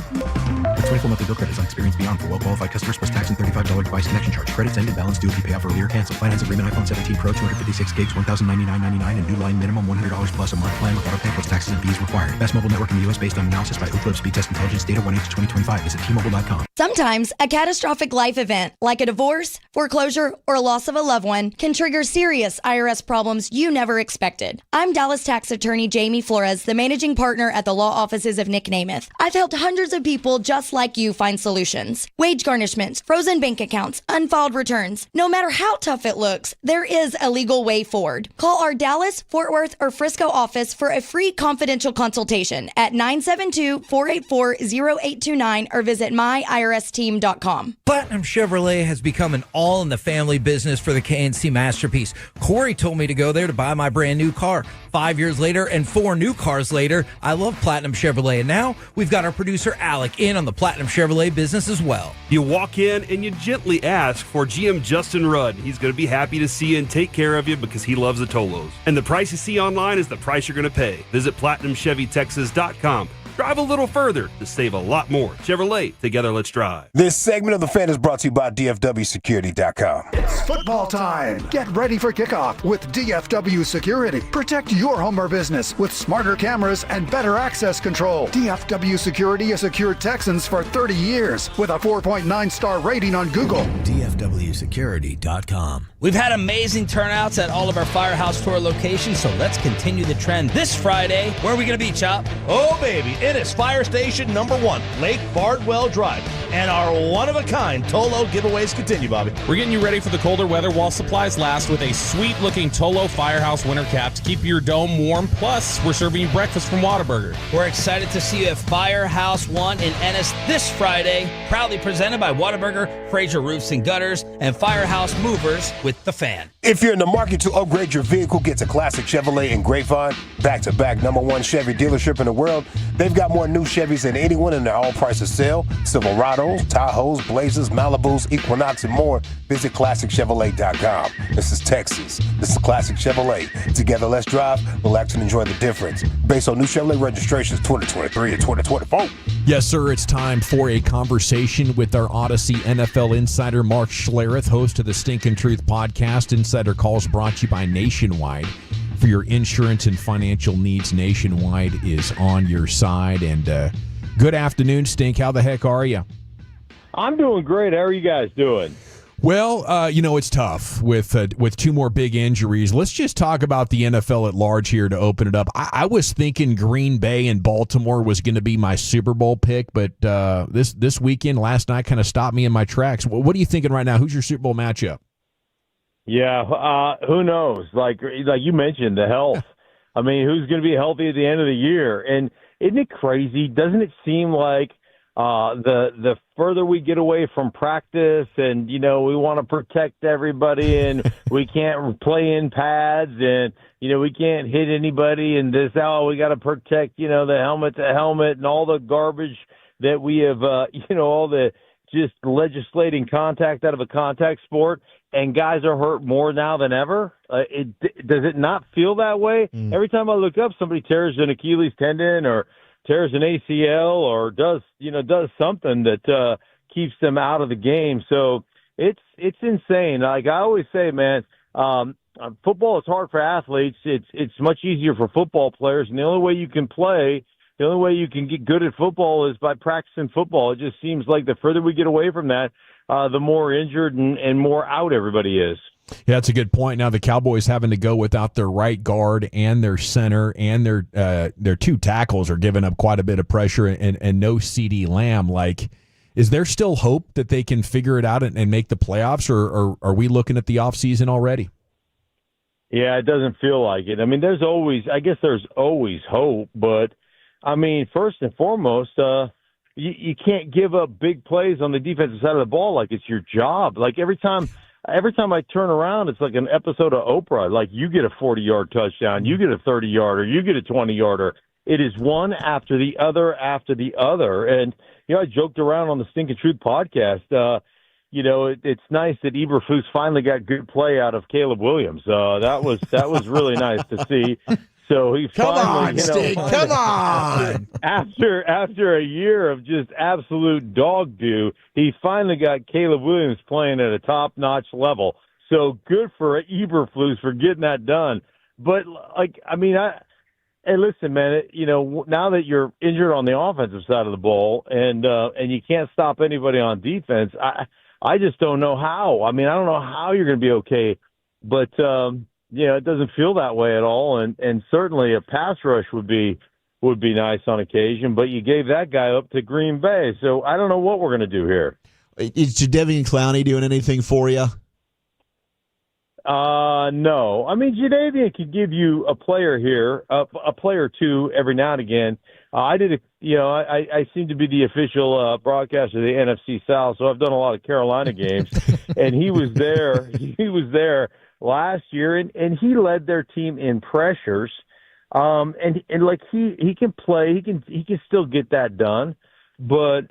The 24 monthly bill credits on experience beyond for well-qualified customers plus tax and $35 device connection charge. Credits end and balance due if you pay off earlier. Cancel. Finance agreement iPhone 17 Pro 256 gigs, $1,099.99 and new line minimum $100 plus a month plan with auto pay plus taxes and fees required. Best mobile network in the U.S. based on analysis by Ookla Speed Test Intelligence data 1H2025. Visit T-Mobile.com. Sometimes a catastrophic life event like a divorce, foreclosure, or loss of a loved one can trigger serious IRS problems you never expected. I'm Dallas tax attorney Jamie Flores, the managing partner at the law offices of Nick Namath. I've helped hundreds of people just like you find solutions. Wage garnishments, frozen bank accounts, unfiled returns. No matter how tough it looks, there is a legal way forward. Call our Dallas, Fort Worth, or Frisco office for a free confidential consultation at 972-484-0829 or visit myiRSteam.com. Platinum Chevrolet has become an all-in-the-family business for the KNC Masterpiece. Corey told me to go there to buy my brand new car. 5 years later and 4 new cars later, I love Platinum Chevrolet. And now we've got our producer Alec in on the Platinum Chevrolet business as well. You walk in and you gently ask for GM Justin Rudd. He's going to be happy to see you and take care of you because he loves the Tolos. And the price you see online is the price you're going to pay. Visit PlatinumChevyTexas.com. Drive a little further to save a lot more. Chevrolet, together let's drive. This segment of The Fan is brought to you by DFWSecurity.com. It's football time. Get ready for kickoff with DFW Security. Protect your home or business with smarter cameras and better access control. DFW Security has secured Texans for 30 years with a 4.9-star rating on Google. DFWSecurity.com. We've had amazing turnouts at all of our Firehouse Tour locations, so let's continue the trend this Friday. Where are we going to be, Chop? Oh, baby, it is Fire Station #1, Lake Bardwell Drive. And our one-of-a-kind Tolo giveaways continue, Bobby. We're getting you ready for the colder weather while supplies last with a sweet-looking Tolo Firehouse winter cap to keep your dome warm. Plus, we're serving you breakfast from Whataburger. We're excited to see you at Firehouse 1 in Ennis this Friday. Proudly presented by Whataburger, Fraser Roofs and Gutters, and Firehouse Movers with The Fan. If you're in the market to upgrade your vehicle, get to Classic Chevrolet in Grapevine. Back-to-back #1 Chevy dealership in the world. They've got more new Chevys than anyone in their all-prices sale. Silverados, Tahoes, Blazers, Malibus, Equinox, and more. Visit ClassicChevrolet.com. This is Texas. This is Classic Chevrolet. Together, let's drive, relax, and enjoy the difference. Based on new Chevrolet registrations 2023 and 2024. Yes, sir. It's time for a conversation with our Odyssey NFL insider, Mark Schlereth, host of the Stinkin' Truth podcast. Insider Calls brought to you by Nationwide. For your insurance and financial needs, Nationwide is on your side. And good afternoon, Stink. How the heck are you? I'm doing great. How are you guys doing? Well, it's tough with 2 more big injuries. Let's just talk about the NFL at large here to open it up. I was thinking Green Bay and Baltimore was going to be my Super Bowl pick, but this weekend, last night, kind of stopped me in my tracks. What are you thinking right now? Who's your Super Bowl matchup? Yeah, who knows? Like you mentioned, the health. I mean, who's going to be healthy at the end of the year? And isn't it crazy? Doesn't it seem like the further we get away from practice and, we want to protect everybody and we can't play in pads and, we can't hit anybody and we got to protect, the helmet to helmet and all the garbage that we have, all the just legislating contact out of a contact sport. And guys are hurt more now than ever. Does it not feel that way? Every time I look up, somebody tears an Achilles tendon or tears an ACL or does something that keeps them out of the game. So it's insane. Like I always say, man, football is hard for athletes. It's much easier for football players, and the only way you can play The only way you can get good at football is by practicing football. It just seems like the further we get away from that, the more injured and more out everybody is. Yeah, that's a good point. Now the Cowboys having to go without their right guard and their center and their two tackles are giving up quite a bit of pressure, and no CeeDee Lamb. Like, is there still hope that they can figure it out and make the playoffs, or are we looking at the offseason already? Yeah, it doesn't feel like it. I mean, there's always hope, but I mean, first and foremost, you can't give up big plays on the defensive side of the ball like it's your job. Like every time I turn around, it's like an episode of Oprah. Like you get a 40-yard touchdown, you get a 30-yarder, you get a 20-yarder. It is one after the other after the other. And, I joked around on the Stinking Truth podcast. It's nice that Eberflus finally got good play out of Caleb Williams. That was really nice to see. So he come finally, on. After a year of just absolute dog do, he finally got Caleb Williams playing at a top-notch level. So good for Eberflus for getting that done. But hey, listen, man. Now that you're injured on the offensive side of the ball, and you can't stop anybody on defense, I just don't know how. I mean, I don't know how you're going to be okay, but. It doesn't feel that way at all, and certainly a pass rush would be nice on occasion. But you gave that guy up to Green Bay, so I don't know what we're going to do here. Is Jadeveon Clowney doing anything for you? No. I mean, Jadeveon could give you a player here, a player or two every now and again. I seem to be the official broadcaster of the NFC South, so I've done a lot of Carolina games, and he was there. He was there last year, and he led their team in pressures. And like he can play, he can still get that done, but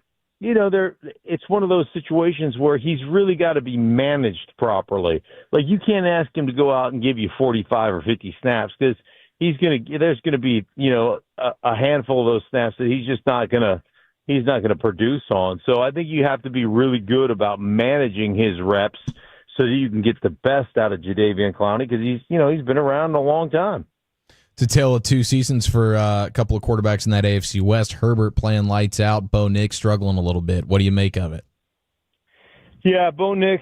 it's one of those situations where he's really got to be managed properly. Like you can't ask him to go out and give you 45 or 50 snaps because there's gonna be a handful of those snaps that he's not gonna produce on. So I think you have to be really good about managing his reps so that you can get the best out of Jadeveon Clowney because he's been around a long time. It's a tale of two seasons for a couple of quarterbacks in that AFC West. Herbert playing lights out, Bo Nix struggling a little bit. What do you make of it? Yeah, Bo Nix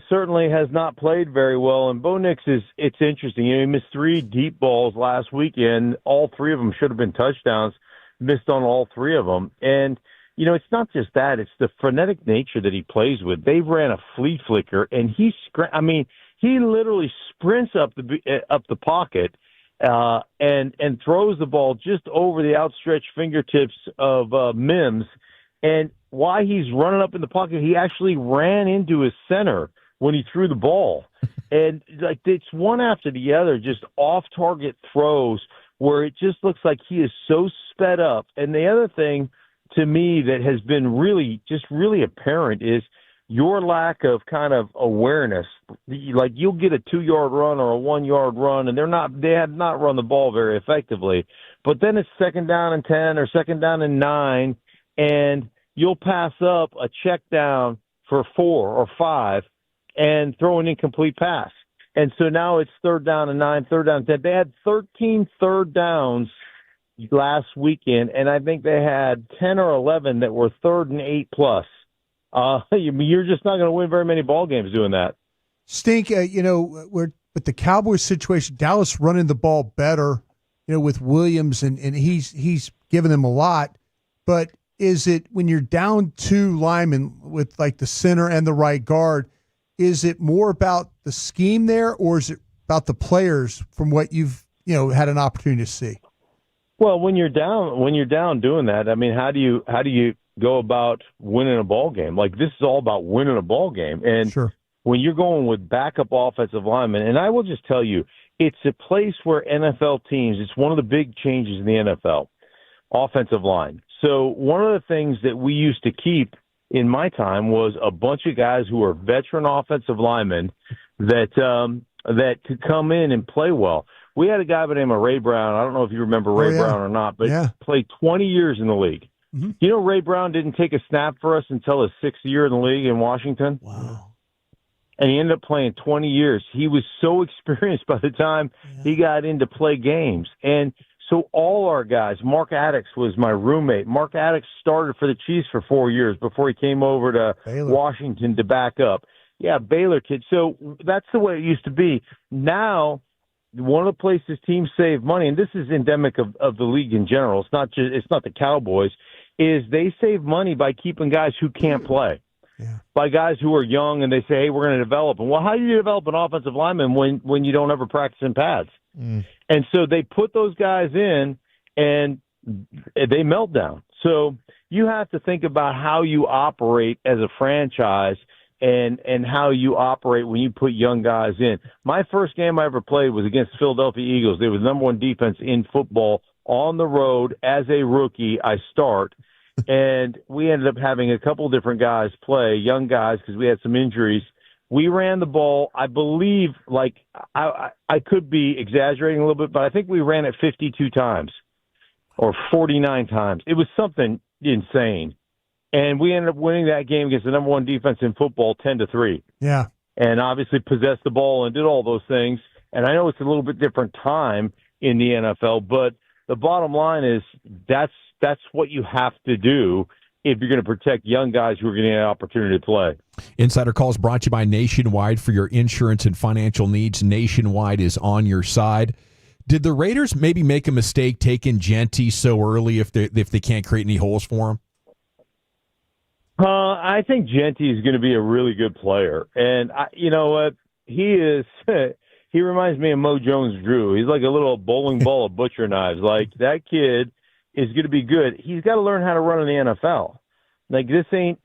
certainly has not played very well, and Bo Nix it's interesting. He missed 3 deep balls last weekend. All 3 of them should have been touchdowns. Missed on all 3 of them, and it's not just that; it's the frenetic nature that he plays with. They ran a flea flicker, and he literally sprints up the pocket and throws the ball just over the outstretched fingertips of Mims. And while he's running up in the pocket, he actually ran into his center when he threw the ball. And it's one after the other, just off-target throws where it just looks like he is so sped up. And the other thing to me that has been really apparent is your lack of kind of awareness. Like you'll get a 2-yard run or a 1-yard run, and they have not run the ball very effectively. But then it's 2nd down and 10 or 2nd down and 9, and you'll pass up a check down for 4 or 5 and throw an incomplete pass. And so now it's 3rd down and 9, 3rd down and 10. They had 13 third downs last weekend, and I think they had 10 or 11 that were 3rd and 8 plus. You're just not going to win very many ball games doing that. Stink, we're with the Cowboys situation, Dallas running the ball better, with Williams, and he's given them a lot. But is it when you're down 2 linemen with like the center and the right guard, is it more about the scheme there, or is it about the players from what you've had an opportunity to see? Well, when you're down doing that, I mean, how do you go about winning a ball game? Like this is all about winning a ball game, and sure. When you're going with backup offensive linemen, and I will just tell you, it's a place where NFL teams. It's one of the big changes in the NFL, offensive line. So one of the things that we used to keep in my time was a bunch of guys who are veteran offensive linemen that could come in and play well. We had a guy by the name of Ray Brown. I don't know if you remember Ray Brown or not, but played 20 years in the league. Mm-hmm. Ray Brown didn't take a snap for us until his 6th year in the league in Washington. Wow. And he ended up playing 20 years. He was so experienced by the time he got in to play games. And So all our guys, Mark Addix was my roommate. Mark Addix started for the Chiefs for 4 years before he came over to Baylor. Washington to back up. Yeah, Baylor kid. So that's the way it used to be. Now, one of the places teams save money, and this is endemic of the league in general, it's not the Cowboys, is they save money by keeping guys who can't play. Yeah. By guys who are young and they say, hey, we're going to develop them. Well, how do you develop an offensive lineman when you don't ever practice in pads? And so they put those guys in and they melt down. So you have to think about how you operate as a franchise and how you operate when you put young guys in. My first game I ever played was against the Philadelphia Eagles. They were the number one defense in football on the road. As a rookie, I start. And we ended up having a couple different guys play, young guys, because we had some injuries. We ran the ball, I believe, like I could be exaggerating a little bit, but I think we ran it 52 times or 49 times. It was something insane. And we ended up winning that game against the number one defense in football 10-3. Yeah. And obviously possessed the ball and did all those things. And I know it's a little bit different time in the NFL, but the bottom line is that's what you have to do if you're going to protect young guys who are getting an opportunity to play. Insider Calls brought to you by Nationwide. For your insurance and financial needs, Nationwide is on your side. Did the Raiders maybe make a mistake taking Genty so early if they can't create any holes for him? I think Genty is going to be a really good player. And you know what? He is he reminds me of Mo Jones-Drew. He's like a little bowling ball of butcher knives. Like, that kid is going to be good. He's got to learn how to run in the NFL. Like, this ain't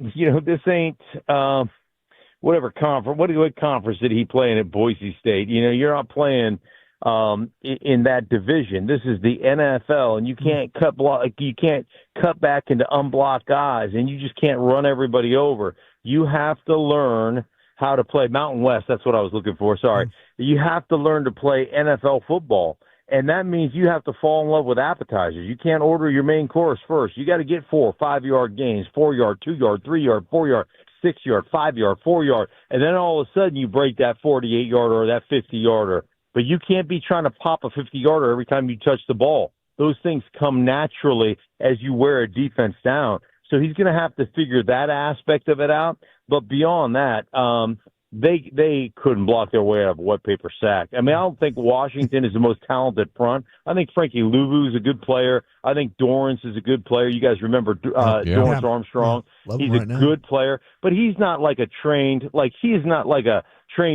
whatever conference. What conference did he play in at Boise State? You know, you're not playing in that division. This is the NFL, and you can't cut back into unblocked guys, and you just can't run everybody over. You have to learn how to play Mountain West. That's what I was looking for. Sorry. You have to learn to play NFL football. And that means you have to fall in love with appetizers. You can't order your main course first. You got to get 4 5-yard gains, 4-yard, 2-yard, 3-yard, 4-yard, 6-yard, 5-yard, 4-yard. And then all of a sudden you break that 48-yarder or that 50-yarder. But you can't be trying to pop a 50-yarder every time you touch the ball. Those things come naturally as you wear a defense down. So he's going to have to figure that aspect of it out. But beyond that, they couldn't block their way out of a wet paper sack. I mean, I don't think Washington is the most talented front. I think Frankie Louvu is a good player. I think Dorrance is a good player. You guys remember Dorrance Armstrong? Yeah. He's a good player, but he's not like a trained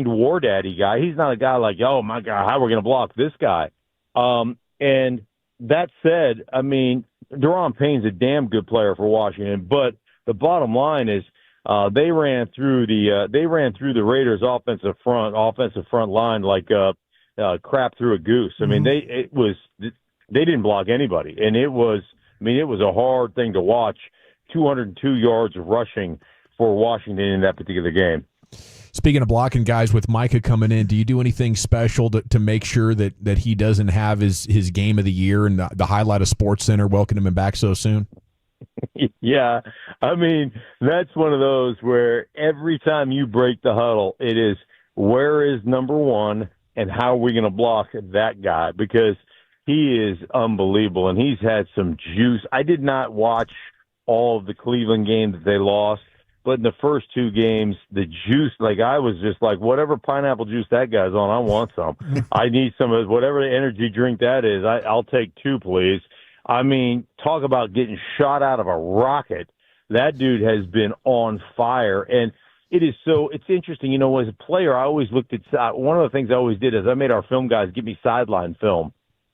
war daddy guy. He's not a guy like, oh my God, how are we going to block this guy? And that said, I mean, Daron Payne's a damn good player for Washington, but the bottom line is they ran through the Raiders' offensive front line like crap through a goose. I mean, they didn't block anybody, and it was a hard thing to watch. 202 yards of rushing for Washington in that particular game. Speaking of blocking guys, with Micah coming in, do you do anything special to make sure that he doesn't have his game of the year and the highlight of SportsCenter welcoming him back so soon? Yeah, I mean, that's one of those where every time you break the huddle, it is, where is number one and how are we going to block that guy? Because he is unbelievable, and he's had some juice. I did not watch all of the Cleveland game that they lost, but in the first 2 games, the juice, like, I was just like, whatever pineapple juice that guy's on, I want some. I need some of whatever the energy drink that is. I'll take 2, please. I mean, talk about getting shot out of a rocket. That dude has been on fire. And it's interesting. You know, as a player, I always looked at, one of the things I always did is I made our film guys give me sideline film.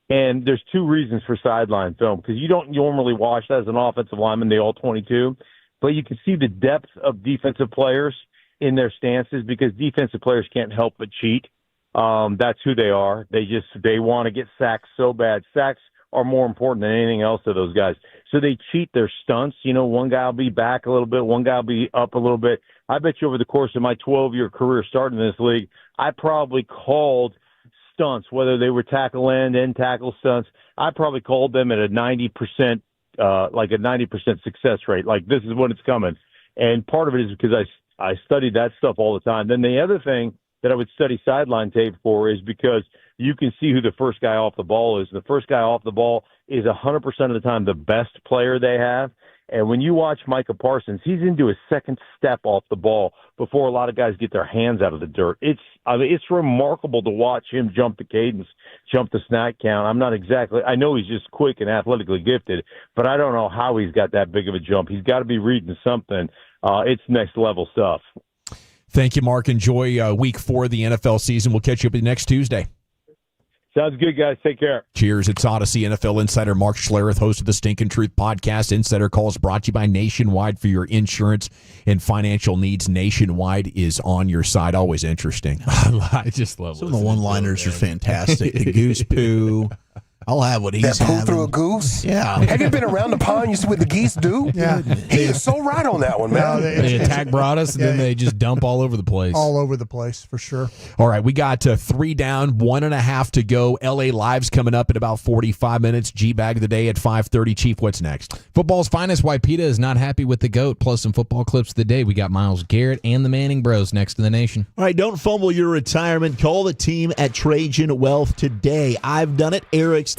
And there's 2 reasons for sideline film, because you don't normally watch that as an offensive lineman, the all 22, but you can see the depth of defensive players in their stances, because defensive players can't help but cheat. That's who they are. They want to get sacks so bad. Sacks are more important than anything else to those guys. So they cheat their stunts. You know, one guy will be back a little bit, one guy will be up a little bit. I bet you over the course of my 12-year career starting in this league, I probably called stunts, whether they were tackle end tackle stunts. I probably called them at a 90%, like a 90% success rate. Like, this is when it's coming. And part of it is because I studied that stuff all the time. Then the other thing that I would study sideline tape for is because you can see who the first guy off the ball is. The first guy off the ball is 100% of the time the best player they have. And when you watch Micah Parsons, he's into his second step off the ball before a lot of guys get their hands out of the dirt. It's remarkable to watch him jump the cadence, jump the snap count. I know he's just quick and athletically gifted, but I don't know how he's got that big of a jump. He's got to be reading something. It's next level stuff. Thank you, Mark. Enjoy week 4 of the NFL season. We'll catch you up next Tuesday. Sounds good, guys. Take care. Cheers. It's Odyssey NFL insider Mark Schlereth, host of the Stinkin' Truth podcast. Insider Calls brought to you by Nationwide for your insurance and financial needs. Nationwide is on your side. Always interesting. I just love some of the one-liners are fantastic. The goose poo. I'll have what he's having. That poo through a goose? Yeah. Have you been around the pond? You see what the geese do? Yeah. He is so right on that one, man. They attack Broadus, and then they just dump all over the place. All over the place, for sure. All right, we got 3 down, 1.5 to go. LA Live's coming up in about 45 minutes. Gbag of the day at 5:30. Chief, what's next? Football's finest, why PETA is not happy with the GOAT, plus some football clips of the day. We got Myles Garrett and the Manning Bros next in the nation. All right, don't fumble your retirement. Call the team at Trajan Wealth today. I've done it. Eric's.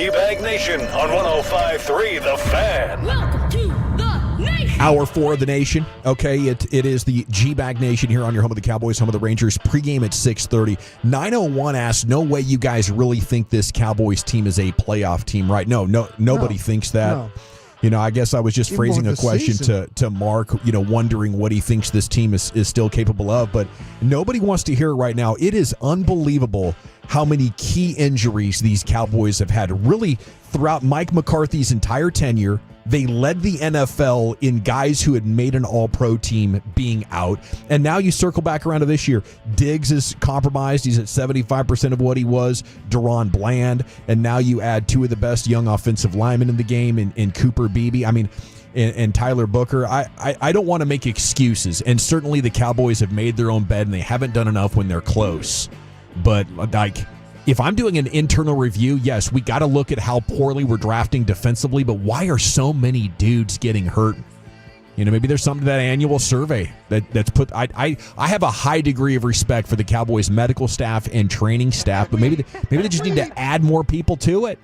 Gbag Nation on 105.3 The Fan. Welcome to the nation. Hour 4 of the nation. Okay, it is the Gbag Nation here on your home of the Cowboys, home of the Rangers. Pregame at 6:30. 901 asks, no way you guys really think this Cowboys team is a playoff team, right? No, nobody thinks that. No. You know, I guess I was just Even phrasing a with the question season. to Mark, wondering what he thinks this team is still capable of. But nobody wants to hear it right now. It is unbelievable how many key injuries these Cowboys have had really throughout Mike McCarthy's entire tenure. They led the NFL in guys who had made an all-pro team being out. And now you circle back around to this year. Diggs is compromised. He's at 75% of what he was. Deron Bland. And now you add two of the best young offensive linemen in the game in Cooper Beebe. I mean, and Tyler Booker. I don't want to make excuses. And certainly the Cowboys have made their own bed, and they haven't done enough when they're close. But, if I'm doing an internal review, yes, we got to look at how poorly we're drafting defensively, but why are so many dudes getting hurt? Maybe there's something to that annual survey that's put. I have a high degree of respect for the Cowboys medical staff and training staff, but maybe they just need to add more people to it.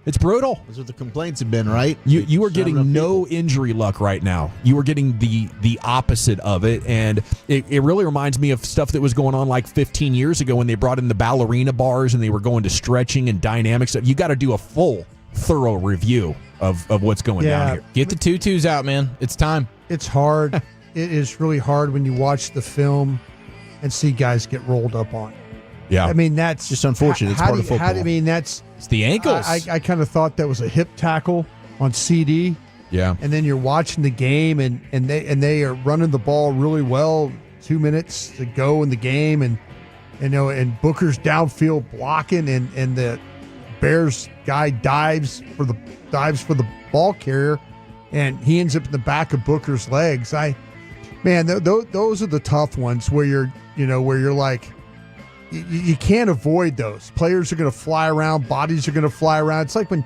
It's brutal. That's what the complaints have been, right? You are getting no injury luck right now. You are getting the opposite of it, and it really reminds me of stuff that was going on like 15 years ago when they brought in the ballerina bars and they were going to stretching and dynamics. You got to do a full, thorough review of what's going down here. Get the tutus out, man. It's time. It's hard. It is really hard when you watch the film and see guys get rolled up on. Yeah. I mean, that's just unfortunate. It's part of football. It's the ankles. I kind of thought that was a hip tackle on CD. Yeah. And then you're watching the game, and they are running the ball really well. 2 minutes to go in the game, and Booker's downfield blocking, and the Bears guy dives for the ball carrier, and he ends up in the back of Booker's legs. Those are the tough ones where you're like. You can't avoid those. Players are going to fly around. Bodies are going to fly around. It's like when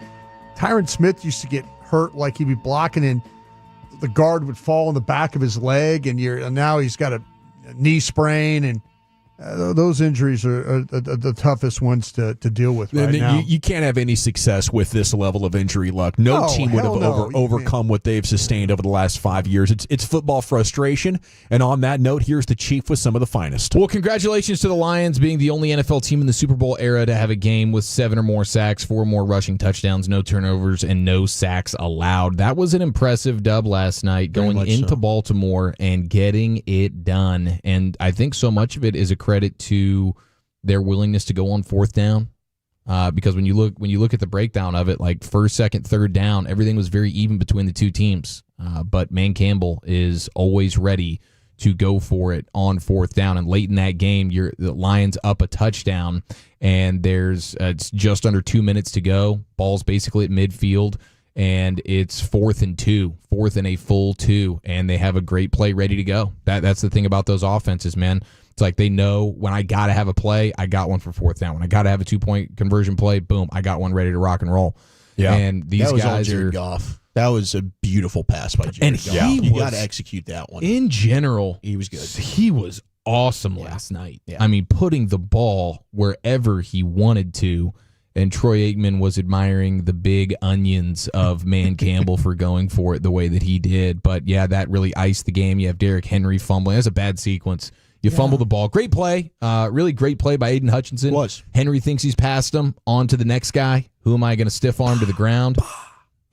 Tyron Smith used to get hurt, like he'd be blocking and the guard would fall on the back of his leg, and now he's got a knee sprain, and those injuries are the toughest ones to deal with right now. You can't have any success with this level of injury luck. No team would have overcome what they've sustained over the last 5 years. It's football frustration. And on that note, here's the Chief with some of the finest. Well, congratulations to the Lions being the only NFL team in the Super Bowl era to have a game with 7 or more sacks, 4 or more rushing touchdowns, no turnovers, and no sacks allowed. That was an impressive dub last night, going into Baltimore and getting it done. And I think so much of it is a credit to their willingness to go on fourth down, because when you look at the breakdown of it, like first, second, third down, everything was very even between the two teams. But Man Campbell is always ready to go for it on fourth down. And late in that game, the Lions up a touchdown, and it's just under 2 minutes to go. Ball's basically at midfield, and it's 4th and 2, 4th and a full 2, and they have a great play ready to go. That's the thing about those offenses, man. It's like they know when I got to have a play, I got one for fourth down. When I got to have a 2-point conversion play, boom, I got one ready to rock and roll. Yeah. And these that was guys all Jared Goff. That was a beautiful pass by Jared Goff. And you got to execute that one. In general, he was good. He was awesome last night. Yeah. I mean, putting the ball wherever he wanted to. And Troy Aikman was admiring the big onions of Man Campbell for going for it the way that he did. But, yeah, that really iced the game. You have Derrick Henry fumbling. That's a bad sequence. You fumble the ball. Great play. Really great play by Aiden Hutchinson. Henry thinks he's passed him. On to the next guy. Who am I going to stiff arm to the ground?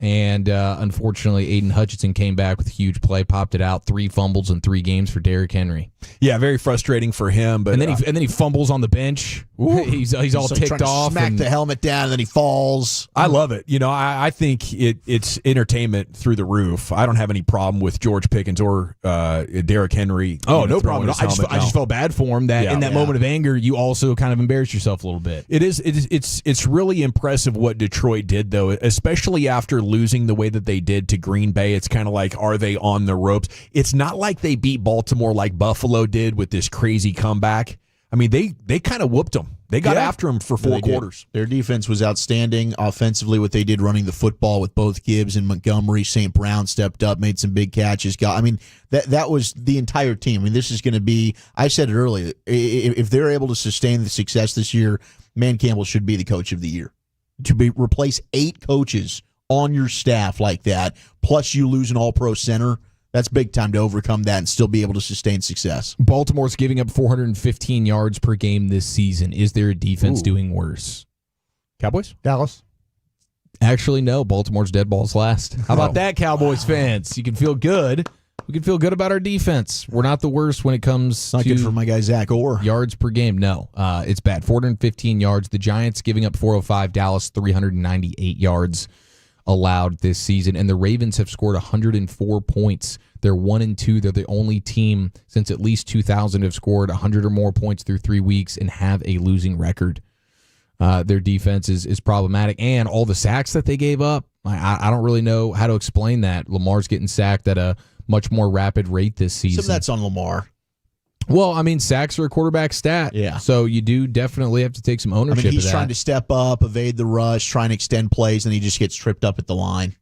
And unfortunately, Aiden Hutchinson came back with a huge play, popped it out. 3 fumbles in 3 games for Derrick Henry. Yeah, very frustrating for him. But and then he fumbles on the bench. He's all ticked off. Smack the helmet down, and then he falls. I love it. I think it's entertainment through the roof. I don't have any problem with George Pickens or Derrick Henry. Oh, no problem. I just felt bad for him that in that moment of anger, you also kind of embarrassed yourself a little bit. It's really impressive what Detroit did, though, especially after losing the way that they did to Green Bay. It's kind of like, are they on the ropes? It's not like they beat Baltimore like Buffalo did with this crazy comeback. I mean, they kind of whooped them. They got after them for 4 quarters. Their defense was outstanding. Offensively, what they did running the football with both Gibbs and Montgomery. St. Brown stepped up, made some big catches. That was the entire team. I mean, this is going to be, I said it earlier, if they're able to sustain the success this year, Man Campbell should be the coach of the year. replace 8 coaches on your staff like that, plus you lose an all-pro center, that's big time to overcome that and still be able to sustain success. Baltimore's giving up 415 yards per game this season. Is their defense doing worse? Cowboys? Dallas? Actually, no. Baltimore's dead balls last. How about that, Cowboys fans? You can feel good. We can feel good about our defense. We're not the worst when it comes not to good for my guy Zach Orr. Yards per game. No, it's bad. 415 yards. The Giants giving up 405. Dallas 398 yards allowed this season. And the Ravens have scored 104 points. They're 1-2. They're the only team since at least 2000 have scored 100 or more points through 3 weeks and have a losing record. Their defense is problematic. And all the sacks that they gave up, I don't really know how to explain that. Lamar's getting sacked at a much more rapid rate this season. Some of that's on Lamar. Well, I mean, sacks are a quarterback stat. Yeah. So you do definitely have to take some ownership of that. He's trying to step up, evade the rush, trying to extend plays, and he just gets tripped up at the line.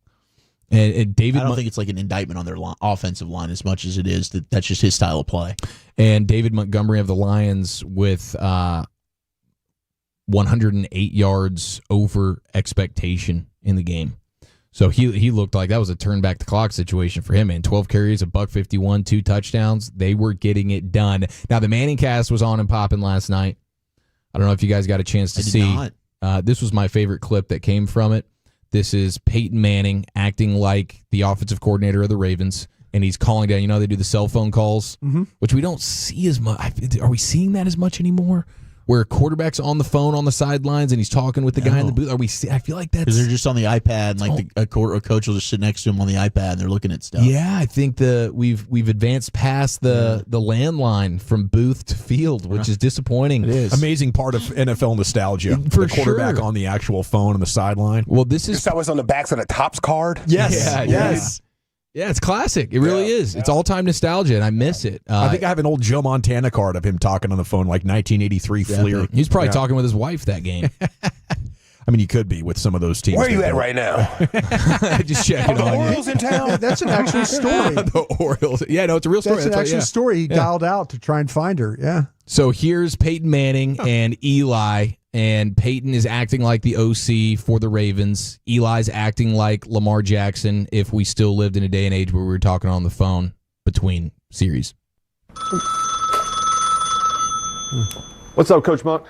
And David, I don't think it's like an indictment on their offensive line as much as it is that's just his style of play. And David Montgomery of the Lions with 108 yards over expectation in the game. So he looked like that was a turn back the clock situation for him, man. 12 carries, $151, 2 touchdowns. They were getting it done. Now, the Manning cast was on and popping last night. I don't know if you guys got a chance to see. This was my favorite clip that came from it. This is Peyton Manning acting like the offensive coordinator of the Ravens, and he's calling down. You know, they do the cell phone calls, which we don't see as much. Are we seeing that as much anymore? Where a quarterback's on the phone on the sidelines and he's talking with the guy in the booth. I feel like that's because they're just on the iPad, and a coach will just sit next to him on the iPad, and they're looking at stuff. Yeah, I think we've advanced past the landline from booth to field, which is disappointing. It is amazing part of NFL nostalgia. For the quarterback sure. on the actual phone on the sideline. Well, this is that was on the backs of the Topps card. Yes, yes. Yeah, it's classic. It really is. It's all-time nostalgia, and I miss it. I think I have an old Joe Montana card of him talking on the phone, like 1983 Fleer. He's probably talking with his wife that game. I mean, he could be with some of those teams. Where are you at right now? Just checking the on you. Orioles in town? Yeah, that's an actual story. The Orioles. Yeah, no, it's a real story. That's an actual story. He dialed out to try and find her. Yeah. So here's Peyton Manning and Eli, and Peyton is acting like the OC for the Ravens. Eli's acting like Lamar Jackson if we still lived in a day and age where we were talking on the phone between series. What's up, Coach Monk?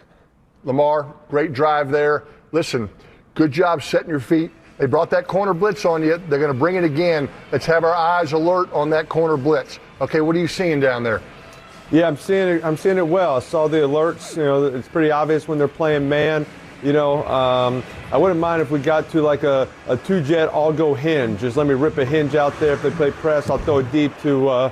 Lamar, great drive there. Listen, good job setting your feet. They brought that corner blitz on you. They're going to bring it again. Let's have our eyes alert on that corner blitz. Okay, what are you seeing down there? Yeah, I'm seeing it well. I saw the alerts. You know, it's pretty obvious when they're playing man. You know, I wouldn't mind if we got to like a 2-jet all-go hinge. Just let me rip a hinge out there. If they play press, I'll throw it deep to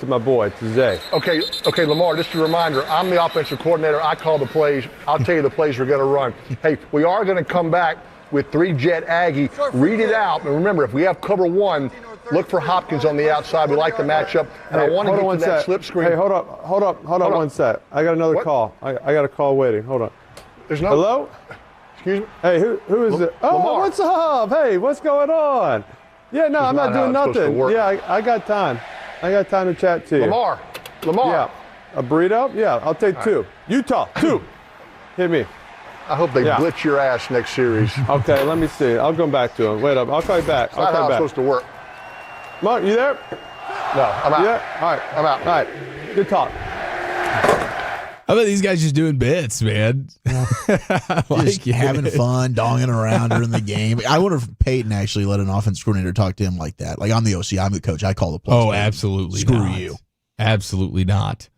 my boy, to Zay. Okay, Lamar, just a reminder, I'm the offensive coordinator. I call the plays. I'll tell you the plays we're going to run. Hey, we are going to come back with 3-jet Aggie. Read it out. And remember, if we have cover 1, look for Hopkins on the outside. We like the matchup. And I want to get to that slip screen. Hey, hold up one sec. I got another call. I got a call waiting. Hold on. There's no. Hello? Excuse me? Hey, who is it? Oh, Lamar. what's up? Hey, what's going on? Yeah, no, I'm not doing nothing. Yeah, I got time. I got time to chat to you. Lamar. Yeah. A burrito? Yeah, I'll take 2. Utah, 2. Hit me. I hope they blitz your ass next series. Okay, let me see. I'll go back to him. Wait up. I'll call you back. That's not how it's supposed to work. Mark, you there? No, I'm out. Yeah? All right. I'm out. All right. Good talk. How about these guys just doing bits, man? Just having fun, donging around during the game. I wonder if Peyton actually let an offensive coordinator talk to him like that. Like, I'm the OC, I'm the coach, I call the plays. Oh, absolutely Screw not. you. Absolutely not.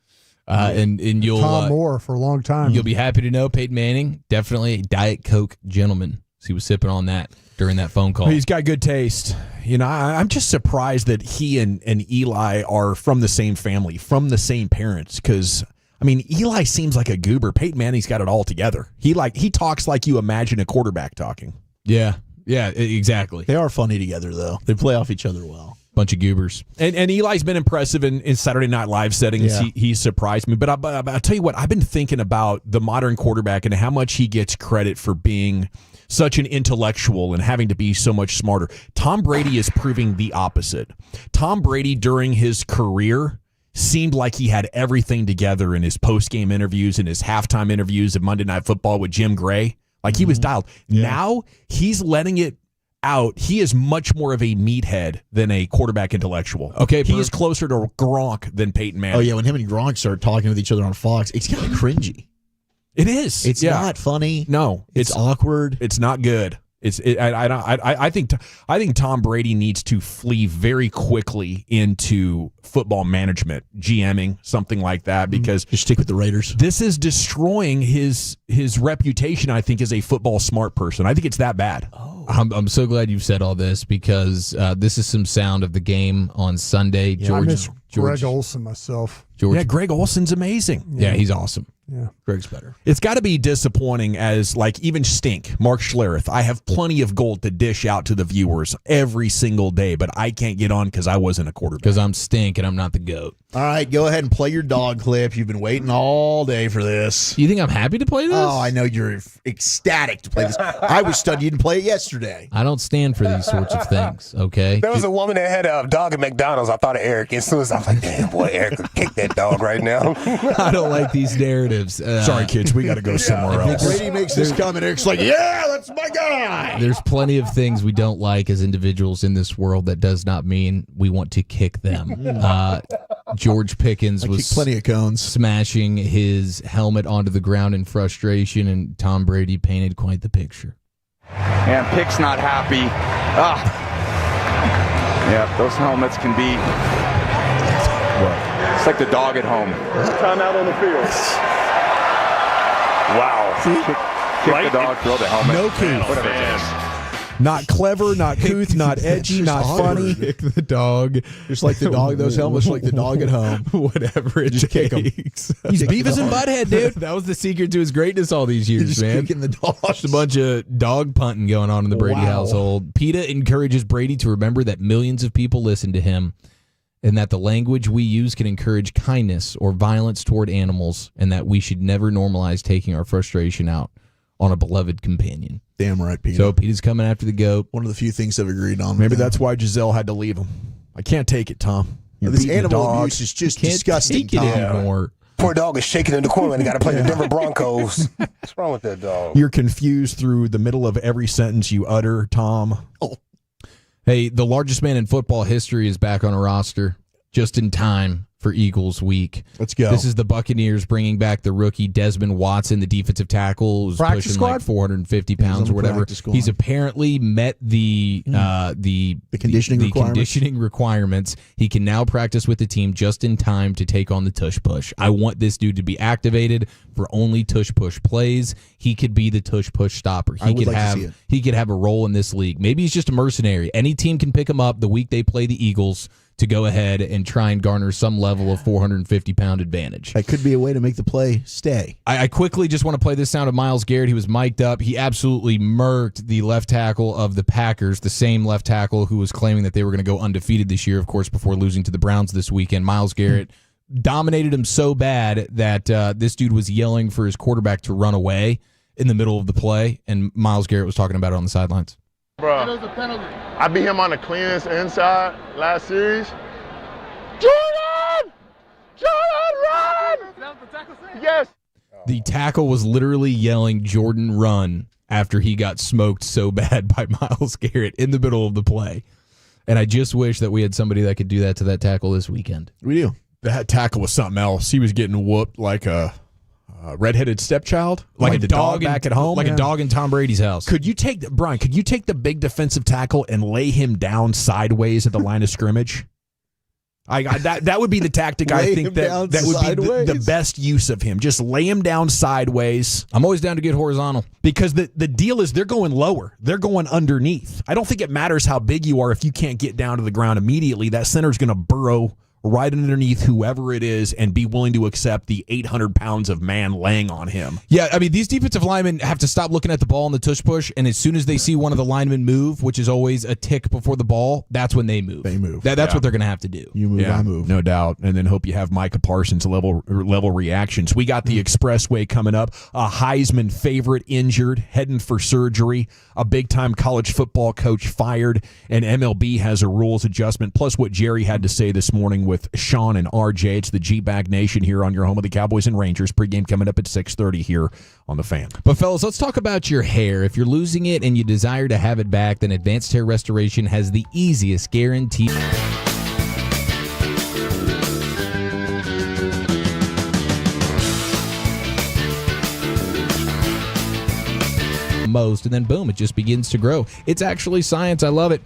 And you'll Tom Moore for a long time. You'll be happy to know Peyton Manning, definitely a Diet Coke gentleman. So he was sipping on that during that phone call. He's got good taste. You know, I'm just surprised that he and Eli are from the same family, from the same parents, because I mean, Eli seems like a goober. Peyton Manning's got it all together. He talks like you imagine a quarterback talking. Yeah, exactly. They are funny together, though. They play off each other well. Bunch of goobers. And Eli's been impressive in Saturday Night Live settings. Yeah. He surprised me. But I'll tell you what, I've been thinking about the modern quarterback and how much he gets credit for being such an intellectual and having to be so much smarter. Tom Brady is proving the opposite. Tom Brady, during his career, seemed like he had everything together in his post-game interviews and his halftime interviews of Monday Night Football with Jim Gray. Like, he was dialed. Now he's letting it out. He is much more of a meathead than a quarterback intellectual. Okay, he is closer to Gronk than Peyton Manning. Oh, yeah, when him and Gronk start talking with each other on Fox, it's kind of cringy. It is. It's not funny. No, it's awkward. It's not good. I think Tom Brady needs to flee very quickly into football management, GMing, something like that, because just stick with the Raiders. This is destroying his reputation, I think, as a football smart person. I think it's that bad. I'm so glad you've said all this, because this is some sound of the game on Sunday. I miss Greg Olsen myself. Greg Olsen's amazing. Yeah, he's awesome. Yeah, Greg's better. It's got to be disappointing as, like, even Stink, Mark Schlereth. I have plenty of gold to dish out to the viewers every single day, but I can't get on because I wasn't a quarterback. Because I'm Stink and I'm not the GOAT. All right, go ahead and play your dog clip. You've been waiting all day for this. You think I'm happy to play this? Oh, I know you're ecstatic to play this. I was stunned you didn't play it yesterday. I don't stand for these sorts of things, okay? There was a woman that had a dog at McDonald's. I thought of Eric. As soon as I was like, damn, boy, Eric could kick that dog right now. I don't like these narratives. Sorry, kids, we got to go somewhere else. Brady makes this comment. Eric's like, yeah, that's my guy. There's plenty of things we don't like as individuals in this world. That does not mean we want to kick them. George Pickens was plenty of cones, smashing his helmet onto the ground in frustration, and Tom Brady painted quite the picture. And Pick's not happy. Yeah, those helmets can be. What? It's like the dog at home. Time out on the field. Wow. Kick the dog, throw the helmet. No key. Not clever, not couth, not edgy, not funny. Kick the dog. Just like the dog, those helmets like the dog at home. Whatever it just takes. Kick him. He's Beavis and Butthead, dude. That was the secret to his greatness all these years, just man. Kicking the dog. Just a bunch of dog punting going on in the Brady household. PETA encourages Brady to remember that millions of people listen to him, and that the language we use can encourage kindness or violence toward animals, and that we should never normalize taking our frustration out on a beloved companion. Damn right, Peter. So Peter's coming after the GOAT. One of the few things I've agreed on. Maybe that's why Giselle had to leave him. I can't take it, Tom. This animal abuse is just disgusting, Tom. Anymore. Poor dog is shaking in the corner and got to play the Denver Broncos. What's wrong with that dog? You're confused through the middle of every sentence you utter, Tom. Oh. Hey, the largest man in football history is back on a roster just in time for Eagles week. Let's go. This is the Buccaneers bringing back the rookie Desmond Watson, the defensive tackle, who's Practice pushing squad? like 450 pounds or whatever. He's apparently met the conditioning requirements. He can now practice with the team just in time to take on the tush push. I want this dude to be activated for only tush push plays. He could be the tush push stopper. He could have a role in this league. Maybe he's just a mercenary. Any team can pick him up the week they play the Eagles to go ahead and try and garner some level of 450-pound advantage. That could be a way to make the play stay. I quickly just want to play this sound of Myles Garrett. He was mic'd up. He absolutely murked the left tackle of the Packers, the same left tackle who was claiming that they were going to go undefeated this year, of course, before losing to the Browns this weekend. Myles Garrett dominated him so bad that this dude was yelling for his quarterback to run away in the middle of the play, and Myles Garrett was talking about it on the sidelines. Bro, I beat him on the cleanest inside last series. Jordan! Run! Is that what the tackle said? Yes. The tackle was literally yelling, "Jordan, run," after he got smoked so bad by Myles Garrett in the middle of the play. And I just wish that we had somebody that could do that to that tackle this weekend. We do. That tackle was something else. He was getting whooped like a redheaded stepchild, like a dog back at home, like a dog in Tom Brady's house. Could you take the big defensive tackle and lay him down sideways at the line of scrimmage? That would be the tactic. I think that would be the best use of him. Just lay him down sideways. I'm always down to get horizontal because the deal is they're going lower. They're going underneath. I don't think it matters how big you are if you can't get down to the ground immediately. That center's going to burrow right underneath whoever it is and be willing to accept the 800 pounds of man laying on him. Yeah, I mean, these defensive linemen have to stop looking at the ball in the tush push, and as soon as they see one of the linemen move, which is always a tick before the ball, that's when they move. They move. That's what they're going to have to do. You move, I move. No doubt. And then hope you have Micah Parsons level reactions. We got the Expressway coming up. A Heisman favorite injured, heading for surgery. A big-time college football coach fired, and MLB has a rules adjustment, plus what Jerry had to say this morning with Sean and RJ. It's the Gbag Nation here on your home of the Cowboys and Rangers. Pregame coming up at 6:30 here on The Fan. But fellas, let's talk about your hair. If you're losing it and you desire to have it back, then Advanced Hair Restoration has the easiest guarantee. Most, and then boom, it just begins to grow. It's actually science. I love it.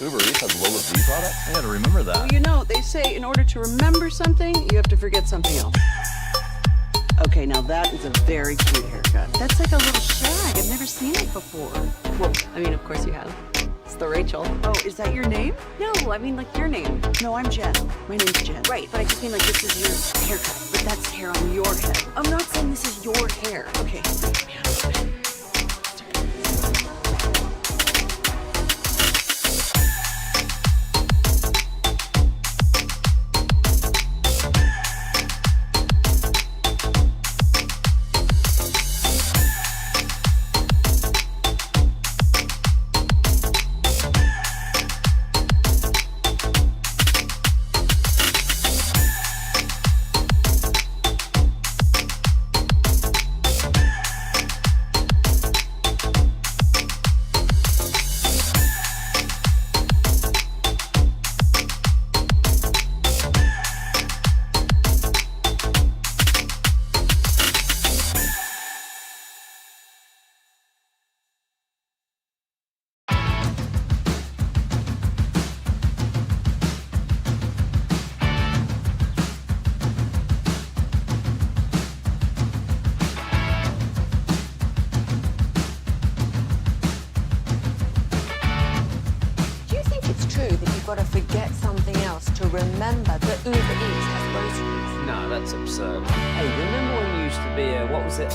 Uber Eats has Lola's V product? I gotta remember that. Well, you know, they say in order to remember something, you have to forget something else. Okay, now that is a very cute haircut. That's like a little shag. I've never seen it before. Well, I mean, of course you have. It's the Rachel. Oh, is that your name? No, I mean like your name. No, I'm Jen. My name's Jen. Right, but I just mean like this is your haircut. But that's hair on your head. I'm not saying this is your hair. Okay. got to forget something else to remember that Uber Eats has groceries. No, that's absurd. Hey, remember when you used to be what was it,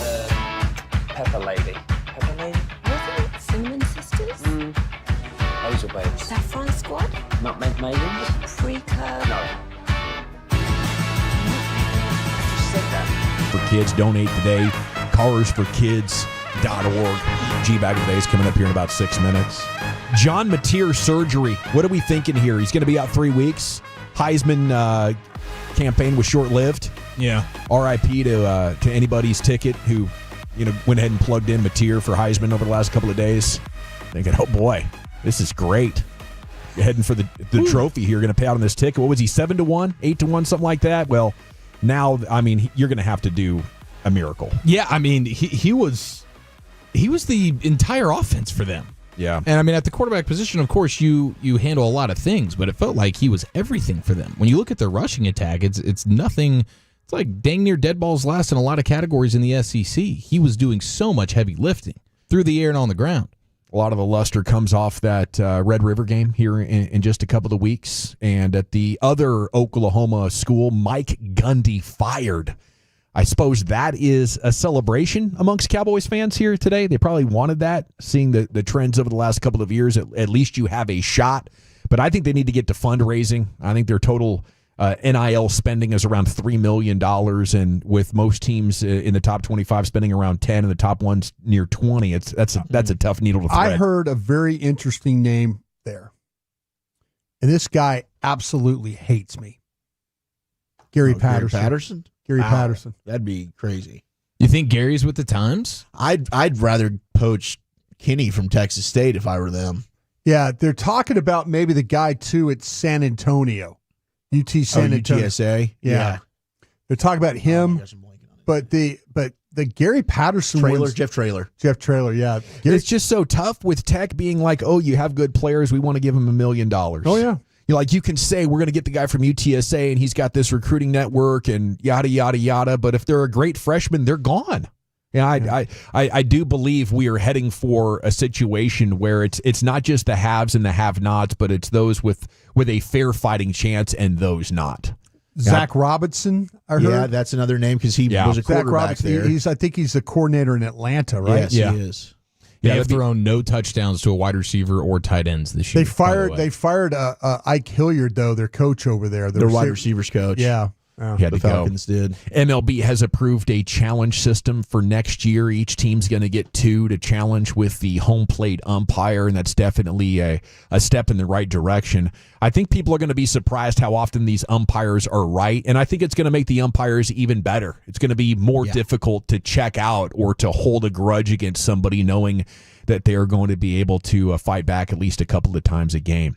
Pepper Lady? Pepper Lady? Wasn't it Cinnamon Sisters? Those are babes. Saffron Squad? Nutmeg Maidens? Pre-curve? No. Just said that. For kids, donate today. Carsforkids.org. Gbag of the Day is coming up here in about 6 minutes. John Mateer surgery. What are we thinking here? He's going to be out 3 weeks. Heisman campaign was short-lived. Yeah. R.I.P. to anybody's ticket who went ahead and plugged in Mateer for Heisman over the last couple of days. Thinking, oh boy, this is great. You're heading for the trophy here. Going to pay out on this ticket. What was he, 7-1, 8-1, something like that? Well, now, I mean, you're going to have to do a miracle. Yeah, I mean, he was the entire offense for them. Yeah. And I mean, at the quarterback position, of course, you handle a lot of things, but it felt like he was everything for them. When you look at their rushing attack, it's nothing. It's like dang near dead balls last in a lot of categories in the SEC. He was doing so much heavy lifting through the air and on the ground. A lot of the luster comes off that Red River game here in just a couple of weeks. And at the other Oklahoma school, Mike Gundy fired. I suppose that is a celebration amongst Cowboys fans here today. They probably wanted that, seeing the trends over the last couple of years. At least you have a shot. But I think they need to get to fundraising. I think their total NIL spending is around $3 million, and with most teams in the top 25 spending around 10 and the top ones near 20, that's a tough needle to thread. I heard a very interesting name there, and this guy absolutely hates me. Gary Patterson. Gary Patterson? Gary Patterson. That'd be crazy. You think Gary's with the times? I'd rather poach Kenny from Texas State if I were them. Yeah, they're talking about maybe the guy too at San Antonio, UT San Antonio. UTSA. Yeah. They're talking about him, but the Gary Patterson Jeff Traylor. Jeff Traylor, yeah. It's just so tough with Tech being like, oh, you have good players, we want to give them $1 million. Oh yeah. You can say we're going to get the guy from UTSA and he's got this recruiting network and yada, yada, yada. But if they're a great freshman, they're gone. Yeah, I do believe we are heading for a situation where it's not just the haves and the have-nots, but it's those with a fair fighting chance and those not. Zach Robinson, I heard. Yeah, that's another name because he was a quarterback there. I think he's the coordinator in Atlanta, right? Yes, he is. They have thrown no touchdowns to a wide receiver or tight ends this year. They fired Ike Hilliard, though, their coach over there. Their wide receivers coach. Yeah. The Falcons did. MLB has approved a challenge system for next year. Each team's going to get 2 to challenge with the home plate umpire, and that's definitely a step in the right direction. I think people are going to be surprised how often these umpires are right, and I think it's going to make the umpires even better. It's going to be more difficult to check out or to hold a grudge against somebody knowing that they are going to be able to fight back at least a couple of times a game.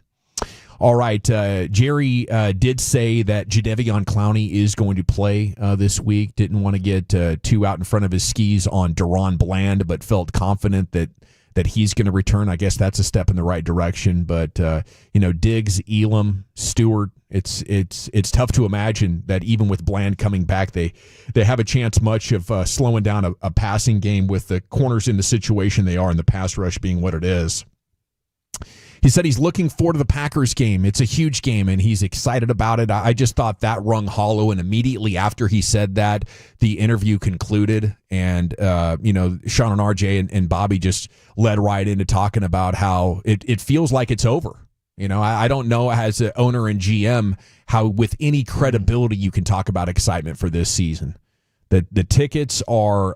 All right, Jerry did say that Jadeveon Clowney is going to play this week. Didn't want to get too out in front of his skis on Deron Bland, but felt confident that he's going to return. I guess that's a step in the right direction. But Diggs, Elam, Stewart, it's tough to imagine that even with Bland coming back, they have a chance much of slowing down a passing game with the corners in the situation they are and the pass rush being what it is. He said he's looking forward to the Packers game. It's a huge game, and he's excited about it. I just thought that rung hollow, and immediately after he said that, the interview concluded, and Sean and RJ and Bobby just led right into talking about how it feels like it's over. I don't know as an owner and GM how with any credibility you can talk about excitement for this season. The tickets are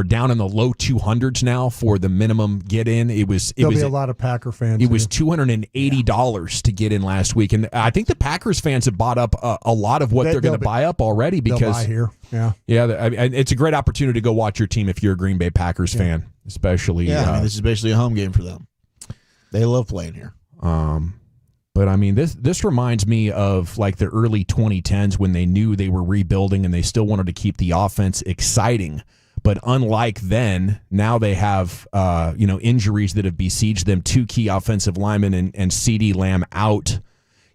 down in the low 200s now for the minimum get in. There'll be a lot of Packer fans. It was $280 to get in last week, and I think the Packers fans have bought up a lot of what they're going to buy up already because they'll buy here. It's a great opportunity to go watch your team if you're a Green Bay Packers fan, especially. Yeah, this is basically a home game for them. They love playing here. But I mean, this reminds me of like the early 2010s when they knew they were rebuilding and they still wanted to keep the offense exciting. But unlike then, now they have injuries that have besieged them. 2 key offensive linemen and CeeDee Lamb out.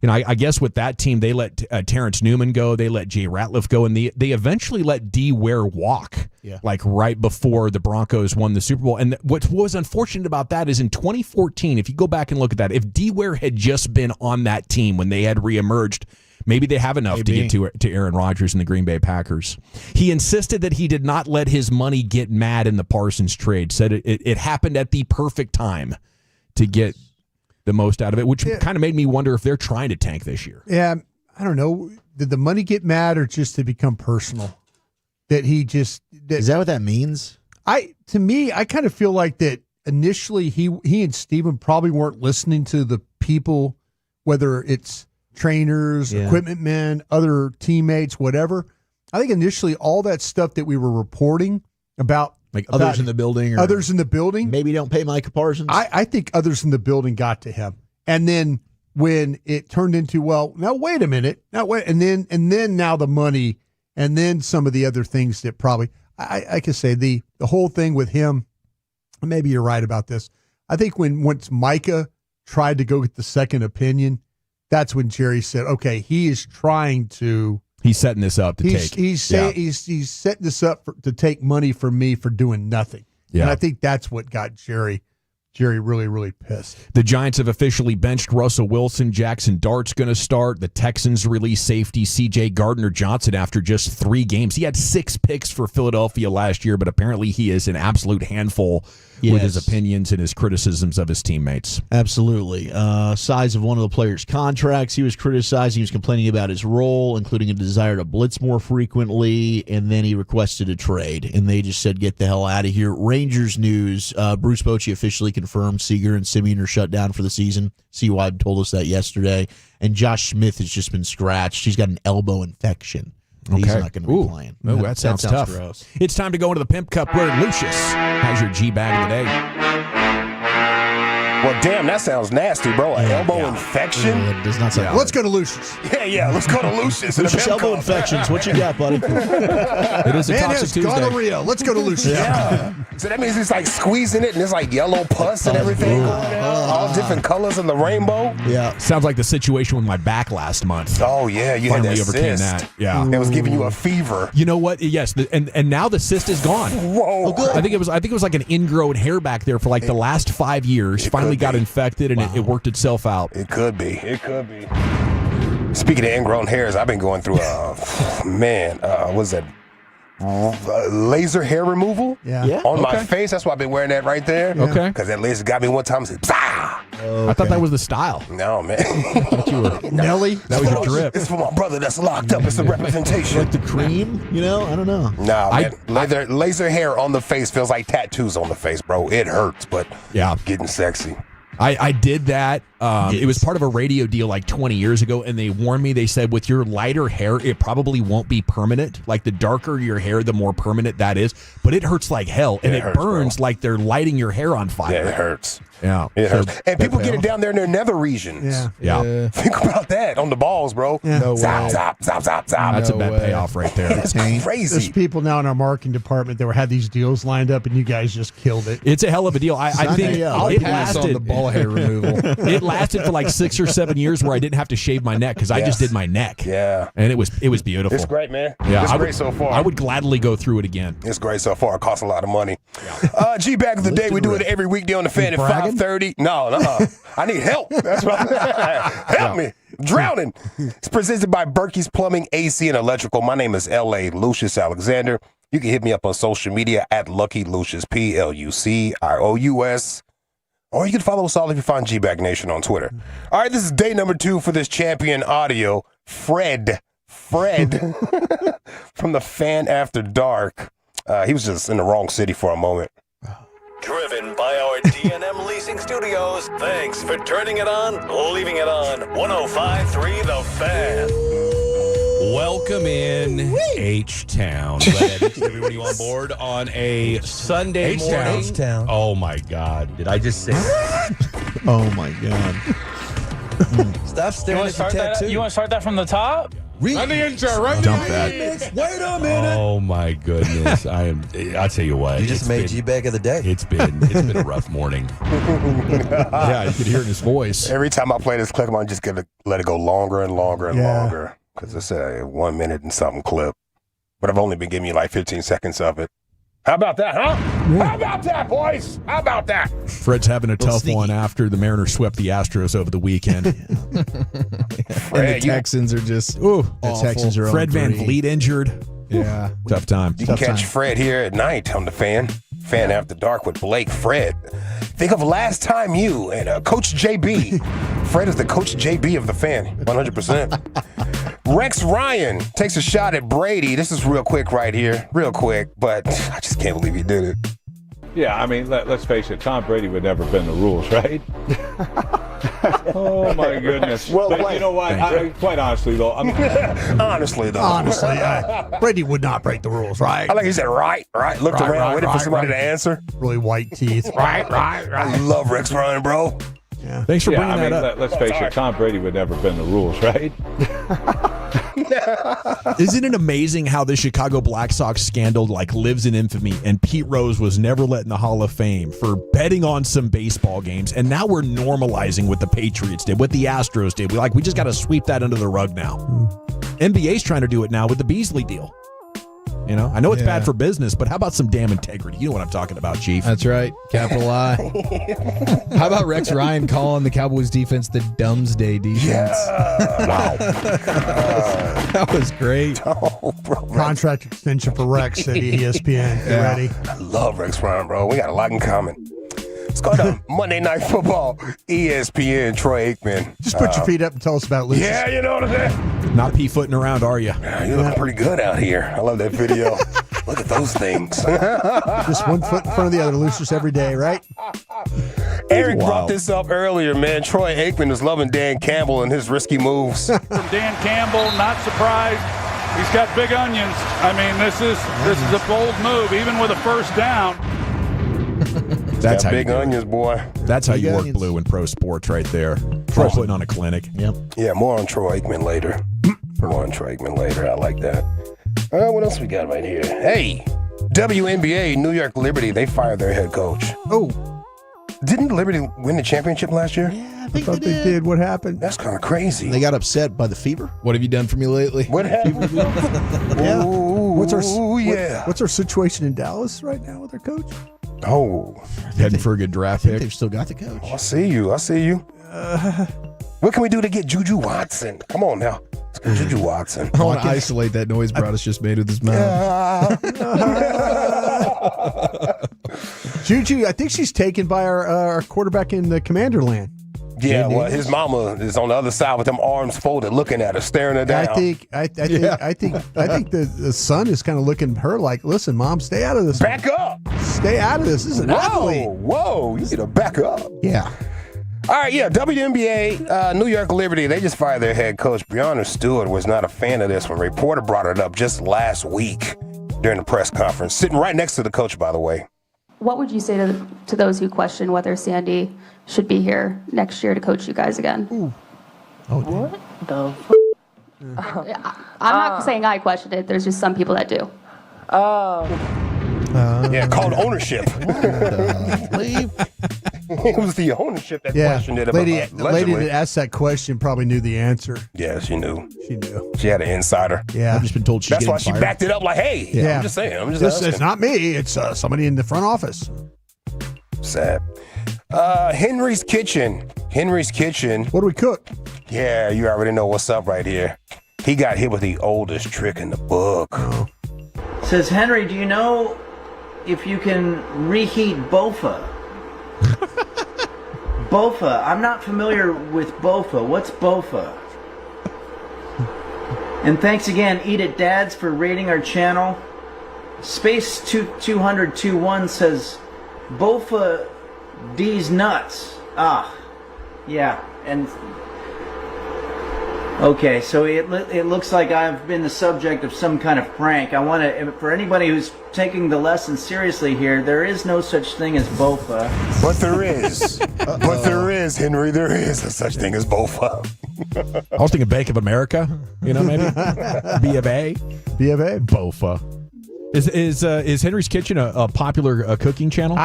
I guess with that team, they let Terrence Newman go. They let Jay Ratliff go, and they eventually let D. Ware walk. like right before the Broncos won the Super Bowl. And what was unfortunate about that is in 2014, if you go back and look at that, if D. Ware had just been on that team when they had reemerged, maybe they have enough to get to Aaron Rodgers and the Green Bay Packers. He insisted that he did not let his money get mad in the Parsons trade, said it happened at the perfect time to get the most out of it, which kind of made me wonder if they're trying to tank this year. Yeah, I don't know. Did the money get mad or just to become personal? That he just... Is that what that means? To me, I kind of feel like that initially he and Steven probably weren't listening to the people, whether it's trainers, equipment men, other teammates, whatever. I think initially all that stuff that we were reporting about, like others in the building, or others in the building, maybe don't pay Micah Parsons. I think others in the building got to him, and then when it turned into, well, now wait a minute, and then now the money, and then some of the other things that probably I could say the whole thing with him. Maybe you're right about this. I think once Micah tried to go get the second opinion, that's when Jerry said, okay, he is trying to. He's setting this up to take. He's setting this up to take money from me for doing nothing. Yeah. And I think that's what got Jerry really, really pissed. The Giants have officially benched Russell Wilson. Jackson Dart's going to start. The Texans release safety C.J. Gardner-Johnson after just 3 games. He had 6 picks for Philadelphia last year, but apparently he is an absolute handful with his opinions and his criticisms of his teammates. Absolutely. Size of one of the players' contracts he was criticizing. He was complaining about his role, including a desire to blitz more frequently, and then he requested a trade, and they just said, get the hell out of here. Rangers news, Bruce Bochy officially confirmed Seager and Simeon are shut down for the season. CY told us that yesterday. And Josh Smith has just been scratched. He's got an elbow infection. He's not going to be playing. Oh, that sounds tough. Gross. It's time to go into the Pimp Cup where Lucius has your G-Bag of the day. Well, damn, that sounds nasty, bro. An elbow infection? It does not sound Let's go to Lucius. Yeah, let's go to Lucius. Lucius elbow infections. What you got, buddy? It is a toxic Tuesday. Gonorrhea. Let's go to Lucius. Yeah. So that means it's like squeezing it and it's like yellow pus and everything going on. All different colors in the rainbow. Yeah. Sounds like the situation with my back last month. Oh, yeah. You finally had that overcame cyst. that. Yeah. It was giving you a fever. You know what? Yes. And now the cyst is gone. Whoa. Oh, good. I think it was like an ingrown hair back there for like the last 5 years. Finally got infected and it worked itself out. It could be. Speaking of ingrown hairs, I've been going through what's that? Laser hair removal on my face. That's why I've been wearing that right there. Okay. Because that laser got me one time. Said, I thought that was the style. No, man. Nelly? That was your drip. It's for my brother that's locked up. It's a representation. Like the cream? I don't know. Nah, man. Laser hair on the face feels like tattoos on the face, bro. It hurts, but getting sexy. I did that. It was part of a radio deal like 20 years ago, and they warned me. They said, with your lighter hair, it probably won't be permanent. Like, the darker your hair, the more permanent that is. But it hurts like hell, and it hurts, burns, bro. Like they're lighting your hair on fire. Yeah, it hurts. Yeah. It hurts. And people get it down there in their nether regions. Yeah. Think about that on the balls, bro. Yeah. No zap, way. zap, zap, zap, zap. That's a bad payoff right there. It's crazy. There's people now in our marketing department that had these deals lined up, and you guys just killed it. It's a hell of a deal. I think it lasted on the ball hair removal. It lasted for like 6 or 7 years where I didn't have to shave my neck because I just did my neck. Yeah. And it was beautiful. It's great, man. Yeah, it's great so far. I would gladly go through it again. It's great so far. It costs a lot of money. G-Bag of the day. We do it every weekday on the Fan at 5:30. No. I need help. That's what help me. I'm drowning. It's presented by Berkey's Plumbing, AC, and Electrical. My name is L.A. Lucius Alexander. You can hit me up on social media at Lucky Lucius, PLUCIOUS. Or you can follow us all if you find Gbag Nation on Twitter. All right, this is day number 2 for this champion audio. Fred from the Fan After Dark. He was just in the wrong city for a moment. Driven by our D&M Leasing Studios. Thanks for turning it on, leaving it on. 105.3 The Fan. Welcome in H-Town. Glad everybody on board on a Sunday morning. H-Town. Oh, my God. Did I just say that? Oh, my God. Stop staring at your tattoo. You want to start that from the top? Run the intro. Run Dump the that. remix. Wait a minute. Oh, my goodness. I'll tell you what. You just made G-Bag of the day. It's been a rough morning. Yeah, you could hear it in his voice. Every time I play this clip, I'm just going to let it go longer and longer and longer. Because it's a 1 minute and something clip. But I've only been giving you like 15 seconds of it. How about that, huh? How about that, boys? How about that? Fred's having a tough one after the Mariners swept the Astros over the weekend. And the Texans are just the awful. Texans are Fred Van 0-3. Vliet injured. Yeah. Tough time. You can catch Fred here at night on the Fan After Dark with Blake. Fred, think of last time you and Coach JB. Fred is the Coach JB of the Fan, 100%. Rex Ryan takes a shot at Brady. This is real quick right here. Real quick, but I just can't believe he did it. Yeah, I mean, let's face it, Tom Brady would never bend the rules, right? Oh, my goodness. Well but played. you know what? Quite honestly, though. Honestly, Brady would not break the rules, right? I like he said, right. Looked around, waiting for somebody to answer. Really white teeth. Right. I love Rex Ryan, bro. Yeah. Thanks for bringing that up. Let's face it, Tom Brady would never bend the rules, right? Isn't it amazing how the Chicago Black Sox scandal lives in infamy, and Pete Rose was never let in the Hall of Fame for betting on some baseball games, and now we're normalizing what the Patriots did, what the Astros did. We just got to sweep that under the rug now. NBA's trying to do it now with the Beasley deal. You know, I know it's bad for business, but how about some damn integrity? You know what I'm talking about, Chief. That's right. Capital I. How about Rex Ryan calling the Cowboys defense the Dumbsday defense? Yeah. Wow. That was great. Oh, bro. Contract extension for Rex at ESPN. You ready? I love Rex Ryan, bro. We got a lot in common. Let's go to Monday Night Football, ESPN, Troy Aikman. Just put your feet up and tell us about Lucius. Yeah, you know what I'm saying? Not pea-footing around, are you? You look pretty good out here. I love that video. Look at those things. Just one foot in front of the other, Lucius, every day, right? Eric brought this up earlier, man. Troy Aikman is loving Dan Campbell and his risky moves. From Dan Campbell, not surprised. He's got big onions. I mean, this is a bold move, even with a first down. That's how big you do onions, boy. That's how Big you work onions. blue in pro sports right there. Troy putting on a clinic. Yep. Yeah, more on Troy Aikman later. More on Troy Aikman later. I like that. What else we got right here? Hey, WNBA, New York Liberty, they fired their head coach. Oh. Didn't Liberty win the championship last year? Yeah, I thought they did. What happened? That's kind of crazy. They got upset by the fever. What have you done for me lately? What happened? Yeah. What's our what's our situation in Dallas right now with our coach? Oh, heading for a good draft pick. They've still got the coach. I see you. What can we do to get Juju Watson? Come on now. Let's get Juju Watson. I want to isolate that noise Broadus just made with his mouth. Juju, I think she's taken by our quarterback in the Commander Land. Yeah, well, his mama is on the other side with them arms folded, looking at her, staring her down. I think the son is kind of looking at her like, listen, Mom, stay out of this. Back up. Stay out of this. This is an athlete. Whoa, you need to back up. Yeah. All right, yeah, WNBA, New York Liberty, they just fired their head coach. Breonna Stewart was not a fan of this when a reporter brought it up just last week during the press conference, sitting right next to the coach, by the way. What would you say to those who question whether Sandy should be here next year to coach you guys again? Ooh. Oh, what the I'm not saying I questioned it. There's just some people that do. Yeah, called ownership. It was the ownership that questioned it. The lady that asked that question probably knew the answer. Yeah, she knew. She knew. She had an insider. Yeah. I've just been told she's That's getting why she fired. backed it up like, hey, Yeah. I'm just saying. I'm just It's asking. not me. It's somebody in the front office. Sad. Henry's Kitchen. What do we cook? Yeah, you already know what's up right here. He got hit with the oldest trick in the book. Says, Henry, do you know if you can reheat Bofa? Bofa. I'm not familiar with Bofa. What's Bofa? And thanks again, Eat It Dads, for rating our channel. Space 20021 says, Bofa D's nuts. Yeah. And okay, so it looks like I've been the subject of some kind of prank. I want to, for anybody who's taking the lesson seriously here, there is no such thing as Bofa. But there is. But there is, Henry. There is a such thing as Bofa. I was thinking Bank of America, maybe B of A. B of A. Bofa. Is Henry's Kitchen a popular cooking channel?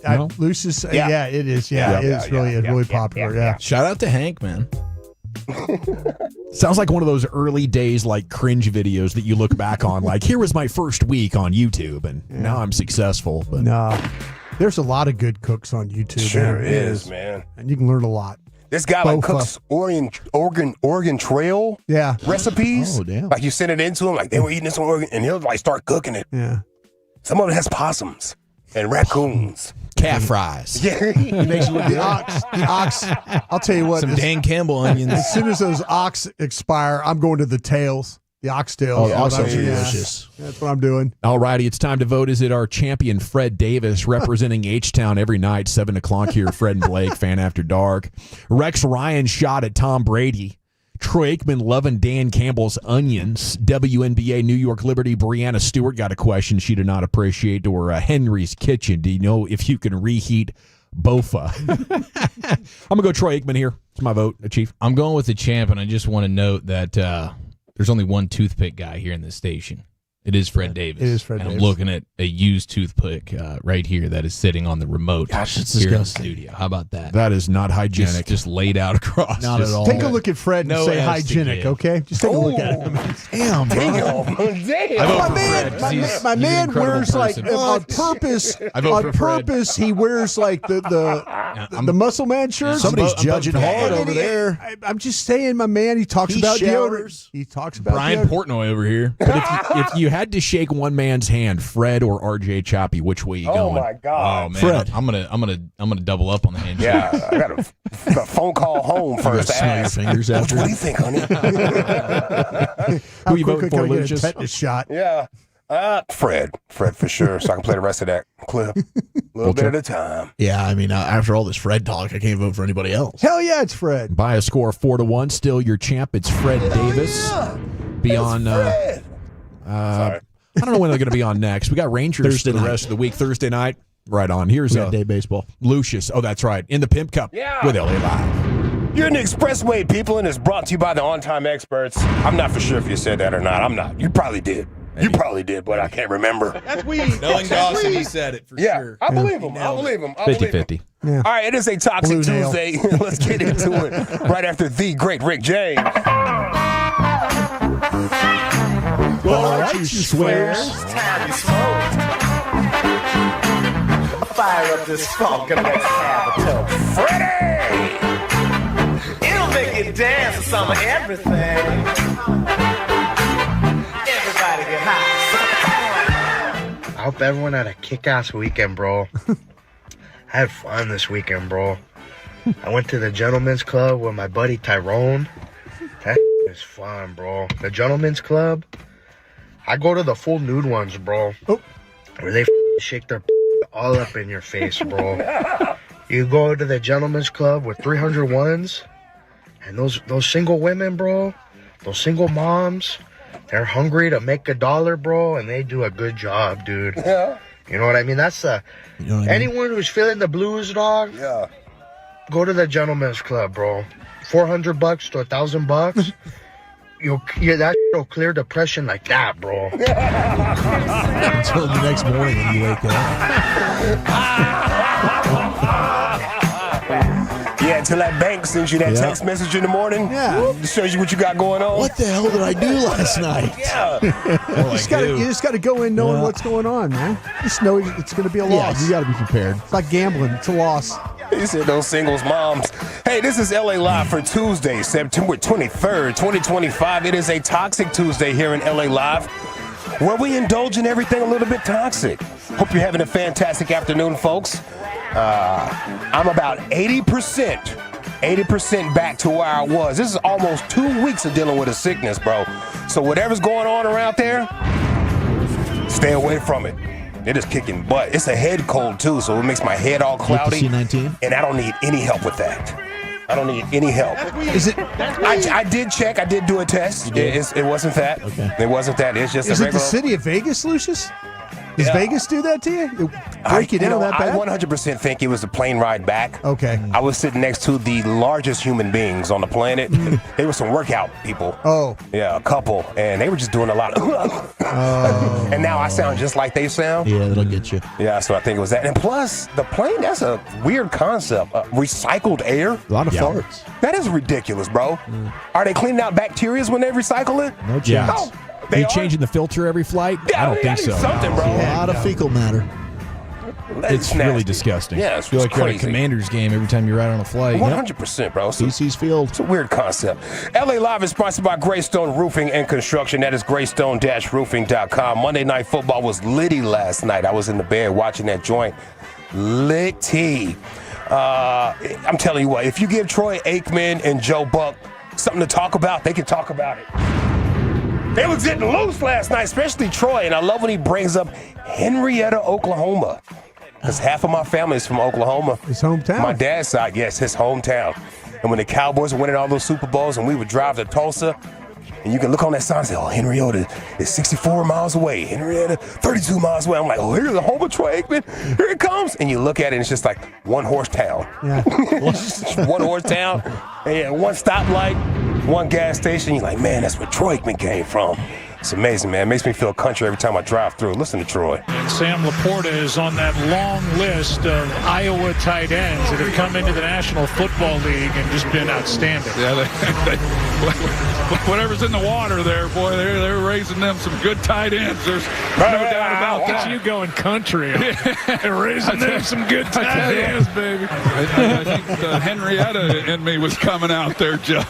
No? Lucius, yeah, it is. Yeah, it's really popular. Yeah. Shout out to Hank, man. Sounds like one of those early days, like cringe videos that you look back on. Like, here was my first week on YouTube, and now I'm successful. But no, there's a lot of good cooks on YouTube. Sure is, man. And you can learn a lot. This guy like cooks Oregon Trail recipes. Oh, damn. Like you send it into him, like they were eating this on Oregon, and he'll like start cooking it. Yeah. Some of it has possums and raccoons. Calf fries. Yeah. He makes the ox. I'll tell you what. Some Dan Campbell onions. As soon as those ox expire, I'm going to the tails. The oxtails. Oh, the oxtails are delicious. That's what I'm doing. All righty, it's time to vote. Is it our champion, Fred Davis, representing H-Town every night, 7 o'clock here, Fred and Blake, Fan After Dark. Rex Ryan shot at Tom Brady. Troy Aikman loving Dan Campbell's onions. WNBA New York Liberty Brianna Stewart got a question she did not appreciate, or Henry's Kitchen. Do you know if you can reheat Bofa? I'm going to go Troy Aikman here. It's my vote, Chief. I'm going with the champ, and I just want to note that there's only one toothpick guy here in this station. It is Fred Davis. It is Fred and Davis. I'm looking at a used toothpick right here that is sitting on the remote. Gosh, it's here disgusting. in the studio. How about that? That is not hygienic. Just laid out across. Not at all. Take a look at Fred and No say S to hygienic, give. okay? Just take a look at him. Damn, bro. Damn. I vote My for man, Fred, 'cause my he's man an incredible wears like person. on purpose. I vote On for Fred. purpose, he wears like the muscle man shirt. Somebody's I'm judging voting hard Fred. over there. I'm just saying, my man. He talks He about showers. deodorant. He talks about Brian deodorant. Portnoy over here. But if you had to shake one man's hand, Fred or RJ Choppy, which way you going? Oh my God. Oh man, Fred. I'm gonna double up on the handshake. Yeah, I got a phone call home first to smell your ask. fingers after. What do you think, honey? How Who you voting quickly for, can I get a Lucius? tetanus shot? Yeah. Fred for sure, so I can play the rest of that clip a little bit at a time. Yeah, I mean, after all this Fred talk, I can't vote for anybody else. Hell yeah, it's Fred. By a score of 4-1, still your champ. It's Fred Davis. Be on. Sorry. I don't know when they're going to be on next. We got Rangers Thursday for the night. rest of the week. Thursday night, right on. Here's We got day baseball. Lucius. Oh, that's right. In the Pimp Cup with LA Live. You're in the expressway, people, and it's brought to you by the on-time experts. I'm not for sure if you said that or not. I'm not. You probably did. You probably did, but I can't remember. That's weed. Knowing Dawson, he said it for sure. I believe him. I believe him. I believe him. 50-50. Yeah. All right, it is a Toxic Blue nail. Tuesday. Let's get into it right after the great Rick James. All right, you swears. Time you smoke. Fire up this funk and let's have a toast. Freddie! It'll make you dance to some of everything. Everybody get high. I hope everyone had a kick-ass weekend, bro. I had fun this weekend, bro. I went to the Gentlemen's Club with my buddy Tyrone. That is fun, bro. The Gentlemen's Club. I go to the full nude ones, bro. Oh. Where they shake their all up in your face, bro. You go to the Gentlemen's Club with 300 ones, and those single women, bro, those single moms, they're hungry to make $1, bro, and they do a good job, dude. Yeah. You know what I mean? That's anyone who's feeling the blues, dog. Yeah. Go to the Gentlemen's Club, bro. $400 to $1,000. That'll clear depression like that, bro. Until the next morning when you wake up. Yeah, until that bank sends you that text message in the morning. Yeah. It shows you what you got going on. What the hell did I do last night? Yeah. You just got to go in knowing what's going on, man. Just know it's going to be a loss. Yeah, you got to be prepared. It's like gambling. It's a loss. He said those singles moms. Hey, this is LA Live for Tuesday, September 23rd, 2025. It is a Toxic Tuesday here in LA Live, where we indulge in everything a little bit toxic. Hope you're having a fantastic afternoon, folks. I'm about 80% back to where I was. This is almost 2 weeks of dealing with a sickness, bro. So whatever's going on around there, stay away from it. It is kicking butt. It's a head cold, too, so it makes my head all cloudy. C19? And I don't need any help with that. I don't need any help. Is it? I did check. I did do a test. It wasn't that. Okay. It wasn't that. It's just Is a it the regular. city of Vegas, Lucius? Does Vegas do that to you? Break you down that bad? I 100% think it was a plane ride back. Okay. I was sitting next to the largest human beings on the planet. They were some workout people. Oh. Yeah, a couple. And they were just doing a lot of and now I sound just like they sound. Yeah, that'll get you. Yeah, so I think it was that. And plus, the plane, that's a weird concept. Recycled air. A lot of farts. That is ridiculous, bro. Are they cleaning out bacteria when they recycle it? No chance. No. Are you changing the filter every flight? Yeah, I don't think so. Something, bro. A lot of fecal matter. It's really disgusting. Yeah, I feel like you're at a Commanders game every time you ride on a flight. 100%, bro. CC's Field. It's a weird concept. LA Live is sponsored by Greystone Roofing and Construction. That is greystone-roofing.com. Monday Night Football was litty last night. I was in the bed watching that joint. Litty. I'm telling you what, if you give Troy Aikman and Joe Buck something to talk about, they can talk about it. They was getting loose last night, especially Troy, and I love when he brings up Henrietta, Oklahoma, because half of my family is from Oklahoma. His hometown. My dad's side, yes, his hometown. And when the Cowboys were winning all those Super Bowls and we would drive to Tulsa, and you can look on that sign and say, oh, Henrietta is 64 miles away. Henrietta, 32 miles away. I'm like, oh, here's the home of Troy Aikman. Here it comes. And you look at it, and it's just like one horse town. Yeah. One horse town, and one stoplight, one gas station. You're like, man, that's where Troy Aikman came from. It's amazing, man. It makes me feel country every time I drive through. Listen to Troy. And Sam Laporta is on that long list of Iowa tight ends that have come into the National Football League and just been outstanding. Yeah, whatever's in the water there, boy, they're raising them some good tight ends. There's no doubt about that. You going country. Raising them some good tight ends, baby. I think the Henrietta in me was coming out there, Joe.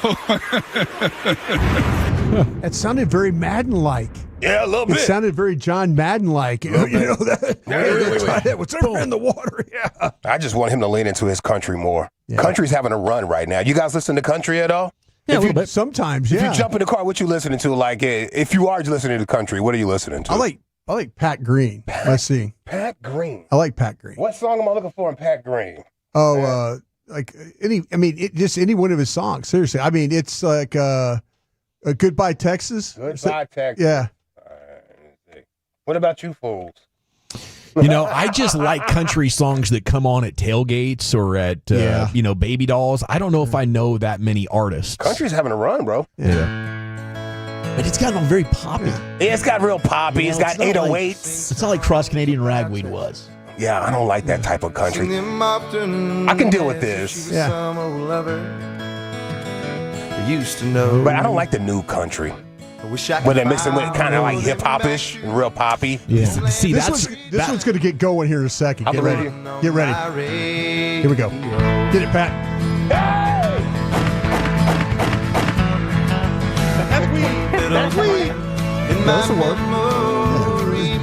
That sounded very Madden-like. Yeah, a little bit. It sounded very John Madden-like. You know that. What's ever in the water? Yeah. I just want him to lean into his country more. Yeah. Country's having a run right now. You guys listen to country at all? Yeah, a little bit. Sometimes, yeah. If you jump in the car, what you listening to? Like, if you are listening to country, what are you listening to? I like Pat Green. Let's see. Pat Green. I like Pat Green. What song am I looking for in Pat Green? Oh, just any one of his songs. Seriously. I mean, it's like Goodbye Texas. Goodbye Texas. Yeah. All right, what about you fools? You know, I just like country songs that come on at tailgates or at, baby dolls. I don't know if I know that many artists. Country's having a run, bro. Yeah. But it's gotten very poppy. Yeah, it's got real poppy. You know, it's got 808s. It's not like Cross Canadian Ragweed was. Yeah, I don't like that type of country. I can deal with this. Yeah. Used to know. But I don't like the new country. Where they're mixing with kind of like hip-hop-ish and real poppy. Yeah. See, this one's going to get going here in a second. Get ready. Get ready. Here we go. Get it, Pat. That's weed. That's the word.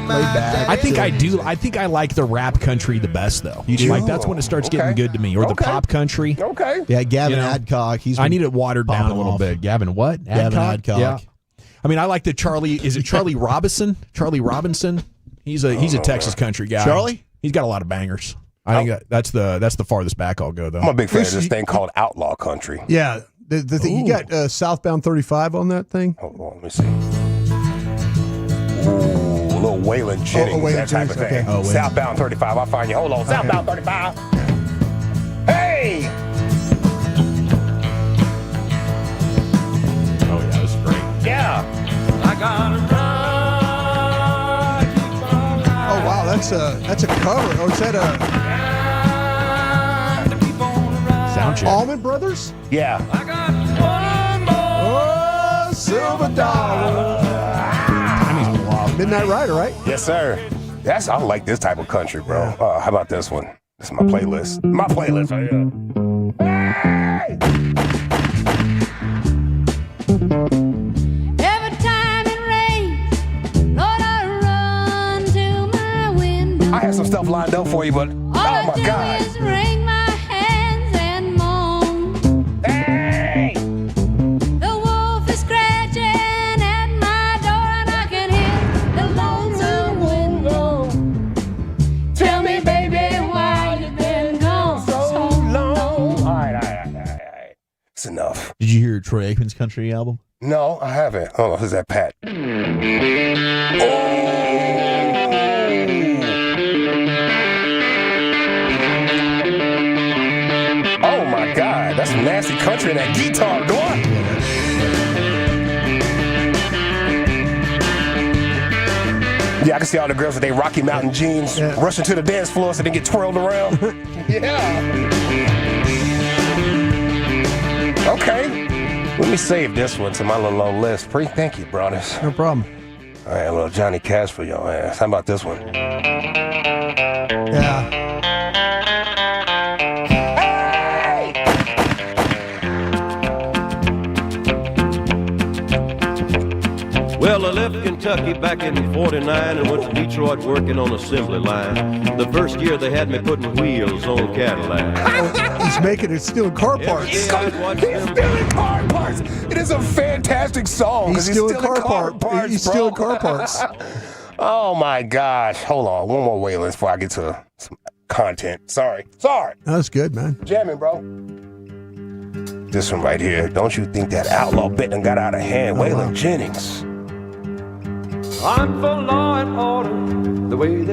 I think I like the rap country the best, though. Like, that's when it starts getting good to me. Or the pop country. Okay. Yeah, Gavin Adcock. I need it watered down a little bit. Gavin what? Gavin Adcock. Yeah. I mean, I like the Charlie. Is it Charlie Robinson? Charlie Robinson. He's a Texas country guy. Charlie. He's got a lot of bangers. I think that's the farthest back I'll go though. I'm a big fan of this thing called outlaw country. Yeah, you got Southbound 35 on that thing. Hold on, let me see. Ooh, a little Waylon Jennings, that type of thing. Okay. Southbound 35. I'll find you. Hold on, Southbound 35. Hey. Oh yeah, this is great. Yeah. I gotta run. Oh wow, that's a cover. Oh, is that a sound check? Allman Brothers? Yeah. I got one more. Oh, silver dollar. Midnight Rider, right? Yes, sir. I like this type of country, bro. How about this one? This is my playlist. My playlist right here. Hey! Every time it rains, Lord, I run to my window. I had some stuff lined up for you, but All I my do God. is wring my hands and moan. Hey! The wolf is scratching at my door and I can hear the lonesome window. Tell me, baby, why you been gone so long? All right. It's enough. Did you hear Troy Aikman's country album? No, I haven't. Hold on, who's that, Pat? Oh! some nasty country in that guitar. Go on. Yeah, I can see all the girls with their Rocky Mountain jeans rushing to the dance floor so they get twirled around. Yeah. Okay. Let me save this one to my little old list. Thank you, brothers. No problem. All right, a little Johnny Cash for your ass. How about this one? Yeah. Well, I left Kentucky back in 49 and went to Detroit working on assembly line. The first year they had me putting wheels on Cadillac. He's making it stealing car parts. He's stealing car parts. It is a fantastic song. He's stealing car parts. He's stealing car parts. Oh my gosh. Hold on. One more Waylon before I get to some content. Sorry. That's good, man. Jamming, bro. This one right here. Don't you think that outlaw bet done got out of hand? Waylon Jennings. I'm for law and order, the way that